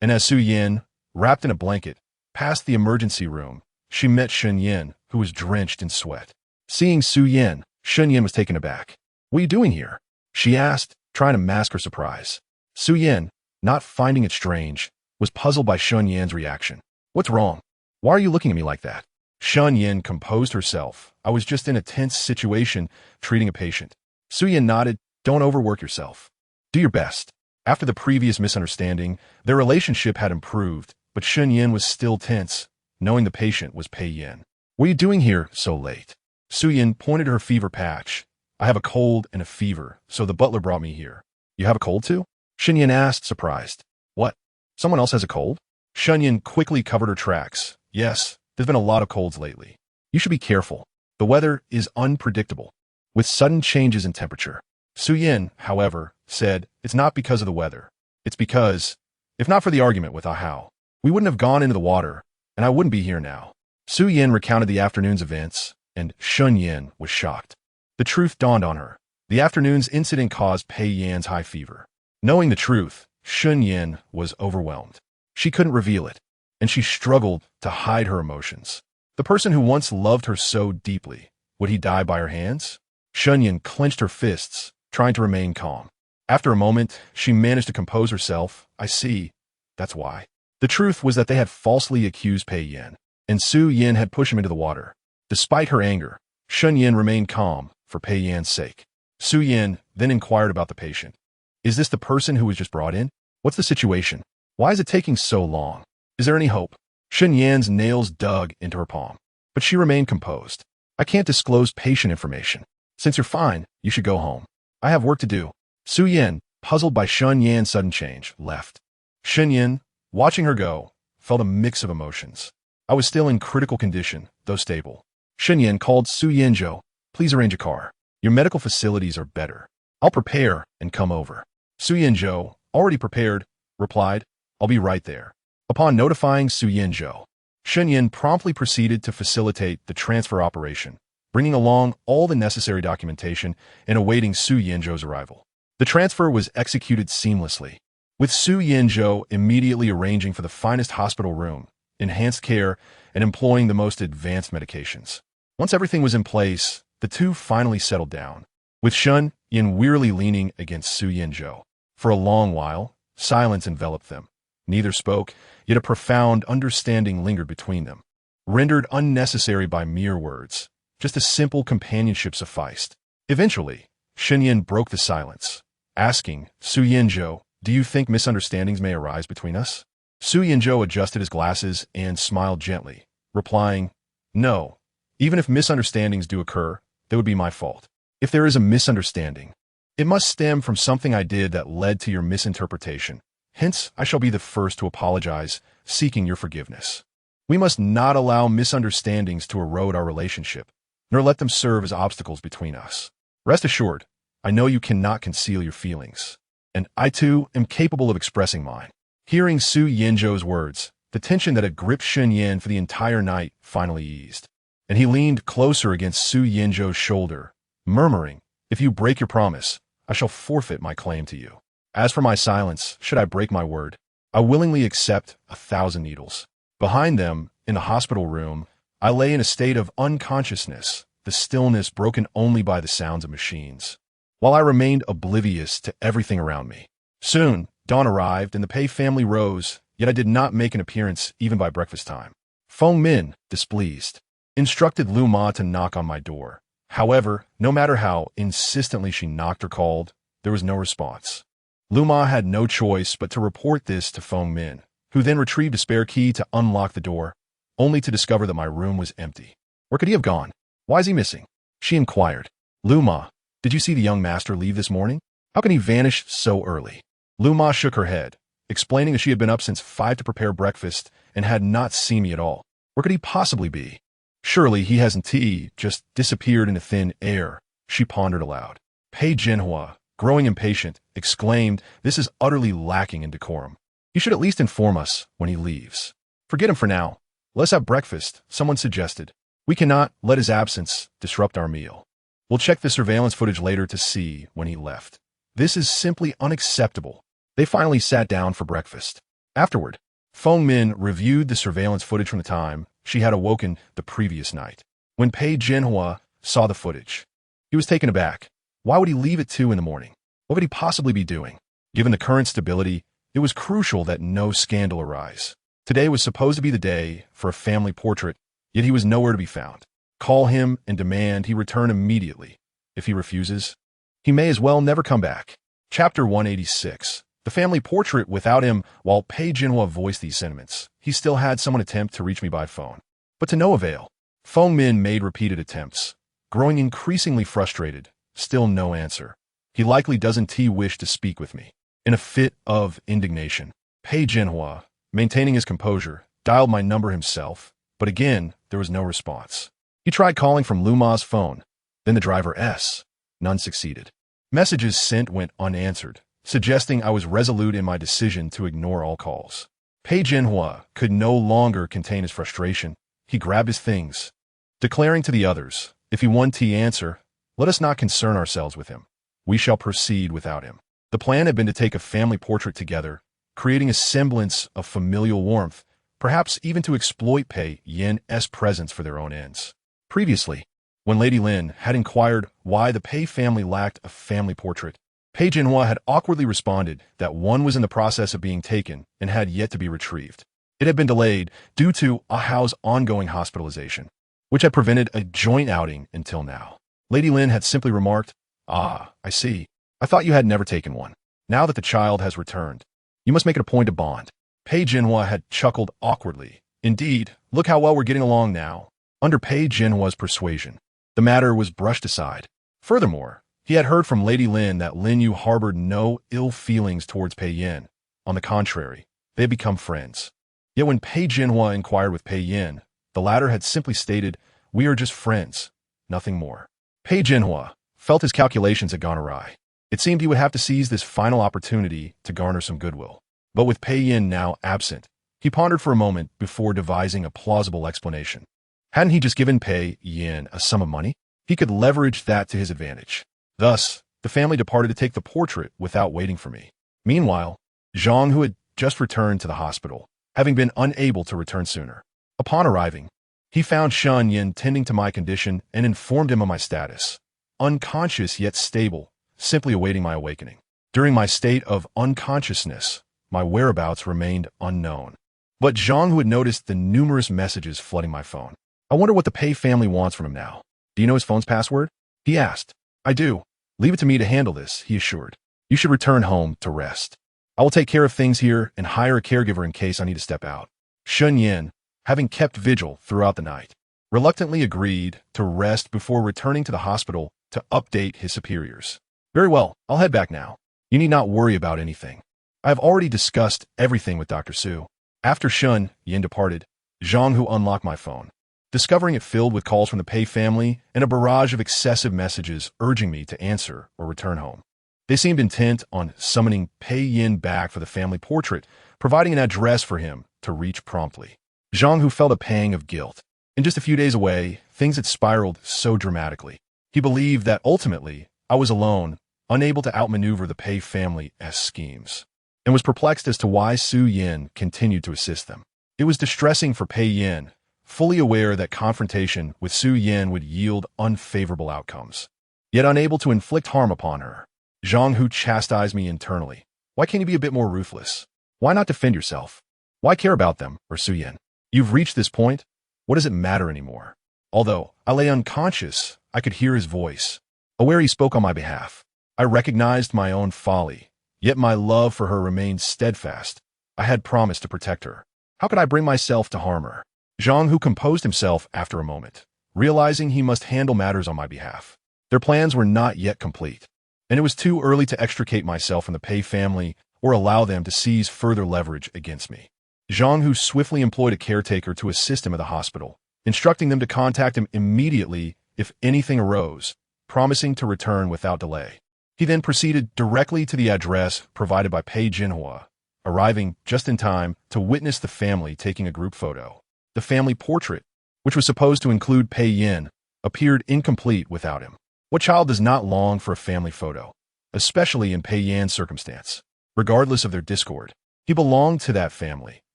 and as Su-Yin, wrapped in a blanket, passed the emergency room, she met Shen-Yin, who was drenched in sweat. Seeing Su-Yin, Shen-Yin was taken aback. "What are you doing here?" she asked, trying to mask her surprise. Su-Yin, not finding it strange, was puzzled by Shen-Yin's reaction. "What's wrong? Why are you looking at me like that?" Shen-Yin composed herself. "I was just in a tense situation, treating a patient." Su-Yin nodded. "Don't overwork yourself. Do your best." After the previous misunderstanding, their relationship had improved, but Shen-Yin was still tense, knowing the patient was Pei Yan. "What are you doing here so late?" Su-Yin pointed to her fever patch. "I have a cold and a fever, so the butler brought me here." "You have a cold too?" Shen-Yin asked, surprised. "What? Someone else has a cold?" Shen-Yin quickly covered her tracks. "Yes, there's been a lot of colds lately. You should be careful. The weather is unpredictable, with sudden changes in temperature." Su-Yin, however, said, "It's not because of the weather. It's because, if not for the argument with Ahao, we wouldn't have gone into the water, and I wouldn't be here now." Su-Yin recounted the afternoon's events, and Shen-Yin was shocked. The truth dawned on her. The afternoon's incident caused Pei Yan's high fever. Knowing the truth, Shen-Yin was overwhelmed. She couldn't reveal it, and she struggled to hide her emotions. The person who once loved her so deeply, would he die by her hands? Shen-Yin clenched her fists, trying to remain calm. After a moment, she managed to compose herself. "I see. That's why." The truth was that they had falsely accused Pei Yan, and Su-Yin had pushed him into the water. Despite her anger, Shen-Yin remained calm for Pei Yan's sake. Su-Yin then inquired about the patient. "Is this the person who was just brought in? What's the situation? Why is it taking so long? Is there any hope?" Shen-Yan's nails dug into her palm, but she remained composed. "I can't disclose patient information. Since you're fine, you should go home. I have work to do." Su-Yin, puzzled by Shen-Yan's sudden change, left. Shen-Yin, watching her go, felt a mix of emotions. "I was still in critical condition, though stable." Shen-Yin called Su-Yin-jo. "Please arrange a car. Your medical facilities are better. I'll prepare and come over." Su-Yin-jo, already prepared, replied, "I'll be right there." Upon notifying Su-Yin-jo, Shen-Yin promptly proceeded to facilitate the transfer operation, bringing along all the necessary documentation and awaiting Su-Yin-jo's arrival. The transfer was executed seamlessly, with Su-Yin-jo immediately arranging for the finest hospital room, enhanced care, and employing the most advanced medications. Once everything was in place, the two finally settled down, with Shen-Yin wearily leaning against Su-Yin-jo. For a long while, silence enveloped them. Neither spoke, yet a profound understanding lingered between them, rendered unnecessary by mere words. Just a simple companionship sufficed. Eventually, Shen-Yin broke the silence, asking, "Su-Yin-jo, do you think misunderstandings may arise between us?" Su-Yin-jo adjusted his glasses and smiled gently, replying, "No. Even if misunderstandings do occur, they would be my fault. If there is a misunderstanding, it must stem from something I did that led to your misinterpretation. Hence, I shall be the first to apologize, seeking your forgiveness. We must not allow misunderstandings to erode our relationship, nor let them serve as obstacles between us. Rest assured, I know you cannot conceal your feelings, and I too am capable of expressing mine." Hearing Su-Yin-jo's words, the tension that had gripped Shen-Yin for the entire night finally eased, and he leaned closer against Su-Yin-jo's shoulder, murmuring, If you break your promise, I shall forfeit my claim to you. As for my silence, should I break my word, I willingly accept 1,000 needles. Behind them, in the hospital room, I lay in a state of unconsciousness, the stillness broken only by the sounds of machines, while I remained oblivious to everything around me. Soon, dawn arrived and the Pei family rose, yet I did not make an appearance even by breakfast time. Feng Min, displeased, instructed Lu Ma to knock on my door. However, no matter how insistently she knocked or called, there was no response. Lu Ma had no choice but to report this to Feng Min, who then retrieved a spare key to unlock the door, only to discover that my room was empty. Where could he have gone? Why is he missing? She inquired. Lu Ma, did you see the young master leave this morning? How can he vanish so early? Lu Ma shook her head, explaining that she had been up since 5 to prepare breakfast and had not seen me at all. Where could he possibly be? Surely he hasn't just disappeared into thin air, she pondered aloud. Pei Jinhua, growing impatient, exclaimed, this is utterly lacking in decorum. He should at least inform us when he leaves. Forget him for now. Let's have breakfast, someone suggested. We cannot let his absence disrupt our meal. We'll check the surveillance footage later to see when he left. This is simply unacceptable. They finally sat down for breakfast. Afterward, Feng Min reviewed the surveillance footage from the time she had awoken the previous night. When Pei Jinhua saw the footage, he was taken aback. Why would he leave at 2 in the morning? What could he possibly be doing? Given the current stability, it was crucial that no scandal arise. Today was supposed to be the day for a family portrait, yet he was nowhere to be found. Call him and demand he return immediately. If he refuses, he may as well never come back. Chapter 186. The family portrait without him. While Pei Jinhua voiced these sentiments, he still had someone attempt to reach me by phone. But to no avail. Feng Min made repeated attempts. Growing increasingly frustrated, still no answer. He likely doesn't wish to speak with me. In a fit of indignation, Pei Jinhua, maintaining his composure, dialed my number himself, but again, there was no response. He tried calling from Lu Ma's phone, then the driver's. None succeeded. Messages sent went unanswered, suggesting I was resolute in my decision to ignore all calls. Pei Jinhua could no longer contain his frustration. He grabbed his things, declaring to the others, if he won't answer, let us not concern ourselves with him. We shall proceed without him. The plan had been to take a family portrait together, creating a semblance of familial warmth, perhaps even to exploit Pei Yin's presence for their own ends. Previously, when Lady Lin had inquired why the Pei family lacked a family portrait, Pei Jinhua had awkwardly responded that one was in the process of being taken and had yet to be retrieved. It had been delayed due to Ahao's ongoing hospitalization, which had prevented a joint outing until now. Lady Lin had simply remarked, "Ah, I see. I thought you had never taken one. Now that the child has returned, you must make it a point to bond." Pei Jinhua had chuckled awkwardly. Indeed, look how well we're getting along now. Under Pei Jinhua's persuasion, the matter was brushed aside. Furthermore, he had heard from Lady Lin that Lin Yu harbored no ill feelings towards Pei Yin. On the contrary, they had become friends. Yet when Pei Jinhua inquired with Pei Yin, the latter had simply stated, "We are just friends, nothing more." Pei Jinhua felt his calculations had gone awry. It seemed he would have to seize this final opportunity to garner some goodwill. But with Pei Yin now absent, he pondered for a moment before devising a plausible explanation. Hadn't he just given Pei Yin a sum of money? He could leverage that to his advantage. Thus, the family departed to take the portrait without waiting for me. Meanwhile, Zhang, who had just returned to the hospital, having been unable to return sooner. Upon arriving, he found Shen Yin tending to my condition and informed him of my status. Unconscious yet stable, simply awaiting my awakening. During my state of unconsciousness, my whereabouts remained unknown. But Zhang, who had noticed the numerous messages flooding my phone. "I wonder what the Pei family wants from him now. Do you know his phone's password?" he asked. "I do. Leave it to me to handle this," he assured. "You should return home to rest. I will take care of things here and hire a caregiver in case I need to step out." Shen Yin, having kept vigil throughout the night, reluctantly agreed to rest before returning to the hospital to update his superiors. "Very well, I'll head back now. You need not worry about anything. I have already discussed everything with Dr. Su." After Shen Yin departed, Zhang, who unlocked my phone, discovering it filled with calls from the Pei family and a barrage of excessive messages urging me to answer or return home. They seemed intent on summoning Pei Yin back for the family portrait, providing an address for him to reach promptly. Zhang, who felt a pang of guilt. In just a few days away, things had spiraled so dramatically. He believed that ultimately, I was alone, unable to outmaneuver the Pei family's schemes, and was perplexed as to why Su Yin continued to assist them. It was distressing for Pei Yin, fully aware that confrontation with Su Yin would yield unfavorable outcomes, yet unable to inflict harm upon her. Zhang Hu chastised me internally. Why can't you be a bit more ruthless? Why not defend yourself? Why care about them, or Su Yin? You've reached this point. What does it matter anymore? Although I lay unconscious, I could hear his voice. Aware he spoke on my behalf. I recognized my own folly, yet my love for her remained steadfast. I had promised to protect her. How could I bring myself to harm her? Zhang Hu composed himself after a moment, realizing he must handle matters on my behalf. Their plans were not yet complete, and it was too early to extricate myself from the Pei family or allow them to seize further leverage against me. Zhang Hu swiftly employed a caretaker to assist him at the hospital, instructing them to contact him immediately if anything arose, promising to return without delay. He then proceeded directly to the address provided by Pei Jinhua, arriving just in time to witness the family taking a group photo. The family portrait, which was supposed to include Pei Yin, appeared incomplete without him. What child does not long for a family photo, especially in Pei Yan's circumstance? Regardless of their discord, he belonged to that family,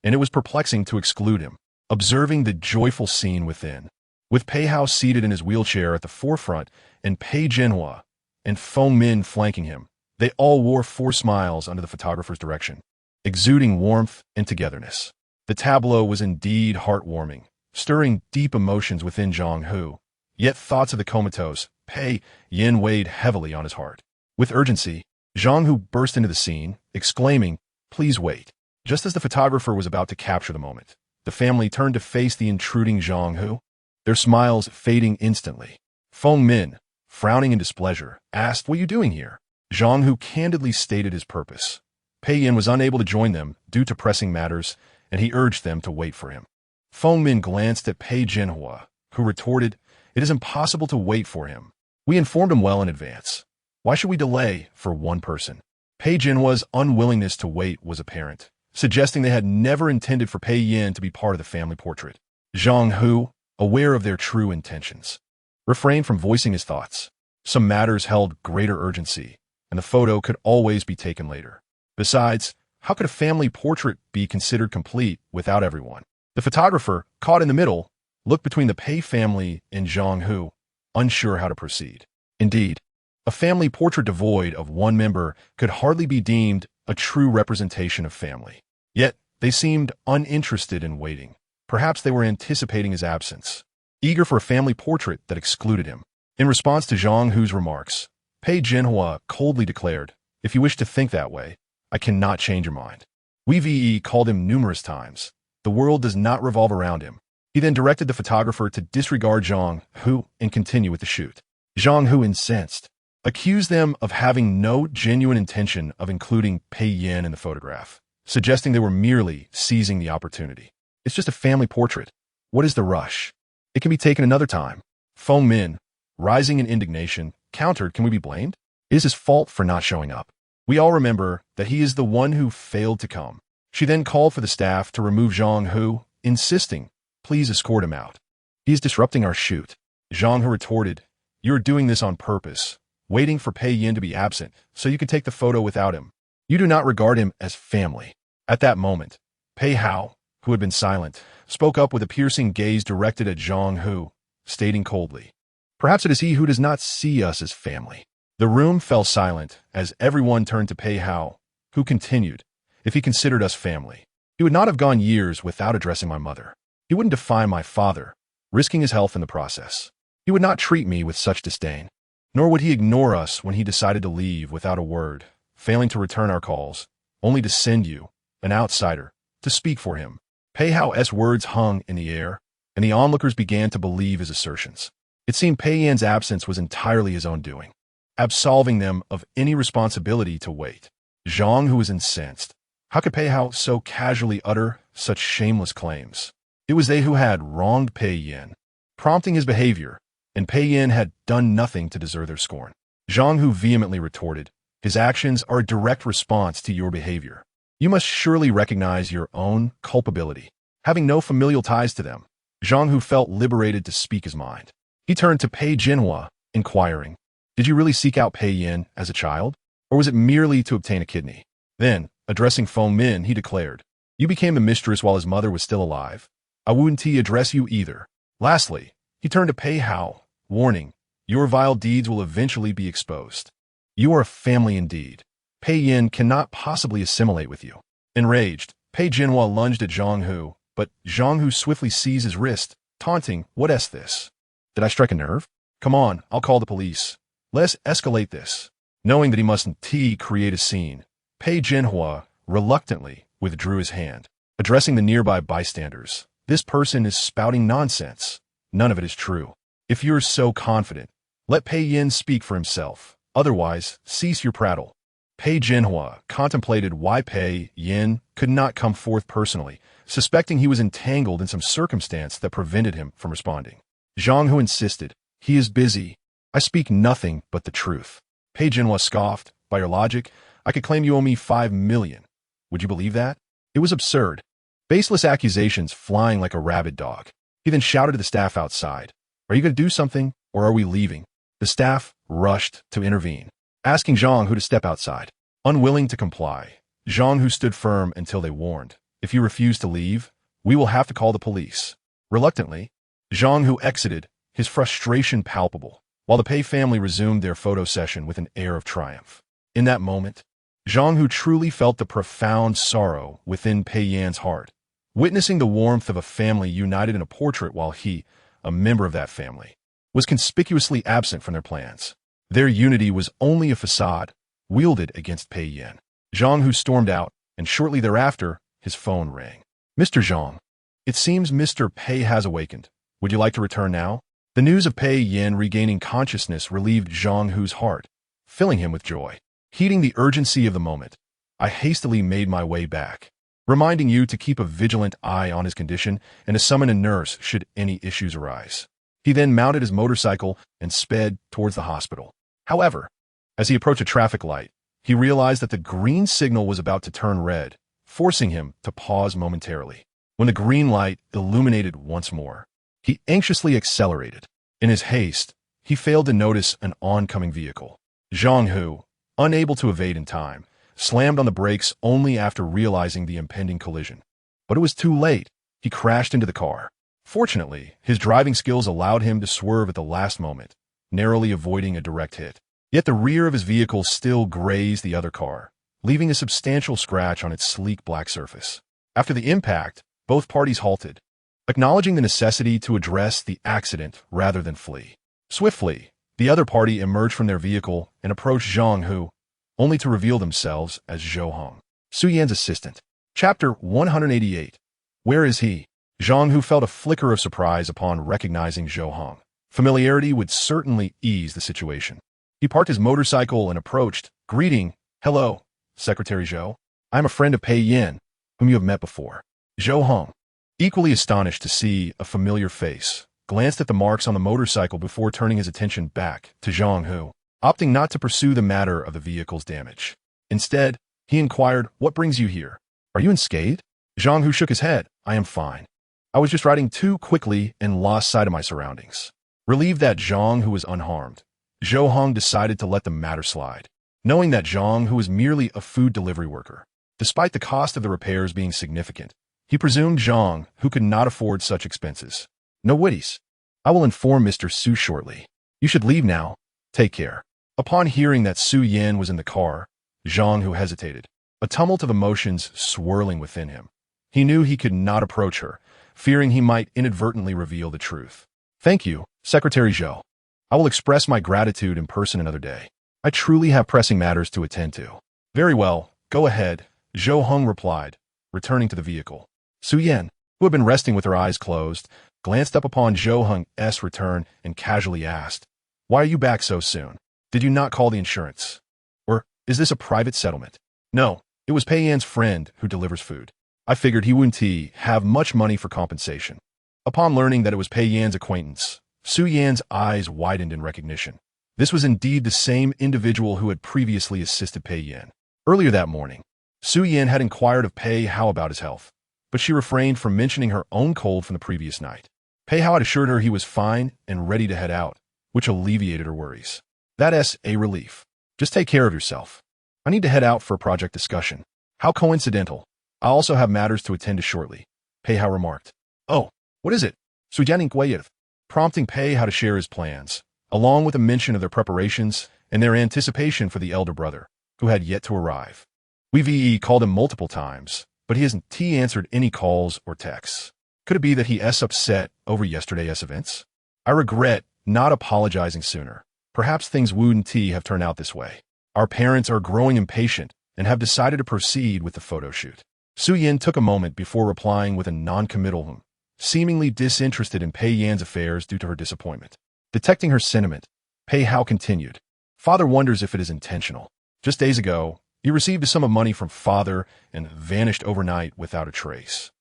and it was perplexing to exclude him. Observing the joyful scene within, with Pei Hao seated in his wheelchair at the forefront and Pei Jinhua and Feng Min flanking him, they all wore forced smiles under the photographer's direction, exuding warmth and togetherness. The tableau was indeed heartwarming, stirring deep emotions within Zhang Hu, yet thoughts of the comatose Pei Yin weighed heavily on his heart. With urgency, Zhang Hu burst into the scene, exclaiming, "Please wait." Just as the photographer was about to capture the moment, the family turned to face the intruding Zhang Hu, their smiles fading instantly. Feng Min, frowning in displeasure, asked, "What are you doing here?" Zhang Hu candidly stated his purpose. Pei Yin was unable to join them due to pressing matters, and he urged them to wait for him. Feng Min glanced at Pei Jinhua, who retorted, "It is impossible to wait for him. We informed him well in advance. Why should we delay for one person?" Pei Jinhua's unwillingness to wait was apparent, suggesting they had never intended for Pei Yin to be part of the family portrait. Zhang Hu, aware of their true intentions, refrained from voicing his thoughts. Some matters held greater urgency, and the photo could always be taken later. Besides, how could a family portrait be considered complete without everyone? The photographer, caught in the middle, looked between the Pei family and Zhang Hu, unsure how to proceed. Indeed, a family portrait devoid of one member could hardly be deemed a true representation of family. Yet, they seemed uninterested in waiting. Perhaps they were anticipating his absence, eager for a family portrait that excluded him. In response to Zhang Hu's remarks, Pei Jinhua coldly declared, "If you wish to think that way, I cannot change your mind." Wei called him numerous times. The world does not revolve around him. He then directed the photographer to disregard Zhang Hu and continue with the shoot. Zhang Hu, incensed, accused them of having no genuine intention of including Pei Yin in the photograph, suggesting they were merely seizing the opportunity. "It's just a family portrait. What is the rush? It can be taken another time." Feng Min, rising in indignation, countered, "Can we be blamed? It is his fault for not showing up. We all remember that he is the one who failed to come." She then called for the staff to remove Zhang Hu, insisting, "Please escort him out. He is disrupting our shoot." Zhang Hu retorted, "You are doing this on purpose, waiting for Pei Yin to be absent so you can take the photo without him. You do not regard him as family." At that moment, Pei Hao, who had been silent, spoke up with a piercing gaze directed at Zhang Hu, stating coldly, "Perhaps it is he who does not see us as family." The room fell silent as everyone turned to Pei Hao, who continued, "If he considered us family, he would not have gone years without addressing my mother. He wouldn't defy my father, risking his health in the process. He would not treat me with such disdain. Nor would he ignore us when he decided to leave without a word, failing to return our calls, only to send you, an outsider, to speak for him." Pei Hao's words hung in the air, and the onlookers began to believe his assertions. It seemed Pei Yan's absence was entirely his own doing, absolving them of any responsibility to wait. Zhang Hu was incensed. How could Pei Hao so casually utter such shameless claims? It was they who had wronged Pei Yin, prompting his behavior, and Pei Yin had done nothing to deserve their scorn. Zhang Hu vehemently retorted, "His actions are a direct response to your behavior. You must surely recognize your own culpability." Having no familial ties to them, Zhang Hu felt liberated to speak his mind. He turned to Pei Jinhua, inquiring, Did you really seek out Pei Yin as a child? Or was it merely to obtain a kidney? Then, addressing Feng Min, he declared, you became the mistress while his mother was still alive. I wouldn't address you either. Lastly, he turned to Pei Hao, warning, your vile deeds will eventually be exposed. You are a family indeed. Pei Yin cannot possibly assimilate with you. Enraged, Pei Jinhua lunged at Zhang Hu, but Zhang Hu swiftly seized his wrist, taunting, what's this? Did I strike a nerve? Come on, I'll call the police. Let's escalate this. Knowing that he mustn't create a scene, Pei Jinhua reluctantly withdrew his hand, addressing the nearby bystanders. This person is spouting nonsense. None of it is true. If you're so confident, let Pei Yin speak for himself. Otherwise, cease your prattle. Pei Jinhua contemplated why Pei Yin could not come forth personally, suspecting he was entangled in some circumstance that prevented him from responding. Zhang Hu insisted, he is busy. I speak nothing but the truth. Pei Jinhua scoffed, by your logic, I could claim you owe me 5 million. Would you believe that? It was absurd. Baseless accusations flying like a rabid dog. He then shouted at the staff outside, are you going to do something, or are we leaving? The staff rushed to intervene, asking Zhang Hu to step outside. Unwilling to comply, Zhang Hu stood firm until they warned, if you refuse to leave, we will have to call the police. Reluctantly, Zhang Hu exited, his frustration palpable, while the Pei family resumed their photo session with an air of triumph. In that moment, Zhang Hu truly felt the profound sorrow within Pei Yan's heart, witnessing the warmth of a family united in a portrait while he, a member of that family, was conspicuously absent from their plans. Their unity was only a facade, wielded against Pei Yan. Zhang Hu stormed out, and shortly thereafter, his phone rang. Mr. Zhang, it seems Mr. Pei has awakened. Would you like to return now? The news of Pei Yin regaining consciousness relieved Zhang Hu's heart, filling him with joy. Heeding the urgency of the moment, I hastily made my way back, reminding you to keep a vigilant eye on his condition and to summon a nurse should any issues arise. He then mounted his motorcycle and sped towards the hospital. However, as he approached a traffic light, he realized that the green signal was about to turn red, forcing him to pause momentarily. When the green light illuminated once more, he anxiously accelerated. In his haste, he failed to notice an oncoming vehicle. Zhang Hu, unable to evade in time, slammed on the brakes only after realizing the impending collision. But it was too late. He crashed into the car. Fortunately, his driving skills allowed him to swerve at the last moment, narrowly avoiding a direct hit. Yet the rear of his vehicle still grazed the other car, leaving a substantial scratch on its sleek black surface. After the impact, both parties halted, acknowledging the necessity to address the accident rather than flee. Swiftly, the other party emerged from their vehicle and approached Zhang Hu, only to reveal themselves as Zhou Hong, Su Yan's assistant. Chapter 188. Where is he? Zhang Hu felt a flicker of surprise upon recognizing Zhou Hong. Familiarity would certainly ease the situation. He parked his motorcycle and approached, greeting, hello, Secretary Zhou. I am a friend of Pei Yin, whom you have met before. Zhou Hong, equally astonished to see a familiar face, glanced at the marks on the motorcycle before turning his attention back to Zhang Hu, opting not to pursue the matter of the vehicle's damage. Instead, he inquired, what brings you here? Are you unscathed? Zhang Hu shook his head. I am fine. I was just riding too quickly and lost sight of my surroundings. Relieved that Zhang Hu was unharmed, Zhou Hong decided to let the matter slide, knowing that Zhang Hu was merely a food delivery worker. Despite the cost of the repairs being significant, he presumed Zhang Hu could not afford such expenses. No worries. I will inform Mr. Su shortly. You should leave now. Take care. Upon hearing that Su Yan was in the car, Zhang Hu hesitated, a tumult of emotions swirling within him. He knew he could not approach her, fearing he might inadvertently reveal the truth. Thank you, Secretary Zhou. I will express my gratitude in person another day. I truly have pressing matters to attend to. Very well, go ahead, Zhou Hong replied, returning to the vehicle. Su Yan, who had been resting with her eyes closed, glanced up upon Zhou Hong's return and casually asked, why are you back so soon? Did you not call the insurance? Or is this a private settlement? No, it was Pei Yan's friend who delivers food. I figured he wouldn't have much money for compensation. Upon learning that it was Pei Yan's acquaintance, Su Yan's eyes widened in recognition. This was indeed the same individual who had previously assisted Pei Yan. Earlier that morning, Su Yan had inquired of Pei Hao about his health, but she refrained from mentioning her own cold from the previous night. Pei Hao had assured her he was fine and ready to head out, which alleviated her worries. That's a relief. Just take care of yourself. I need to head out for a project discussion. How coincidental. I also have matters to attend to shortly. Pei Hao remarked. Oh, what is it? Sujian inquired, prompting Pei Hao to share his plans, along with a mention of their preparations and their anticipation for the elder brother, who had yet to arrive. We called him multiple times, but he hasn't answered any calls or texts. Could it be that he's upset over yesterday's events? I regret not apologizing sooner. Perhaps things wouldn't have turned out this way. Our parents are growing impatient and have decided to proceed with the photo shoot. Su Yin took a moment before replying with a non-committal, seemingly disinterested in Pei Yan's affairs due to her disappointment. Detecting her sentiment, Pei Hao continued. Father wonders if it is intentional. Just days ago, he received a sum of money from father and vanished overnight without a trace.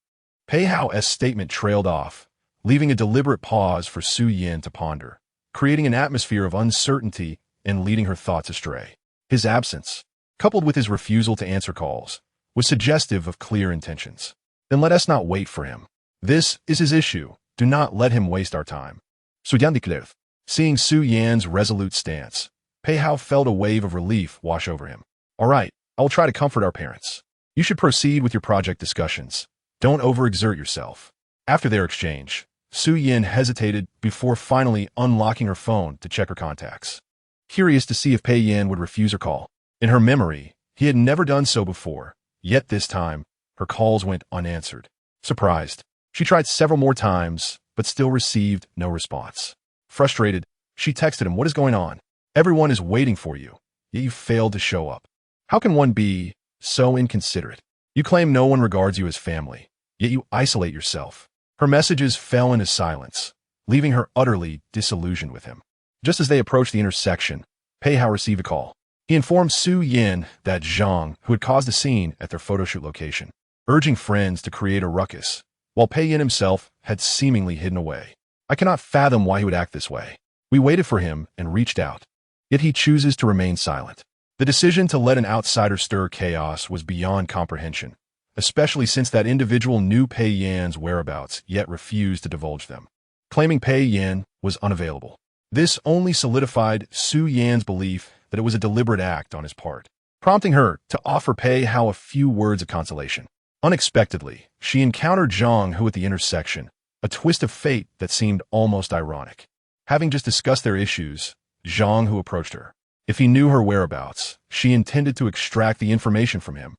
Pei Hao's statement trailed off, leaving a deliberate pause for Su Yin to ponder, creating an atmosphere of uncertainty and leading her thoughts astray. His absence, coupled with his refusal to answer calls, was suggestive of clear intentions. Then let us not wait for him. This is his issue. Do not let him waste our time. Su Yan declared. Seeing Su Yan's resolute stance, Pei Hao felt a wave of relief wash over him. All right, I will try to comfort our parents. You should proceed with your project discussions. Don't overexert yourself. After their exchange, Su Yin hesitated before finally unlocking her phone to check her contacts, curious to see if Pei Yan would refuse her call. In her memory, he had never done so before, yet this time, her calls went unanswered. Surprised, she tried several more times, but still received no response. Frustrated, she texted him, "What is going on? Everyone is waiting for you, yet you failed to show up. How can one be so inconsiderate? You claim no one regards you as family, yet you isolate yourself." Her messages fell into silence, leaving her utterly disillusioned with him. Just as they approached the intersection, Pei Hao received a call. He informed Su Yin that Zhang, who had caused a scene at their photoshoot location, urging friends to create a ruckus, while Pei Yin himself had seemingly hidden away. I cannot fathom why he would act this way. We waited for him and reached out, yet he chooses to remain silent. The decision to let an outsider stir chaos was beyond comprehension, especially since that individual knew Pei Yan's whereabouts yet refused to divulge them, claiming Pei Yan was unavailable. This only solidified Su Yan's belief that it was a deliberate act on his part, prompting her to offer Pei Hao a few words of consolation. Unexpectedly, she encountered Zhang Hu at the intersection, a twist of fate that seemed almost ironic. Having just discussed their issues, Zhang Hu approached her. If he knew her whereabouts, she intended to extract the information from him,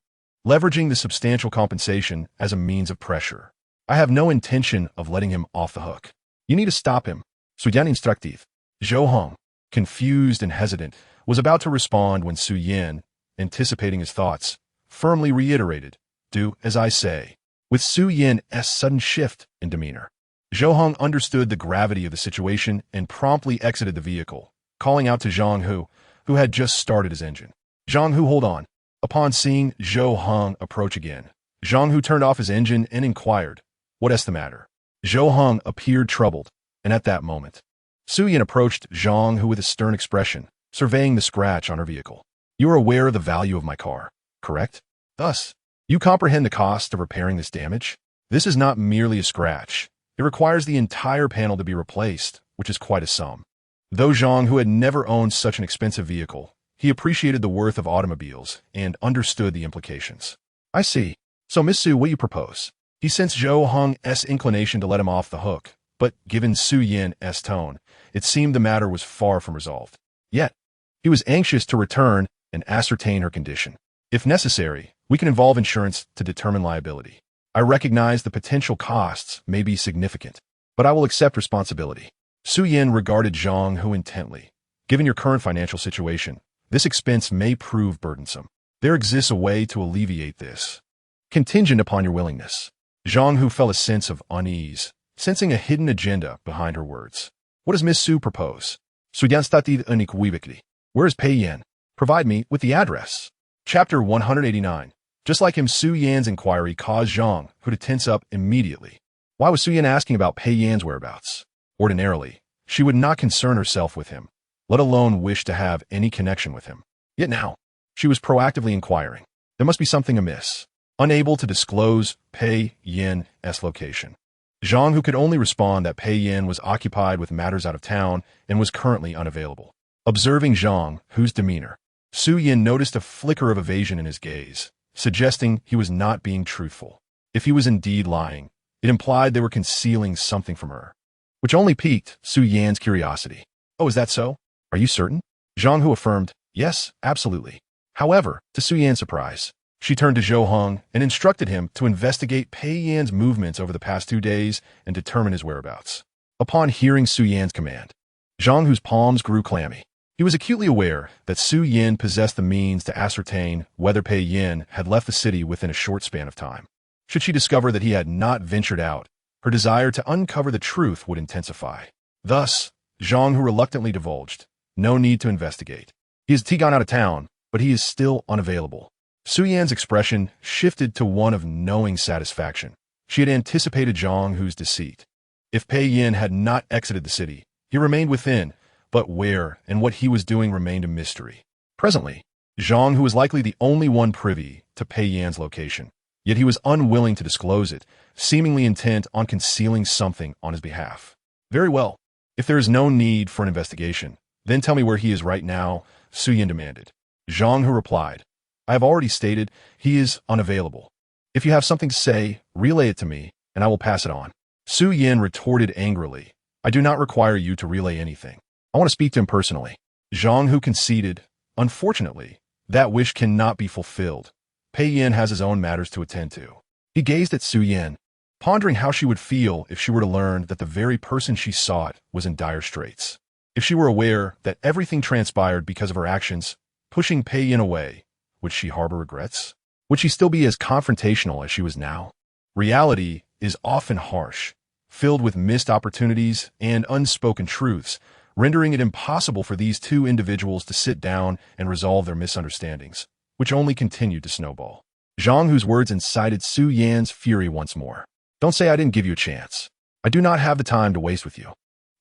leveraging the substantial compensation as a means of pressure. I have no intention of letting him off the hook. You need to stop him. Su Yan instructed. Zhou Hong, confused and hesitant, was about to respond when Su Yin, anticipating his thoughts, firmly reiterated, "Do as I say." With Su Yin's sudden shift in demeanor, Zhou Hong understood the gravity of the situation and promptly exited the vehicle, calling out to Zhang Hu, who had just started his engine. "Zhang Hu, hold on." Upon seeing Zhou Hong approach again, Zhang Hu turned off his engine and inquired, "What's the matter?" Zhou Hong appeared troubled, and at that moment, Su Yin approached Zhang Hu with a stern expression, surveying the scratch on her vehicle. "You are aware of the value of my car, correct? Thus, you comprehend the cost of repairing this damage? This is not merely a scratch. It requires the entire panel to be replaced, which is quite a sum." Though Zhang Hu had never owned such an expensive vehicle, he appreciated the worth of automobiles and understood the implications. "I see. So, Miss Su, what you propose?" He sensed Zhou Hong's inclination to let him off the hook, but given Su Yin's tone, it seemed the matter was far from resolved. Yet, he was anxious to return and ascertain her condition. "If necessary, we can involve insurance to determine liability. I recognize the potential costs may be significant, but I will accept responsibility." Su Yin regarded Zhang Hu intently. "Given your current financial situation, this expense may prove burdensome. There exists a way to alleviate this, contingent upon your willingness." Zhang Hu felt a sense of unease, sensing a hidden agenda behind her words. "What does Miss Su propose?" Su Yan stated unequivocally. "Where is Pei Yan? Provide me with the address." Chapter 189. Just like him, Su Yan's inquiry caused Zhang Hu to tense up immediately. Why was Su Yan asking about Pei Yan's whereabouts? Ordinarily, she would not concern herself with him, let alone wish to have any connection with him. Yet now, she was proactively inquiring. There must be something amiss. Unable to disclose Pei Yan's location, Zhang Hu could only respond that Pei Yan was occupied with matters out of town and was currently unavailable. Observing Zhang Hu's demeanor, Su Yin noticed a flicker of evasion in his gaze, suggesting he was not being truthful. If he was indeed lying, it implied they were concealing something from her, which only piqued Su Yan's curiosity. "Oh, is that so? Are you certain?" Zhang Hu affirmed, "Yes, absolutely." However, to Su Yan's surprise, she turned to Zhou Heng and instructed him to investigate Pei Yan's movements over the past 2 days and determine his whereabouts. Upon hearing Su Yan's command, Zhang Hu's palms grew clammy. He was acutely aware that Su Yin possessed the means to ascertain whether Pei Yin had left the city within a short span of time. Should she discover that he had not ventured out, her desire to uncover the truth would intensify. Thus, Zhang Hu reluctantly divulged, "No need to investigate. He has gone out of town, but he is still unavailable." Su Yan's expression shifted to one of knowing satisfaction. She had anticipated Zhang Hu's deceit. If Pei Yin had not exited the city, he remained within, but where and what he was doing remained a mystery. Presently, Zhang Hu was likely the only one privy to Pei Yan's location, yet he was unwilling to disclose it, seemingly intent on concealing something on his behalf. "Very well. If there is no need for an investigation, then tell me where he is right now," Su Yin demanded. Zhang Hu replied, "I have already stated he is unavailable. If you have something to say, relay it to me, and I will pass it on." Su Yin retorted angrily, "I do not require you to relay anything. I want to speak to him personally." Zhang Hu conceded, "Unfortunately, that wish cannot be fulfilled. Pei Yin has his own matters to attend to." He gazed at Su Yin, pondering how she would feel if she were to learn that the very person she sought was in dire straits. If she were aware that everything transpired because of her actions, pushing Pei Yin away, would she harbor regrets? Would she still be as confrontational as she was now? Reality is often harsh, filled with missed opportunities and unspoken truths, rendering it impossible for these two individuals to sit down and resolve their misunderstandings, which only continued to snowball. Zhang Hu's words incited Su Yan's fury once more. "Don't say I didn't give you a chance. I do not have the time to waste with you.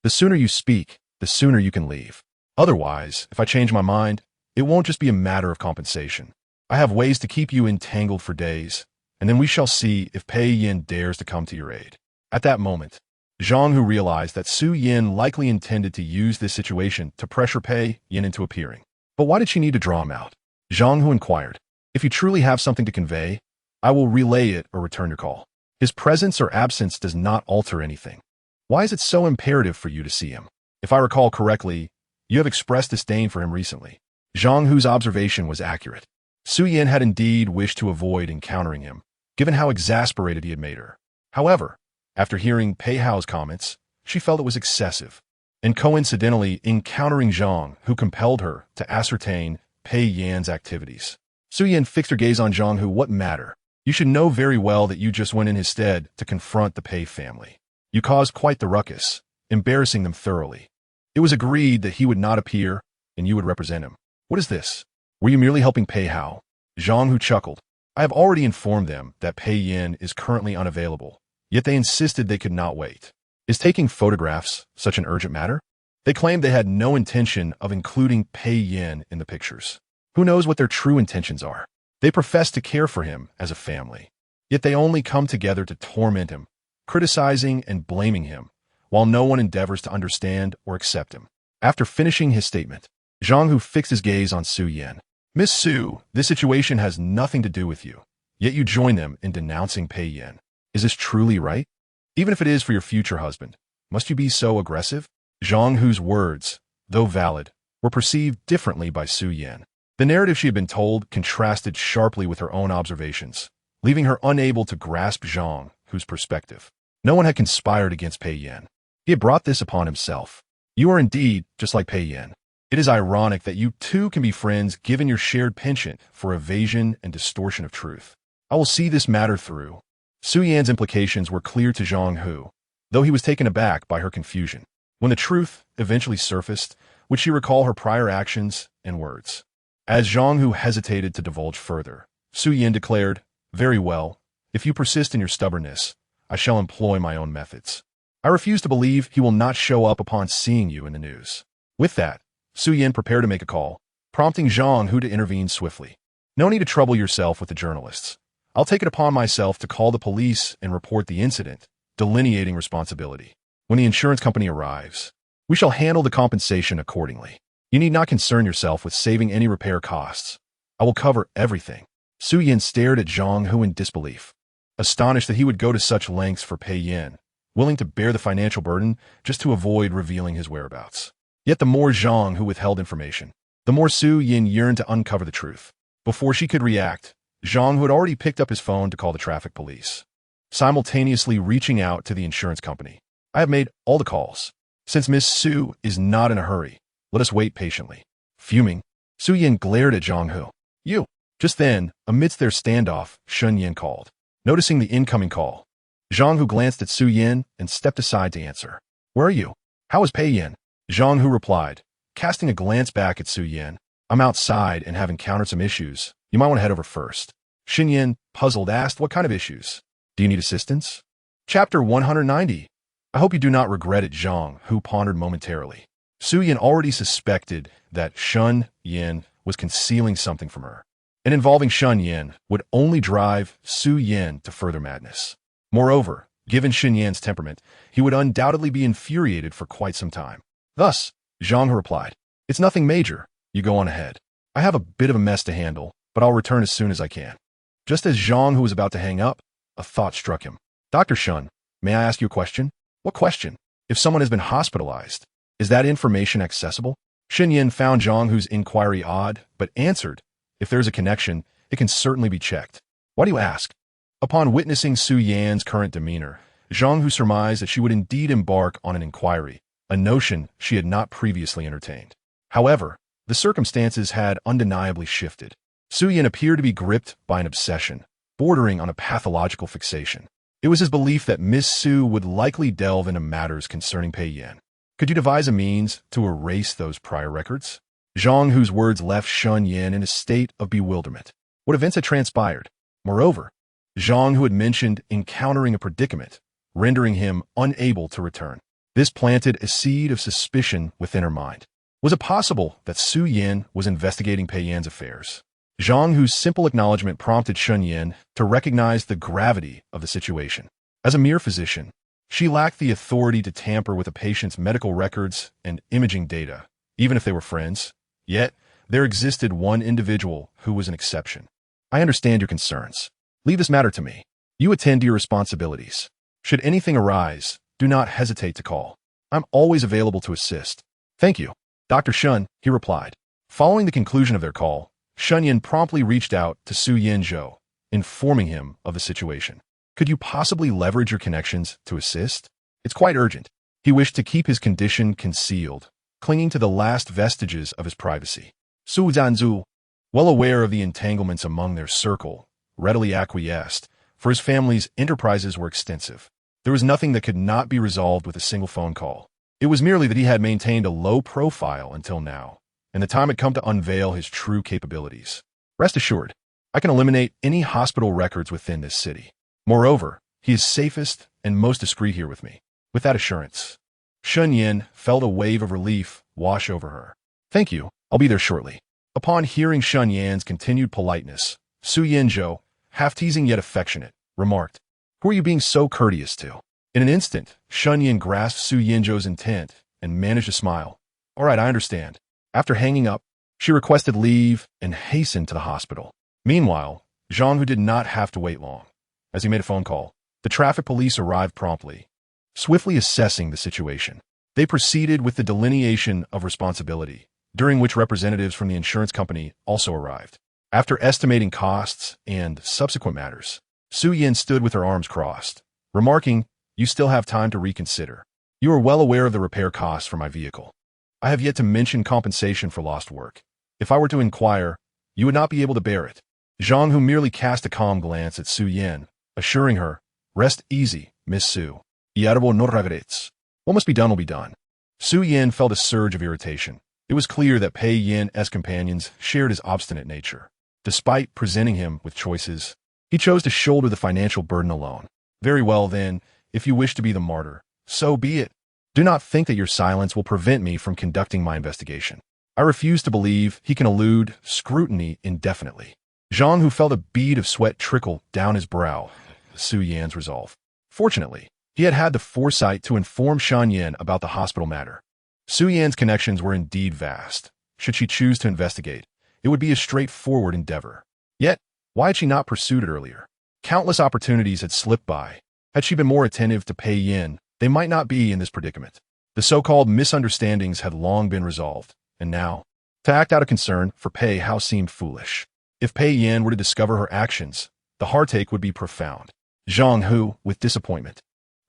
The sooner you speak, the sooner you can leave. Otherwise, if I change my mind, it won't just be a matter of compensation. I have ways to keep you entangled for days, and then we shall see if Pei Yin dares to come to your aid." At that moment, Zhang Hu realized that Su Yin likely intended to use this situation to pressure Pei Yin into appearing. But why did she need to draw him out? Zhang Hu inquired, "If you truly have something to convey, I will relay it or return your call. His presence or absence does not alter anything. Why is it so imperative for you to see him? If I recall correctly, you have expressed disdain for him recently." Zhang Hu's observation was accurate. Su Yin had indeed wished to avoid encountering him, given how exasperated he had made her. However, after hearing Pei Hao's comments, she felt it was excessive, and coincidentally encountering Zhang, who compelled her to ascertain Pei Yan's activities. Su Yin fixed her gaze on Zhang Hu. "What matter? You should know very well that you just went in his stead to confront the Pei family. You caused quite the ruckus, embarrassing them thoroughly. It was agreed that he would not appear, and you would represent him. What is this? Were you merely helping Pei Hao?" Zhang Hu chuckled. "I have already informed them that Pei Yin is currently unavailable, yet they insisted they could not wait. Is taking photographs such an urgent matter? They claimed they had no intention of including Pei Yin in the pictures. Who knows what their true intentions are? They profess to care for him as a family, yet they only come together to torment him, criticizing and blaming him, while no one endeavors to understand or accept him." After finishing his statement, Zhang Hu fixed his gaze on Su Yin. "Miss Su, this situation has nothing to do with you, yet you join them in denouncing Pei Yin. Is this truly right? Even if it is for your future husband, must you be so aggressive?" Zhang Hu's words, though valid, were perceived differently by Su Yin. The narrative she had been told contrasted sharply with her own observations, leaving her unable to grasp Zhang Hu's perspective. No one had conspired against Pei Yin. He had brought this upon himself. "You are indeed just like Pei Yin. It is ironic that you two can be friends given your shared penchant for evasion and distortion of truth. I will see this matter through." Su Yan's implications were clear to Zhang Hu, though he was taken aback by her confusion. When the truth eventually surfaced, would she recall her prior actions and words? As Zhang Hu hesitated to divulge further, Su Yin declared, "Very well. If you persist in your stubbornness, I shall employ my own methods. I refuse to believe he will not show up upon seeing you in the news." With that, Su Yin prepared to make a call, prompting Zhang Hu to intervene swiftly. "No need to trouble yourself with the journalists. I'll take it upon myself to call the police and report the incident, delineating responsibility. When the insurance company arrives, we shall handle the compensation accordingly." You need not concern yourself with saving any repair costs. I will cover everything. Su Yin stared at Zhang Hu in disbelief, astonished that he would go to such lengths for Pei Yin, willing to bear the financial burden just to avoid revealing his whereabouts. Yet the more Zhang Hu withheld information, the more Su Yin yearned to uncover the truth. Before she could react, Zhang Hu had already picked up his phone to call the traffic police, simultaneously reaching out to the insurance company. I have made all the calls. Since Miss Su is not in a hurry, let us wait patiently. Fuming, Su Yin glared at Zhang Hu. You. Just then, amidst their standoff, Shun Yin called. Noticing the incoming call, Zhang Hu glanced at Su Yin and stepped aside to answer. Where are you? How is Pei Yin? Zhang Hu replied, casting a glance back at Su Yin. I'm outside and have encountered some issues. You might want to head over first. Shin Yin, puzzled, asked, what kind of issues? Do you need assistance? Chapter 190. I hope you do not regret it, Zhang Hu pondered momentarily. Su Yin already suspected that Shun Yin was concealing something from her, and involving Shun Yin would only drive Su Yin to further madness. Moreover, given Shin Yin's temperament, he would undoubtedly be infuriated for quite some time. Thus, Zhang Hu replied, it's nothing major. You go on ahead. I have a bit of a mess to handle, but I'll return as soon as I can. Just as Zhang Hu was about to hang up, a thought struck him. Dr. Shun, may I ask you a question? What question? If someone has been hospitalized, is that information accessible? Shin Yin found Zhang Hu's inquiry odd, but answered, if there is a connection, it can certainly be checked. Why do you ask? Upon witnessing Su Yan's current demeanor, Zhang Hu surmised that she would indeed embark on an inquiry, a notion she had not previously entertained. However, the circumstances had undeniably shifted. Su Yin appeared to be gripped by an obsession, bordering on a pathological fixation. It was his belief that Miss Su would likely delve into matters concerning Pei Yin. Could you devise a means to erase those prior records? Zhang Hu's words left Shun Yin in a state of bewilderment. What events had transpired? Moreover, Zhang Hu had mentioned encountering a predicament, rendering him unable to return. This planted a seed of suspicion within her mind. Was it possible that Su Yin was investigating Pei Yin's affairs? Zhang Hu's simple acknowledgement prompted Shun Yin to recognize the gravity of the situation. As a mere physician, she lacked the authority to tamper with a patient's medical records and imaging data, even if they were friends. Yet, there existed one individual who was an exception. I understand your concerns. Leave this matter to me. You attend to your responsibilities. Should anything arise, do not hesitate to call. I'm always available to assist. Thank you, Dr. Shun, he replied. Following the conclusion of their call, Shun Yin promptly reached out to Su Yinzhou, informing him of the situation. Could you possibly leverage your connections to assist? It's quite urgent. He wished to keep his condition concealed, clinging to the last vestiges of his privacy. Su Zhanzu, well aware of the entanglements among their circle, readily acquiesced, for his family's enterprises were extensive. There was nothing that could not be resolved with a single phone call. It was merely that he had maintained a low profile until now, and the time had come to unveil his true capabilities. Rest assured, I can eliminate any hospital records within this city. Moreover, he is safest and most discreet here with me. With that assurance, Shun Yin felt a wave of relief wash over her. Thank you, I'll be there shortly. Upon hearing Shun Yan's continued politeness, Su Yinzhou, half teasing yet affectionate, remarked, who are you being so courteous to? In an instant, Shun Yin grasped Su Yinzhou's intent and managed a smile. All right, I understand. After hanging up, she requested leave and hastened to the hospital. Meanwhile, Zhang Hu did not have to wait long. As he made a phone call, the traffic police arrived promptly, swiftly assessing the situation. They proceeded with the delineation of responsibility, during which representatives from the insurance company also arrived. After estimating costs and subsequent matters, Su Yin stood with her arms crossed, remarking, you still have time to reconsider. You are well aware of the repair costs for my vehicle. I have yet to mention compensation for lost work. If I were to inquire, you would not be able to bear it. Zhang Hu merely cast a calm glance at Su Yin, assuring her, rest easy, Miss Su. Y árbol no regrets. What must be done will be done. Su Yin felt a surge of irritation. It was clear that Pei Yin's companions shared his obstinate nature. Despite presenting him with choices, he chose to shoulder the financial burden alone. Very well then, if you wish to be the martyr, so be it. Do not think that your silence will prevent me from conducting my investigation. I refuse to believe he can elude scrutiny indefinitely. Zhang Hu felt a bead of sweat trickle down his brow. Su Yan's resolve. Fortunately, he had had the foresight to inform Shun Yin about the hospital matter. Su Yan's connections were indeed vast, should she choose to investigate. It would be a straightforward endeavor. Yet, why had she not pursued it earlier? Countless opportunities had slipped by. Had she been more attentive to Pei Yin, they might not be in this predicament. The so-called misunderstandings had long been resolved, and now, to act out of concern for Pei Hao seemed foolish. If Pei Yin were to discover her actions, the heartache would be profound. Zhang Hu, with disappointment,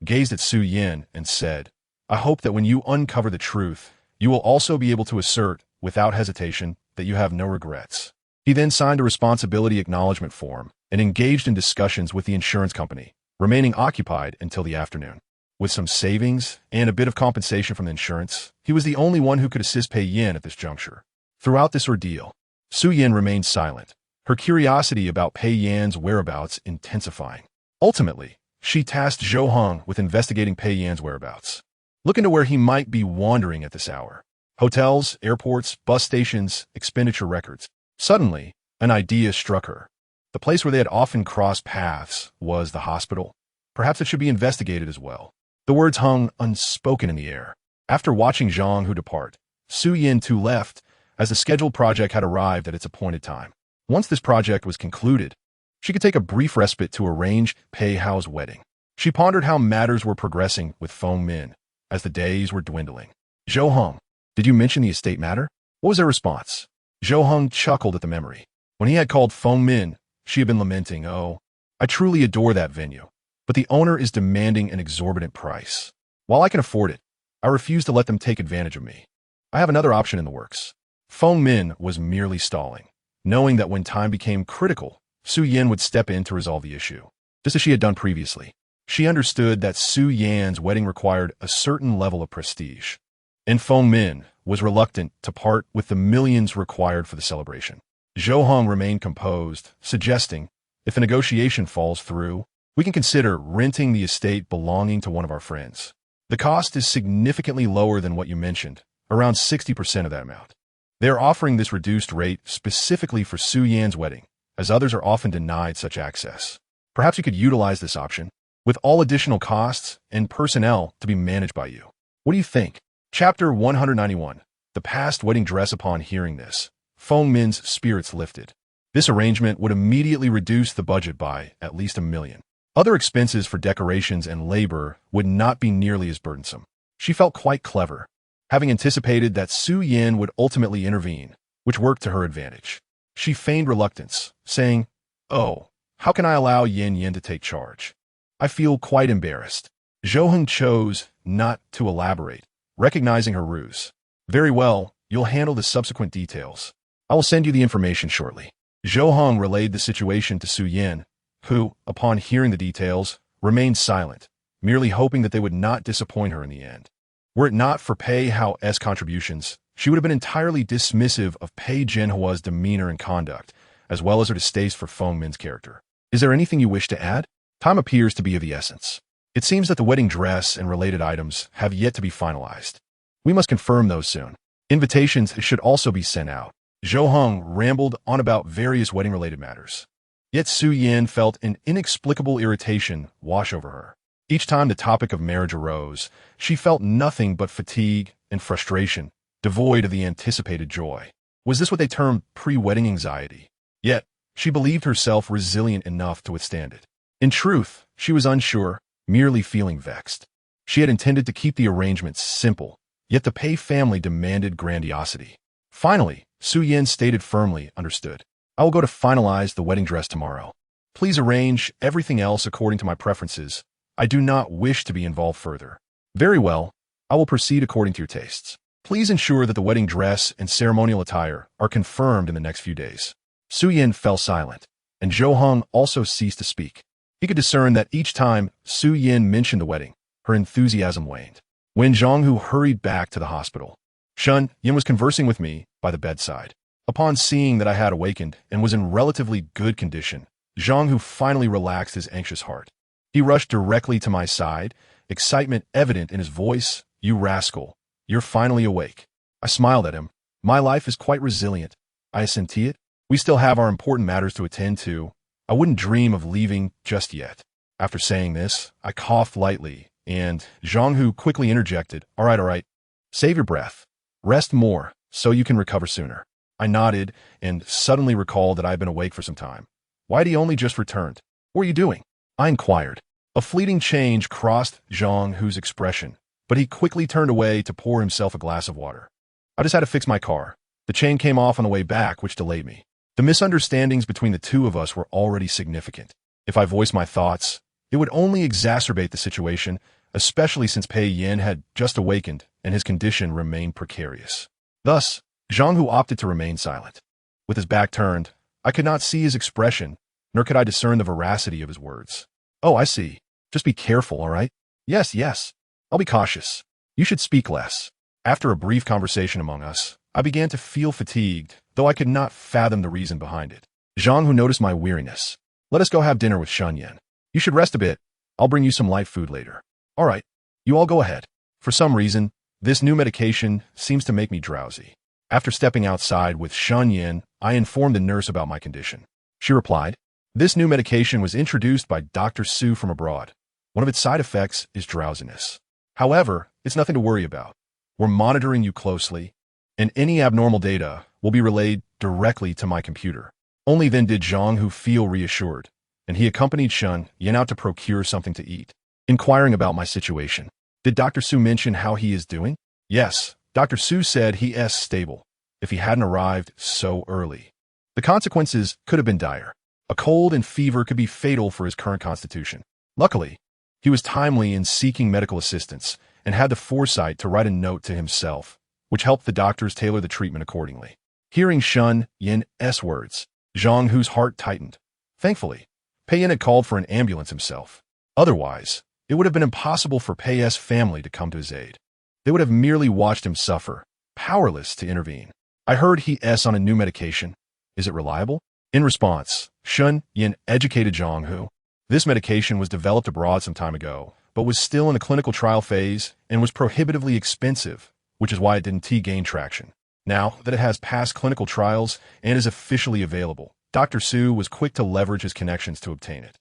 gazed at Su Yin and said, I hope that when you uncover the truth, you will also be able to assert, without hesitation, that you have no regrets. He then signed a responsibility acknowledgement form and engaged in discussions with the insurance company, remaining occupied until the afternoon. With some savings and a bit of compensation from the insurance, he was the only one who could assist Pei Yin at this juncture. Throughout this ordeal, Su Yin remained silent, her curiosity about Pei Yan's whereabouts intensifying. Ultimately, she tasked Zhou Heng with investigating Pei Yan's whereabouts. Look into where he might be wandering at this hour. Hotels, airports, bus stations, expenditure records. Suddenly, an idea struck her. The place where they had often crossed paths was the hospital. Perhaps it should be investigated as well. The words hung unspoken in the air. After watching Zhang Hu depart, Su Yin too left, as the scheduled project had arrived at its appointed time. Once this project was concluded, she could take a brief respite to arrange Pei Hao's wedding. She pondered how matters were progressing with Feng Min as the days were dwindling. Zhou Heng, did you mention the estate matter? What was their response? Zhou Heng chuckled at the memory. When he had called Feng Min, she had been lamenting, oh, I truly adore that venue, but the owner is demanding an exorbitant price. While I can afford it, I refuse to let them take advantage of me. I have another option in the works. Feng Min was merely stalling, knowing that when time became critical, Su Yin would step in to resolve the issue, just as she had done previously. She understood that Su Yan's wedding required a certain level of prestige, and Feng Min was reluctant to part with the millions required for the celebration. Zhou Heng remained composed, suggesting, if the negotiation falls through, we can consider renting the estate belonging to one of our friends. The cost is significantly lower than what you mentioned, around 60% of that amount. They are offering this reduced rate specifically for Su Yan's wedding, as others are often denied such access. Perhaps you could utilize this option, with all additional costs and personnel to be managed by you. What do you think? Chapter 191. The past wedding dress. Upon hearing this, Feng Min's spirits lifted. This arrangement would immediately reduce the budget by at least $1 million. Other expenses for decorations and labor would not be nearly as burdensome. She felt quite clever, having anticipated that Su Yin would ultimately intervene, which worked to her advantage. She feigned reluctance, saying, oh, how can I allow Yin Yin to take charge? I feel quite embarrassed. Zhou Heng chose not to elaborate, recognizing her ruse. Very well, you'll handle the subsequent details. I will send you the information shortly. Zhou Heng relayed the situation to Su Yin, who, upon hearing the details, remained silent, merely hoping that they would not disappoint her in the end. Were it not for Pei Hao's contributions, she would have been entirely dismissive of Pei Jinhua's demeanor and conduct, as well as her distaste for Feng Min's character. Is there anything you wish to add? Time appears to be of the essence. It seems that the wedding dress and related items have yet to be finalized. We must confirm those soon. Invitations should also be sent out. Zhou Heng rambled on about various wedding-related matters. Yet Su Yin felt an inexplicable irritation wash over her. Each time the topic of marriage arose, she felt nothing but fatigue and frustration, devoid of the anticipated joy. Was this what they termed pre-wedding anxiety? Yet, she believed herself resilient enough to withstand it. In truth, she was unsure, merely feeling vexed. She had intended to keep the arrangements simple, yet the Pei family demanded grandiosity. Finally, Su Yin stated firmly, understood. I will go to finalize the wedding dress tomorrow. Please arrange everything else according to my preferences. I do not wish to be involved further. Very well, I will proceed according to your tastes. Please ensure that the wedding dress and ceremonial attire are confirmed in the next few days. Su Yin fell silent, and Zhou Heng also ceased to speak. He could discern that each time Su Yin mentioned the wedding, her enthusiasm waned. When Zhang Hu hurried back to the hospital, Shun Yin was conversing with me by the bedside. Upon seeing that I had awakened and was in relatively good condition, Zhang Hu finally relaxed his anxious heart. He rushed directly to my side, excitement evident in his voice. You rascal, you're finally awake. I smiled at him. My life is quite resilient. I assenti it. We still have our important matters to attend to. I wouldn't dream of leaving just yet. After saying this, I coughed lightly, and Zhang Hu quickly interjected, all right, save your breath. Rest more, so you can recover sooner. I nodded and suddenly recalled that I had been awake for some time. Why had he only just returned? What were you doing? I inquired. A fleeting change crossed Zhang Hu's expression, but he quickly turned away to pour himself a glass of water. I just had to fix my car. The chain came off on the way back, which delayed me. The misunderstandings between the two of us were already significant. If I voiced my thoughts, it would only exacerbate the situation, especially since Pei Yin had just awakened and his condition remained precarious. Thus, Zhang Hu opted to remain silent. With his back turned, I could not see his expression, nor could I discern the veracity of his words. Oh, I see. Just be careful, all right? Yes. I'll be cautious. You should speak less. After a brief conversation among us, I began to feel fatigued, though I could not fathom the reason behind it. Zhang Hu noticed my weariness. Let us go have dinner with Shen Yan. You should rest a bit. I'll bring you some light food later. All right. You all go ahead. For some reason, this new medication seems to make me drowsy. After stepping outside with Shen Yan, I informed the nurse about my condition. She replied, "This new medication was introduced by Dr. Su from abroad. One of its side effects is drowsiness. However, it's nothing to worry about. We're monitoring you closely, and any abnormal data will be relayed directly to my computer." Only then did Zhang Hu feel reassured, and he accompanied Shen Yan out to procure something to eat. Inquiring about my situation, did Dr. Su mention how he is doing? Yes, Dr. Su said he is stable. If he hadn't arrived so early, the consequences could have been dire. A cold and fever could be fatal for his current constitution. Luckily, he was timely in seeking medical assistance and had the foresight to write a note to himself, which helped the doctors tailor the treatment accordingly. Hearing Shen Yan's words, Zhang Hu's heart tightened. Thankfully, Pei Yan had called for an ambulance himself. Otherwise, it would have been impossible for Pei Yan's family to come to his aid. They would have merely watched him suffer, powerless to intervene. I heard he is on a new medication. Is it reliable? In response, Shen Yan educated Zhang Hu. This medication was developed abroad some time ago, but was still in the clinical trial phase and was prohibitively expensive, which is why it didn't gain traction. Now that it has passed clinical trials and is officially available, Dr. Su was quick to leverage his connections to obtain it.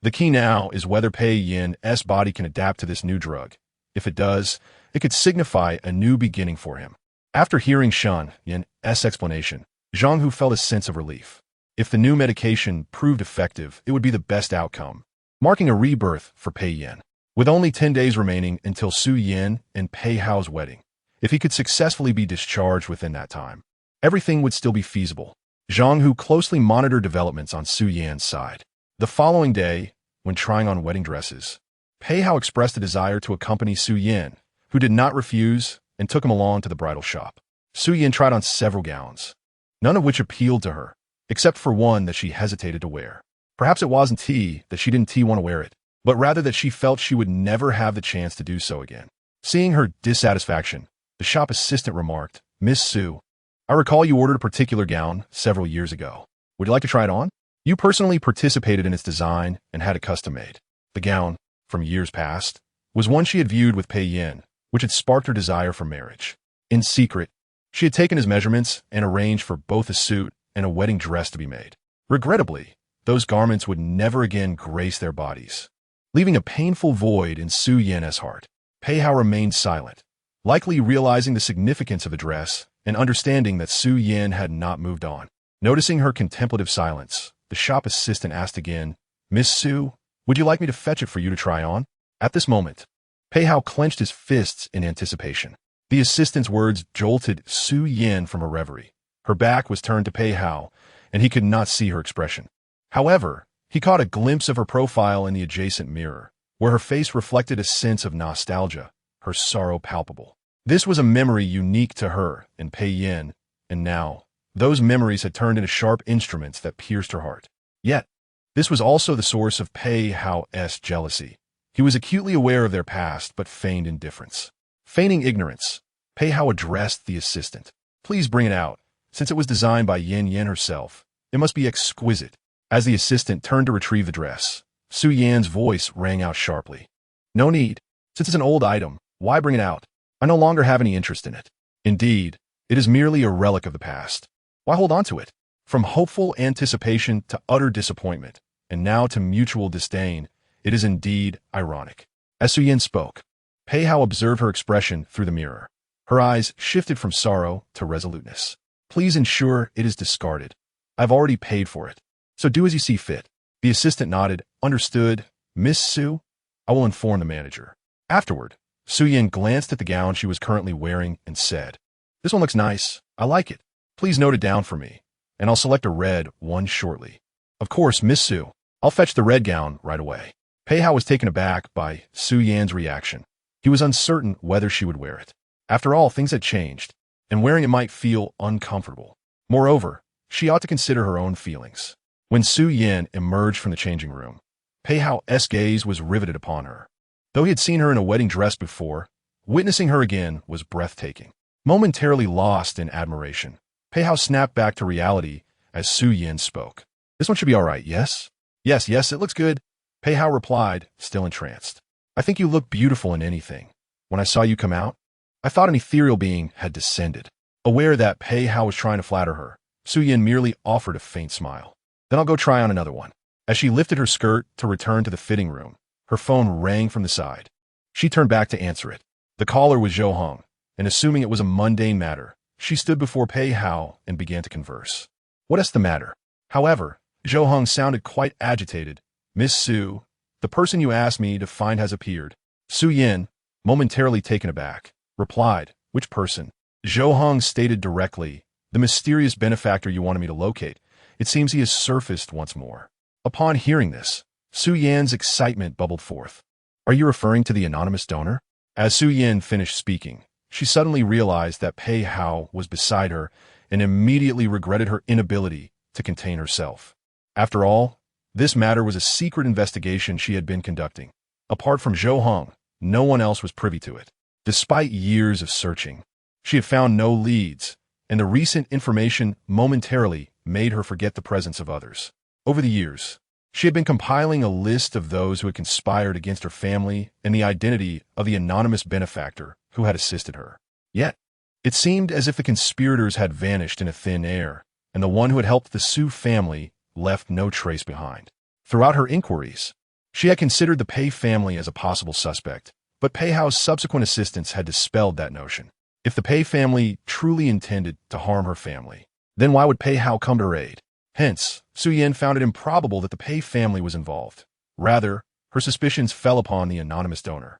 The key now is whether Pei Yan's body can adapt to this new drug. If it does, it could signify a new beginning for him. After hearing Shen Yan's explanation, Zhang Hu felt a sense of relief. If the new medication proved effective, it would be the best outcome, marking a rebirth for Pei Yan. With only 10 days remaining until Su Yan and Pei Hao's wedding, if he could successfully be discharged within that time, everything would still be feasible. Zhang Hu closely monitored developments on Su Yan's side. The following day, when trying on wedding dresses, Pei Hao expressed a desire to accompany Su Yan, who did not refuse and took him along to the bridal shop. Su Yan tried on several gowns, none of which appealed to her, except for one that she hesitated to wear. Perhaps it wasn't that she didn't want to wear it, but rather that she felt she would never have the chance to do so again. Seeing her dissatisfaction, the shop assistant remarked, "Miss Su, I recall you ordered a particular gown several years ago. Would you like to try it on? You personally participated in its design and had it custom made." The gown, from years past, was one she had viewed with Pei Yan, which had sparked her desire for marriage. In secret, she had taken his measurements and arranged for both a suit and a wedding dress to be made. Regrettably, those garments would never again grace their bodies, leaving a painful void in Su Yan's heart. Pei Hao remained silent, likely realizing the significance of the dress and understanding that Su Yan had not moved on. Noticing her contemplative silence, the shop assistant asked again, "Miss Su, would you like me to fetch it for you to try on?" At this moment, Pei Hao clenched his fists in anticipation. The assistant's words jolted Su Yan from her reverie. Her back was turned to Pei Hao, and he could not see her expression. However, he caught a glimpse of her profile in the adjacent mirror, where her face reflected a sense of nostalgia, her sorrow palpable. This was a memory unique to her and Pei Yan, and now, those memories had turned into sharp instruments that pierced her heart. Yet, this was also the source of Pei Hao's jealousy. He was acutely aware of their past, but feigned indifference. Feigning ignorance, Pei Hao addressed the assistant. "Please bring it out. Since it was designed by Yan herself, it must be exquisite." As the assistant turned to retrieve the dress, Su Yan's voice rang out sharply. "No need. Since it's an old item, why bring it out? I no longer have any interest in it. Indeed, it is merely a relic of the past. Why hold on to it?" From hopeful anticipation to utter disappointment, and now to mutual disdain, it is indeed ironic. As Su Yan spoke, Pei Hao observed her expression through the mirror. Her eyes shifted from sorrow to resoluteness. Please ensure it is discarded. I've already paid for it. So do as you see fit. The assistant nodded. Understood, Miss Su. I will inform the manager. Afterward, Su Yin glanced at the gown she was currently wearing and said, This one looks nice. I like it. Please note it down for me, and I'll select a red one shortly. Of course, Miss Su. I'll fetch the red gown right away. Pei Hao was taken aback by Su Yan's reaction. He was uncertain whether she would wear it. After all, things had changed, and wearing it might feel uncomfortable. Moreover, she ought to consider her own feelings. When Su Yan emerged from the changing room, Pei Hao's gaze was riveted upon her. Though he had seen her in a wedding dress before, witnessing her again was breathtaking. Momentarily lost in admiration, Pei Hao snapped back to reality as Su Yan spoke. This one should be all right, yes? Yes, it looks good. Pei Hao replied, still entranced. I think you look beautiful in anything. When I saw you come out, I thought an ethereal being had descended. Aware that Pei Hao was trying to flatter her, Su Yan merely offered a faint smile. Then I'll go try on another one. As she lifted her skirt to return to the fitting room, her phone rang from the side. She turned back to answer it. The caller was Zhou Hong, and assuming it was a mundane matter, she stood before Pei Hao and began to converse. What is the matter? However, Zhou Hong sounded quite agitated. Miss Su, the person you asked me to find has appeared. Su Yin, momentarily taken aback, replied, Which person? Zhou Hong stated directly, The mysterious benefactor you wanted me to locate. It seems he has surfaced once more. Upon hearing this, Su Yan's excitement bubbled forth. Are you referring to the anonymous donor? As Su Yan finished speaking, she suddenly realized that Pei Hao was beside her and immediately regretted her inability to contain herself. After all, this matter was a secret investigation she had been conducting. Apart from Zhou Hong, no one else was privy to it. Despite years of searching, she had found no leads, and the recent information momentarily made her forget the presence of others. Over the years, she had been compiling a list of those who had conspired against her family and the identity of the anonymous benefactor who had assisted her. Yet, it seemed as if the conspirators had vanished in a thin air, and the one who had helped the Su family left no trace behind. Throughout her inquiries, she had considered the Pei family as a possible suspect, but Pei Hao's subsequent assistance had dispelled that notion. If the Pei family truly intended to harm her family, then why would Pei Hao come to her aid? Hence, Su Yan found it improbable that the Pei family was involved. Rather, her suspicions fell upon the anonymous donor.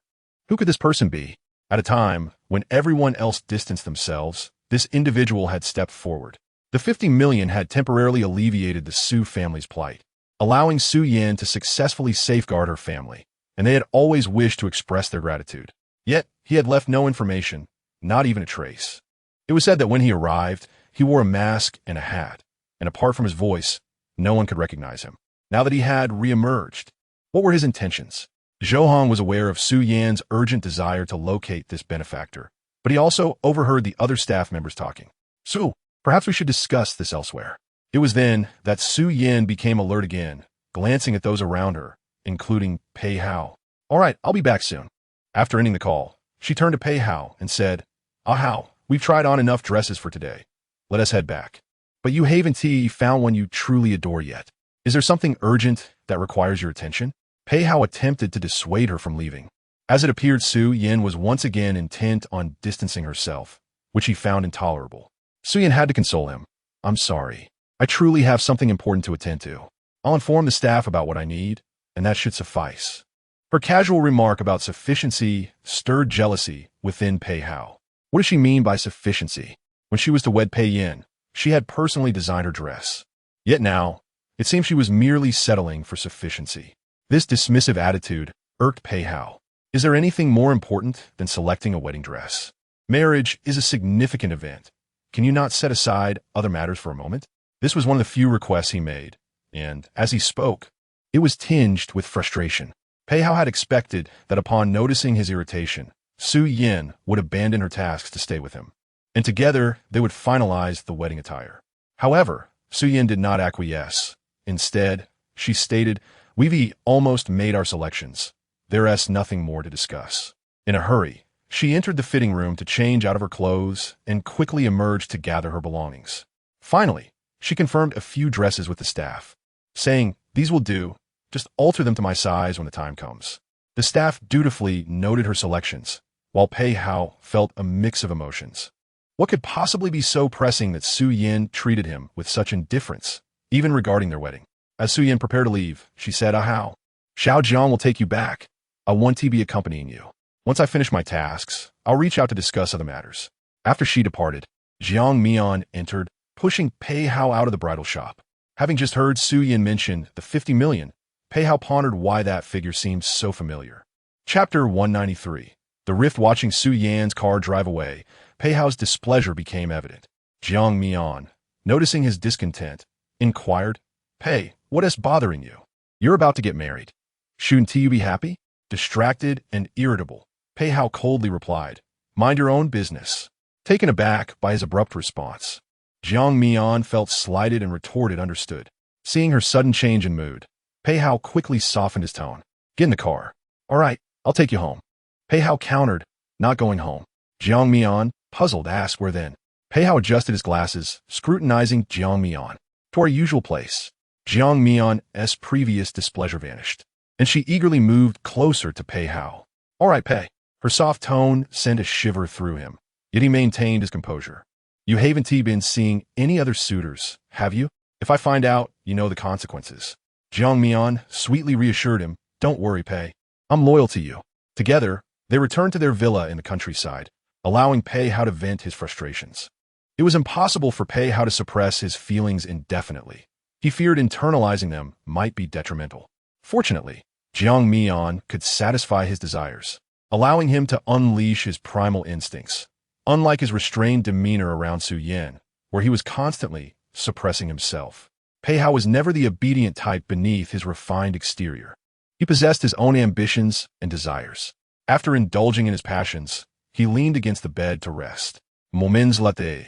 Who could this person be? At a time when everyone else distanced themselves, this individual had stepped forward. The 50 million had temporarily alleviated the Su family's plight, allowing Su Yan to successfully safeguard her family, and they had always wished to express their gratitude. Yet, he had left no information, not even a trace. It was said that when he arrived, he wore a mask and a hat, and apart from his voice, no one could recognize him. Now that he had re-emerged, what were his intentions? Zhou Hong was aware of Su Yan's urgent desire to locate this benefactor, but he also overheard the other staff members talking. Su, perhaps we should discuss this elsewhere. It was then that Su Yan became alert again, glancing at those around her, including Pei Hao. All right, I'll be back soon. After ending the call, she turned to Pei Hao and said, Hao, we've tried on enough dresses for today. Let us head back. But you haven't found one you truly adore yet. Is there something urgent that requires your attention? Pei Hao attempted to dissuade her from leaving. As it appeared, Su Yan was once again intent on distancing herself, which he found intolerable. Su Yan had to console him. I'm sorry. I truly have something important to attend to. I'll inform the staff about what I need, and that should suffice. Her casual remark about sufficiency stirred jealousy within Pei Hao. What does she mean by sufficiency? When she was to wed Pei Yin, she had personally designed her dress. Yet now, it seemed she was merely settling for sufficiency. This dismissive attitude irked Pei Hao. Is there anything more important than selecting a wedding dress? Marriage is a significant event. Can you not set aside other matters for a moment? This was one of the few requests he made, and as he spoke, it was tinged with frustration. Pei Hao had expected that upon noticing his irritation, Su Yan would abandon her tasks to stay with him, and together they would finalize the wedding attire. However, Su Yan did not acquiesce. Instead, she stated, We've almost made our selections. There is nothing more to discuss. In a hurry, she entered the fitting room to change out of her clothes and quickly emerged to gather her belongings. Finally, she confirmed a few dresses with the staff, saying, These will do. Just alter them to my size when the time comes. The staff dutifully noted her selections, while Pei Hao felt a mix of emotions. What could possibly be so pressing that Su Yin treated him with such indifference, even regarding their wedding? As Su Yin prepared to leave, she said, Ahao, Xiao Jiang will take you back. I want to be accompanying you. Once I finish my tasks, I'll reach out to discuss other matters. After she departed, Jiang Mian entered, pushing Pei Hao out of the bridal shop. Having just heard Su Yin mention the 50 million, Pei Hao pondered why that figure seemed so familiar. Chapter 193. The rift. Watching Su Yan's car drive away, Pei Hao's displeasure became evident. Jiang Mian, noticing his discontent, inquired, Pei, what is bothering you? You're about to get married. Shouldn't you be happy? Distracted and irritable, Pei Hao coldly replied, Mind your own business. Taken aback by his abrupt response, Jiang Mian felt slighted and retorted understood. Seeing her sudden change in mood, Pei Hao quickly softened his tone. Get in the car. All right, I'll take you home. Pei Hao countered, not going home. Jiang Mian, puzzled, asked where then. Pei Hao adjusted his glasses, scrutinizing Jiang Mian. To our usual place. Jiang Mian's previous displeasure vanished, and she eagerly moved closer to Pei Hao. All right, Pei. Her soft tone sent a shiver through him, yet he maintained his composure. You haven't been seeing any other suitors, have you? If I find out, you know the consequences. Jiang Mian sweetly reassured him, Don't worry, Pei. I'm loyal to you. Together, they returned to their villa in the countryside, allowing Pei Hao to vent his frustrations. It was impossible for Pei Hao to suppress his feelings indefinitely. He feared internalizing them might be detrimental. Fortunately, Jiang Mian could satisfy his desires, allowing him to unleash his primal instincts, unlike his restrained demeanor around Su Yin, where he was constantly suppressing himself. Pei Hao was never the obedient type beneath his refined exterior. He possessed his own ambitions and desires. After indulging in his passions, he leaned against the bed to rest. Moments later,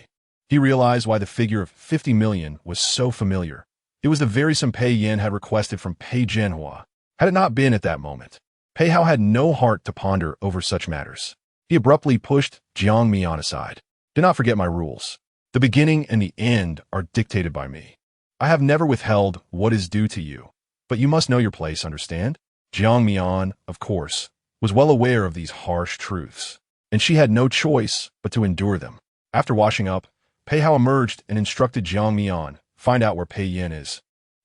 he realized why the figure of 50 million was so familiar. It was the very sum Pei Yin had requested from Pei Zhenhua. Had it not been at that moment, Pei Hao had no heart to ponder over such matters. He abruptly pushed Jiang Mian aside. Do not forget my rules. The beginning and the end are dictated by me. I have never withheld what is due to you, but you must know your place, understand? Jiang Mian, of course, was well aware of these harsh truths, and she had no choice but to endure them. After washing up, Pei Hao emerged and instructed Jiang Mian, Find out where Pei Yin is.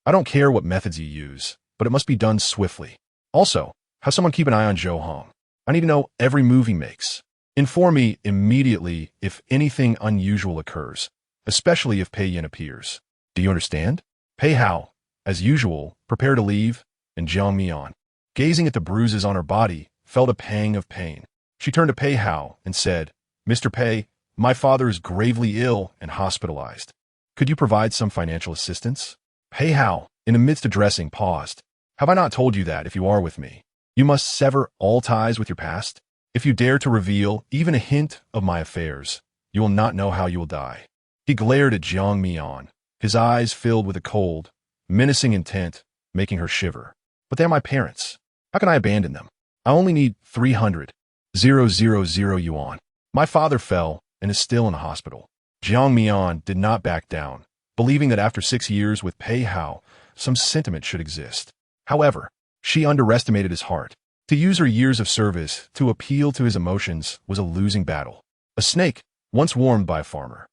I don't care what methods you use, but it must be done swiftly. Also, have someone keep an eye on Zhou Hong. I need to know every move he makes. Inform me immediately if anything unusual occurs, especially if Pei Yin appears. Do you understand? Pei Hao, as usual, prepared to leave, and Jiang Mian, gazing at the bruises on her body, felt a pang of pain. She turned to Pei Hao and said, Mr. Pei, my father is gravely ill and hospitalized. Could you provide some financial assistance? Pei Hao, in the midst of dressing, paused. Have I not told you that if you are with me, you must sever all ties with your past? If you dare to reveal even a hint of my affairs, you will not know how you will die. He glared at Jiang Mian, his eyes filled with a cold, menacing intent, making her shiver. But they're my parents. How can I abandon them? I only need 300,000 yuan. My father fell and is still in the hospital. Jiang Mian did not back down, believing that after 6 years with Pei Hao, some sentiment should exist. However, she underestimated his heart. To use her years of service to appeal to his emotions was a losing battle. A snake, once warmed by a farmer,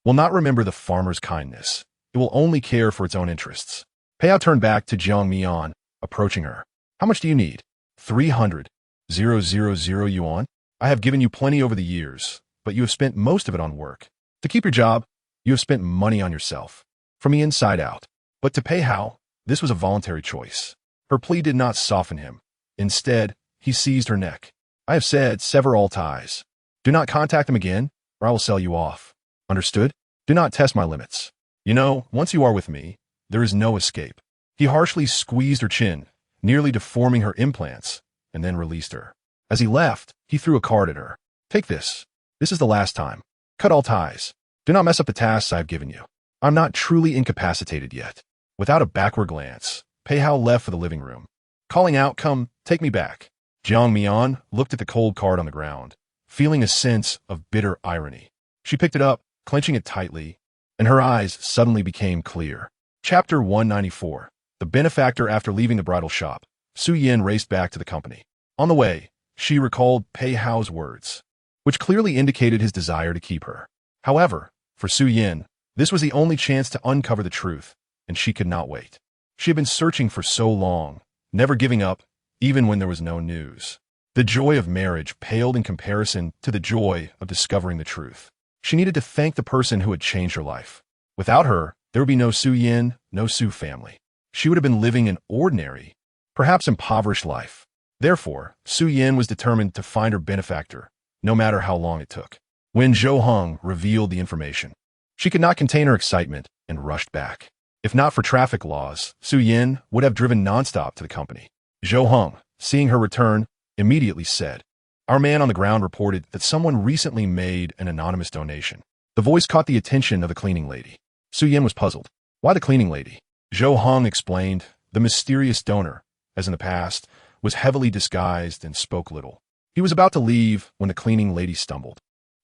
will not remember the farmer's kindness. It will only care for its own interests. Pei Hao turned back to Jiang Mian, approaching her. How much do you need? 300,000 yuan? I have given you plenty over the years, but you have spent most of it on work. To keep your job, you have spent money on yourself, from the inside out. But to Pei Hao, this was a voluntary choice. Her plea did not soften him. Instead, he seized her neck. I have said, sever all ties. Do not contact them again, or I will sell you off. Understood? Do not test my limits. You know, once you are with me, there is no escape. He harshly squeezed her chin, nearly deforming her implants, and then released her. As he left, he threw a card at her. Take this. This is the last time. Cut all ties. Do not mess up the tasks I have given you. I'm not truly incapacitated yet. Without a backward glance, Pei Hao left for the living room, calling out, Come, take me back. Jiang Mian looked at the cold card on the ground, feeling a sense of bitter irony. She picked it up, clenching it tightly, and her eyes suddenly became clear. Chapter 194. The benefactor. After leaving the bridal shop, Su Yin raced back to the company. On the way, She recalled Pei Hao's words, which clearly indicated his desire to keep her. However, for Su Yin, this was the only chance to uncover the truth, and she could not wait. She had been searching for so long, never giving up, even when there was no news. The joy of marriage paled in comparison to the joy of discovering the truth. She needed to thank the person who had changed her life. Without her, there would be no Su Yin, no Su family. She would have been living an ordinary, perhaps impoverished life. Therefore, Su Yin was determined to find her benefactor, no matter how long it took. When Zhou Heng revealed the information, she could not contain her excitement and rushed back. If not for traffic laws, Su Yin would have driven nonstop to the company. Zhou Heng, seeing her return, immediately said, "Our man on the ground reported that someone recently made an anonymous donation." The voice caught the attention of the cleaning lady. Su Yin was puzzled. Why the cleaning lady? Zhou Heng explained, the mysterious donor, as in the past, was heavily disguised and spoke little. He was about to leave when the cleaning lady stumbled.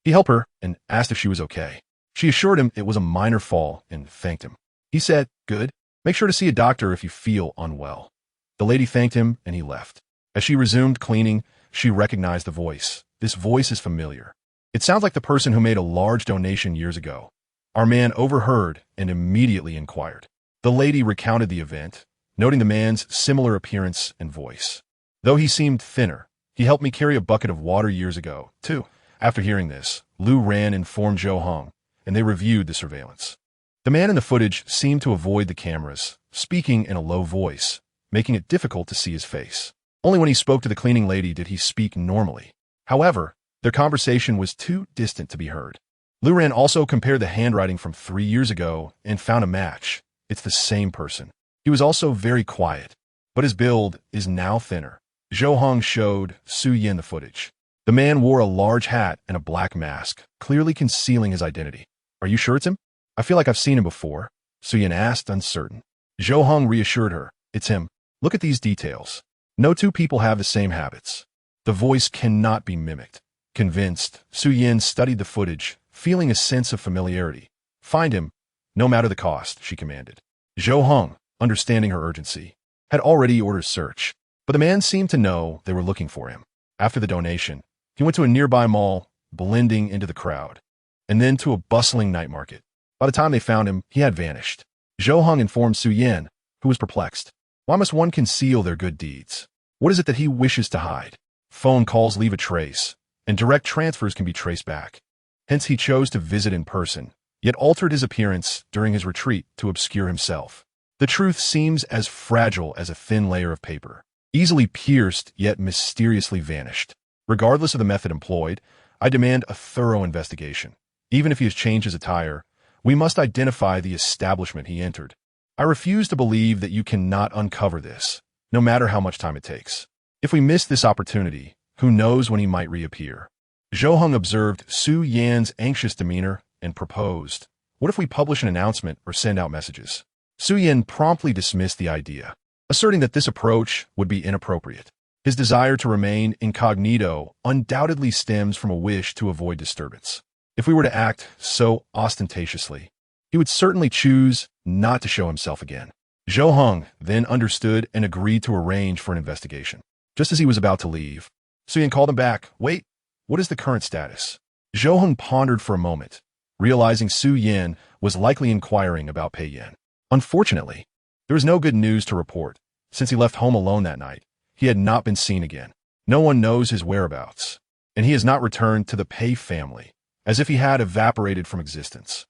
He helped her and asked if she was okay. She assured him it was a minor fall and thanked him. He said, "Good. Make sure to see a doctor if you feel unwell." The lady thanked him and he left. As she resumed cleaning, she recognized the voice. This voice is familiar. It sounds like the person who made a large donation years ago. Our man overheard and immediately inquired. The lady recounted the event, noting the man's similar appearance and voice. Though he seemed thinner, he helped me carry a bucket of water years ago, too. After hearing this, Lu ran and informed Zhou Heng, and they reviewed the surveillance. The man in the footage seemed to avoid the cameras, speaking in a low voice, making it difficult to see his face. Only when he spoke to the cleaning lady did he speak normally. However, their conversation was too distant to be heard. Lu Ran also compared the handwriting from 3 years ago and found a match. It's the same person. He was also very quiet, but his build is now thinner. Zhou Heng showed Su Yin the footage. The man wore a large hat and a black mask, clearly concealing his identity. "Are you sure it's him? I feel like I've seen him before," Su Yin asked, uncertain. Zhou Heng reassured her, "It's him. Look at these details. No two people have the same habits." The voice cannot be mimicked. Convinced, Su Yin studied the footage, feeling a sense of familiarity. "Find him, no matter the cost," she commanded. Zhou Heng, understanding her urgency, had already ordered search, but the man seemed to know they were looking for him. After the donation, he went to a nearby mall, blending into the crowd, and then to a bustling night market. By the time they found him, he had vanished. Zhou Heng informed Su Yin, who was perplexed. Why must one conceal their good deeds? What is it that he wishes to hide? Phone calls leave a trace, and direct transfers can be traced back. Hence he chose to visit in person, yet altered his appearance during his retreat to obscure himself. The truth seems as fragile as a thin layer of paper, easily pierced yet mysteriously vanished. Regardless of the method employed, I demand a thorough investigation. Even if he has changed his attire, we must identify the establishment he entered. I refuse to believe that you cannot uncover this, no matter how much time it takes. If we miss this opportunity, who knows when he might reappear? Zhou Heng observed Su Yan's anxious demeanor and proposed, "What if we publish an announcement or send out messages?" Su Yan promptly dismissed the idea, asserting that this approach would be inappropriate. His desire to remain incognito undoubtedly stems from a wish to avoid disturbance. If we were to act so ostentatiously, he would certainly choose not to show himself again. Zhou Heng then understood and agreed to arrange for an investigation. Just as he was about to leave, Su Yan called him back. "Wait, what is the current status?" Zhou Heng pondered for a moment, realizing Su Yan was likely inquiring about Pei Yan. Unfortunately, there was no good news to report. Since he left home alone that night, he had not been seen again. No one knows his whereabouts, and he has not returned to the Pei family, as if he had evaporated from existence.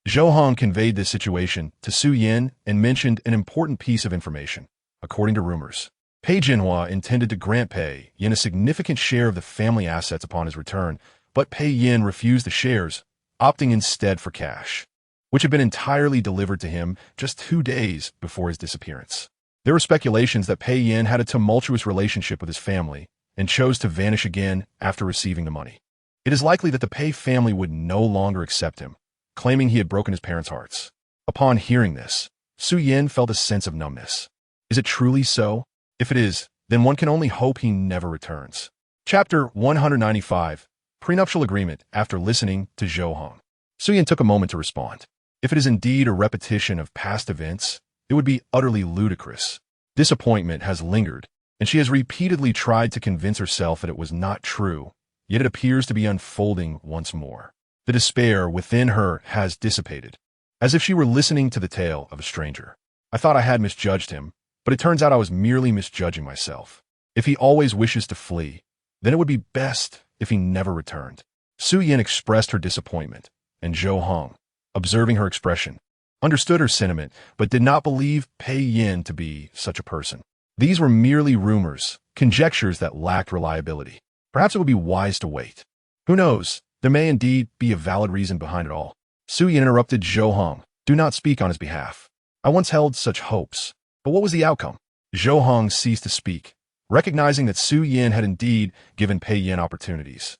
Zhou Heng conveyed this situation to Su Yin and mentioned an important piece of information. According to rumors, Pei Jinhua intended to grant Pei Yin a significant share of the family assets upon his return, but Pei Yin refused the shares, opting instead for cash, which had been entirely delivered to him just 2 days before his disappearance. There were speculations that Pei Yin had a tumultuous relationship with his family and chose to vanish again after receiving the money. It is likely that the Pei family would no longer accept him, claiming he had broken his parents' hearts. Upon hearing this, Su Yin felt a sense of numbness. Is it truly so? If it is, then one can only hope he never returns. Chapter 195, Prenuptial Agreement. After listening to Zhou Heng, Su Yin took a moment to respond. If it is indeed a repetition of past events, it would be utterly ludicrous. Disappointment has lingered, and she has repeatedly tried to convince herself that it was not true, yet it appears to be unfolding once more. The despair within her has dissipated, as if she were listening to the tale of a stranger. I thought I had misjudged him, but it turns out I was merely misjudging myself. If he always wishes to flee, then it would be best if he never returned. Su Yin expressed her disappointment, and Zhou Hong, observing her expression, understood her sentiment, but did not believe Pei Yin to be such a person. These were merely rumors, conjectures that lacked reliability. Perhaps it would be wise to wait. Who knows? There may indeed be a valid reason behind it all. Su Yin interrupted Zhou Hong. Do not speak on his behalf. I once held such hopes. But what was the outcome? Zhou Hong ceased to speak, recognizing that Su Yin had indeed given Pei Yin opportunities.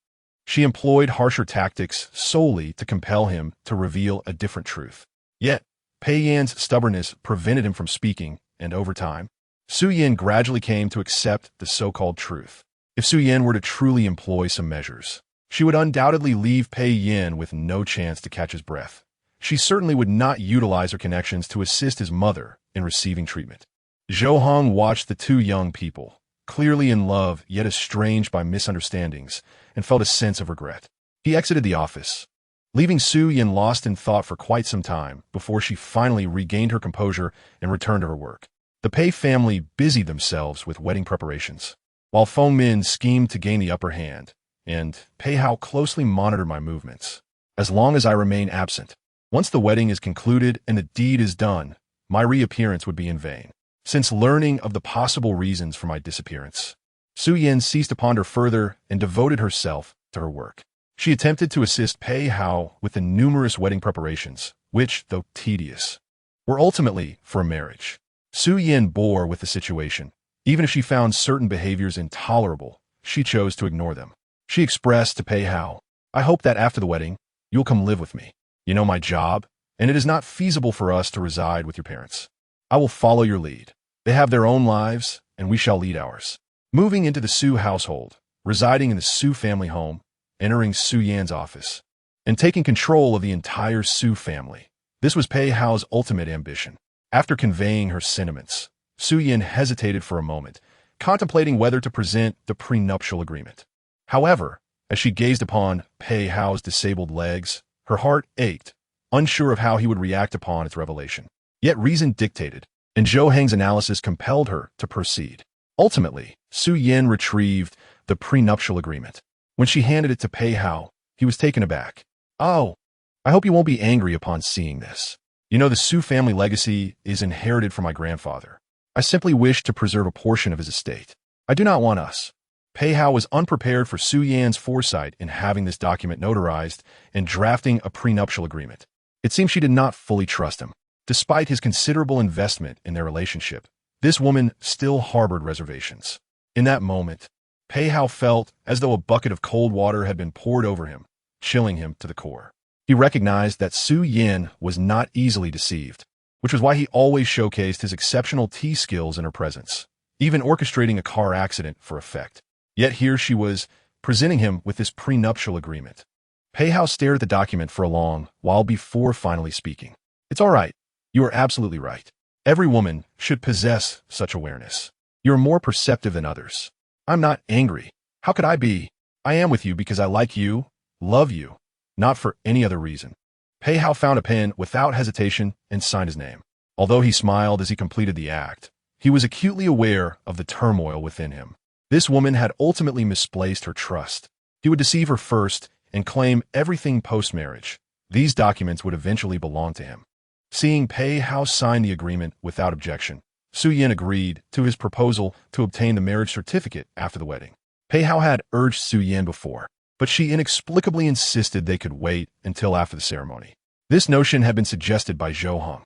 She employed harsher tactics solely to compel him to reveal a different truth. Yet, Pei Yin's stubbornness prevented him from speaking, and over time, Su Yin gradually came to accept the so-called truth. If Su Yin were to truly employ some measures, she would undoubtedly leave Pei Yin with no chance to catch his breath. She certainly would not utilize her connections to assist his mother in receiving treatment. Zhou Hong watched the two young people, clearly in love yet estranged by misunderstandings, and felt a sense of regret. He exited the office, leaving Su Yin lost in thought for quite some time before she finally regained her composure and returned to her work. The Pei family busied themselves with wedding preparations, while Feng Min schemed to gain the upper hand, and Pei Hao closely monitored my movements. As long as I remain absent, once the wedding is concluded and the deed is done, my reappearance would be in vain. Since learning of the possible reasons for my disappearance, Su Yin ceased to ponder further and devoted herself to her work. She attempted to assist Pei Hao with the numerous wedding preparations, which, though tedious, were ultimately for a marriage. Su Yin bore with the situation. Even if she found certain behaviors intolerable, she chose to ignore them. She expressed to Pei Hao, I hope that after the wedding, you'll come live with me. You know my job, and it is not feasible for us to reside with your parents. I will follow your lead. They have their own lives, and we shall lead ours. Moving into the Su household, residing in the Su family home, entering Su Yan's office, and taking control of the entire Su family. This was Pei Hao's ultimate ambition. After conveying her sentiments, Su Yan hesitated for a moment, contemplating whether to present the prenuptial agreement. However, as she gazed upon Pei Hao's disabled legs, her heart ached, unsure of how he would react upon its revelation. Yet reason dictated, and Zhou Heng's analysis compelled her to proceed. Ultimately, Su Yin retrieved the prenuptial agreement. When she handed it to Pei Hao, he was taken aback. Oh, I hope you won't be angry upon seeing this. You know, the Su family legacy is inherited from my grandfather. I simply wish to preserve a portion of his estate. I do not want us. Pei Hao was unprepared for Su Yan's foresight in having this document notarized and drafting a prenuptial agreement. It seems she did not fully trust him. Despite his considerable investment in their relationship, this woman still harbored reservations. In that moment, Pei Hao felt as though a bucket of cold water had been poured over him, chilling him to the core. He recognized that Su Yin was not easily deceived, which was why he always showcased his exceptional tea skills in her presence, even orchestrating a car accident for effect. Yet here she was, presenting him with this prenuptial agreement. Pei Hao stared at the document for a long while before finally speaking. It's all right. You are absolutely right. Every woman should possess such awareness. You're more perceptive than others. I'm not angry. How could I be? I am with you because I like you, love you, not for any other reason. Pei Hao found a pen without hesitation and signed his name. Although he smiled as he completed the act, he was acutely aware of the turmoil within him. This woman had ultimately misplaced her trust. He would deceive her first and claim everything post-marriage. These documents would eventually belong to him. Seeing Pei Hao sign the agreement without objection, Su Yin agreed to his proposal to obtain the marriage certificate after the wedding. Pei Hao had urged Su Yin before, but she inexplicably insisted they could wait until after the ceremony. This notion had been suggested by Zhou Hong.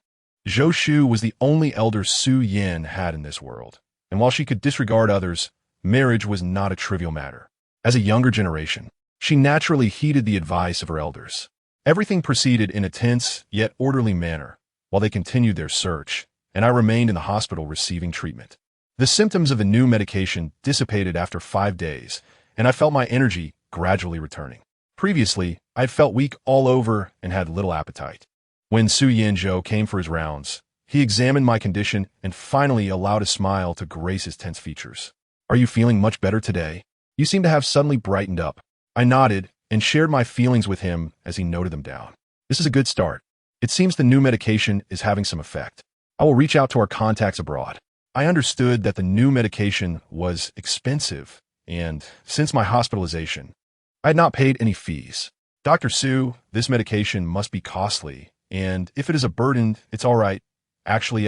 Zhou Shu was the only elder Su Yin had in this world, and while she could disregard others, marriage was not a trivial matter. As a younger generation, she naturally heeded the advice of her elders. Everything proceeded in a tense yet orderly manner while they continued their search, and I remained in the hospital receiving treatment. The symptoms of the new medication dissipated after 5 days, and I felt my energy gradually returning. Previously, I had felt weak all over and had little appetite. When Su Yanzhou came for his rounds, he examined my condition and finally allowed a smile to grace his tense features. Are you feeling much better today? You seem to have suddenly brightened up. I nodded and shared my feelings with him as he noted them down. This is a good start. It seems the new medication is having some effect. I will reach out to our contacts abroad. I understood that the new medication was expensive, and since my hospitalization, I had not paid any fees. Dr. Su, this medication must be costly, and if it is a burden, it's all right. Actually,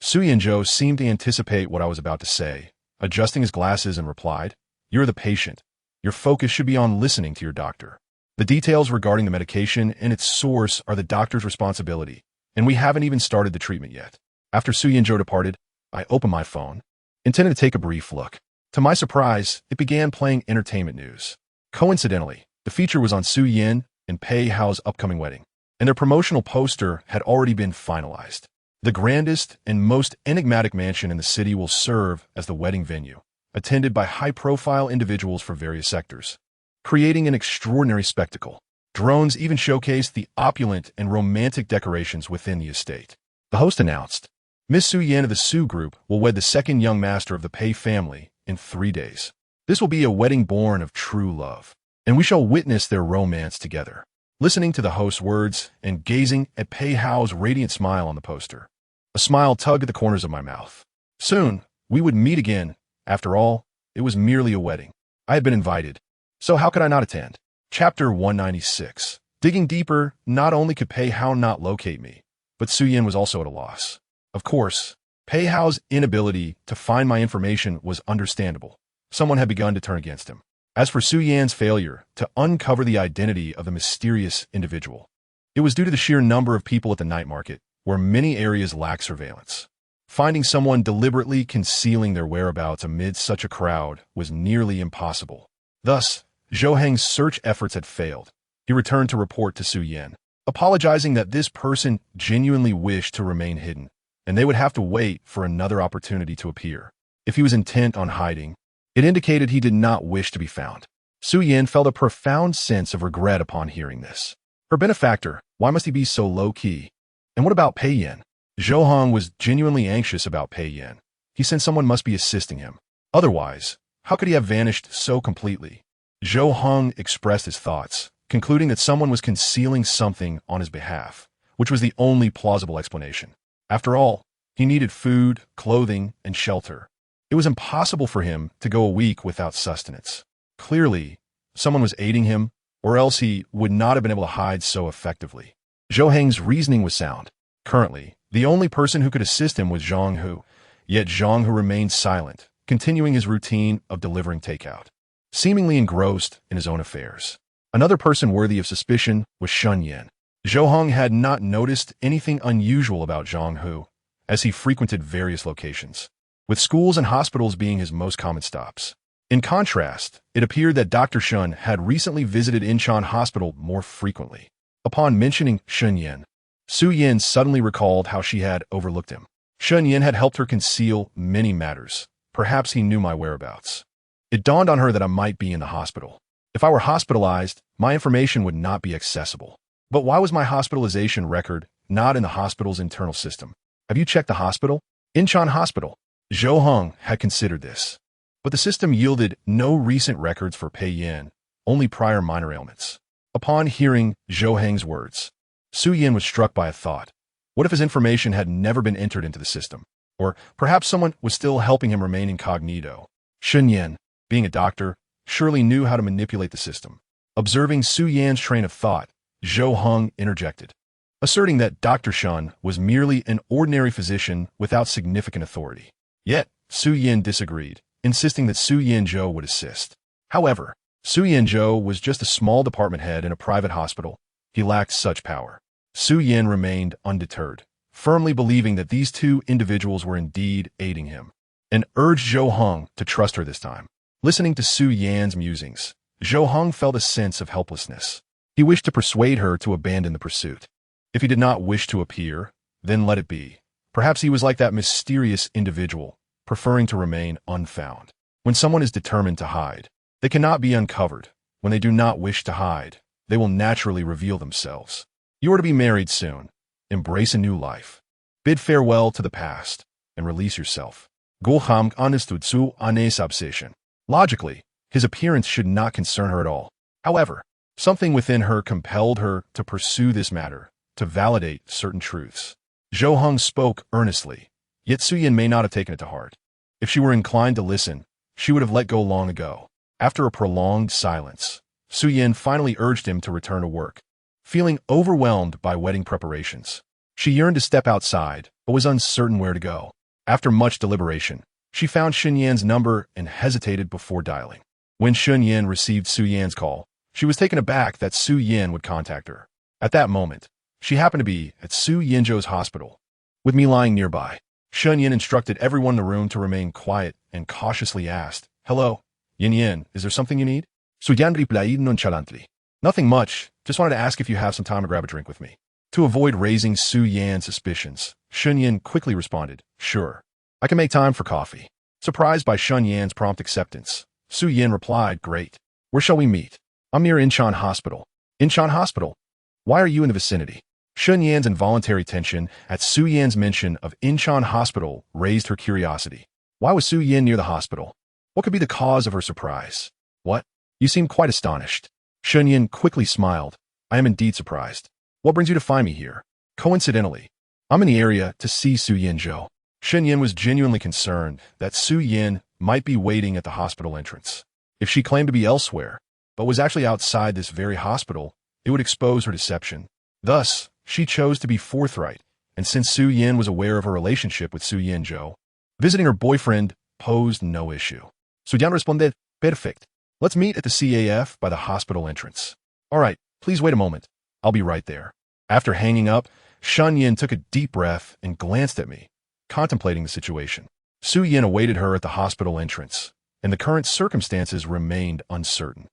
Su Yanzhou seemed to anticipate what I was about to say, adjusting his glasses and replied, "You're the patient. Your focus should be on listening to your doctor. The details regarding the medication and its source are the doctor's responsibility, and we haven't even started the treatment yet." After Su Yanzhou departed, I opened my phone, intending to take a brief look. To my surprise, it began playing entertainment news. Coincidentally, the feature was on Su Yin and Pei Hao's upcoming wedding, and their promotional poster had already been finalized. The grandest and most enigmatic mansion in the city will serve as the wedding venue, attended by high-profile individuals from various sectors, creating an extraordinary spectacle. Drones even showcased the opulent and romantic decorations within the estate. The host announced, "Miss Su Yan of the Su Group will wed the second young master of the Pei family in 3 days. This will be a wedding born of true love, and we shall witness their romance together." Listening to the host's words and gazing at Pei Hao's radiant smile on the poster, a smile tugged at the corners of my mouth. Soon, we would meet again. After all, it was merely a wedding. I had been invited, so how could I not attend? Chapter 196. Digging deeper, not only could Pei Hao not locate me, but Su Yan was also at a loss. Of course, Pei Hao's inability to find my information was understandable. Someone had begun to turn against him. As for Su Yan's failure to uncover the identity of the mysterious individual, it was due to the sheer number of people at the night market, where many areas lack surveillance. Finding someone deliberately concealing their whereabouts amid such a crowd was nearly impossible. Thus, Zhou Heng's search efforts had failed. He returned to report to Su Yan, apologizing that this person genuinely wished to remain hidden, and they would have to wait for another opportunity to appear. If he was intent on hiding, it indicated he did not wish to be found. Su Yan felt a profound sense of regret upon hearing this. Her benefactor, why must he be so low-key? And what about Pei Yan? Zhou Heng was genuinely anxious about Pei Yan. He sensed someone must be assisting him. Otherwise, how could he have vanished so completely? Zhou Heng expressed his thoughts, concluding that someone was concealing something on his behalf, which was the only plausible explanation. After all, he needed food, clothing, and shelter. It was impossible for him to go a week without sustenance. Clearly, someone was aiding him, or else he would not have been able to hide so effectively. Zhou Heng's reasoning was sound. Currently, the only person who could assist him was Zhang Hu, yet Zhang Hu remained silent, continuing his routine of delivering takeout, seemingly engrossed in his own affairs. Another person worthy of suspicion was Shun Yan. Zhou Heng had not noticed anything unusual about Zhang Hu, as he frequented various locations, with schools and hospitals being his most common stops. In contrast, it appeared that Dr. Shun had recently visited Incheon Hospital more frequently. Upon mentioning Shun Yan, Su Yan suddenly recalled how she had overlooked him. Shun Yan had helped her conceal many matters. Perhaps he knew my whereabouts. It dawned on her that I might be in the hospital. If I were hospitalized, my information would not be accessible. But why was my hospitalization record not in the hospital's internal system? Have you checked the hospital? Incheon Hospital. Zhou Heng had considered this, but the system yielded no recent records for Pei Yan, only prior minor ailments. Upon hearing Zhou Heng's words, Su Yan was struck by a thought. What if his information had never been entered into the system? Or perhaps someone was still helping him remain incognito. Shun Yan, being a doctor, surely knew how to manipulate the system. Observing Su Yan's train of thought, Zhou Heng interjected, asserting that Dr. Shun was merely an ordinary physician without significant authority. Yet, Su Yan disagreed, insisting that Su Yanzhou would assist. However, Su Yanzhou was just a small department head in a private hospital. He lacked such power. Su Yan remained undeterred, firmly believing that these two individuals were indeed aiding him, and urged Zhou Heng to trust her this time. Listening to Su Yan's musings, Zhou Heng felt a sense of helplessness. He wished to persuade her to abandon the pursuit. If he did not wish to appear, then let it be. Perhaps he was like that mysterious individual, preferring to remain unfound. When someone is determined to hide, they cannot be uncovered. When they do not wish to hide, they will naturally reveal themselves. You are to be married soon. Embrace a new life. Bid farewell to the past and release yourself. Gulham understood Su Ane's obsession. Logically, his appearance should not concern her at all. However, something within her compelled her to pursue this matter, to validate certain truths. Zhou Heng spoke earnestly, yet Su Yin may not have taken it to heart. If she were inclined to listen, she would have let go long ago. After a prolonged silence, Su Yin finally urged him to return to work. Feeling overwhelmed by wedding preparations, she yearned to step outside, but was uncertain where to go. After much deliberation, she found Shun Yan's number and hesitated before dialing. When Shun Yan received Su Yan's call, she was taken aback that Su Yan would contact her. At that moment, she happened to be at Su Yinzhou's hospital. With me lying nearby, Shun Yan instructed everyone in the room to remain quiet and cautiously asked, "Hello, Yin Yin, is there something you need?" Su Yan replied nonchalantly, "Nothing much, just wanted to ask if you have some time to grab a drink with me." To avoid raising Su Yan's suspicions, Shun Yan quickly responded, "Sure, I can make time for coffee." Surprised by Shun Yan's prompt acceptance, Su Yan replied, "Great. Where shall we meet?" "I'm near Incheon Hospital." "Incheon Hospital? Why are you in the vicinity?" Shun Yan's involuntary tension at Su Yan's mention of Incheon Hospital raised her curiosity. Why was Su Yan near the hospital? What could be the cause of her surprise? "What? You seem quite astonished." Shun Yan quickly smiled. "I am indeed surprised. What brings you to find me here?" "Coincidentally, I'm in the area to see Su Yinzhou." Shun Yan was genuinely concerned that Su Yin might be waiting at the hospital entrance. If she claimed to be elsewhere, but was actually outside this very hospital, it would expose her deception. Thus, she chose to be forthright, and since Su Yin was aware of her relationship with Su Yinzhou, visiting her boyfriend posed no issue. Su Yan responded, "Perfect. Let's meet at the CAF by the hospital entrance." "All right, please wait a moment. I'll be right there." After hanging up, Shun Yin took a deep breath and glanced at me, contemplating the situation. Su Yin awaited her at the hospital entrance, and the current circumstances remained uncertain.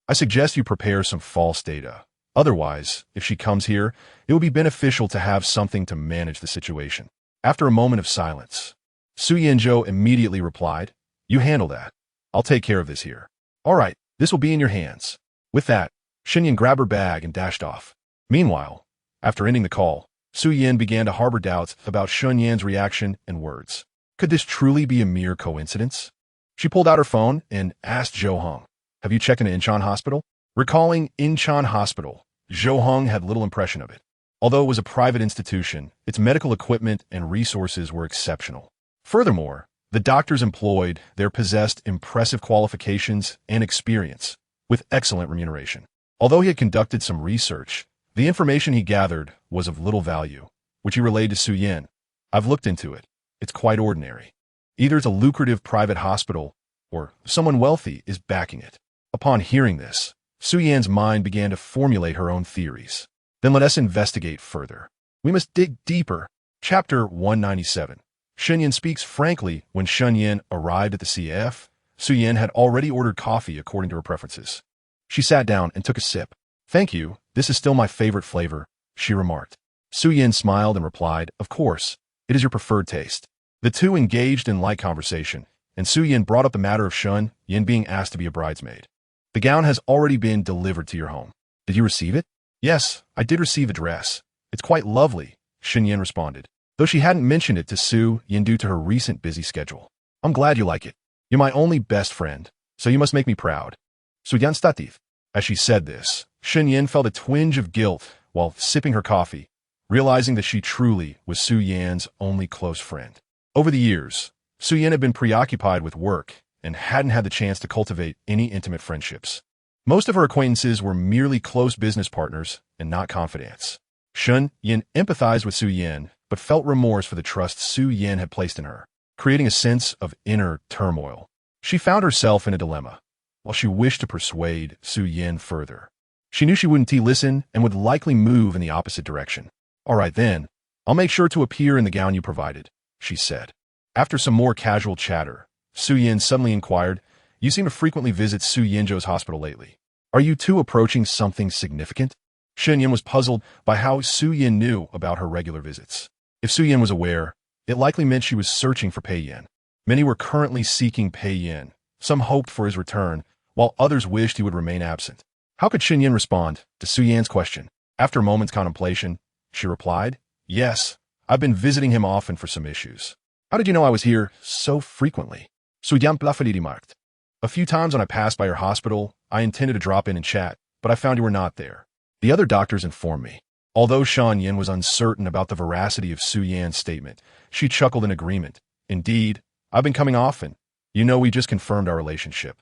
"I suggest you prepare some false data. Otherwise, if she comes here, it will be beneficial to have something to manage the situation." After a moment of silence, Su Yinzhou immediately replied, "You handle that. I'll take care of this here." "All right, this will be in your hands." With that, Shun Yin grabbed her bag and dashed off. Meanwhile, after ending the call, Su Yin began to harbor doubts about Shun Yan's reaction and words. Could this truly be a mere coincidence? She pulled out her phone and asked Zhou Heng, "Have you checked into Incheon Hospital?" Recalling Incheon Hospital, Zhou Heng had little impression of it. Although it was a private institution, its medical equipment and resources were exceptional. Furthermore, the doctors employed there possessed impressive qualifications and experience, with excellent remuneration. Although he had conducted some research, the information he gathered was of little value, which he relayed to Su Yin. "I've looked into it. It's quite ordinary. Either it's a lucrative private hospital, or someone wealthy is backing it." Upon hearing this, Su Yan's mind began to formulate her own theories. "Then let us investigate further. We must dig deeper." Chapter 197. Shun Yin speaks frankly. When Shun Yin arrived at the CF, Su Yin had already ordered coffee according to her preferences. She sat down and took a sip. "Thank you, this is still my favorite flavor," she remarked. Su Yin smiled and replied, "Of course, it is your preferred taste." The two engaged in light conversation, and Su Yin brought up the matter of Shun Yin being asked to be a bridesmaid. "The gown has already been delivered to your home. Did you receive it?" "Yes, I did receive a dress. It's quite lovely," Shun Yin responded, though she hadn't mentioned it to Su Yin due to her recent busy schedule. "I'm glad you like it. You're my only best friend, so you must make me proud." Su Yan stativ. As she said this, Shun Yin felt a twinge of guilt while sipping her coffee, realizing that she truly was Su Yan's only close friend. Over the years, Su Yin had been preoccupied with work and hadn't had the chance to cultivate any intimate friendships. Most of her acquaintances were merely close business partners and not confidants. Shun Yin empathized with Su Yin, but felt remorse for the trust Su Yin had placed in her, creating a sense of inner turmoil. She found herself in a dilemma. While she wished to persuade Su Yin further, she knew she wouldn't listen and would likely move in the opposite direction. "All right then, I'll make sure to appear in the gown you provided," she said. After some more casual chatter, Su Yin suddenly inquired, "You seem to frequently visit Su Yinzhou's hospital lately. Are you two approaching something significant?" Shun Yin was puzzled by how Su Yin knew about her regular visits. If Su Yin was aware, it likely meant she was searching for Pei Yin. Many were currently seeking Pei Yin. Some hoped for his return, while others wished he would remain absent. How could Shun Yin respond to Su Yan's question? After a moment's contemplation, she replied, "Yes, I've been visiting him often for some issues. How did you know I was here so frequently? Suyam Plafalidi marked. A few times when I passed by your hospital, I intended to drop in and chat, but I found you were not there. The other doctors informed me. Although Shan Yin was uncertain about the veracity of Su Yan's statement, she chuckled in agreement. Indeed, I've been coming often. You know, we just confirmed our relationship.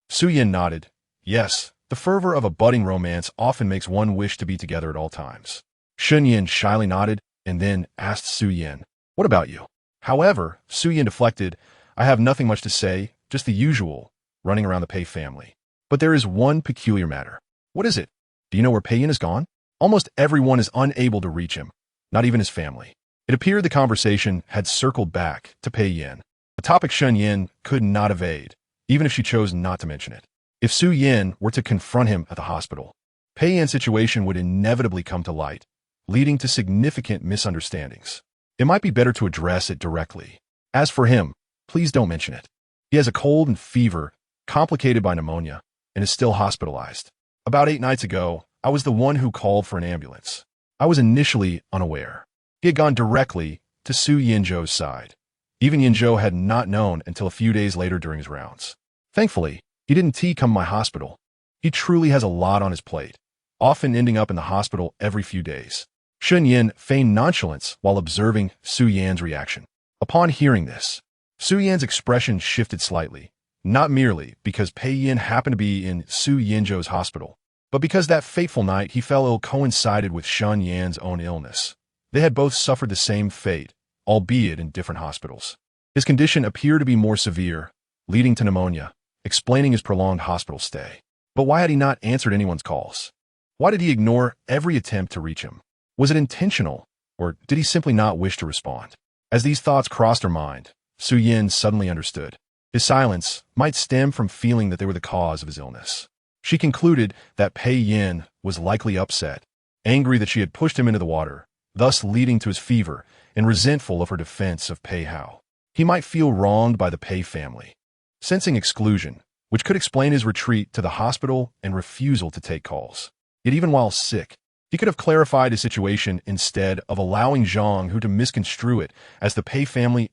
Su Yin nodded. Yes, the fervor of a budding romance often makes one wish to be together at all times. Shun Yin shyly nodded and then asked Su Yin, what about you? However, Su Yin deflected, I have nothing much to say, just the usual, running around the Pei family. But there is one peculiar matter. What is it? Do you know where Pei Yin is gone? Almost everyone is unable to reach him, not even his family. It appeared the conversation had circled back to Pei Yin, a topic Shun Yin could not evade, even if she chose not to mention it. If Su Yin were to confront him at the hospital, Pei Yin's situation would inevitably come to light, leading to significant misunderstandings. It might be better to address it directly. As for him, please don't mention it. He has a cold and fever, complicated by pneumonia, and is still hospitalized. About 8 nights ago, I was the one who called for an ambulance. I was initially unaware. He had gone directly to Su Yinzhou's side. Even Yinzhou had not known until a few days later during his rounds. Thankfully, he didn't come to my hospital. He truly has a lot on his plate, often ending up in the hospital every few days. Shun Yin feigned nonchalance while observing Su Yan's reaction. Upon hearing this, Su Yan's expression shifted slightly, not merely because Pei Yin happened to be in Su Yinzhou's hospital, but because that fateful night he fell ill coincided with Shun Yan's own illness. They had both suffered the same fate, albeit in different hospitals. His condition appeared to be more severe, leading to pneumonia, explaining his prolonged hospital stay. But why had he not answered anyone's calls? Why did he ignore every attempt to reach him? Was it intentional, or did he simply not wish to respond? As these thoughts crossed her mind, Su Yin suddenly understood. His silence might stem from feeling that they were the cause of his illness. She concluded that Pei Yin was likely upset, angry that she had pushed him into the water, thus leading to his fever, and resentful of her defense of Pei Hao. He might feel wronged by the Pei family. Sensing exclusion, which could explain his retreat to the hospital and refusal to take calls. Yet even while sick, he could have clarified his situation instead of allowing Zhang Hu to misconstrue it as the Pei family's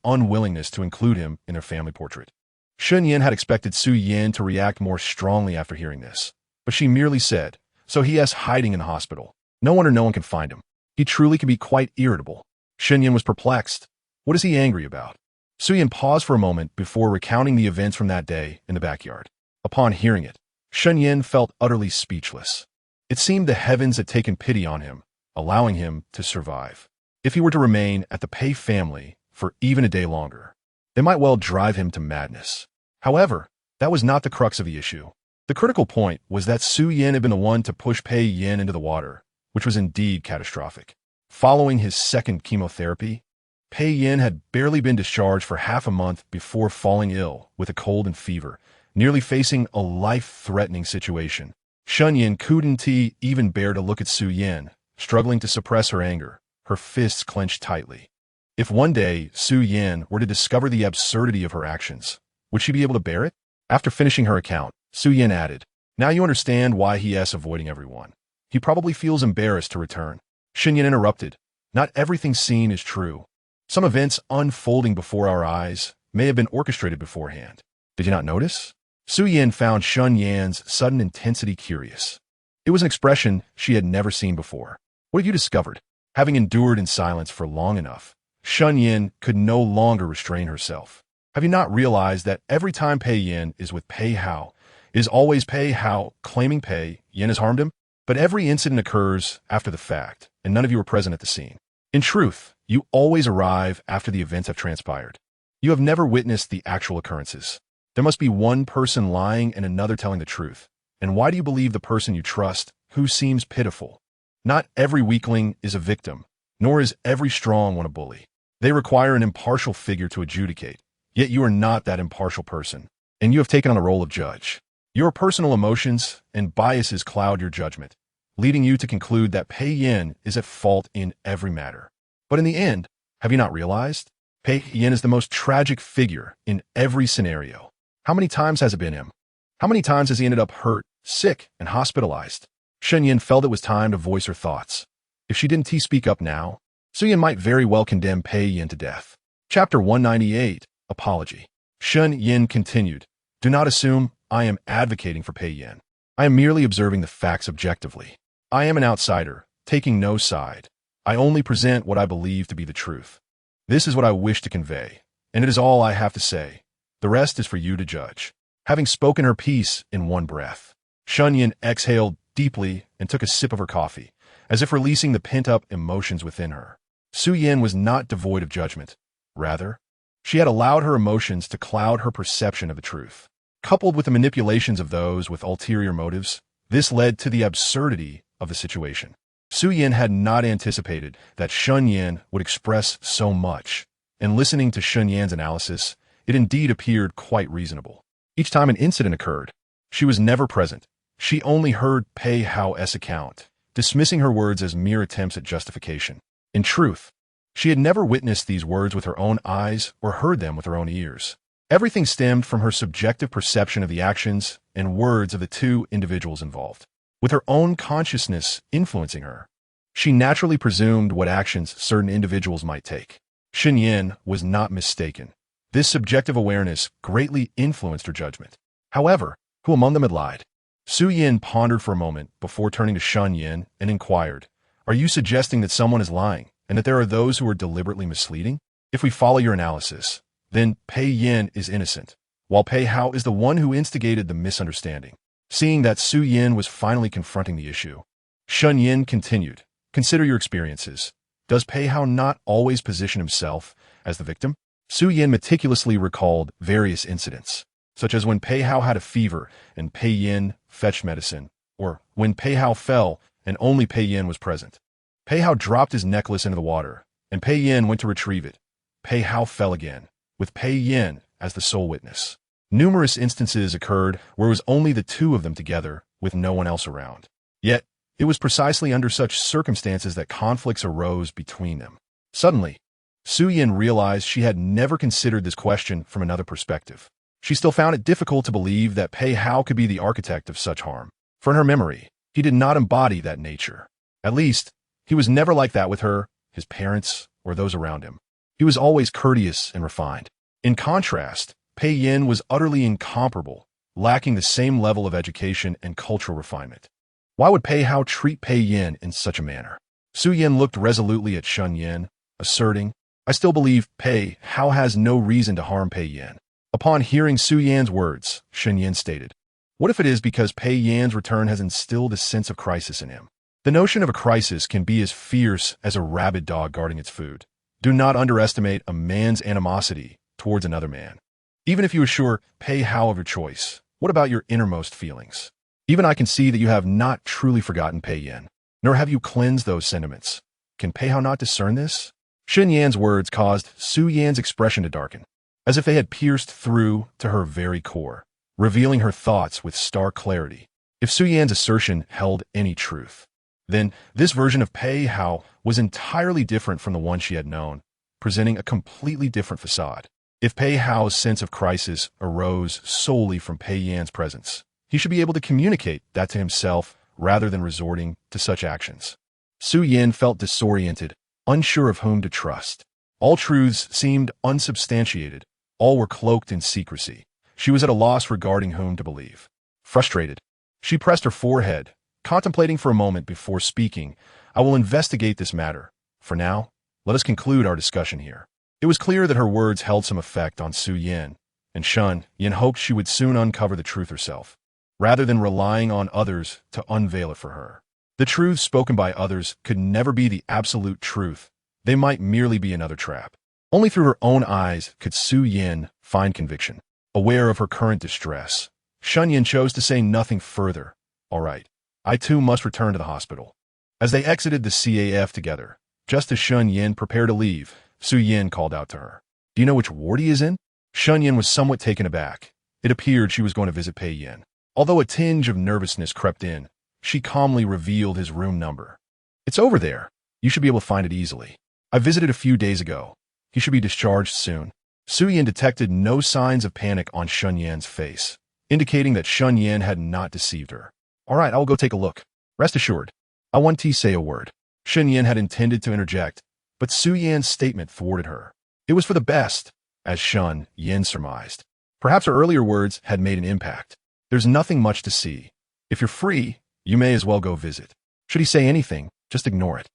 unwillingness to include him in their family portrait. Shun Yin had expected Su Yin to react more strongly after hearing this, but she merely said, so he is hiding in the hospital. No one can find him. He truly can be quite irritable. Shun Yin was perplexed. What is he angry about? Su Yin paused for a moment before recounting the events from that day in the backyard. Upon hearing it, Shun Yin felt utterly speechless. It seemed the heavens had taken pity on him, allowing him to survive. If he were to remain at the Pei family for even a day longer, they might well drive him to madness. However, that was not the crux of the issue. The critical point was that Su Yin had been the one to push Pei Yin into the water, which was indeed catastrophic. Following his second chemotherapy, Pei Yin had barely been discharged for half a month before falling ill with a cold and fever, nearly facing a life-threatening situation. Shun Yin couldn't even bear to look at Su Yin, struggling to suppress her anger, her fists clenched tightly. If one day Su Yin were to discover the absurdity of her actions, would she be able to bear it? After finishing her account, Su Yin added, now you understand why he is avoiding everyone. He probably feels embarrassed to return. Shun Yin interrupted, not everything seen is true. Some events unfolding before our eyes may have been orchestrated beforehand. Did you not notice? Su Yin found Shun Yan's sudden intensity curious. It was an expression she had never seen before. What have you discovered? Having endured in silence for long enough, Shun Yin could no longer restrain herself. Have you not realized that every time Pei Yin is with Pei Hao, it is always Pei Hao claiming Pei Yin has harmed him? But every incident occurs after the fact, and none of you were present at the scene. In truth, you always arrive after the events have transpired. You have never witnessed the actual occurrences. There must be one person lying and another telling the truth. And why do you believe the person you trust, who seems pitiful? Not every weakling is a victim, nor is every strong one a bully. They require an impartial figure to adjudicate. Yet you are not that impartial person, and you have taken on the role of judge. Your personal emotions and biases cloud your judgment, leading you to conclude that Pei Yin is at fault in every matter. But in the end, have you not realized? Pei Yin is the most tragic figure in every scenario. How many times has it been him? How many times has he ended up hurt, sick, and hospitalized? Shun Yin felt it was time to voice her thoughts. If she didn't speak up now, Su Yin might very well condemn Pei Yin to death. Chapter 198, Apology. Shun Yin continued, "Do not assume I am advocating for Pei Yin. I am merely observing the facts objectively. I am an outsider, taking no side. I only present what I believe to be the truth. This is what I wish to convey, and it is all I have to say. The rest is for you to judge." Having spoken her piece in one breath, Shun Yin exhaled deeply and took a sip of her coffee, as if releasing the pent-up emotions within her. Su Yin was not devoid of judgment. Rather, she had allowed her emotions to cloud her perception of the truth. Coupled with the manipulations of those with ulterior motives, this led to the absurdity of the situation. Su Yin had not anticipated that Shun Yin would express so much, and listening to Shun Yan's analysis, it indeed appeared quite reasonable. Each time an incident occurred, she was never present. She only heard Pei Hao's account, dismissing her words as mere attempts at justification. In truth, she had never witnessed these words with her own eyes or heard them with her own ears. Everything stemmed from her subjective perception of the actions and words of the two individuals involved. With her own consciousness influencing her, she naturally presumed what actions certain individuals might take. Shun Yin was not mistaken. This subjective awareness greatly influenced her judgment. However, who among them had lied? Su Yin pondered for a moment before turning to Shun Yin and inquired, "Are you suggesting that someone is lying and that there are those who are deliberately misleading? If we follow your analysis, then Pei Yin is innocent, while Pei Hao is the one who instigated the misunderstanding." Seeing that Su Yin was finally confronting the issue, Shun Yin continued, "Consider your experiences. Does Pei Hao not always position himself as the victim?" Su Yin meticulously recalled various incidents, such as when Pei Hao had a fever and Pei Yin fetched medicine, or when Pei Hao fell and only Pei Yin was present. Pei Hao dropped his necklace into the water, and Pei Yin went to retrieve it. Pei Hao fell again, with Pei Yin as the sole witness. Numerous instances occurred where it was only the two of them together, with no one else around. Yet, it was precisely under such circumstances that conflicts arose between them. Suddenly, Su Yin realized she had never considered this question from another perspective. She still found it difficult to believe that Pei Hao could be the architect of such harm, for in her memory, he did not embody that nature. At least, he was never like that with her, his parents, or those around him. He was always courteous and refined. In contrast, Pei Yin was utterly incomparable, lacking the same level of education and cultural refinement. Why would Pei Hao treat Pei Yin in such a manner? Su Yin looked resolutely at Shun Yin, asserting, "I still believe Pei Hao has no reason to harm Pei Yin." Upon hearing Su Yan's words, Shun Yin stated, "What if it is because Pei Yan's return has instilled a sense of crisis in him? The notion of a crisis can be as fierce as a rabid dog guarding its food. Do not underestimate a man's animosity towards another man. Even if you assure Pei Hao of your choice, what about your innermost feelings? Even I can see that you have not truly forgotten Pei Yin, nor have you cleansed those sentiments. Can Pei Hao not discern this?" Shun Yan's words caused Su Yan's expression to darken, as if they had pierced through to her very core, revealing her thoughts with stark clarity. If Su Yan's assertion held any truth, then this version of Pei Hao was entirely different from the one she had known, presenting a completely different facade. If Pei Hao's sense of crisis arose solely from Pei Yan's presence, he should be able to communicate that to himself rather than resorting to such actions. Su Yin felt disoriented, unsure of whom to trust. All truths seemed unsubstantiated. All were cloaked in secrecy. She was at a loss regarding whom to believe. Frustrated, she pressed her forehead, contemplating for a moment before speaking. "I will investigate this matter. For now, let us conclude our discussion here." It was clear that her words held some effect on Su Yin, and Shun Yin hoped she would soon uncover the truth herself, rather than relying on others to unveil it for her. The truths spoken by others could never be the absolute truth. They might merely be another trap. Only through her own eyes could Su Yin find conviction. Aware of her current distress, Shun Yin chose to say nothing further. "All right, I too must return to the hospital." As they exited the CAF together, just as Shun Yin prepared to leave, Su Yin called out to her, "Do you know which ward he is in?" Shun Yin was somewhat taken aback. It appeared she was going to visit Pei Yin. Although a tinge of nervousness crept in, she calmly revealed his room number. "It's over there. You should be able to find it easily. I visited a few days ago. He should be discharged soon." Su Yin detected no signs of panic on Shun Yan's face, indicating that Shun Yin had not deceived her. "All right, I will go take a look. Rest assured, I want to say a word." Shun Yin had intended to interject, but Su Yan's statement thwarted her. It was for the best, as Shun Yin surmised. Perhaps her earlier words had made an impact. There's nothing much to see. If you're free, you may as well go visit. Should he say anything, just ignore it.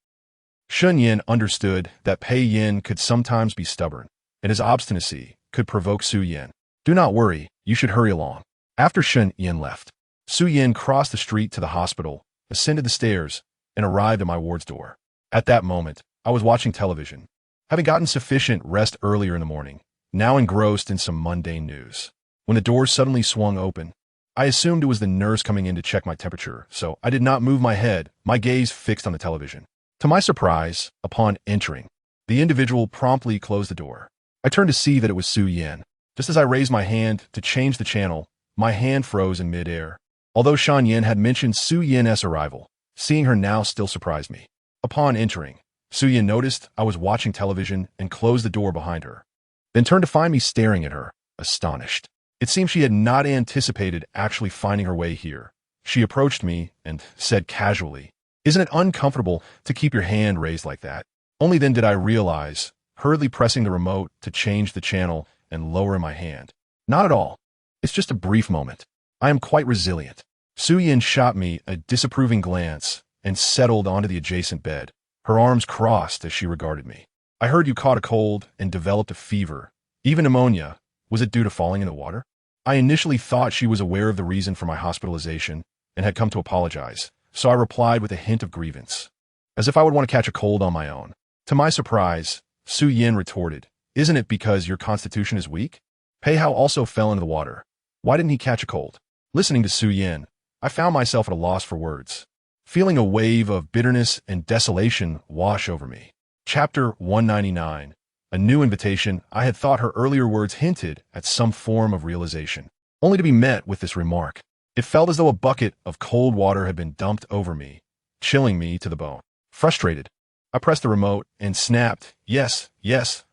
Shun Yin understood that Pei Yin could sometimes be stubborn, and his obstinacy could provoke Su Yin. Do not worry, you should hurry along. After Shun Yin left, Su Yin crossed the street to the hospital, ascended the stairs, and arrived at my ward's door. At that moment, I was watching television, having gotten sufficient rest earlier in the morning, now engrossed in some mundane news. When the door suddenly swung open, I assumed it was the nurse coming in to check my temperature, so I did not move my head, my gaze fixed on the television. To my surprise, upon entering, the individual promptly closed the door. I turned to see that it was Su Yin. Just as I raised my hand to change the channel, my hand froze in midair. Although Shan Yin had mentioned Su Yin's arrival, seeing her now still surprised me. Upon entering, Su Yin noticed I was watching television and closed the door behind her, then turned to find me staring at her, astonished. It seemed she had not anticipated actually finding her way here. She approached me and said casually, "Isn't it uncomfortable to keep your hand raised like that?" Only then did I realize, hurriedly pressing the remote to change the channel and lowering my hand. "Not at all. It's just a brief moment. I am quite resilient." Su Yin shot me a disapproving glance and settled onto the adjacent bed, her arms crossed as she regarded me. "I heard you caught a cold and developed a fever, even pneumonia. Was it due to falling in the water?" I initially thought she was aware of the reason for my hospitalization and had come to apologize, so I replied with a hint of grievance, as if I would want to catch a cold on my own. To my surprise, Su Yin retorted, "Isn't it because your constitution is weak? Pei Hao also fell into the water. Why didn't he catch a cold?" Listening to Su Yin, I found myself at a loss for words, feeling a wave of bitterness and desolation wash over me. Chapter 199. A new invitation. I had thought her earlier words hinted at some form of realization, only to be met with this remark. It felt as though a bucket of cold water had been dumped over me, chilling me to the bone. Frustrated, I pressed the remote and snapped, yes,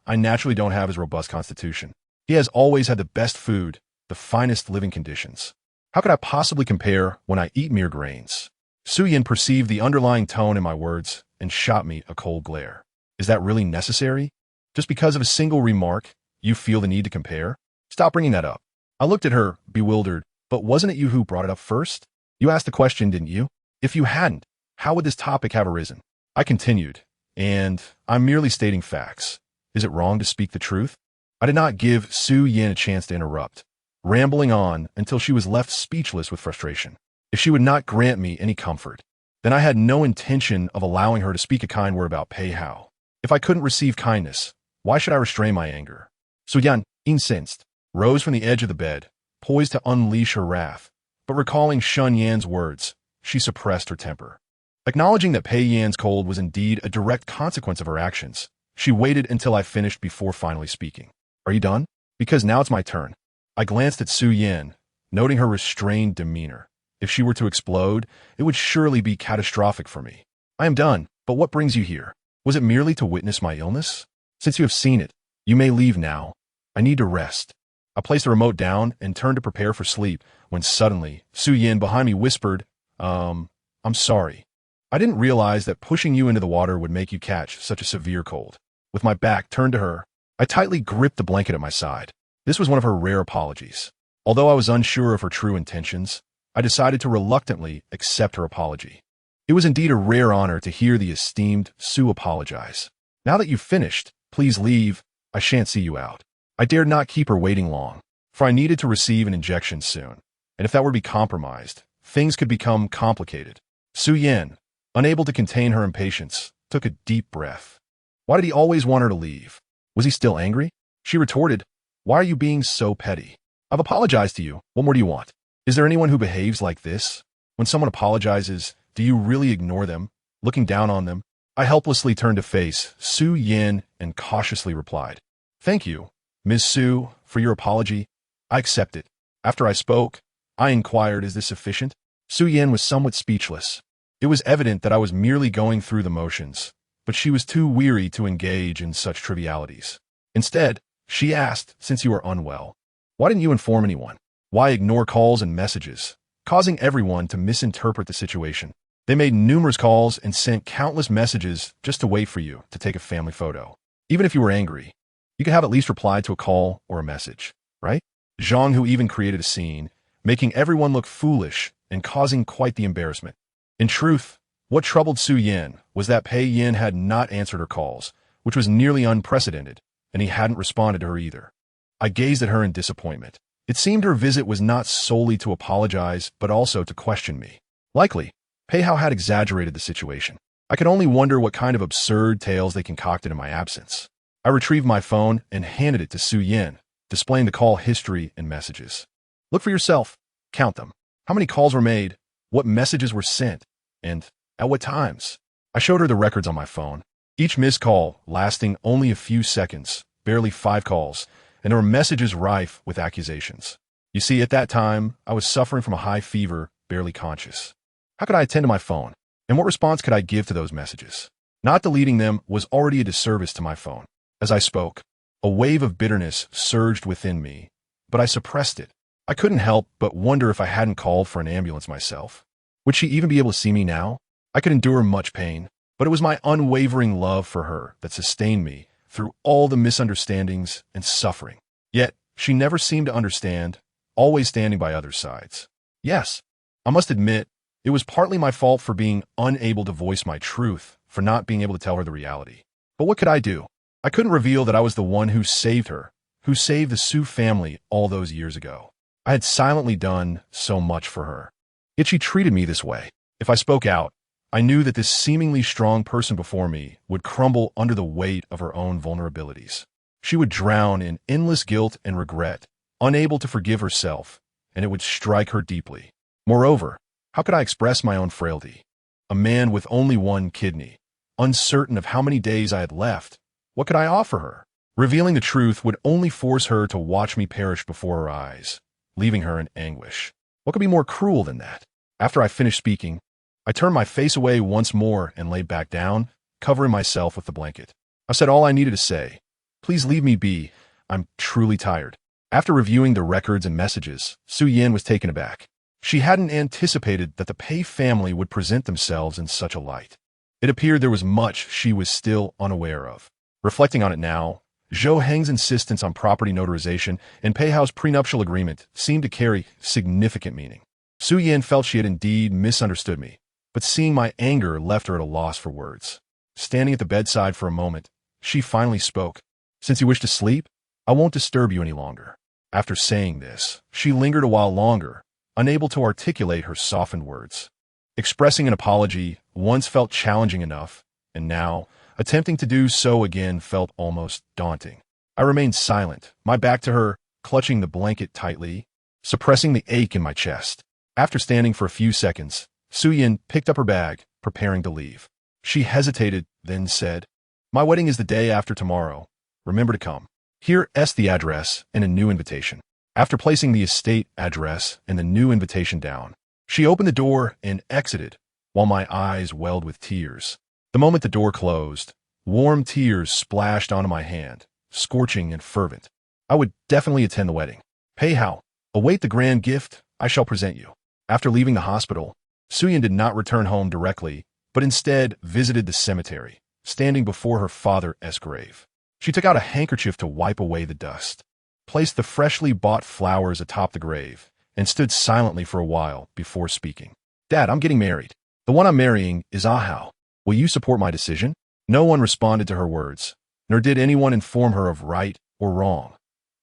I naturally don't have his robust constitution. He has always had the best food, the finest living conditions. How could I possibly compare when I eat mere grains? Su Yin perceived the underlying tone in my words and shot me a cold glare. Is that really necessary? Just because of a single remark, you feel the need to compare? Stop bringing that up. I looked at her, bewildered, but wasn't it you who brought it up first? You asked the question, didn't you? If you hadn't, how would this topic have arisen? I continued, and I'm merely stating facts. Is it wrong to speak the truth? I did not give Su Yin a chance to interrupt, rambling on until she was left speechless with frustration. If she would not grant me any comfort, then I had no intention of allowing her to speak a kind word about Pei Hao. If I couldn't receive kindness, why should I restrain my anger? Su Yan, incensed, rose from the edge of the bed, poised to unleash her wrath, but recalling Shun Yan's words, she suppressed her temper. Acknowledging that Pei Yan's cold was indeed a direct consequence of her actions, she waited until I finished before finally speaking. Are you done? Because now it's my turn. I glanced at Su Yan, noting her restrained demeanor. If she were to explode, it would surely be catastrophic for me. I am done, but what brings you here? Was it merely to witness my illness? Since you have seen it, you may leave now. I need to rest. I placed the remote down and turned to prepare for sleep when suddenly Su Yin behind me whispered, I'm sorry. I didn't realize that pushing you into the water would make you catch such a severe cold. With my back turned to her, I tightly gripped the blanket at my side. This was one of her rare apologies. Although I was unsure of her true intentions, I decided to reluctantly accept her apology. It was indeed a rare honor to hear the esteemed Su apologize. Now that you've finished, please leave. I shan't see you out. I dared not keep her waiting long, for I needed to receive an injection soon, and if that were to be compromised, things could become complicated. Su Yin, unable to contain her impatience, took a deep breath. Why did he always want her to leave? Was he still angry? She retorted, "Why are you being so petty? I've apologized to you. What more do you want? Is there anyone who behaves like this? When someone apologizes, do you really ignore them, looking down on them?" I helplessly turned to face Su Yin and cautiously replied, "Thank you, Ms. Su, for your apology. I accept it." After I spoke, I inquired, "Is this sufficient?" Su Yin was somewhat speechless. It was evident that I was merely going through the motions, but she was too weary to engage in such trivialities. Instead, she asked, "Since you are unwell, why didn't you inform anyone? Why ignore calls and messages, causing everyone to misinterpret the situation? They made numerous calls and sent countless messages just to wait for you to take a family photo. Even if you were angry, You could have at least replied to a call or a message, right? Zhang, who even created a scene, making everyone look foolish and causing quite the embarrassment. In truth, what troubled Su Yin was that Pei Yin had not answered her calls, which was nearly unprecedented, and he hadn't responded to her either. I gazed at her in disappointment. It seemed her visit was not solely to apologize, but also to question me. Likely, Pei Hao had exaggerated the situation. I could only wonder what kind of absurd tales they concocted in my absence. I retrieved my phone and handed it to Su Yin, displaying the call history and messages. Look for yourself. Count them. How many calls were made, what messages were sent, and at what times? I showed her the records on my phone. Each missed call lasting only a few seconds, barely 5 calls, and there were messages rife with accusations. You see, at that time, I was suffering from a high fever, barely conscious. How could I attend to my phone? And what response could I give to those messages? Not deleting them was already a disservice to my phone. As I spoke, a wave of bitterness surged within me, but I suppressed it. I couldn't help but wonder if I hadn't called for an ambulance myself. Would she even be able to see me now? I could endure much pain, but it was my unwavering love for her that sustained me through all the misunderstandings and suffering. Yet, she never seemed to understand, always standing by others' sides. Yes, I must admit, it was partly my fault for being unable to voice my truth, for not being able to tell her the reality. But what could I do? I couldn't reveal that I was the one who saved her, who saved the Su family all those years ago. I had silently done so much for her. Yet she treated me this way. If I spoke out, I knew that this seemingly strong person before me would crumble under the weight of her own vulnerabilities. She would drown in endless guilt and regret, unable to forgive herself, and it would strike her deeply. Moreover, how could I express my own frailty? A man with only one kidney, uncertain of how many days I had left, what could I offer her? Revealing the truth would only force her to watch me perish before her eyes, leaving her in anguish. What could be more cruel than that? After I finished speaking, I turned my face away once more and lay back down, covering myself with the blanket. I said all I needed to say. Please leave me be. I'm truly tired. After reviewing the records and messages, Su Yin was taken aback. She hadn't anticipated that the Pei family would present themselves in such a light. It appeared there was much she was still unaware of. Reflecting on it now, Zhou Heng's insistence on property notarization and Pei Hao's prenuptial agreement seemed to carry significant meaning. Su Yin felt she had indeed misunderstood me, but seeing my anger left her at a loss for words. Standing at the bedside for a moment, she finally spoke. Since you wish to sleep, I won't disturb you any longer. After saying this, she lingered a while longer, unable to articulate her softened words. Expressing an apology once felt challenging enough, and now, attempting to do so again felt almost daunting. I remained silent, my back to her, clutching the blanket tightly, suppressing the ache in my chest. After standing for a few seconds, Su Yin picked up her bag, preparing to leave. She hesitated, then said, "My wedding is the day after tomorrow. Remember to come." Here's the address and a new invitation. After placing the estate address and the new invitation down, she opened the door and exited, while my eyes welled with tears. The moment the door closed, warm tears splashed onto my hand, scorching and fervent. I would definitely attend the wedding. Pei Hao, await the grand gift I shall present you. After leaving the hospital, Su Yin did not return home directly, but instead visited the cemetery, standing before her father's grave. She took out a handkerchief to wipe away the dust, placed the freshly bought flowers atop the grave, and stood silently for a while before speaking. "Dad, I'm getting married. The one I'm marrying is Ahao. Will you support my decision?" No one responded to her words, nor did anyone inform her of right or wrong.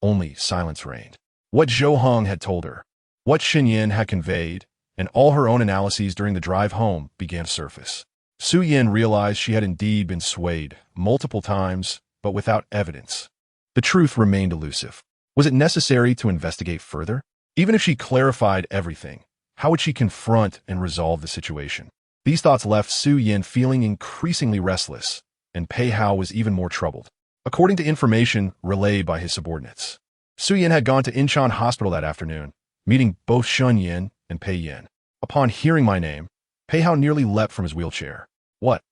Only silence reigned. What Zhou Heng had told her, what Xinyan had conveyed, and all her own analyses during the drive home began to surface. Su Yin realized she had indeed been swayed multiple times, but without evidence. The truth remained elusive. Was it necessary to investigate further? Even if she clarified everything, how would she confront and resolve the situation? These thoughts left Su Yin feeling increasingly restless, and Pei Hao was even more troubled. According to information relayed by his subordinates, Su Yin had gone to Incheon Hospital that afternoon, meeting both Shun Yin and Pei Yin. Upon hearing my name, Pei Hao nearly leapt from his wheelchair. "What?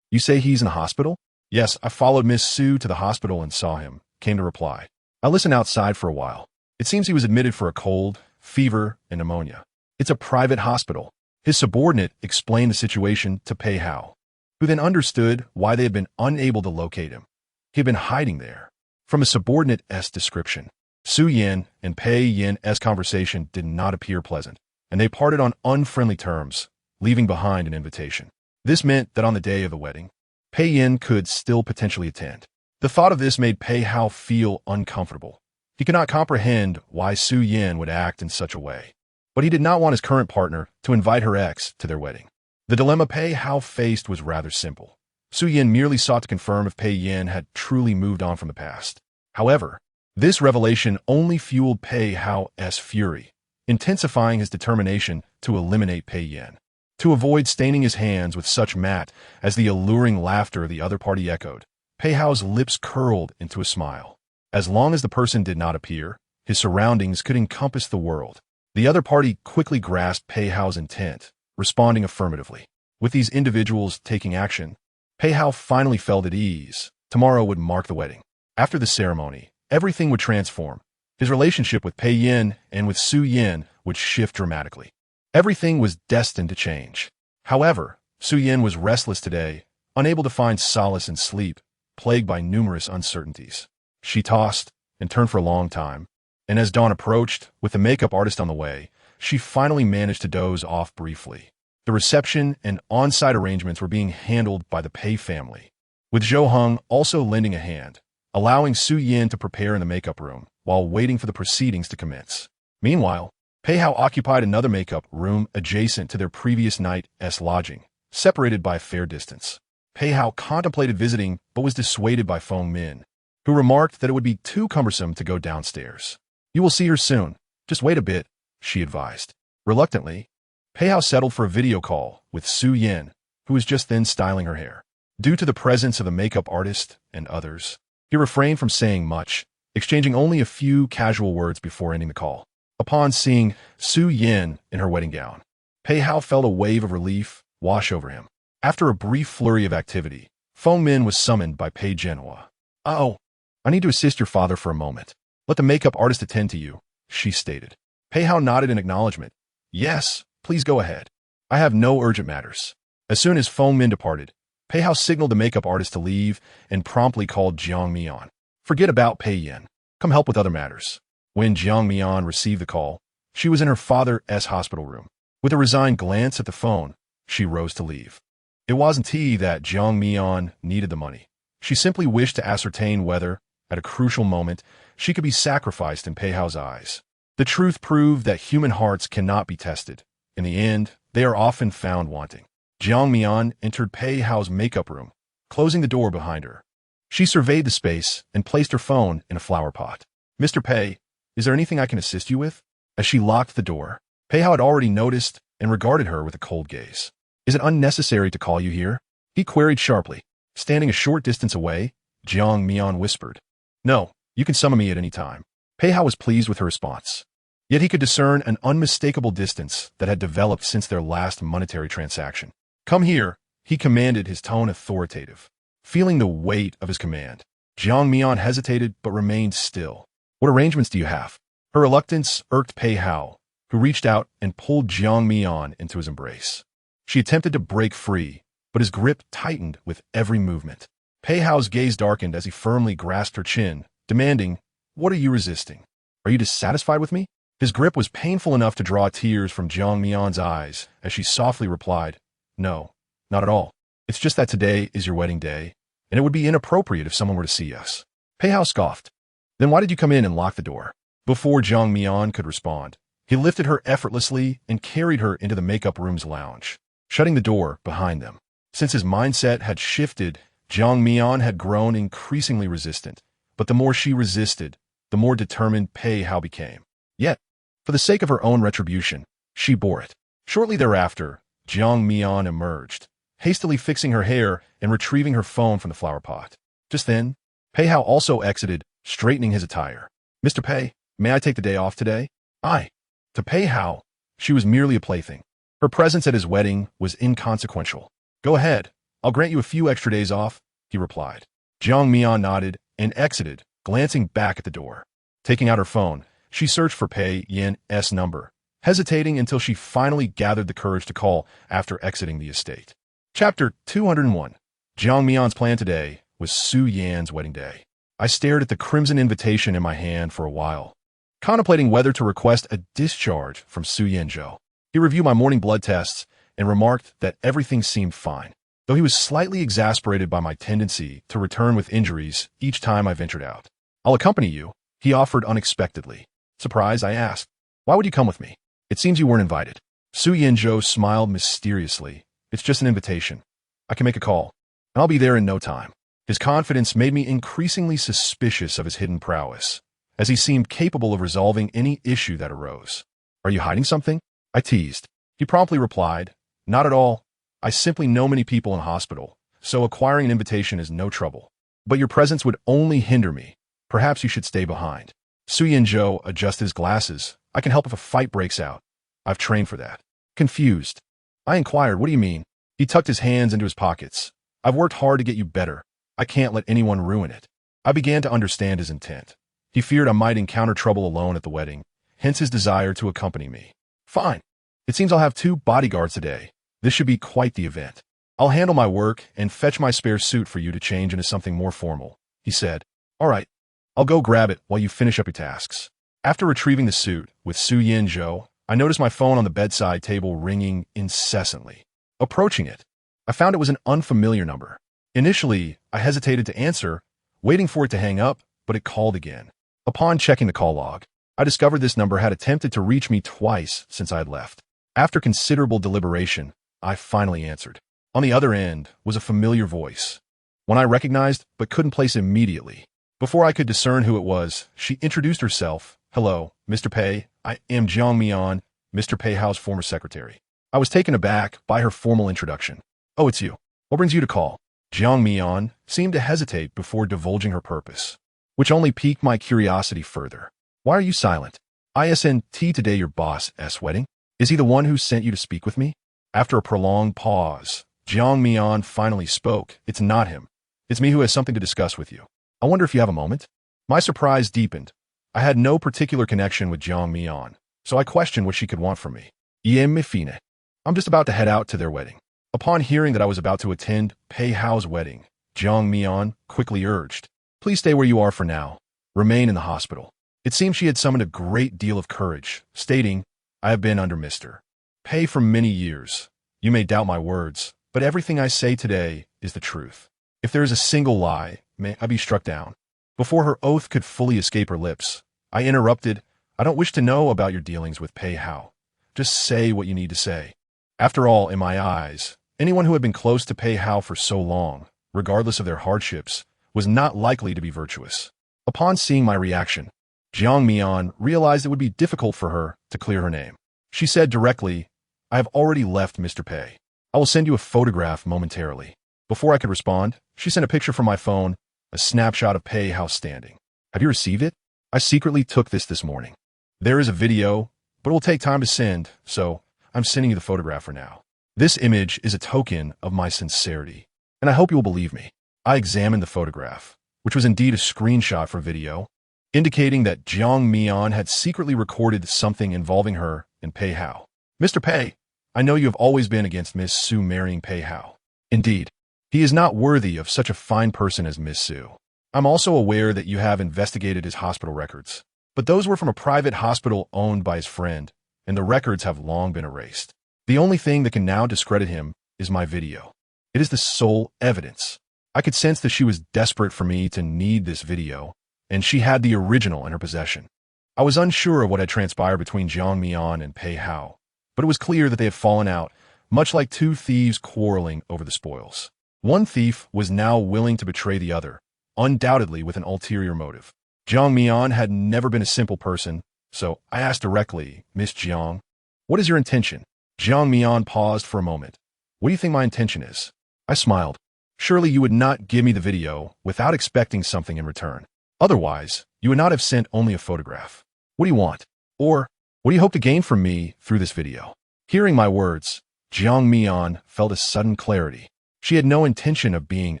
You say he's in the hospital?" "Yes, I followed Miss Su to the hospital and saw him," came to reply. I listened outside for a while. It seems he was admitted for a cold, fever, and pneumonia. It's a private hospital. His subordinate explained the situation to Pei Hao, who then understood why they had been unable to locate him. He had been hiding there From a subordinate-esque description, Su Yin and Pei Yin's conversation did not appear pleasant, and they parted on unfriendly terms, leaving behind an invitation. This meant that on the day of the wedding, Pei Yin could still potentially attend. The thought of this made Pei Hao feel uncomfortable. He could not comprehend why Su Yin would act in such a way, but he did not want his current partner to invite her ex to their wedding. The dilemma Pei Hao faced was rather simple. Su Yin merely sought to confirm if Pei Yin had truly moved on from the past. However, this revelation only fueled Pei Hao's fury, intensifying his determination to eliminate Pei Yin. To avoid staining his hands with such mat as the alluring laughter of the other party echoed, Pei Hao's lips curled into a smile. As long as the person did not appear, his surroundings could encompass the world. The other party quickly grasped Pei Hao's intent, responding affirmatively. With these individuals taking action, Pei Hao finally felt at ease. Tomorrow would mark the wedding. After the ceremony, everything would transform. His relationship with Pei Yin and with Su Yin would shift dramatically. Everything was destined to change. However, Su Yin was restless today, unable to find solace in sleep, plagued by numerous uncertainties. She tossed and turned for a long time, and as dawn approached, with the makeup artist on the way, she finally managed to doze off briefly. The reception and on-site arrangements were being handled by the Pei family, with Zhou Heng also lending a hand, allowing Su Yin to prepare in the makeup room while waiting for the proceedings to commence. Meanwhile, Pei Hao occupied another makeup room adjacent to their previous night's lodging, separated by a fair distance. Pei Hao contemplated visiting but was dissuaded by Feng Min, who remarked that it would be too cumbersome to go downstairs. "You will see her soon. Just wait a bit," she advised. Reluctantly, Pei Hao settled for a video call with Su Yin, who was just then styling her hair. Due to the presence of the makeup artist and others, he refrained from saying much, exchanging only a few casual words before ending the call. Upon seeing Su Yin in her wedding gown, Pei Hao felt a wave of relief wash over him. After a brief flurry of activity, Feng Min was summoned by Pei Genhua. "Oh, I need to assist your father for a moment. Let the makeup artist attend to you," she stated. Pei Hao nodded in acknowledgement. "Yes, please go ahead. I have no urgent matters." As soon as Feng Min departed, Pei Hao signaled the makeup artist to leave and promptly called Jiang Mian. "Forget about Pei Yin. Come help with other matters." When Jiang Mian received the call, she was in her father's hospital room. With a resigned glance at the phone, she rose to leave. It wasn't that Jiang Mian needed the money. She simply wished to ascertain whether, at a crucial moment, she could be sacrificed in Pei Hao's eyes. The truth proved that human hearts cannot be tested. In the end, they are often found wanting. Jiang Mian entered Pei Hao's makeup room, closing the door behind her. She surveyed the space and placed her phone in a flower pot. "Mr. Pei, is there anything I can assist you with?" As she locked the door, Pei Hao had already noticed and regarded her with a cold gaze. "Is it unnecessary to call you here?" he queried sharply. Standing a short distance away, Jiang Mian whispered, "No, you can summon me at any time." Pei Hao was pleased with her response. Yet he could discern an unmistakable distance that had developed since their last monetary transaction. "Come here," he commanded, his tone authoritative. Feeling the weight of his command, Jiang Mian hesitated but remained still. "What arrangements do you have?" Her reluctance irked Pei Hao, who reached out and pulled Jiang Mian into his embrace. She attempted to break free, but his grip tightened with every movement. Pei Hao's gaze darkened as he firmly grasped her chin, demanding, "What are you resisting? Are you dissatisfied with me?" His grip was painful enough to draw tears from Jiang Mian's eyes as she softly replied, "No, not at all. It's just that today is your wedding day, and it would be inappropriate if someone were to see us." Pei Hao scoffed. "Then why did you come in and lock the door?" Before Jiang Mian could respond, he lifted her effortlessly and carried her into the makeup room's lounge, shutting the door behind them. Since his mindset had shifted, Jiang Mian had grown increasingly resistant, but the more she resisted, the more determined Pei Hao became. Yet, for the sake of her own retribution, she bore it. Shortly thereafter, Jiang Mian emerged, hastily fixing her hair and retrieving her phone from the flower pot. Just then, Pei Hao also exited, straightening his attire. "Mr. Pei, may I take the day off today?" To Pei Hao, she was merely a plaything. Her presence at his wedding was inconsequential. "Go ahead, I'll grant you a few extra days off," he replied. Jiang Mian nodded and exited, glancing back at the door. Taking out her phone, she searched for Pei Yin's number, hesitating until she finally gathered the courage to call after exiting the estate. Chapter 201. Jiang Mian's plan today was Su Yan's wedding day. I stared at the crimson invitation in my hand for a while, contemplating whether to request a discharge from Su Yanzhou. He reviewed my morning blood tests and remarked that everything seemed fine, though he was slightly exasperated by my tendency to return with injuries each time I ventured out. I'll accompany you, he offered unexpectedly. Surprised, I asked, why would you come with me? It seems you weren't invited. Su Yanzhou smiled mysteriously. It's just an invitation. I can make a call, and I'll be there in no time. His confidence made me increasingly suspicious of his hidden prowess, as he seemed capable of resolving any issue that arose. Are you hiding something? I teased. He promptly replied, not at all. I simply know many people in hospital, so acquiring an invitation is no trouble. But your presence would only hinder me. Perhaps you should stay behind. Su Yanzhou adjusted his glasses. I can help if a fight breaks out. I've trained for that. Confused, I inquired, what do you mean? He tucked his hands into his pockets. I've worked hard to get you better. I can't let anyone ruin it. I began to understand his intent. He feared I might encounter trouble alone at the wedding, hence his desire to accompany me. Fine. It seems I'll have 2 bodyguards today. This should be quite the event. I'll handle my work and fetch my spare suit for you to change into something more formal, he said. All right. I'll go grab it while you finish up your tasks. After retrieving the suit with Su Yanzhou, I noticed my phone on the bedside table ringing incessantly. Approaching it, I found it was an unfamiliar number. Initially, I hesitated to answer, waiting for it to hang up, but it called again. Upon checking the call log, I discovered this number had attempted to reach me twice since I had left. After considerable deliberation, I finally answered. On the other end was a familiar voice, one I recognized but couldn't place immediately. Before I could discern who it was, she introduced herself. Hello, Mr. Pei. I am Jiang Mian, Mr. Peihao's former secretary. I was taken aback by her formal introduction. Oh, it's you. What brings you to call? Jiang Mian seemed to hesitate before divulging her purpose, which only piqued my curiosity further. Why are you silent? Isn't today your boss's wedding? Is he the one who sent you to speak with me? After a prolonged pause, Jiang Mian finally spoke. It's not him. It's me who has something to discuss with you. I wonder if you have a moment? My surprise deepened. I had no particular connection with Jiang Mian, so I questioned what she could want from me. I'm just about to head out to their wedding. Upon hearing that I was about to attend Peihao's wedding, Jiang Mian quickly urged, please stay where you are for now. Remain in the hospital. It seemed she had summoned a great deal of courage, stating, I have been under Mr. Pei for many years. You may doubt my words, but everything I say today is the truth. If there is a single lie, may I be struck down. Before her oath could fully escape her lips, I interrupted, I don't wish to know about your dealings with Peihao. Just say what you need to say. After all, in my eyes, anyone who had been close to Peihao for so long, regardless of their hardships, was not likely to be virtuous. Upon seeing my reaction, Jiang Mian realized it would be difficult for her to clear her name. She said directly, I have already left Mr. Pei. I will send you a photograph momentarily. Before I could respond, she sent a picture from my phone, a snapshot of Peihao standing. Have you received it? I secretly took this morning. There is a video, but it will take time to send, so I'm sending you the photograph for now. This image is a token of my sincerity, and I hope you will believe me. I examined the photograph, which was indeed a screenshot from video, indicating that Jiang Mian had secretly recorded something involving her and Peihao. Mr. Pei, I know you have always been against Miss Su marrying Peihao. Indeed, he is not worthy of such a fine person as Miss Su. I'm also aware that you have investigated his hospital records, but those were from a private hospital owned by his friend, and the records have long been erased. The only thing that can now discredit him is my video. It is the sole evidence. I could sense that she was desperate for me to need this video, and she had the original in her possession. I was unsure of what had transpired between Jiang Mian and Peihao, but it was clear that they had fallen out, much like 2 thieves quarreling over the spoils. One thief was now willing to betray the other, undoubtedly with an ulterior motive. Jiang Mian had never been a simple person, so I asked directly, Miss Jiang, what is your intention? Jiang Mian paused for a moment. What do you think my intention is? I smiled. Surely you would not give me the video without expecting something in return. Otherwise, you would not have sent only a photograph. What do you want? Or, what do you hope to gain from me through this video? Hearing my words, Jiang Mian felt a sudden clarity. She had no intention of being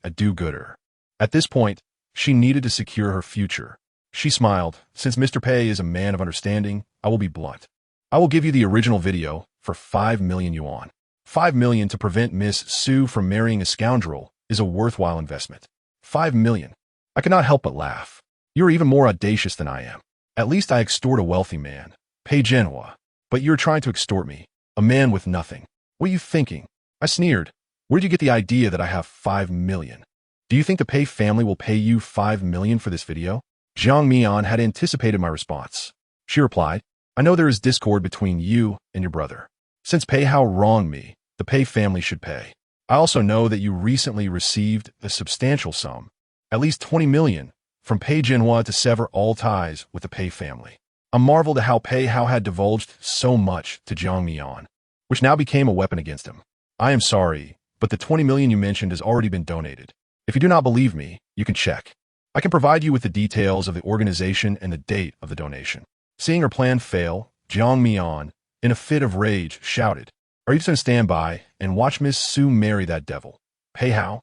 a do-gooder. At this point, she needed to secure her future. She smiled. Since Mr. Pei is a man of understanding, I will be blunt. I will give you the original video for 5 million yuan. 5 million to prevent Miss Su from marrying a scoundrel is a worthwhile investment. 5 million. I could not help but laugh. You are even more audacious than I am. At least I extort a wealthy man, Pei Genoa. But you're trying to extort me, a man with nothing. What are you thinking? I sneered. Where did you get the idea that I have 5 million? Do you think the Pei family will pay you 5 million for this video? Zhang Mian had anticipated my response. She replied, I know there is discord between you and your brother. Since Pei Hao wronged me, the Pei family should pay. I also know that you recently received a substantial sum, at least 20 million, from Pei Jinhua to sever all ties with the Pei family. I marveled at how Pei Hao had divulged so much to Zhang Mian, which now became a weapon against him. I am sorry, but the 20 million you mentioned has already been donated. If you do not believe me, you can check. I can provide you with the details of the organization and the date of the donation. Seeing her plan fail, Zhang Mian, in a fit of rage, shouted, Are you just going to stand by and watch Miss Su marry that devil? Pei Hao?